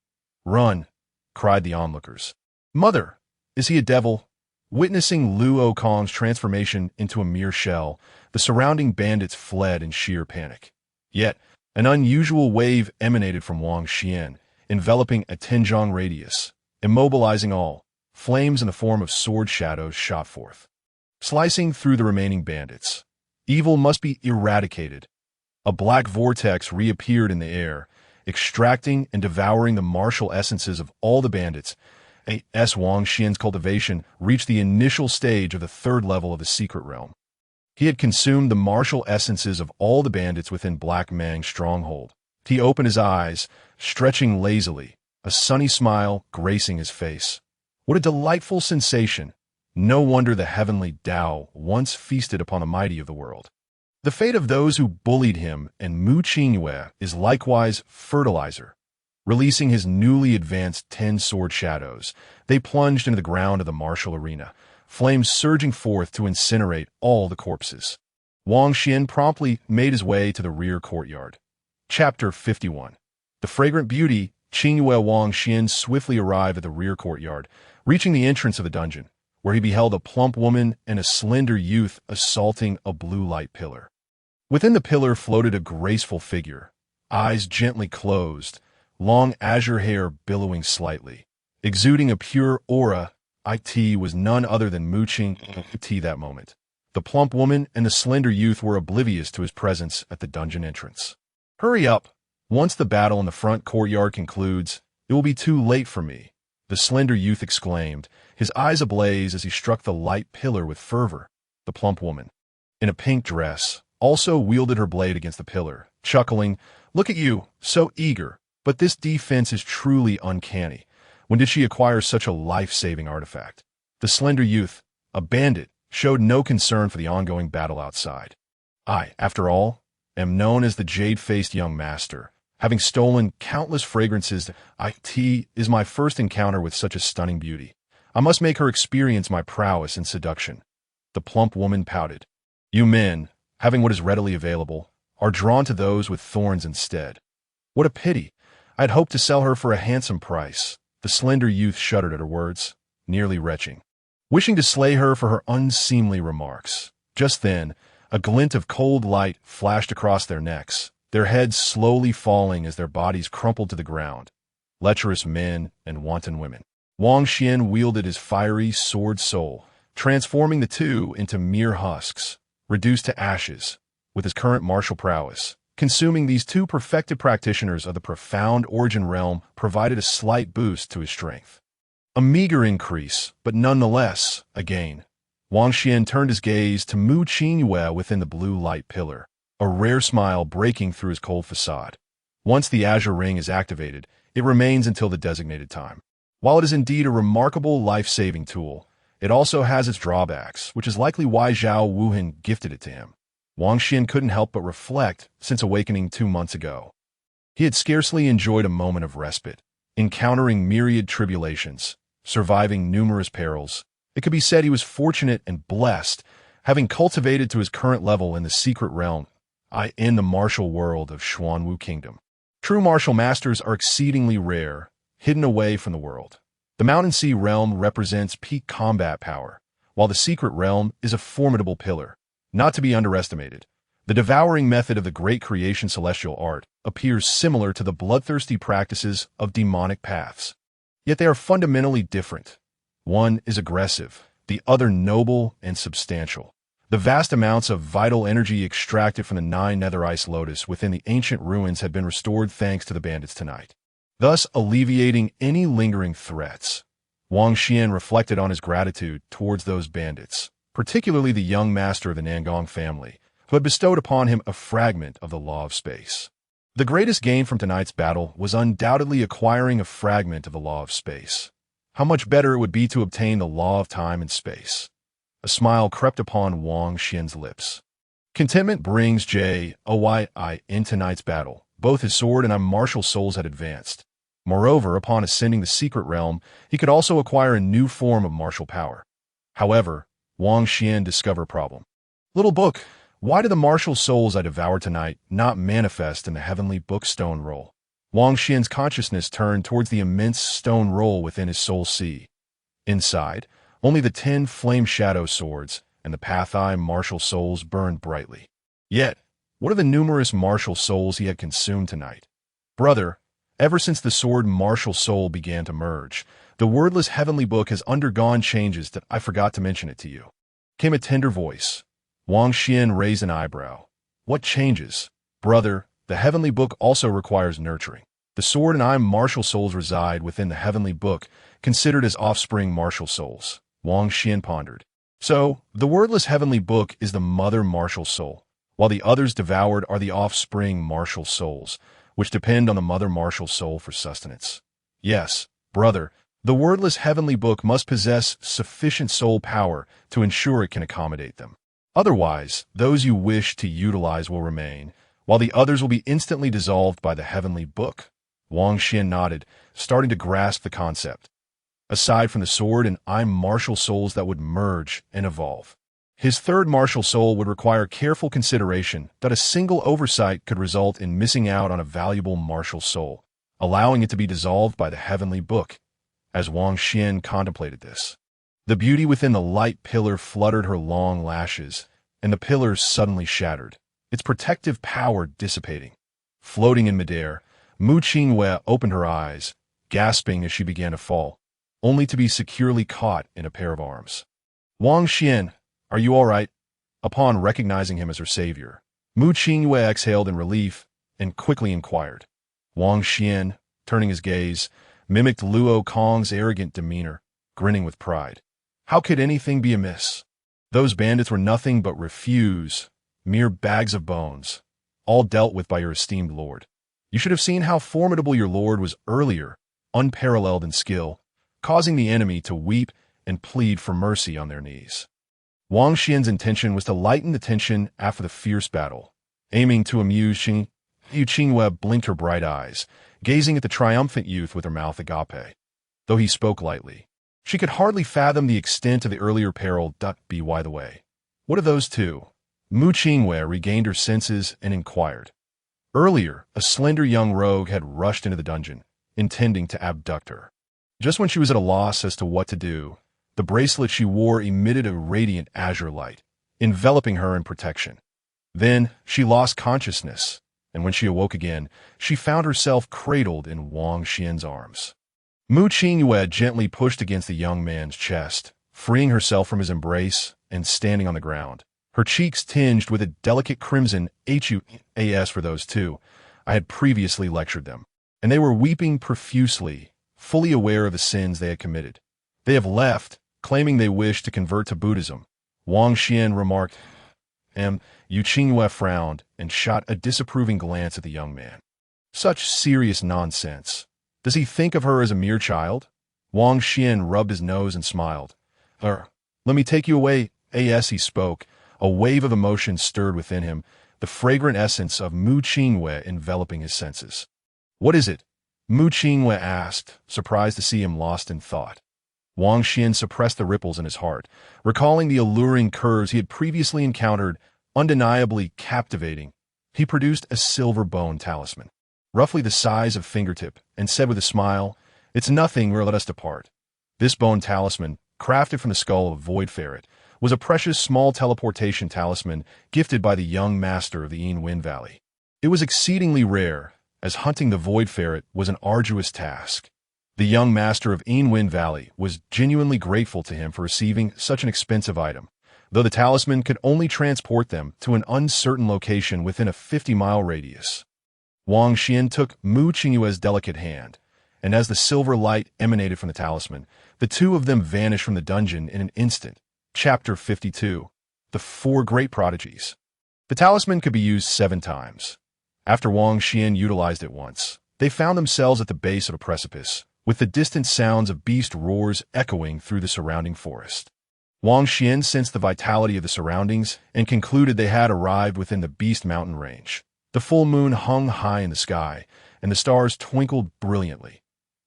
Run, cried the onlookers. Mother, is he a devil? Witnessing Luo Kong's transformation into a mere shell, the surrounding bandits fled in sheer panic. Yet, an unusual wave emanated from Wang Xian, enveloping a Tianzhong radius, immobilizing all. Flames in the form of sword shadows shot forth, slicing through the remaining bandits. Evil must be eradicated. A black vortex reappeared in the air, extracting and devouring the martial essences of all the bandits. Wang Xian's cultivation reached the initial stage of the third level of the secret realm. He had consumed the martial essences of all the bandits within Black Mang's stronghold. He opened his eyes, stretching lazily, a sunny smile gracing his face. What a delightful sensation! No wonder the heavenly Tao once feasted upon the mighty of the world. The fate of those who bullied him and Mu Qingyue is likewise fertilizer. Releasing his newly advanced 10 sword shadows, they plunged into the ground of the martial arena, flames surging forth to incinerate all the corpses. Wang Xian promptly made his way to the rear courtyard. Chapter 51. The fragrant beauty, Qingyue Wang Xian swiftly arrived at the rear courtyard, reaching the entrance of the dungeon, where he beheld a plump woman and a slender youth assaulting a blue light pillar. Within the pillar floated a graceful figure, eyes gently closed, long azure hair billowing slightly, exuding a pure aura. It was none other than Mu Qingyue that moment. The plump woman and the slender youth were oblivious to his presence at the dungeon entrance. Hurry up! Once the battle in the front courtyard concludes, it will be too late for me, the slender youth exclaimed, his eyes ablaze as he struck the light pillar with fervor. The plump woman, in a pink dress, also wielded her blade against the pillar, chuckling, Look at you, so eager, but this defense is truly uncanny. When did she acquire such a life-saving artifact? The slender youth, a bandit, showed no concern for the ongoing battle outside. I, after all, am known as the jade-faced young master, having stolen countless fragrances. It is my first encounter with such a stunning beauty. I must make her experience my prowess in seduction. The plump woman pouted. You men, having what is readily available, are drawn to those with thorns instead. What a pity! I had hoped to sell her for a handsome price. The slender youth shuddered at her words, nearly retching, wishing to slay her for her unseemly remarks. Just then, a glint of cold light flashed across their necks, their heads slowly falling as their bodies crumpled to the ground. Lecherous men and wanton women. Wang Xian wielded his fiery sword soul, transforming the two into mere husks, reduced to ashes, with his current martial prowess. Consuming these two perfected practitioners of the profound origin realm provided a slight boost to his strength. A meager increase, but nonetheless a gain. Wang Xian turned his gaze to Mu Qingyue within the blue light pillar, a rare smile breaking through his cold facade. Once the azure ring is activated, it remains until the designated time. While it is indeed a remarkable life-saving tool, it also has its drawbacks, which is likely why Zhao Wuhan gifted it to him. Wang Xian couldn't help but reflect since awakening 2 months ago. He had scarcely enjoyed a moment of respite, encountering myriad tribulations, surviving numerous perils. It could be said he was fortunate and blessed, having cultivated to his current level in the secret realm, in the martial world of Xuanwu Kingdom. True martial masters are exceedingly rare, hidden away from the world. The Mountain Sea realm represents peak combat power, while the secret realm is a formidable pillar. Not to be underestimated, the devouring method of the great creation celestial art appears similar to the bloodthirsty practices of demonic paths. Yet they are fundamentally different. One is aggressive, the other noble and substantial. The vast amounts of vital energy extracted from the 9 nether ice lotus within the ancient ruins had been restored thanks to the bandits tonight. thus alleviating any lingering threats. Wang Xian reflected on his gratitude towards those bandits, particularly the young master of the Nangong family, who had bestowed upon him a fragment of the law of space. The greatest gain from tonight's battle was undoubtedly acquiring a fragment of the law of space. How much better it would be to obtain the law of time and space. A smile crept upon Wang Xian's lips. Contentment brings joy in tonight's battle. Both his sword and martial souls had advanced. Moreover, upon ascending the secret realm, he could also acquire a new form of martial power. However, Wang Xian discovered a problem. Little book, why do the martial souls I devoured tonight not manifest in the heavenly book stone roll? Wang Xian's consciousness turned towards the immense stone roll within his soul sea. Inside, only the 10 flame shadow swords and the Pathai martial souls burned brightly. Yet, what are the numerous martial souls he had consumed tonight? Brother, ever since the sword martial soul began to merge, the wordless heavenly book has undergone changes that I forgot to mention it to you. Came a tender voice. Wang Xian raised an eyebrow. What changes? Brother, the heavenly book also requires nurturing. The sword and martial souls reside within the heavenly book, considered as offspring martial souls. Wang Xian pondered. So, the wordless heavenly book is the mother martial soul, while the others devoured are the offspring martial souls, which depend on the mother martial soul for sustenance. Yes, brother, the wordless heavenly book must possess sufficient soul power to ensure it can accommodate them. Otherwise, those you wish to utilize will remain, while the others will be instantly dissolved by the heavenly book. Wang Xian nodded, starting to grasp the concept. Aside from the sword and martial souls that would merge and evolve, his third martial soul would require careful consideration that a single oversight could result in missing out on a valuable martial soul, allowing it to be dissolved by the heavenly book. As Wang Xian contemplated this, the beauty within the light pillar fluttered her long lashes, and the pillar suddenly shattered, its protective power dissipating. Floating in midair, Mu Qingyue opened her eyes, gasping as she began to fall, only to be securely caught in a pair of arms. Wang Xian, are you all right? Upon recognizing him as her savior, Mu Qingyue exhaled in relief and quickly inquired. Wang Xian, turning his gaze, mimicked Luo Kong's arrogant demeanor, grinning with pride. How could anything be amiss? Those bandits were nothing but refuse, mere bags of bones, all dealt with by your esteemed lord. You should have seen how formidable your lord was earlier, unparalleled in skill, causing the enemy to weep and plead for mercy on their knees. Wang Xian's intention was to lighten the tension after the fierce battle. Aiming to amuse Yu Qingyue blinked her bright eyes, gazing at the triumphant youth with her mouth agape. Though he spoke lightly, she could hardly fathom the extent of the earlier peril. By the way, what are those two? Mu Qingyue regained her senses and inquired. Earlier, a slender young rogue had rushed into the dungeon, intending to abduct her. Just when she was at a loss as to what to do, the bracelet she wore emitted a radiant azure light, enveloping her in protection. Then she lost consciousness, and when she awoke again, she found herself cradled in Wang Xian's arms. Mu Qingyue gently pushed against the young man's chest, freeing herself from his embrace and standing on the ground, her cheeks tinged with a delicate crimson. As for those two, I had previously lectured them, and they were weeping profusely, fully aware of the sins they had committed. They have left, claiming they wish to convert to Buddhism. Wang Xian remarked. Yu Qingyue frowned and shot a disapproving glance at the young man. Such serious nonsense. Does he think of her as a mere child? Wang Xian rubbed his nose and smiled. Let me take you away. As he spoke, a wave of emotion stirred within him, the fragrant essence of Mu Qingyue enveloping his senses. What is it? Mu Qingyue asked, surprised to see him lost in thought. Wang Xian suppressed the ripples in his heart, recalling the alluring curves he had previously encountered, undeniably captivating. He produced a silver bone talisman, roughly the size of fingertip, and said with a smile, "It's nothing, let us depart." This bone talisman, crafted from the skull of a void ferret, was a precious small teleportation talisman gifted by the young master of the Yin Wind Valley. It was exceedingly rare, as hunting the void ferret was an arduous task. The young master of Yin Wind Valley was genuinely grateful to him for receiving such an expensive item, though the talisman could only transport them to an uncertain location within a 50-mile radius. Wang Xian took Mu Qingyue's delicate hand, and as the silver light emanated from the talisman, the two of them vanished from the dungeon in an instant. Chapter 52. The Four Great Prodigies. The talisman could be used 7 times. After Wang Xian utilized it once, they found themselves at the base of a precipice, with the distant sounds of beast roars echoing through the surrounding forest. Wang Xian sensed the vitality of the surroundings and concluded they had arrived within the Beast Mountain range. The full moon hung high in the sky, and the stars twinkled brilliantly.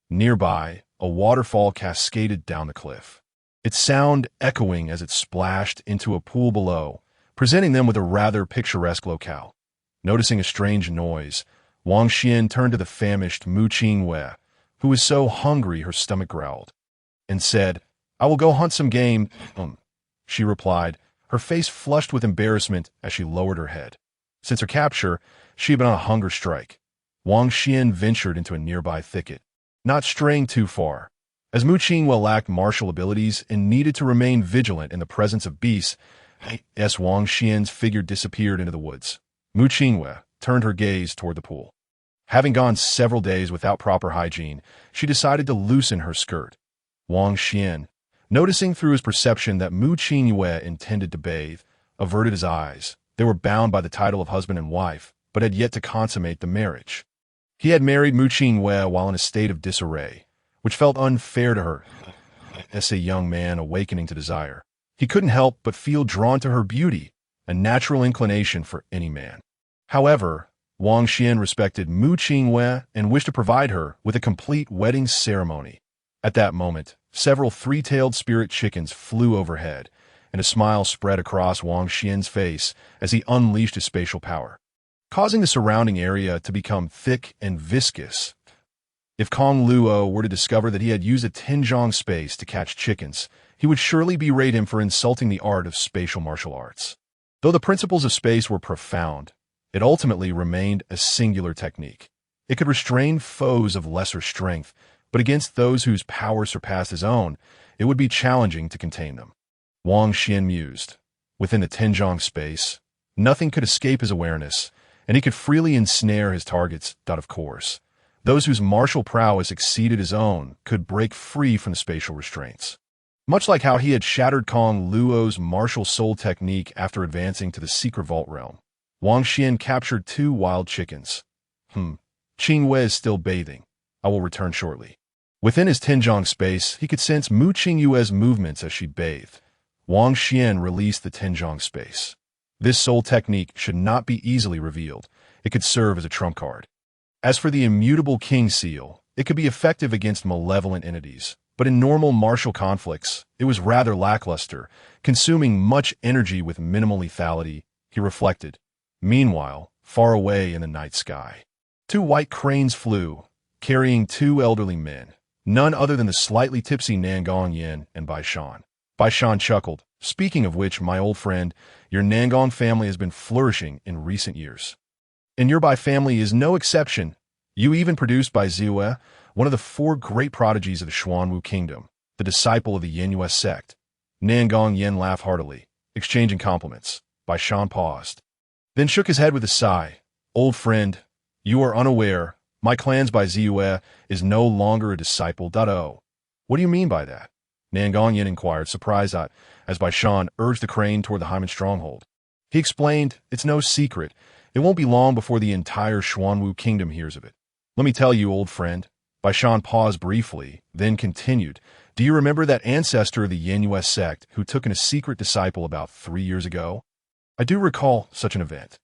Nearby, a waterfall cascaded down the cliff, its sound echoing as it splashed into a pool below, presenting them with a rather picturesque locale. Noticing a strange noise, Wang Xian turned to the famished Mu Qingwei, who was so hungry her stomach growled, and said, "I will go hunt some game." She replied, her face flushed with embarrassment as she lowered her head. Since her capture, she had been on a hunger strike. Wang Xian ventured into a nearby thicket, not straying too far. As Mu Qingwei lacked martial abilities and needed to remain vigilant in the presence of beasts, Wang Xian's figure disappeared into the woods. Mu Qingwei turned her gaze toward the pool. Having gone several days without proper hygiene, she decided to loosen her skirt. Wang Xian, noticing through his perception that Mu Qingwei intended to bathe, averted his eyes. They were bound by the title of husband and wife, but had yet to consummate the marriage. He had married Mu Qingwei while in a state of disarray, which felt unfair to her. As a young man awakening to desire, he couldn't help but feel drawn to her beauty, a natural inclination for any man. However, Wang Xian respected Mu Qingwei and wished to provide her with a complete wedding ceremony. At that moment, several three-tailed spirit chickens flew overhead, and a smile spread across Wang Xian's face as he unleashed his spatial power, causing the surrounding area to become thick and viscous. If Kong Luo were to discover that he had used a Tianzhong space to catch chickens, he would surely berate him for insulting the art of spatial martial arts. Though the principles of space were profound, it ultimately remained a singular technique. It could restrain foes of lesser strength, but against those whose power surpassed his own, it would be challenging to contain them. Wang Xian mused. Within the Tianzhong space, nothing could escape his awareness, and he could freely ensnare his targets. Of course, those whose martial prowess exceeded his own could break free from the spatial restraints. Much like how he had shattered Kong Luo's martial soul technique after advancing to the secret vault realm, Wang Xian captured 2 wild chickens. Qingwei is still bathing. I will return shortly. Within his Tianzhong space, he could sense Mu Qingwei's movements as she bathed. Wang Xian released the Tianzhong space. This soul technique should not be easily revealed. It could serve as a trump card. As for the immutable King Seal, it could be effective against malevolent entities, but in normal martial conflicts, it was rather lackluster, consuming much energy with minimal lethality, he reflected. Meanwhile, far away in the night sky, 2 white cranes flew, carrying 2 elderly men, none other than the slightly tipsy Nangong Yin and Bai Shan. Bai Shan chuckled, "Speaking of which, my old friend, your Nangong family has been flourishing in recent years. And your Bai family is no exception. You even produced Bai Ziwei, one of the 4 great prodigies of the Xuanwu Kingdom, the disciple of the Yanyue sect." Nangong Yin laughed heartily, exchanging compliments. Bai Shan paused, then shook his head with a sigh. "Old friend, you are unaware. My clan's Bai Ziwei is no longer a disciple. What do you mean by that?" Nangong Yin inquired, surprised as Bai Shan urged the crane toward the Haimen stronghold. He explained, "It's no secret. It won't be long before the entire Xuanwu Kingdom hears of it. Let me tell you, old friend." Bai Shan paused briefly, then continued, "Do you remember that ancestor of the Yanyue sect who took in a secret disciple about 3 years ago?" "I do recall such an event.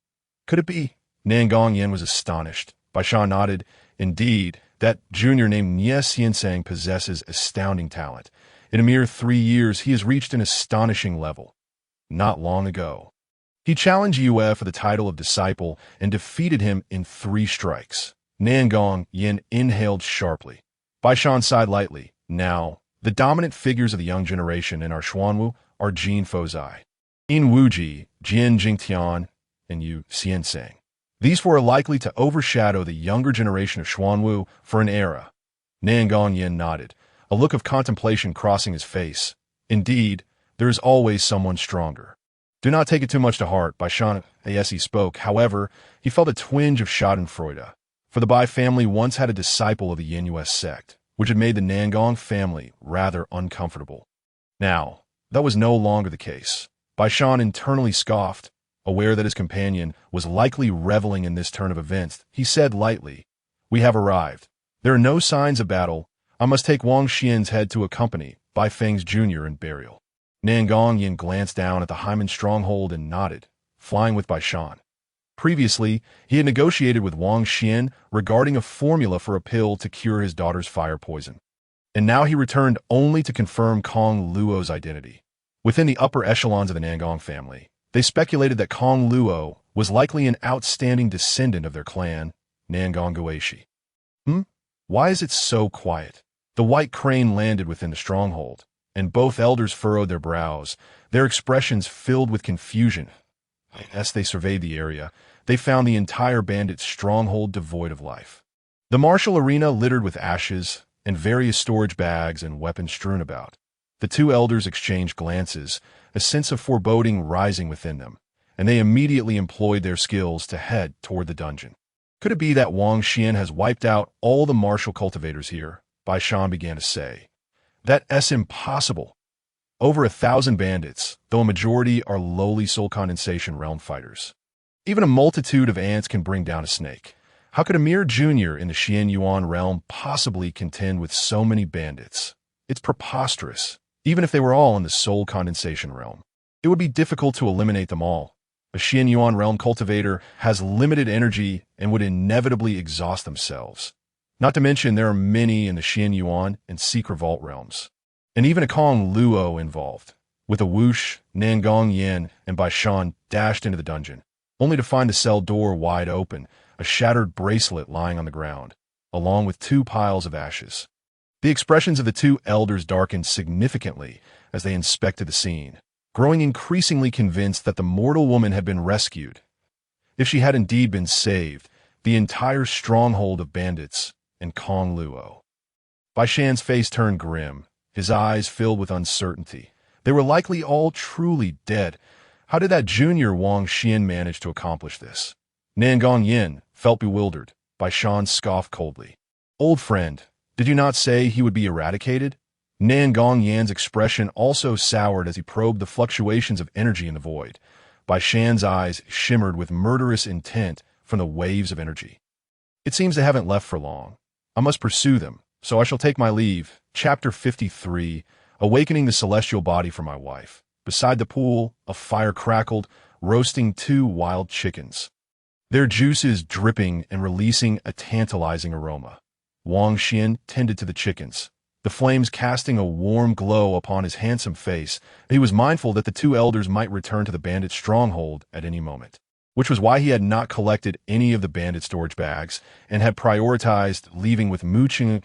Could it be?" Nangong Yin was astonished. Bai Shan nodded. "Indeed, that junior named Nie Xiansang possesses astounding talent. In a mere 3 years, he has reached an astonishing level. Not long ago, he challenged Yue for the title of disciple and defeated him in 3 strikes." Nangong Yin inhaled sharply. Bai Shan sighed lightly. "Now, the dominant figures of the young generation in our Xuanwu are Jin Fozai, Yin Wuji, Jian Jingtian, and Yu Xiansang. These 4 are likely to overshadow the younger generation of Xuanwu for an era." Nangong Yin nodded, a look of contemplation crossing his face. "Indeed, there is always someone stronger. Do not take it too much to heart." Bai Shan, as he spoke, however, he felt a twinge of schadenfreude. For for the Bai family once had a disciple of the Yin sect, which had made the Nangong family rather uncomfortable. Now, that was no longer the case. Bai Shan internally scoffed, aware that his companion was likely reveling in this turn of events. He said lightly, "We have arrived. There are no signs of battle. I must take Wang Xian's head to accompany Bai Feng's Jr. in burial." Nangong Yin glanced down at the Haimen stronghold and nodded, flying with Bai Shan. Previously, he had negotiated with Wang Xian regarding a formula for a pill to cure his daughter's fire poison. And now he returned only to confirm Kong Luo's identity. Within the upper echelons of the Nangong family, they speculated that Kong Luo was likely an outstanding descendant of their clan, Nangong Guishi. Why is it so quiet? The white crane landed within the stronghold, and both elders furrowed their brows, their expressions filled with confusion. As they surveyed the area, they found the entire bandit stronghold devoid of life. The martial arena littered with ashes, and various storage bags and weapons strewn about. The two elders exchanged glances, a sense of foreboding rising within them, and they immediately employed their skills to head toward the dungeon. Could it be that Wang Xian has wiped out all the martial cultivators here? Bai Shan began to say. That's impossible. Over 1,000 bandits, though a majority are lowly soul condensation realm fighters. Even a multitude of ants can bring down a snake. How could a mere junior in the Xian Yuan realm possibly contend with so many bandits? It's preposterous, even if they were all in the soul condensation realm. It would be difficult to eliminate them all. A Xian Yuan realm cultivator has limited energy and would inevitably exhaust themselves. Not to mention there are many in the Xian Yuan and Secret Vault realms. And even a Kong Luo involved. With a whoosh, Nangong Yin and Bai Shan dashed into the dungeon, only to find the cell door wide open, a shattered bracelet lying on the ground, along with 2 piles of ashes. The expressions of the two elders darkened significantly as they inspected the scene, growing increasingly convinced that the mortal woman had been rescued. If she had indeed been saved, the entire stronghold of bandits and Kong Luo. Bai Shan's face turned grim, his eyes filled with uncertainty. They were likely all truly dead. How did that junior Wang Xian manage to accomplish this? Nangong Yin felt bewildered. Bai Shan scoffed coldly. Old friend, did you not say he would be eradicated? Nangong Yan's expression also soured as he probed the fluctuations of energy in the void. Bai Shan's eyes shimmered with murderous intent from the waves of energy. It seems they haven't left for long. I must pursue them, so I shall take my leave. Chapter 53, Awakening the Celestial Body for My Wife. Beside the pool, a fire crackled, roasting 2 wild chickens, their juices dripping and releasing a tantalizing aroma. Wang Xian tended to the chickens, the flames casting a warm glow upon his handsome face. He was mindful that the 2 elders might return to the bandit stronghold at any moment, which was why he had not collected any of the bandit storage bags and had prioritized leaving with Mu Qing.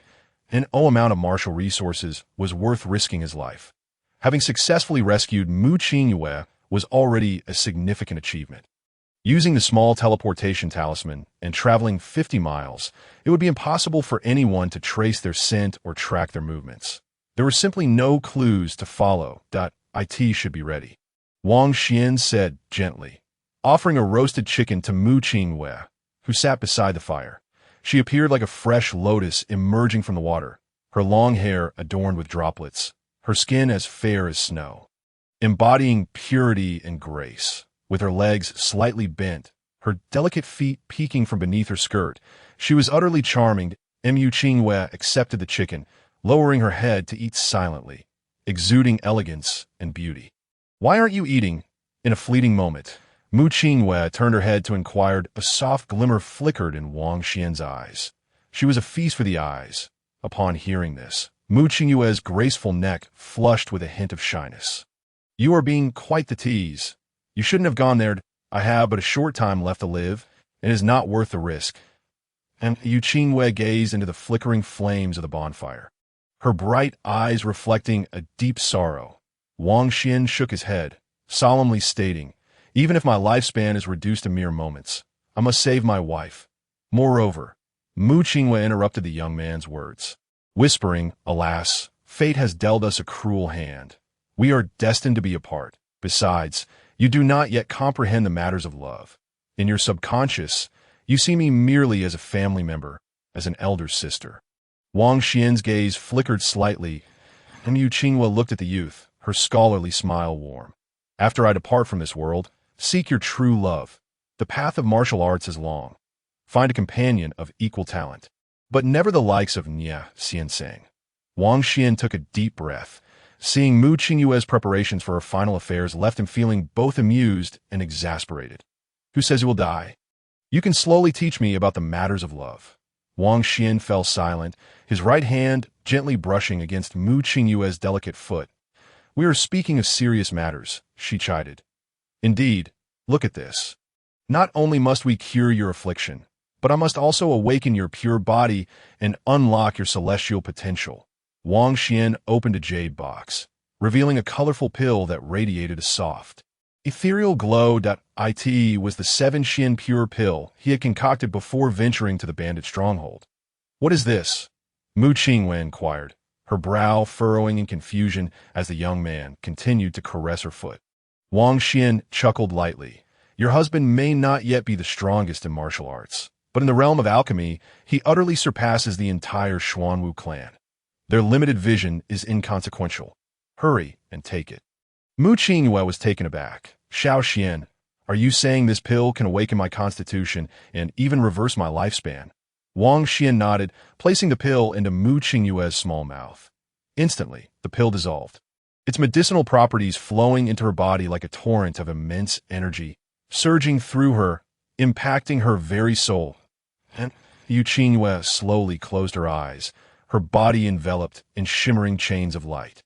An amount of martial resources was worth risking his life. Having successfully rescued Mu Qingyue was already a significant achievement. Using the small teleportation talisman and traveling 50 miles, it would be impossible for anyone to trace their scent or track their movements. There were simply no clues to follow. It should be ready. Wang Xian said gently, offering a roasted chicken to Mu Qingyue, who sat beside the fire. She appeared like a fresh lotus emerging from the water, her long hair adorned with droplets, her skin as fair as snow, embodying purity and grace. With her legs slightly bent, her delicate feet peeking from beneath her skirt, she was utterly charming. Mu Qingyue accepted the chicken, lowering her head to eat silently, exuding elegance and beauty. Why aren't you eating? In a fleeting moment, Mu Qingyue turned her head to inquire. A soft glimmer flickered in Wang Xian's eyes. She was a feast for the eyes. Upon hearing this, Mu Qingyue's graceful neck flushed with a hint of shyness. You are being quite the tease. You shouldn't have gone there. I have but a short time left to live, and it is not worth the risk. And Mu Qingyue gazed into the flickering flames of the bonfire, her bright eyes reflecting a deep sorrow. Wang Xian shook his head, solemnly stating, even if my lifespan is reduced to mere moments, I must save my wife. Moreover, Mu Qingyue interrupted the young man's words, whispering, alas, fate has dealt us a cruel hand. We are destined to be apart. Besides, you do not yet comprehend the matters of love. In your subconscious, You see me merely as a family member, as an elder sister. Wang Xian's gaze flickered slightly, and Mu Qinghua looked at the youth, her scholarly smile warm. After I depart from this world, seek your true love. The path of martial arts is long. Find a companion of equal talent, but never the likes of Nia Xianseng. Wang Xian took a deep breath. Seeing Mu Qinghua's preparations for her final affairs left him feeling both amused and exasperated. Who says he will die? You can slowly teach me about the matters of love. Wang Xian fell silent, his right hand gently brushing against Mu Qinghua's delicate foot. We are speaking of serious matters, she chided. Indeed, look at this. Not only must we cure your affliction, but I must also awaken your pure body and unlock your celestial potential. Wang Xian opened a jade box, revealing a colorful pill that radiated a soft, ethereal glow. It was the 7 Xian pure pill he had concocted before venturing to the bandit stronghold. What is this? Mu Qinghua inquired, her brow furrowing in confusion as the young man continued to caress her foot. Wang Xian chuckled lightly. Your husband may not yet be the strongest in martial arts, but in the realm of alchemy, he utterly surpasses the entire Xuanwu clan. Their limited vision is inconsequential. Hurry and take it. Mu Qinghua was taken aback. Xiao Xian, are you saying this pill can awaken my constitution and even reverse my lifespan? Wang Xian nodded, placing the pill into Mu Qinghua's small mouth. Instantly, the pill dissolved, its medicinal properties flowing into her body like a torrent of immense energy, surging through her, impacting her very soul. And Mu Qinghua slowly closed her eyes, her body enveloped in shimmering chains of light,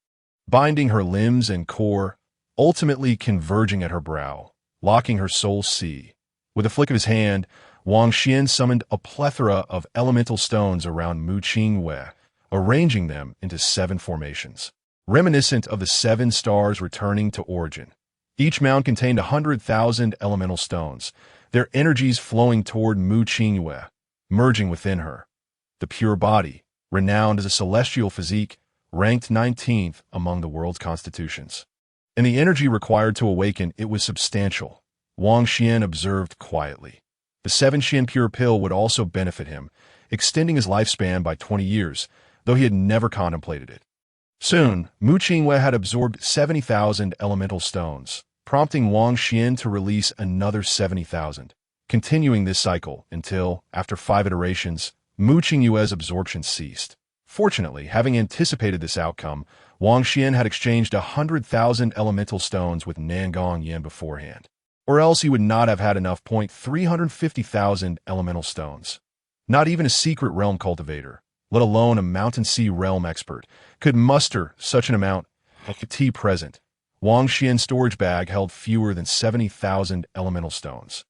binding her limbs and core, ultimately converging at her brow, locking her soul sea. With a flick of his hand, Wang Xian summoned a plethora of elemental stones around Mu Qinghua, arranging them into 7 formations, reminiscent of the 7 stars returning to origin. Each mound contained 100,000 elemental stones, their energies flowing toward Mu Qinghua, merging within her. The pure body, renowned as a celestial physique, ranked 19th among the world's constitutions. And the energy required to awaken it was substantial. Wang Xian observed quietly. The 7 Xian pure pill would also benefit him, extending his lifespan by 20 years, though he had never contemplated it. Soon, Mu Qinghua had absorbed 70,000 elemental stones, prompting Wang Xian to release another 70,000, continuing this cycle until, after 5 iterations, Mu Qinghua's absorption ceased. Fortunately, having anticipated this outcome, Wang Xian had exchanged 100,000 elemental stones with Nangong Yan beforehand, or else he would not have had enough 350,000 elemental stones. Not even a secret realm cultivator, let alone a mountain sea realm expert, could muster such an amount. At the tea present, Wang Xian's storage bag held fewer than 70,000 elemental stones.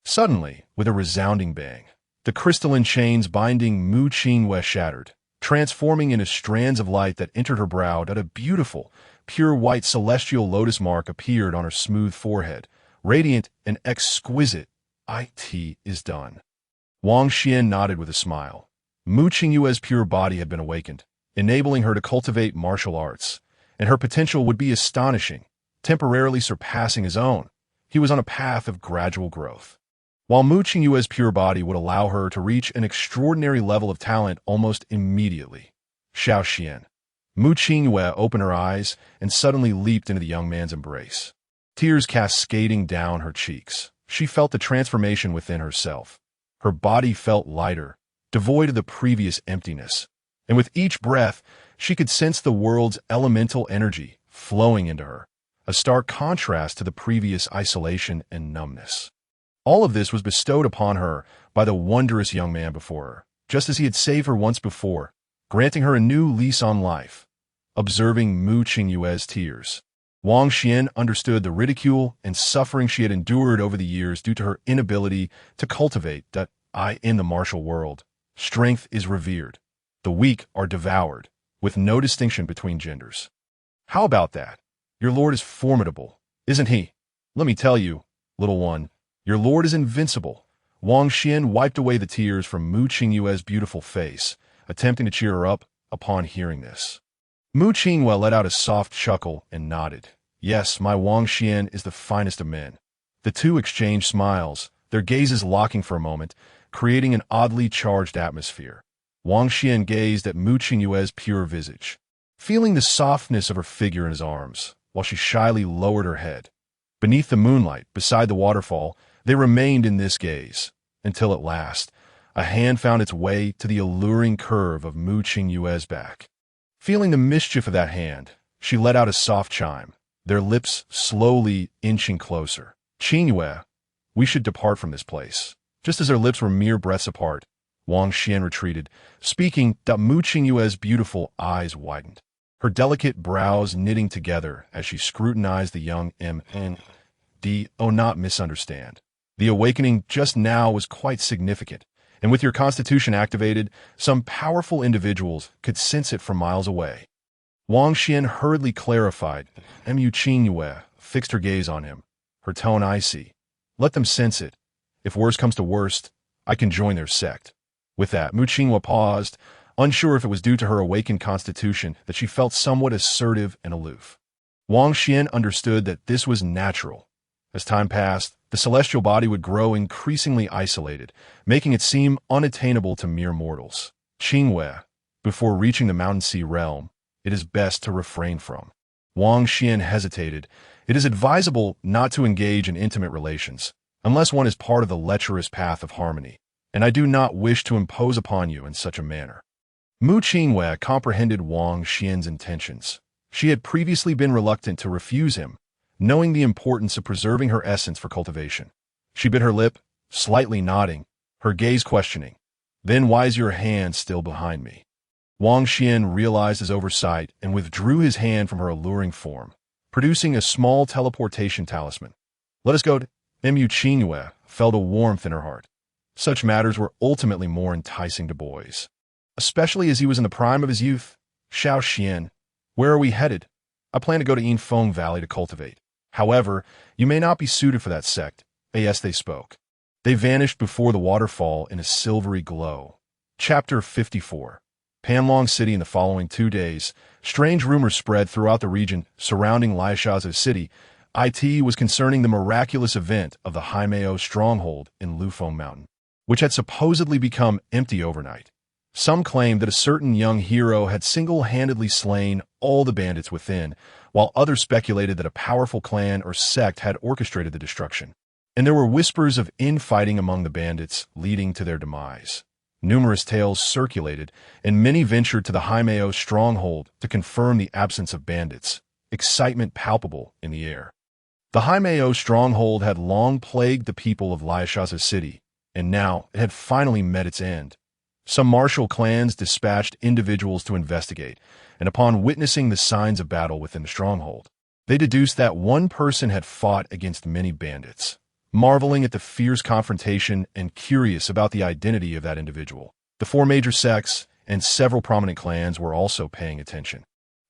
Suddenly, with a resounding bang, the crystalline chains binding Mu Qinghua shattered, transforming into strands of light that entered her brow. A beautiful, pure white celestial lotus mark appeared on her smooth forehead, radiant and exquisite. It is done. Wang Xian nodded with a smile. Mu Qinghua's pure body had been awakened, enabling her to cultivate martial arts, and her potential would be astonishing, temporarily surpassing his own. He was on a path of gradual growth, while Mu Qinghua's pure body would allow her to reach an extraordinary level of talent almost immediately. Xiao Xian. Mu Qinghua opened her eyes and suddenly leaped into the young man's embrace. Tears cascading down her cheeks. She felt the transformation within herself. Her body felt lighter, devoid of the previous emptiness, and with each breath, she could sense the world's elemental energy flowing into her, a stark contrast to the previous isolation and numbness. All of this was bestowed upon her by the wondrous young man before her, just as he had saved her once before, granting her a new lease on life. Observing Mu Qinghua's tears, Wang Xian understood the ridicule and suffering she had endured over the years due to her inability to cultivate that in the martial world. Strength is revered. The weak are devoured, with no distinction between genders. How about that? Your lord is formidable, isn't he? Let me tell you, little one, your lord is invincible. Wang Xian wiped away the tears from Mu Qinghua's beautiful face, attempting to cheer her up upon hearing this. Mu Qinghua let out a soft chuckle and nodded. Yes, my Wang Xian is the finest of men. The two exchanged smiles, their gazes locking for a moment, creating an oddly charged atmosphere. Wang Xian gazed at Mu Qingyue's pure visage, feeling the softness of her figure in his arms, while she shyly lowered her head. Beneath the moonlight, beside the waterfall, they remained in this gaze, until at last, a hand found its way to the alluring curve of Mu Qingyue's back. Feeling the mischief of that hand, she let out a soft chime, their lips slowly inching closer. Qingyue, we should depart from this place. Just as their lips were mere breaths apart, Wang Xian retreated, speaking that Mu Qingyue's beautiful eyes widened, her delicate brows knitting together as she scrutinized the young MND. Oh, not misunderstand. The awakening just now was quite significant, and with your constitution activated, some powerful individuals could sense it from miles away. Wang Xian hurriedly clarified. Mu Qingyue fixed her gaze on him, her tone icy. Let them sense it. If worst comes to worst, I can join their sect. With that, Mu Qingyue paused, unsure if it was due to her awakened constitution that she felt somewhat assertive and aloof. Wang Xian understood that this was natural. As time passed, the celestial body would grow increasingly isolated, making it seem unattainable to mere mortals. Qingyue, before reaching the Mountain Sea realm, it is best to refrain from. Wang Xian hesitated. It is advisable not to engage in intimate relations, unless one is part of the lecherous path of harmony, and I do not wish to impose upon you in such a manner. Mu Qingyue comprehended Wang Xian's intentions. She had previously been reluctant to refuse him, knowing the importance of preserving her essence for cultivation. She bit her lip, slightly nodding, her gaze questioning. Then why is your hand still behind me? Wang Xian realized his oversight and withdrew his hand from her alluring form, producing a small teleportation talisman. Let us go. Mu Qingyue felt a warmth in her heart. Such matters were ultimately more enticing to boys, especially as he was in the prime of his youth. Xiao Xian, where are we headed? I plan to go to Yinfeng Valley to cultivate. However, you may not be suited for that sect. Yes, they spoke. They vanished before the waterfall in a silvery glow. Chapter 54. Panlong City. In the following 2 days, strange rumors spread throughout the region surrounding Laishaza City. It was concerning the miraculous event of the Haimeo stronghold in Lufeng Mountain, which had supposedly become empty overnight. Some claimed that a certain young hero had single-handedly slain all the bandits within, while others speculated that a powerful clan or sect had orchestrated the destruction. And there were whispers of infighting among the bandits, leading to their demise. Numerous tales circulated, and many ventured to the Haimeo stronghold to confirm the absence of bandits, excitement palpable in the air. The Haimeo stronghold had long plagued the people of Laishaza City, and now it had finally met its end. Some martial clans dispatched individuals to investigate, and upon witnessing the signs of battle within the stronghold, they deduced that one person had fought against many bandits. Marveling at the fierce confrontation and curious about the identity of that individual, the 4 major sects and several prominent clans were also paying attention.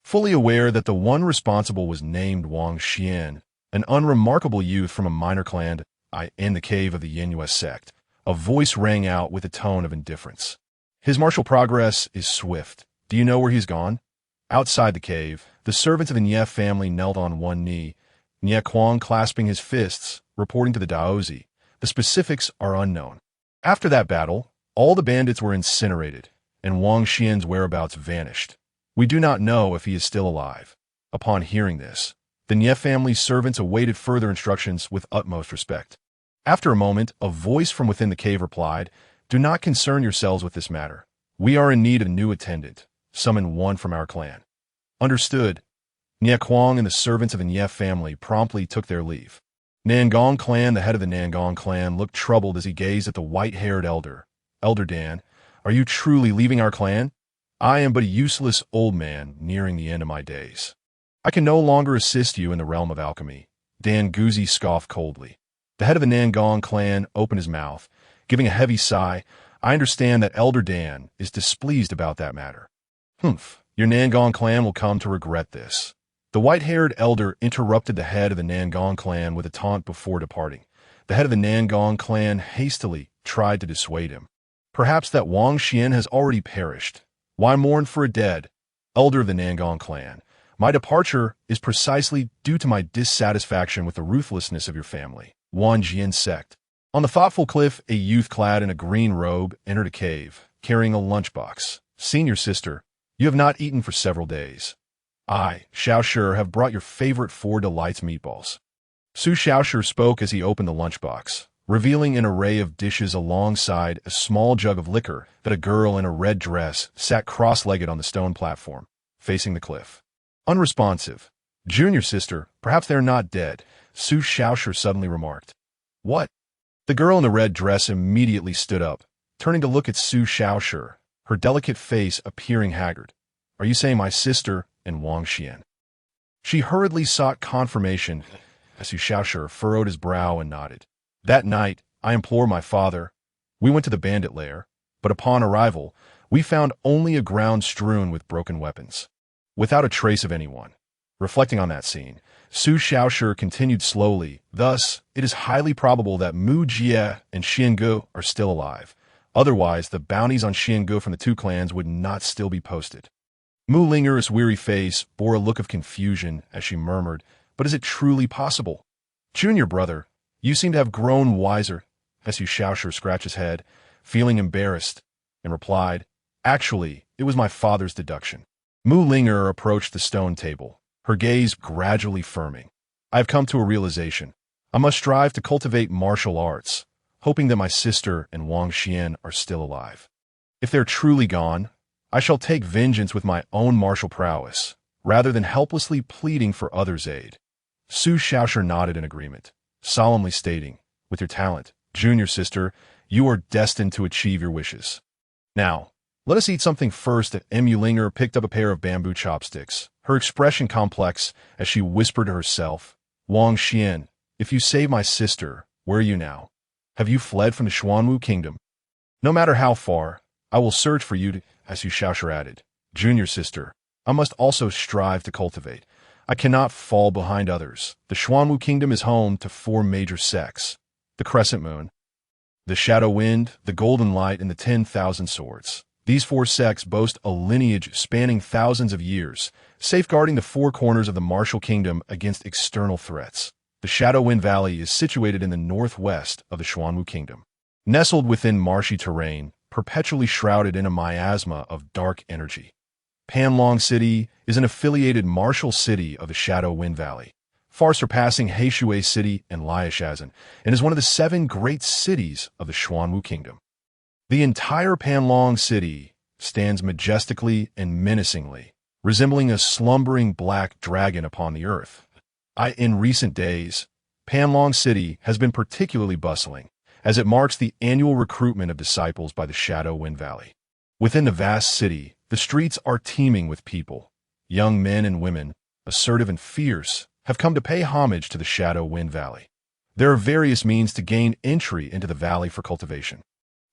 Fully aware that the one responsible was named Wang Xian, an unremarkable youth from a minor clan in the cave of the Yenyue sect, a voice rang out with a tone of indifference. His martial progress is swift. Do you know where he's gone? Outside the cave, the servants of the Nie family knelt on one knee, Nie Kuang clasping his fists, reporting to the Daozi. The specifics are unknown. After that battle, all the bandits were incinerated, and Wang Xian's whereabouts vanished. We do not know if he is still alive. Upon hearing this, the Nie family's servants awaited further instructions with utmost respect. After a moment, a voice from within the cave replied, Do not concern yourselves with this matter. We are in need of a new attendant. Summon one from our clan. Understood. Nie Kuang and the servants of the Nie family promptly took their leave. Nangong clan, the head of the Nangong clan, looked troubled as he gazed at the white-haired elder. Elder Dan, are you truly leaving our clan? I am but a useless old man nearing the end of my days. I can no longer assist you in the realm of alchemy. Dan Guzi scoffed coldly. The head of the Nangong clan opened his mouth, giving a heavy sigh. I understand that Elder Dan is displeased about that matter. Humph, your Nangong clan will come to regret this. The white-haired elder interrupted the head of the Nangong clan with a taunt before departing. The head of the Nangong clan hastily tried to dissuade him. Perhaps that Wang Xian has already perished. Why mourn for a dead? Elder of the Nangong clan, my departure is precisely due to my dissatisfaction with the ruthlessness of your family, Wan Jian sect. On the thoughtful cliff, a youth clad in a green robe entered a cave, carrying a lunchbox. Senior sister, you have not eaten for several days. I, Xiaoshi, have brought your favorite Four Delights meatballs. Su Xiaoshi spoke as he opened the lunchbox, revealing an array of dishes alongside a small jug of liquor that a girl in a red dress sat cross-legged on the stone platform, facing the cliff. Unresponsive. Junior sister, perhaps they are not dead, Su Xiaoshi suddenly remarked. What? The girl in the red dress immediately stood up, turning to look at Su Xiaoshi, her delicate face appearing haggard. Are you saying my sister and Wang Xian? She hurriedly sought confirmation as Su Xiaoshi furrowed his brow and nodded. That night, I implored my father. We went to the bandit lair, but upon arrival, we found only a ground strewn with broken weapons, without a trace of anyone. Reflecting on that scene, Su Xiaoshi continued slowly. Thus, it is highly probable that Mu Jie and Xiangu are still alive. Otherwise, the bounties on Xiangu from the two clans would not still be posted. Mu Linger's weary face bore a look of confusion as she murmured, but is it truly possible? Junior brother, you seem to have grown wiser, as Su Xiaoshi scratched his head, feeling embarrassed, and replied, Actually, it was my father's deduction. Mu Linger approached the stone table, her gaze gradually firming. I have come to a realization. I must strive to cultivate martial arts, hoping that my sister and Wang Xian are still alive. If they're truly gone, I shall take vengeance with my own martial prowess, rather than helplessly pleading for others' aid. Su Xiaoshi nodded in agreement, solemnly stating, with your talent, junior sister, you are destined to achieve your wishes. Now, let us eat something first. Mu Linger picked up a pair of bamboo chopsticks, her expression complex as she whispered to herself, Wang Xian, if you save my sister, where are you now? Have you fled from the Xuanwu kingdom? No matter how far, I will search for you, as Su Xiaoshi added. Junior sister, I must also strive to cultivate. I cannot fall behind others. The Xuanwu kingdom is home to 4 major sects: the Crescent Moon, the Shadow Wind, the Golden Light, and the 10,000 Swords. These 4 sects boast a lineage spanning thousands of years, safeguarding the 4 corners of the martial kingdom against external threats. The Shadow Wind Valley is situated in the northwest of the Xuanwu kingdom. Nestled within marshy terrain, perpetually shrouded in a miasma of dark energy. Panlong City is an affiliated martial city of the Shadow Wind Valley, far surpassing Heishui City and Liaoshazhen, and is one of the 7 great cities of the Xuanwu Kingdom. The entire Panlong City stands majestically and menacingly, resembling a slumbering black dragon upon the earth. In recent days, Panlong City has been particularly bustling, as it marks the annual recruitment of disciples by the Shadow Wind Valley. Within the vast city, the streets are teeming with people. Young men and women, assertive and fierce, have come to pay homage to the Shadow Wind Valley. There are various means to gain entry into the valley for cultivation.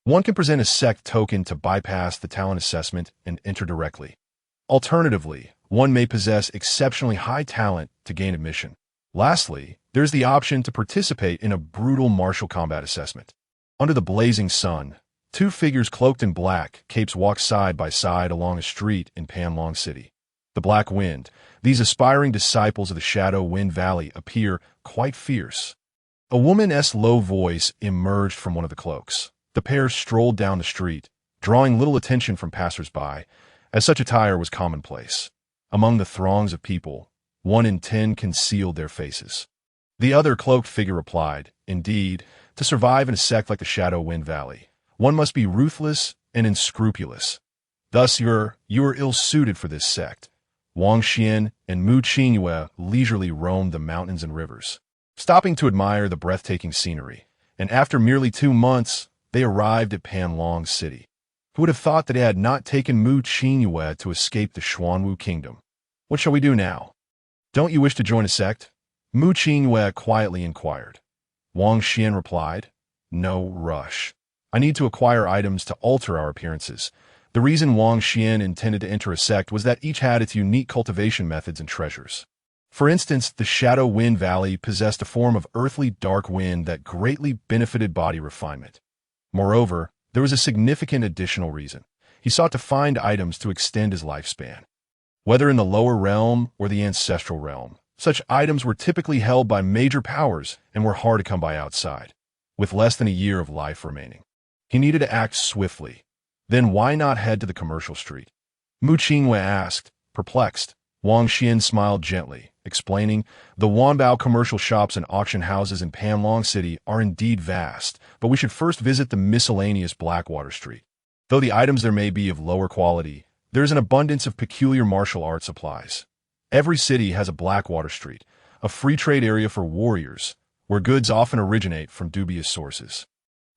One can present a sect token to bypass the talent assessment and enter directly. Alternatively, one may possess exceptionally high talent to gain admission. Lastly, there's the option to participate in a brutal martial combat assessment. Under the blazing sun, 2 figures cloaked in black capes walk side by side along a street in Panlong City. The Black Wind, these aspiring disciples of the Shadow Wind Valley, appear quite fierce. A woman's low voice emerged from one of the cloaks. The pair strolled down the street, drawing little attention from passers-by, as such attire was commonplace. Among the throngs of people, 1 in 10 concealed their faces. The other cloaked figure replied, Indeed, to survive in a sect like the Shadow Wind Valley, one must be ruthless and unscrupulous. Thus you're ill-suited for this sect. Wang Xian and Mu Qingyue leisurely roamed the mountains and rivers, stopping to admire the breathtaking scenery, and after merely 2 months, they arrived at Panlong City. Who would have thought that it had not taken Mu Qingyue to escape the Xuanwu kingdom? What shall we do now? Don't you wish to join a sect? Mu Qingyue quietly inquired. Wang Xian replied, No rush. I need to acquire items to alter our appearances. The reason Wang Xian intended to enter a sect was that each had its unique cultivation methods and treasures. For instance, the Shadow Wind Valley possessed a form of earthly dark wind that greatly benefited body refinement. Moreover, there was a significant additional reason. He sought to find items to extend his lifespan. Whether in the lower realm or the ancestral realm, such items were typically held by major powers and were hard to come by outside. with less than a year of life remaining. He needed to act swiftly. Then why not head to the commercial street? Mu Qingwei asked, perplexed. Wang Xian smiled gently, explaining, the Wanbao commercial shops and auction houses in Panlong City are indeed vast, but we should first visit the miscellaneous Blackwater Street. Though the items there may be of lower quality, there is an abundance of peculiar martial art supplies. Every city has a Blackwater Street, a free trade area for warriors, where goods often originate from dubious sources.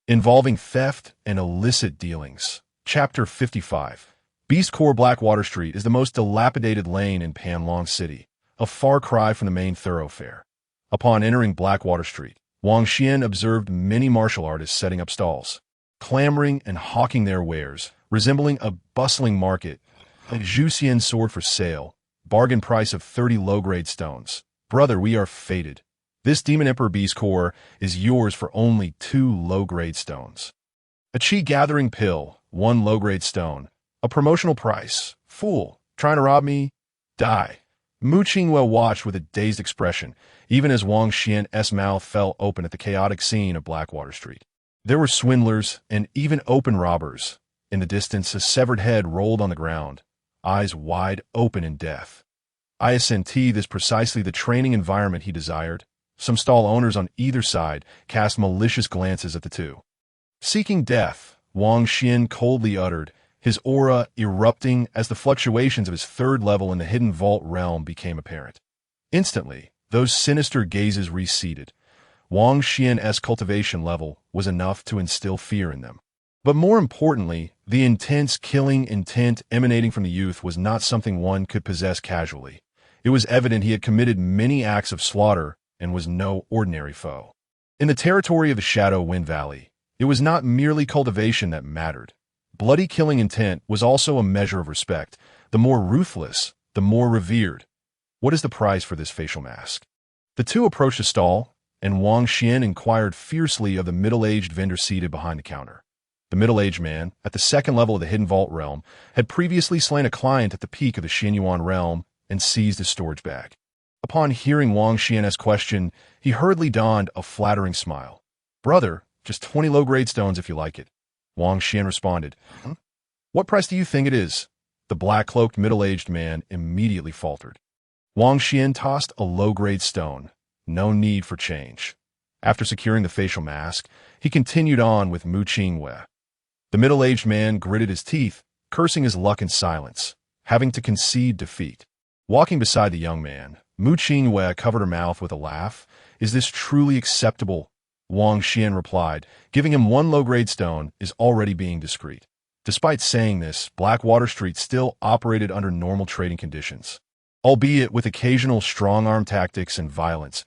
Involving theft and illicit dealings. Chapter 55. Beast Core Blackwater Street is the most dilapidated lane in Panlong City, a far cry from the main thoroughfare. Upon entering Blackwater Street, Wang Xian observed many martial artists setting up stalls, clamoring and hawking their wares, resembling a bustling market. A Zhuxian sword for sale, bargain price of 30 low-grade stones. Brother, we are fated. This Demon Emperor Beast Core is yours for only 2 low-grade stones. A Qi Gathering Pill, 1 low-grade stone. A promotional price. Fool, trying to rob me? Die. Mu Qingwei watched with a dazed expression, even as Wang Xian's mouth fell open at the chaotic scene of Blackwater Street. There were swindlers and even open robbers. In the distance, a severed head rolled on the ground, eyes wide open in death. ISNT, this precisely the training environment he desired. Some stall owners on either side cast malicious glances at the two. Seeking death, Wang Xian coldly uttered, his aura erupting as the fluctuations of his third level in the Hidden Vault realm became apparent. Instantly, those sinister gazes receded. Wang Xian's cultivation level was enough to instill fear in them. But more importantly, the intense killing intent emanating from the youth was not something one could possess casually. It was evident he had committed many acts of slaughter and was no ordinary foe. In the territory of the Shadow Wind Valley, it was not merely cultivation that mattered. Bloody killing intent was also a measure of respect. The more ruthless, the more revered. What is the price for this facial mask? The two approached a stall, and Wang Xian inquired fiercely of the middle-aged vendor seated behind the counter. The middle-aged man, at the second level of the Hidden Vault realm, had previously slain a client at the peak of the Xianyuan realm and seized his storage bag. Upon hearing Wang Xian's question, he hurriedly donned a flattering smile. Brother, just 20 low-grade stones if you like it. Wang Xian responded. What price do you think it is? The black-cloaked middle-aged man immediately faltered. Wang Xian tossed a low-grade stone. No need for change. After securing the facial mask, he continued on with Mu Qingwei. The middle-aged man gritted his teeth, cursing his luck in silence, having to concede defeat. Walking beside the young man, Mu Qingwei covered her mouth with a laugh. Is this truly acceptable? Wang Xian replied, giving him 1 low-grade stone is already being discreet. Despite saying this, Blackwater Street still operated under normal trading conditions. Albeit with occasional strong-arm tactics and violence,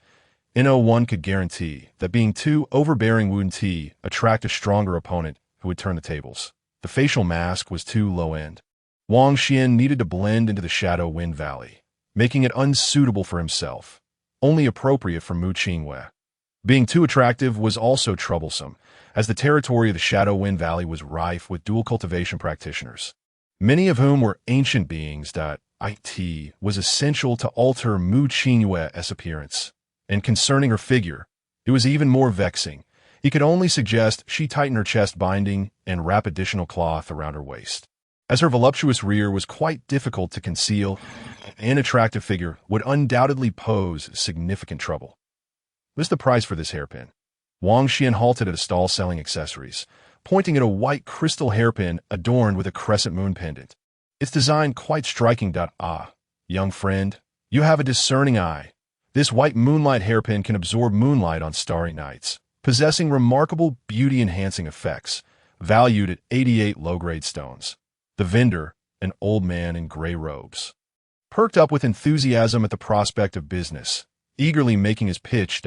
No1 could guarantee that being too overbearing wouldn't attract a stronger opponent who would turn the tables. The facial mask was too low-end. Wang Xian needed to blend into the Shadow Wind Valley, making it unsuitable for himself, only appropriate for Mu Qingwei. Being too attractive was also troublesome, as the territory of the Shadow Wind Valley was rife with dual cultivation practitioners, many of whom were ancient beings that it was essential to alter Mu Qingwei's appearance. And concerning her figure, it was even more vexing. He could only suggest she tighten her chest binding and wrap additional cloth around her waist. As her voluptuous rear was quite difficult to conceal, an attractive figure would undoubtedly pose significant trouble. What's the price for this hairpin? Wang Xian halted at a stall selling accessories, pointing at a white crystal hairpin adorned with a crescent moon pendant. Its design quite striking. Young friend, you have a discerning eye. This white moonlight hairpin can absorb moonlight on starry nights, possessing remarkable beauty-enhancing effects, valued at 88 low-grade stones. The vendor, an old man in gray robes, perked up with enthusiasm at the prospect of business, eagerly making his pitch.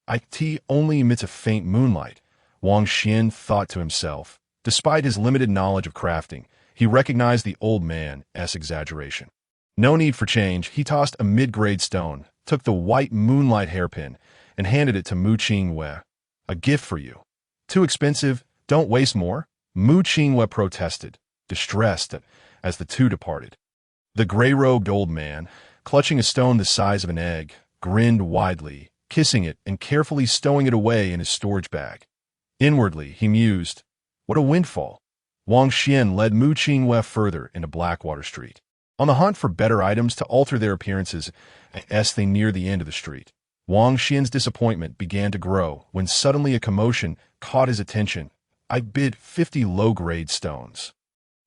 It only emits a faint moonlight, Wang Xian thought to himself. Despite his limited knowledge of crafting, he recognized the old man's exaggeration. No need for change, he tossed a mid-grade stone, took the white moonlight hairpin, and handed it to Mu Qingwei. A gift for you. Too expensive, don't waste more, Mu Qingwei protested, distressed as the two departed. The gray-robed old man, clutching a stone the size of an egg, grinned widely, kissing it and carefully stowing it away in his storage bag. Inwardly, he mused, what a windfall. Wang Xian led Mu Qinghua further into Blackwater Street, on the hunt for better items to alter their appearances as they neared the end of the street. Wang Xian's disappointment began to grow when suddenly a commotion caught his attention. I bid 50 low-grade stones.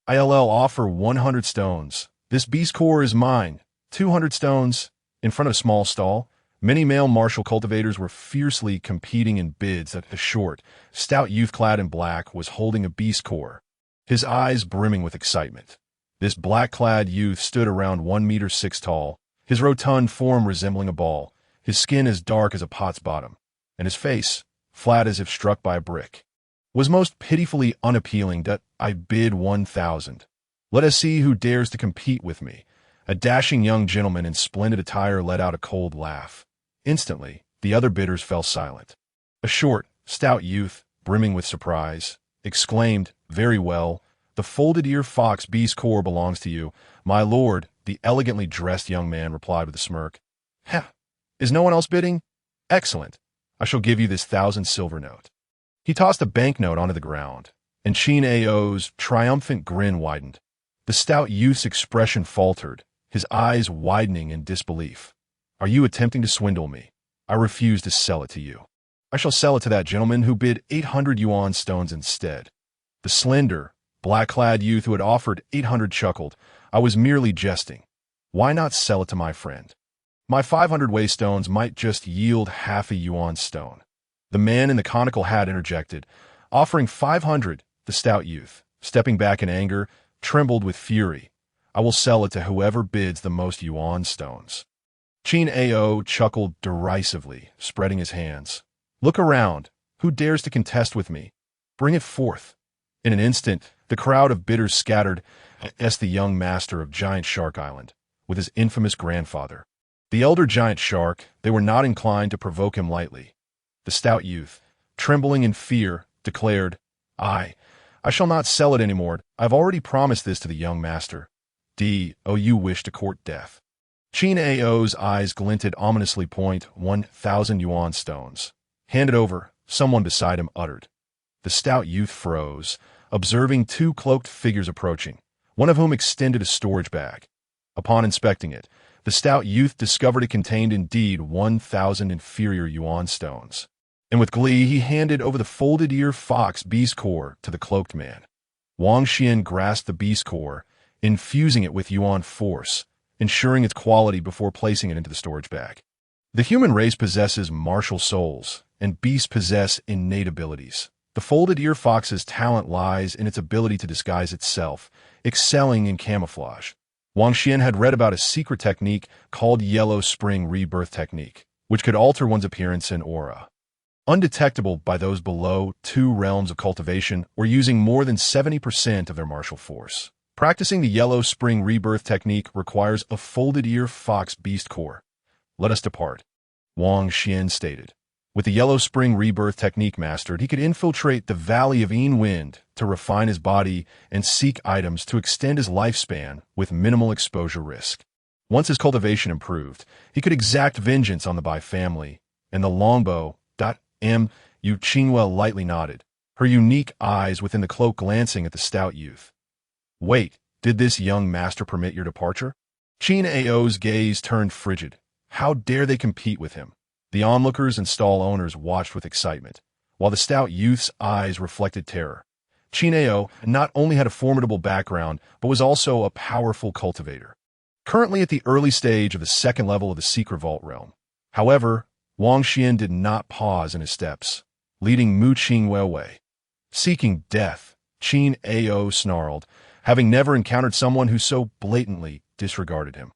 ILL offer 100 stones. This beast core is mine. 200 stones. In front of a small stall, many male martial cultivators were fiercely competing in bids. A short, stout youth clad in black was holding a beast core, his eyes brimming with excitement. This black-clad youth stood around 1 meter 6 tall, his rotund form resembling a ball, his skin as dark as a pot's bottom, and his face, flat as if struck by a brick, was most pitifully unappealing. I bid 1,000. Let us see who dares to compete with me. A dashing young gentleman in splendid attire let out a cold laugh. Instantly, the other bidders fell silent. A short, stout youth, brimming with surprise, exclaimed, very well, the folded ear fox beast core belongs to you, my lord. The elegantly dressed young man replied with a smirk. Ha! Is no one else bidding? Excellent. I shall give you this 1,000 silver note. He tossed a banknote onto the ground, and Qin Ao's triumphant grin widened. The stout youth's expression faltered, his eyes widening in disbelief. Are you attempting to swindle me? I refuse to sell it to you. I shall sell it to that gentleman who bid 800 yuan stones instead. The slender, black-clad youth who had offered 800 chuckled. I was merely jesting. Why not sell it to my friend? My 500 wei stones might just yield half a yuan stone. The man in the conical hat interjected, offering 500. The stout youth, stepping back in anger, trembled with fury. I will sell it to whoever bids the most yuan stones. Qin Ao chuckled derisively, spreading his hands. Look around. Who dares to contest with me? Bring it forth. In an instant, the crowd of bidders scattered as the young master of Giant Shark Island, with his infamous grandfather. The elder giant shark, they were not inclined to provoke him lightly. The stout youth, trembling in fear, declared, I shall not sell it anymore. I've already promised this to the young master. You wish to court death. Qin Ao's eyes glinted ominously. 1,000 yuan stones. Hand it over, someone beside him uttered. The stout youth froze, observing 2 cloaked figures approaching, one of whom extended a storage bag. Upon inspecting it, the stout youth discovered it contained indeed 1,000 inferior yuan stones. And with glee he handed over the folded ear fox beast core to the cloaked man. Wang Xian grasped the beast core, infusing it with yuan force, ensuring its quality before placing it into the storage bag. The human race possesses martial souls, and beasts possess innate abilities. The folded ear fox's talent lies in its ability to disguise itself, excelling in camouflage. Wang Xian had read about a secret technique called Yellow Spring Rebirth Technique, which could alter one's appearance and aura. Undetectable by those below 2 realms of cultivation or using more than 70% of their martial force. Practicing the Yellow Spring Rebirth Technique requires a folded ear fox beast core. Let us depart, Wang Xian stated. With the Yellow Spring Rebirth Technique mastered, he could infiltrate the Valley of Yin Wind to refine his body and seek items to extend his lifespan with minimal exposure risk. Once his cultivation improved, he could exact vengeance on the Bai family, and the longbow. Yu Qinghua lightly nodded, her unique eyes within the cloak glancing at the stout youth. Wait, did this young master permit your departure? Qin Ao's gaze turned frigid. How dare they compete with him? The onlookers and stall owners watched with excitement, while the stout youth's eyes reflected terror. Qin Ao not only had a formidable background, but was also a powerful cultivator, currently at the early stage of the 2nd level of the Secret Vault realm. However, Wang Xian did not pause in his steps, leading Mu Qinghua away. Seeking death, Qin Ao snarled, having never encountered someone who so blatantly disregarded him.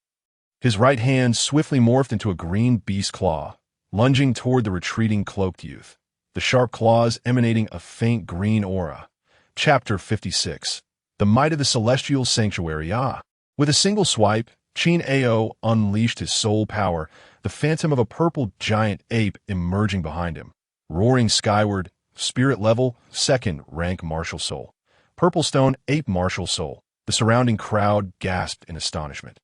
His right hand swiftly morphed into a green beast claw, lunging toward the retreating cloaked youth, the sharp claws emanating a faint green aura. Chapter 56. The Might of the Celestial Sanctuary. With a single swipe, Qin Ao unleashed his soul power, the phantom of a purple giant ape emerging behind him, roaring skyward, spirit level, 2nd rank martial soul. Purple stone ape martial soul. The surrounding crowd gasped in astonishment.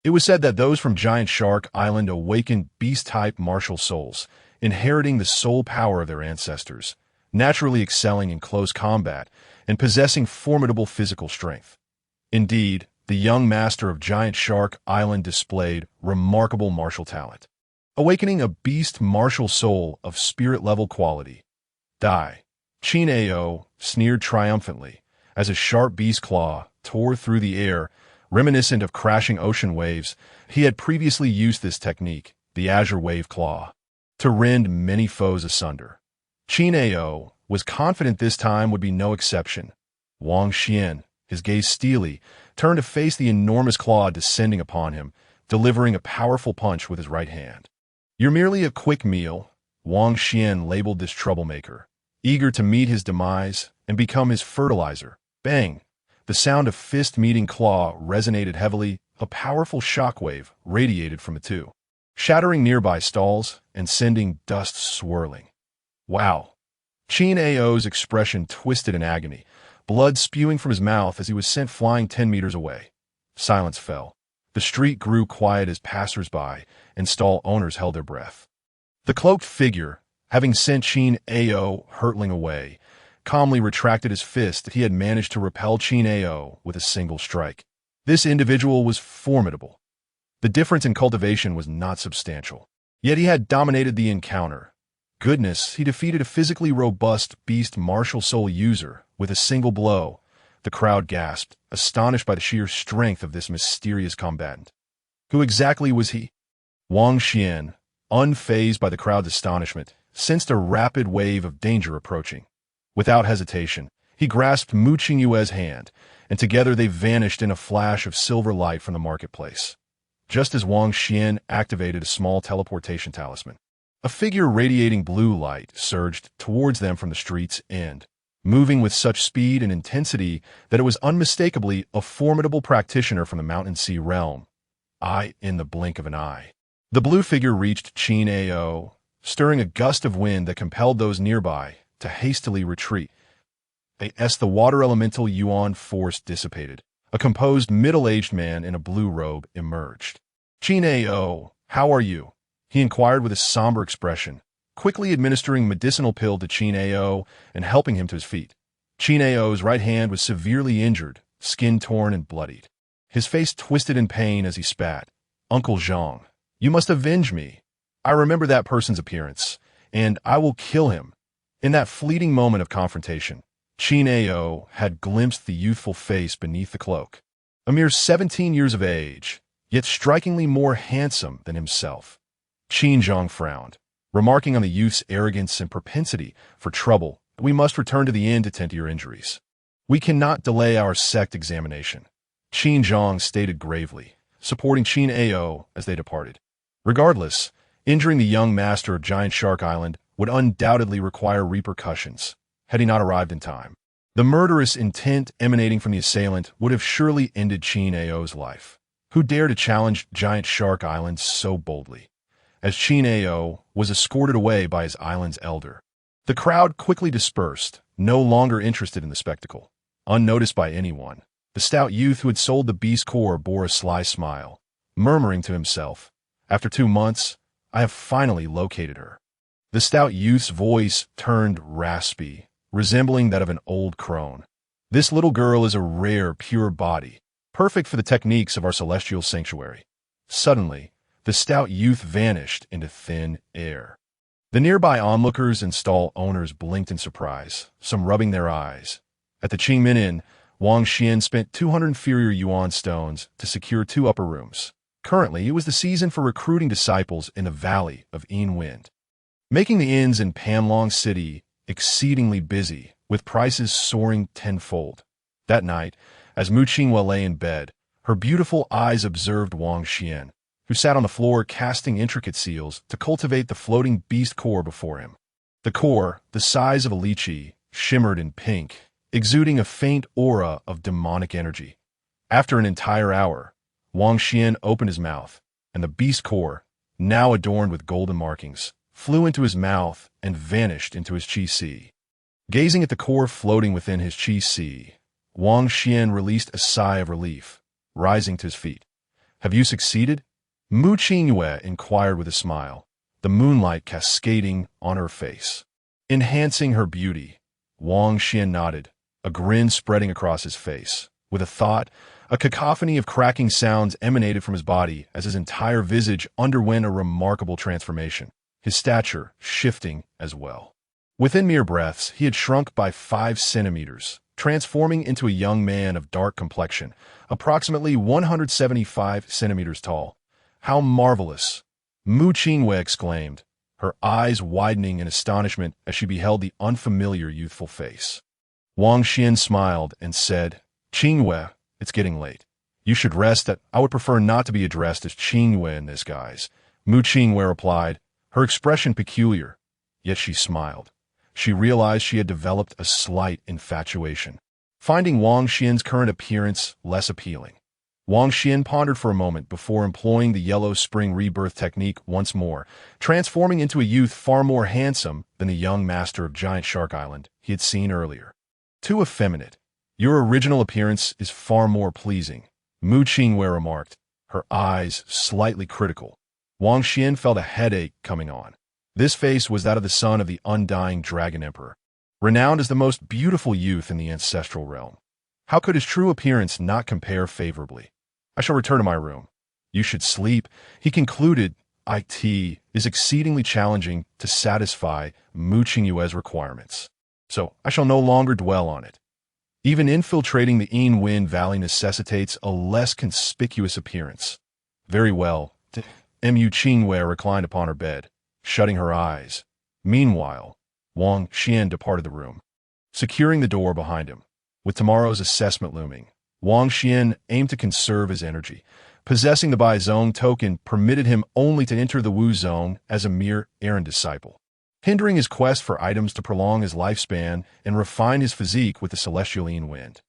It was said that those from Giant Shark Island awakened beast-type martial souls, inheriting the soul power of their ancestors, naturally excelling in close combat and possessing formidable physical strength. Indeed, the young master of Giant Shark Island displayed remarkable martial talent, awakening a beast martial soul of spirit-level quality. Die. Qin Ao sneered triumphantly as his sharp beast claw tore through the air, reminiscent of crashing ocean waves. He had previously used this technique, the Azure Wave Claw, to rend many foes asunder. Qin Ao was confident this time would be no exception. Wang Xian, his gaze steely, turned to face the enormous claw descending upon him, delivering a powerful punch with his right hand. "You're merely a quick meal," Wang Xian labeled this troublemaker, eager to meet his demise and become his fertilizer. Bang! The sound of fist meeting claw resonated heavily. A powerful shockwave radiated from the two, shattering nearby stalls and sending dust swirling. Wow! Qin Ao's expression twisted in agony, blood spewing from his mouth as he was sent flying 10 meters away. Silence fell. The street grew quiet as passers-by and stall owners held their breath. The cloaked figure, having sent Qin Ao hurtling away, calmly retracted his fist. He had managed to repel Qin Ao with a single strike. This individual was formidable. The difference in cultivation was not substantial, yet he had dominated the encounter. Goodness, he defeated a physically robust beast martial soul user with a single blow. The crowd gasped, astonished by the sheer strength of this mysterious combatant. Who exactly was he? Wang Xian, unfazed by the crowd's astonishment, sensed a rapid wave of danger approaching. Without hesitation, he grasped Mu Qingyue's hand, and together they vanished in a flash of silver light from the marketplace. Just as Wang Xian activated a small teleportation talisman, a figure radiating blue light surged towards them from the street's end, moving with such speed and intensity that it was unmistakably a formidable practitioner from the Mountain Sea realm. In the blink of an eye, the blue figure reached Qin Ao, stirring a gust of wind that compelled those nearby to hastily retreat. As the water elemental Yuan force dissipated, a composed middle-aged man in a blue robe emerged. "Qin Ao, how are you?" he inquired with a somber expression, quickly administering medicinal pill to Qin Ao and helping him to his feet. Qin Ao's right hand was severely injured, skin torn and bloodied. His face twisted in pain as he spat. "Uncle Zhang, you must avenge me. I remember that person's appearance, and I will kill him." In that fleeting moment of confrontation, Qin Ao had glimpsed the youthful face beneath the cloak. A mere 17 years of age, yet strikingly more handsome than himself. Qin Zhang frowned, remarking on the youth's arrogance and propensity for trouble. "We must return to the inn to tend to your injuries. We cannot delay our sect examination," Qin Zhang stated gravely, supporting Qin Ao as they departed. Regardless, injuring the young master of Giant Shark Island would undoubtedly require repercussions, had he not arrived in time. The murderous intent emanating from the assailant would have surely ended Qin Ao's life. Who dared to challenge Giant Shark Island so boldly? As Qin Ao was escorted away by his island's elder, the crowd quickly dispersed, no longer interested in the spectacle. Unnoticed by anyone, the stout youth who had sold the beast core bore a sly smile, murmuring to himself, "After 2 months, I have finally located her." The stout youth's voice turned raspy, resembling that of an old crone. "This little girl is a rare, pure body, perfect for the techniques of our celestial sanctuary." Suddenly, the stout youth vanished into thin air. The nearby onlookers and stall owners blinked in surprise, some rubbing their eyes. At the Qingmin Inn, Wang Xian spent 200 inferior yuan stones to secure 2 upper rooms. Currently, it was the season for recruiting disciples in the Valley of Yin Wind, making the inns in Panlong City exceedingly busy, with prices soaring tenfold. That night, as Mu Qinghua lay in bed, her beautiful eyes observed Wang Xian, who sat on the floor casting intricate seals to cultivate the floating beast core before him. The core, the size of a lychee, shimmered in pink, exuding a faint aura of demonic energy. After an entire hour, Wang Xian opened his mouth, and the beast core, now adorned with golden markings, flew into his mouth and vanished into his qi si. Gazing at the core floating within his qi si, Wang Xian released a sigh of relief, rising to his feet. "Have you succeeded?" Mu Qingyue inquired with a smile, the moonlight cascading on her face. enhancing her beauty. Wang Xian nodded, a grin spreading across his face. With a thought, a cacophony of cracking sounds emanated from his body as his entire visage underwent a remarkable transformation, his stature shifting as well. Within mere breaths, he had shrunk by 5 centimeters, transforming into a young man of dark complexion, approximately 175 centimeters tall. How marvelous! Mu Qingwei exclaimed, her eyes widening in astonishment as she beheld the unfamiliar youthful face. Wang Xian smiled and said, Qingwei, it's getting late. You should rest. That I would prefer not to be addressed as Qingwei in this guise. Mu Qingwei replied, her expression peculiar, yet she smiled. She realized she had developed a slight infatuation, finding Wang Xian's current appearance less appealing. Wang Xian pondered for a moment before employing the yellow spring rebirth technique once more, transforming into a youth far more handsome than the young master of Giant Shark Island he had seen earlier. Too effeminate. Your original appearance is far more pleasing, Mu Qingwei remarked, her eyes slightly critical. Wang Xian felt a headache coming on. This face was that of the son of the undying Dragon Emperor, renowned as the most beautiful youth in the ancestral realm. How could his true appearance not compare favorably? I shall return to my room. You should sleep, he concluded. It is exceedingly challenging to satisfy Mu Qingwei's requirements, so I shall no longer dwell on it. Even infiltrating the Yin Valley necessitates a less conspicuous appearance. Very well. Mu Qingwei reclined upon her bed, shutting her eyes. Meanwhile, Wang Xian departed the room, securing the door behind him. With tomorrow's assessment looming, Wang Xian aimed to conserve his energy. Possessing the Bai Zone token permitted him only to enter the Wu Zone as a mere errand disciple, hindering his quest for items to prolong his lifespan and refine his physique with the celestial Yin wind.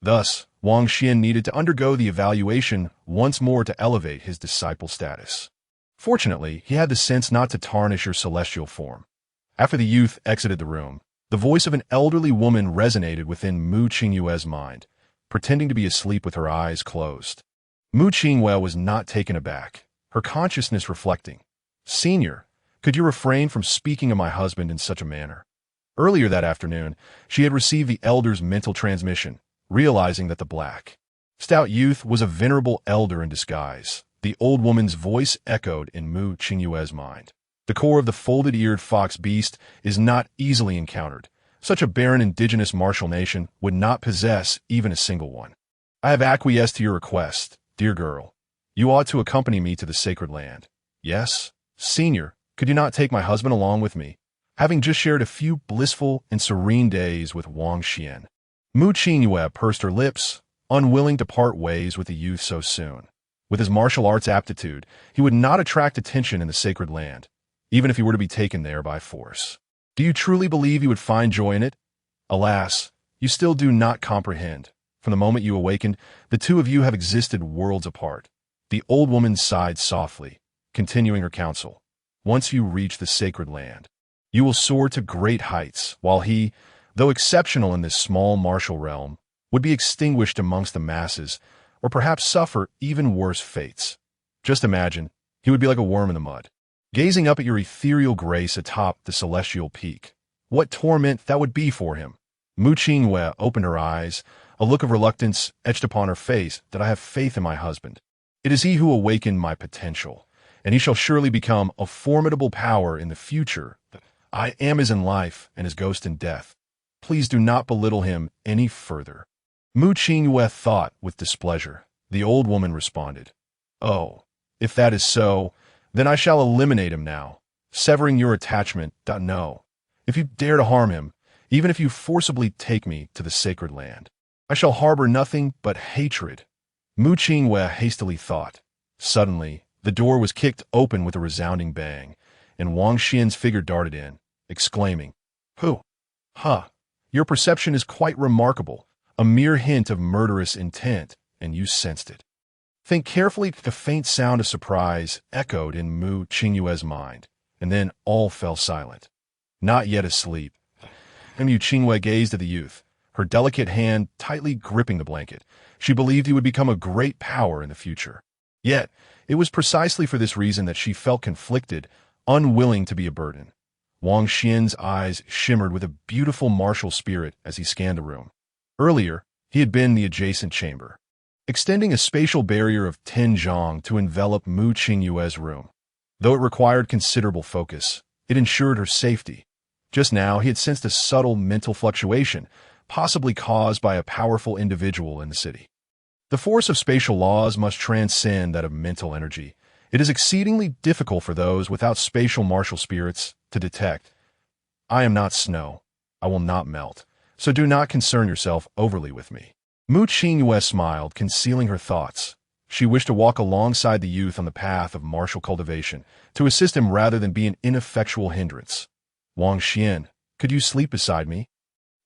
Thus, Wang Xian needed to undergo the evaluation once more to elevate his disciple status. Fortunately, he had the sense not to tarnish her celestial form. After the youth exited the room, the voice of an elderly woman resonated within Mu Qingwei's mind, pretending to be asleep with her eyes closed. Mu Qingwei was not taken aback, her consciousness reflecting, Senior, could you refrain from speaking of my husband in such a manner? Earlier that afternoon, she had received the elder's mental transmission, realizing that the black, stout youth was a venerable elder in disguise. The old woman's voice echoed in Mu Qingwei's mind. The core of the folded-eared fox beast is not easily encountered. Such a barren indigenous martial nation would not possess even a single one. I have acquiesced to your request, dear girl. You ought to accompany me to the sacred land. Yes, Senior, could you not take my husband along with me? Having just shared a few blissful and serene days with Wang Xian, Mu Qingwei pursed her lips, unwilling to part ways with the youth so soon. With his martial arts aptitude, he would not attract attention in the sacred land, even if he were to be taken there by force. Do you truly believe you would find joy in it? Alas, you still do not comprehend. From the moment you awakened, the two of you have existed worlds apart. The old woman sighed softly, continuing her counsel. Once you reach the sacred land, you will soar to great heights, while he, though exceptional in this small martial realm, would be extinguished amongst the masses, or perhaps suffer even worse fates. Just imagine, he would be like a worm in the mud, gazing up at your ethereal grace atop the celestial peak. What torment that would be for him! Mu Qingwei opened her eyes, a look of reluctance etched upon her face. That I have faith in my husband. It is he who awakened my potential, and he shall surely become a formidable power in the future. I am as in life and as ghost in death. Please do not belittle him any further. Mu Qingwei thought with displeasure. The old woman responded, Oh, if that is so, then I shall eliminate him now, severing your attachment. No, if you dare to harm him, even if you forcibly take me to the sacred land, I shall harbor nothing but hatred. Mu Qingwei hastily thought. Suddenly, the door was kicked open with a resounding bang, and Wang Xian's figure darted in, exclaiming, Who? Huh, your perception is quite remarkable. A mere hint of murderous intent, and you sensed it. Think carefully. The faint sound of surprise echoed in Mu Qingwei's mind, and then all fell silent. Not yet asleep, Mu Qingwei gazed at the youth, her delicate hand tightly gripping the blanket. She believed he would become a great power in the future. Yet, it was precisely for this reason that she felt conflicted, unwilling to be a burden. Wang Xian's eyes shimmered with a beautiful martial spirit as he scanned the room. Earlier, he had been in the adjacent chamber, extending a spatial barrier of 10 zhang to envelop Mu Qingyue's room. Though it required considerable focus, it ensured her safety. Just now, he had sensed a subtle mental fluctuation, possibly caused by a powerful individual in the city. The force of spatial laws must transcend that of mental energy. It is exceedingly difficult for those without spatial martial spirits to detect. I am not snow. I will not melt, so do not concern yourself overly with me. Mu Qingyue smiled, concealing her thoughts. She wished to walk alongside the youth on the path of martial cultivation, to assist him rather than be an ineffectual hindrance. Wang Xian, could you sleep beside me?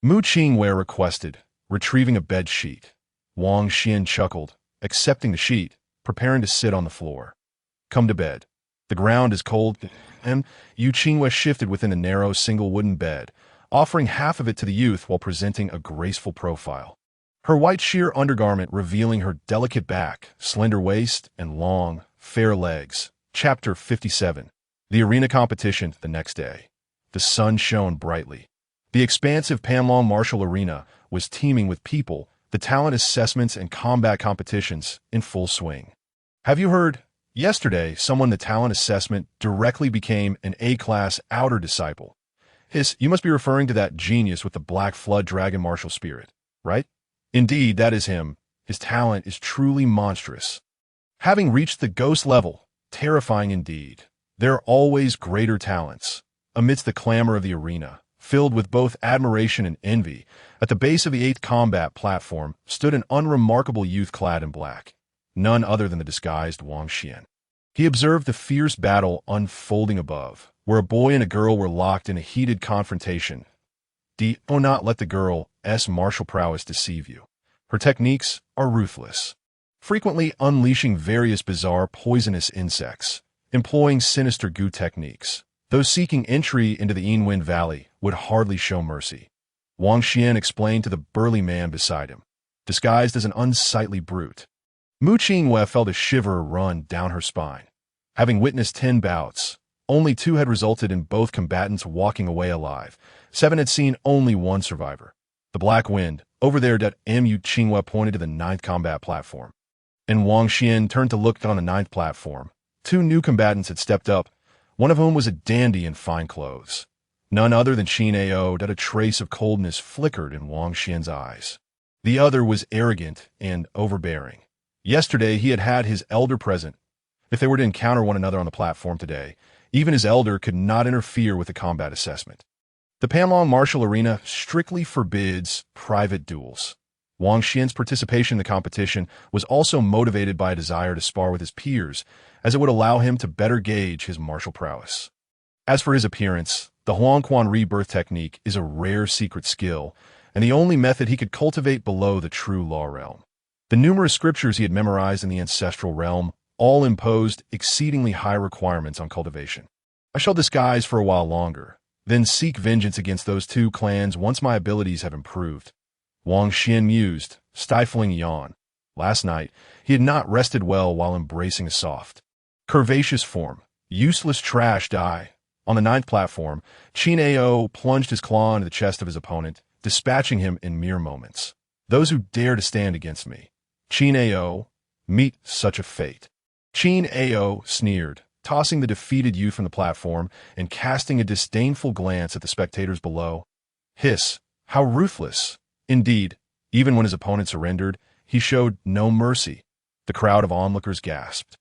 Mu Qingyue requested, retrieving a bed sheet. Wang Xian chuckled, accepting the sheet, preparing to sit on the floor. Come to bed. The ground is cold, and Yu Qingyue shifted within a narrow single wooden bed, offering half of it to the youth while presenting a graceful profile. Her white sheer undergarment revealing her delicate back, slender waist, and long, fair legs. Chapter 57. The arena competition the next day. The sun shone brightly. The expansive Panlong Martial Arena was teeming with people, the talent assessments and combat competitions in full swing. Have you heard? Yesterday, someone in the talent assessment directly became an A-class outer disciple. You must be referring to that genius with the Black Flood Dragon martial spirit, right? Indeed, that is him. His talent is truly monstrous. Having reached the ghost level, terrifying indeed. There are always greater talents. Amidst the clamor of the arena, filled with both admiration and envy, at the base of the 8th combat platform stood an unremarkable youth clad in black. None other than the disguised Wang Xian. He observed the fierce battle unfolding above, where a boy and a girl were locked in a heated confrontation. Do not let the girl's martial prowess deceive you. Her techniques are ruthless, frequently unleashing various bizarre poisonous insects, employing sinister goo techniques. Those seeking entry into the Yinwen Valley would hardly show mercy. Wang Xian explained to the burly man beside him, disguised as an unsightly brute. Mu Qingyue felt a shiver run down her spine. Having witnessed 10 bouts, only 2 had resulted in both combatants walking away alive. 7 had seen only 1 survivor. The Black Wind, over there. Mu Qingyue pointed to the 9th combat platform. And Wang Xian turned to look on the 9th platform. 2 new combatants had stepped up, one of whom was a dandy in fine clothes. None other than Qin Ao. A trace of coldness flickered in Wang Xian's eyes. The other was arrogant and overbearing. Yesterday he had had his elder present. If they were to encounter one another on the platform today, even his elder could not interfere with the combat assessment. The Panlong Martial Arena strictly forbids private duels. Wang Xian's participation in the competition was also motivated by a desire to spar with his peers, as it would allow him to better gauge his martial prowess. As for his appearance, the Huangquan rebirth technique is a rare secret skill, and the only method he could cultivate below the true law realm. The numerous scriptures he had memorized in the ancestral realm all imposed exceedingly high requirements on cultivation. I shall disguise for a while longer, then seek vengeance against those 2 clans once my abilities have improved. Wang Xian mused, stifling a yawn. Last night, he had not rested well while embracing a soft, curvaceous form. Useless trash. On the 9th platform, Qin Ao plunged his claw into the chest of his opponent, dispatching him in mere moments. Those who dare to stand against me, Qin Ao, meet such a fate. Qin Ao sneered, tossing the defeated youth from the platform and casting a disdainful glance at the spectators below. Hiss, how ruthless! Indeed, even when his opponent surrendered, he showed no mercy. The crowd of onlookers gasped.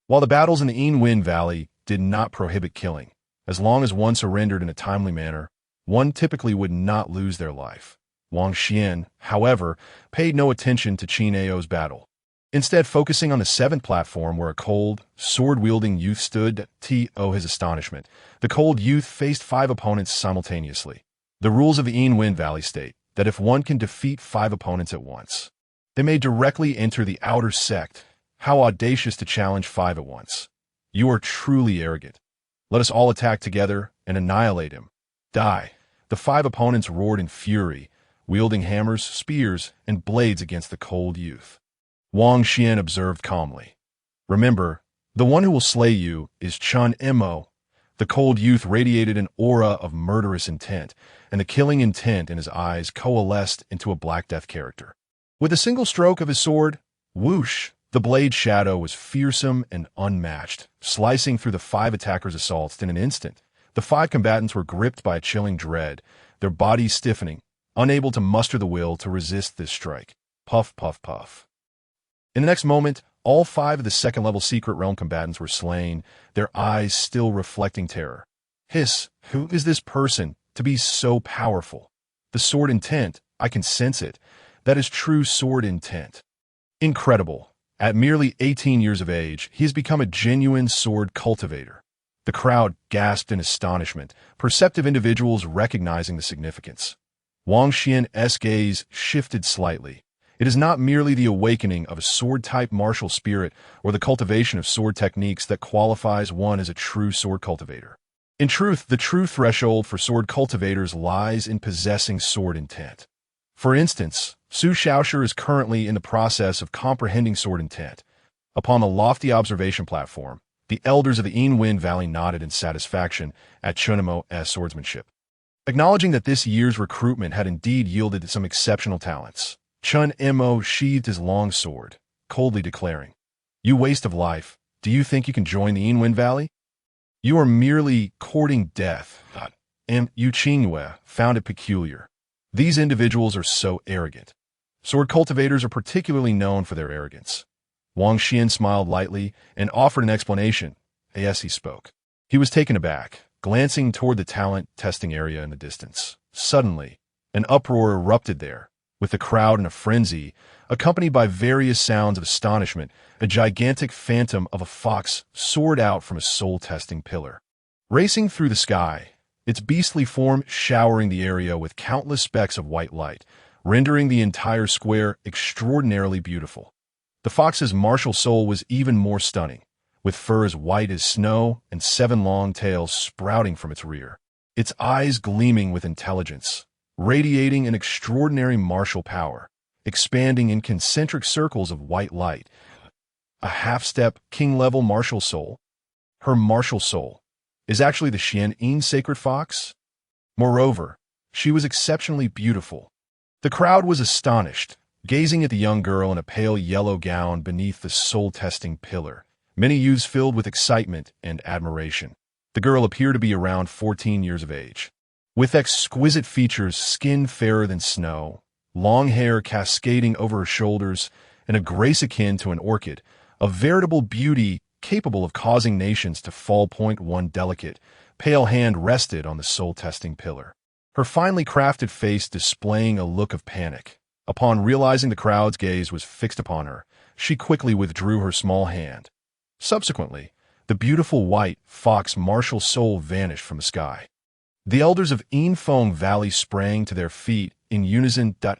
While the battles in the Yinwen Valley did not prohibit killing, as long as one surrendered in a timely manner, one typically would not lose their life. Wang Xian, however, paid no attention to Qin Ao's battle, instead focusing on the 7th platform where a cold, sword-wielding youth stood. To his astonishment, the cold youth faced 5 opponents simultaneously. The rules of the Yinwen Valley state that if one can defeat 5 opponents at once, they may directly enter the outer sect. How audacious to challenge 5 at once. You are truly arrogant. Let us all attack together and annihilate him. Die. The 5 opponents roared in fury, wielding hammers, spears, and blades against the cold youth. Wang Xian observed calmly. Remember, the one who will slay you is Chun Mo. The cold youth radiated an aura of murderous intent, and the killing intent in his eyes coalesced into a Black Death character. With a single stroke of his sword, whoosh, the blade shadow was fearsome and unmatched, slicing through the 5 attackers' assaults in an instant. The 5 combatants were gripped by a chilling dread, their bodies stiffening, unable to muster the will to resist this strike. Puff, puff, puff. In the next moment, all 5 of the second-level Secret Realm combatants were slain, their eyes still reflecting terror. Hiss, who is this person to be so powerful? The sword intent, I can sense it. That is true sword intent. Incredible. At merely 18 years of age, he has become a genuine sword cultivator. The crowd gasped in astonishment, perceptive individuals recognizing the significance. Wang Xian's gaze shifted slightly. It is not merely the awakening of a sword-type martial spirit or the cultivation of sword techniques that qualifies one as a true sword cultivator. In truth, the true threshold for sword cultivators lies in possessing sword intent. For instance, Su Shaoshi is currently in the process of comprehending sword intent. Upon the lofty observation platform, the elders of the Yin Valley nodded in satisfaction at Chunmo's swordsmanship. Acknowledging that this year's recruitment had indeed yielded some exceptional talents, Chun Mo sheathed his long sword, coldly declaring, "You waste of life, do you think you can join the Yin Valley? You are merely courting death." And Yu Qingyue found it peculiar. These individuals are so arrogant. Sword cultivators are particularly known for their arrogance. Wang Xian smiled lightly and offered an explanation. As he spoke, he was taken aback, glancing toward the talent testing area in the distance. Suddenly, an uproar erupted there. With the crowd in a frenzy, accompanied by various sounds of astonishment, a gigantic phantom of a fox soared out from a soul-testing pillar. Racing through the sky, its beastly form showering the area with countless specks of white light, rendering the entire square extraordinarily beautiful. The fox's martial soul was even more stunning, with fur as white as snow and 7 long tails sprouting from its rear, its eyes gleaming with intelligence, radiating an extraordinary martial power, expanding in concentric circles of white light. A half-step, king-level martial soul. Her martial soul is actually the Xianyin sacred fox. Moreover, she was exceptionally beautiful. The crowd was astonished, gazing at the young girl in a pale yellow gown beneath the soul-testing pillar, many youths filled with excitement and admiration. The girl appeared to be around 14 years of age. With exquisite features, skin fairer than snow, long hair cascading over her shoulders, and a grace akin to an orchid, a veritable beauty capable of causing nations to fall. One delicate, pale hand rested on the soul-testing pillar, her finely crafted face displaying a look of panic. Upon realizing the crowd's gaze was fixed upon her, she quickly withdrew her small hand. Subsequently, the beautiful white fox martial soul vanished from the sky. The elders of Yinfeng Valley sprang to their feet in unison. At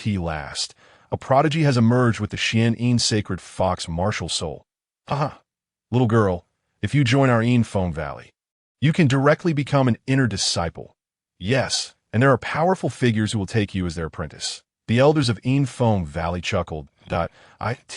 last, a prodigy has emerged with the Xianyin sacred fox martial soul. Aha! Little girl, if you join our Yinfeng Valley, you can directly become an inner disciple. Yes, and there are powerful figures who will take you as their apprentice. The elders of Yinfeng Valley chuckled. It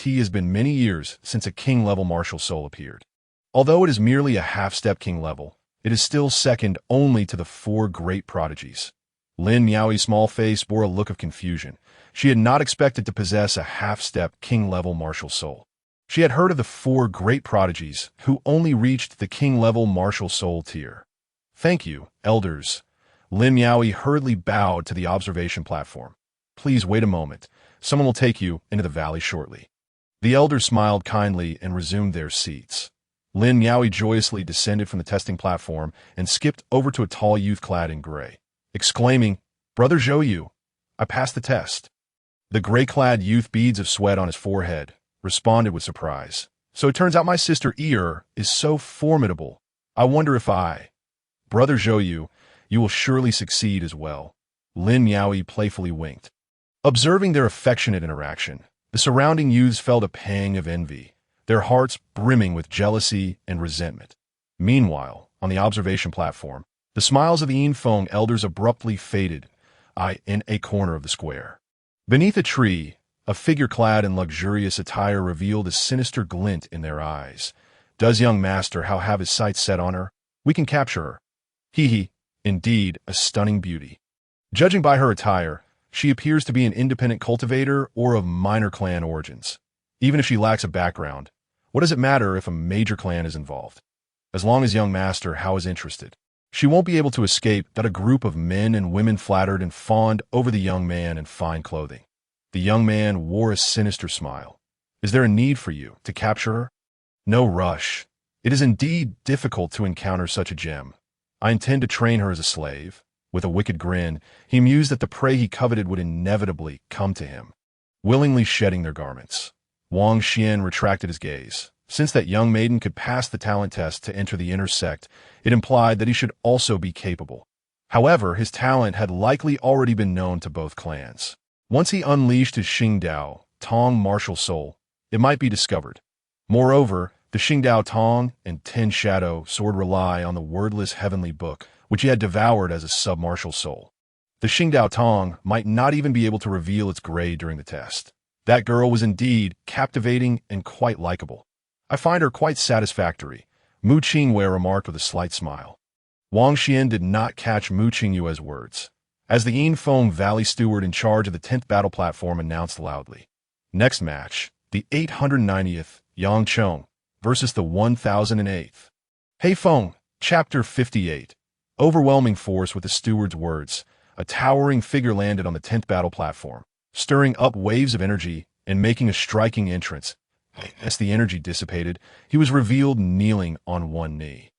has been many years since a king-level martial soul appeared. Although it is merely a half-step king level, it is still second only to the 4 great prodigies. Lin Miaoi's small face bore a look of confusion. She had not expected to possess a half-step king-level martial soul. She had heard of the 4 great prodigies who only reached the king-level martial soul tier. Thank you, elders. Lin Miaoi hurriedly bowed to the observation platform. Please wait a moment. Someone will take you into the valley shortly. The elders smiled kindly and resumed their seats. Lin Miaoi joyously descended from the testing platform and skipped over to a tall youth clad in gray, exclaiming, "Brother Zhou, I passed the test." The gray-clad youth, beads of sweat on his forehead, responded with surprise. "So it turns out my sister is so formidable. I wonder if Brother Zhou, you will surely succeed as well." Lin Miaoi playfully winked. Observing their affectionate interaction, the surrounding youths felt a pang of envy, their hearts brimming with jealousy and resentment. Meanwhile, on the observation platform, the smiles of the Yinfeng elders abruptly faded, in a corner of the square. Beneath a tree, a figure clad in luxurious attire revealed a sinister glint in their eyes. Does young master have his sights set on her? We can capture her. Hee hee, indeed, a stunning beauty. Judging by her attire, she appears to be an independent cultivator or of minor clan origins. Even if she lacks a background, what does it matter if a major clan is involved? As long as young Master Hao is interested, she won't be able to escape that a group of men and women flattered and fawned over the young man in fine clothing. The young man wore a sinister smile. Is there a need for you to capture her? No rush. It is indeed difficult to encounter such a gem. I intend to train her as a slave. With a wicked grin, he mused that the prey he coveted would inevitably come to him, willingly shedding their garments. Wang Xian retracted his gaze. Since that young maiden could pass the talent test to enter the inner sect, it implied that he should also be capable. However, his talent had likely already been known to both clans. Once he unleashed his Xingdao Tong martial soul, it might be discovered. Moreover, the Xingdao Tong and Ten Shadow sword rely on the wordless heavenly book, which he had devoured as a sub-martial soul. The Xingdao Tong might not even be able to reveal its grade during the test. That girl was indeed captivating and quite likable. I find her quite satisfactory, Mu Qingwei remarked with a slight smile. Wang Xian did not catch Mu Qingyue's words, as the Yinfeng Valley steward in charge of the 10th battle platform announced loudly. Next match, the 890th Yang Chong versus the 1008th. Heifeng, Chapter 58. Overwhelming force with the steward's words, a towering figure landed on the 10th battle platform, stirring up waves of energy and making a striking entrance. As the energy dissipated, he was revealed kneeling on one knee.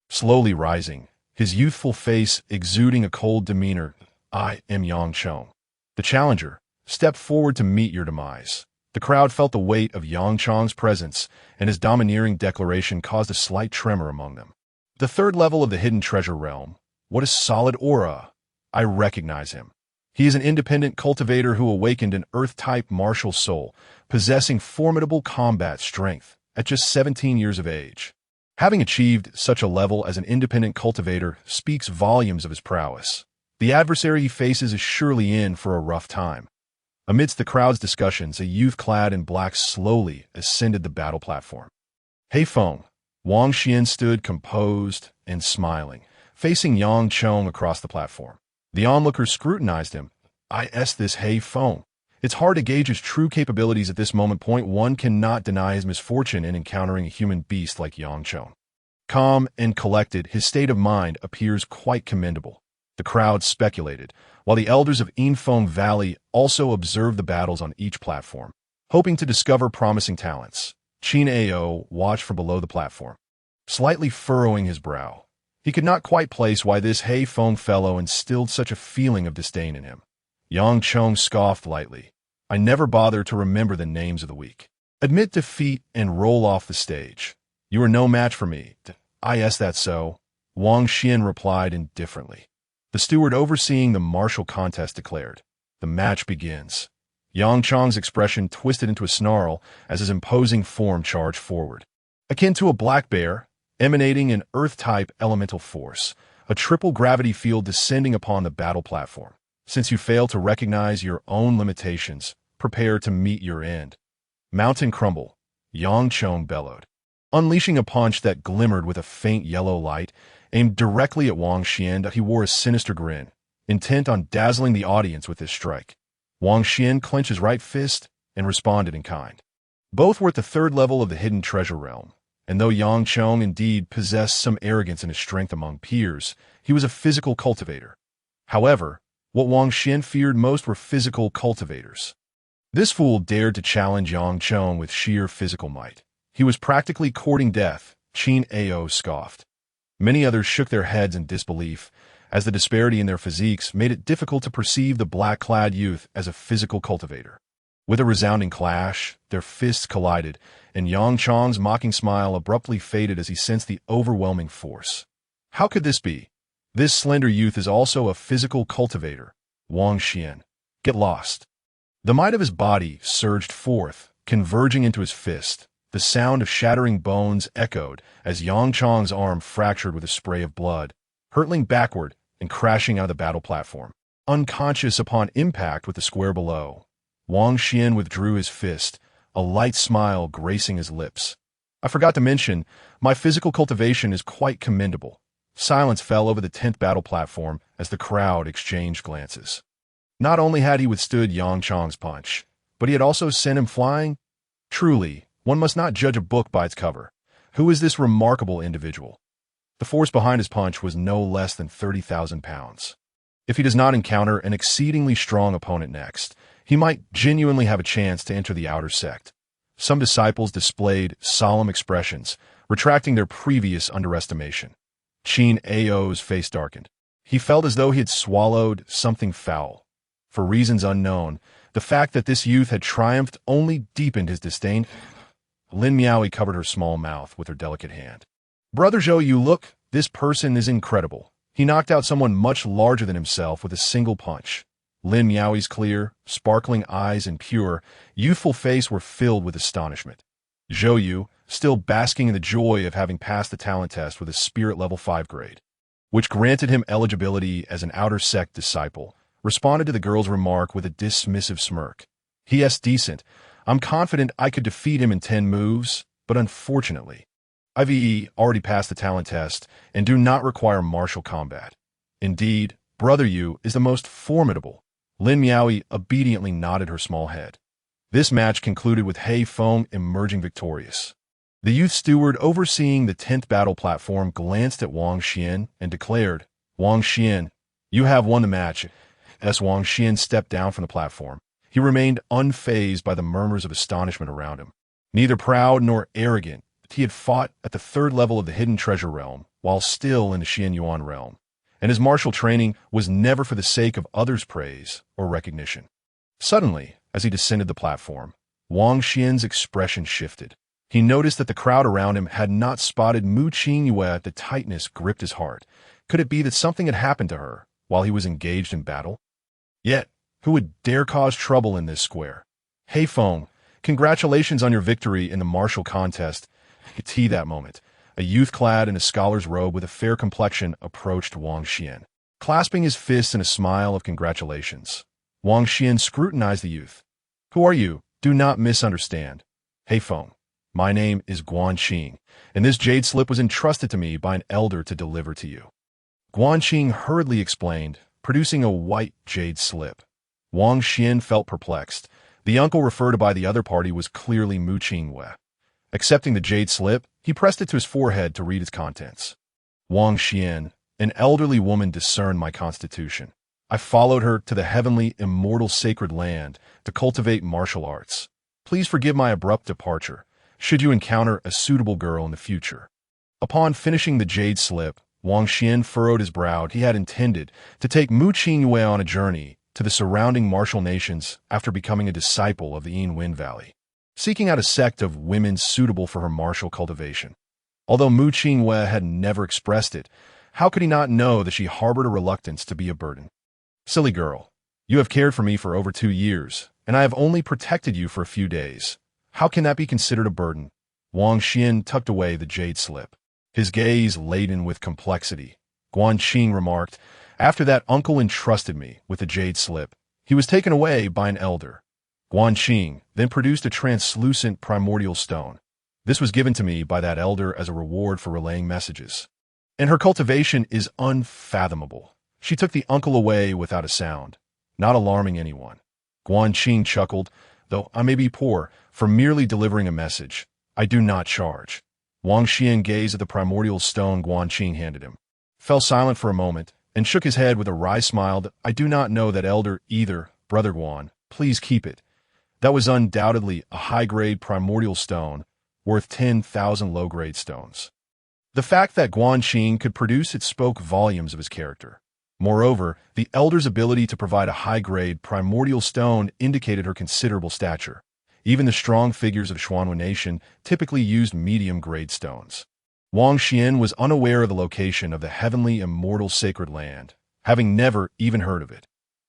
Slowly rising, his youthful face exuding a cold demeanor, I am Yang Chong, the challenger. Step forward to meet your demise. The crowd felt the weight of Yang Chong's presence, and his domineering declaration caused a slight tremor among them. The third level of the hidden treasure realm. What a solid aura. I recognize him. He is an independent cultivator who awakened an Earth-type martial soul, possessing formidable combat strength at just 17 years of age. Having achieved such a level as an independent cultivator speaks volumes of his prowess. The adversary he faces is surely in for a rough time. Amidst the crowd's discussions, a youth clad in black slowly ascended the battle platform. Heifeng, Wang Xian stood composed and smiling, facing Yang Chong across the platform. The onlookers scrutinized him. This Heifeng. It's hard to gauge his true capabilities at this moment. One cannot deny his misfortune in encountering a human beast like Yang Chong. Calm and collected, his state of mind appears quite commendable. The crowd speculated, while the elders of Yinfeng Valley also observed the battles on each platform, hoping to discover promising talents. Qin Ao watched from below the platform, slightly furrowing his brow. He could not quite place why this Heifeng fellow instilled such a feeling of disdain in him. Yang Chong scoffed lightly. I never bother to remember the names of the weak. Admit defeat and roll off the stage. You are no match for me. That's so. Wang Xian replied indifferently. The steward overseeing the martial contest declared. The match begins. Yang Chong's expression twisted into a snarl as his imposing form charged forward. Akin to a black bear, emanating an earth-type elemental force, a triple gravity field descending upon the battle platform. Since you fail to recognize your own limitations, prepare to meet your end. Mountain crumble, Yang Chong bellowed, unleashing a punch that glimmered with a faint yellow light, aimed directly at Wang Xian. He wore a sinister grin, intent on dazzling the audience with this strike. Wang Xian clenched his right fist and responded in kind. Both were at the third level of the hidden treasure realm, and though Yang Chong indeed possessed some arrogance in his strength among peers, he was a physical cultivator. However, what Wang Xian feared most were physical cultivators. This fool dared to challenge Yang Chong with sheer physical might. He was practically courting death, Qin Ao scoffed. Many others shook their heads in disbelief, as the disparity in their physiques made it difficult to perceive the black-clad youth as a physical cultivator. With a resounding clash, their fists collided, and Yang Chong's mocking smile abruptly faded as he sensed the overwhelming force. How could this be? This slender youth is also a physical cultivator. Wang Xian. Get lost. The might of his body surged forth, converging into his fist. The sound of shattering bones echoed as Yang Chong's arm fractured with a spray of blood, hurtling backward and crashing out of the battle platform. Unconscious upon impact with the square below, Wang Xian withdrew his fist, a light smile gracing his lips. I forgot to mention, my physical cultivation is quite commendable. Silence fell over the 10th battle platform as the crowd exchanged glances. Not only had he withstood Yang Chong's punch, but he had also sent him flying. Truly, one must not judge a book by its cover. Who is this remarkable individual? The force behind his punch was no less than 30,000 pounds. If he does not encounter an exceedingly strong opponent next, he might genuinely have a chance to enter the outer sect. Some disciples displayed solemn expressions, retracting their previous underestimation. Qin Ao's face darkened. He felt as though he had swallowed something foul. For reasons unknown, the fact that this youth had triumphed only deepened his disdain. Lin Miaoi covered her small mouth with her delicate hand. Brother Zhou, you look, this person is incredible. He knocked out someone much larger than himself with a single punch. Lin Miaoi's clear, sparkling eyes and pure, youthful face were filled with astonishment. Zhou Yu, still basking in the joy of having passed the talent test with a spirit level 5 grade, which granted him eligibility as an outer sect disciple, responded to the girl's remark with a dismissive smirk. He.S. decent. I'm confident I could defeat him in 10 moves, but unfortunately, IVE already passed the talent test and do not require martial combat. Indeed, Brother Yu is the most formidable. Lin Miaoi obediently nodded her small head. This match concluded with He Feng emerging victorious. The youth steward overseeing the 10th battle platform glanced at Wang Xian and declared, Wang Xian, you have won the match. As Wang Xian stepped down from the platform, he remained unfazed by the murmurs of astonishment around him. Neither proud nor arrogant, he had fought at the 3rd level of the Hidden Treasure Realm while still in the Xian Yuan realm, and his martial training was never for the sake of others' praise or recognition. Suddenly, as he descended the platform, Wang Xian's expression shifted. He noticed that the crowd around him had not spotted Mu Qingyue. The tightness gripped his heart. Could it be that something had happened to her while he was engaged in battle? Yet, who would dare cause trouble in this square? He Feng, congratulations on your victory in the martial contest. It's he that moment. A youth clad in a scholar's robe with a fair complexion approached Wang Xian, clasping his fists in a smile of congratulations. Wang Xian scrutinized the youth. Who are you? Do not misunderstand. He Feng. My name is Guanqing, and this jade slip was entrusted to me by an elder to deliver to you. Guanqing hurriedly explained, producing a white jade slip. Wang Xian felt perplexed. The uncle referred to by the other party was clearly Mu Qingyue. Accepting the jade slip, he pressed it to his forehead to read its contents. Wang Xian, an elderly woman discerned my constitution. I followed her to the heavenly, immortal sacred land to cultivate martial arts. Please forgive my abrupt departure, should you encounter a suitable girl in the future. Upon finishing the jade slip, Wang Xian furrowed his brow. He had intended to take Mu Qingyue on a journey to the surrounding martial nations after becoming a disciple of the Yin Wind Valley, seeking out a sect of women suitable for her martial cultivation. Although Mu Qingyue had never expressed it, how could he not know that she harbored a reluctance to be a burden? Silly girl, you have cared for me for over 2 years, and I have only protected you for a few days. How can that be considered a burden? Wang Xian tucked away the jade slip, his gaze laden with complexity. Guanqing remarked, after that uncle entrusted me with the jade slip, he was taken away by an elder. Guanqing then produced a translucent primordial stone. This was given to me by that elder as a reward for relaying messages. And her cultivation is unfathomable. She took the uncle away without a sound, not alarming anyone. Guanqing chuckled, though I may be poor, for merely delivering a message, I do not charge. Wang Xian gazed at the primordial stone Guanqing handed him, fell silent for a moment, and shook his head with a wry smile. I do not know that elder either, Brother Guan. Please keep it. That was undoubtedly a high-grade primordial stone, worth 10,000 low-grade stones. The fact that Guanqing could produce it spoke volumes of his character. Moreover, the elder's ability to provide a high-grade primordial stone indicated her considerable stature. Even the strong figures of Xuanwu Nation typically used medium-grade stones. Wang Xian was unaware of the location of the heavenly immortal sacred land, having never even heard of it.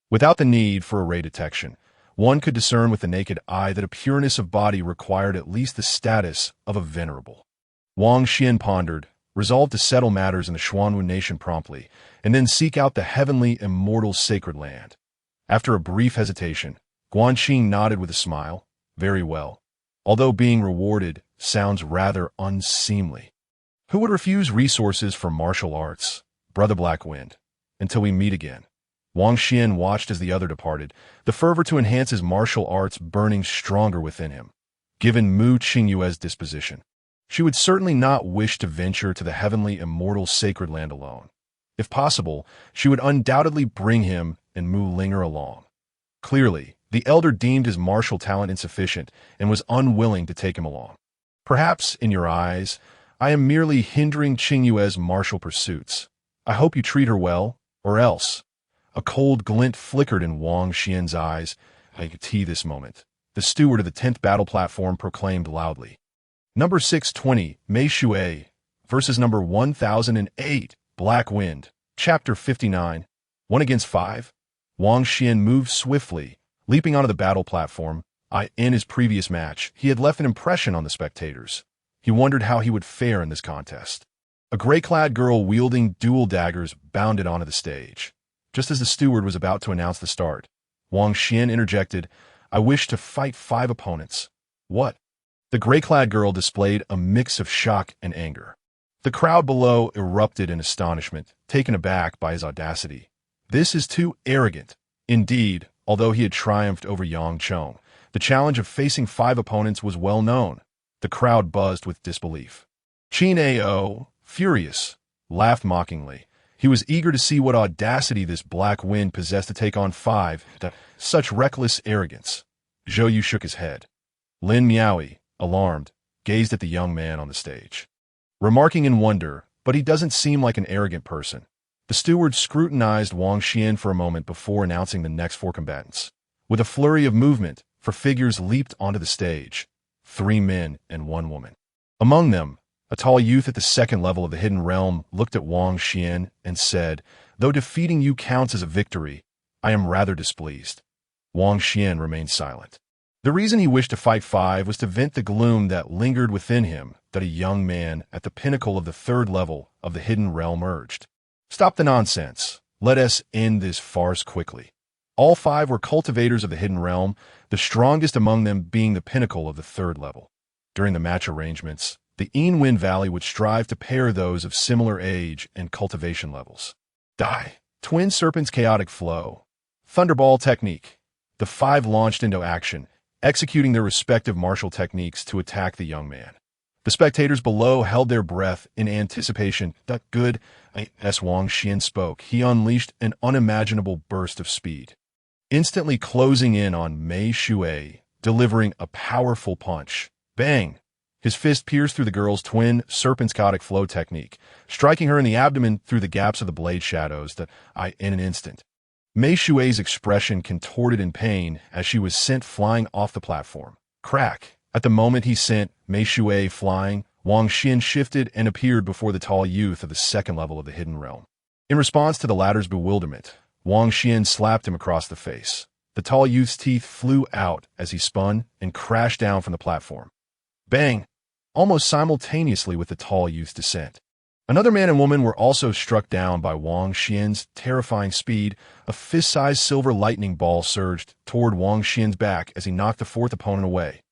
Without the need for array detection, one could discern with the naked eye that a pureness of body required at least the status of a venerable. Wang Xian pondered, resolved to settle matters in the Xuanwu Nation promptly, and then seek out the heavenly immortal sacred land. After a brief hesitation, Guanqing nodded with a smile. Very well. Although being rewarded sounds rather unseemly. Who would refuse resources for martial arts? Brother Blackwind. Until we meet again. Wang Xian watched as the other departed, the fervor to enhance his martial arts burning stronger within him. Given Mu Qingyue's disposition, she would certainly not wish to venture to the heavenly immortal sacred land alone. If possible, she would undoubtedly bring him and Mu Linger along. Clearly, the elder deemed his martial talent insufficient and was unwilling to take him along. Perhaps, in your eyes, I am merely hindering Qingyue's martial pursuits. I hope you treat her well, or else. A cold glint flickered in Wang Xian's eyes. I could see this moment. The steward of the 10th battle platform proclaimed loudly. Number 620, Mei Shui, versus number 1008, Black Wind, Chapter 59, 1 against 5. Wang Xian moved swiftly, leaping onto the battle platform. In his previous match, he had left an impression on the spectators. He wondered how he would fare in this contest. A gray-clad girl wielding dual daggers bounded onto the stage. Just as the steward was about to announce the start, Wang Xian interjected, I wish to fight 5 opponents. What? The gray-clad girl displayed a mix of shock and anger. The crowd below erupted in astonishment, taken aback by his audacity. This is too arrogant. Indeed, although he had triumphed over Yang Chong, the challenge of facing 5 opponents was well known. The crowd buzzed with disbelief. Qin Ao, furious, laughed mockingly. He was eager to see what audacity this Black Wind possessed to take on 5. Such reckless arrogance. Zhou Yu shook his head. Lin Miaoi, alarmed, gazed at the young man on the stage, remarking in wonder, but he doesn't seem like an arrogant person. The steward scrutinized Wang Xian for a moment before announcing the next 4 combatants. With a flurry of movement, 4 figures leaped onto the stage, 3 men and 1 woman. Among them, a tall youth at the 2nd level of the Hidden Realm looked at Wang Xian and said, though defeating you counts as a victory, I am rather displeased. Wang Xian remained silent. The reason he wished to fight 5 was to vent the gloom that lingered within him that a young man at the pinnacle of the 3rd level of the Hidden Realm urged. Stop the nonsense. Let us end this farce quickly. All 5 were cultivators of the Hidden Realm, the strongest among them being the pinnacle of the 3rd level. During the match arrangements, the Yin Valley would strive to pair those of similar age and cultivation levels. Twin Serpent's Chaotic Flow. Thunderball Technique. The 5 launched into action, executing their respective martial techniques to attack the young man. The spectators below held their breath in anticipation. Good, as Wang Xian spoke, he unleashed an unimaginable burst of speed, instantly closing in on Mei Shui, delivering a powerful punch. Bang! His fist pierced through the girl's twin serpent's chaotic flow technique, striking her in the abdomen through the gaps of the blade shadows in an instant. Mei Shui's expression contorted in pain as she was sent flying off the platform. Crack! At the moment he sent Mei Shui flying, Wang Xian shifted and appeared before the tall youth of the 2nd level of the Hidden Realm. In response to the latter's bewilderment, Wang Xian slapped him across the face. The tall youth's teeth flew out as he spun and crashed down from the platform. Bang! Almost simultaneously with the tall youth's descent. Another man and woman were also struck down by Wang Xian's terrifying speed. A fist-sized silver lightning ball surged toward Wang Xian's back as he knocked the 4th opponent away.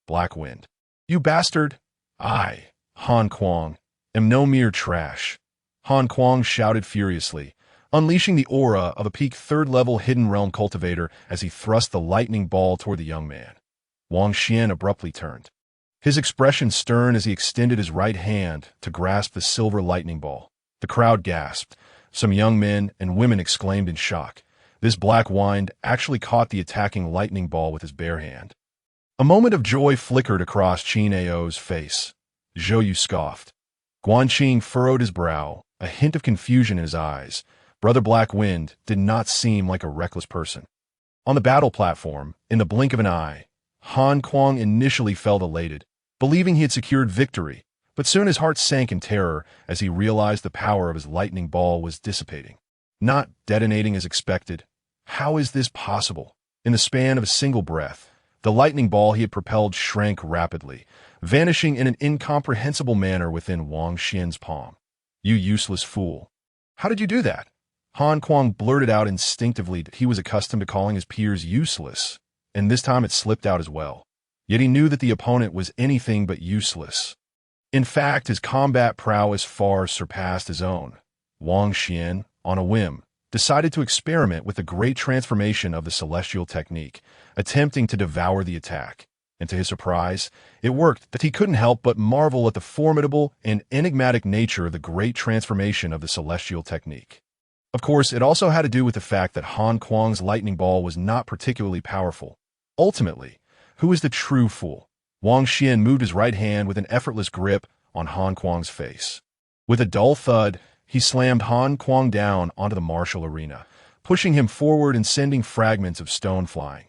Black Wind. You bastard! I, Han Kuang, am no mere trash. Han Kuang shouted furiously, unleashing the aura of a peak 3rd level Hidden Realm cultivator as he thrust the lightning ball toward the young man. Wang Xian abruptly turned, his expression stern as he extended his right hand to grasp the silver lightning ball. The crowd gasped. Some young men and women exclaimed in shock. This Black Wind actually caught the attacking lightning ball with his bare hand. A moment of joy flickered across Qin Ao's face. Zhou Yu scoffed. Guanqing furrowed his brow, a hint of confusion in his eyes. Brother Black Wind did not seem like a reckless person. On the battle platform, in the blink of an eye, Han Kuang initially felt elated, believing he had secured victory, but soon his heart sank in terror as he realized the power of his lightning ball was dissipating, not detonating as expected. How is this possible? In the span of a single breath, the lightning ball he had propelled shrank rapidly, vanishing in an incomprehensible manner within Wang Xian's palm. You useless fool. How did you do that? Han Kuang blurted out instinctively that he was accustomed to calling his peers useless, and this time it slipped out as well. Yet he knew that the opponent was anything but useless. In fact, his combat prowess far surpassed his own. Wang Xian, on a whim, decided to experiment with the great transformation of the celestial technique, attempting to devour the attack. And to his surprise, it worked. That he couldn't help but marvel at the formidable and enigmatic nature of the great transformation of the celestial technique. Of course, it also had to do with the fact that Han Kuang's lightning ball was not particularly powerful. Ultimately, who is the true fool? Wang Xian moved his right hand with an effortless grip on Han Kuang's face. With a dull thud, he slammed Han Kuang down onto the martial arena, pushing him forward and sending fragments of stone flying.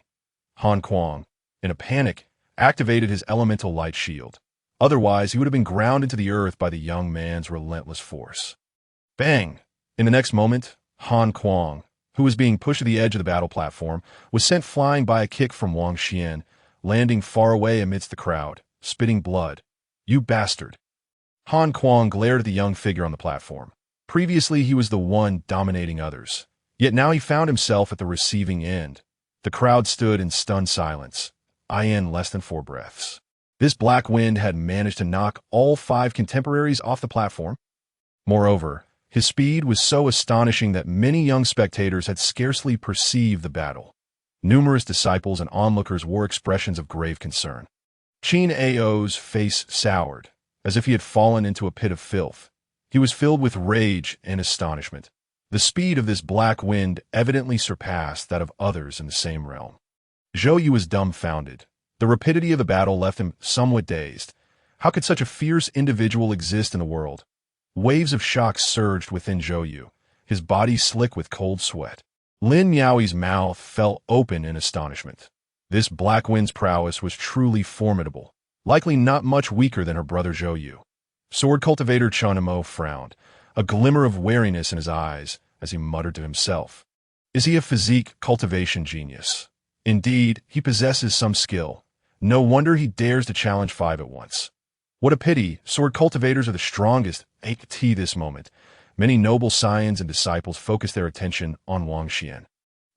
Han Kuang, in a panic, activated his elemental light shield. Otherwise, he would have been ground into the earth by the young man's relentless force. Bang! In the next moment, Han Kuang, who was being pushed to the edge of the battle platform, was sent flying by a kick from Wang Xian, landing far away amidst the crowd, spitting blood. You bastard! Han Kuang glared at the young figure on the platform. Previously, he was the one dominating others. Yet now he found himself at the receiving end. The crowd stood in stunned silence, in less than 4 breaths. This black wind had managed to knock all 5 contemporaries off the platform. Moreover, his speed was so astonishing that many young spectators had scarcely perceived the battle. Numerous disciples and onlookers wore expressions of grave concern. Qin Ao's face soured, as if he had fallen into a pit of filth. He was filled with rage and astonishment. The speed of this black wind evidently surpassed that of others in the same realm. Zhou Yu was dumbfounded. The rapidity of the battle left him somewhat dazed. How could such a fierce individual exist in the world? Waves of shock surged within Zhou Yu, his body slick with cold sweat. Lin Miaoi's mouth fell open in astonishment. This black wind's prowess was truly formidable, likely not much weaker than her brother Zhou Yu. Sword cultivator Chen Amo frowned, a glimmer of wariness in his eyes as he muttered to himself. Is he a physique cultivation genius? Indeed, he possesses some skill. No wonder he dares to challenge 5 at once. What a pity, sword cultivators are the strongest at this moment. Many noble scions and disciples focused their attention on Wang Xian.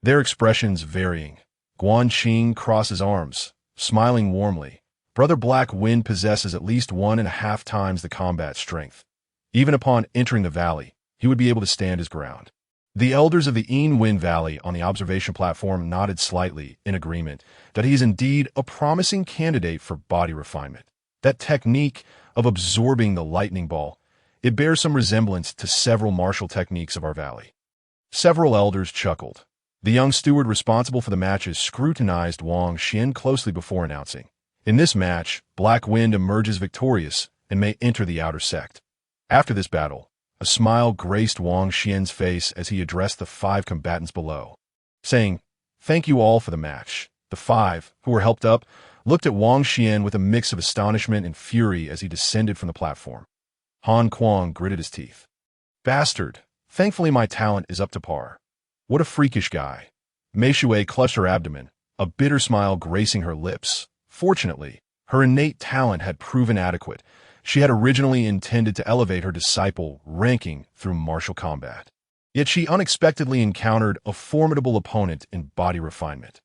Their expressions varying. Guan Qing crossed his arms, smiling warmly. Brother Black Wind possesses at least 1.5 times the combat strength. Even upon entering the valley, he would be able to stand his ground. The elders of the Yin Wind Valley on the observation platform nodded slightly in agreement that he is indeed a promising candidate for body refinement. That technique of absorbing the lightning ball, it bears some resemblance to several martial techniques of our valley. Several elders chuckled. The young steward responsible for the matches scrutinized Wang Xian closely before announcing, in this match, Black Wind emerges victorious and may enter the outer sect. After this battle, a smile graced Wang Xian's face as he addressed the 5 combatants below, saying, "Thank you all for the match." The 5, who were helped up, looked at Wang Xian with a mix of astonishment and fury as he descended from the platform. Han Kuang gritted his teeth. "Bastard! Thankfully my talent is up to par. What a freakish guy." Mei Shui clutched her abdomen, a bitter smile gracing her lips. Fortunately, her innate talent had proven adequate. She had originally intended to elevate her disciple ranking through martial combat. Yet she unexpectedly encountered a formidable opponent in body refinement.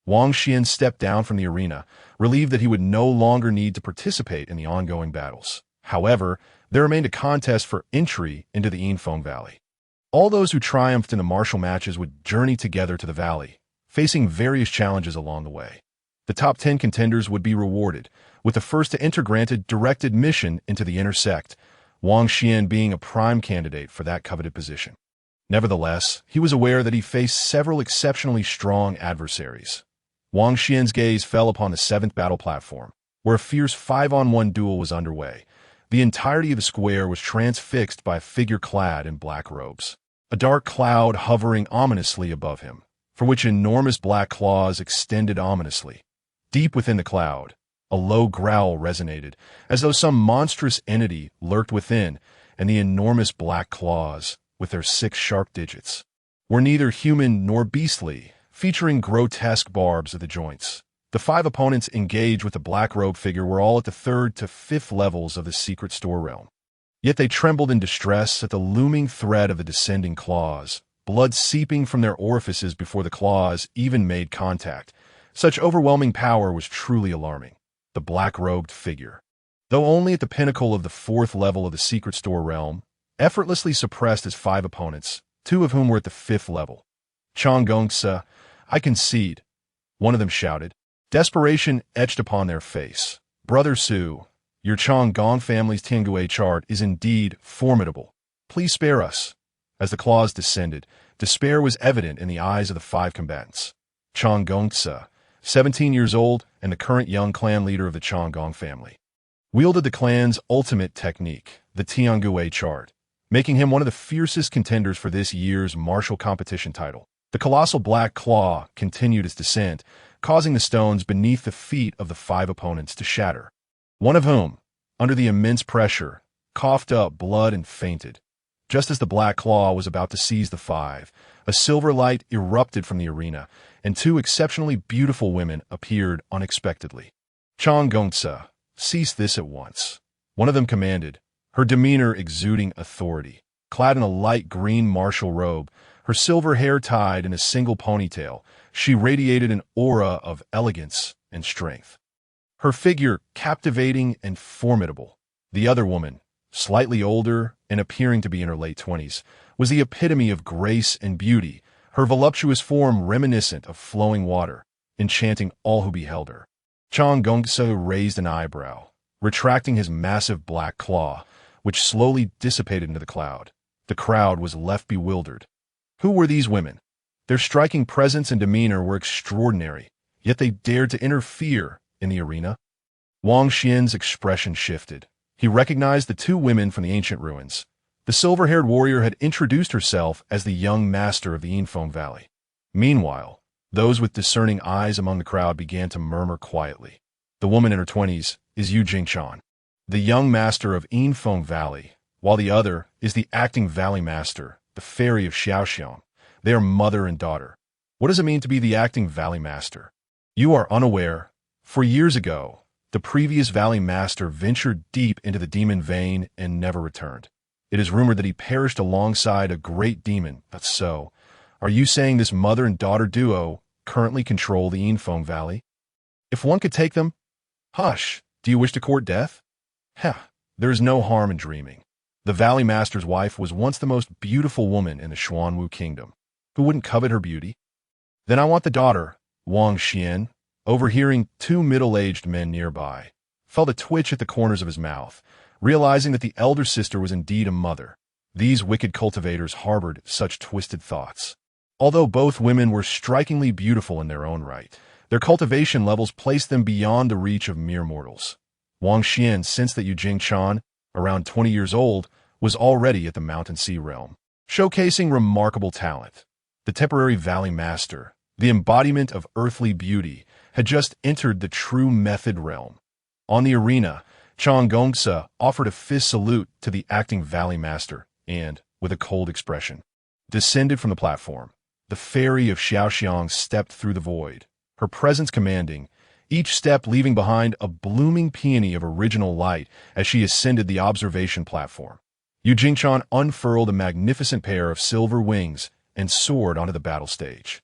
Wang Xian stepped down from the arena, relieved that he would no longer need to participate in the ongoing battles. However, there remained a contest for entry into the Yinfeng Valley. All those who triumphed in the martial matches would journey together to the valley, facing various challenges along the way. The top 10 contenders would be rewarded, with the first to enter granted direct admission into the inner sect, Wang Xian being a prime candidate for that coveted position. Nevertheless, he was aware that he faced several exceptionally strong adversaries. Wang Xian's gaze fell upon the 7th battle platform, where a fierce 5-on-1 duel was underway. The entirety of the square was transfixed by a figure clad in black robes. A dark cloud hovering ominously above him, from which enormous black claws extended ominously. Deep within the cloud, a low growl resonated, as though some monstrous entity lurked within, and the enormous black claws, with their 6 sharp digits, were neither human nor beastly, featuring grotesque barbs at the joints. The 5 opponents engaged with the black-robed figure were all at the 3rd to 5th levels of the secret store realm. Yet they trembled in distress at the looming threat of the descending claws, blood seeping from their orifices before the claws even made contact. Such overwhelming power was truly alarming. The black-robed figure. Though only at the pinnacle of the fourth level of the secret store realm, effortlessly suppressed his 5 opponents, 2 of whom were at the 5th level. Chang Gongsa, I concede, one of them shouted. Desperation etched upon their face. Brother Su, your Chang Gong family's Tiangue chart is indeed formidable. Please spare us. As the claws descended, despair was evident in the eyes of the 5 combatants. Chang Gongsa, 17 years old and the current young clan leader of the Chang Gong family, wielded the clan's ultimate technique, the Tiangue chart, making him one of the fiercest contenders for this year's martial competition title. The colossal black claw continued its descent, causing the stones beneath the feet of the 5 opponents to shatter. One of whom, under the immense pressure, coughed up blood and fainted. Just as the black claw was about to seize the 5, a silver light erupted from the arena, and 2 exceptionally beautiful women appeared unexpectedly. Chang Gongsa, cease this at once. One of them commanded, her demeanor exuding authority. Clad in a light green martial robe, her silver hair tied in a single ponytail, she radiated an aura of elegance and strength. Her figure captivating and formidable. The other woman, slightly older and appearing to be in her late 20s, was the epitome of grace and beauty, her voluptuous form reminiscent of flowing water, enchanting all who beheld her. Chang Gongsa raised an eyebrow, retracting his massive black claw, which slowly dissipated into the cloud. The crowd was left bewildered. Who were these women? Their striking presence and demeanor were extraordinary, yet they dared to interfere in the arena. Wang Xian's expression shifted. He recognized the 2 women from the ancient ruins. The silver-haired warrior had introduced herself as the young master of the Yinfeng Valley. Meanwhile, those with discerning eyes among the crowd began to murmur quietly. The woman in her 20s is Yu Jingchan, the young master of Yinfeng Valley, while the other is the acting valley master, the fairy of Xiaoxiang. They are mother and daughter. What does it mean to be the acting valley master? You are unaware. For years ago, the previous valley master ventured deep into the demon vein and never returned. It is rumored that he perished alongside a great demon. But so, are you saying this mother and daughter duo currently control the Yinfeng Valley? If one could take them? Hush, do you wish to court death? Heh, there is no harm in dreaming. The valley master's wife was once the most beautiful woman in the Xuanwu kingdom. Who wouldn't covet her beauty? Then I want the daughter. Wang Xian, overhearing 2 middle-aged men nearby, felt a twitch at the corners of his mouth, realizing that the elder sister was indeed a mother. These wicked cultivators harbored such twisted thoughts. Although both women were strikingly beautiful in their own right, their cultivation levels placed them beyond the reach of mere mortals. Wang Xian sensed that Yu Jingchan, around 20 years old, was already at the Mountain Sea realm, showcasing remarkable talent. The temporary valley master, the embodiment of earthly beauty, had just entered the true method realm. On the arena, Chang Gongsa offered a fist salute to the acting valley master and, with a cold expression, descended from the platform. The fairy of Xiaoxiang stepped through the void, her presence commanding, each step leaving behind a blooming peony of original light as she ascended the observation platform. Yu Jingchan unfurled a magnificent pair of silver wings and soared onto the battle stage.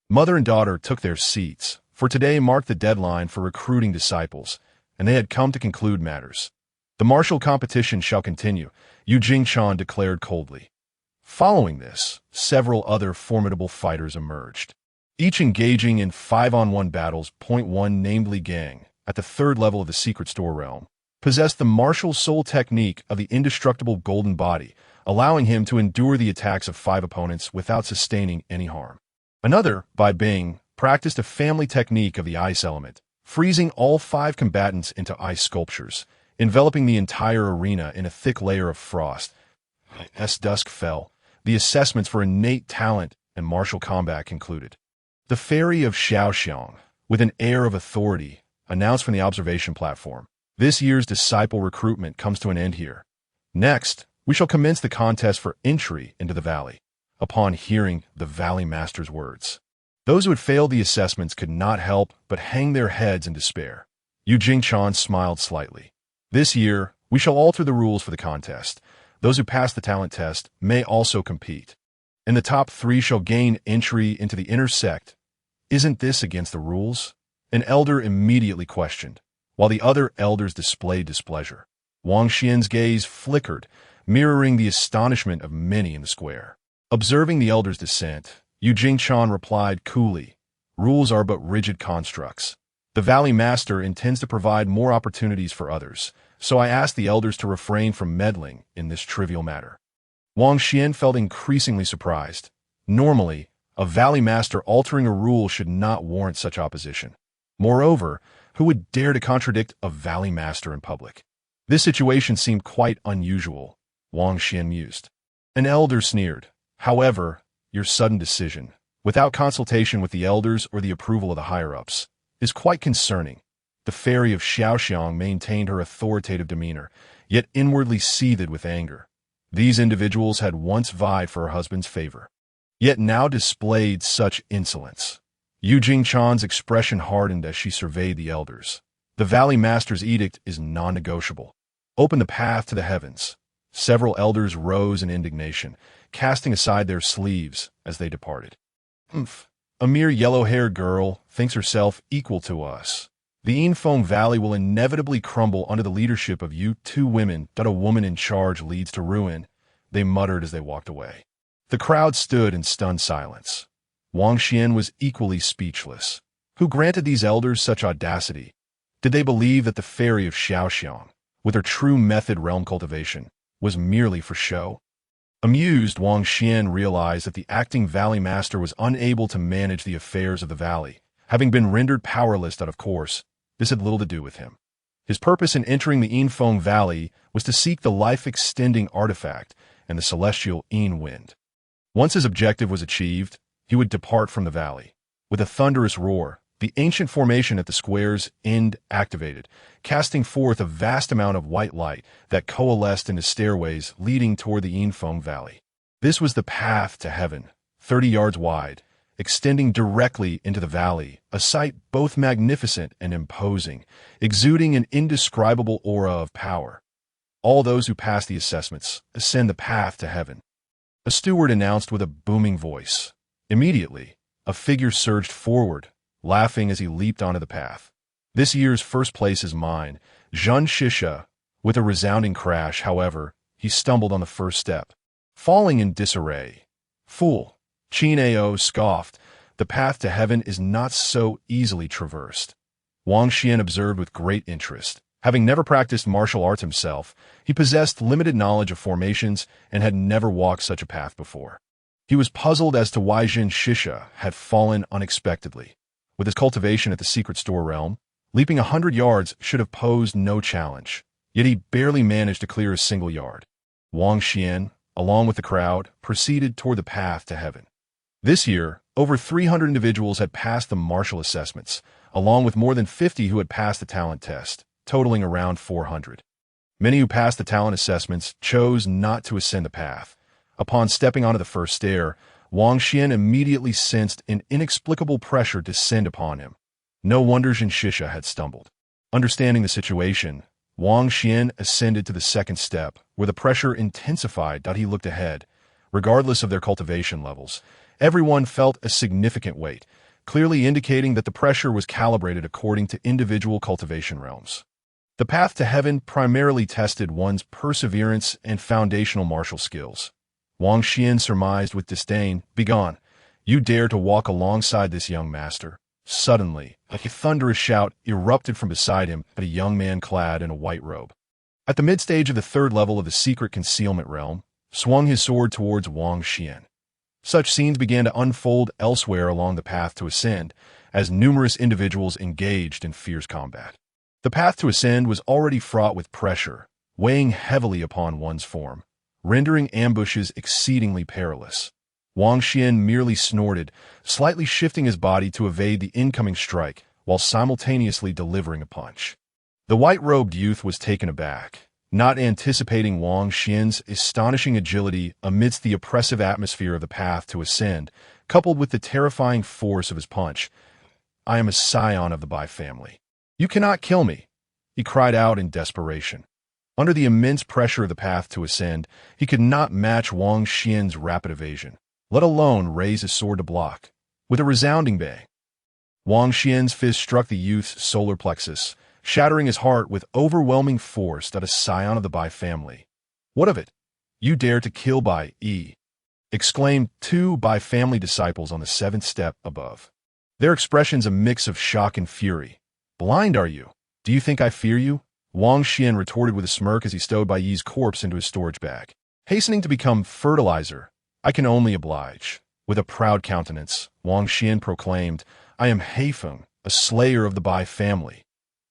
Mother and daughter took their seats, for today marked the deadline for recruiting disciples, and they had come to conclude matters. The martial competition shall continue, Yu Jingchan declared coldly. Following this, several other formidable fighters emerged, each engaging in 5-on-1 battles. Point 1, namely Gang, at the 3rd level of the secret store realm, possessed the martial soul technique of the indestructible golden body, allowing him to endure the attacks of 5 opponents without sustaining any harm. Another, Bai Bing, practiced a family technique of the ice element, freezing all 5 combatants into ice sculptures, enveloping the entire arena in a thick layer of frost. As dusk fell, the assessments for innate talent and martial combat concluded. The fairy of Xiaoxiang, with an air of authority, announced from the observation platform, "This year's disciple recruitment comes to an end here. Next, we shall commence the contest for entry into the valley." Upon hearing the valley master's words, those who had failed the assessments could not help but hang their heads in despair. Yu Jingchan smiled slightly. "This year, we shall alter the rules for the contest. Those who pass the talent test may also compete, and the top 3 shall gain entry into the inner sect." Isn't this against the rules? An elder immediately questioned. while the other elders displayed displeasure. Wang Xian's gaze flickered, mirroring the astonishment of many in the square. Observing the elders' dissent, Yu Jingchan replied coolly, "Rules are but rigid constructs. The Valley Master intends to provide more opportunities for others, so I ask the elders to refrain from meddling in this trivial matter." Wang Xian felt increasingly surprised. Normally, a Valley Master altering a rule should not warrant such opposition. Moreover, who would dare to contradict a Valley Master in public? This situation seemed quite unusual, Wang Xian mused. An elder sneered. "However, your sudden decision, without consultation with the elders or the approval of the higher-ups, is quite concerning." The fairy of Xiaoxiang maintained her authoritative demeanor, yet inwardly seethed with anger. These individuals had once vied for her husband's favor, yet now displayed such insolence. Yu Jingchan's expression hardened as she surveyed the elders. The Valley Master's edict is non-negotiable. Open the path to the heavens. Several elders rose in indignation, casting aside their sleeves as they departed. A mere yellow-haired girl thinks herself equal to us. The Yinfeng Valley will inevitably crumble under the leadership of you two women. That a woman in charge leads to ruin, they muttered as they walked away. The crowd stood in stunned silence. Wang Xian was equally speechless. Who granted these elders such audacity? Did they believe that the fairy of Xiaoxiang, with her true method realm cultivation, was merely for show? Amused, Wang Xian realized that the acting Valley Master was unable to manage the affairs of the valley. Having been rendered powerless out of course, this had little to do with him. His purpose in entering the Yinfeng Valley was to seek the life-extending artifact and the celestial Yin Wind. Once his objective was achieved, he would depart from the valley. With a thunderous roar, the ancient formation at the square's end activated, casting forth a vast amount of white light that coalesced into stairways leading toward the Yinfeng Valley. This was the path to heaven, 30 yards wide, extending directly into the valley, a sight both magnificent and imposing, exuding an indescribable aura of power. All those who pass the assessments ascend the path to heaven. A steward announced with a booming voice. Immediately, a figure surged forward, laughing as he leaped onto the path. "This year's first place is mine, Zhen Shisha." With a resounding crash, however, he stumbled on the first step, falling in disarray. "Fool," Qin Ao scoffed, "the path to heaven is not so easily traversed." Wang Xian observed with great interest. Having never practiced martial arts himself, he possessed limited knowledge of formations and had never walked such a path before. He was puzzled as to why Zhen Shisha had fallen unexpectedly. With his cultivation at the secret store realm, leaping 100 yards should have posed no challenge, yet he barely managed to clear a single yard. Wang Xian, along with the crowd, proceeded toward the path to heaven. This year, over 300 individuals had passed the martial assessments, along with more than 50 who had passed the talent test, totaling around 400. Many who passed the talent assessments chose not to ascend the path. Upon stepping onto the first stair, Wang Xian immediately sensed an inexplicable pressure descend upon him. No wonder Zhen Shisha had stumbled. Understanding the situation, Wang Xian ascended to the second step, where the pressure intensified. He looked ahead. Regardless of their cultivation levels, everyone felt a significant weight, clearly indicating that the pressure was calibrated according to individual cultivation realms. The path to heaven primarily tested one's perseverance and foundational martial skills. Wang Xian surmised with disdain, "Begone! You dare to walk alongside this young master." Suddenly, a thunderous shout erupted from beside him at a young man clad in a white robe. At the mid-stage of the third level of the secret concealment realm, swung his sword towards Wang Xian. Such scenes began to unfold elsewhere along the path to ascend, as numerous individuals engaged in fierce combat. The path to ascend was already fraught with pressure, weighing heavily upon one's form, rendering ambushes exceedingly perilous. Wang Xian merely snorted, slightly shifting his body to evade the incoming strike, while simultaneously delivering a punch. The white-robed youth was taken aback, not anticipating Wang Xian's astonishing agility amidst the oppressive atmosphere of the path to ascend, coupled with the terrifying force of his punch. "I am a scion of the Bai family. You cannot kill me," he cried out in desperation. Under the immense pressure of the path to ascend, he could not match Wang Xian's rapid evasion, let alone raise his sword to block. With a resounding bang, Wang Xian's fist struck the youth's solar plexus, shattering his heart with overwhelming force that a scion of the Bai family. "What of it? You dare to kill Bai Yi!" exclaimed two Bai family disciples on the seventh step above. Their expressions a mix of shock and fury. "Blind are you? Do you think I fear you?" Wang Xian retorted with a smirk as he stowed Bai Yi's corpse into his storage bag. Hastening to become fertilizer, "I can only oblige." With a proud countenance, Wang Xian proclaimed, "I am Heifeng, a slayer of the Bai family.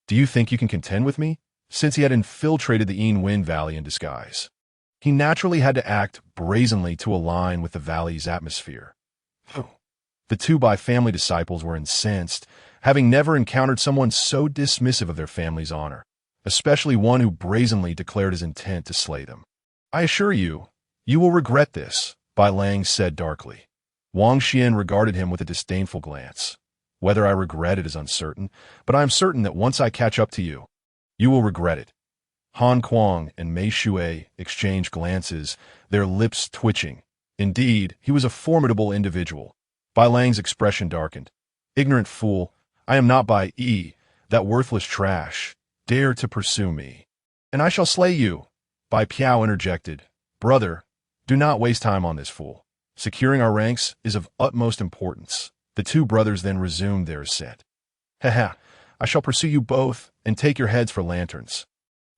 Do you think you can contend with me?" Since he had infiltrated the Yin Wind Valley in disguise, he naturally had to act brazenly to align with the valley's atmosphere. The two Bai family disciples were incensed, having never encountered someone so dismissive of their family's honor, especially one who brazenly declared his intent to slay them. "I assure you, you will regret this," Bai Lang said darkly. Wang Xian regarded him with a disdainful glance. "Whether I regret it is uncertain, but I am certain that once I catch up to you, you will regret it." Han Kuang and Mei Shui exchanged glances, their lips twitching. Indeed, he was a formidable individual. Bai Lang's expression darkened. "Ignorant fool, I am not Bai Yi, that worthless trash. Dare to pursue me, and I shall slay you." Bai Piao interjected. "Brother, do not waste time on this fool. Securing our ranks is of utmost importance." The two brothers then resumed their ascent. "Haha, I shall pursue you both and take your heads for lanterns."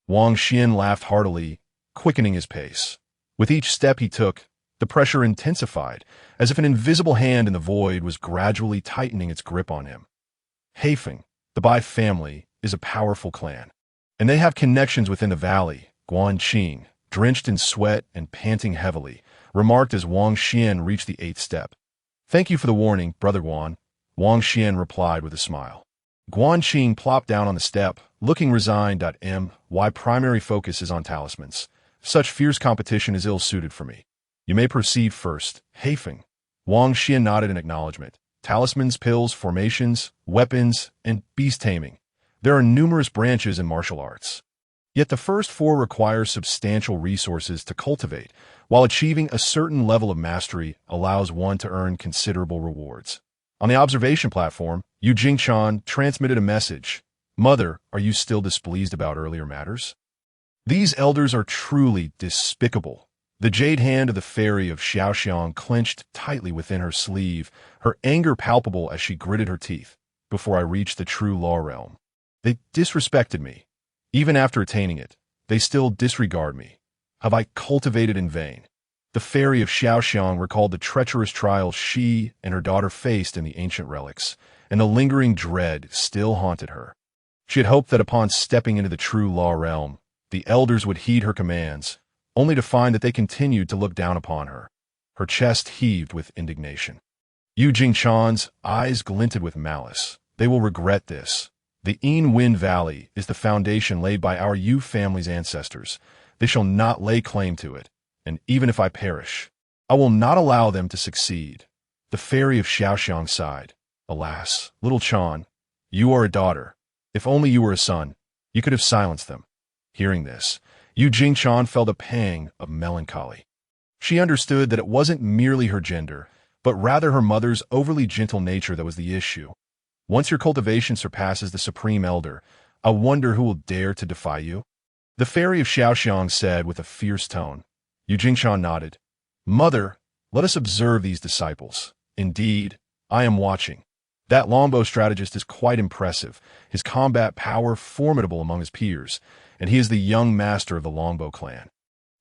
Wang Xian laughed heartily, quickening his pace. With each step he took, the pressure intensified, as if an invisible hand in the void was gradually tightening its grip on him. Heifeng, the Bai family, is a powerful clan, and they have connections within the valley. Guan Qing, drenched in sweat and panting heavily, remarked as Wang Xian reached the eighth step. "Thank you for the warning, Brother Guan," Wang Xian replied with a smile. Guan Qing plopped down on the step, looking resigned. My primary focus is on talismans. Such fierce competition is ill-suited for me. You may proceed first, Heifeng. Wang Xian nodded in acknowledgement. Talismans, pills, formations, weapons, and beast taming. There are numerous branches in martial arts. Yet the first four require substantial resources to cultivate, while achieving a certain level of mastery allows one to earn considerable rewards. On the observation platform, Yu Jingchan transmitted a message. "Mother, are you still displeased about earlier matters? These elders are truly despicable." The jade hand of the fairy of Xiaoxiang clenched tightly within her sleeve, her anger palpable as she gritted her teeth. "Before I reached the true law realm, they disrespected me. Even after attaining it, they still disregard me. Have I cultivated in vain?" The fairy of Xiaoxiang recalled the treacherous trials she and her daughter faced in the ancient relics, and the lingering dread still haunted her. She had hoped that upon stepping into the true law realm, the elders would heed her commands, only to find that they continued to look down upon her. Her chest heaved with indignation. Yu Jingchan's eyes glinted with malice. "They will regret this. The Yin Wind Valley is the foundation laid by our Yu family's ancestors. They shall not lay claim to it, and even if I perish, I will not allow them to succeed." The fairy of Xiaoxiang sighed. "Alas, little Chan, you are a daughter. If only you were a son, you could have silenced them." Hearing this, Yu Jingchan felt a pang of melancholy. She understood that it wasn't merely her gender, but rather her mother's overly gentle nature that was the issue. Once your cultivation surpasses the supreme elder, I wonder who will dare to defy you? The fairy of Xiaoxiang said with a fierce tone. Yu Jingchan nodded. "Mother, let us observe these disciples. Indeed, I am watching. That longbow strategist is quite impressive, his combat power formidable among his peers, and he is the young master of the Longbow clan.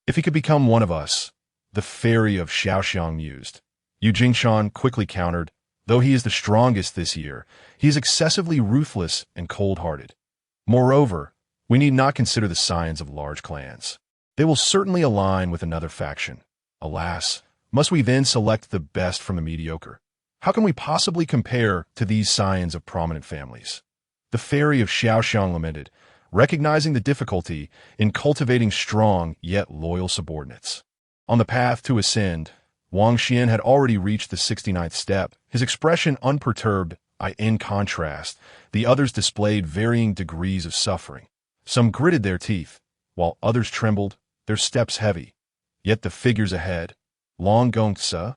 If he could become one of us," the fairy of Xiaoxiang mused. Yu Jingchan quickly countered, "Though he is the strongest this year, he is excessively ruthless and cold-hearted. Moreover, we need not consider the scions of large clans. They will certainly align with another faction. Alas, must we then select the best from the mediocre? How can we possibly compare to these scions of prominent families?" The fairy of Xiaoxiang lamented, recognizing the difficulty in cultivating strong yet loyal subordinates. On the path to ascend, Wang Xian had already reached the 69th step, his expression unperturbed. In contrast, the others displayed varying degrees of suffering. Some gritted their teeth, while others trembled, their steps heavy. Yet the figures ahead, Long Gongsa,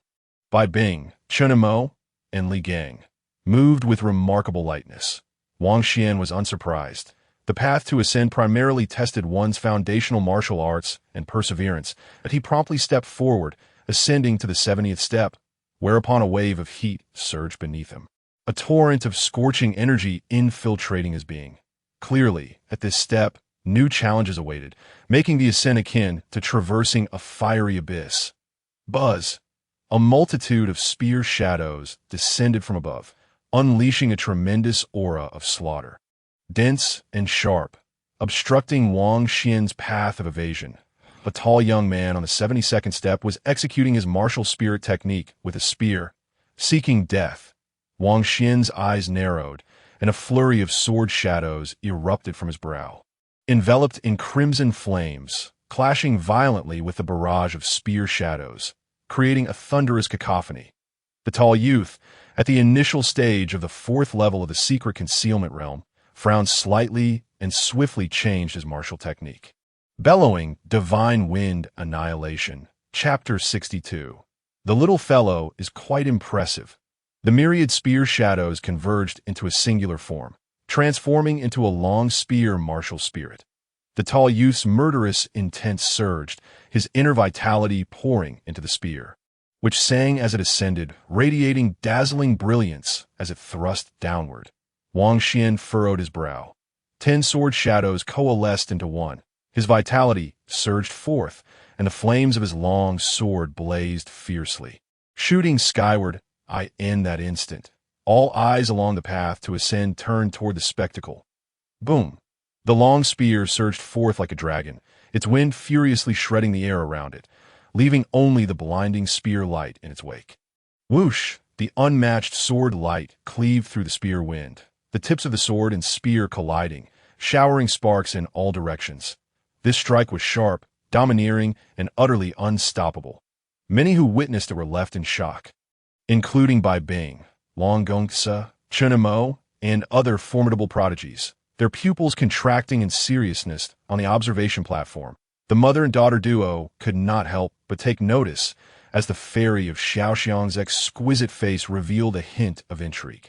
Bai Bing, Chen Mo, and Li Gang, moved with remarkable lightness. Wang Xian was unsurprised. The path to ascend primarily tested one's foundational martial arts and perseverance, but he promptly stepped forward, ascending to the 70th step, whereupon a wave of heat surged beneath him, a torrent of scorching energy infiltrating his being. Clearly, at this step, new challenges awaited, making the ascent akin to traversing a fiery abyss. Buzz! A multitude of spear shadows descended from above, unleashing a tremendous aura of slaughter. Dense and sharp, obstructing Wang Xian's path of evasion. A tall young man on the 72nd step was executing his martial spirit technique with a spear, seeking death. Wang Xian's eyes narrowed, and a flurry of sword shadows erupted from his brow. Enveloped in crimson flames, clashing violently with the barrage of spear shadows, creating a thunderous cacophony. The tall youth, at the initial stage of the 4th level of the secret concealment realm, frowned slightly and swiftly changed his martial technique. Bellowing Divine Wind Annihilation, Chapter 62. The little fellow is quite impressive. The myriad spear shadows converged into a singular form, transforming into a long spear martial spirit. The tall youth's murderous intent surged, his inner vitality pouring into the spear, which sang as it ascended, radiating dazzling brilliance as it thrust downward. Wang Xian furrowed his brow. 10 sword shadows coalesced into one. His vitality surged forth, and the flames of his long sword blazed fiercely. Shooting skyward, I end that instant. All eyes along the path to ascend turned toward the spectacle. Boom! The long spear surged forth like a dragon, its wind furiously shredding the air around it, leaving only the blinding spear light in its wake. Whoosh! The unmatched sword light cleaved through the spear wind, the tips of the sword and spear colliding, showering sparks in all directions. This strike was sharp, domineering, and utterly unstoppable. Many who witnessed it were left in shock, including Bai Bing, Long Gongsa, Chen Emo, and other formidable prodigies, their pupils contracting in seriousness on the observation platform. The mother and daughter duo could not help but take notice as the fairy of Xiaoxiang's exquisite face revealed a hint of intrigue.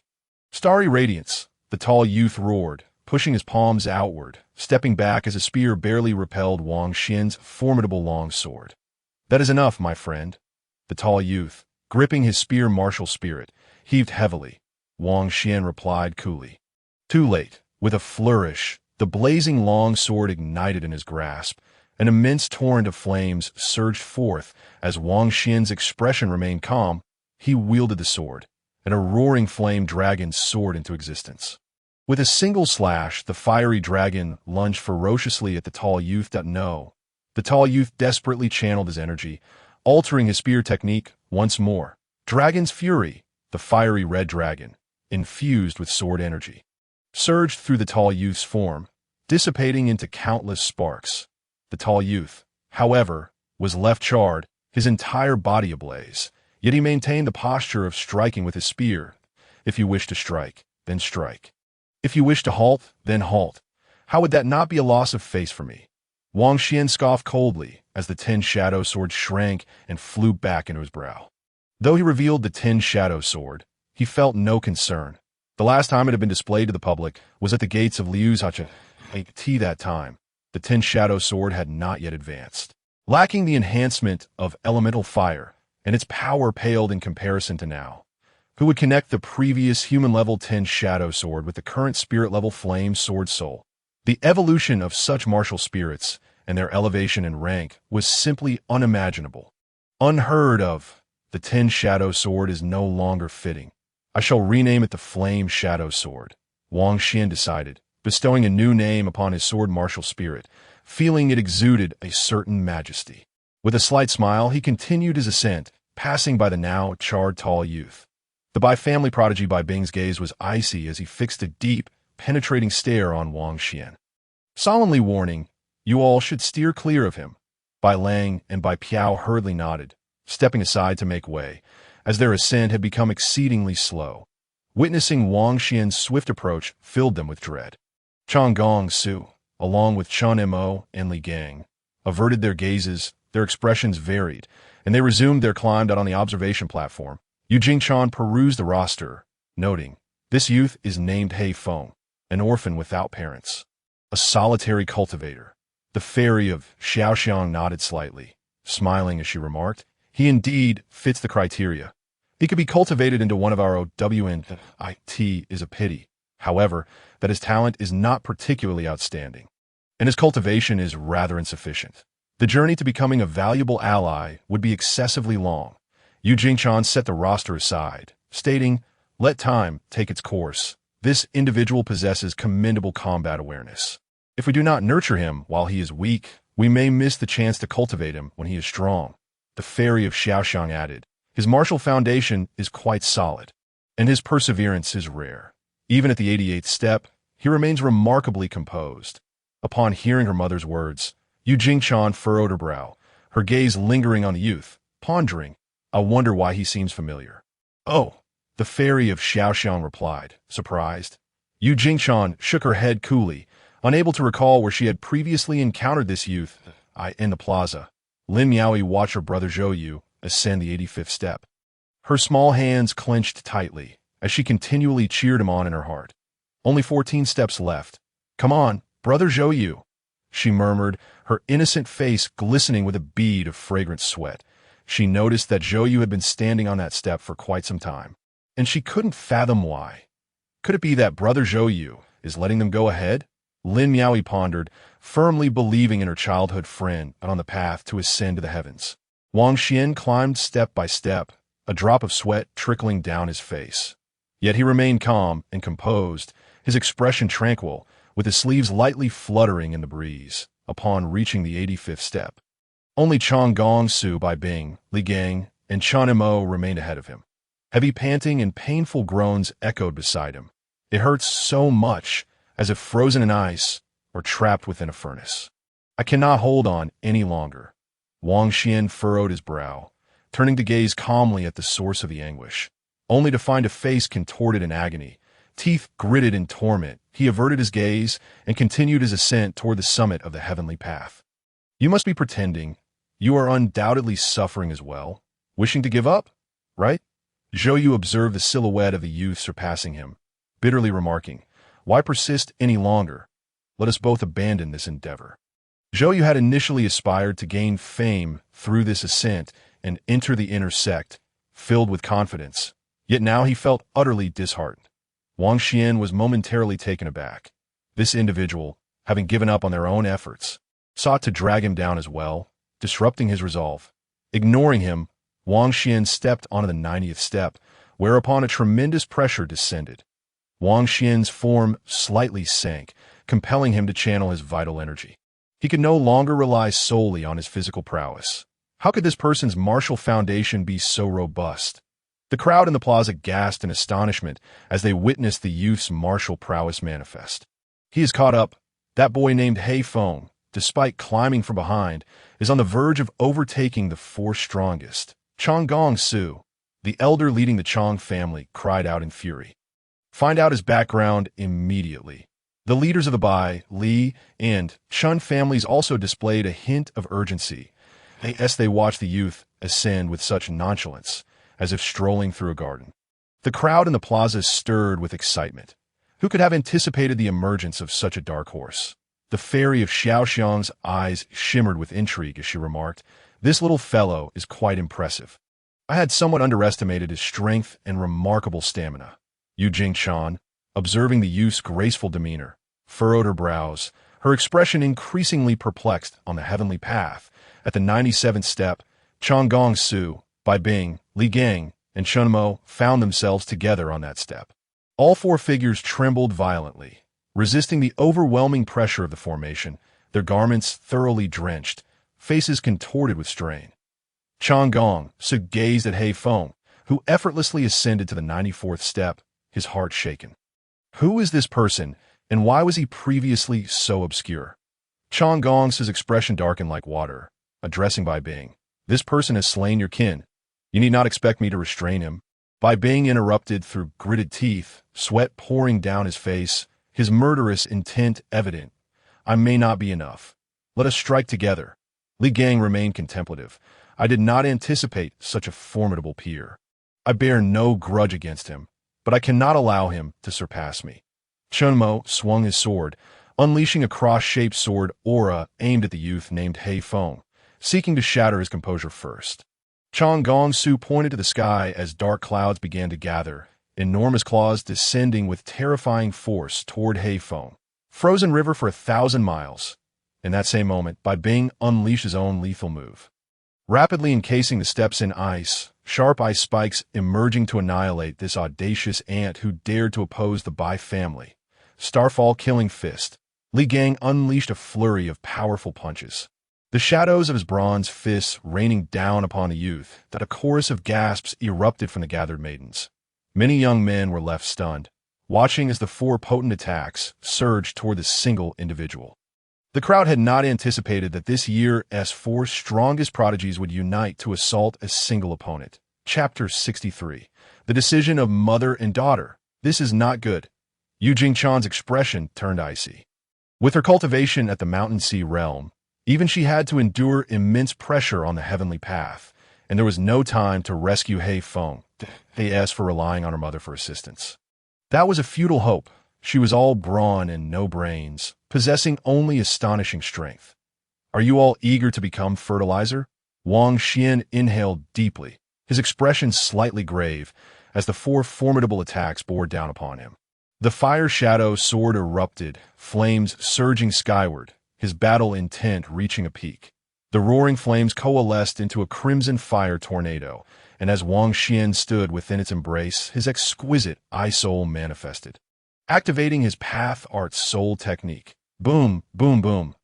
Starry radiance, the tall youth roared, pushing his palms outward, stepping back as a spear barely repelled Wang Xian's formidable long sword. That is enough, my friend. The tall youth, gripping his spear martial spirit, heaved heavily. Wang Xian replied coolly. Too late. With a flourish, the blazing long sword ignited in his grasp. An immense torrent of flames surged forth as Wang Xian's expression remained calm. He wielded the sword, and a roaring flame dragon soared into existence. With a single slash, the fiery dragon lunged ferociously at the tall youth. No. The tall youth desperately channeled his energy, altering his spear technique once more. Dragon's Fury, the fiery red dragon, infused with sword energy, surged through the tall youth's form, dissipating into countless sparks. The tall youth, however, was left charred, his entire body ablaze, yet he maintained the posture of striking with his spear. If you wish to strike, then strike. If you wish to halt, then halt. How would that not be a loss of face for me? Wang Xian scoffed coldly as the 10 shadow sword shrank and flew back into his brow. Though he revealed the 10 shadow sword, he felt no concern. The last time it had been displayed to the public was at the gates of Liu's Hacha. At that time, the 10 shadow sword had not yet advanced, lacking the enhancement of elemental fire, and its power paled in comparison to now. Who would connect the previous human-level 10 shadow sword with the current spirit-level flame sword soul? The evolution of such martial spirits and their elevation in rank was simply unimaginable. Unheard of. The 10 shadow sword is no longer fitting. I shall rename it the Flame Shadow Sword, Wang Xian decided, bestowing a new name upon his sword martial spirit, feeling it exuded a certain majesty. With a slight smile, he continued his ascent, passing by the now charred tall youth. The Bai family prodigy Bai Bing's gaze was icy as he fixed a deep, penetrating stare on Wang Xian, solemnly warning, "You all should steer clear of him." Bai Lang and Bai Piao hurriedly nodded, stepping aside to make way, as their ascent had become exceedingly slow. Witnessing Wang Xian's swift approach filled them with dread. Chang Gong Su, along with Chen Mo and Li Gang, averted their gazes, their expressions varied, and they resumed their climb out on the observation platform. Yu Jingchan perused the roster, noting, "This youth is named He Feng, an orphan without parents." A solitary cultivator. The fairy of Xiaoxiang nodded slightly, smiling as she remarked, he indeed fits the criteria. He could be cultivated into one of our OWNIT is a pity. However, that his talent is not particularly outstanding, and his cultivation is rather insufficient. The journey to becoming a valuable ally would be excessively long. Yu Jingchan set the roster aside, stating, "Let time take its course. This individual possesses commendable combat awareness. If we do not nurture him while he is weak, we may miss the chance to cultivate him when he is strong." The fairy of Xiaoxiang added, "His martial foundation is quite solid, and his perseverance is rare. Even at the 88th step, he remains remarkably composed." Upon hearing her mother's words, Yu Jingchan furrowed her brow, her gaze lingering on the youth, pondering, "I wonder why he seems familiar." "Oh," the fairy of Xiaoxiang replied, surprised. Yu Jingchan shook her head coolly, unable to recall where she had previously encountered this youth. In the plaza, Lin Miaoyi watched her brother Zhou Yu ascend the 85th step. Her small hands clenched tightly as she continually cheered him on in her heart. "Only 14 steps left. Come on, brother Zhou Yu," she murmured, her innocent face glistening with a bead of fragrant sweat. She noticed that Zhou Yu had been standing on that step for quite some time, and she couldn't fathom why. Could it be that brother Zhou Yu is letting them go ahead? Lin Miaoyi pondered, firmly believing in her childhood friend and on the path to ascend to the heavens. Wang Xian climbed step by step, a drop of sweat trickling down his face. Yet he remained calm and composed, his expression tranquil, with his sleeves lightly fluttering in the breeze. Upon reaching the 85th step, only Chang Gongsu, Bai Bing, Li Gang, and Chen Mo remained ahead of him. Heavy panting and painful groans echoed beside him. It hurts so much, as if frozen in ice or trapped within a furnace. "I cannot hold on any longer." Wang Xian furrowed his brow, turning to gaze calmly at the source of the anguish, only to find a face contorted in agony, teeth gritted in torment. He averted his gaze and continued his ascent toward the summit of the heavenly path. "You must be pretending. You are undoubtedly suffering as well. Wishing to give up, right?" Zhou Yu observed the silhouette of the youth surpassing him, bitterly remarking, "Why persist any longer? Let us both abandon this endeavor." Zhou Yu had initially aspired to gain fame through this ascent and enter the inner sect, filled with confidence, yet now he felt utterly disheartened. Wang Xian was momentarily taken aback. This individual, having given up on their own efforts, sought to drag him down as well, disrupting his resolve. Ignoring him, Wang Xian stepped onto the 90th step, whereupon a tremendous pressure descended. Wang Xian's form slightly sank, compelling him to channel his vital energy. He could no longer rely solely on his physical prowess. How could this person's martial foundation be so robust? The crowd in the plaza gasped in astonishment as they witnessed the youth's martial prowess manifest. "He is caught up. That boy named He Feng, despite climbing from behind, is on the verge of overtaking the four strongest." Chang Gongsu, the elder leading the Chang family, cried out in fury. "Find out his background immediately." The leaders of the Bai, Li, and Chun families also displayed a hint of urgency as they watched the youth ascend with such nonchalance, as if strolling through a garden. The crowd in the plaza stirred with excitement. Who could have anticipated the emergence of such a dark horse? The fairy of Xiaoxiang's eyes shimmered with intrigue as she remarked, "This little fellow is quite impressive. I had somewhat underestimated his strength and remarkable stamina." Yu Jingchan, observing the youth's graceful demeanor, furrowed her brows, her expression increasingly perplexed. On the heavenly path, at the 97th step, Chang Gongsu, Bai Bing, Li Gang, and Chen Mo found themselves together on that step. All four figures trembled violently, resisting the overwhelming pressure of the formation, their garments thoroughly drenched, faces contorted with strain. Chang Gongsu gazed at He Feng, who effortlessly ascended to the 94th step, his heart shaken. Who is this person, and why was he previously so obscure? Chang Gongsu's expression darkened like water, addressing Bai Bing. "This person has slain your kin. You need not expect me to restrain him." Bai Bing interrupted through gritted teeth, sweat pouring down his face, his murderous intent evident. "I may not be enough. Let us strike together." Li Gang remained contemplative. "I did not anticipate such a formidable peer. I bear no grudge against him, but I cannot allow him to surpass me." Chen Mo swung his sword, unleashing a cross-shaped sword aura aimed at the youth named He Feng, seeking to shatter his composure first. Chang Gongsu pointed to the sky as dark clouds began to gather, enormous claws descending with terrifying force toward He Feng. Frozen river for 1,000 miles. In that same moment, Bai Bing unleashed his own lethal move. Rapidly encasing the steps in ice, sharp ice spikes emerging to annihilate this audacious ant who dared to oppose the Bai family. Starfall killing fist. Li Gang unleashed a flurry of powerful punches. The shadows of his bronze fists raining down upon the youth, that a chorus of gasps erupted from the gathered maidens. Many young men were left stunned, watching as the four potent attacks surged toward this single individual. The crowd had not anticipated that this year's four strongest prodigies would unite to assault a single opponent. Chapter 63. The Decision of Mother and Daughter. This is not good. Yu Jingchan's expression turned icy. With her cultivation at the Mountain Sea realm, even she had to endure immense pressure on the heavenly path, and there was no time to rescue He Feng. They asked for relying on her mother for assistance. That was a futile hope. She was all brawn and no brains, possessing only astonishing strength. Are you all eager to become fertilizer? Wang Xian inhaled deeply, his expression slightly grave, as the four formidable attacks bore down upon him. The fire shadow sword erupted, flames surging skyward, his battle intent reaching a peak. The roaring flames coalesced into a crimson fire tornado, and as Wang Xian stood within its embrace, his exquisite eye-soul manifested. Activating his Path Art Soul technique. Boom, boom, boom.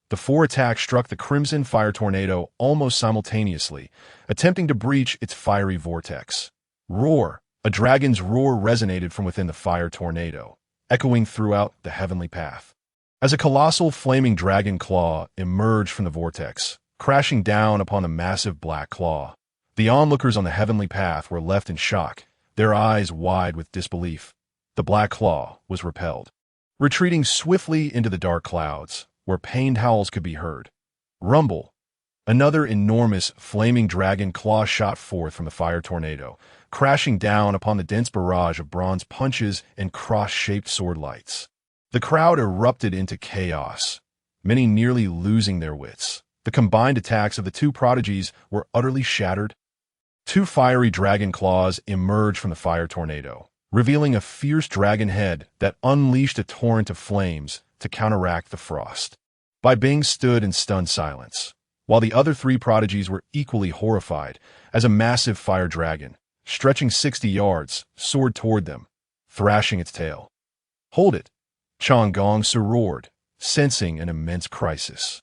The four attacks struck the crimson fire tornado almost simultaneously, attempting to breach its fiery vortex. Roar! A dragon's roar resonated from within the fire tornado, echoing throughout the heavenly path. As a colossal flaming dragon claw emerged from the vortex, crashing down upon the massive black claw, the onlookers on the heavenly path were left in shock, their eyes wide with disbelief. The black claw was repelled, retreating swiftly into the dark clouds, where pained howls could be heard. Rumble! Another enormous, flaming dragon claw shot forth from the fire tornado, crashing down upon the dense barrage of bronze punches and cross-shaped sword lights. The crowd erupted into chaos, many nearly losing their wits. The combined attacks of the two prodigies were utterly shattered. Two fiery dragon claws emerged from the fire tornado, revealing a fierce dragon head that unleashed a torrent of flames to counteract the frost. Bai Bing stood in stunned silence, while the other three prodigies were equally horrified as a massive fire dragon, stretching 60 yards, soared toward them, thrashing its tail. Hold it! Chang Gongsu roared, sensing an immense crisis.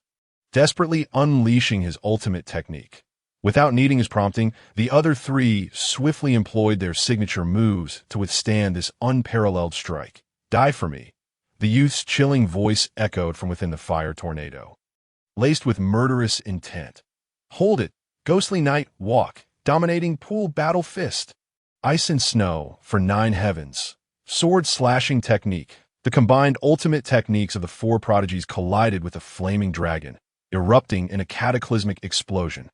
Desperately unleashing his ultimate technique. Without needing his prompting, the other three swiftly employed their signature moves to withstand this unparalleled strike. Die for me! The youth's chilling voice echoed from within the fire tornado, laced with murderous intent. Hold it! Ghostly Night Walk, dominating pool battle fist. Ice and snow for 9 heavens. Sword slashing technique. The combined ultimate techniques of the four prodigies collided with a flaming dragon, erupting in a cataclysmic explosion.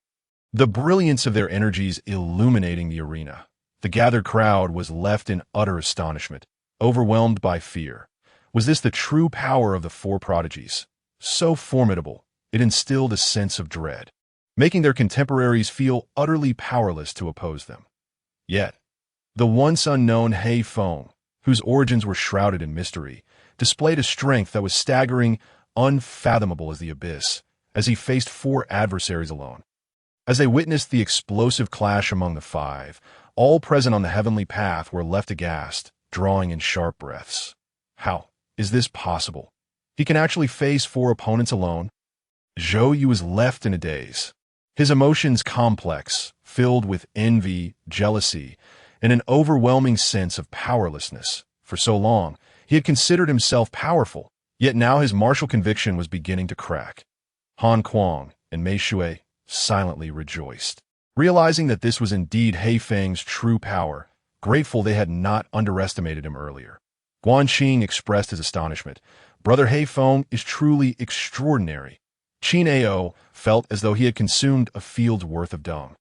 The brilliance of their energies illuminating the arena. The gathered crowd was left in utter astonishment, overwhelmed by fear. Was this the true power of the four prodigies? So formidable, it instilled a sense of dread, making their contemporaries feel utterly powerless to oppose them. Yet, the once unknown He Feng, whose origins were shrouded in mystery, displayed a strength that was staggering, unfathomable as the abyss, as he faced four adversaries alone. As they witnessed the explosive clash among the five, all present on the heavenly path were left aghast, drawing in sharp breaths. How is this possible? He can actually face four opponents alone? Zhou Yu was left in a daze, his emotions complex, filled with envy, jealousy, and an overwhelming sense of powerlessness. For so long, he had considered himself powerful, yet now his martial conviction was beginning to crack. Han Kuang and Mei Shui silently rejoiced, realizing that this was indeed He Feng's true power, grateful they had not underestimated him earlier. Guan Qing expressed his astonishment. Brother He Feng is truly extraordinary. Qin Ao felt as though he had consumed a field's worth of dung.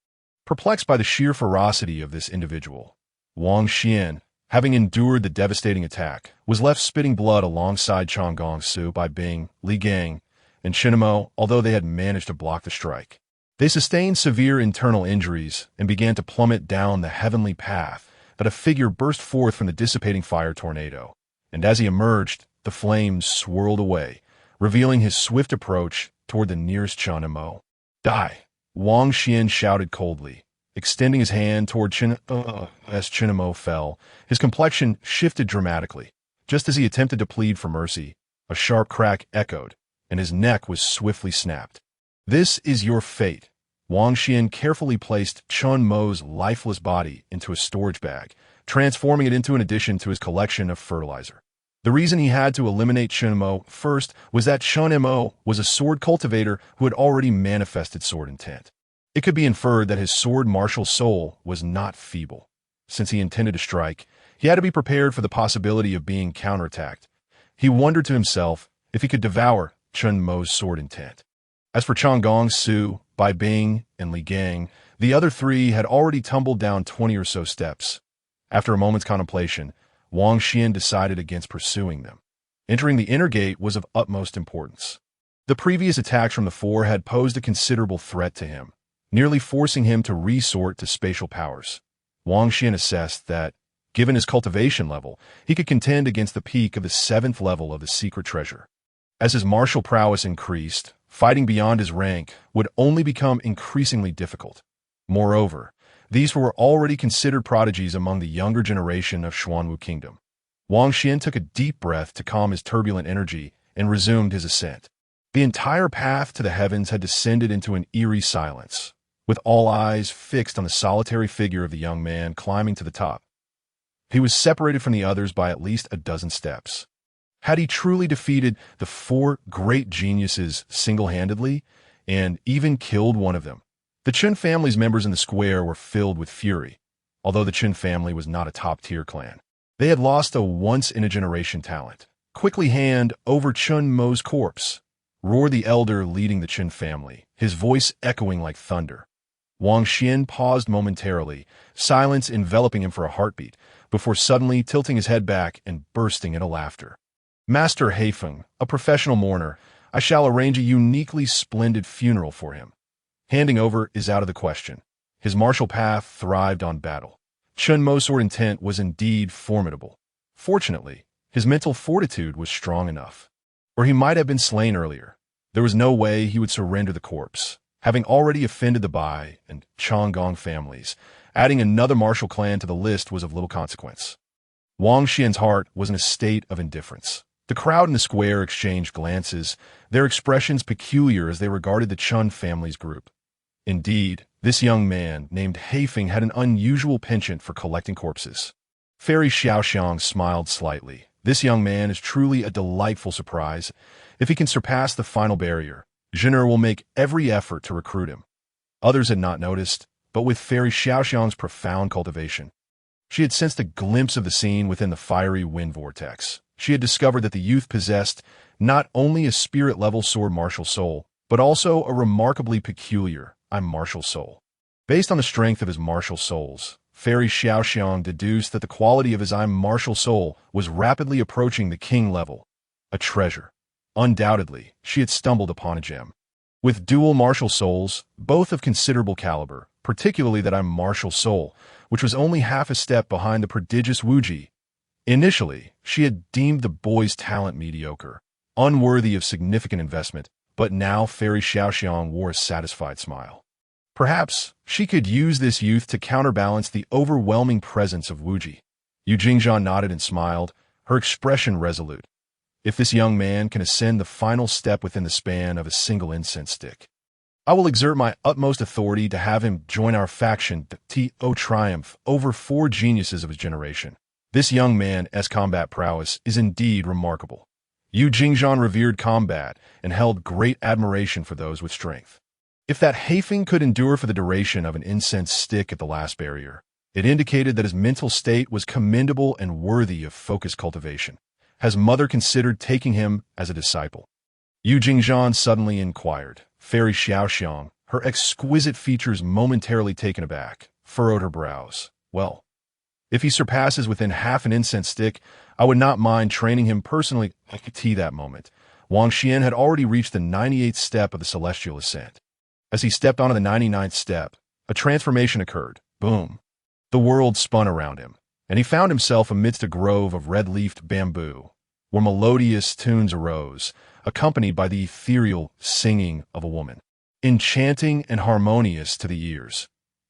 Perplexed by the sheer ferocity of this individual, Wang Xian, having endured the devastating attack, was left spitting blood alongside Chang Gongsu, Bai Bing, Li Gang, and Chinamo, although they had managed to block the strike. They sustained severe internal injuries and began to plummet down the heavenly path that a figure burst forth from the dissipating fire tornado. And as he emerged, the flames swirled away, revealing his swift approach toward the nearest Chinamo. Die! Wang Xian shouted coldly, extending his hand toward as Chinamo fell. His complexion shifted dramatically. Just as he attempted to plead for mercy, a sharp crack echoed, and his neck was swiftly snapped. This is your fate. Wang Xian carefully placed Chun Mo's lifeless body into a storage bag, transforming it into an addition to his collection of fertilizer. The reason he had to eliminate Chun Mo first was that Chun Mo was a sword cultivator who had already manifested sword intent. It could be inferred that his sword martial soul was not feeble. Since he intended to strike, he had to be prepared for the possibility of being counterattacked. He wondered to himself if he could devour Chun Mo's sword intent. As for Chang Gongsu, Bai Bing, and Li Gang, the other three had already tumbled down 20 or so steps. After a moment's contemplation, Wang Xian decided against pursuing them. Entering the inner gate was of utmost importance. The previous attacks from the four had posed a considerable threat to him, nearly forcing him to resort to spatial powers. Wang Xian assessed that, given his cultivation level, he could contend against the peak of the 7th level of the secret treasure. As his martial prowess increased, fighting beyond his rank would only become increasingly difficult. Moreover, these were already considered prodigies among the younger generation of Xuanwu Kingdom. Wang Xian took a deep breath to calm his turbulent energy and resumed his ascent. The entire path to the heavens had descended into an eerie silence, with all eyes fixed on the solitary figure of the young man climbing to the top. He was separated from the others by at least a dozen steps. Had he truly defeated the 4 great geniuses single-handedly, and even killed one of them? The Chen family's members in the square were filled with fury. Although the Chen family was not a top-tier clan, they had lost a once-in-a-generation talent. Quickly hand over Chun Mo's corpse, roared the elder leading the Chen family, his voice echoing like thunder. Wang Xian paused momentarily, silence enveloping him for a heartbeat, before suddenly tilting his head back and bursting into laughter. Master Heifeng, a professional mourner, I shall arrange a uniquely splendid funeral for him. Handing over is out of the question. His martial path thrived on battle. Chun Mo's sword intent was indeed formidable. Fortunately, his mental fortitude was strong enough, or he might have been slain earlier. There was no way he would surrender the corpse. Having already offended the Bai and Changong families, adding another martial clan to the list was of little consequence. Wang Xian's heart was in a state of indifference. The crowd in the square exchanged glances, their expressions peculiar as they regarded the Chun family's group. Indeed, this young man, named Heifeng, had an unusual penchant for collecting corpses. Fairy Xiaoxiang smiled slightly. This young man is truly a delightful surprise. If he can surpass the final barrier, Zhener will make every effort to recruit him. Others had not noticed, but with Fairy Xiaoxiang's profound cultivation, she had sensed a glimpse of the scene within the fiery wind vortex. She had discovered that the youth possessed not only a spirit-level sword martial soul, but also a remarkably peculiar martial soul. Based on the strength of his martial souls, Fairy Xiaoxiang deduced that the quality of his martial soul was rapidly approaching the king level, a treasure. Undoubtedly, she had stumbled upon a gem. With dual martial souls, both of considerable caliber, particularly that martial soul, which was only half a step behind the prodigious Wuji. Initially, she had deemed the boy's talent mediocre, unworthy of significant investment, but now Fairy Xiaoxiang wore a satisfied smile. Perhaps she could use this youth to counterbalance the overwhelming presence of Wuji. Yu Jingzhan nodded and smiled, her expression resolute. If this young man can ascend the final step within the span of a single incense stick, I will exert my utmost authority to have him join our faction to triumph over 4 geniuses of his generation. This young man's combat prowess is indeed remarkable. Yu Jingzhan revered combat and held great admiration for those with strength. If that Heifeng could endure for the duration of an incense stick at the last barrier, it indicated that his mental state was commendable and worthy of focused cultivation. Has mother considered taking him as a disciple? Yu Jingzhan suddenly inquired. Fairy Xiaoxiang, her exquisite features momentarily taken aback, furrowed her brows. Well, If he surpasses within half an incense stick, I would not mind training him personally. I could see that moment. Wang Xian had already reached the 98th step of the celestial ascent. As he stepped onto the 99th step, a transformation occurred. Boom. The world spun around him, and he found himself amidst a grove of red-leafed bamboo, where melodious tunes arose, accompanied by the ethereal singing of a woman, enchanting and harmonious to the ears.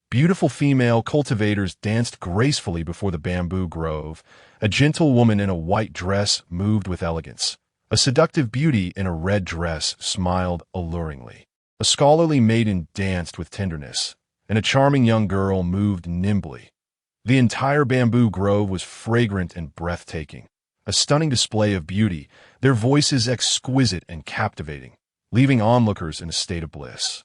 Beautiful female cultivators danced gracefully before the bamboo grove. A gentle woman in a white dress moved with elegance. A seductive beauty in a red dress smiled alluringly. A scholarly maiden danced with tenderness, and a charming young girl moved nimbly. The entire bamboo grove was fragrant and breathtaking, a stunning display of beauty, their voices exquisite and captivating, leaving onlookers in a state of bliss.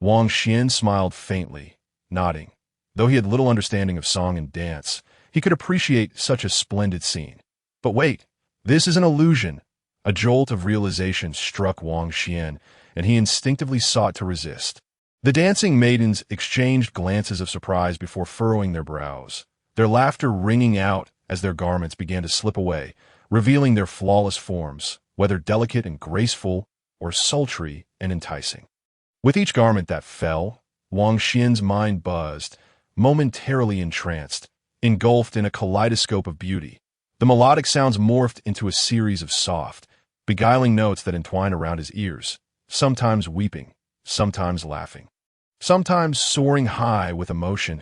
Wang Xian smiled faintly, nodding. Though he had little understanding of song and dance, he could appreciate such a splendid scene. But wait, this is an illusion. A jolt of realization struck Wang Xian, and he instinctively sought to resist. The dancing maidens exchanged glances of surprise before furrowing their brows, their laughter ringing out as their garments began to slip away, revealing their flawless forms, whether delicate and graceful or sultry and enticing. With each garment that fell, Wang Xian's mind buzzed, momentarily entranced, engulfed in a kaleidoscope of beauty. The melodic sounds morphed into a series of soft, beguiling notes that entwined around his ears, sometimes weeping, sometimes laughing, sometimes soaring high with emotion.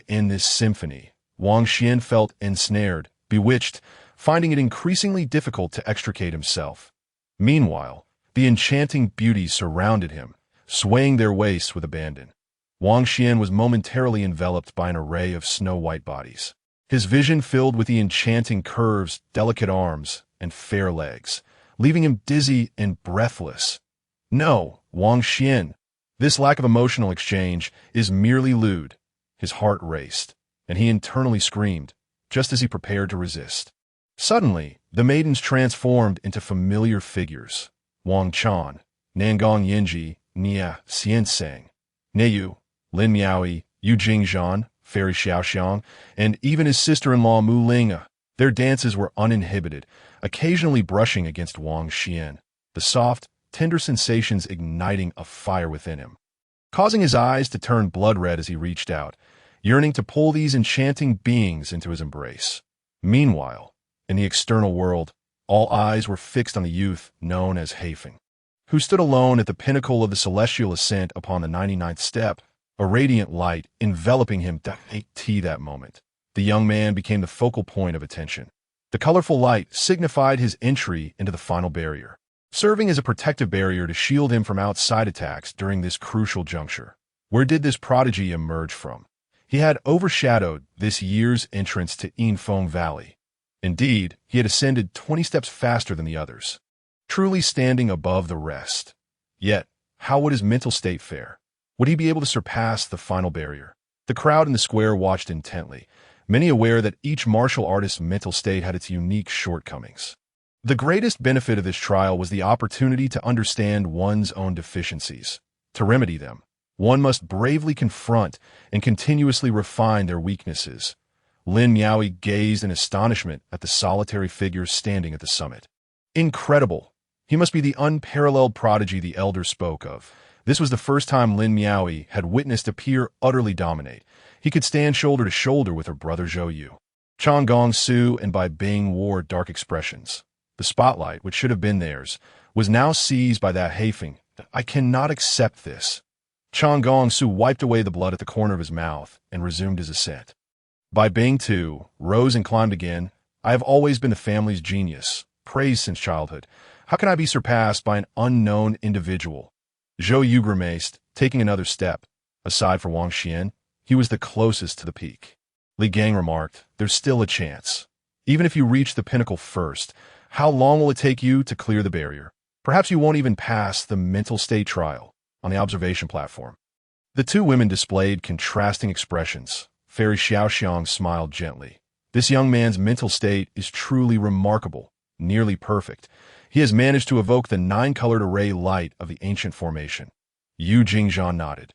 In this symphony, Wang Xian felt ensnared, bewitched, finding it increasingly difficult to extricate himself. Meanwhile, the enchanting beauties surrounded him, swaying their waists with abandon. Wang Xian was momentarily enveloped by an array of snow-white bodies, his vision filled with the enchanting curves, delicate arms, and fair legs, leaving him dizzy and breathless. No, Wang Xian, this lack of emotional exchange is merely lewd. His heart raced, and he internally screamed, just as he prepared to resist. Suddenly, the maidens transformed into familiar figures. Wang Chan, Nangong Yinji, Nia Xiansang, Neyu, Lin Miaoi, Yu Jingzhan, Fairy Xiaoxiang, and even his sister-in-law Mu Ling. Their dances were uninhibited, occasionally brushing against Wang Xian, the soft, tender sensations igniting a fire within him, causing his eyes to turn blood-red as he reached out, yearning to pull these enchanting beings into his embrace. Meanwhile, in the external world, all eyes were fixed on the youth known as Haifeng, who stood alone at the pinnacle of the celestial ascent upon the 99th step, a radiant light enveloping him. That moment, the young man became the focal point of attention. The colorful light signified his entry into the final barrier, serving as a protective barrier to shield him from outside attacks during this crucial juncture. Where did this prodigy emerge from? He had overshadowed this year's entrance to Yinfeng Valley. Indeed, he had ascended 20 steps faster than the others, truly standing above the rest. Yet, how would his mental state fare? Would he be able to surpass the final barrier? The crowd in the square watched intently, many aware that each martial artist's mental state had its unique shortcomings. The greatest benefit of this trial was the opportunity to understand one's own deficiencies. To remedy them, one must bravely confront and continuously refine their weaknesses. Lin Miaoi gazed in astonishment at the solitary figure standing at the summit. Incredible! He must be the unparalleled prodigy the elder spoke of. This was the first time Lin Miaoi had witnessed a peer utterly dominate. He could stand shoulder to shoulder with her brother Zhou Yu. Chang Gong Su and Bai Bing wore dark expressions. The spotlight, which should have been theirs, was now seized by that Haifeng. I cannot accept this. Chang Gong Su wiped away the blood at the corner of his mouth and resumed his ascent. Bai Bing, too, rose and climbed again. I have always been the family's genius, praised since childhood. How can I be surpassed by an unknown individual? Zhou Yu grimaced, taking another step. Aside from Wang Xian, he was the closest to the peak. Li Gang remarked, there's still a chance. Even if you reach the pinnacle first, how long will it take you to clear the barrier? Perhaps you won't even pass the mental state trial on the observation platform. The two women displayed contrasting expressions. Fairy Xiaoxiang smiled gently. This young man's mental state is truly remarkable, nearly perfect. He has managed to evoke the 9-colored array light of the ancient formation. Yu Jingzhan nodded,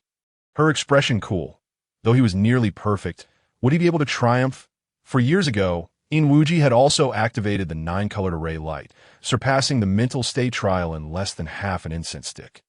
her expression cool. Though he was nearly perfect, would he be able to triumph? For years ago, Yin Wuji had also activated the nine-colored array light, surpassing the mental state trial in less than half an incense stick.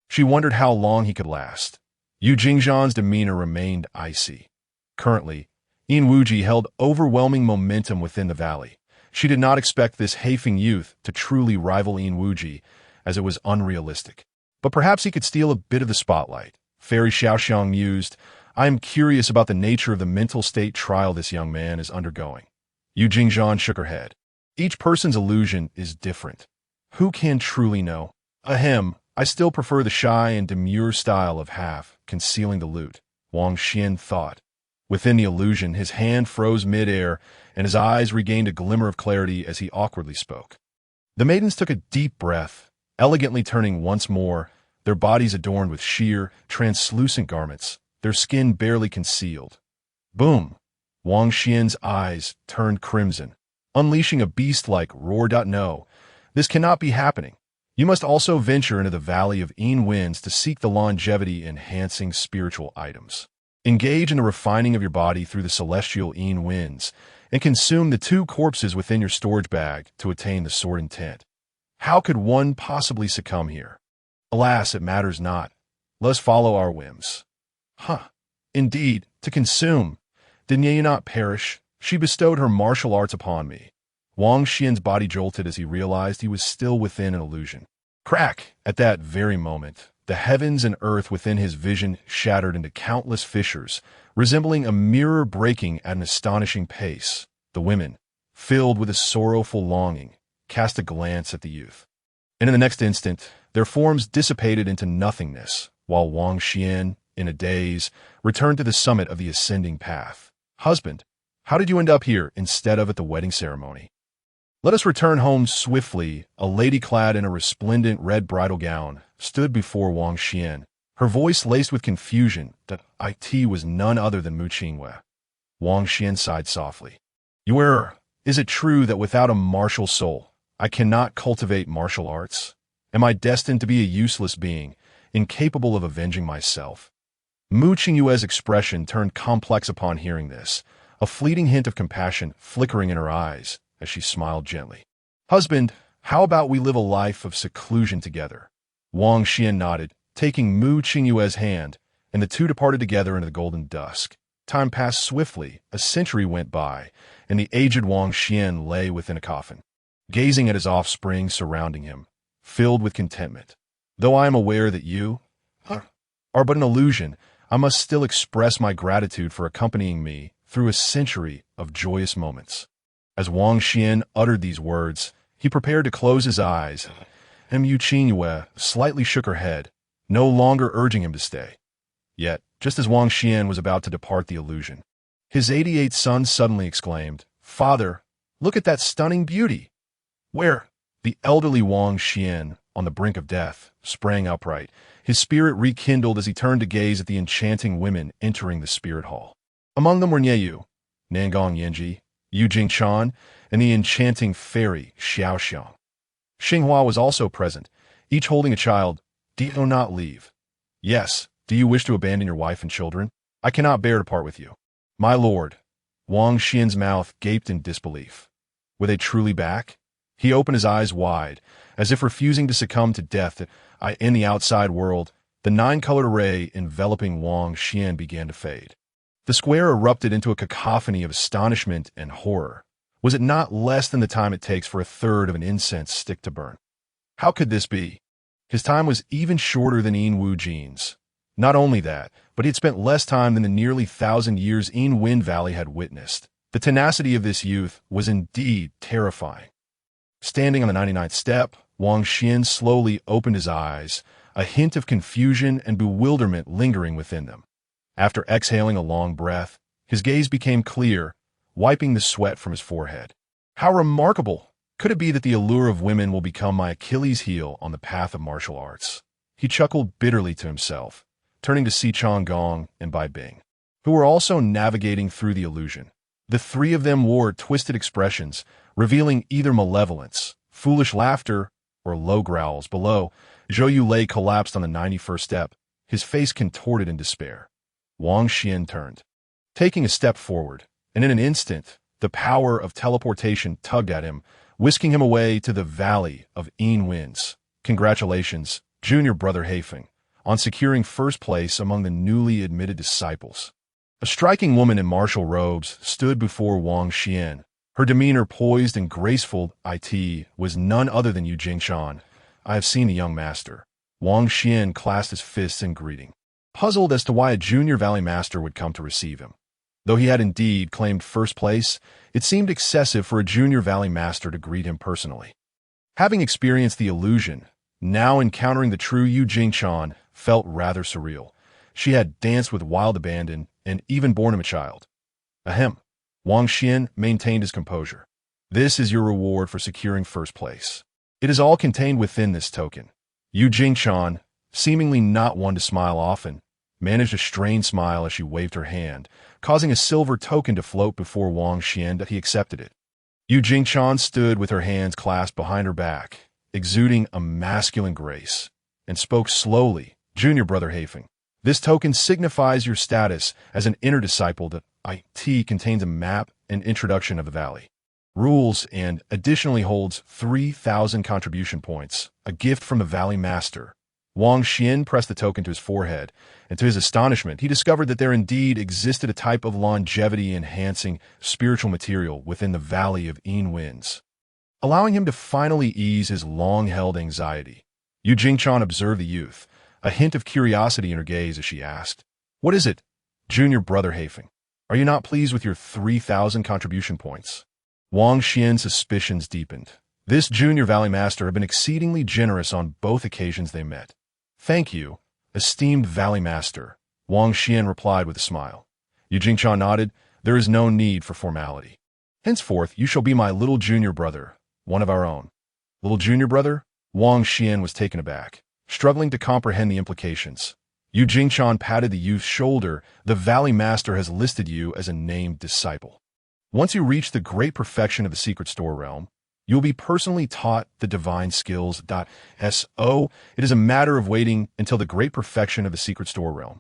She wondered how long he could last. Yu Jingzhan's demeanor remained icy. Currently, Yin Wuji held overwhelming momentum within the valley. She did not expect this Haifeng youth to truly rival Yin Wuji, as it was unrealistic. But perhaps he could steal a bit of the spotlight. Fairy Xiaoxiang mused, I am curious about the nature of the mental state trial this young man is undergoing. Yu Jingzhan shook her head. Each person's illusion is different. Who can truly know? Ahem, I still prefer the shy and demure style of half concealing the loot, Wang Xian thought. Within the illusion, his hand froze mid-air, and his eyes regained a glimmer of clarity as he awkwardly spoke. The maidens took a deep breath, elegantly turning once more, their bodies adorned with sheer, translucent garments, their skin barely concealed. Boom! Wang Xian's eyes turned crimson, unleashing a beast-like roar. No, this cannot be happening. You must also venture into the Valley of Yin Winds to seek the longevity-enhancing spiritual items. Engage in the refining of your body through the celestial Yin Winds, and consume the 2 corpses within your storage bag to attain the sword intent. How could one possibly succumb here? Alas, it matters not. Let us follow our whims. Indeed, to consume. Did ye not perish? She bestowed her martial arts upon me. Wang Xian's body jolted as he realized he was still within an illusion. Crack! At that very moment, the heavens and earth within his vision shattered into countless fissures, resembling a mirror breaking at an astonishing pace. The women, filled with a sorrowful longing, cast a glance at the youth. And in the next instant, their forms dissipated into nothingness, while Wang Xian, in a daze, returned to the summit of the ascending path. Husband, how did you end up here instead of at the wedding ceremony? Let us return home swiftly. A lady clad in a resplendent red bridal gown stood before Wang Xian, her voice laced with confusion that it was none other than Mu Qingwei. Wang Xian sighed softly. Is it true that without a martial soul, I cannot cultivate martial arts? Am I destined to be a useless being, incapable of avenging myself? Mu Qingyue's expression turned complex upon hearing this, a fleeting hint of compassion flickering in her eyes as she smiled gently. Husband, how about we live a life of seclusion together? Wang Xian nodded, taking Mu Qingyue's hand, and the two departed together into the golden dusk. Time passed swiftly, a century went by, and the aged Wang Xian lay within a coffin, gazing at his offspring surrounding him, filled with contentment. Though I am aware that you are but an illusion, I must still express my gratitude for accompanying me through a century of joyous moments. As Wang Xian uttered these words, he prepared to close his eyes, and Mu Qingyue slightly shook her head, no longer urging him to stay. Yet, just as Wang Xian was about to depart the illusion, his 88th son suddenly exclaimed, Father, look at that stunning beauty! Where? The elderly Wang Xian, on the brink of death, sprang upright, his spirit rekindled as he turned to gaze at the enchanting women entering the spirit hall. Among them were Nieyu, Nangong Yanji, Yu Jingchan, and the enchanting fairy Xiaoxiang. Xinghua was also present, each holding a child. Do you not leave? Yes. Do you wish to abandon your wife and children? I cannot bear to part with you. My lord. Wang Xian's mouth gaped in disbelief. Were they truly back? He opened his eyes wide, as if refusing to succumb to death in the outside world. The nine-colored array enveloping Wang Xian began to fade. The square erupted into a cacophony of astonishment and horror. Was it not less than the time it takes for a third of an incense stick to burn? How could this be? His time was even shorter than Yin Wuji's. Not only that, but he had spent less time than the nearly 1,000 years Yin Wind Valley had witnessed. The tenacity of this youth was indeed terrifying. Standing on the 99th step, Wang Xian slowly opened his eyes, a hint of confusion and bewilderment lingering within them. After exhaling a long breath, his gaze became clear, wiping the sweat from his forehead. How remarkable! Could it be that the allure of women will become my Achilles heel on the path of martial arts? He chuckled bitterly to himself, turning to Si Changong and Bai Bing, who were also navigating through the illusion. The three of them wore twisted expressions, revealing either malevolence, foolish laughter, or low growls. Below, Zhou Yu lay collapsed on the 91st step, his face contorted in despair. Wang Xian turned, taking a step forward, and in an instant, The power of teleportation tugged at him, whisking him away to the Valley of Een Winds. Congratulations, junior brother Haifeng, on securing first place among the newly admitted disciples. A striking woman in martial robes stood before Wang Xian. Her demeanor poised and graceful. It was none other than Yu Jingshan. I have seen the young master. Wang Xian clasped his fists in greeting, puzzled as to why a junior valley master would come to receive him. Though he had indeed claimed first place, it seemed excessive for a junior valley master to greet him personally. Having experienced the illusion, now encountering the true Yu Jingshan felt rather surreal. She had danced with wild abandon and even borne him a child. Ahem. Wang Xian maintained his composure. This is your reward for securing first place. It is all contained within this token. Yu Jingshan, seemingly not one to smile often, managed a strained smile as she waved her hand, causing a silver token to float before Wang Xian that he accepted it. Yu Jingshan stood with her hands clasped behind her back, exuding a masculine grace, and spoke slowly. Junior brother Haifeng, this token signifies your status as an inner disciple. The IT contains a map and introduction of the valley. Rules and additionally holds 3,000 contribution points, a gift from the Valley Master. Wang Xian pressed the token to his forehead, and to his astonishment, he discovered that there indeed existed a type of longevity-enhancing spiritual material within the Valley of Een Winds, allowing him to finally ease his long-held anxiety. Yu Jingshan observed the youth, a hint of curiosity in her gaze as she asked, "What is it, junior brother Haifeng? Are you not pleased with your 3,000 contribution points?" Wang Xian's suspicions deepened. This junior valley master had been exceedingly generous on both occasions they met. "Thank you, esteemed valley master," Wang Xian replied with a smile. Yu Jingshan nodded. "There is no need for formality. Henceforth, you shall be my little junior brother, one of our own." Little junior brother? Wang Xian was taken aback, struggling to comprehend the implications. Yu Jingshan patted the youth's shoulder. "The valley master has listed you as a named disciple. Once you reach the great perfection of the secret store realm, you will be personally taught the divine skills. So, it is a matter of waiting until the great perfection of the secret store realm."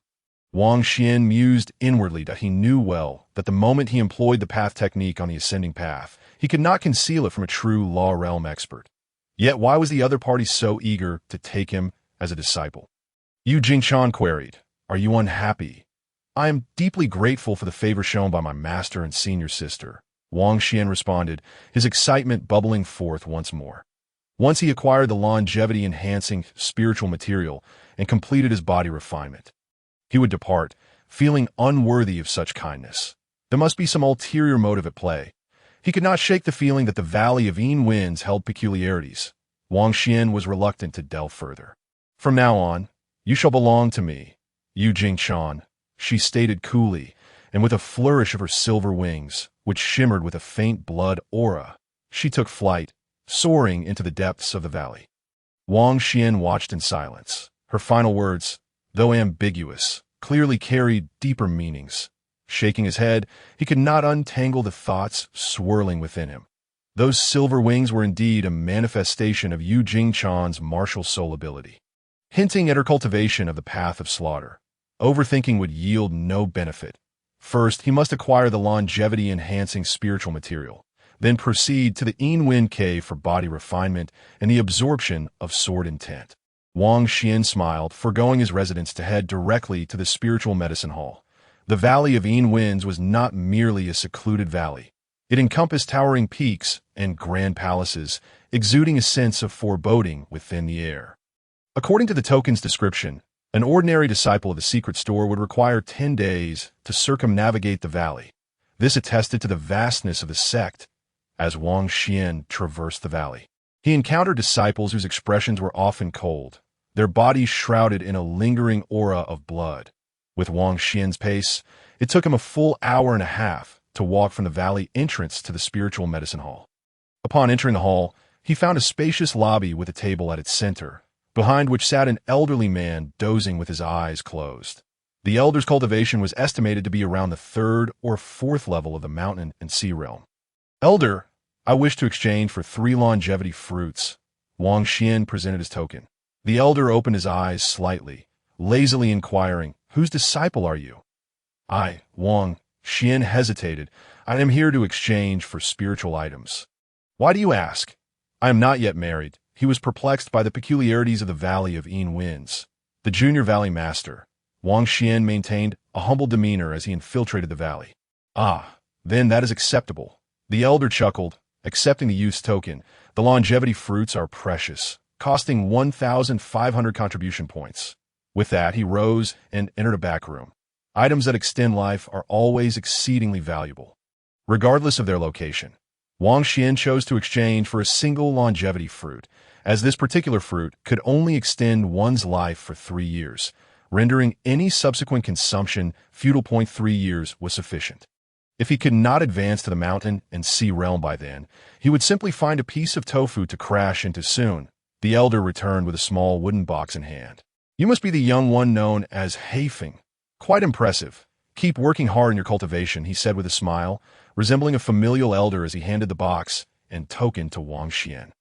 Wang Xian mused inwardly that he knew well that the moment he employed the path technique on the ascending path, he could not conceal it from a true law realm expert. Yet why was the other party so eager to take him as a disciple? Yu Jingshan queried, "Are you unhappy?" "I am deeply grateful for the favor shown by my master and senior sister," Wang Xian responded, his excitement bubbling forth once more. Once he acquired the longevity-enhancing spiritual material and completed his body refinement, he would depart, feeling unworthy of such kindness. There must be some ulterior motive at play. He could not shake the feeling that the Valley of Een Winds held peculiarities. Wang Xian was reluctant to delve further. "From now on, you shall belong to me, Yu Jingshan," she stated coolly, and with a flourish of her silver wings, which shimmered with a faint blood aura, she took flight, soaring into the depths of the valley. Wang Xian watched in silence. Her final words, though ambiguous, clearly carried deeper meanings. Shaking his head, he could not untangle the thoughts swirling within him. Those silver wings were indeed a manifestation of Yu Jingshan's martial soul ability, hinting at her cultivation of the path of slaughter. Overthinking would yield no benefit. First, he must acquire the longevity-enhancing spiritual material, then proceed to the Een Wind Cave for body refinement and the absorption of sword intent. Wang Xian smiled, foregoing his residence to head directly to the spiritual medicine hall. The Valley of Een Winds was not merely a secluded valley. It encompassed towering peaks and grand palaces, exuding a sense of foreboding within the air. According to the token's description, an ordinary disciple of the secret store would require 10 days to circumnavigate the valley. This attested to the vastness of the sect. As Wang Xian traversed the valley, he encountered disciples whose expressions were often cold, their bodies shrouded in a lingering aura of blood. With Wang Xian's pace, it took him a full hour and a half to walk from the valley entrance to the spiritual medicine hall. Upon entering the hall, he found a spacious lobby with a table at its center, behind which sat an elderly man dozing with his eyes closed. The elder's cultivation was estimated to be around the 3rd or 4th level of the mountain and sea realm. "Elder, I wish to exchange for 3 longevity fruits." Wang Xian presented his token. The elder opened his eyes slightly, lazily inquiring, "Whose disciple are you?" "I," Wang Xian hesitated. I am here to exchange for spiritual items. Why do you ask? I am not yet married. He was perplexed by the peculiarities of the Valley of Yin Winds. The junior valley master, Wang Xian, maintained a humble demeanor as he infiltrated the valley. Ah, then that is acceptable. The elder chuckled, accepting the youth's token. The longevity fruits are precious, costing 1,500 contribution points. With that, he rose and entered a back room. Items that extend life are always exceedingly valuable, regardless of their location. Wang Xian chose to exchange for a single longevity fruit, as this particular fruit could only extend one's life for 3 years, rendering any subsequent consumption feudal point 3 years was sufficient. If he could not advance to the mountain and sea realm by then, he would simply find a piece of tofu to crash into soon. The elder returned with a small wooden box in hand. You must be the young one known as Heifeng. Quite impressive. Keep working hard in your cultivation, he said with a smile, resembling a familial elder as he handed the box and token to Wang Xian.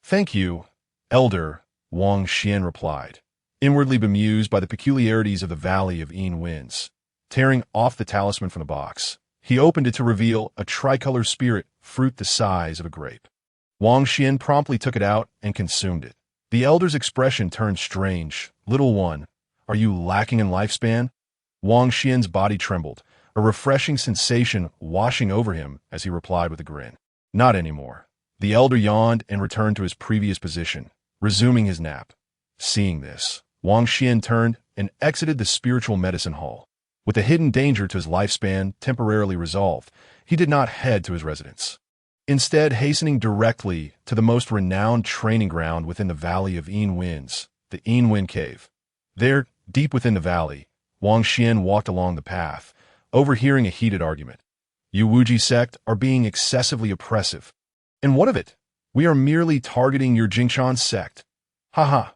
Thank you, elder, Wang Xian replied, inwardly bemused by the peculiarities of the Valley of Yin Winds. Tearing off the talisman from the box, he opened it to reveal a tricolor spirit fruit the size of a grape. Wang Xian promptly took it out and consumed it. The elder's expression turned strange. Little one, are you lacking in lifespan? Wang Xian's body trembled, a refreshing sensation washing over him as he replied with a grin. Not anymore. The elder yawned and returned to his previous position, resuming his nap. Seeing this, Wang Xian turned and exited the spiritual medicine hall. With the hidden danger to his lifespan temporarily resolved, he did not head to his residence. Instead, hastening directly to the most renowned training ground within the Valley of Yin Winds, the Yin Wind Cave. There, deep within the valley, Wang Xian walked along the path, overhearing a heated argument. You Wuji sect are being excessively oppressive. And what of it? We are merely targeting your Jingchan sect. Haha.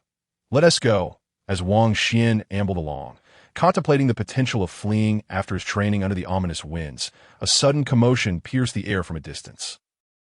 Let us go, as Wang Xian ambled along, contemplating the potential of fleeing after his training under the ominous winds. A sudden commotion pierced the air from a distance.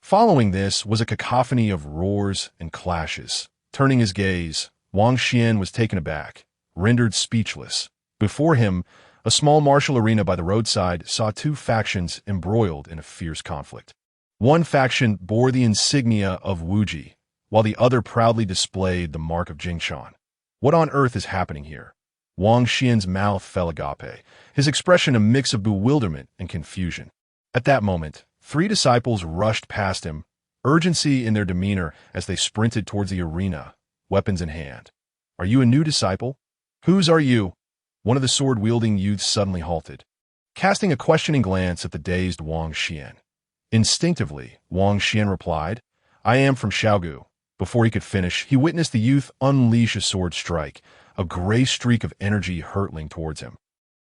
Following this was a cacophony of roars and clashes. Turning his gaze, Wang Xian was taken aback, rendered speechless. Before him, a small martial arena by the roadside saw 2 factions embroiled in a fierce conflict. One faction bore the insignia of Wuji, while the other proudly displayed the mark of Jingchan. What on earth is happening here? Wang Xian's mouth fell agape, his expression a mix of bewilderment and confusion. At that moment, 3 disciples rushed past him, urgency in their demeanor as they sprinted towards the arena, weapons in hand. Are you a new disciple? Whose are you? One of the sword-wielding youths suddenly halted, casting a questioning glance at the dazed Wang Xian. Instinctively, Wang Xian replied, I am from Xiaogu. Before he could finish, he witnessed the youth unleash a sword strike, a gray streak of energy hurtling towards him.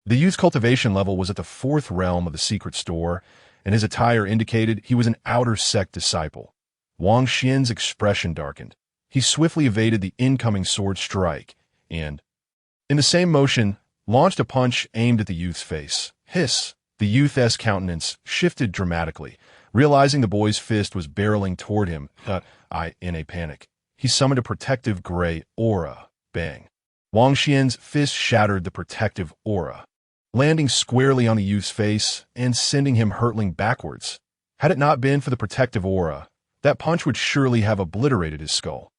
The youth's cultivation level was at the 4th realm of the secret store, and his attire indicated he was an outer sect disciple. Wang Xian's expression darkened. He swiftly evaded the incoming sword strike, and, in the same motion, launched a punch aimed at the youth's face. Hiss! The youth's countenance shifted dramatically, realizing the boy's fist was barreling toward him. In a panic, he summoned a protective gray aura. Bang! Wang Xian's fist shattered the protective aura, landing squarely on the youth's face and sending him hurtling backwards. Had it not been for the protective aura, that punch would surely have obliterated his skull.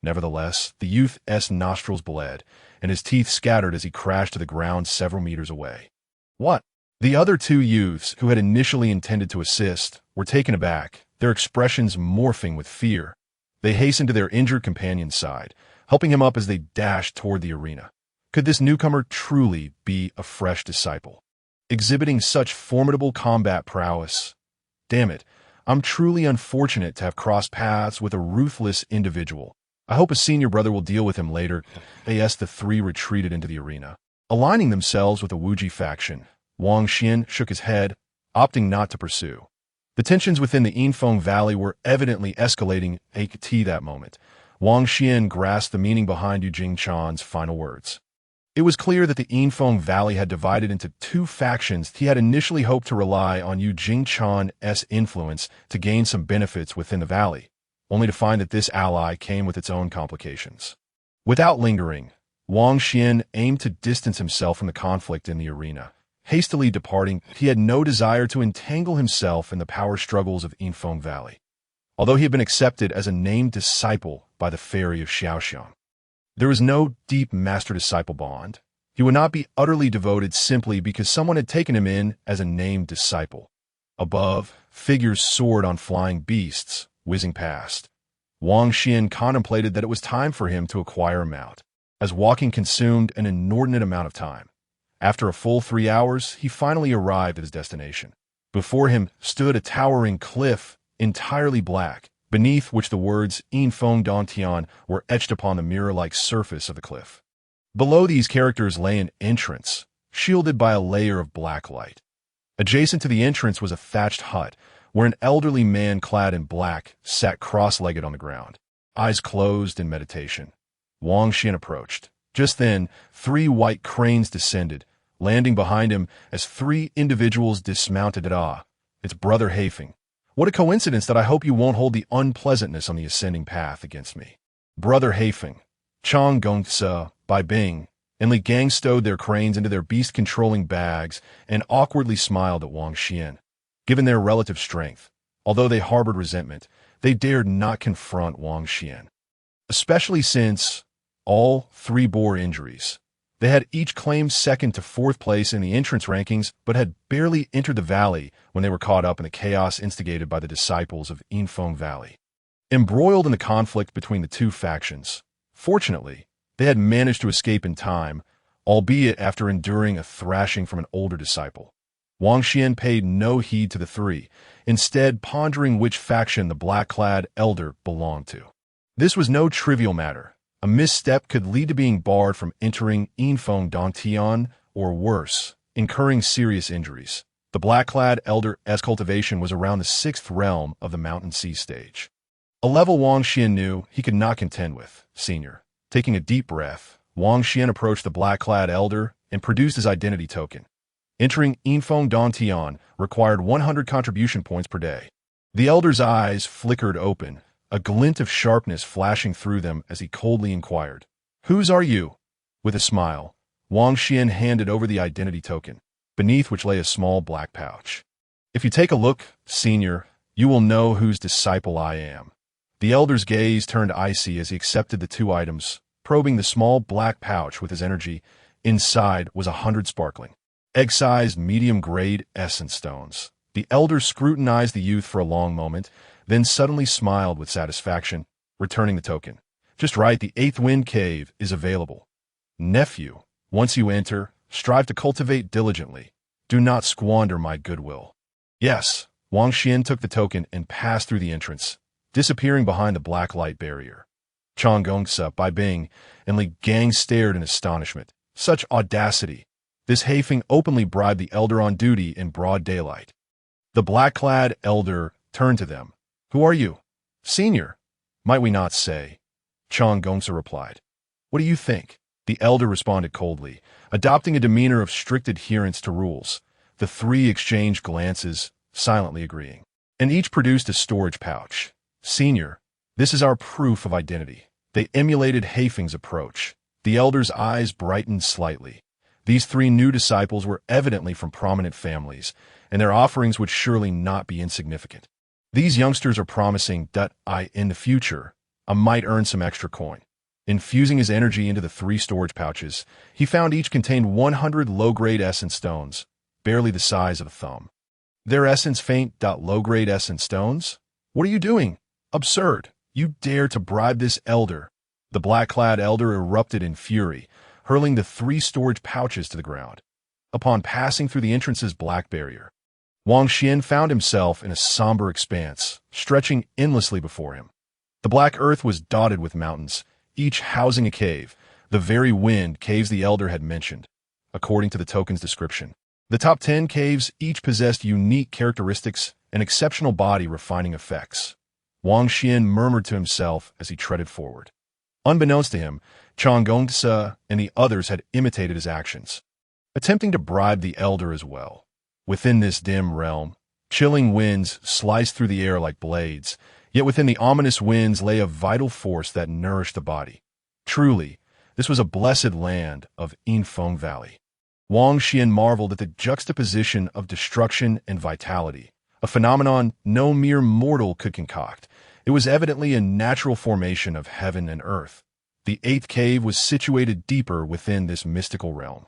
Nevertheless, the youth's nostrils bled, and his teeth scattered as he crashed to the ground several meters away. What? The other 2 youths, who had initially intended to assist, were taken aback, their expressions morphing with fear. They hastened to their injured companion's side, helping him up as they dashed toward the arena. Could this newcomer truly be a fresh disciple, exhibiting such formidable combat prowess? Damn it, I'm truly unfortunate to have crossed paths with a ruthless individual. I hope a senior brother will deal with him later. As the 3 retreated into the arena, aligning themselves with the Wuji faction, Wang Xian shook his head, opting not to pursue. The tensions within the Yinfeng Valley were evidently escalating at that moment. Wang Xian grasped the meaning behind Yu Jingchan's final words. It was clear that the Yinfeng Valley had divided into 2 factions. He had initially hoped to rely on Yu Jingchan's influence to gain some benefits within the valley, only to find that this ally came with its own complications. Without lingering, Wang Xian aimed to distance himself from the conflict in the arena. Hastily departing, he had no desire to entangle himself in the power struggles of Yinfeng Valley, although he had been accepted as a named disciple by the fairy of Xiaoxiang. There was no deep master-disciple bond. He would not be utterly devoted simply because someone had taken him in as a named disciple. Above, figures soared on flying beasts, whizzing past. Wang Xian contemplated that it was time for him to acquire a mount, as walking consumed an inordinate amount of time. After a full 3 hours, he finally arrived at his destination. Before him stood a towering cliff, entirely black, beneath which the words Yinfeng Dantian were etched upon the mirror-like surface of the cliff. Below these characters lay an entrance, shielded by a layer of black light. Adjacent to the entrance was a thatched hut, where an elderly man clad in black sat cross-legged on the ground, eyes closed in meditation. Wang Xian approached. Just then, 3 white cranes descended, landing behind him as 3 individuals dismounted at It's Brother Haifeng. What a coincidence that I hope you won't hold the unpleasantness on the ascending path against me. Brother Haifeng, Chang Gongsa, Bai Bing, and Li Gang stowed their cranes into their beast-controlling bags and awkwardly smiled at Wang Xian. Given their relative strength, although they harbored resentment, they dared not confront Wang Xian. Especially since all 3 bore injuries. They had each claimed second to 4th place in the entrance rankings, but had barely entered the valley when they were caught up in the chaos instigated by the disciples of Yinfeng Valley. Embroiled in the conflict between the 2 factions, fortunately, they had managed to escape in time, albeit after enduring a thrashing from an older disciple. Wang Xian paid no heed to the 3, instead pondering which faction the black-clad elder belonged to. This was no trivial matter. A misstep could lead to being barred from entering Yinfeng Dantian, or worse, incurring serious injuries. The black-clad elder's cultivation was around the 6th realm of the Mountain Sea stage. A level Wang Xian knew he could not contend with. Senior. Taking a deep breath, Wang Xian approached the black-clad elder and produced his identity token. Entering Yinfeng Dantian required 100 contribution points per day. The elder's eyes flickered open, a glint of sharpness flashing through them as he coldly inquired, "Whose are you?" With a smile, Wang Xian handed over the identity token, beneath which lay a small black pouch. "If you take a look, Senior, you will know whose disciple I am." The elder's gaze turned icy as he accepted the 2 items, probing the small black pouch with his energy. Inside was 100 sparkling, egg-sized medium-grade essence stones. The elder scrutinized the youth for a long moment, then suddenly smiled with satisfaction, returning the token. "Just right, the 8th Wind Cave is available. Nephew, once you enter, strive to cultivate diligently. Do not squander my goodwill." "Yes." Wang Xian took the token and passed through the entrance, disappearing behind the black light barrier. Chang Gongsa, Bai Bing, and Li Gang stared in astonishment. Such audacity! This Haifeng openly bribed the elder on duty in broad daylight. The black-clad elder turned to them. "Who are you?" "Senior, might we not say?" Chang Gongsa replied. "What do you think?" The elder responded coldly, adopting a demeanor of strict adherence to rules. The 3 exchanged glances, silently agreeing, and each produced a storage pouch. "Senior, this is our proof of identity." They emulated Haifeng's approach. The elder's eyes brightened slightly. These 3 new disciples were evidently from prominent families, and their offerings would surely not be insignificant. These youngsters are promising that in the future, I might earn some extra coin. Infusing his energy into the 3 storage pouches, he found each contained 100 low-grade essence stones, barely the size of a thumb. Their essence faint. Low-grade essence stones? What are you doing? Absurd. You dare to bribe this elder. The black-clad elder erupted in fury, hurling the 3 storage pouches to the ground. Upon passing through the entrance's black barrier, Wang Xian found himself in a somber expanse, stretching endlessly before him. The black earth was dotted with mountains, each housing a cave, the very wind caves the elder had mentioned. According to the token's description, the top 10 caves each possessed unique characteristics and exceptional body refining effects. Wang Xian murmured to himself as he treaded forward. Unbeknownst to him, Chang Gongsa and the others had imitated his actions, attempting to bribe the elder as well. Within this dim realm, chilling winds sliced through the air like blades, yet within the ominous winds lay a vital force that nourished the body. Truly, this was a blessed land of Yinfeng Valley. Wang Xian marveled at the juxtaposition of destruction and vitality, a phenomenon no mere mortal could concoct. It was evidently a natural formation of heaven and earth. The eighth cave was situated deeper within this mystical realm.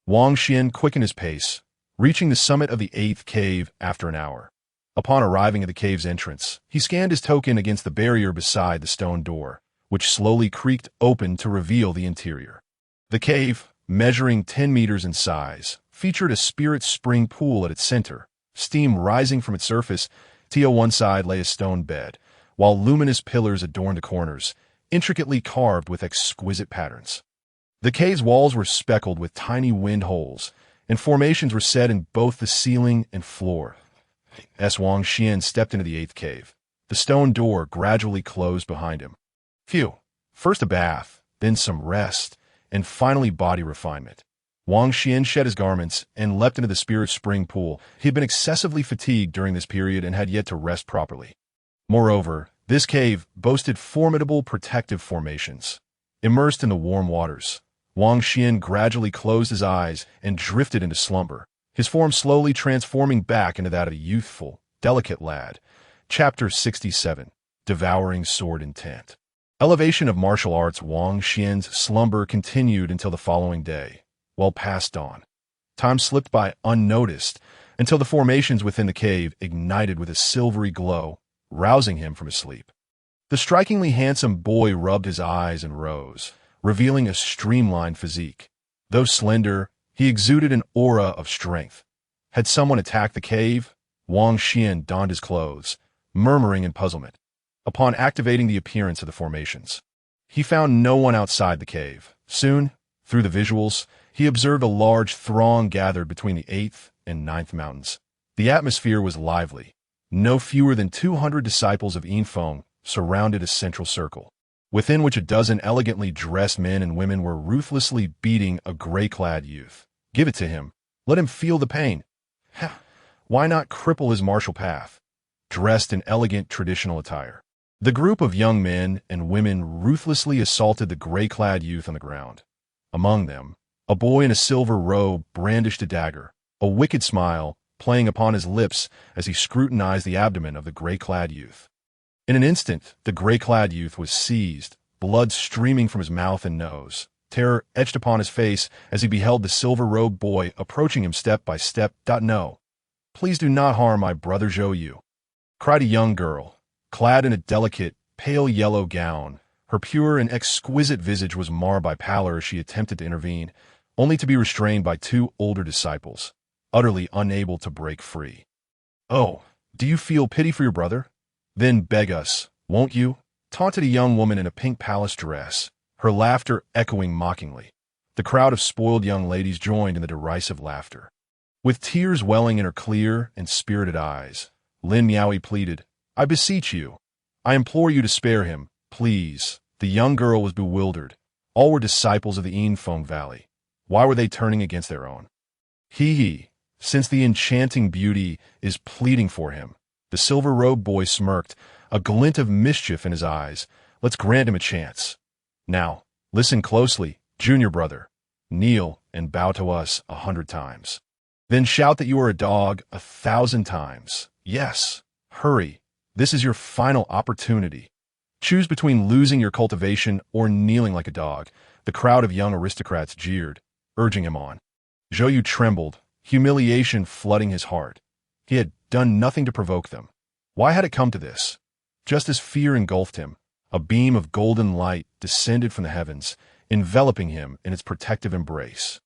Wang Xian quickened his pace, reaching the summit of the eighth cave after an hour. Upon arriving at the cave's entrance, he scanned his token against the barrier beside the stone door, which slowly creaked open to reveal the interior. The cave, measuring 10 meters in size, featured a spirit spring pool at its center, steam rising from its surface. To one side lay a stone bed, while luminous pillars adorned the corners, intricately carved with exquisite patterns. The cave's walls were speckled with tiny wind holes, and formations were set in both the ceiling and floor. As Wang Xian stepped into the eighth cave, the stone door gradually closed behind him. Phew! First a bath, then some rest, and finally body refinement. Wang Xian shed his garments and leapt into the spirit spring pool. He had been excessively fatigued during this period and had yet to rest properly. Moreover, this cave boasted formidable protective formations. Immersed in the warm waters, Wang Xian gradually closed his eyes and drifted into slumber, his form slowly transforming back into that of a youthful, delicate lad. Chapter 67. Devouring Sword Intent. Elevation of martial arts. Wang Xian's slumber continued until the following day, well past dawn. Time slipped by unnoticed until the formations within the cave ignited with a silvery glow, rousing him from his sleep. The strikingly handsome boy rubbed his eyes and rose, revealing a streamlined physique. Though slender, he exuded an aura of strength. Had someone attacked the cave? Wang Xian donned his clothes, murmuring in puzzlement. Upon activating the appearance of the formations, he found no one outside the cave. Soon, through the visuals, he observed a large throng gathered between the 8th and 9th mountains. The atmosphere was lively. No fewer than 200 disciples of Yinfeng surrounded a central circle, within which a dozen elegantly dressed men and women were ruthlessly beating a gray-clad youth. Give it to him. Let him feel the pain. Why not cripple his martial path? Dressed in elegant traditional attire, the group of young men and women ruthlessly assaulted the gray-clad youth on the ground. Among them, a boy in a silver robe brandished a dagger, a wicked smile playing upon his lips as he scrutinized the abdomen of the gray-clad youth. In an instant, the gray-clad youth was seized, blood streaming from his mouth and nose. Terror etched upon his face as he beheld the silver-robed boy approaching him step by step. No, please do not harm my brother Zhou Yu, cried a young girl, clad in a delicate, pale yellow gown. Her pure and exquisite visage was marred by pallor as she attempted to intervene, only to be restrained by two older disciples, utterly unable to break free. Oh, do you feel pity for your brother? Then beg us, won't you? Taunted a young woman in a pink palace dress, her laughter echoing mockingly. The crowd of spoiled young ladies joined in the derisive laughter. With tears welling in her clear and spirited eyes, Lin Miaoyi pleaded, I beseech you. I implore you to spare him, please. The young girl was bewildered. All were disciples of the Yinfeng Valley. Why were they turning against their own? Since the enchanting beauty is pleading for him. The silver-robed boy smirked, a glint of mischief in his eyes. Let's grant him a chance. Now, listen closely, junior brother. Kneel and bow to us 100 times. Then shout that you are a dog 1,000 times. Yes, hurry. This is your final opportunity. Choose between losing your cultivation or kneeling like a dog. The crowd of young aristocrats jeered, urging him on. Zhou Yu trembled, humiliation flooding his heart. He had done nothing to provoke them. Why had it come to this? Just as fear engulfed him, a beam of golden light descended from the heavens, enveloping him in its protective embrace.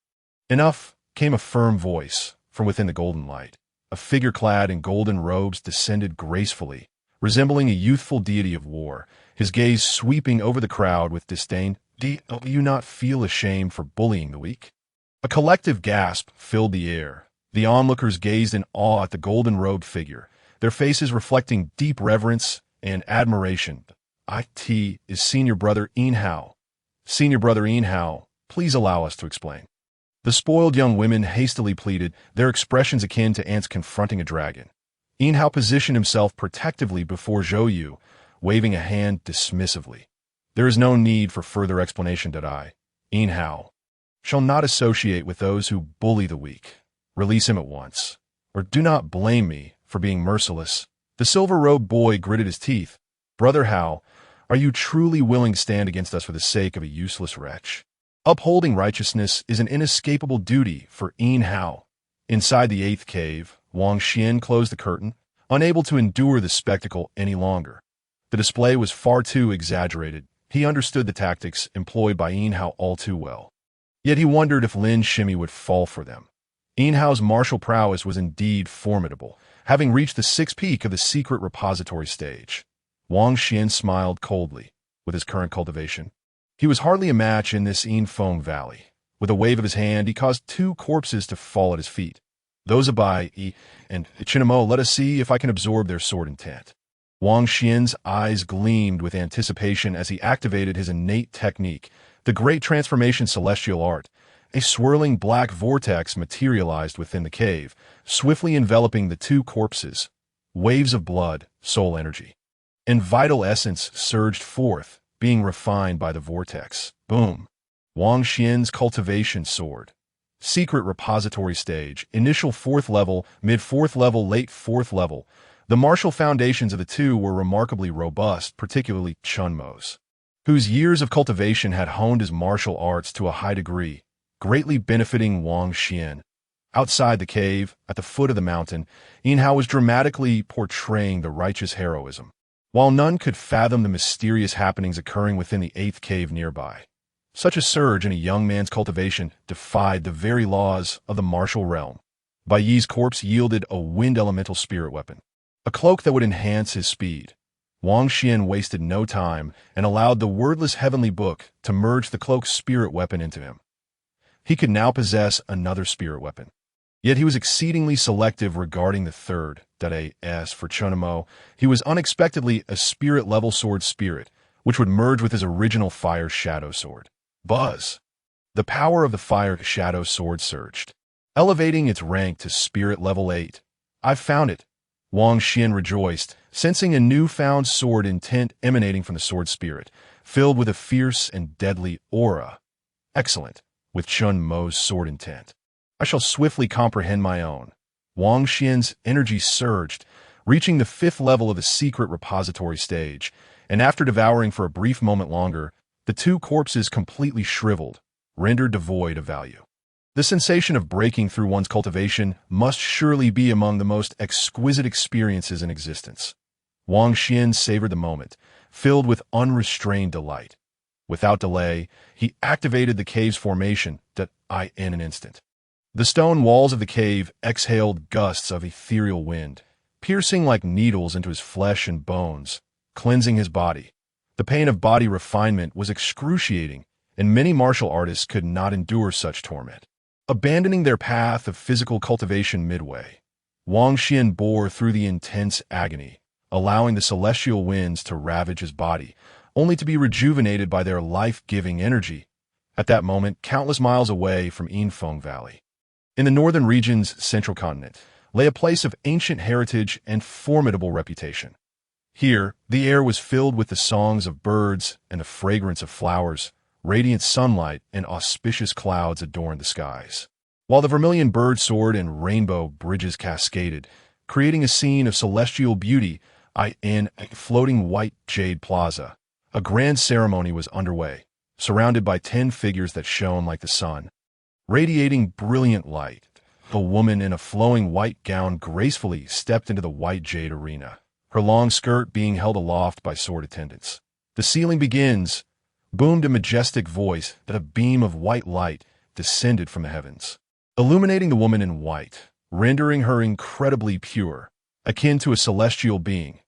Enough, came a firm voice from within the golden light. A figure clad in golden robes descended gracefully, resembling a youthful deity of war, his gaze sweeping over the crowd with disdain. Do you not feel ashamed for bullying the weak? A collective gasp filled the air. The onlookers gazed in awe at the golden-robed figure, their faces reflecting deep reverence and admiration. It is Senior Brother Yin Hao. Senior Brother Yin Hao, please allow us to explain. The spoiled young women hastily pleaded, their expressions akin to ants confronting a dragon. Yin Hao positioned himself protectively before Zhou Yu, waving a hand dismissively. There is no need for further explanation, Yin Hao. shall not associate with those who bully the weak. Release him at once, or do not blame me for being merciless." The silver-robed boy gritted his teeth. "Brother Hao, are you truly willing to stand against us for the sake of a useless wretch?" Upholding righteousness is an inescapable duty for Yin Hao. Inside the 8th cave, Wang Xian closed the curtain, unable to endure the spectacle any longer. The display was far too exaggerated. He understood the tactics employed by Yin Hao all too well. Yet he wondered if Lin Shimi would fall for them. Yin Hao's martial prowess was indeed formidable, having reached the 6th peak of the secret repository stage. Wang Xian smiled coldly. With his current cultivation, he was hardly a match in this Yinfeng Valley. With a wave of his hand, he caused 2 corpses to fall at his feet. "Those Abai and Chinamo, let us see if I can absorb their sword intent." Wang Xian's eyes gleamed with anticipation as he activated his innate technique, the Great Transformation Celestial Art. A swirling black vortex materialized within the cave, swiftly enveloping the 2 corpses. Waves of blood, soul energy, and vital essence surged forth, being refined by the vortex. Boom! Wang Xian's cultivation sword. Secret repository stage, initial 4th level, mid-4th level, late 4th level. The martial foundations of the 2 were remarkably robust, particularly Chunmo's, whose years of cultivation had honed his martial arts to a high degree, greatly benefiting Wang Xian. Outside the cave, at the foot of the mountain, Yin Hao was dramatically portraying the righteous heroism, while none could fathom the mysterious happenings occurring within the 8th cave nearby. Such a surge in a young man's cultivation defied the very laws of the martial realm. Bai Yi's corpse yielded a wind elemental spirit weapon, a cloak that would enhance his speed. Wang Xian wasted no time and allowed the wordless heavenly book to merge the cloak's spirit weapon into him. He could now possess another spirit weapon. Yet he was exceedingly selective regarding the third, .as for Chunamo. He was unexpectedly a spirit-level sword spirit, which would merge with his original fire shadow sword. Buzz! The power of the fire shadow sword surged, elevating its rank to spirit level 8. "I've found it!" Wang Xian rejoiced, sensing a newfound sword intent emanating from the sword spirit, filled with a fierce and deadly aura. "Excellent! With Chun Mo's sword intent, I shall swiftly comprehend my own." Wang Xian's energy surged, reaching the 5th level of the secret repository stage, and after devouring for a brief moment longer, the 2 corpses completely shriveled, rendered devoid of value. The sensation of breaking through one's cultivation must surely be among the most exquisite experiences in existence. Wang Xian savored the moment, filled with unrestrained delight. Without delay, he activated the cave's formation in an instant. The stone walls of the cave exhaled gusts of ethereal wind, piercing like needles into his flesh and bones, cleansing his body. The pain of body refinement was excruciating, and many martial artists could not endure such torment. Abandoning their path of physical cultivation midway, Wang Xian bore through the intense agony, allowing the celestial winds to ravage his body, only to be rejuvenated by their life-giving energy. At that moment, countless miles away from Yinfeng Valley, in the northern region's central continent, lay a place of ancient heritage and formidable reputation. Here, the air was filled with the songs of birds and the fragrance of flowers. Radiant sunlight and auspicious clouds adorned the skies, while the vermilion bird soared and rainbow bridges cascaded, creating a scene of celestial beauty. In a floating white jade plaza, a grand ceremony was underway, surrounded by 10 figures that shone like the sun, radiating brilliant light. A woman in a flowing white gown gracefully stepped into the white jade arena, her long skirt being held aloft by sword attendants. "The ceiling begins," boomed a majestic voice that a beam of white light descended from the heavens, illuminating the woman in white, rendering her incredibly pure, akin to a celestial being.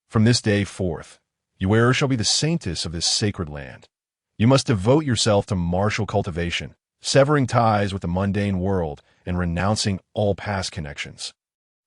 "From this day forth, you shall be the saintess of this sacred land. You must devote yourself to martial cultivation, severing ties with the mundane world and renouncing all past connections."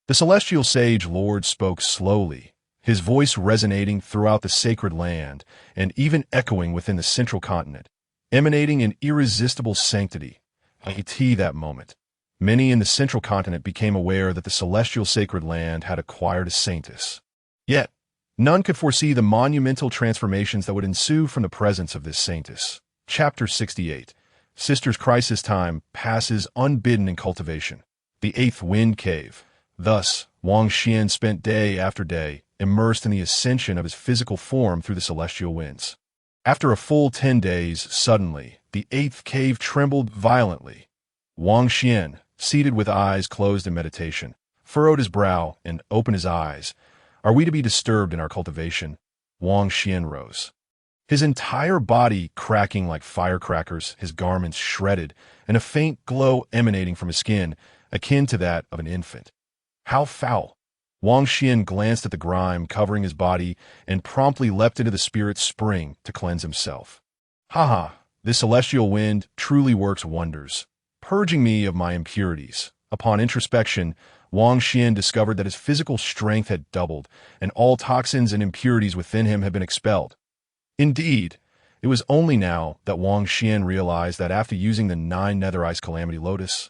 The celestial sage lord spoke slowly, his voice resonating throughout the sacred land and even echoing within the central continent, emanating an irresistible sanctity. At that moment, many in the central continent became aware that the celestial sacred land had acquired a saintess. Yet, none could foresee the monumental transformations that would ensue from the presence of this saintess. Chapter 68. Sister's crisis time passes unbidden in cultivation. The eighth wind cave. Thus, Wang Xian spent day after day immersed in the ascension of his physical form through the celestial winds. After a full 10 days, suddenly, the eighth cave trembled violently. Wang Xian, seated with eyes closed in meditation, furrowed his brow and opened his eyes. Are we to be disturbed in our cultivation? Wang Xian rose, his entire body cracking like firecrackers, his garments shredded, and a faint glow emanating from his skin, akin to that of an infant. How foul! Wang Xian glanced at the grime covering his body and promptly leapt into the spirit spring to cleanse himself. Ha! This celestial wind truly works wonders, purging me of my impurities. Upon introspection, Wang Xian discovered that his physical strength had doubled, and all toxins and impurities within him had been expelled. Indeed, it was only now that Wang Xian realized that after using the 9 Nether Ice Calamity Lotus,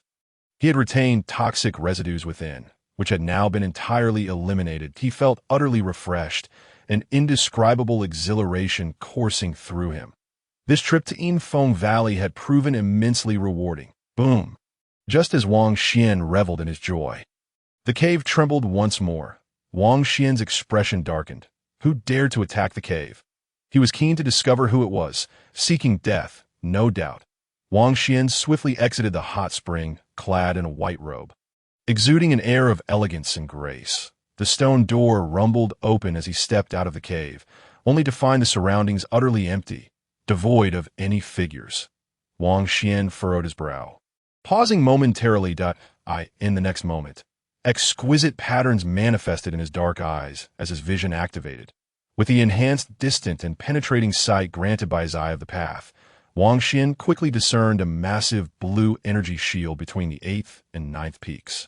he had retained toxic residues within, which had now been entirely eliminated. He felt utterly refreshed, an indescribable exhilaration coursing through him. This trip to Yinfeng Valley had proven immensely rewarding. Boom! Just as Wang Xian reveled in his joy, the cave trembled once more. Wang Xian's expression darkened. Who dared to attack the cave? He was keen to discover who it was, seeking death, no doubt. Wang Xian swiftly exited the hot spring, clad in a white robe, exuding an air of elegance and grace. The stone door rumbled open as he stepped out of the cave, only to find the surroundings utterly empty, devoid of any figures. Wang Xian furrowed his brow, pausing momentarily. In the next moment, exquisite patterns manifested in his dark eyes as his vision activated. With the enhanced distant and penetrating sight granted by his Eye of the Path, Wang Xian quickly discerned a massive blue energy shield between the 8th and 9th peaks,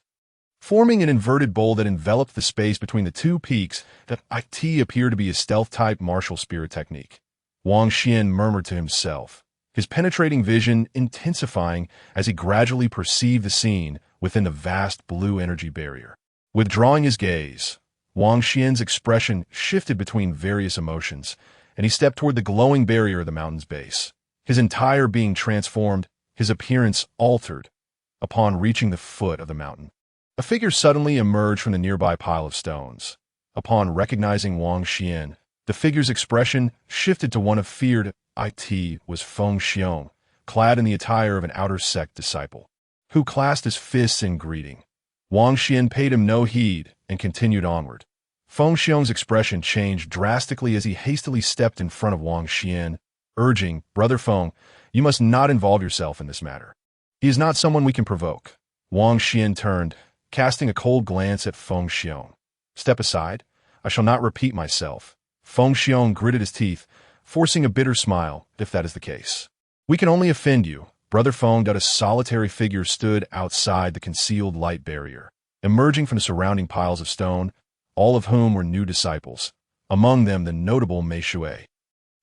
forming an inverted bowl that enveloped the space between the 2 peaks. That IT appeared to be a stealth-type martial spirit technique. Wang Xian murmured to himself, his penetrating vision intensifying as he gradually perceived the scene within the vast blue energy barrier. Withdrawing his gaze, Wang Xian's expression shifted between various emotions, and he stepped toward the glowing barrier of the mountain's base. His entire being transformed, his appearance altered. Upon reaching the foot of the mountain, a figure suddenly emerged from the nearby pile of stones. Upon recognizing Wang Xian, the figure's expression shifted to one of feared. It was Feng Xiong, clad in the attire of an outer sect disciple, who clasped his fists in greeting. Wang Xian paid him no heed and continued onward. Feng Xiong's expression changed drastically as he hastily stepped in front of Wang Xian, urging, Brother Feng, you must not involve yourself in this matter. He is not someone we can provoke. Wang Xian turned, casting a cold glance at Feng Xiong. Step aside. I shall not repeat myself. Feng Xiong gritted his teeth, forcing a bitter smile, if that is the case. We can only offend you. Brother Feng. A solitary figure stood outside the concealed light barrier, emerging from the surrounding piles of stone, all of whom were new disciples, among them the notable Mei Shui.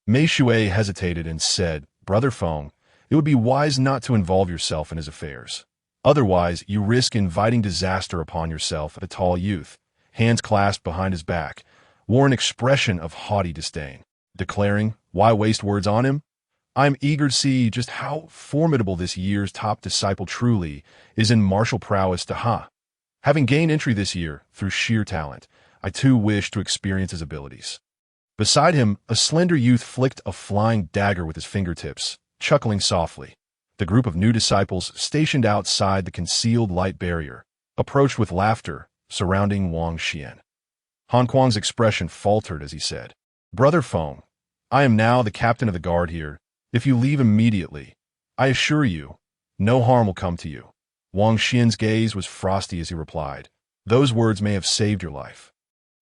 Mei Shui hesitated and said, Brother Feng, it would be wise not to involve yourself in his affairs. Otherwise, you risk inviting disaster upon yourself. The tall youth, hands clasped behind his back, wore an expression of haughty disdain, declaring, why waste words on him? I am eager to see just how formidable this year's top disciple truly is in martial prowess. Having gained entry this year through sheer talent, I too wish to experience his abilities. Beside him, a slender youth flicked a flying dagger with his fingertips, chuckling softly. The group of new disciples stationed outside the concealed light barrier approached with laughter, surrounding Wang Xian. Han Kuang's expression faltered as he said, Brother Feng, I am now the captain of the guard here. If you leave immediately, I assure you, no harm will come to you. Wang Xian's gaze was frosty as he replied, those words may have saved your life.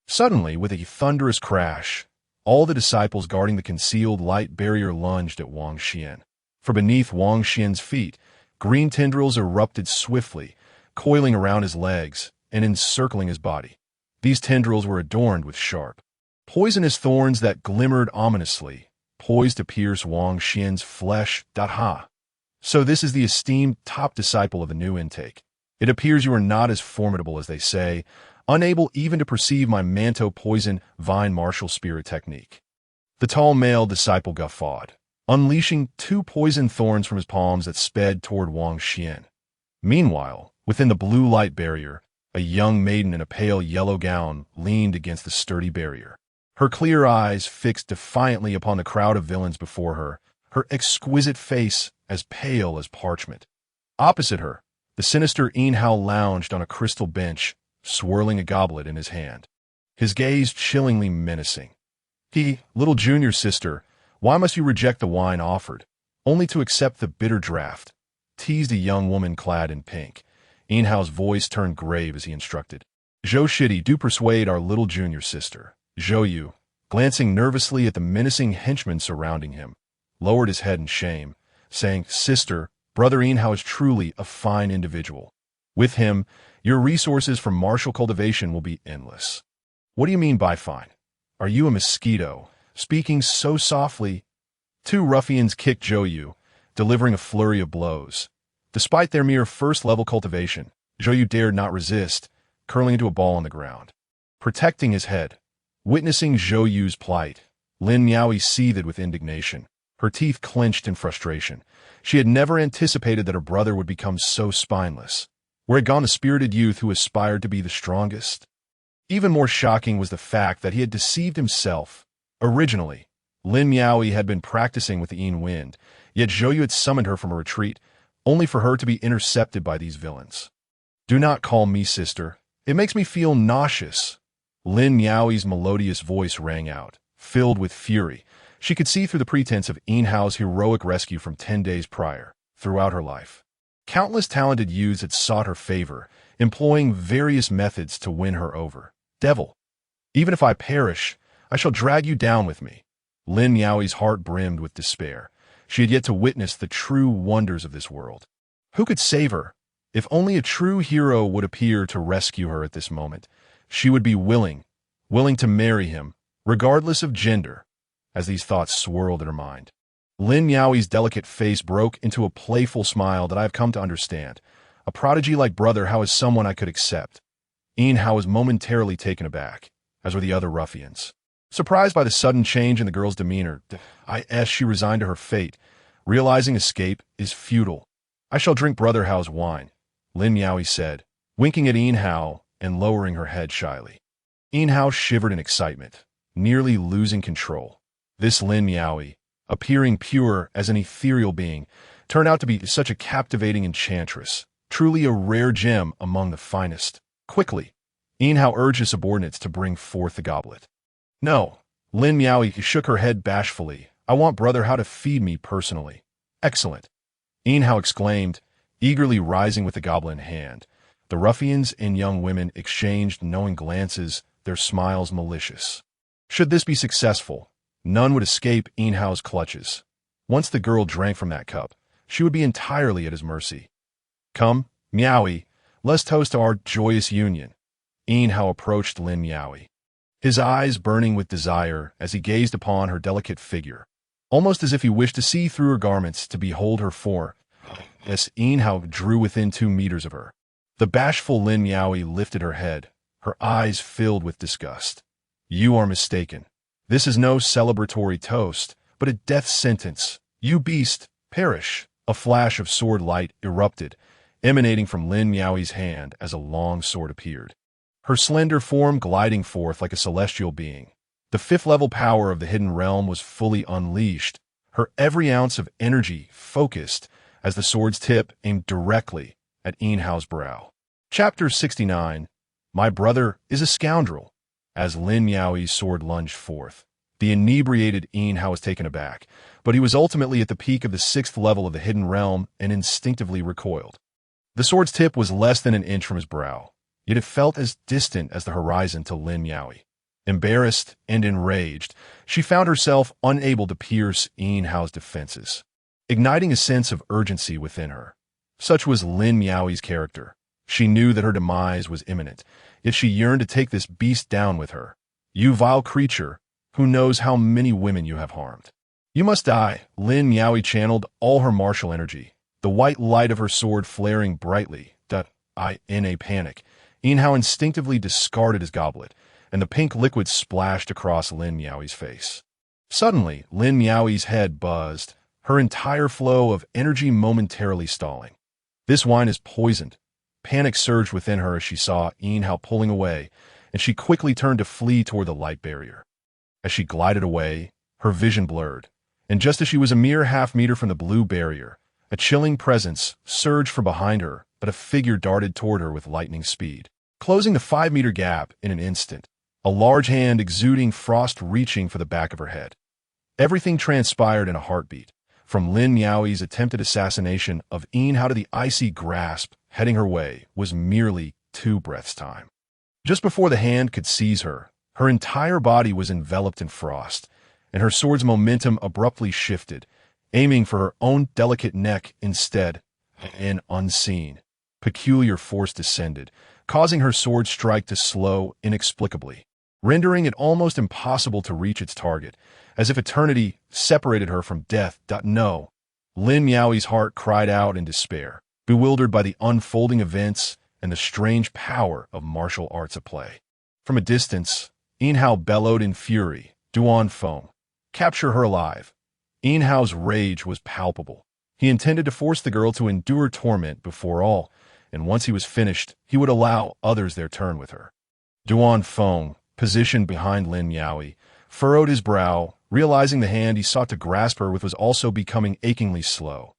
Suddenly, with a thunderous crash, all the disciples guarding the concealed light barrier lunged at Wang Xian. For beneath Wang Xian's feet, green tendrils erupted swiftly, coiling around his legs and encircling his body. These tendrils were adorned with sharp, poisonous thorns that glimmered ominously, poised to pierce Wang Xian's flesh. So this is the esteemed top disciple of the new intake. It appears you are not as formidable as they say, unable even to perceive my manto poison vine martial spirit technique. The tall male disciple guffawed. unleashing two poison thorns from his palms that sped toward Wang Xian. Meanwhile, within the blue light barrier, a young maiden in a pale yellow gown leaned against the sturdy barrier. Her clear eyes fixed defiantly upon the crowd of villains before her, her exquisite face as pale as parchment. Opposite her, the sinister Yin Hao lounged on a crystal bench, swirling a goblet in his hand, his gaze chillingly menacing. Little junior sister, why must you reject the wine offered, only to accept the bitter draught? Teased a young woman clad in pink. Yin Hao's voice turned grave as he instructed. Zhou Shidi, do persuade our little junior sister. Zhou Yu, glancing nervously at the menacing henchmen surrounding him, lowered his head in shame, saying, Sister, Brother Yin Hao is truly a fine individual. With him, your resources for martial cultivation will be endless. What do you mean by fine? Are you a mosquito? Speaking so softly, two ruffians kicked Zhou Yu, delivering a flurry of blows. Despite their mere first-level cultivation, Zhou Yu dared not resist, curling into a ball on the ground. Protecting his head, witnessing Zhou Yu's plight, Lin Miaoyi seethed with indignation, her teeth clenched in frustration. She had never anticipated that her brother would become so spineless. Where had gone the spirited youth who aspired to be the strongest? Even more shocking was the fact that he had deceived himself. Originally, Lin Miaoyi had been practicing with the Yin Wind, yet Zhou Yu had summoned her from a retreat, only for her to be intercepted by these villains. Do not call me sister. It makes me feel nauseous. Lin Miaoyi's melodious voice rang out, filled with fury. She could see through the pretense of Yin Hao's heroic rescue from 10 days prior, throughout her life. Countless talented youths had sought her favor, employing various methods to win her over. Devil, even if I perish, I shall drag you down with me. Lin Miaoyi's heart brimmed with despair. She had yet to witness the true wonders of this world. Who could save her? If only a true hero would appear to rescue her at this moment, she would be willing to marry him, regardless of gender. As these thoughts swirled in her mind, Lin Miaoyi's delicate face broke into a playful smile that I have come to understand. A prodigy like Brother Hao is someone I could accept. Yin Hao was momentarily taken aback, as were the other ruffians. Surprised by the sudden change in the girl's demeanor, she resigned to her fate, realizing escape is futile. I shall drink Brother Hao's wine, Lin Miaoyi said, winking at Yin Hao and lowering her head shyly. Yin Hao shivered in excitement, nearly losing control. This Lin Miaoyi, appearing pure as an ethereal being, turned out to be such a captivating enchantress, truly a rare gem among the finest. Quickly, Yin Hao urged his subordinates to bring forth the goblet. No, Lin Miaoyi shook her head bashfully. I want Brother Hao to feed me personally. Excellent, Yin Hao exclaimed, eagerly rising with the goblet in hand. The ruffians and young women exchanged knowing glances, their smiles malicious. Should this be successful, none would escape Yin Hao's clutches. Once the girl drank from that cup, she would be entirely at his mercy. Come, Miaoyi, let's toast to our joyous union. Yin Hao approached Lin Miaoyi, his eyes burning with desire as he gazed upon her delicate figure, almost as if he wished to see through her garments to behold her form. As Yin Hao drew within 2 meters of her, the bashful Lin Miaoyi lifted her head, her eyes filled with disgust. You are mistaken. This is no celebratory toast, but a death sentence. You beast, perish. A flash of sword light erupted, emanating from Lin Miaoyi's hand as a long sword appeared, her slender form gliding forth like a celestial being. The 5th-level power of the hidden realm was fully unleashed, her every ounce of energy focused as the sword's tip aimed directly at Yin Hao's brow. Chapter 69. My brother is a scoundrel. As Lin Miaoyi's sword lunged forth, the inebriated Yin Hao was taken aback, but he was ultimately at the peak of the 6th level of the hidden realm and instinctively recoiled. The sword's tip was less than an inch from his brow, yet it felt as distant as the horizon to Lin Miaoyi. Embarrassed and enraged, she found herself unable to pierce Yin Hao's defenses, igniting a sense of urgency within her. Such was Lin Miaoyi's character. She knew that her demise was imminent, yet she yearned to take this beast down with her. You vile creature, who knows how many women you have harmed. You must die. Lin Miaoyi channeled all her martial energy, the white light of her sword flaring brightly. In a panic, Yin Hao instinctively discarded his goblet, and the pink liquid splashed across Lin Miaoyi's face. Suddenly, Lin Miaoi's head buzzed, her entire flow of energy momentarily stalling. This wine is poisoned. Panic surged within her as she saw Yin Hao pulling away, and she quickly turned to flee toward the light barrier. As she glided away, her vision blurred, and just as she was a mere half-meter from the blue barrier, a chilling presence surged from behind her, but a figure darted toward her with lightning speed, closing the 5-meter gap in an instant, a large hand exuding frost reaching for the back of her head. Everything transpired in a heartbeat, from Lin Miaoi's attempted assassination of Yin Hao to the icy grasp heading her way was merely 2 breaths' time. Just before the hand could seize her, her entire body was enveloped in frost, and her sword's momentum abruptly shifted, aiming for her own delicate neck instead. An unseen, peculiar force descended, causing her sword strike to slow inexplicably, rendering it almost impossible to reach its target, as if eternity separated her from death. No. Lin Miaoi's heart cried out in despair, bewildered by the unfolding events and the strange power of martial arts at play. From a distance, Yin Hao bellowed in fury, Duan Feng, capture her alive. Yin Hao's rage was palpable. He intended to force the girl to endure torment before all, and once he was finished, he would allow others their turn with her. Duan Feng, positioned behind Lin Miaoi, furrowed his brow, realizing the hand he sought to grasp her with was also becoming achingly slow.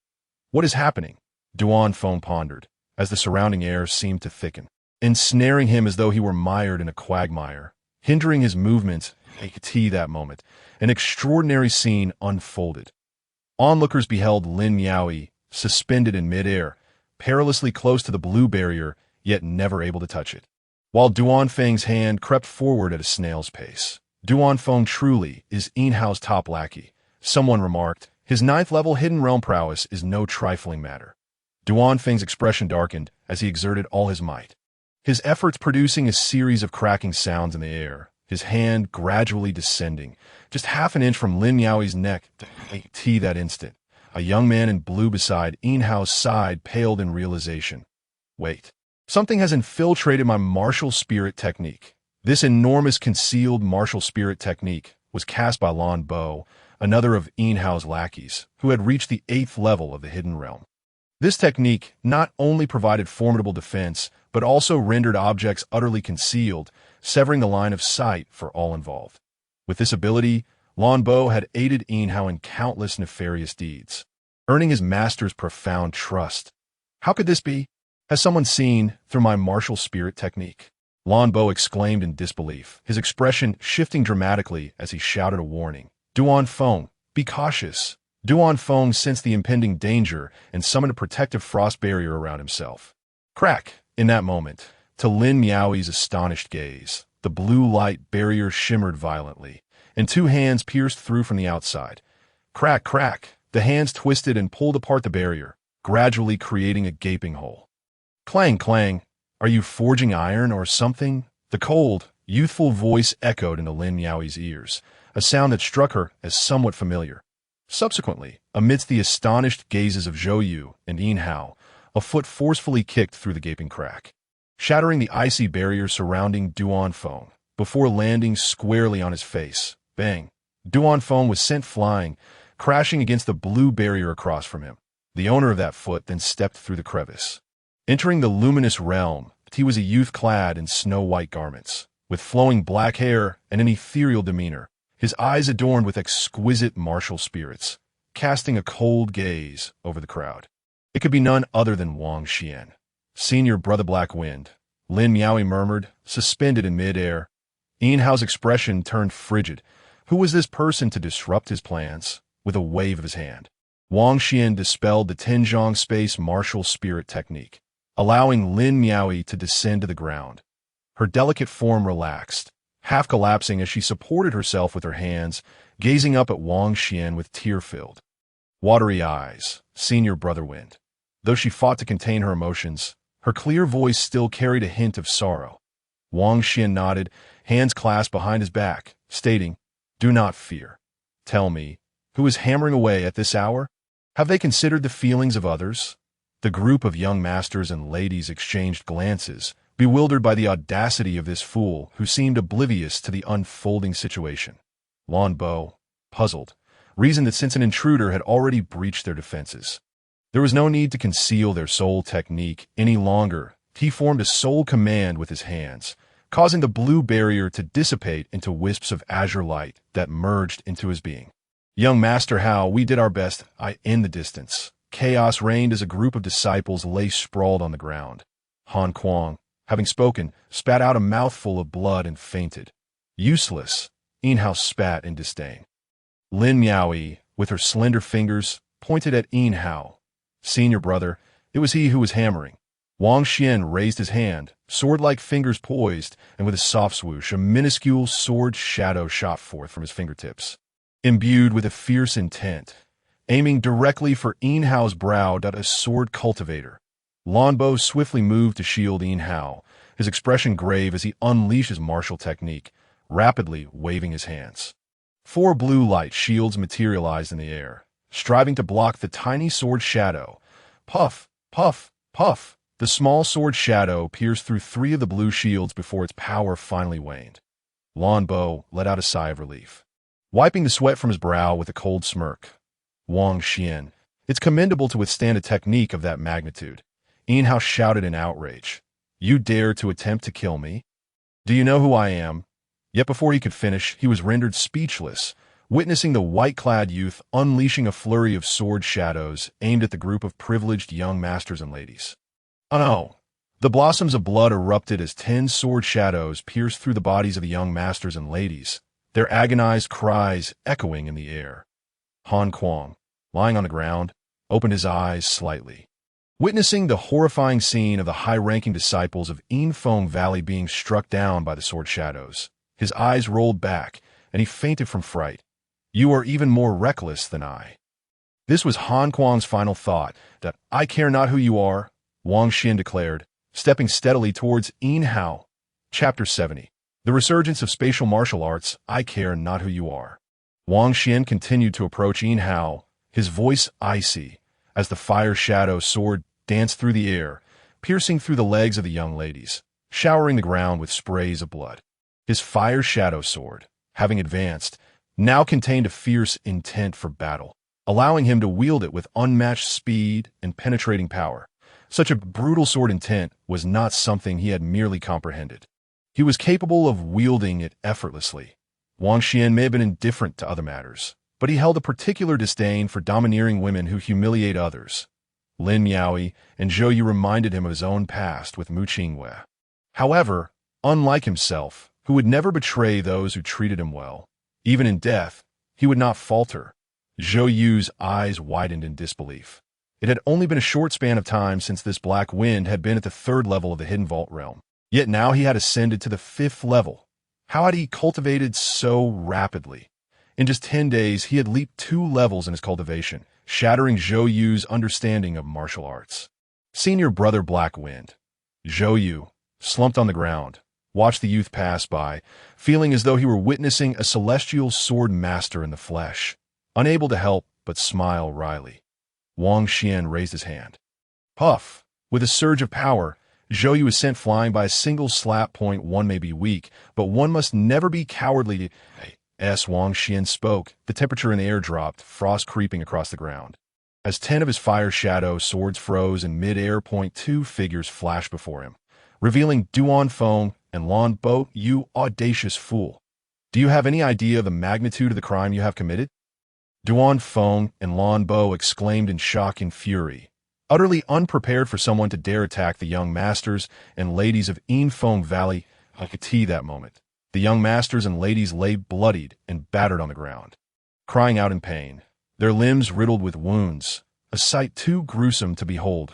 What is happening? Duan Feng pondered, as the surrounding air seemed to thicken, ensnaring him as though he were mired in a quagmire, hindering his movements. At that moment, an extraordinary scene unfolded. Onlookers beheld Lin Miaoi suspended in midair, perilously close to the blue barrier, yet never able to touch it, while Duan Feng's hand crept forward at a snail's pace. Duan Feng truly is Yin Hao's top lackey, someone remarked. His 9th-level hidden realm prowess is no trifling matter. Duan Feng's expression darkened as he exerted all his might, his efforts producing a series of cracking sounds in the air, his hand gradually descending, just half an inch from Lin Miaoi's neck. That instant, a young man in blue beside Yin Hao's side paled in realization. Wait, something has infiltrated my martial spirit technique. This enormous concealed martial spirit technique was cast by Lan Bo, another of Yin Hao's lackeys, who had reached the 8th level of the hidden realm. This technique not only provided formidable defense, but also rendered objects utterly concealed, severing the line of sight for all involved. With this ability, Lan Bo had aided Yin Hao in countless nefarious deeds, earning his master's profound trust. How could this be? Has someone seen through my martial spirit technique? Lan Bo exclaimed in disbelief, his expression shifting dramatically as he shouted a warning. Duan Feng, be cautious. Duan Feng sensed the impending danger and summoned a protective frost barrier around himself. Crack! In that moment, to Lin Miaoi's astonished gaze, the blue light barrier shimmered violently, and 2 hands pierced through from the outside. Crack, crack! The hands twisted and pulled apart the barrier, gradually creating a gaping hole. Clang, clang! Are you forging iron or something? The cold, youthful voice echoed into Lin Miaoi's ears, a sound that struck her as somewhat familiar. Subsequently, amidst the astonished gazes of Zhou Yu and Yin Hao, a foot forcefully kicked through the gaping crack, shattering the icy barrier surrounding Duan Feng, before landing squarely on his face. Bang! Duan Feng was sent flying, crashing against the blue barrier across from him. The owner of that foot then stepped through the crevice. Entering the luminous realm, he was a youth clad in snow-white garments, with flowing black hair and an ethereal demeanor, his eyes adorned with exquisite martial spirits, casting a cold gaze over the crowd. It could be none other than Wang Xian, Senior Brother Black Wind. Lin Miaoi murmured, suspended in midair. Yin Hao's expression turned frigid. Who was this person to disrupt his plans? With a wave of his hand, Wang Xian dispelled the Tianzhong space martial spirit technique, allowing Lin Miaoi to descend to the ground. Her delicate form relaxed, half collapsing as she supported herself with her hands, gazing up at Wang Xian with tear-filled, watery eyes. Senior Brother Wind. Though she fought to contain her emotions, her clear voice still carried a hint of sorrow. Wang Xian nodded, hands clasped behind his back, stating, "Do not fear. Tell me, who is hammering away at this hour? Have they considered the feelings of others?" The group of young masters and ladies exchanged glances, bewildered by the audacity of this fool who seemed oblivious to the unfolding situation. Lan Bo, puzzled, reasoned that since an intruder had already breached their defenses, there was no need to conceal their soul technique any longer. He formed a soul command with his hands, causing the blue barrier to dissipate into wisps of azure light that merged into his being. Young Master Hao, we did our best. In the distance, chaos reigned as a group of disciples lay sprawled on the ground. Han Kuang, having spoken, spat out a mouthful of blood and fainted. Useless, Yin Hao spat in disdain. Lin Miaoyi, with her slender fingers, pointed at Yin Hao. Senior brother, it was he who was hammering. Wang Xian raised his hand, sword-like fingers poised, and with a soft swoosh, a minuscule sword shadow shot forth from his fingertips. Imbued with a fierce intent, aiming directly for Yin Hao's brow, a sword cultivator. Lan Bo swiftly moved to shield Yin Hao, his expression grave as he unleashed his martial technique, rapidly waving his hands. 4 blue light shields materialized in the air, striving to block the tiny sword shadow. Puff, puff, puff. The small sword shadow pierced through 3 of the blue shields before its power finally waned. Lan Bo let out a sigh of relief, wiping the sweat from his brow with a cold smirk. Wang Xian, it's commendable to withstand a technique of that magnitude. Yin Hao shouted in outrage. You dare to attempt to kill me? Do you know who I am? Yet before he could finish, he was rendered speechless, witnessing the white-clad youth unleashing a flurry of sword shadows aimed at the group of privileged young masters and ladies. Oh no! The blossoms of blood erupted as 10 sword shadows pierced through the bodies of the young masters and ladies, their agonized cries echoing in the air. Han Kuang, lying on the ground, opened his eyes slightly, witnessing the horrifying scene of the high-ranking disciples of Yinfeng Valley being struck down by the sword shadows. His eyes rolled back, and he fainted from fright. You are even more reckless than I. This was Han Kuang's final thought, that I care not who you are, Wang Xian declared, stepping steadily towards Yin Hao. Chapter 70. The Resurgence of Spatial Martial Arts, I care not who you are. Wang Xian continued to approach Yin Hao, his voice icy, as the fire shadow sword danced through the air, piercing through the legs of the young ladies, showering the ground with sprays of blood. His fire shadow sword, having advanced, now contained a fierce intent for battle, allowing him to wield it with unmatched speed and penetrating power. Such a brutal sword intent was not something he had merely comprehended. He was capable of wielding it effortlessly. Wang Xian may have been indifferent to other matters, but he held a particular disdain for domineering women who humiliate others. Lin Miaoyi and Zhou Yu reminded him of his own past with Mu Qingwei. However, unlike himself, who would never betray those who treated him well, even in death, he would not falter. Zhou Yu's eyes widened in disbelief. It had only been a short span of time since this black wind had been at the 3rd level of the Hidden Vault realm. Yet now he had ascended to the 5th level. How had he cultivated so rapidly? In just 10 days, he had leaped 2 levels in his cultivation, shattering Zhou Yu's understanding of martial arts. Senior brother Black Wind. Zhou Yu, slumped on the ground, watched the youth pass by, feeling as though he were witnessing a celestial sword master in the flesh, unable to help but smile wryly. Wang Xian raised his hand. Puff! With a surge of power, Zhou Yu was sent flying by a single slap point. One may be weak, but one must never be cowardly. As Wang Xian spoke, the temperature in the air dropped, frost creeping across the ground. As 10 of his fire shadow swords froze in mid-air, 2 figures flashed before him, revealing Duan Feng and Lan Bo. You audacious fool! Do you have any idea of the magnitude of the crime you have committed? Duan Feng and Lan Bo exclaimed in shock and fury, utterly unprepared for someone to dare attack the young masters and ladies of Yinfeng Valley. I could see that moment. The young masters and ladies lay bloodied and battered on the ground, crying out in pain, their limbs riddled with wounds, a sight too gruesome to behold.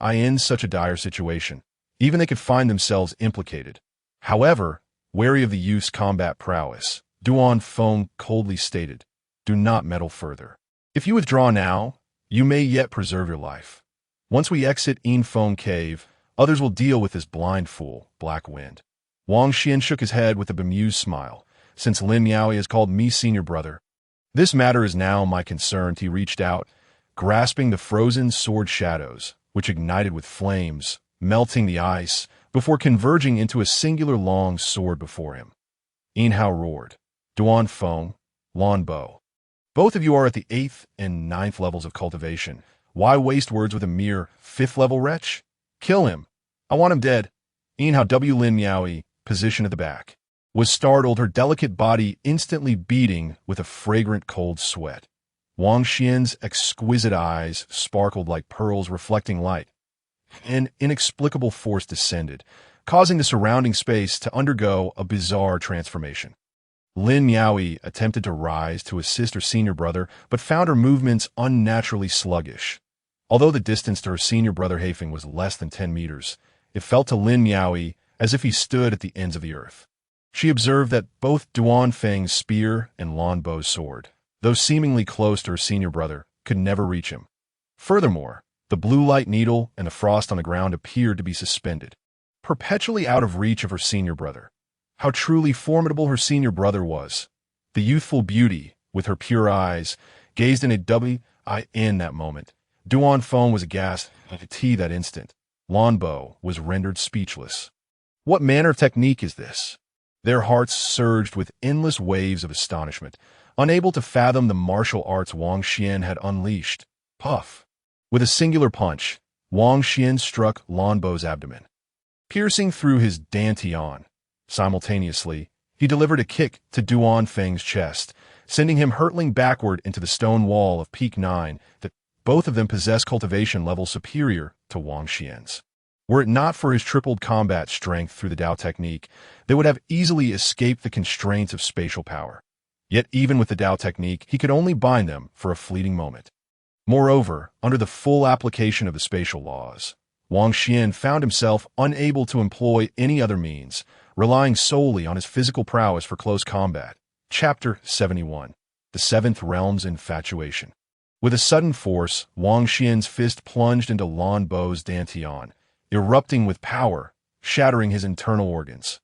In such a dire situation, even they could find themselves implicated. However, wary of the youth's combat prowess, Duan Feng coldly stated, do not meddle further. If you withdraw now, you may yet preserve your life. Once we exit Yinfeng Cave, others will deal with this blind fool, Black Wind. Wang Xian shook his head with a bemused smile. Since Lin Miaoyi has called me senior brother, this matter is now my concern. He reached out, grasping the frozen sword shadows, which ignited with flames, melting the ice, before converging into a singular long sword before him. Yin Hao roared. Duan Feng, Lan Bo. Both of you are at the 8th and ninth levels of cultivation. Why waste words with a mere 5th-level wretch? Kill him. I want him dead. Ian How W. Lin Miaoi, position at the back, was startled, her delicate body instantly beating with a fragrant cold sweat. Wang Xian's exquisite eyes sparkled like pearls reflecting light. An inexplicable force descended, causing the surrounding space to undergo a bizarre transformation. Lin Miaoi attempted to rise to assist her senior brother, but found her movements unnaturally sluggish. Although the distance to her senior brother Haifeng was less than 10 meters, it felt to Lin Miaoi as if he stood at the ends of the earth. She observed that both Duan Feng's spear and Lan Bo's sword, though seemingly close to her senior brother, could never reach him. Furthermore, the blue light needle and the frost on the ground appeared to be suspended, perpetually out of reach of her senior brother. How truly formidable her senior brother was. The youthful beauty, with her pure eyes, gazed in a in that moment. Duan Feng was aghast at that instant. Lan Bo was rendered speechless. What manner of technique is this? Their hearts surged with endless waves of astonishment, unable to fathom the martial arts Wang Xian had unleashed. Puff! With a singular punch, Wang Xian struck Lan Bo's abdomen, piercing through his dantian. Simultaneously, he delivered a kick to Duan Feng's chest, sending him hurtling backward into the stone wall of Peak 9 that both of them possessed cultivation levels superior to Wang Xian's. Were it not for his tripled combat strength through the Dao technique, they would have easily escaped the constraints of spatial power. Yet even with the Dao technique, he could only bind them for a fleeting moment. Moreover, under the full application of the spatial laws, Wang Xian found himself unable to employ any other means, relying solely on his physical prowess for close combat. Chapter 71. The Seventh Realm's Infatuation. With a sudden force, Wang Xian's fist plunged into Lan Bo's dantian, erupting with power, shattering his internal organs.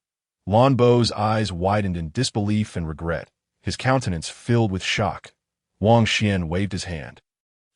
Lan Bo's eyes widened in disbelief and regret, his countenance filled with shock. Wang Xian waved his hand,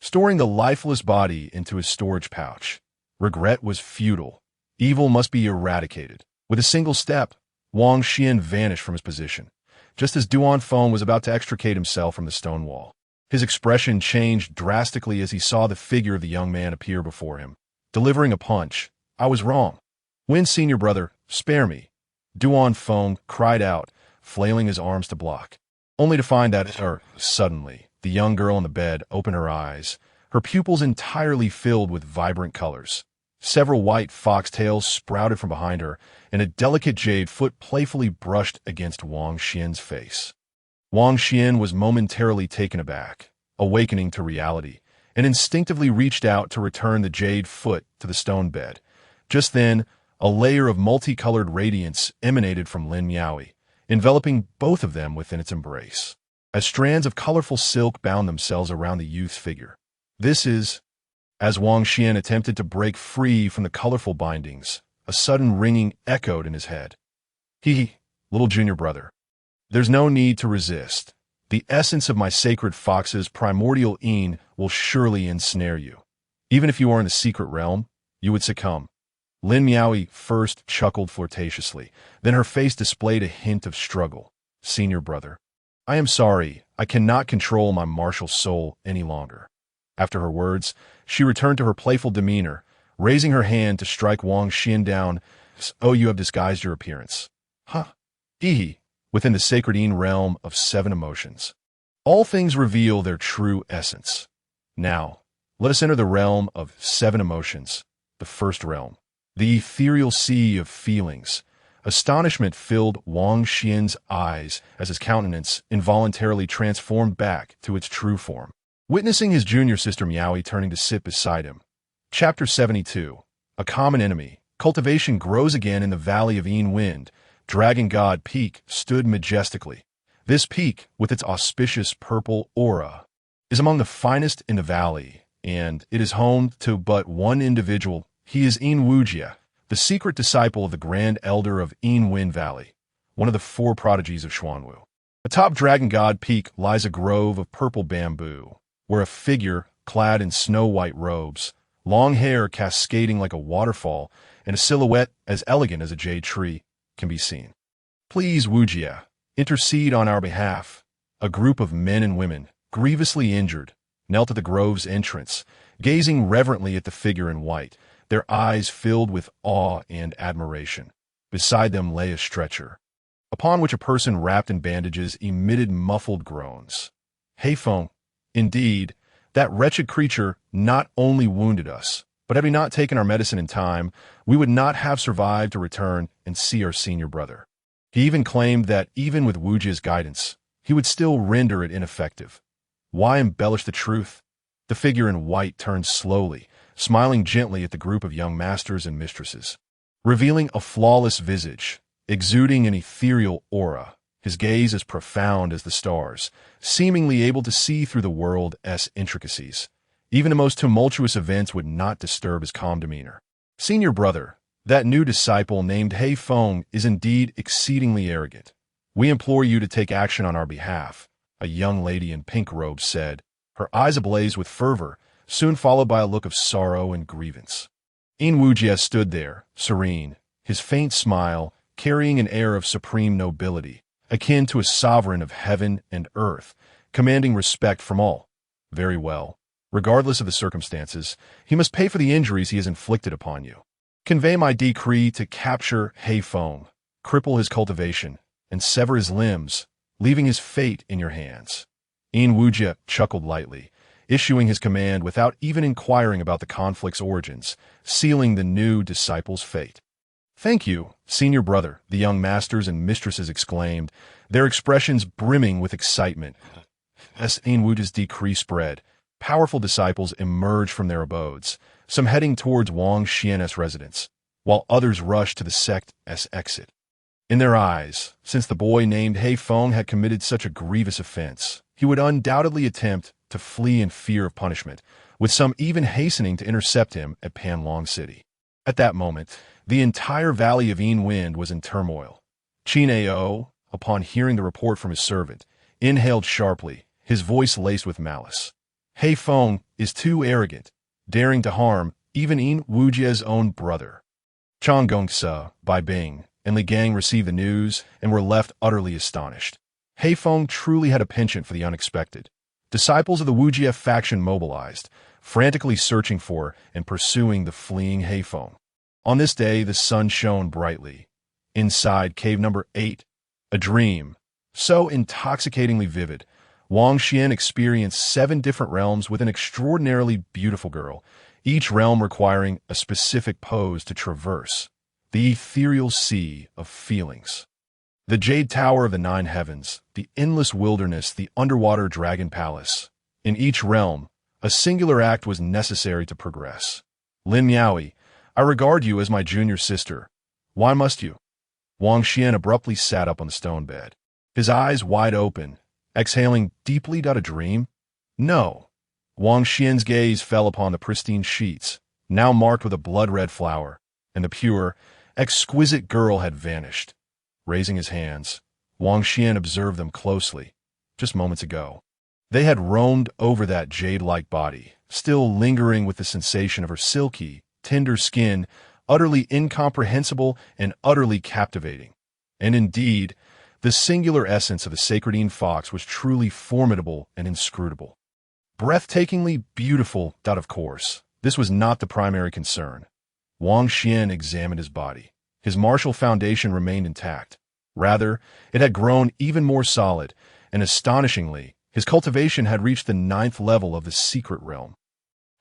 storing the lifeless body into his storage pouch. Regret was futile. Evil must be eradicated. With a single step, Wang Xian vanished from his position, just as Duan Feng was about to extricate himself from the stone wall. His expression changed drastically as he saw the figure of the young man appear before him, delivering a punch. I was wrong. Win, senior brother, spare me. Duan Feng cried out, flailing his arms to block, only to find that, suddenly, the young girl on the bed opened her eyes, her pupils entirely filled with vibrant colors. Several white foxtails sprouted from behind her, and a delicate jade foot playfully brushed against Wang Xian's face. Wang Xian was momentarily taken aback, awakening to reality, and instinctively reached out to return the jade foot to the stone bed. Just then, a layer of multicolored radiance emanated from Lin Miaoi, enveloping both of them within its embrace, as strands of colorful silk bound themselves around the youth's figure. This is... As Wang Xian attempted to break free from the colorful bindings, a sudden ringing echoed in his head. Little junior brother. There's no need to resist. The essence of my sacred fox's primordial Yin will surely ensnare you. Even if you are in the secret realm, you would succumb. Lin Miaoi first chuckled flirtatiously, then her face displayed a hint of struggle. Senior brother. I am sorry, I cannot control my martial soul any longer. After her words, she returned to her playful demeanor, raising her hand to strike Wang Xian down. Oh, you have disguised your appearance. Within the sacred Yin realm of 7 emotions, all things reveal their true essence. Now, let us enter the realm of 7 emotions, the first realm, the ethereal sea of feelings. Astonishment filled Wang Xian's eyes as his countenance involuntarily transformed back to its true form, witnessing his junior sister Miaoi turning to sit beside him. Chapter 72. A Common Enemy. Cultivation grows again in the Valley of Yin Wind. Dragon God Peak stood majestically. This peak, with its auspicious purple aura, is among the finest in the valley, and it is home to but one individual. He is Yin Wujia, the secret disciple of the Grand Elder of Yin Wind Valley, one of the 4 prodigies of Xuanwu. Atop Dragon God Peak lies a grove of purple bamboo, where a figure, clad in snow-white robes, long hair cascading like a waterfall, and a silhouette as elegant as a jade tree, can be seen. Please, Wujia, intercede on our behalf. A group of men and women, grievously injured, knelt at the grove's entrance, gazing reverently at the figure in white, their eyes filled with awe and admiration. Beside them lay a stretcher, upon which a person wrapped in bandages emitted muffled groans. Heifeng, indeed, that wretched creature not only wounded us, but had we not taken our medicine in time, we would not have survived to return and see our senior brother. He even claimed that even with Wujia's guidance, he would still render it ineffective. Why embellish the truth? The figure in white turned slowly, smiling gently at the group of young masters and mistresses. Revealing a flawless visage, exuding an ethereal aura, his gaze as profound as the stars, seemingly able to see through the world's intricacies. Even the most tumultuous events would not disturb his calm demeanor. Senior brother, that new disciple named Heifeng is indeed exceedingly arrogant. We implore you to take action on our behalf, a young lady in pink robes said, her eyes ablaze with fervor, soon followed by a look of sorrow and grievance. Yin Wujie stood there, serene, his faint smile carrying an air of supreme nobility, akin to a sovereign of heaven and earth, commanding respect from all. Very well. Regardless of the circumstances, he must pay for the injuries he has inflicted upon you. Convey my decree to capture Heifeng, cripple his cultivation, and sever his limbs, leaving his fate in your hands. Yin Wujie chuckled lightly, issuing his command without even inquiring about the conflict's origins, sealing the new disciple's fate. Thank you, senior brother, the young masters and mistresses exclaimed, their expressions brimming with excitement. As Yin Wujie's decree spread, powerful disciples emerged from their abodes, some heading towards Wang Xian's residence, while others rushed to the sect's exit. In their eyes, since the boy named Heifeng had committed such a grievous offense, he would undoubtedly attempt to flee in fear of punishment, with some even hastening to intercept him at Panlong City. At that moment, the entire valley of Yin Wind was in turmoil. Qin Ao, upon hearing the report from his servant, inhaled sharply, his voice laced with malice. Heifeng is too arrogant, daring to harm even Yin Wujie's own brother. Chang Gongse, Bai Bing, and Li Gang received the news and were left utterly astonished. Heifeng truly had a penchant for the unexpected. Disciples of the Wujie faction mobilized, frantically searching for and pursuing the fleeing Heifeng. On this day, the sun shone brightly. Inside cave number 8, a dream, so intoxicatingly vivid, Wang Xian experienced 7 different realms with an extraordinarily beautiful girl, each realm requiring a specific pose to traverse. The ethereal sea of feelings. The Jade Tower of the 9 Heavens, the endless wilderness, the underwater dragon palace. In each realm, a singular act was necessary to progress. Lin Miaoyi, I regard you as my junior sister. Why must you? Wang Xian abruptly sat up on the stone bed, his eyes wide open, exhaling deeply. A dream? No. Wang Xian's gaze fell upon the pristine sheets, now marked with a blood-red flower, and the pure, exquisite girl had vanished. Raising his hands, Wang Xian observed them closely. Just moments ago, they had roamed over that jade-like body, still lingering with the sensation of her silky, tender skin, utterly incomprehensible and utterly captivating. And indeed, the singular essence of the sacred Yin Fox was truly formidable and inscrutable. Breathtakingly beautiful. Of course, this was not the primary concern. Wang Xian examined his body. His martial foundation remained intact. Rather, it had grown even more solid, and astonishingly, his cultivation had reached the 9th level of the secret realm.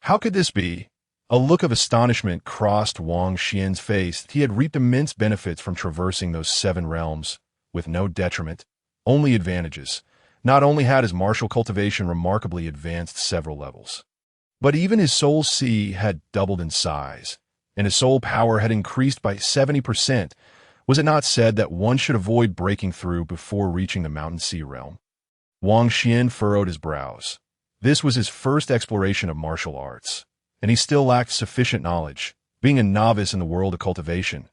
How could this be? A look of astonishment crossed Wang Xian's face. He had reaped immense benefits from traversing those 7 realms, with no detriment, only advantages. Not only had his martial cultivation remarkably advanced several levels, but even his soul sea had doubled in size, and his soul power had increased by 70%. Was it not said that one should avoid breaking through before reaching the Mountain Sea realm? Wang Xian furrowed his brows. This was his first exploration of martial arts, and he still lacked sufficient knowledge, being a novice in the world of cultivation.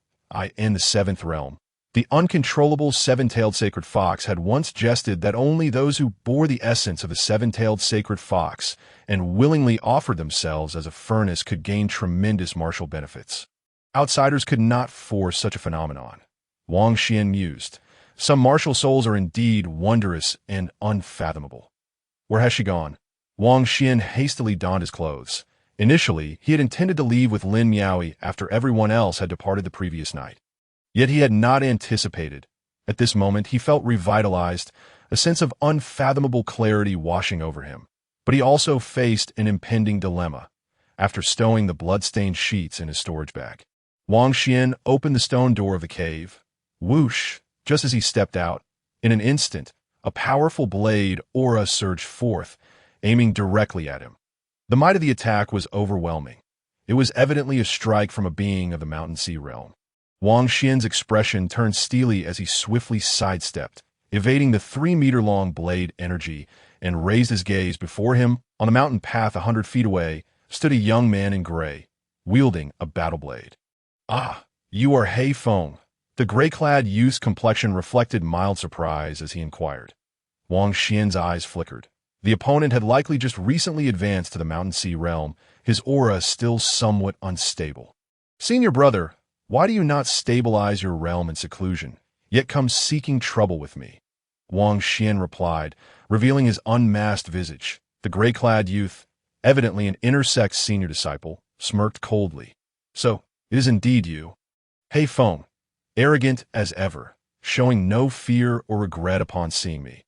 In the 7th realm, the uncontrollable 7-tailed sacred fox had once jested that only those who bore the essence of a 7-tailed sacred fox and willingly offered themselves as a furnace could gain tremendous martial benefits. Outsiders could not force such a phenomenon. Wang Xian mused. Some martial souls are indeed wondrous and unfathomable. Where has she gone? Wang Xian hastily donned his clothes. Initially, he had intended to leave with Lin Miaoyi after everyone else had departed the previous night. Yet he had not anticipated. At this moment, he felt revitalized, a sense of unfathomable clarity washing over him. But he also faced an impending dilemma. After stowing the blood-stained sheets in his storage bag, Wang Xian opened the stone door of the cave. Whoosh! Just as he stepped out, in an instant, a powerful blade aura surged forth, aiming directly at him. The might of the attack was overwhelming. It was evidently a strike from a being of the Mountain Sea realm. Wang Xian's expression turned steely as he swiftly sidestepped, evading the 3-meter-long blade energy, and raised his gaze. Before him, on the mountain path 100 feet away, stood a young man in gray, wielding a battle blade. "Ah, you are He Feng." The gray-clad youth's complexion reflected mild surprise as he inquired. Wang Xian's eyes flickered. The opponent had likely just recently advanced to the Mountain Sea realm, his aura still somewhat unstable. "Senior brother, why do you not stabilize your realm in seclusion, yet come seeking trouble with me?" Wang Xian replied, revealing his unmasked visage. The gray-clad youth, evidently an intersect senior disciple, smirked coldly. "So, it is indeed you. He Feng, arrogant as ever, showing no fear or regret upon seeing me.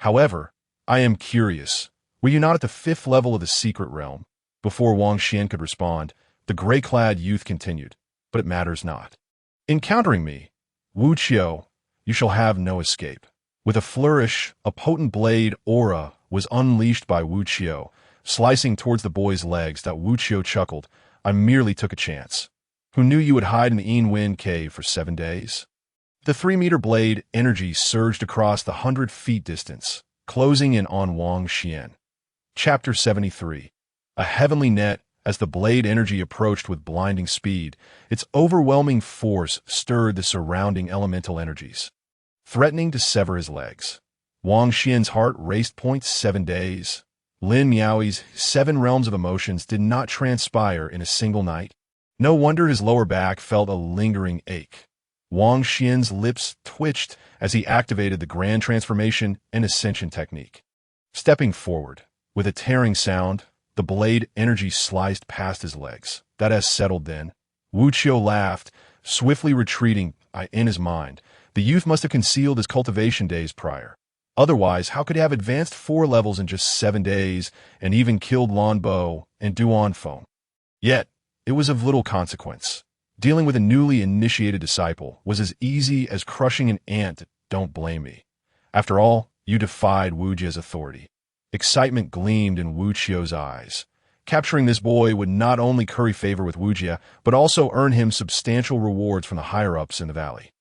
However, I am curious, were you not at the 5th level of the secret realm?" Before Wang Xian could respond, the gray-clad youth continued, "But it matters not. Encountering me, Wu Qiu, you shall have no escape." With a flourish, a potent blade aura was unleashed by Wu Qiu, slicing towards the boy's legs. That Wu Qiu chuckled, "I merely took a chance. Who knew you would hide in the Yin Wind Cave for 7 days?" The 3-meter blade energy surged across the 100-feet distance, closing in on Wang Xian. Chapter 73. A heavenly net. As the blade energy approached with blinding speed, its overwhelming force stirred the surrounding elemental energies, threatening to sever his legs. Wang Xian's heart raced. 7 days. Lin Miaoyi's 7 realms of emotions did not transpire in a single night. No wonder his lower back felt a lingering ache. Wang Xian's lips twitched as he activated the Grand Transformation and Ascension technique. Stepping forward, with a tearing sound, the blade energy sliced past his legs. That has settled then. Wu Qiu laughed, swiftly retreating. In his mind, the youth must have concealed his cultivation days prior. Otherwise, how could he have advanced 4 levels in just 7 days and even killed Lan Bo and Duan Feng? Yet, it was of little consequence. Dealing with a newly initiated disciple was as easy as crushing an ant. Don't blame me. After all, you defied Wu Jia's authority. Excitement gleamed in Wu Qiu's eyes. Capturing this boy would not only curry favor with Wu Jia, but also earn him substantial rewards from the higher-ups in the valley.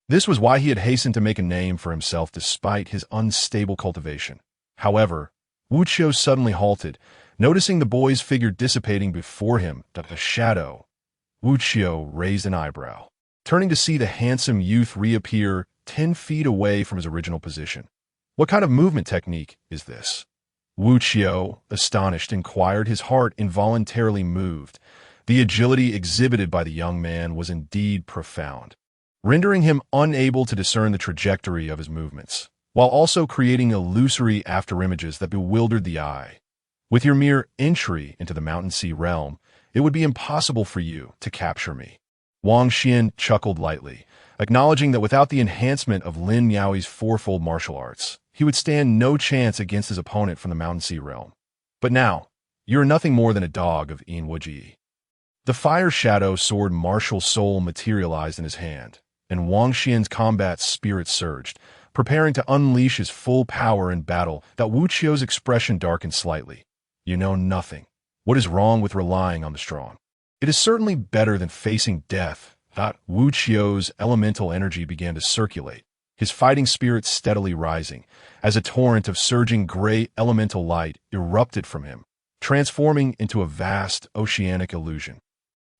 This was why he had hastened to make a name for himself despite his unstable cultivation. However, Wu Qiu suddenly halted, noticing the boy's figure dissipating before him. The shadow. Wu Qiu raised an eyebrow, turning to see the handsome youth reappear 10 feet away from his original position. What kind of movement technique is this? Wu Qiu, astonished, inquired, his heart involuntarily moved. The agility exhibited by the young man was indeed profound, rendering him unable to discern the trajectory of his movements, while also creating illusory afterimages that bewildered the eye. With your mere entry into the Mountain Sea realm, it would be impossible for you to capture me. Wang Xian chuckled lightly, acknowledging that without the enhancement of Lin Miaoyi's 4-fold martial arts, he would stand no chance against his opponent from the Mountain Sea realm. But now, you are nothing more than a dog of Yin Wuji. The fire shadow sword martial soul materialized in his hand, and Wang Xian's combat spirit surged, preparing to unleash his full power in battle. That Wu Qiu's expression darkened slightly. "You know nothing. What is wrong with relying on the strong? It is certainly better than facing death." Wu Qiu's elemental energy began to circulate, his fighting spirit steadily rising, as a torrent of surging gray elemental light erupted from him, transforming into a vast oceanic illusion.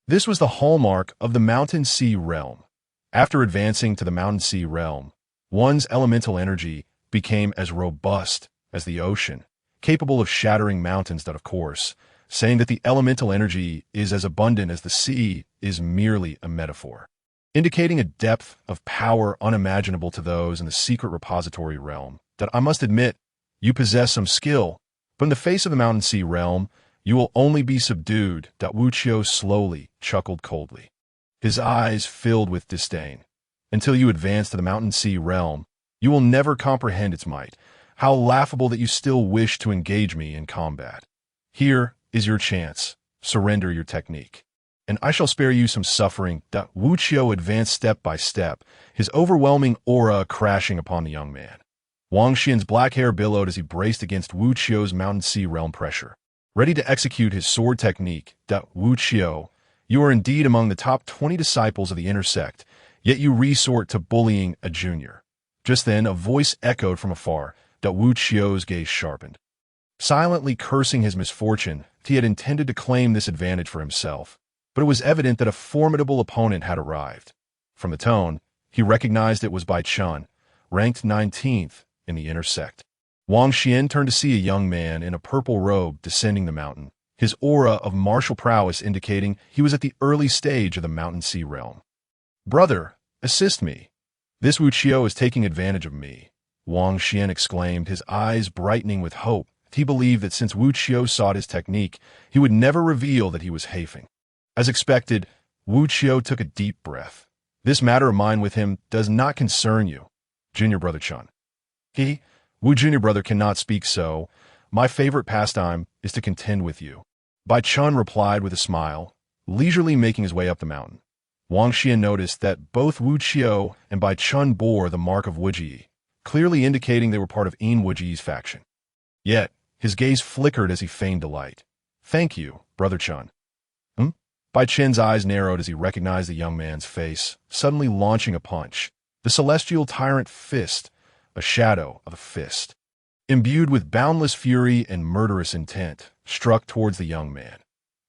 This was the hallmark of the Mountain Sea realm. After advancing to the Mountain Sea realm, one's elemental energy became as robust as the ocean, capable of shattering mountains. That, of course, saying that the elemental energy is as abundant as the sea is merely a metaphor, indicating a depth of power unimaginable to those in the secret repository realm. That, I must admit, You possess some skill, but in the face of the Mountain Sea realm, you will only be subdued. Wu Qiu slowly chuckled coldly. His eyes filled with disdain. Until you advance to the Mountain Sea realm, you will never comprehend its might. How laughable that you still wish to engage me in combat. Here is your chance. Surrender your technique, and I shall spare you some suffering. Wu Qiu advanced step by step, his overwhelming aura crashing upon the young man. Wang Xian's black hair billowed as he braced against Wu Qiu's Mountain Sea realm pressure. Ready to execute his sword technique. Wu Qiu, you are indeed among the top 20 disciples of the inner sect, yet you resort to bullying a junior. Just then, a voice echoed from afar. Wu Qiu's gaze sharpened. Silently cursing his misfortune, he had intended to claim this advantage for himself, but it was evident that a formidable opponent had arrived. From the tone, he recognized it was Bai Chun, ranked 19th in the inner sect. Wang Xian turned to see a young man in a purple robe descending the mountain, his aura of martial prowess indicating he was at the early stage of the Mountain Sea realm. "Brother, assist me. This Wu Qiu is taking advantage of me," Wang Xian exclaimed, his eyes brightening with hope. He believed that since Wu Qiu sought his technique, he would never reveal that he was Haifeng. As expected, Wu Qiu took a deep breath. "This matter of mine with him does not concern you, Junior Brother Chun." Wu Junior Brother cannot speak so. "My favorite pastime is to contend with you," Bai Chun replied with a smile, leisurely making his way up the mountain. Wang Xian noticed that both Wu Qiu and Bai Chun bore the mark of Wuji, clearly indicating they were part of Yin Wuji's faction. Yet, his gaze flickered as he feigned delight. "Thank you, Brother Chun." Bai Chen's eyes narrowed as he recognized the young man's face, suddenly launching a punch. The celestial tyrant fist, a shadow of a fist, imbued with boundless fury and murderous intent, struck towards the young man.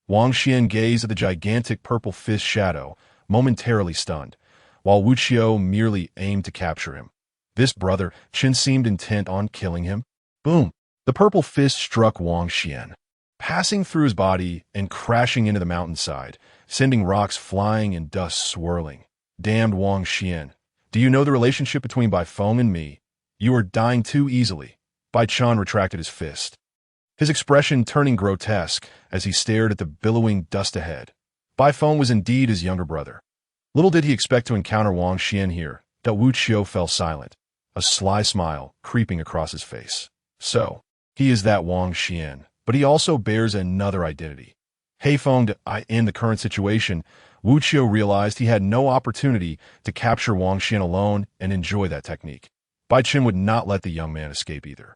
Wang Xian gazed at the gigantic purple fist shadow, momentarily stunned, while Wu Qiu merely aimed to capture him. This brother Chen seemed intent on killing him. Boom! The purple fist struck Wang Xian, passing through his body and crashing into the mountainside, sending rocks flying and dust swirling. "Damned Wang Xian, do you know the relationship between Bai Feng and me? You are dying too easily." Bai Chun retracted his fist, his expression turning grotesque as he stared at the billowing dust ahead. Bai Feng was indeed his younger brother. Little did he expect to encounter Wang Xian here. Wu Qiu fell silent, a sly smile creeping across his face. So, he is that Wang Xian, but he also bears another identity. Haifeng. In the current situation, Wu Qiu realized he had no opportunity to capture Wang Xian alone and enjoy that technique. Bai Chen would not let the young man escape either.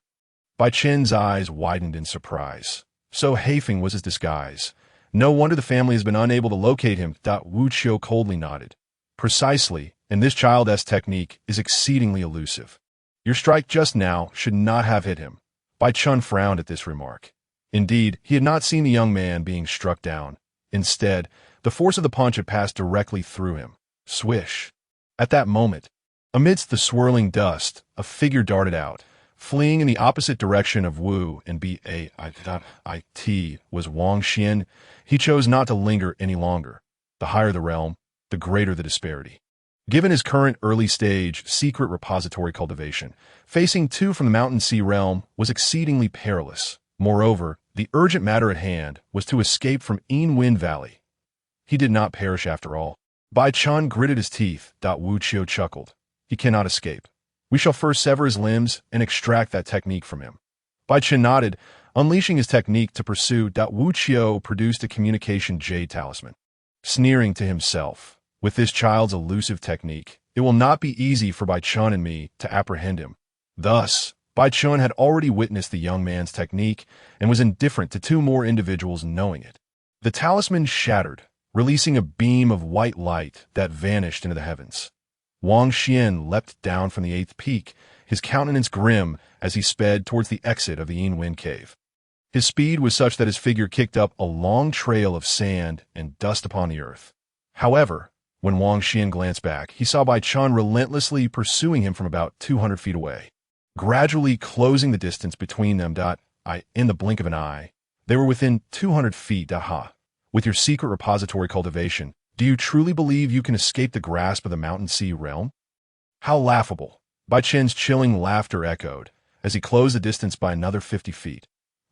Bai Chen's eyes widened in surprise. So Haifeng was his disguise. No wonder the family has been unable to locate him. Wu Qiu coldly nodded. "Precisely, and this child's technique is exceedingly elusive. Your strike just now should not have hit him." Bai Chun frowned at this remark. Indeed, he had not seen the young man being struck down. Instead, the force of the punch had passed directly through him. Swish! At that moment, amidst the swirling dust, a figure darted out. Fleeing in the opposite direction of Wu and Bait was Wang Xian. He chose not to linger any longer. The higher the realm, the greater the disparity. Given his current early-stage secret repository cultivation, facing two from the Mountain Sea realm was exceedingly perilous. Moreover, the urgent matter at hand was to escape from Yin Wind Valley. He did not perish after all. Bai Chun gritted his teeth. Wu Qiu chuckled. "He cannot escape. We shall first sever his limbs and extract that technique from him." Bai Chen nodded, unleashing his technique to pursue. Wu Qiu produced a communication jade talisman, sneering to himself. With this child's elusive technique, it will not be easy for Bai Chun and me to apprehend him. Thus, Bai Chun had already witnessed the young man's technique and was indifferent to two more individuals knowing it. The talisman shattered, releasing a beam of white light that vanished into the heavens. Wang Xian leapt down from the 8th peak, his countenance grim as he sped towards the exit of the Yin Wind Cave. His speed was such that his figure kicked up a long trail of sand and dust upon the earth. However, when Wang Xian glanced back, he saw Bai Chun relentlessly pursuing him from about 200 feet away, gradually closing the distance between them. In the blink of an eye, they were within 200 feet. With your secret repository cultivation, do you truly believe you can escape the grasp of the Mountain Sea realm? How laughable! Bai Chen's chilling laughter echoed, as he closed the distance by another 50 feet.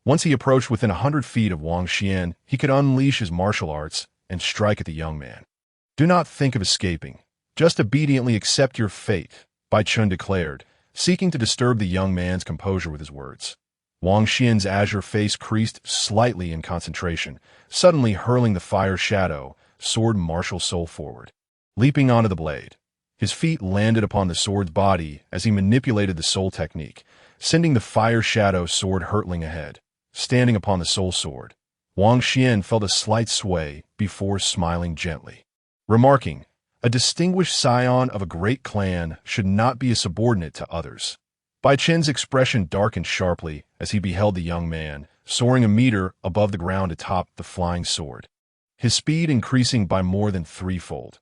Once he approached within 100 feet of Wang Xian, he could unleash his martial arts and strike at the young man. "Do not think of escaping. Just obediently accept your fate," Bai Chun declared, seeking to disturb the young man's composure with his words. Wang Xian's azure face creased slightly in concentration, suddenly hurling the fire shadow, sword martial soul forward. Leaping onto the blade, his feet landed upon the sword's body as he manipulated the soul technique, sending the fire shadow sword hurtling ahead. Standing upon the soul sword, Wang Xian felt a slight sway before smiling gently, remarking, "A distinguished scion of a great clan should not be a subordinate to others." Bai Chen's expression darkened sharply as he beheld the young man, soaring a meter above the ground atop the flying sword, his speed increasing by more than threefold.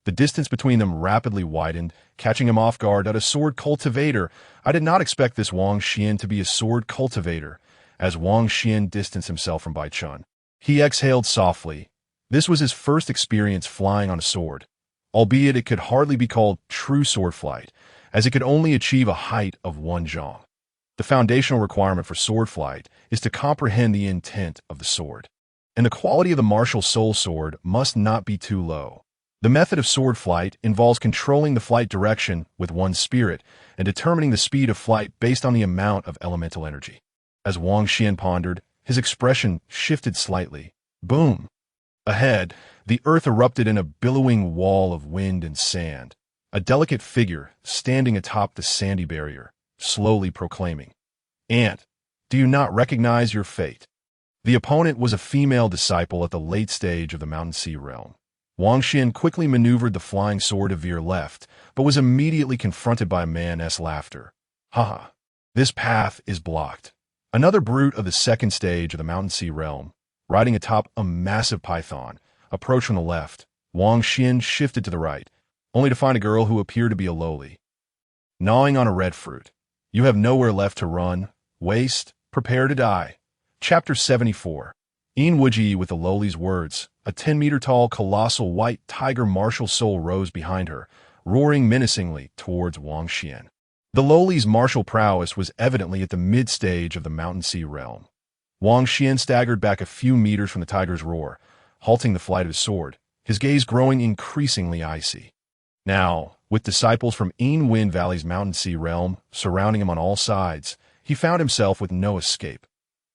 The distance between them rapidly widened, catching him off guard. At a sword cultivator, I did not expect this Wang Xian to be a sword cultivator. As Wang Xian distanced himself from Bai Chun, he exhaled softly. This was his first experience flying on a sword, albeit it could hardly be called true sword flight, as it could only achieve a height of 1 zhang. The foundational requirement for sword flight is to comprehend the intent of the sword, and the quality of the martial soul sword must not be too low. The method of sword flight involves controlling the flight direction with one's spirit and determining the speed of flight based on the amount of elemental energy. As Wang Xian pondered, his expression shifted slightly. Boom! Ahead, the earth erupted in a billowing wall of wind and sand, a delicate figure standing atop the sandy barrier, slowly proclaiming, "Ant, do you not recognize your fate?" The opponent was a female disciple at the late stage of the Mountain Sea realm. Wang Xian quickly maneuvered the flying sword to veer left, but was immediately confronted by a man's laughter. "Haha, this path is blocked." Another brute of the second stage of the Mountain Sea realm, riding atop a massive python, approached from the left. Wang Xian shifted to the right, only to find a girl who appeared to be a lowly, gnawing on a red fruit. "You have nowhere left to run. Waste. Prepare to die." Chapter 74. Yin Wuji with the lowly's words, a 10-meter-tall colossal white tiger martial soul rose behind her, roaring menacingly towards Wang Xian. The lowly's martial prowess was evidently at the mid-stage of the Mountain Sea realm. Wang Xian staggered back a few meters from the tiger's roar, halting the flight of his sword, his gaze growing increasingly icy. Now, with disciples from Yin Wind Valley's Mountain Sea realm surrounding him on all sides, he found himself with no escape.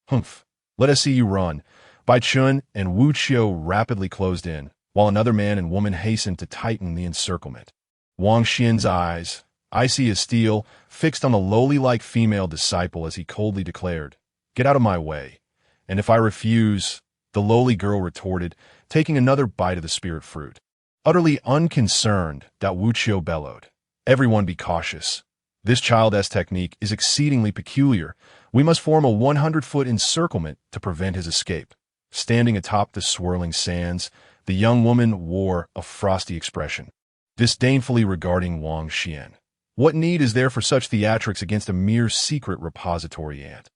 "Humph, let us see you run." Bai Chun and Wu Qiu rapidly closed in, while another man and woman hastened to tighten the encirclement. Wang Xian's eyes, icy as steel, fixed on the lowly-like female disciple as he coldly declared, "Get out of my way. And if I refuse," the lowly girl retorted, taking another bite of the spirit fruit. Utterly unconcerned, that Wu Qiu bellowed, "Everyone be cautious. This child's technique is exceedingly peculiar. We must form a 100-foot encirclement to prevent his escape." Standing atop the swirling sands, the young woman wore a frosty expression, disdainfully regarding Wang Xian. What need is there for such theatrics against a mere secret repository ant?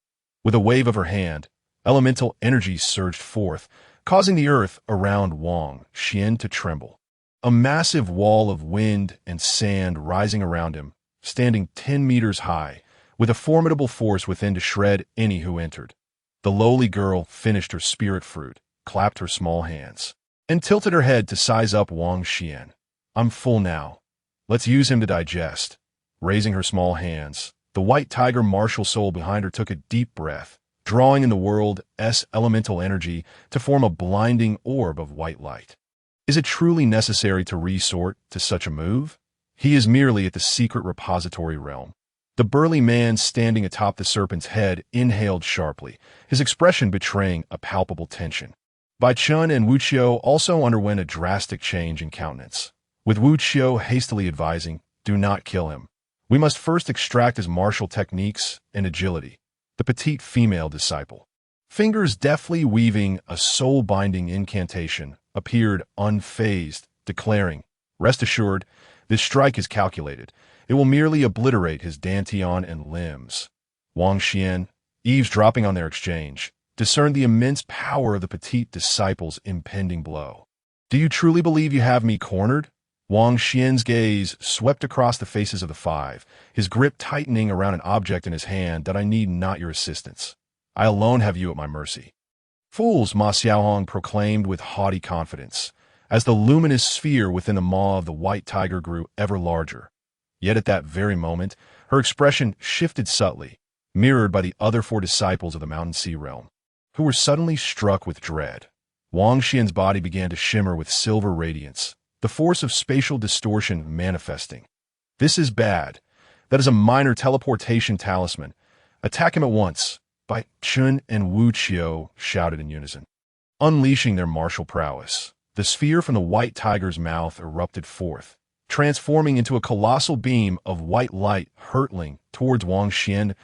With a wave of her hand, elemental energy surged forth, causing the earth around Wang Xian to tremble. A massive wall of wind and sand rising around him, standing 10 meters high, with a formidable force within to shred any who entered. The lowly girl finished her spirit fruit, clapped her small hands, and tilted her head to size up Wang Xian. "I'm full now. Let's use him to digest." Raising her small hands, the white tiger martial soul behind her took a deep breath, drawing in the world's elemental energy to form a blinding orb of white light. Is it truly necessary to resort to such a move? He is merely at the secret repository realm. The burly man standing atop the serpent's head inhaled sharply, his expression betraying a palpable tension. Bai Chun and Wu Qiu also underwent a drastic change in countenance, with Wu Qiu hastily advising, "Do not kill him. We must first extract his martial techniques and agility." The petite female disciple, fingers deftly weaving a soul-binding incantation, appeared unfazed, declaring, "Rest assured, this strike is calculated. It will merely obliterate his dantian and limbs." Wang Xian, eavesdropping on their exchange, discerned the immense power of the petite disciple's impending blow. "Do you truly believe you have me cornered?" Wang Xian's gaze swept across the faces of the five, his grip tightening around an object in his hand that I need not your assistance. I alone have you at my mercy. Fools, Ma Xiaohong proclaimed with haughty confidence, as the luminous sphere within the maw of the white tiger grew ever larger. Yet at that very moment, her expression shifted subtly, mirrored by the other four disciples of the Mountain Sea realm, who were suddenly struck with dread. Wang Xian's body began to shimmer with silver radiance, the force of spatial distortion manifesting. This is bad. That is a minor teleportation talisman. Attack him at once, Bai Chun and Wu Qiu shouted in unison. Unleashing their martial prowess, the sphere from the white tiger's mouth erupted forth, transforming into a colossal beam of white light hurtling towards Wang Xian.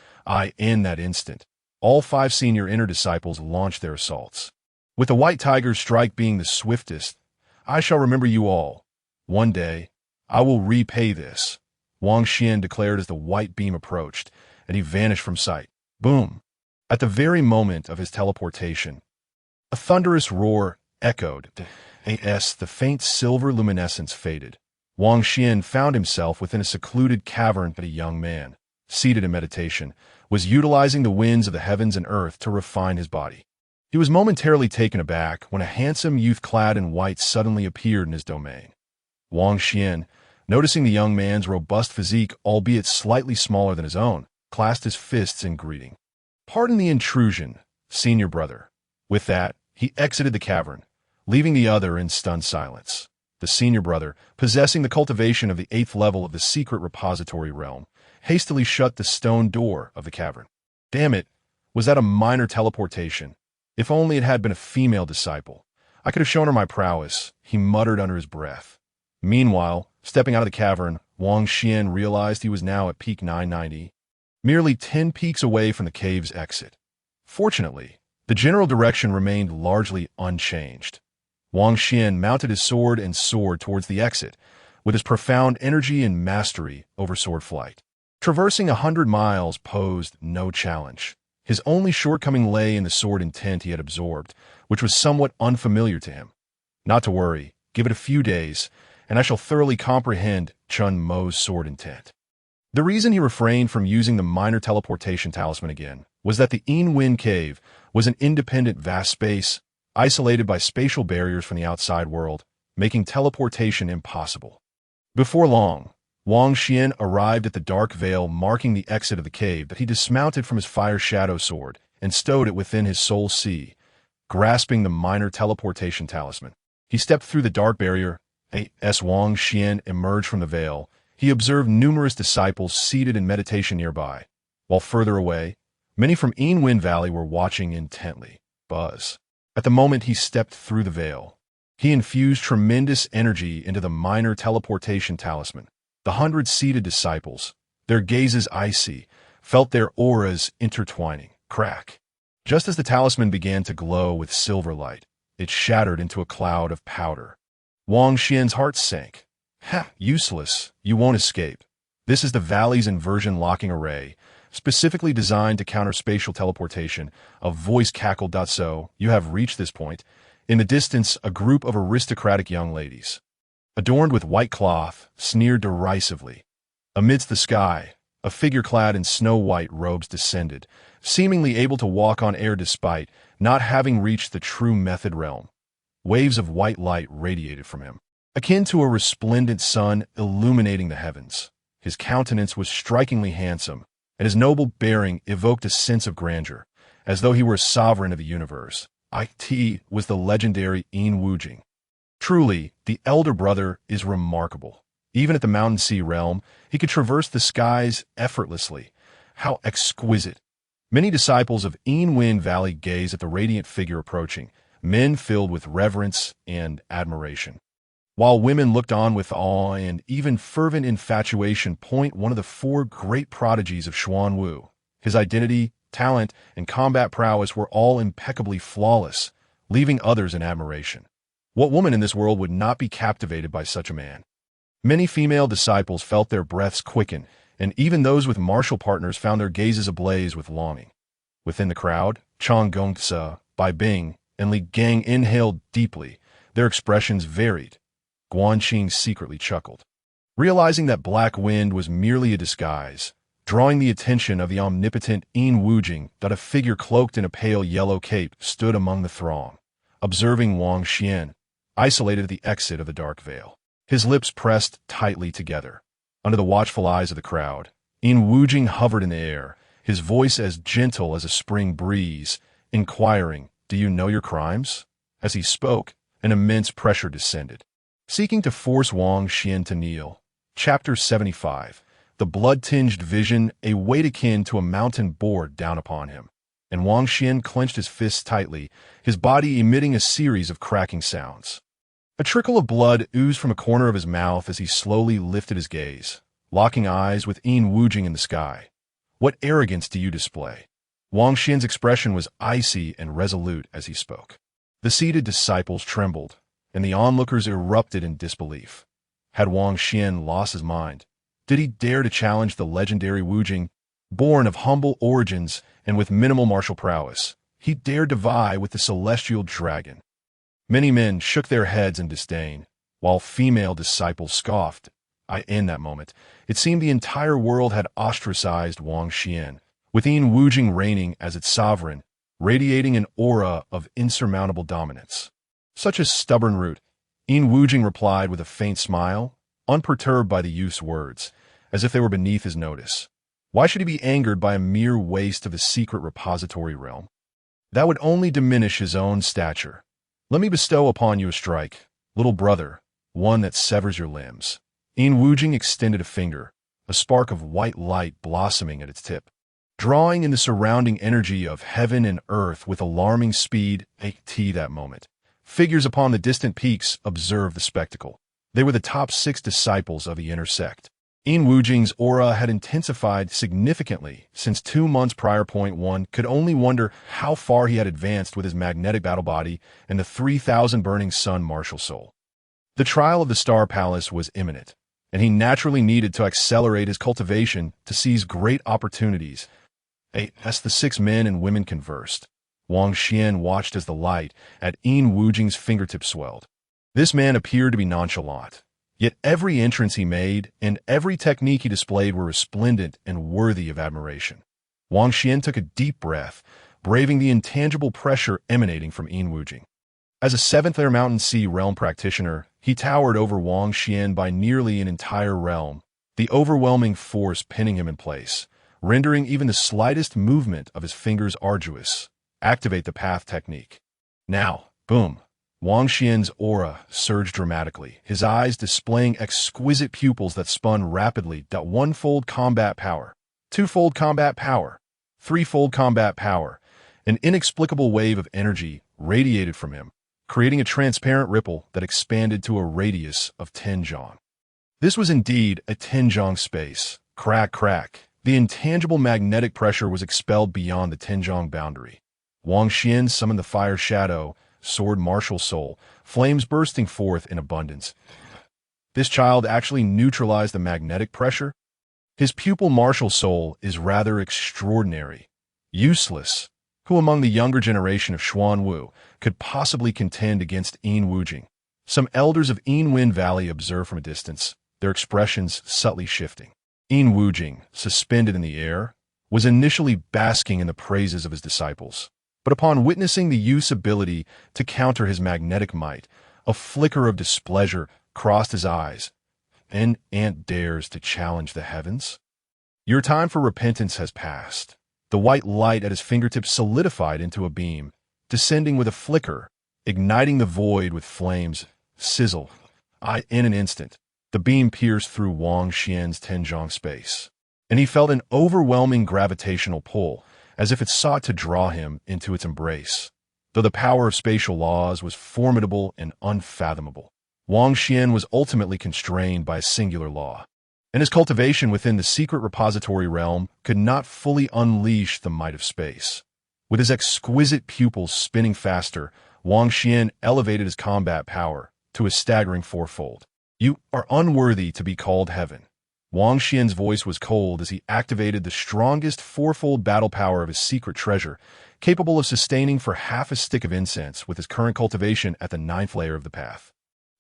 In that instant, all five senior inner disciples launched their assaults. With the white tiger's strike being the swiftest, I shall remember you all. One day, I will repay this, Wang Xian declared as the white beam approached, and he vanished from sight. Boom! At the very moment of his teleportation, a thunderous roar echoed. The faint silver luminescence faded. Wang Xian found himself within a secluded cavern that a young man, seated in meditation, was utilizing the winds of the heavens and earth to refine his body. He was momentarily taken aback when a handsome youth clad in white suddenly appeared in his domain. Wang Xian, noticing the young man's robust physique, albeit slightly smaller than his own, clasped his fists in greeting. Pardon the intrusion, senior brother. With that, he exited the cavern, leaving the other in stunned silence. The senior brother, possessing the cultivation of the 8th level of the secret repository realm, hastily shut the stone door of the cavern. Damn it, was that a minor teleportation? If only it had been a female disciple. I could have shown her my prowess, he muttered under his breath. Meanwhile, stepping out of the cavern, Wang Xian realized he was now at peak 990, merely 10 peaks away from the cave's exit. Fortunately, the general direction remained largely unchanged. Wang Xian mounted his sword and soared towards the exit, with his profound energy and mastery over sword flight. Traversing 100 miles posed no challenge. His only shortcoming lay in the sword intent he had absorbed, which was somewhat unfamiliar to him. Not to worry, give it a few days, and I shall thoroughly comprehend Chun Mo's sword intent. The reason he refrained from using the minor teleportation talisman again was that the Yin Wind Cave was an independent vast space, isolated by spatial barriers from the outside world, making teleportation impossible. Before long, Wang Xian arrived at the dark veil marking the exit of the cave that he dismounted from his fire shadow sword and stowed it within his soul sea, grasping the minor teleportation talisman. He stepped through the dark barrier. As Wang Xian emerged from the veil, he observed numerous disciples seated in meditation nearby, while further away, many from Yin Wind Valley were watching intently. Buzz. At the moment he stepped through the veil, he infused tremendous energy into the minor teleportation talisman. The 100 seated disciples, their gazes icy, felt their auras intertwining. Crack. Just as the talisman began to glow with silver light, it shattered into a cloud of powder. Wang Xian's heart sank. Useless. You won't escape. This is the Valley's inversion locking array, specifically designed to counter spatial teleportation. A voice cackled. So, you have reached this point. In the distance, a group of aristocratic young ladies, adorned with white cloth, sneered derisively. Amidst the sky, a figure clad in snow-white robes descended, seemingly able to walk on air despite not having reached the true method realm. Waves of white light radiated from him, akin to a resplendent sun illuminating the heavens. His countenance was strikingly handsome, and his noble bearing evoked a sense of grandeur, as though he were a sovereign of the universe. It was the legendary Yin Wujing. Truly, the elder brother is remarkable. Even at the Mountain Sea realm, he could traverse the skies effortlessly. How exquisite. Many disciples of Yin Wind Valley gazed at the radiant figure approaching, men filled with reverence and admiration, while women looked on with awe and even fervent infatuation. One of the four great prodigies of Xuan Wu, his identity, talent, and combat prowess were all impeccably flawless, leaving others in admiration. What woman in this world would not be captivated by such a man? Many female disciples felt their breaths quicken, and even those with martial partners found their gazes ablaze with longing. Within the crowd, Chang Gongsa, Bai Bing, and Li Gang inhaled deeply. Their expressions varied. Guanqing secretly chuckled, realizing that Black Wind was merely a disguise, drawing the attention of the omnipotent Yin Wujing that a figure cloaked in a pale yellow cape stood among the throng, observing Wang Xian, isolated at the exit of the dark veil. His lips pressed tightly together. Under the watchful eyes of the crowd, Yin Wujing hovered in the air, his voice as gentle as a spring breeze, inquiring, "Do you know your crimes?" As he spoke, an immense pressure descended, seeking to force Wang Xian to kneel. Chapter 75. The blood-tinged vision, a weight akin to a mountain bore down upon him, and Wang Xian clenched his fists tightly, his body emitting a series of cracking sounds. A trickle of blood oozed from a corner of his mouth as he slowly lifted his gaze, locking eyes with Yin Wujing in the sky. "What arrogance do you display?" Wang Xian's expression was icy and resolute as he spoke. The seated disciples trembled, and the onlookers erupted in disbelief. Had Wang Xian lost his mind? Did he dare to challenge the legendary Wujing? Born of humble origins and with minimal martial prowess, he dared to vie with the celestial dragon. Many men shook their heads in disdain, while female disciples scoffed. In that moment, it seemed the entire world had ostracized Wang Xian, with Yin Wujing reigning as its sovereign, radiating an aura of insurmountable dominance. Such a stubborn root, Yin Wujing replied with a faint smile, unperturbed by the youth's words, as if they were beneath his notice. Why should he be angered by a mere waste of the secret repository realm? That would only diminish his own stature. Let me bestow upon you a strike, little brother, one that severs your limbs. Yin Wujing extended a finger, a spark of white light blossoming at its tip, drawing in the surrounding energy of heaven and earth with alarming speed. That moment, figures upon the distant peaks observed the spectacle. They were the top 6 disciples of the inner sect. Yin Wujing's aura had intensified significantly since 2 months prior. One could only wonder how far he had advanced with his magnetic battle body and the 3,000 burning sun martial soul. The trial of the Star Palace was imminent, and he naturally needed to accelerate his cultivation to seize great opportunities. As the 6 men and women conversed, Wang Xian watched as the light at Yin Wujing's fingertips swelled. This man appeared to be nonchalant, yet every entrance he made and every technique he displayed were resplendent and worthy of admiration. Wang Xian took a deep breath, braving the intangible pressure emanating from Yin Wujing. As a 7th Air Mountain Sea realm practitioner, he towered over Wang Xian by nearly an entire realm, the overwhelming force pinning him in place, rendering even the slightest movement of his fingers arduous. Activate the path technique. Now, boom. Wang Xian's aura surged dramatically, his eyes displaying exquisite pupils that spun rapidly. 1-fold combat power, 2-fold combat power, 3-fold combat power. An inexplicable wave of energy radiated from him, creating a transparent ripple that expanded to a radius of 10 zhang. This was indeed a 10 zhang space. Crack, crack. The intangible magnetic pressure was expelled beyond the 10 zhang boundary. Wang Xian summoned the fire shadow, sword martial soul, flames bursting forth in abundance. This child actually neutralized the magnetic pressure? His pupil martial soul is rather extraordinary. Useless. Who among the younger generation of Xuanwu could possibly contend against Yin Wujing? Some elders of Yin Wen Valley observed from a distance, their expressions subtly shifting. Yin Wujing, suspended in the air, was initially basking in the praises of his disciples. But upon witnessing the youth's ability to counter his magnetic might, a flicker of displeasure crossed his eyes. An ant dares to challenge the heavens? Your time for repentance has passed. The white light at his fingertips solidified into a beam, descending with a flicker, igniting the void with flames. Sizzle. In an instant, the beam pierced through Wang Xian's 10 zhang space, and he felt an overwhelming gravitational pull, as if it sought to draw him into its embrace. Though the power of spatial laws was formidable and unfathomable, Wang Xian was ultimately constrained by a singular law, and his cultivation within the secret repository realm could not fully unleash the might of space. With his exquisite pupils spinning faster, Wang Xian elevated his combat power to a staggering 4-fold. You are unworthy to be called heaven. Wang Xian's voice was cold as he activated the strongest 4-fold battle power of his secret treasure, capable of sustaining for half a stick of incense with his current cultivation at the 9th layer of the path.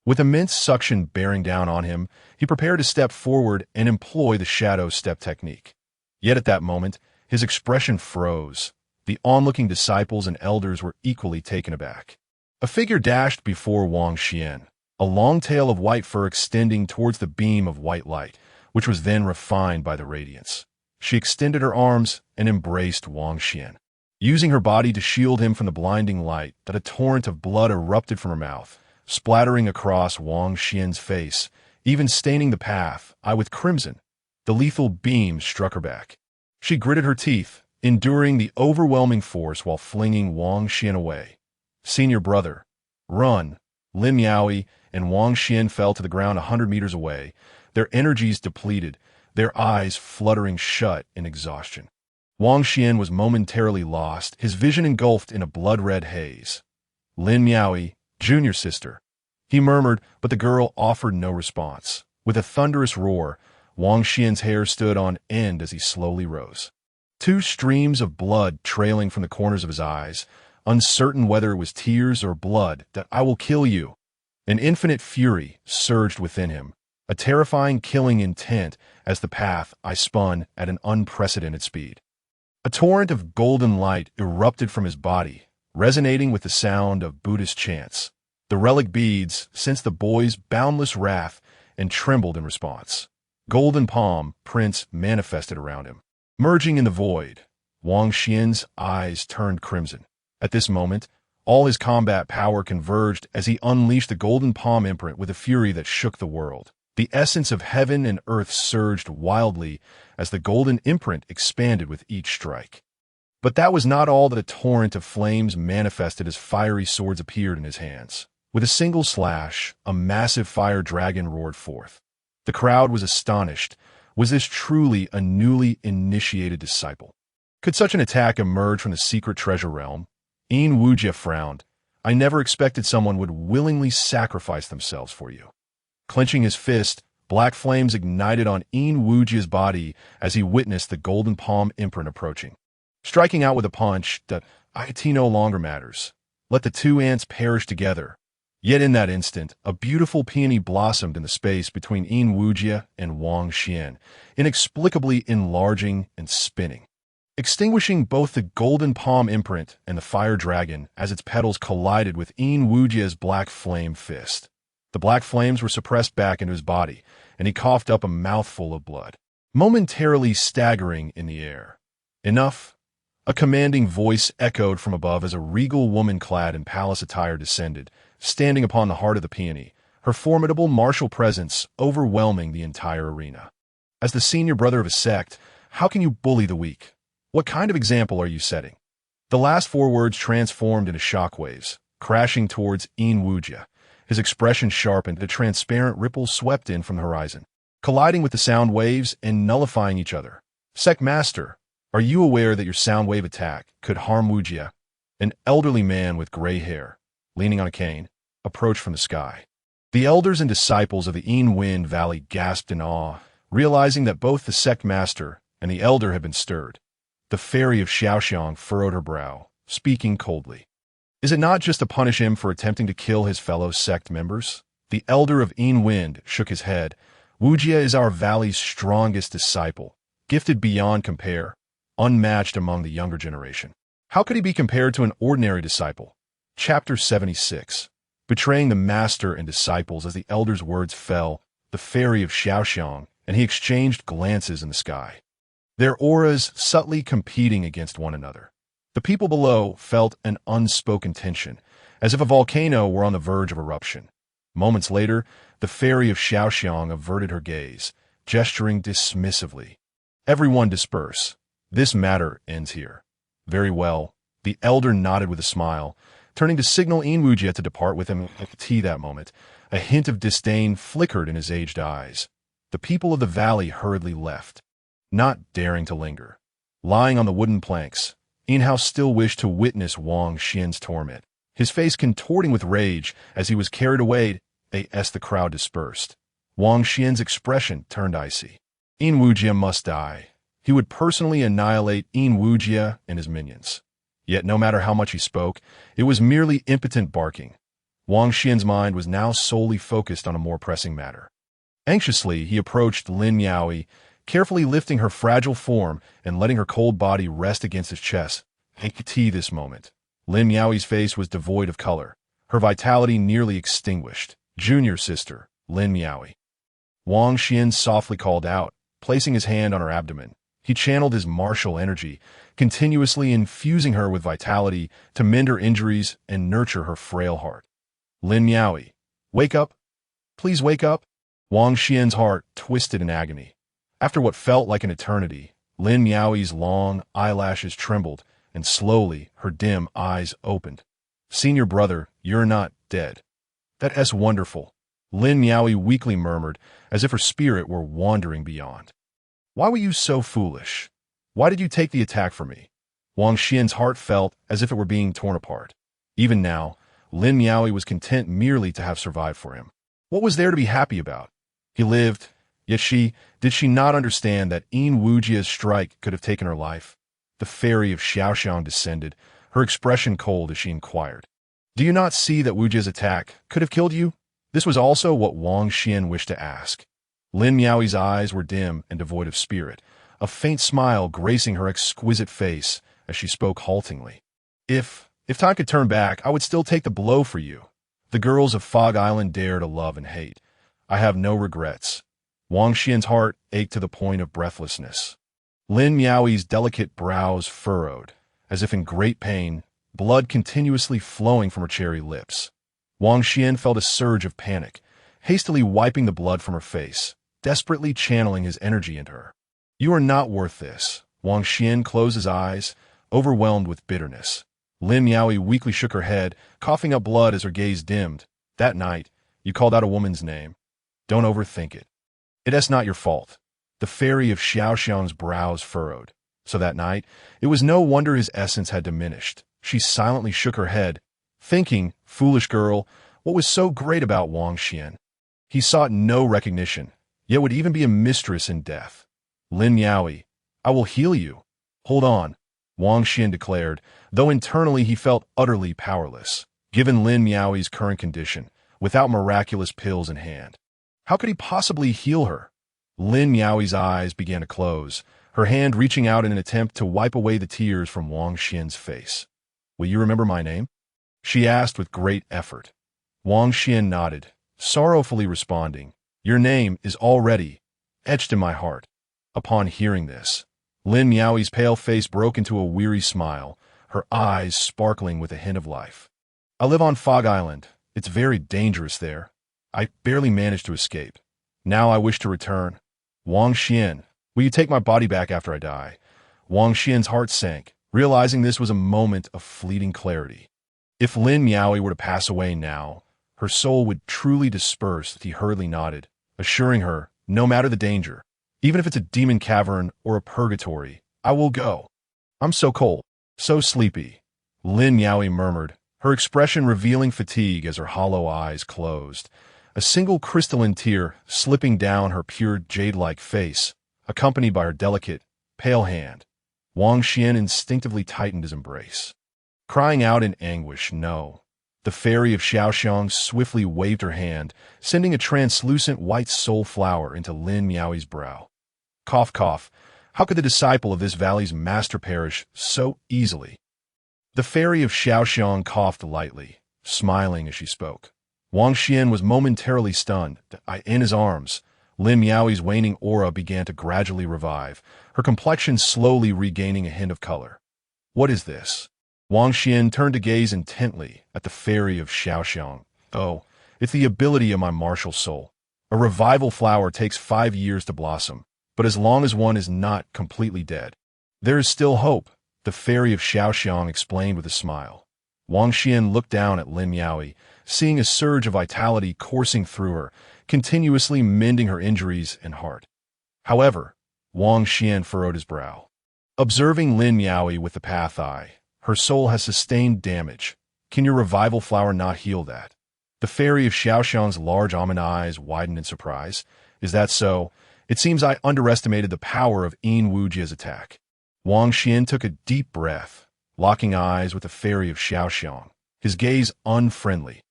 With immense suction bearing down on him, he prepared to step forward and employ the shadow step technique. Yet at that moment, his expression froze. The onlooking disciples and elders were equally taken aback. A figure dashed before Wang Xian, a long tail of white fur extending towards the beam of white light, which was then refined by the radiance. She extended her arms and embraced Wang Xian. Using her body to shield him from the blinding light, that a torrent of blood erupted from her mouth, splattering across Wang Xian's face, even staining the path, with crimson. The lethal beam struck her back. She gritted her teeth, enduring the overwhelming force while flinging Wang Xian away. Senior brother, run! Lin Miaoyi and Wang Xian fell to the ground 100 meters away, their energies depleted, their eyes fluttering shut in exhaustion. Wang Xian was momentarily lost, his vision engulfed in a blood-red haze. Lin Miaoyi, junior sister. He murmured, but the girl offered no response. With a thunderous roar, Wang Xian's hair stood on end as he slowly rose. Two streams of blood trailing from the corners of his eyes, uncertain whether it was tears or blood, that "I will kill you." An infinite fury surged within him, a terrifying killing intent as the path spun at an unprecedented speed. A torrent of golden light erupted from his body, resonating with the sound of Buddhist chants. The relic beads sensed the boy's boundless wrath and trembled in response. Golden palm prints manifested around him. Merging in the void, Wang Xian's eyes turned crimson. At this moment, all his combat power converged as he unleashed the golden palm imprint with a fury that shook the world. The essence of heaven and earth surged wildly as the golden imprint expanded with each strike. But that was not all that a torrent of flames manifested as fiery swords appeared in his hands. With a single slash, a massive fire dragon roared forth. The crowd was astonished. Was this truly a newly initiated disciple? Could such an attack emerge from the secret treasure realm? Yin Wujie frowned. I never expected someone would willingly sacrifice themselves for you. Clenching his fist, black flames ignited on Yin Wujie's body as he witnessed the golden palm imprint approaching. Striking out with a punch, that "It no longer matters. Let the two ants perish together." Yet in that instant, a beautiful peony blossomed in the space between Yin Wujie and Wang Xian, inexplicably enlarging and spinning, extinguishing both the golden palm imprint and the fire dragon as its petals collided with Yin Wujie's black flame fist. The black flames were suppressed back into his body, and he coughed up a mouthful of blood, momentarily staggering in the air. Enough! A commanding voice echoed from above as a regal woman clad in palace attire descended, standing upon the heart of the peony, her formidable martial presence overwhelming the entire arena. As the senior brother of a sect, how can you bully the weak? What kind of example are you setting? The last four words transformed into shockwaves, crashing towards Yin Wujie. His expression sharpened, the transparent ripples swept in from the horizon, colliding with the sound waves and nullifying each other. Sect Master, are you aware that your sound wave attack could harm Wujie? An elderly man with gray hair, leaning on a cane, approached from the sky. The elders and disciples of the Yin Wind Valley gasped in awe, realizing that both the sect master and the elder had been stirred. The fairy of Xiaoxiang furrowed her brow, speaking coldly. Is it not just to punish him for attempting to kill his fellow sect members? The elder of Yin Wind shook his head. Wujie is our valley's strongest disciple, gifted beyond compare, unmatched among the younger generation. How could he be compared to an ordinary disciple? Chapter 76. Betraying the master and disciples. As the elder's words fell, the fairy of Xiaoxiang and he exchanged glances in the sky, their auras subtly competing against one another. The people below felt an unspoken tension, as if a volcano were on the verge of eruption. Moments later, the fairy of Xiaoxiang averted her gaze, gesturing dismissively. Everyone disperse. This matter ends here. Very well. The elder nodded with a smile, turning to signal Yin Wujie to depart with him at tea that moment. A hint of disdain flickered in his aged eyes. The people of the valley hurriedly left, not daring to linger. Lying on the wooden planks, Yin Hao still wished to witness Wang Xian's torment, his face contorting with rage as he was carried away as the crowd dispersed. Wang Xian's expression turned icy. Yin Wujie must die. He would personally annihilate Yin Wujie and his minions. Yet no matter how much he spoke, it was merely impotent barking. Wang Xian's mind was now solely focused on a more pressing matter. Anxiously, he approached Lin Yaoi, carefully lifting her fragile form and letting her cold body rest against his chest. Take tea this moment. Lin Yaoi's face was devoid of color, her vitality nearly extinguished. Junior sister, Lin Yaoi. Wang Xian softly called out, placing his hand on her abdomen. He channeled his martial energy, continuously infusing her with vitality to mend her injuries and nurture her frail heart. Lin Yaoi, wake up. Please wake up. Wang Xian's heart twisted in agony. After what felt like an eternity, Lin Yaoi's long eyelashes trembled, and slowly her dim eyes opened. Senior brother, you're not dead. That's wonderful. Lin Yaoi weakly murmured, as if her spirit were wandering beyond. Why were you so foolish? Why did you take the attack from me? Wang Xian's heart felt as if it were being torn apart. Even now, Lin Yaoi was content merely to have survived for him. What was there to be happy about? He lived, yet did she not understand that Yin Wujia's strike could have taken her life? The fairy of Xiaoxiang descended, her expression cold as she inquired. Do you not see that Wujia's attack could have killed you? This was also what Wang Xian wished to ask. Lin Yaoi's eyes were dim and devoid of spirit, a faint smile gracing her exquisite face as she spoke haltingly. If time could turn back, I would still take the blow for you. The girls of Fog Island dare to love and hate. I have no regrets. Wang Xian's heart ached to the point of breathlessness. Lin Yaoi's delicate brows furrowed, as if in great pain, blood continuously flowing from her cherry lips. Wang Xian felt a surge of panic, hastily wiping the blood from her face, desperately channeling his energy into her. You are not worth this. Wang Xian closed his eyes, overwhelmed with bitterness. Lin Yaoi weakly shook her head, coughing up blood as her gaze dimmed. That night, you called out a woman's name. Don't overthink it. It's not your fault. The fairy of Xiaoxiang's brows furrowed. So that night, it was no wonder his essence had diminished. She silently shook her head, thinking, foolish girl, what was so great about Wang Xian? He sought no recognition, yet would even be a mistress in death. Lin Yaoi, I will heal you. Hold on, Wang Xian declared, though internally he felt utterly powerless, given Lin Yaoi's current condition, without miraculous pills in hand. How could he possibly heal her? Lin Yaoi's eyes began to close, her hand reaching out in an attempt to wipe away the tears from Wang Xian's face. Will you remember my name? She asked with great effort. Wang Xian nodded, sorrowfully responding, Your name is already etched in my heart. Upon hearing this, Lin Yaoi's pale face broke into a weary smile, her eyes sparkling with a hint of life. I live on Fog Island. It's very dangerous there. I barely managed to escape. Now I wish to return. Wang Xian, will you take my body back after I die? Wang Xian's heart sank, realizing this was a moment of fleeting clarity. If Lin Yaoi were to pass away now, her soul would truly disperse. He hurriedly nodded, assuring her, no matter the danger, even if it's a demon cavern or a purgatory, I will go. I'm so cold, so sleepy. Lin Yaoi murmured, her expression revealing fatigue as her hollow eyes closed, a single crystalline tear slipping down her pure jade-like face, accompanied by her delicate, pale hand. Wang Xian instinctively tightened his embrace. Crying out in anguish, no. The fairy of Xiaoxiang swiftly waved her hand, sending a translucent white soul flower into Lin Yaoi's brow. Cough, cough. How could the disciple of this valley's master perish so easily? The fairy of Xiaoxiang coughed lightly, smiling as she spoke. Wang Xian was momentarily stunned. In his arms, Lin Yaoi's waning aura began to gradually revive, her complexion slowly regaining a hint of color. What is this? Wang Xian turned to gaze intently at the fairy of Xiaoxiang. Oh, it's the ability of my martial soul. A revival flower takes 5 years to blossom, but as long as one is not completely dead, there is still hope, the fairy of Xiaoxiang explained with a smile. Wang Xian looked down at Lin Yaoi, seeing a surge of vitality coursing through her, continuously mending her injuries and heart. However, Wang Xian furrowed his brow. Observing Lin Yaoi with the path eye, her soul has sustained damage. Can your revival flower not heal that? The fairy of Xiaoxiang's large almond eyes widened in surprise. Is that so? It seems I underestimated the power of Yin Wujia's attack. Wang Xian took a deep breath, locking eyes with the fairy of Xiaoxiang, his gaze unfriendly.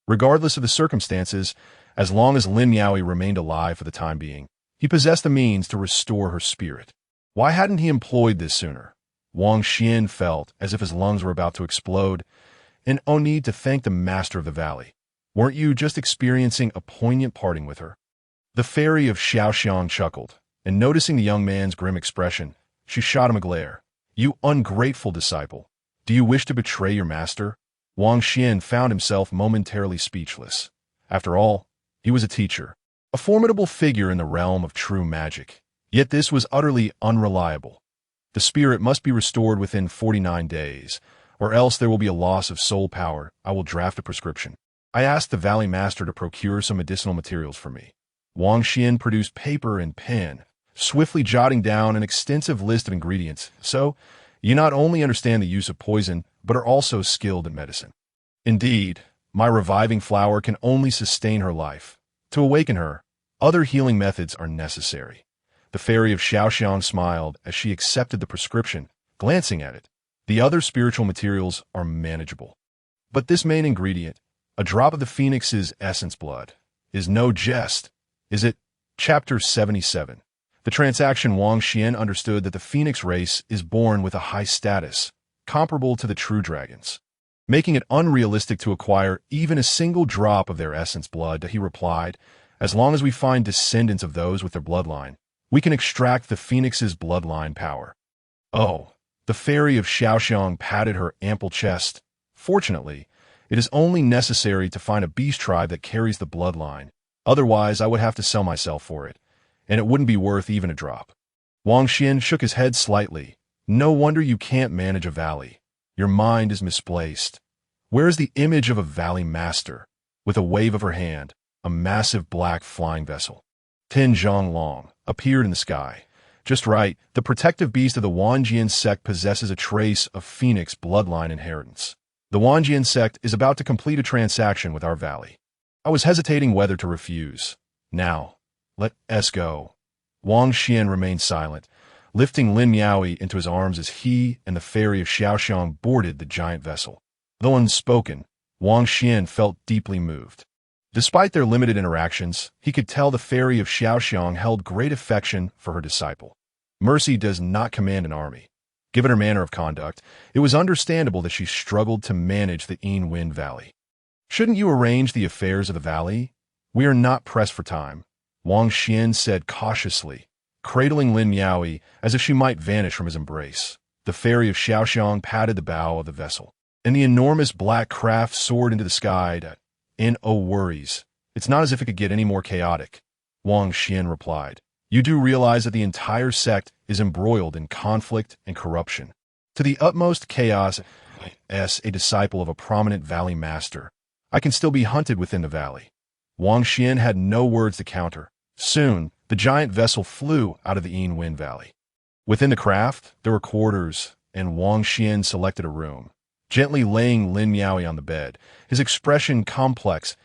Regardless of the circumstances, as long as Lin Miaoi remained alive for the time being, he possessed the means to restore her spirit. Why hadn't he employed this sooner? Wang Xian felt as if his lungs were about to explode, and no need to thank the master of the valley. Weren't you just experiencing a poignant parting with her? The fairy of Xiaoxiang chuckled, and noticing the young man's grim expression, she shot him a glare. You ungrateful disciple! Do you wish to betray your master? Wang Xian found himself momentarily speechless. After all, he was a teacher, a formidable figure in the realm of true magic. Yet this was utterly unreliable. The spirit must be restored within 49 days, or else there will be a loss of soul power. I will draft a prescription. I asked the valley master to procure some medicinal materials for me. Wang Xian produced paper and pen, swiftly jotting down an extensive list of ingredients. So, you not only understand the use of poison, but are also skilled in medicine. Indeed, my reviving flower can only sustain her life. To awaken her, other healing methods are necessary. The fairy of Xiaoxiang smiled as she accepted the prescription, glancing at it. The other spiritual materials are manageable. But this main ingredient, a drop of the phoenix's essence blood, is no jest, is it? Chapter 77. The transaction. Wang Xian understood that the phoenix race is born with a high status, comparable to the true dragons, making it unrealistic to acquire even a single drop of their essence blood. He replied, as long as we find descendants of those with their bloodline, we can extract the phoenix's bloodline power. Oh, the fairy of Xiaoxiang patted her ample chest. Fortunately, it is only necessary to find a beast tribe that carries the bloodline. Otherwise, I would have to sell myself for it, and it wouldn't be worth even a drop. Wang Xian shook his head slightly. No wonder you can't manage a valley. Your mind is misplaced. Where is the image of a valley master? With a wave of her hand, a massive black flying vessel, Tin Zhonglong, appeared in the sky. Just right, the protective beast of the Wanjian sect possesses a trace of phoenix bloodline inheritance. The Wanjian sect is about to complete a transaction with our valley. I was hesitating whether to refuse. Now, let us go. Wang Xian remained silent, lifting Lin Miaoi into his arms as he and the fairy of Xiaoxiang boarded the giant vessel. Though unspoken, Wang Xian felt deeply moved. Despite their limited interactions, he could tell the fairy of Xiaoxiang held great affection for her disciple. Mercy does not command an army. Given her manner of conduct, it was understandable that she struggled to manage the Yin Wind Valley. Shouldn't you arrange the affairs of the valley? We are not pressed for time, Wang Xian said cautiously, cradling Lin Miaoi as if she might vanish from his embrace. The fairy of Xiaoxiang patted the bow of the vessel, and the enormous black craft soared into the sky. No worries. It's not as if it could get any more chaotic, Wang Xian replied. You do realize that the entire sect is embroiled in conflict and corruption. To the utmost chaos, as a disciple of a prominent valley master, I can still be hunted within the valley. Wang Xian had no words to counter. Soon, the giant vessel flew out of the Yin Wind Valley. Within the craft, there were quarters, and Wang Xian selected a room, gently laying Lin Miaoi on the bed, his expression complex.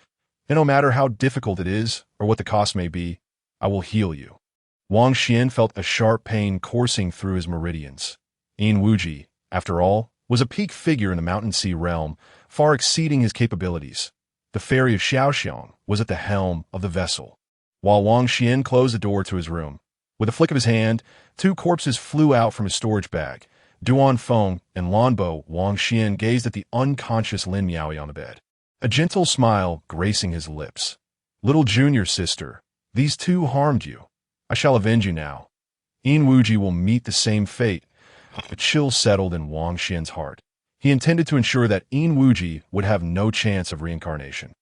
And no matter how difficult it is, or what the cost may be, I will heal you. Wang Xian felt a sharp pain coursing through his meridians. Yin Wuji, after all, was a peak figure in the Mountain Sea realm, far exceeding his capabilities. The fairy of Xiaoxiang was at the helm of the vessel. While Wang Xian closed the door to his room, with a flick of his hand, two corpses flew out from his storage bag. Duan Feng and Lanbo. Wang Xian gazed at the unconscious Lin Miaoi on the bed, a gentle smile gracing his lips. Little junior sister, these two harmed you. I shall avenge you now. Yin Wuji will meet the same fate. A chill settled in Wang Xian's heart. He intended to ensure that Yin Wuji would have no chance of reincarnation.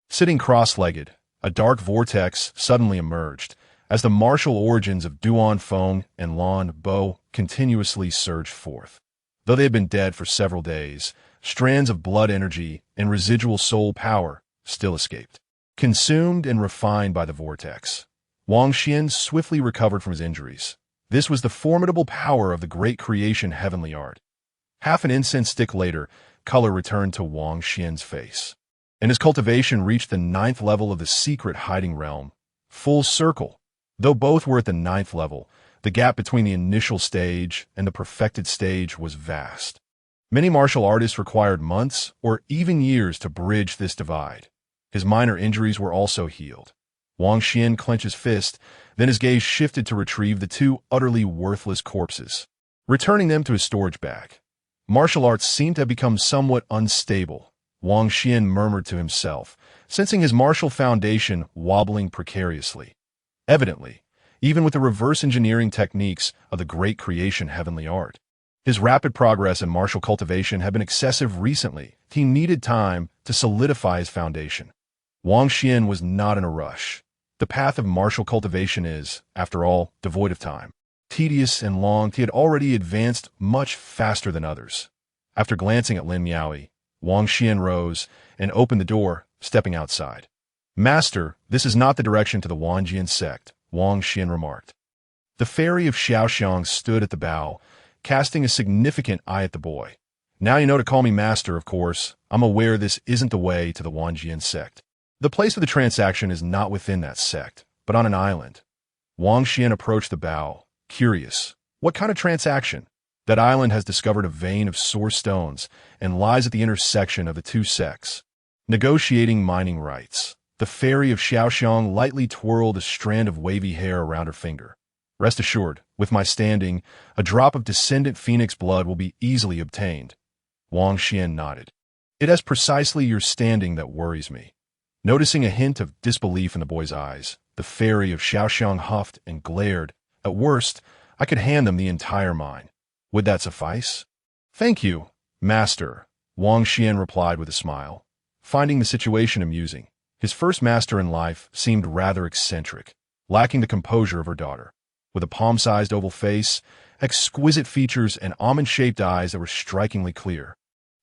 Sitting cross-legged, a dark vortex suddenly emerged, as the martial origins of Duan Feng and Lan Bo continuously surged forth. Though they had been dead for several days, strands of blood energy and residual soul power still escaped, consumed and refined by the vortex. Wang Xian swiftly recovered from his injuries. This was the formidable power of the great creation heavenly art. Half an incense stick later, color returned to Wang Xian's face, and his cultivation reached the 9th level of the secret hiding realm. Full circle. Though both were at the 9th level, the gap between the initial stage and the perfected stage was vast. Many martial artists required months or even years to bridge this divide. His minor injuries were also healed. Wang Xian clenched his fist, then his gaze shifted to retrieve the two utterly worthless corpses, returning them to his storage bag. Martial arts seemed to have become somewhat unstable, Wang Xian murmured to himself, sensing his martial foundation wobbling precariously. Evidently, even with the reverse engineering techniques of the great creation heavenly art, his rapid progress in martial cultivation had been excessive recently. He needed time to solidify his foundation. Wang Xian was not in a rush. The path of martial cultivation is, after all, devoid of time. Tedious and long, he had already advanced much faster than others. After glancing at Lin Miaoyi, Wang Xian rose and opened the door, stepping outside. "Master, this is not the direction to the Wanjian sect," Wang Xian remarked. The fairy of Xiaoxiang stood at the bow, casting a significant eye at the boy. "Now you know to call me master, of course. I'm aware this isn't the way to the Wanjian sect. The place of the transaction is not within that sect, but on an island." Wang Xian approached the bow, curious. What kind of transaction? That island has discovered a vein of source stones and lies at the intersection of the two sects. Negotiating mining rights. The fairy of Xiaoxiang lightly twirled a strand of wavy hair around her finger. "Rest assured, with my standing, a drop of descendant phoenix blood will be easily obtained." Wang Xian nodded. "It is precisely your standing that worries me." Noticing a hint of disbelief in the boy's eyes, the fairy of Xiaoxiang huffed and glared. "At worst, I could hand them the entire mine. Would that suffice?" "Thank you, master," Wang Xian replied with a smile, finding the situation amusing. His first master in life seemed rather eccentric, lacking the composure of her daughter. With a palm-sized oval face, exquisite features, and almond-shaped eyes that were strikingly clear,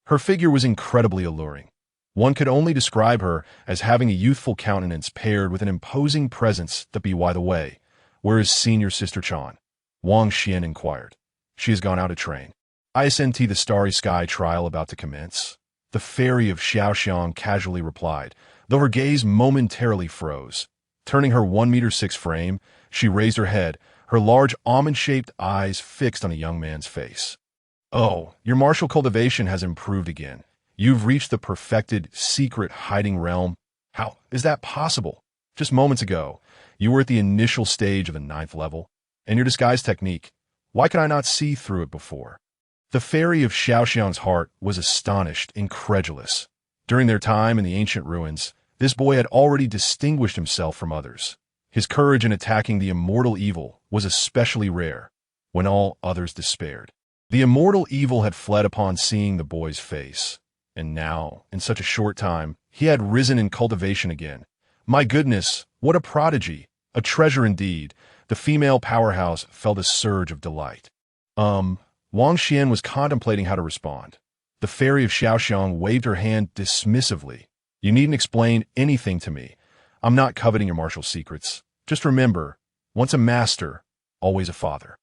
her figure was incredibly alluring. One could only describe her as having a youthful countenance paired with an imposing presence. By the way, where is senior sister Chan? Wang Xian inquired. "She has gone out to train. ISNT the Starry Sky trial about to commence." The fairy of Xiaoxiang casually replied, though her gaze momentarily froze. Turning her 1-meter-6 frame, she raised her head, her large almond-shaped eyes fixed on the young man's face. "Oh, your martial cultivation has improved again. You've reached the perfected, secret hiding realm. How is that possible? Just moments ago, you were at the initial stage of the 9th level, and your disguise technique, why could I not see through it before?" The fairy of Xiaoxiang's heart was astonished, incredulous. During their time in the ancient ruins, this boy had already distinguished himself from others. His courage in attacking the immortal evil was especially rare, when all others despaired. The immortal evil had fled upon seeing the boy's face. And now, in such a short time, he had risen in cultivation again. My goodness, what a prodigy! A treasure indeed. The female powerhouse felt a surge of delight. Wang Xian was contemplating how to respond. The fairy of Xiaoxiang waved her hand dismissively. "You needn't explain anything to me. I'm not coveting your martial secrets. Just remember, once a master, always a father."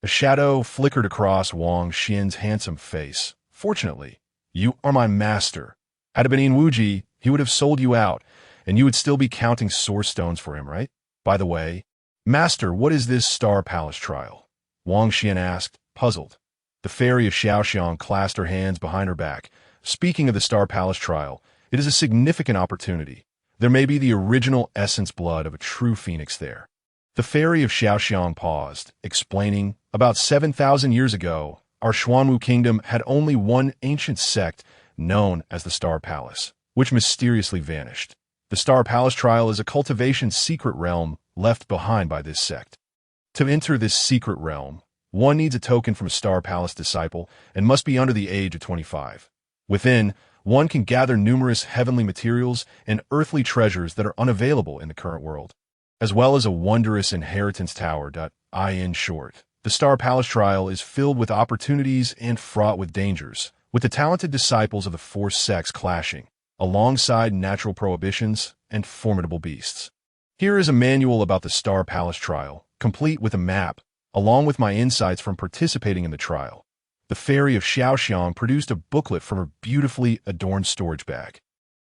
A shadow flickered across Wang Xian's handsome face. "Fortunately, you are my master. Had it been Yin Wuji, he would have sold you out, and you would still be counting source stones for him, right? By the way, master, what is this Star Palace trial?" Wang Xian asked, puzzled. The fairy of Xiaoxiang clasped her hands behind her back. "Speaking of the Star Palace trial, it is a significant opportunity. There may be the original essence blood of a true phoenix there." The fairy of Xiaoxiang paused, explaining, "About 7,000 years ago, our Xuanwu kingdom had only one ancient sect known as the Star Palace, which mysteriously vanished. The Star Palace trial is a cultivation secret realm left behind by this sect. To enter this secret realm, one needs a token from a Star Palace disciple and must be under the age of 25. Within, one can gather numerous heavenly materials and earthly treasures that are unavailable in the current world, as well as a wondrous inheritance tower. In short, the Star Palace trial is filled with opportunities and fraught with dangers, with the talented disciples of the four sects clashing, alongside natural prohibitions and formidable beasts. Here is a manual about the Star Palace trial, complete with a map, along with my insights from participating in the trial." The fairy of Xiaoxiang produced a booklet from her beautifully adorned storage bag.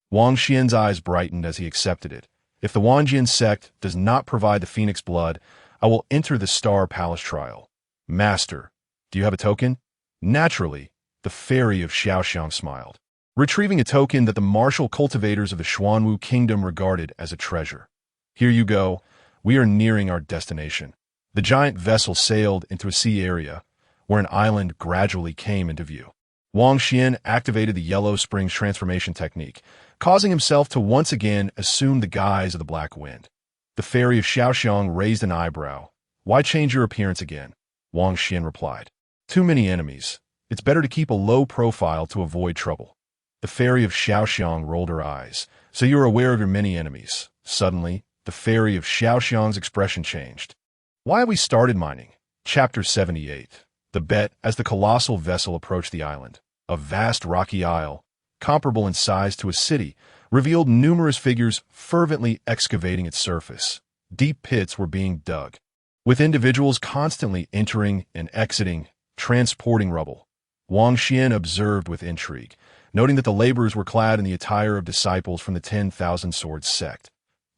Wang Xian's eyes brightened as he accepted it. "If the Wanjian sect does not provide the phoenix blood, I will enter the Star Palace trial." "Master, do you have a token?" "Naturally," the fairy of Xiaoxiang smiled. retrieving a token that the martial cultivators of the Xuanwu Kingdom regarded as a treasure. Here you go. We are nearing our destination. The giant vessel sailed into a sea area, where an island gradually came into view. Wang Xian activated the Yellow Springs transformation technique, causing himself to once again assume the guise of the Black Wind. The fairy of Xiaoxiang raised an eyebrow. Why change your appearance again? Wang Xian replied. Too many enemies. It's better to keep a low profile to avoid trouble. The fairy of Xiaoxiang rolled her eyes. So you are aware of your many enemies. Suddenly, the fairy of Xiaoxiang's expression changed. Why have we started mining? Chapter 78. The bet as the colossal vessel approached the island. A vast rocky isle, comparable in size to a city, revealed numerous figures fervently excavating its surface. Deep pits were being dug, with individuals constantly entering and exiting, transporting rubble. Wang Xian observed with intrigue, noting that the laborers were clad in the attire of disciples from the 10,000 Swords sect.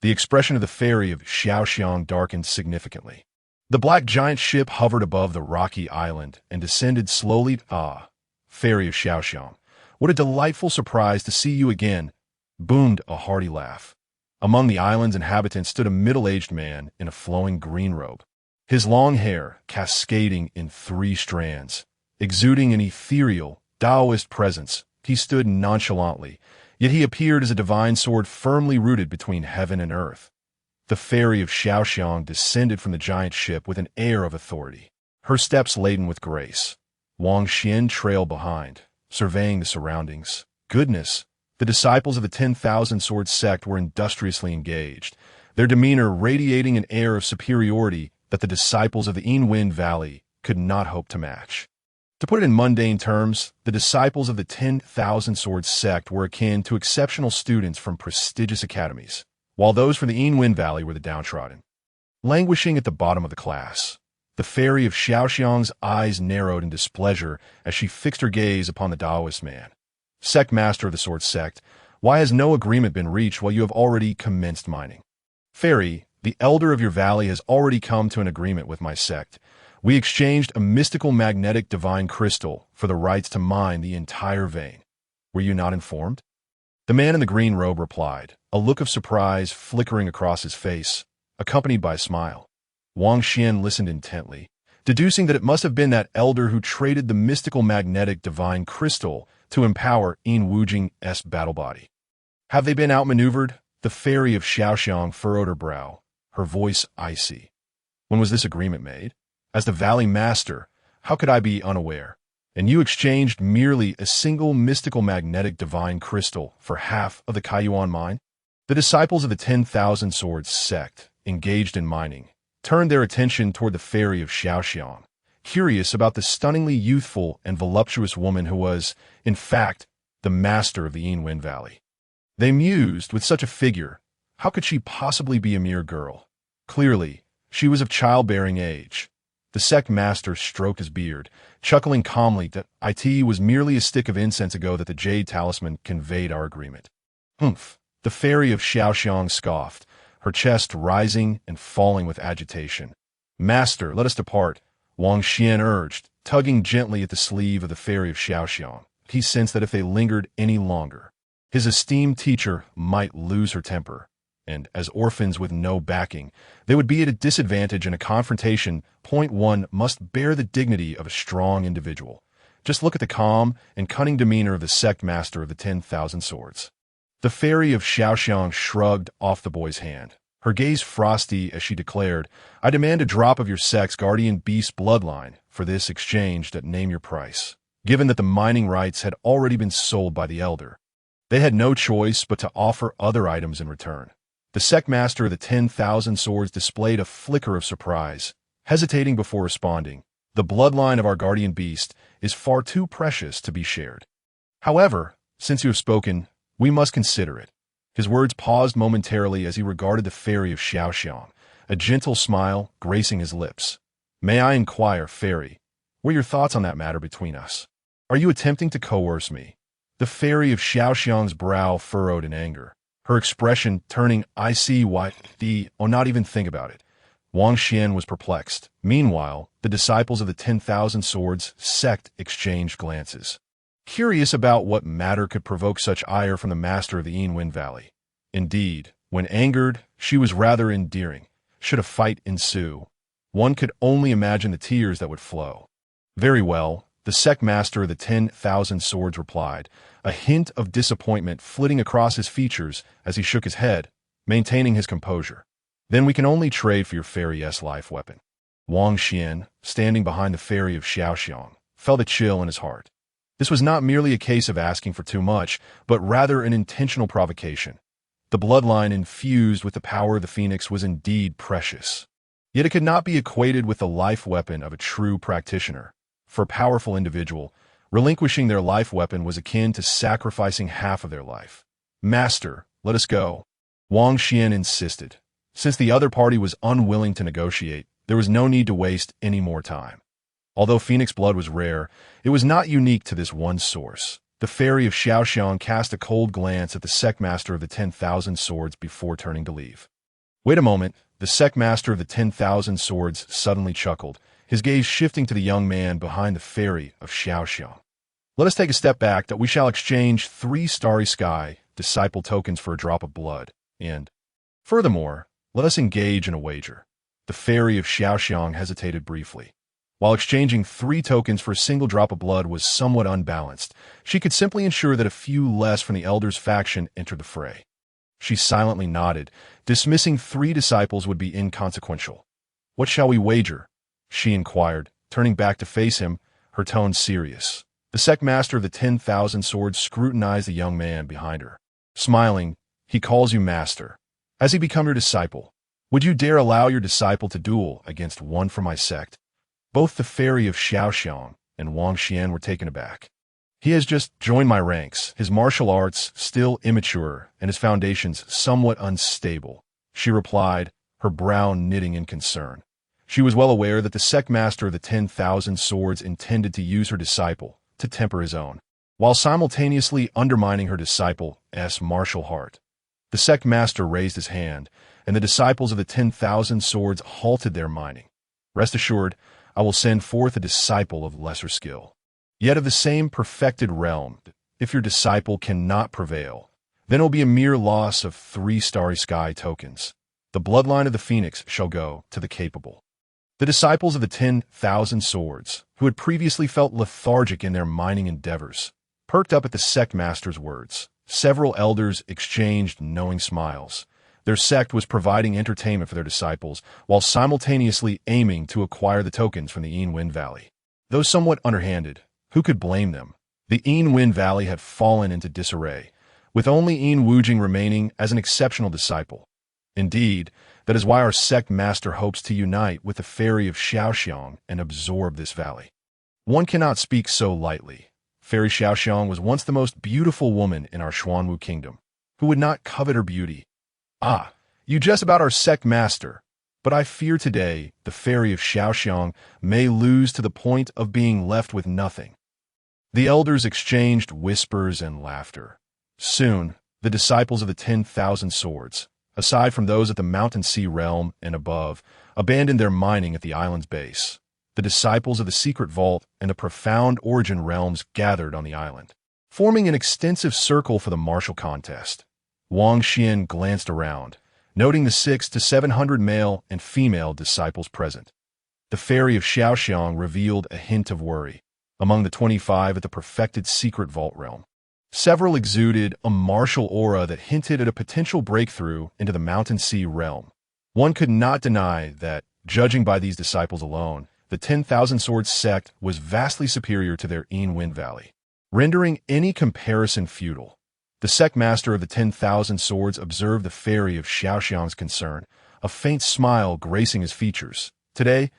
The expression of the fairy of Xiaoxiang darkened significantly. The black giant ship hovered above the rocky island and descended slowly. Ah, fairy of Xiaoxiang, what a delightful surprise to see you again, boomed a hearty laugh. Among the island's inhabitants stood a middle-aged man in a flowing green robe. His long hair, cascading in 3 strands, exuding an ethereal, Taoist presence, he stood nonchalantly, yet he appeared as a divine sword firmly rooted between heaven and earth. The fairy of Xiaoxiang descended from the giant ship with an air of authority, her steps laden with grace. Wang Xian trailed behind, surveying the surroundings. Goodness, the disciples of the 10,000 Swords sect were industriously engaged, their demeanor radiating an air of superiority that the disciples of the Yinwen Valley could not hope to match. To put it in mundane terms, the disciples of the 10,000 Swords sect were akin to exceptional students from prestigious academies, while those from the Yinwen Valley were the downtrodden. Languishing at the bottom of the class, the fairy of Xiaoxiang's eyes narrowed in displeasure as she fixed her gaze upon the Taoist man. Sect master of the Sword sect, why has no agreement been reached while you have already commenced mining? Fairy, the elder of your valley has already come to an agreement with my sect. We exchanged a mystical magnetic divine crystal for the rights to mine the entire vein. Were you not informed? The man in the green robe replied, a look of surprise flickering across his face, accompanied by a smile. Wang Xian listened intently, deducing that it must have been that elder who traded the mystical magnetic divine crystal to empower Yin Wujing's battle body. Have they been outmaneuvered? The fairy of Xiaoxiang furrowed her brow, her voice icy. When was this agreement made? As the valley master, how could I be unaware? And you exchanged merely a single mystical magnetic divine crystal for half of the Kaiyuan mine? The disciples of the 10,000 Swords sect, engaged in mining, turned their attention toward the fairy of Xiaoxiang, curious about the stunningly youthful and voluptuous woman who was, in fact, the master of the Yinwen Valley. They mused, with such a figure, how could she possibly be a mere girl? Clearly, she was of childbearing age. The sect master stroked his beard, chuckling calmly that it was merely a stick of incense ago that the jade talisman conveyed our agreement. Humph! The fairy of Xiaoxiang scoffed, her chest rising and falling with agitation. Master, let us depart, Wang Xian urged, tugging gently at the sleeve of the fairy of Xiaoxiang. He sensed that if they lingered any longer, his esteemed teacher might lose her temper, and as orphans with no backing, they would be at a disadvantage in a confrontation. Point one must bear the dignity of a strong individual. Just look at the calm and cunning demeanor of the sect master of the 10,000 Swords. The fairy of Xiaoxiang shrugged off the boy's hand, her gaze frosty as she declared, I demand a drop of your sect's guardian beast bloodline for this exchange at name your price. Given that the mining rights had already been sold by the elder, they had no choice but to offer other items in return. The sect master of the 10,000 Swords displayed a flicker of surprise, hesitating before responding. The bloodline of our guardian beast is far too precious to be shared. However, since you have spoken, we must consider it. His words paused momentarily as he regarded the fairy of Xiaoxiang, a gentle smile gracing his lips. May I inquire, fairy, what are your thoughts on that matter between us? Are you attempting to coerce me? The fairy of Xiaoxiang's brow furrowed in anger, her expression turning I see why not even think about it. Wang Xian was perplexed. Meanwhile, the disciples of the 10,000 Swords sect exchanged glances. curious about what matter could provoke such ire from the master of the Wind Valley. Indeed, when angered, she was rather endearing. Should a fight ensue, one could only imagine the tears that would flow. Very well, the sect master of the 10,000 Swords replied, a hint of disappointment flitting across his features as he shook his head, maintaining his composure. Then we can only trade for your fairy-s life weapon. Wang Xian, standing behind the fairy of Xiaoxiang, felt a chill in his heart. This was not merely a case of asking for too much, but rather an intentional provocation. The bloodline infused with the power of the phoenix was indeed precious. Yet it could not be equated with the life weapon of a true practitioner. For a powerful individual, relinquishing their life weapon was akin to sacrificing half of their life. Master, let us go. Wang Xian insisted. Since the other party was unwilling to negotiate, there was no need to waste any more time. Although phoenix blood was rare, it was not unique to this one source. The fairy of Xiaoxiang cast a cold glance at the sect master of the 10,000 Swords before turning to leave. Wait a moment, the sect master of the 10,000 Swords suddenly chuckled, his gaze shifting to the young man behind the fairy of Xiaoxiang. Let us take a step back that we shall exchange 3 starry sky disciple tokens for a drop of blood, and, furthermore, let us engage in a wager. The fairy of Xiaoxiang hesitated briefly. While exchanging 3 tokens for a single drop of blood was somewhat unbalanced, she could simply ensure that a few less from the elder's faction entered the fray. She silently nodded, dismissing 3 disciples would be inconsequential. What shall we wager? She inquired, turning back to face him, her tone serious. The sect master of the 10,000 Swords scrutinized the young man behind her. Smiling, he calls you master. Has he become your disciple? Would you dare allow your disciple to duel against one from my sect? Both the fairy of Xiaoxiang and Wang Xian were taken aback. He has just joined my ranks, his martial arts still immature and his foundations somewhat unstable, she replied, her brow knitting in concern. She was well aware that the sect master of the 10,000 Swords intended to use her disciple to temper his own, while simultaneously undermining her disciple's martial heart. The sect master raised his hand, and the disciples of the 10,000 Swords halted their mining. Rest assured, I will send forth a disciple of lesser skill, yet of the same perfected realm. If your disciple cannot prevail, then it will be a mere loss of 3 starry sky tokens. The bloodline of the phoenix shall go to the capable. The disciples of the 10,000 Swords, who had previously felt lethargic in their mining endeavors, perked up at the sect master's words. Several elders exchanged knowing smiles. Their sect was providing entertainment for their disciples, while simultaneously aiming to acquire the tokens from the Wind Valley. Though somewhat underhanded, who could blame them? The Wind Valley had fallen into disarray, with only Wujing remaining as an exceptional disciple. Indeed, that is why our sect master hopes to unite with the fairy of Xiaoxiang and absorb this valley. One cannot speak so lightly. Fairy Xiaoxiang was once the most beautiful woman in our Xuanwu kingdom. Who would not covet her beauty? Ah, you jest about our sect master, but I fear today the fairy of Xiaoxiang may lose to the point of being left with nothing. The elders exchanged whispers and laughter. Soon, the disciples of the 10,000 Swords, aside from those at the Mountain Sea realm and above, abandoned their mining at the island's base. The disciples of the Secret Vault and the Profound Origin realms gathered on the island, forming an extensive circle for the martial contest. Wang Xian glanced around, noting the 600 to 700 male and female disciples present. The fairy of Xiaoxiang revealed a hint of worry. Among the 25 at the perfected Secret Vault realm, several exuded a martial aura that hinted at a potential breakthrough into the Mountain Sea realm. One could not deny that, judging by these disciples alone, the 10,000 Swords sect was vastly superior to their Wind Valley, rendering any comparison futile. The sect master of the 10,000 Swords observed the fairy of Xiaoxiang's concern, a faint smile gracing his features. Today,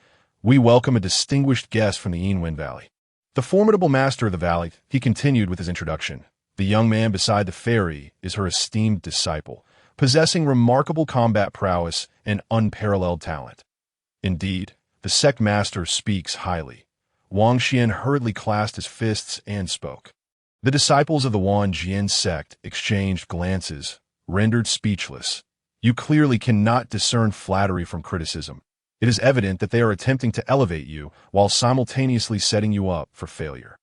we welcome a distinguished guest from the Wind Valley. The formidable master of the valley, he continued with his introduction. The young man beside the fairy is her esteemed disciple, possessing remarkable combat prowess and unparalleled talent. Indeed, the sect master speaks highly. Wang Xian hurriedly clasped his fists and spoke. The disciples of the Wang Jian sect exchanged glances, rendered speechless. You clearly cannot discern flattery from criticism. It is evident that they are attempting to elevate you while simultaneously setting you up for failure.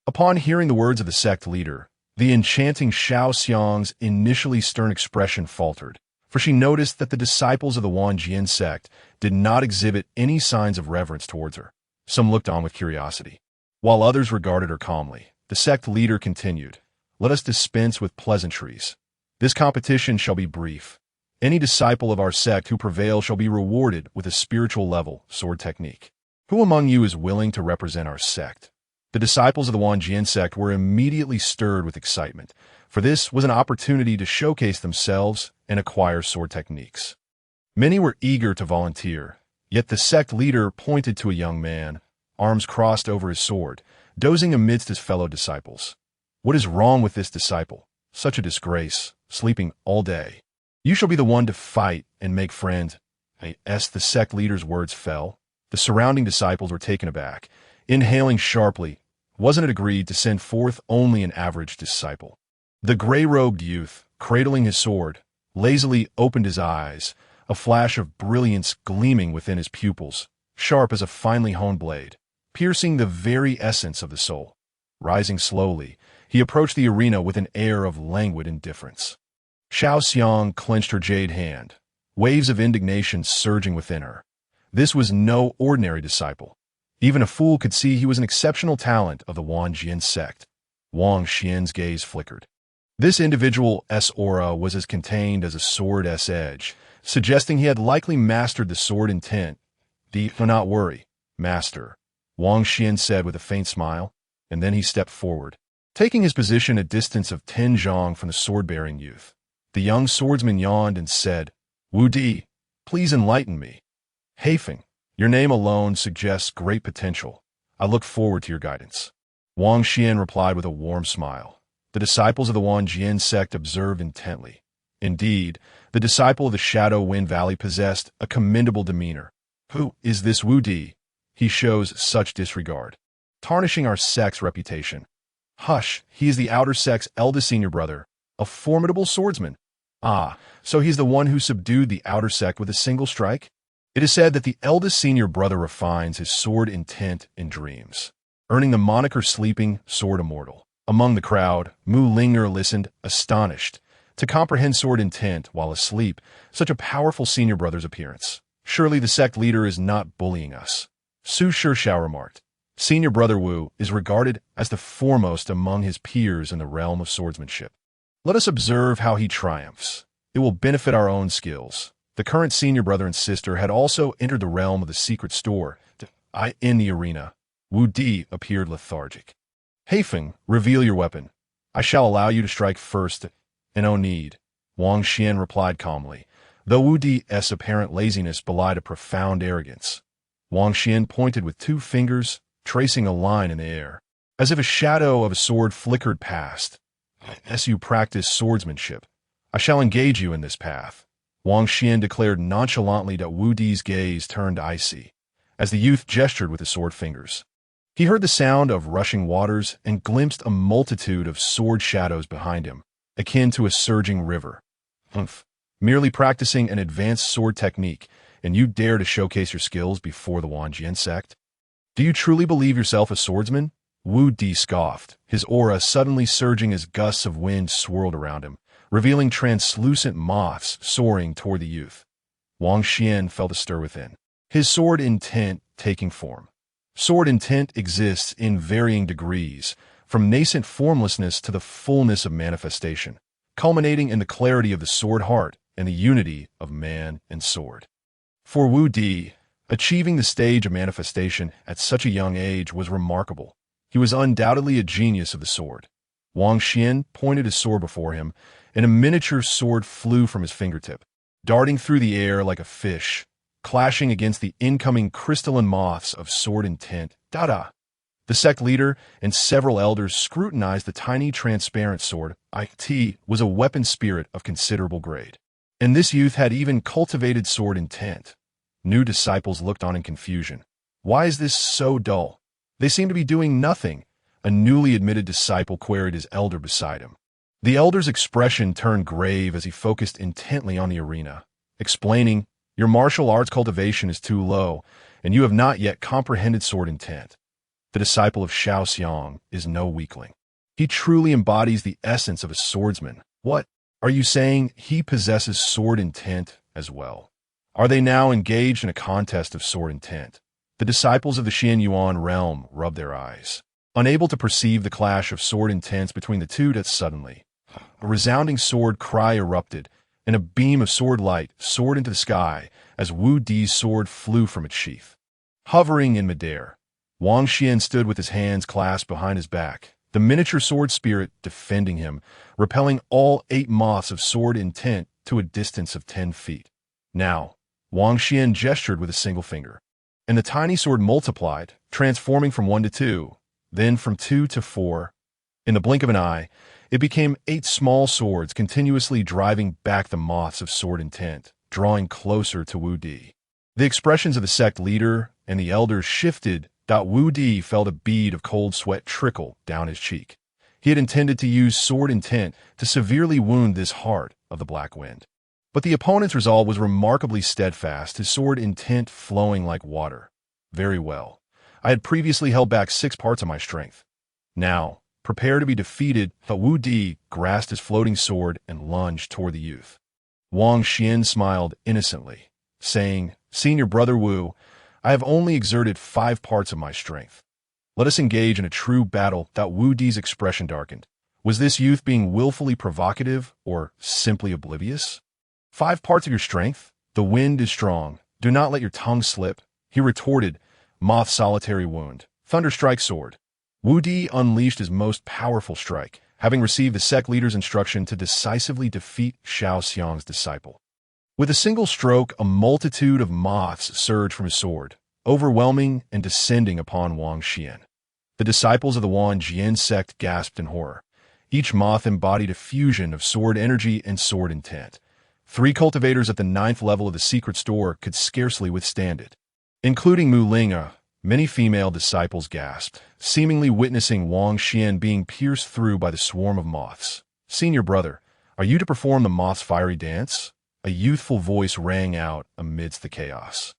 Upon hearing the words of the sect leader, the enchanting Xiao Xiang's initially stern expression faltered, for she noticed that the disciples of the Wangjian sect did not exhibit any signs of reverence towards her. Some looked on with curiosity, while others regarded her calmly. The sect leader continued, "Let us dispense with pleasantries. This competition shall be brief. Any disciple of our sect who prevails shall be rewarded with a spiritual level sword technique. Who among you is willing to represent our sect?" The disciples of the Wangjian sect were immediately stirred with excitement, for this was an opportunity to showcase themselves and acquire sword techniques. Many were eager to volunteer, yet the sect leader pointed to a young man, arms crossed over his sword, dozing amidst his fellow disciples. "What is wrong with this disciple? Such a disgrace, sleeping all day. You shall be the one to fight and make friends." As the sect leader's words fell, the surrounding disciples were taken aback, inhaling sharply. Wasn't it agreed to send forth only an average disciple? The gray-robed youth, cradling his sword, lazily opened his eyes, a flash of brilliance gleaming within his pupils, sharp as a finely honed blade, piercing the very essence of the soul. Rising slowly, he approached the arena with an air of languid indifference. Xiao Xiang clenched her jade hand, waves of indignation surging within her. This was no ordinary disciple. Even a fool could see he was an exceptional talent of the Wangjian sect. Wang Xian's gaze flickered. This individual's aura was as contained as a sword's edge, suggesting he had likely mastered the sword intent. "Do not worry, master," Wang Xian said with a faint smile, and then he stepped forward, taking his position a distance of 10 zhang from the sword-bearing youth. The young swordsman yawned and said, "Wu Di, please enlighten me." "Haifeng, your name alone suggests great potential. I look forward to your guidance." Wang Xian replied with a warm smile. The disciples of the Wangjian sect observed intently. Indeed, the disciple of the Shadow Wind Valley possessed a commendable demeanor. "Who is this Wu Di? He shows such disregard, tarnishing our sect's reputation." "Hush, he is the outer sect's eldest senior brother, a formidable swordsman." "Ah, so he's the one who subdued the outer sect with a single strike?" It is said that the eldest senior brother refines his sword intent in dreams, earning the moniker Sleeping Sword Immortal. Among the crowd, Mu Ling'er listened, astonished, to comprehend sword intent while asleep, such a powerful senior brother's appearance. "Surely the sect leader is not bullying us," Su Shixiao remarked. "Senior brother Wu is regarded as the foremost among his peers in the realm of swordsmanship. Let us observe how he triumphs. It will benefit our own skills." The current senior brother and sister had also entered the realm of the secret store. In the arena, Wu Di appeared lethargic. "Haifeng, reveal your weapon. I shall allow you to strike first." "No need," Wang Xian replied calmly, though Wu Di's apparent laziness belied a profound arrogance. Wang Xian pointed with 2 fingers, tracing a line in the air, as if a shadow of a sword flickered past. "As you practice swordsmanship, I shall engage you in this path." Wang Xian declared nonchalantly that Wu Di's gaze turned icy, as the youth gestured with his sword fingers. He heard the sound of rushing waters and glimpsed a multitude of sword shadows behind him, akin to a surging river. "Humph, merely practicing an advanced sword technique, and you dare to showcase your skills before the Wangjian sect? Do you truly believe yourself a swordsman?" Wu Di scoffed, his aura suddenly surging as gusts of wind swirled around him, revealing translucent moths soaring toward the youth. Wang Xian felt a stir within, his sword intent taking form. Sword intent exists in varying degrees, from nascent formlessness to the fullness of manifestation, culminating in the clarity of the sword heart and the unity of man and sword. For Wu Di, achieving the stage of manifestation at such a young age was remarkable. He was undoubtedly a genius of the sword. Wang Xian pointed his sword before him, and a miniature sword flew from his fingertip, darting through the air like a fish, clashing against the incoming crystalline moths of sword intent. Da-da! The sect leader and several elders scrutinized the tiny transparent sword. It was a weapon spirit of considerable grade, and this youth had even cultivated sword intent. New disciples looked on in confusion. "Why is this so dull? They seem to be doing nothing," a newly admitted disciple queried his elder beside him. The elder's expression turned grave as he focused intently on the arena, explaining, "Your martial arts cultivation is too low, and you have not yet comprehended sword intent. The disciple of Xiao Xiang is no weakling. He truly embodies the essence of a swordsman. What? Are you saying he possesses sword intent as well? Are they now engaged in a contest of sword intent? The disciples of the Xian Yuan realm rub their eyes, unable to perceive the clash of sword intents between the two. That suddenly, a resounding sword cry erupted, and a beam of sword light soared into the sky as Wu Di's sword flew from its sheath. Hovering in midair, Wang Xian stood with his hands clasped behind his back, the miniature sword spirit defending him, repelling all 8 moths of sword intent to a distance of 10 feet. Now, Wang Xian gestured with a single finger, and the tiny sword multiplied, transforming from 1 to 2, then from 2 to 4. In the blink of an eye, it became 8 small swords continuously driving back the moths of sword intent, drawing closer to Wu Di. The expressions of the sect leader and the elders shifted. Wu Di felt a bead of cold sweat trickle down his cheek. He had intended to use sword intent to severely wound this heart of the Black Wind. But the opponent's resolve was remarkably steadfast, his sword intent flowing like water. Very well. I had previously held back 6 parts of my strength. Now, prepare to be defeated. Wu Di grasped his floating sword and lunged toward the youth. Wang Xian smiled innocently, saying, "Senior brother Wu, I have only exerted 5 parts of my strength. Let us engage in a true battle." Wu Di's expression darkened. Was this youth being willfully provocative or simply oblivious? 5 parts of your strength? The wind is strong. Do not let your tongue slip, he retorted. Moth solitary wound. Thunderstrike sword. Wu Di unleashed his most powerful strike, having received the sect leader's instruction to decisively defeat Xiao Xiang's disciple. With a single stroke, a multitude of moths surged from his sword, overwhelming and descending upon Wang Xian. The disciples of the Wan Jian sect gasped in horror. Each moth embodied a fusion of sword energy and sword intent. 3 cultivators at the 9th level of the secret store could scarcely withstand it. Including Mu Linga, many female disciples gasped, seemingly witnessing Wang Xian being pierced through by the swarm of moths. "Senior brother, are you to perform the moth's fiery dance?" A youthful voice rang out amidst the chaos.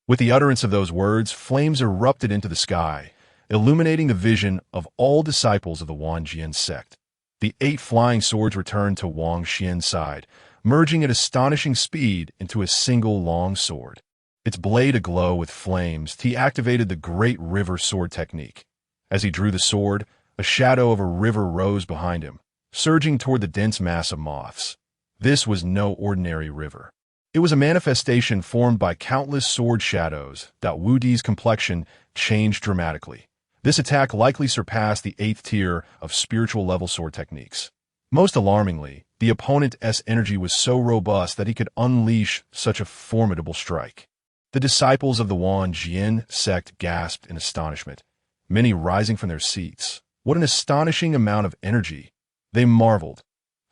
With the utterance of those words, flames erupted into the sky, illuminating the vision of all disciples of the Wan Jian sect. The 8 flying swords returned to Wang Xian's side, merging at astonishing speed into a single long sword. Its blade aglow with flames, he activated the Great River Sword technique. As he drew the sword, a shadow of a river rose behind him, surging toward the dense mass of moths. This was no ordinary river. It was a manifestation formed by countless sword shadows. Wu Di's complexion changed dramatically. This attack likely surpassed the 8th tier of spiritual level sword techniques. Most alarmingly, the opponent's energy was so robust that he could unleash such a formidable strike. The disciples of the Wan Jian sect gasped in astonishment, many rising from their seats. What an astonishing amount of energy! They marveled.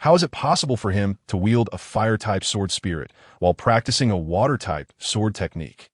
How is it possible for him to wield a fire-type sword spirit while practicing a water-type sword technique?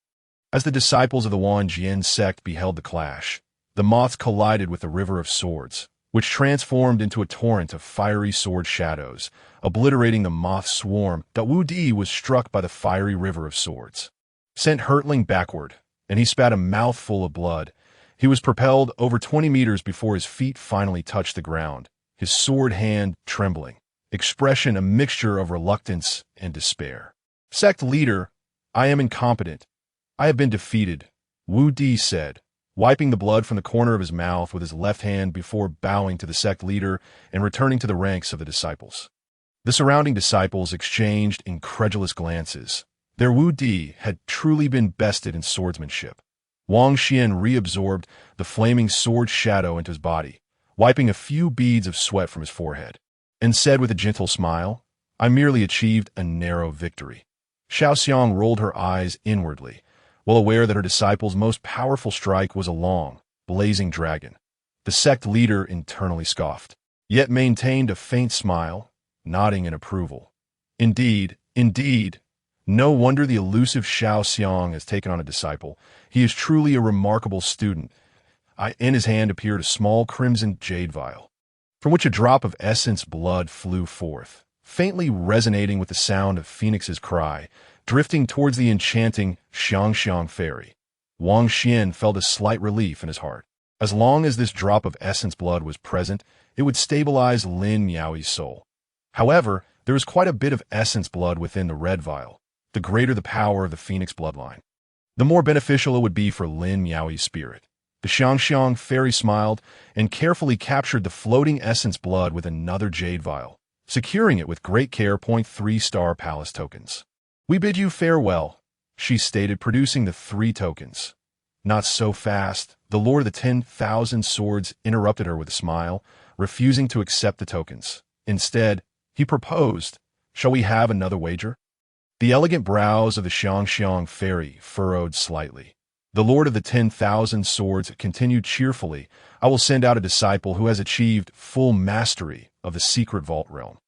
As the disciples of the Wan Jian sect beheld the clash, the moths collided with the river of swords, which transformed into a torrent of fiery sword shadows, obliterating the moth swarm. Wu Di was struck by the fiery river of swords. Sent hurtling backward, and he spat a mouthful of blood. He was propelled over 20 meters before his feet finally touched the ground, his sword hand trembling, expression a mixture of reluctance and despair. "Sect leader, I am incompetent. I have been defeated," Wu Di said, wiping the blood from the corner of his mouth with his left hand before bowing to the sect leader and returning to the ranks of the disciples. The surrounding disciples exchanged incredulous glances. Their Wu Di had truly been bested in swordsmanship. Wang Xian reabsorbed the flaming sword shadow into his body, wiping a few beads of sweat from his forehead, and said with a gentle smile, "I merely achieved a narrow victory." Xiao Xiang rolled her eyes inwardly, well aware that her disciple's most powerful strike was a long, blazing dragon. The sect leader internally scoffed, yet maintained a faint smile, nodding in approval. Indeed, no wonder the elusive Xiao Xiang has taken on a disciple. He is truly a remarkable student. In his hand appeared a small crimson jade vial, from which a drop of essence blood flew forth, faintly resonating with the sound of Phoenix's cry, drifting towards the enchanting Xiangxiang fairy. Wang Xian felt a slight relief in his heart. As long as this drop of essence blood was present, it would stabilize Lin Miaoyi's soul. However, there is quite a bit of essence blood within the red vial. The greater the power of the Phoenix bloodline, the more beneficial it would be for Lin Miaoyi's spirit. The Xiangxiang fairy smiled and carefully captured the floating essence blood with another jade vial, securing it with great care. 3-star palace tokens. We bid you farewell, she stated, producing the 3 tokens. Not so fast. The Lord of the 10,000 Swords interrupted her with a smile, refusing to accept the tokens. Instead, he proposed, "Shall we have another wager?" The elegant brows of the Xiangxiang fairy furrowed slightly. The Lord of the 10,000 Swords continued cheerfully, "I will send out a disciple who has achieved full mastery of the secret vault realm.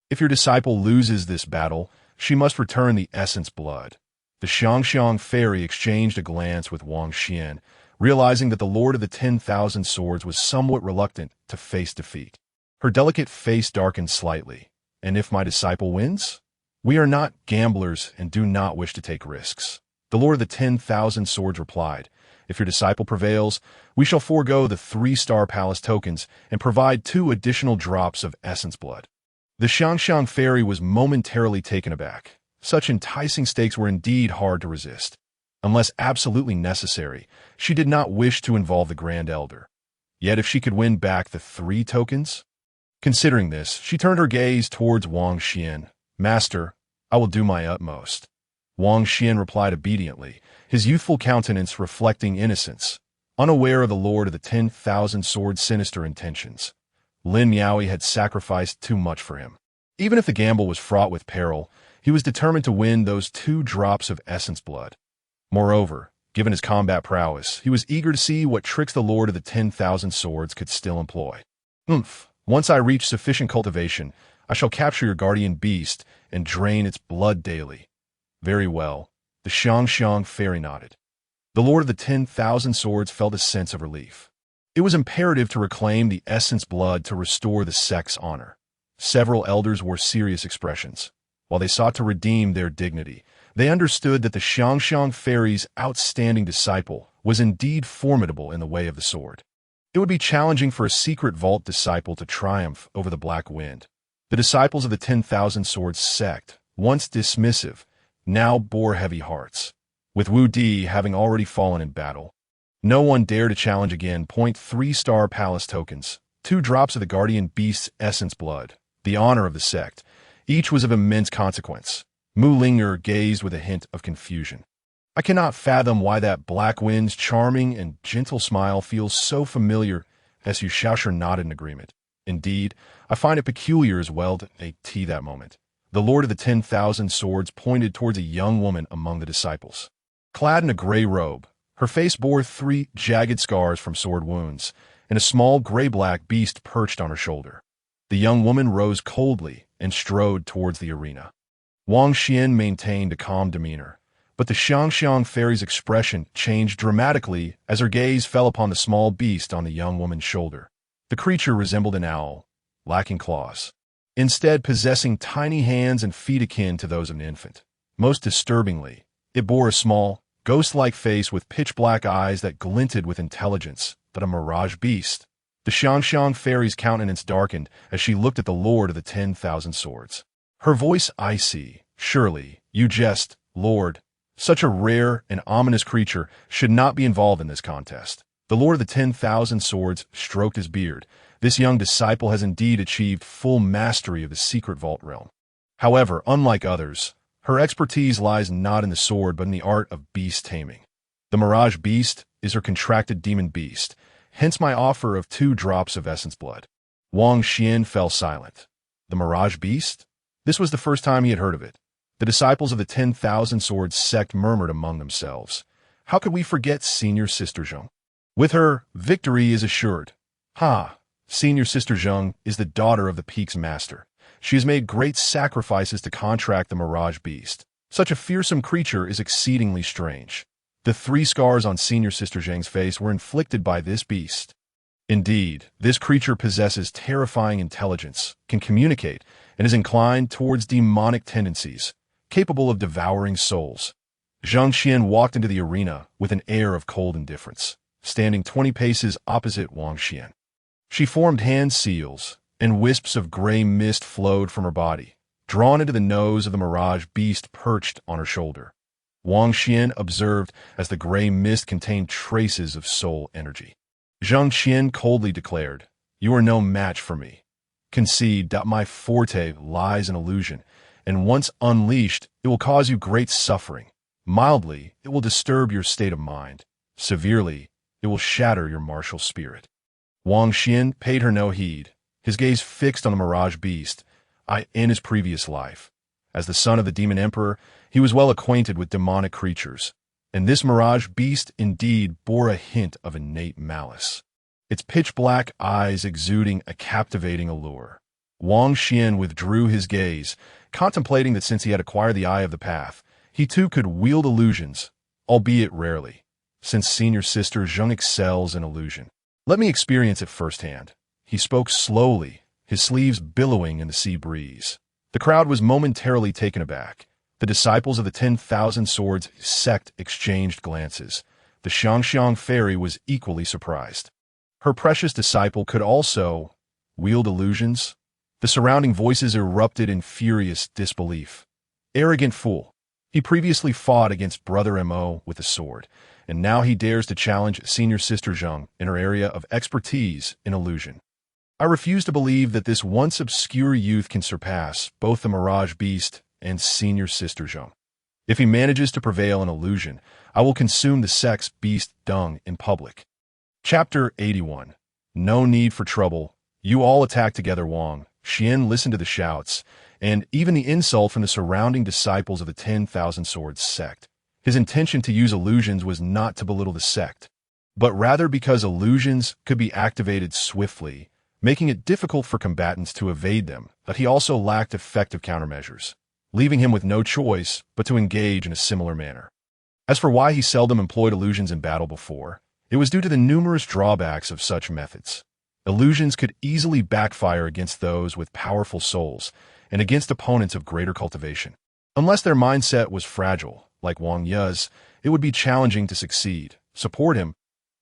If your disciple loses this battle, she must return the essence blood." The Xiangxiang fairy exchanged a glance with Wang Xian, realizing that the Lord of the 10,000 Swords was somewhat reluctant to face defeat. Her delicate face darkened slightly. "And if my disciple wins? We are not gamblers and do not wish to take risks." The Lord of the 10,000 Swords replied, "If your disciple prevails, we shall forego the 3-star palace tokens and provide 2 additional drops of essence blood." The Xiangxiang fairy was momentarily taken aback. Such enticing stakes were indeed hard to resist. Unless absolutely necessary, she did not wish to involve the Grand Elder. Yet if she could win back the 3 tokens? Considering this, she turned her gaze towards Wang Xian. "Master, I will do my utmost." Wang Xian replied obediently, his youthful countenance reflecting innocence, unaware of the Lord of the 10,000 Swords' sinister intentions. Lin Miaoyi had sacrificed too much for him. Even if the gamble was fraught with peril, he was determined to win those 2 drops of essence blood. Moreover, given his combat prowess, he was eager to see what tricks the Lord of the 10,000 Swords could still employ. Once I reach sufficient cultivation, I shall capture your guardian beast and drain its blood daily." "Very well." The Xiangxiang fairy nodded. The Lord of the 10,000 Swords felt a sense of relief. It was imperative to reclaim the essence blood to restore the sect's honor. Several elders wore serious expressions. While they sought to redeem their dignity, they understood that the Xiangxiang fairy's outstanding disciple was indeed formidable in the way of the sword. It would be challenging for a secret vault disciple to triumph over the Black Wind. The disciples of the 10,000 Swords sect, once dismissive, now bore heavy hearts. With Wu Di having already fallen in battle, no one dared to challenge again. 3-star palace tokens, 2 drops of the guardian beast's essence blood, the honor of the sect. Each was of immense consequence. Mu Linger gazed with a hint of confusion. "I cannot fathom why that Black Wind's charming and gentle smile feels so familiar." Su Shaosher nodded in agreement. "Indeed, I find it peculiar as well to that moment." The Lord of the 10,000 Swords pointed towards a young woman among the disciples. Clad in a gray robe, her face bore 3 jagged scars from sword wounds, and a small gray-black beast perched on her shoulder. The young woman rose coldly and strode towards the arena. Wang Xian maintained a calm demeanor, but the Xiangxiang fairy's expression changed dramatically as her gaze fell upon the small beast on the young woman's shoulder. The creature resembled an owl, lacking claws, instead possessing tiny hands and feet akin to those of an infant. Most disturbingly, it bore a small, ghost-like face with pitch-black eyes that glinted with intelligence, but a mirage beast. The Xiangxiang fairy's countenance darkened as she looked at the Lord of the 10,000 Swords. Her voice icy. "Surely, you jest, Lord. Such a rare and ominous creature should not be involved in this contest." The Lord of the 10,000 Swords stroked his beard. This young disciple has indeed achieved full mastery of the secret vault realm. However, unlike others, her expertise lies not in the sword but in the art of beast taming. The mirage beast is her contracted demon beast, hence my offer of 2 drops of essence blood. Wang Xian fell silent. The mirage beast? This was the first time he had heard of it. The disciples of the 10,000 Swords sect murmured among themselves. How could we forget Senior Sister Zheng? With her, victory is assured. Senior Sister Zheng is the daughter of the Peak's master. She has made great sacrifices to contract the mirage beast. Such a fearsome creature is exceedingly strange. The 3 scars on Senior Sister Zheng's face were inflicted by this beast. Indeed, this creature possesses terrifying intelligence, can communicate, and is inclined towards demonic tendencies, capable of devouring souls. Zhang Xian walked into the arena with an air of cold indifference. standing 20 paces opposite Wang Xian. She formed hand seals, and wisps of gray mist flowed from her body, drawn into the nose of the mirage beast perched on her shoulder. Wang Xian observed as the gray mist contained traces of soul energy. Zhang Qian coldly declared, "You are no match for me. Concede that my forte lies in illusion, and once unleashed, it will cause you great suffering. Mildly, it will disturb your state of mind. Severely, it will shatter your martial spirit." Wang Xian paid her no heed, his gaze fixed on the mirage beast. In his previous life, as the son of the demon emperor, he was well acquainted with demonic creatures, and this mirage beast indeed bore a hint of innate malice, its pitch-black eyes exuding a captivating allure. Wang Xian withdrew his gaze, contemplating that since he had acquired the Eye of the Path, he too could wield illusions, albeit rarely, since senior sister Zheng excels in illusion. "Let me experience it firsthand." He spoke slowly, his sleeves billowing in the sea breeze. The crowd was momentarily taken aback. The disciples of the 10,000 Swords sect exchanged glances. The Xiangxiang fairy was equally surprised. Her precious disciple could also wield illusions? The surrounding voices erupted in furious disbelief. Arrogant fool. He previously fought against Brother Mo with a sword, and now he dares to challenge senior sister Zheng in her area of expertise in illusion. I refuse to believe that this once obscure youth can surpass both the Mirage Beast and senior sister Zheng. If he manages to prevail in illusion, I will consume the sex beast dung in public. Chapter 81. No need for trouble. You all attack together. Wang Xian listened to the shouts, and even the insult from the surrounding disciples of the 10,000 Swords sect. His intention to use illusions was not to belittle the sect, but rather because illusions could be activated swiftly, making it difficult for combatants to evade them, that he also lacked effective countermeasures, leaving him with no choice but to engage in a similar manner. As for why he seldom employed illusions in battle before, it was due to the numerous drawbacks of such methods. Illusions could easily backfire against those with powerful souls and against opponents of greater cultivation. Unless their mindset was fragile, like Wang Yu's, it would be challenging to succeed. "Support him,"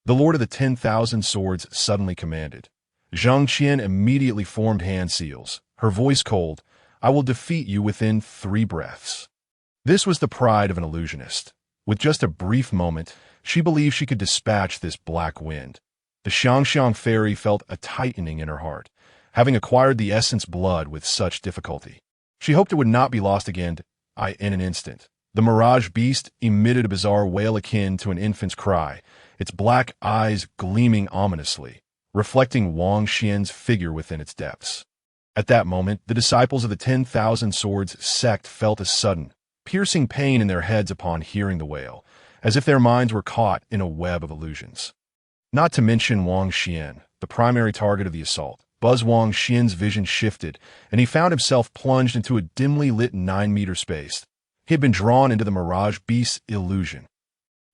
the Lord of the 10,000 Swords suddenly commanded. Zhang Qian immediately formed hand seals, her voice cold. "I will defeat you within 3 breaths." This was the pride of an illusionist. With just a brief moment, she believed she could dispatch this black wind. The Xiangxiang fairy felt a tightening in her heart, having acquired the essence blood with such difficulty. She hoped it would not be lost again in an instant. The Mirage Beast emitted a bizarre wail akin to an infant's cry, its black eyes gleaming ominously, reflecting Wang Xian's figure within its depths. At that moment, the disciples of the 10,000 Swords sect felt a sudden, piercing pain in their heads upon hearing the wail, as if their minds were caught in a web of illusions. Not to mention Wang Xian, the primary target of the assault. Wang Xian's vision shifted, and he found himself plunged into a dimly lit 9-meter space. He had been drawn into the Mirage Beast's illusion.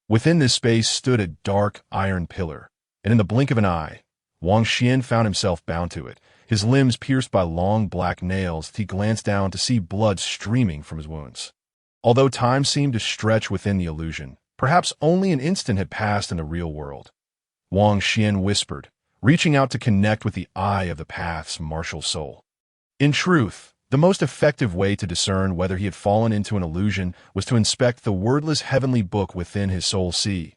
Within this space stood a dark iron pillar, and in the blink of an eye, Wang Xian found himself bound to it, his limbs pierced by long black nails. He glanced down to see blood streaming from his wounds. Although time seemed to stretch within the illusion, perhaps only an instant had passed in the real world. Wang Xian whispered, reaching out to connect with the Eye of the Path's martial soul. In truth, the most effective way to discern whether he had fallen into an illusion was to inspect the wordless heavenly book within his soul sea.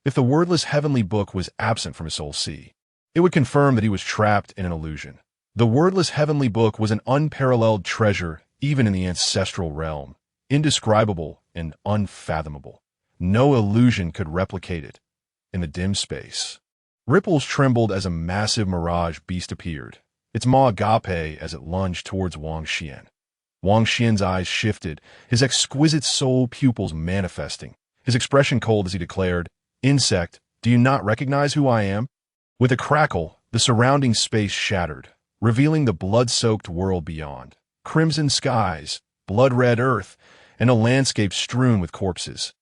If the wordless heavenly book was absent from his soul sea, it would confirm that he was trapped in an illusion. The wordless heavenly book was an unparalleled treasure even in the ancestral realm, indescribable and unfathomable. No illusion could replicate it. In the dim space, ripples trembled as a massive Mirage Beast appeared, its maw agape as it lunged towards Wang Xian. Wang Xian's eyes shifted, his exquisite soul pupils manifesting, his expression cold as he declared, "Insect, do you not recognize who I am?" With a crackle, the surrounding space shattered, revealing the blood-soaked world beyond. Crimson skies, blood-red earth, and a landscape strewn with corpses.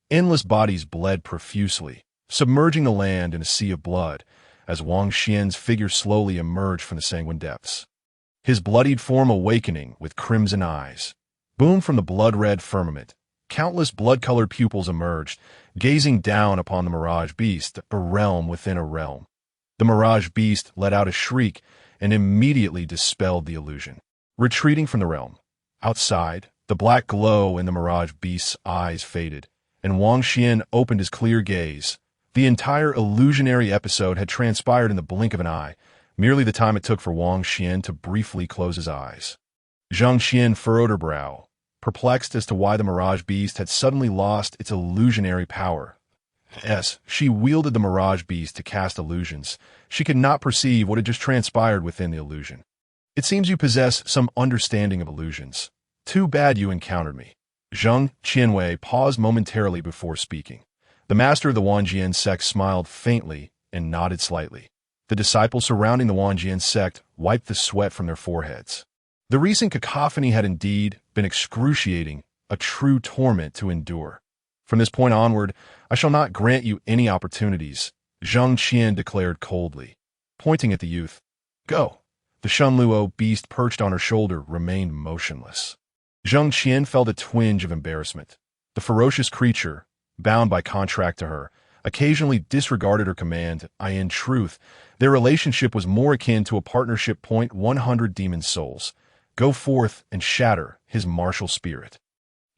Endless bodies bled profusely, submerging the land in a sea of blood, as Wang Xian's figure slowly emerged from the sanguine depths. His bloodied form awakening with crimson eyes, boomed from the blood-red firmament. Countless blood-colored pupils emerged, gazing down upon the Mirage Beast, a realm within a realm. The Mirage Beast let out a shriek and immediately dispelled the illusion. Retreating from the realm. Outside, the black glow in the Mirage Beast's eyes faded, and Wang Xian opened his clear gaze. The entire illusionary episode had transpired in the blink of an eye, merely the time it took for Wang Xian to briefly close his eyes. Zhang Qian furrowed her brow, perplexed as to why the Mirage Beast had suddenly lost its illusionary power. Yes, she wielded the Mirage Beast to cast illusions. She could not perceive what had just transpired within the illusion. It seems you possess some understanding of illusions. Too bad you encountered me. Zhang Qianwei paused momentarily before speaking. The master of the Wanjian sect smiled faintly and nodded slightly. The disciples surrounding the Wanjian sect wiped the sweat from their foreheads. The recent cacophony had indeed been excruciating, a true torment to endure. From this point onward, I shall not grant you any opportunities, Zhang Qian declared coldly, pointing at the youth. Go. The Shunluo beast perched on her shoulder remained motionless. Zhang Qian felt a twinge of embarrassment. The ferocious creature, bound by contract to her, occasionally disregarded her command. In truth, their relationship was more akin to a partnership. 100 demon souls. Go forth and shatter his martial spirit.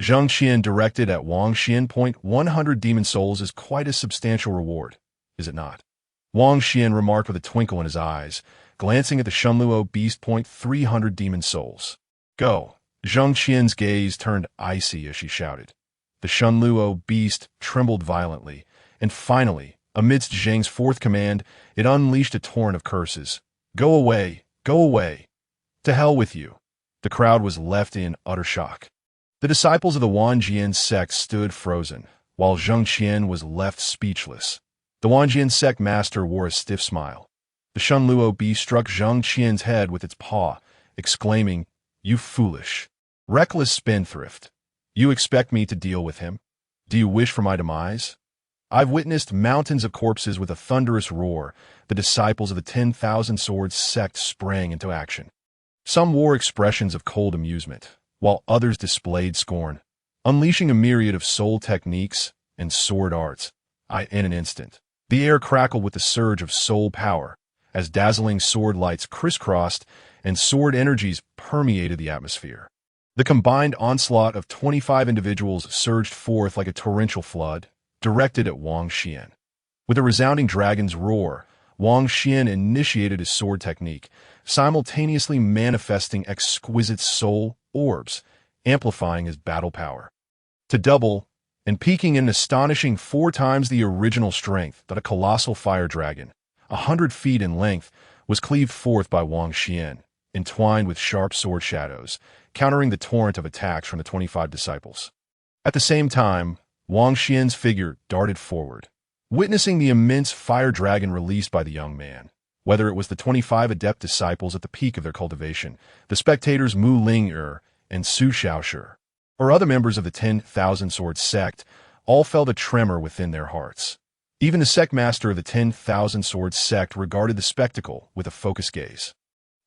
Zhang Qian directed at Wang Xian. 100 demon souls is quite a substantial reward, is it not? Wang Xian remarked with a twinkle in his eyes, glancing at the Shunluo beast. 300 demon souls. Go. Zhang Qian's gaze turned icy as she shouted. The Shunluo beast trembled violently, and finally, amidst Zhang's fourth command, it unleashed a torrent of curses. Go away! Go away! To hell with you! The crowd was left in utter shock. The disciples of the Wanjian sect stood frozen, while Zhang Qian was left speechless. The Wanjian sect master wore a stiff smile. The Shunluo beast struck Zhang Qian's head with its paw, exclaiming, You foolish, reckless spendthrift. You expect me to deal with him? Do you wish for my demise? I've witnessed mountains of corpses. With a thunderous roar, the disciples of the 10,000 Swords sect sprang into action. Some wore expressions of cold amusement, while others displayed scorn, unleashing a myriad of soul techniques and sword arts. In an instant, the air crackled with the surge of soul power, as dazzling sword lights crisscrossed and sword energies permeated the atmosphere. The combined onslaught of 25 individuals surged forth like a torrential flood, directed at Wang Xian. With a resounding dragon's roar, Wang Xian initiated his sword technique, simultaneously manifesting exquisite soul orbs, amplifying his battle power. To double, and peaking in an astonishing 4 times the original strength that a colossal fire dragon, 100 feet in length, was cleaved forth by Wang Xian, entwined with sharp sword shadows, countering the torrent of attacks from the 25 disciples. At the same time, Wang Xian's figure darted forward, witnessing the immense fire dragon released by the young man. Whether it was the 25 adept disciples at the peak of their cultivation, the spectators Mu Ling-er and Su Shaoshi, or other members of the 10,000 Swords sect, all felt a tremor within their hearts. Even the sect master of the 10,000 Swords sect regarded the spectacle with a focused gaze.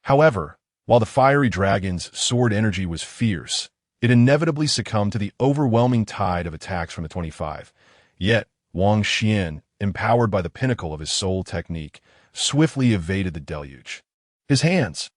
However, while the fiery dragon's sword energy was fierce, it inevitably succumbed to the overwhelming tide of attacks from the 25. Yet, Wang Xian, empowered by the pinnacle of his soul technique, swiftly evaded the deluge. His hands,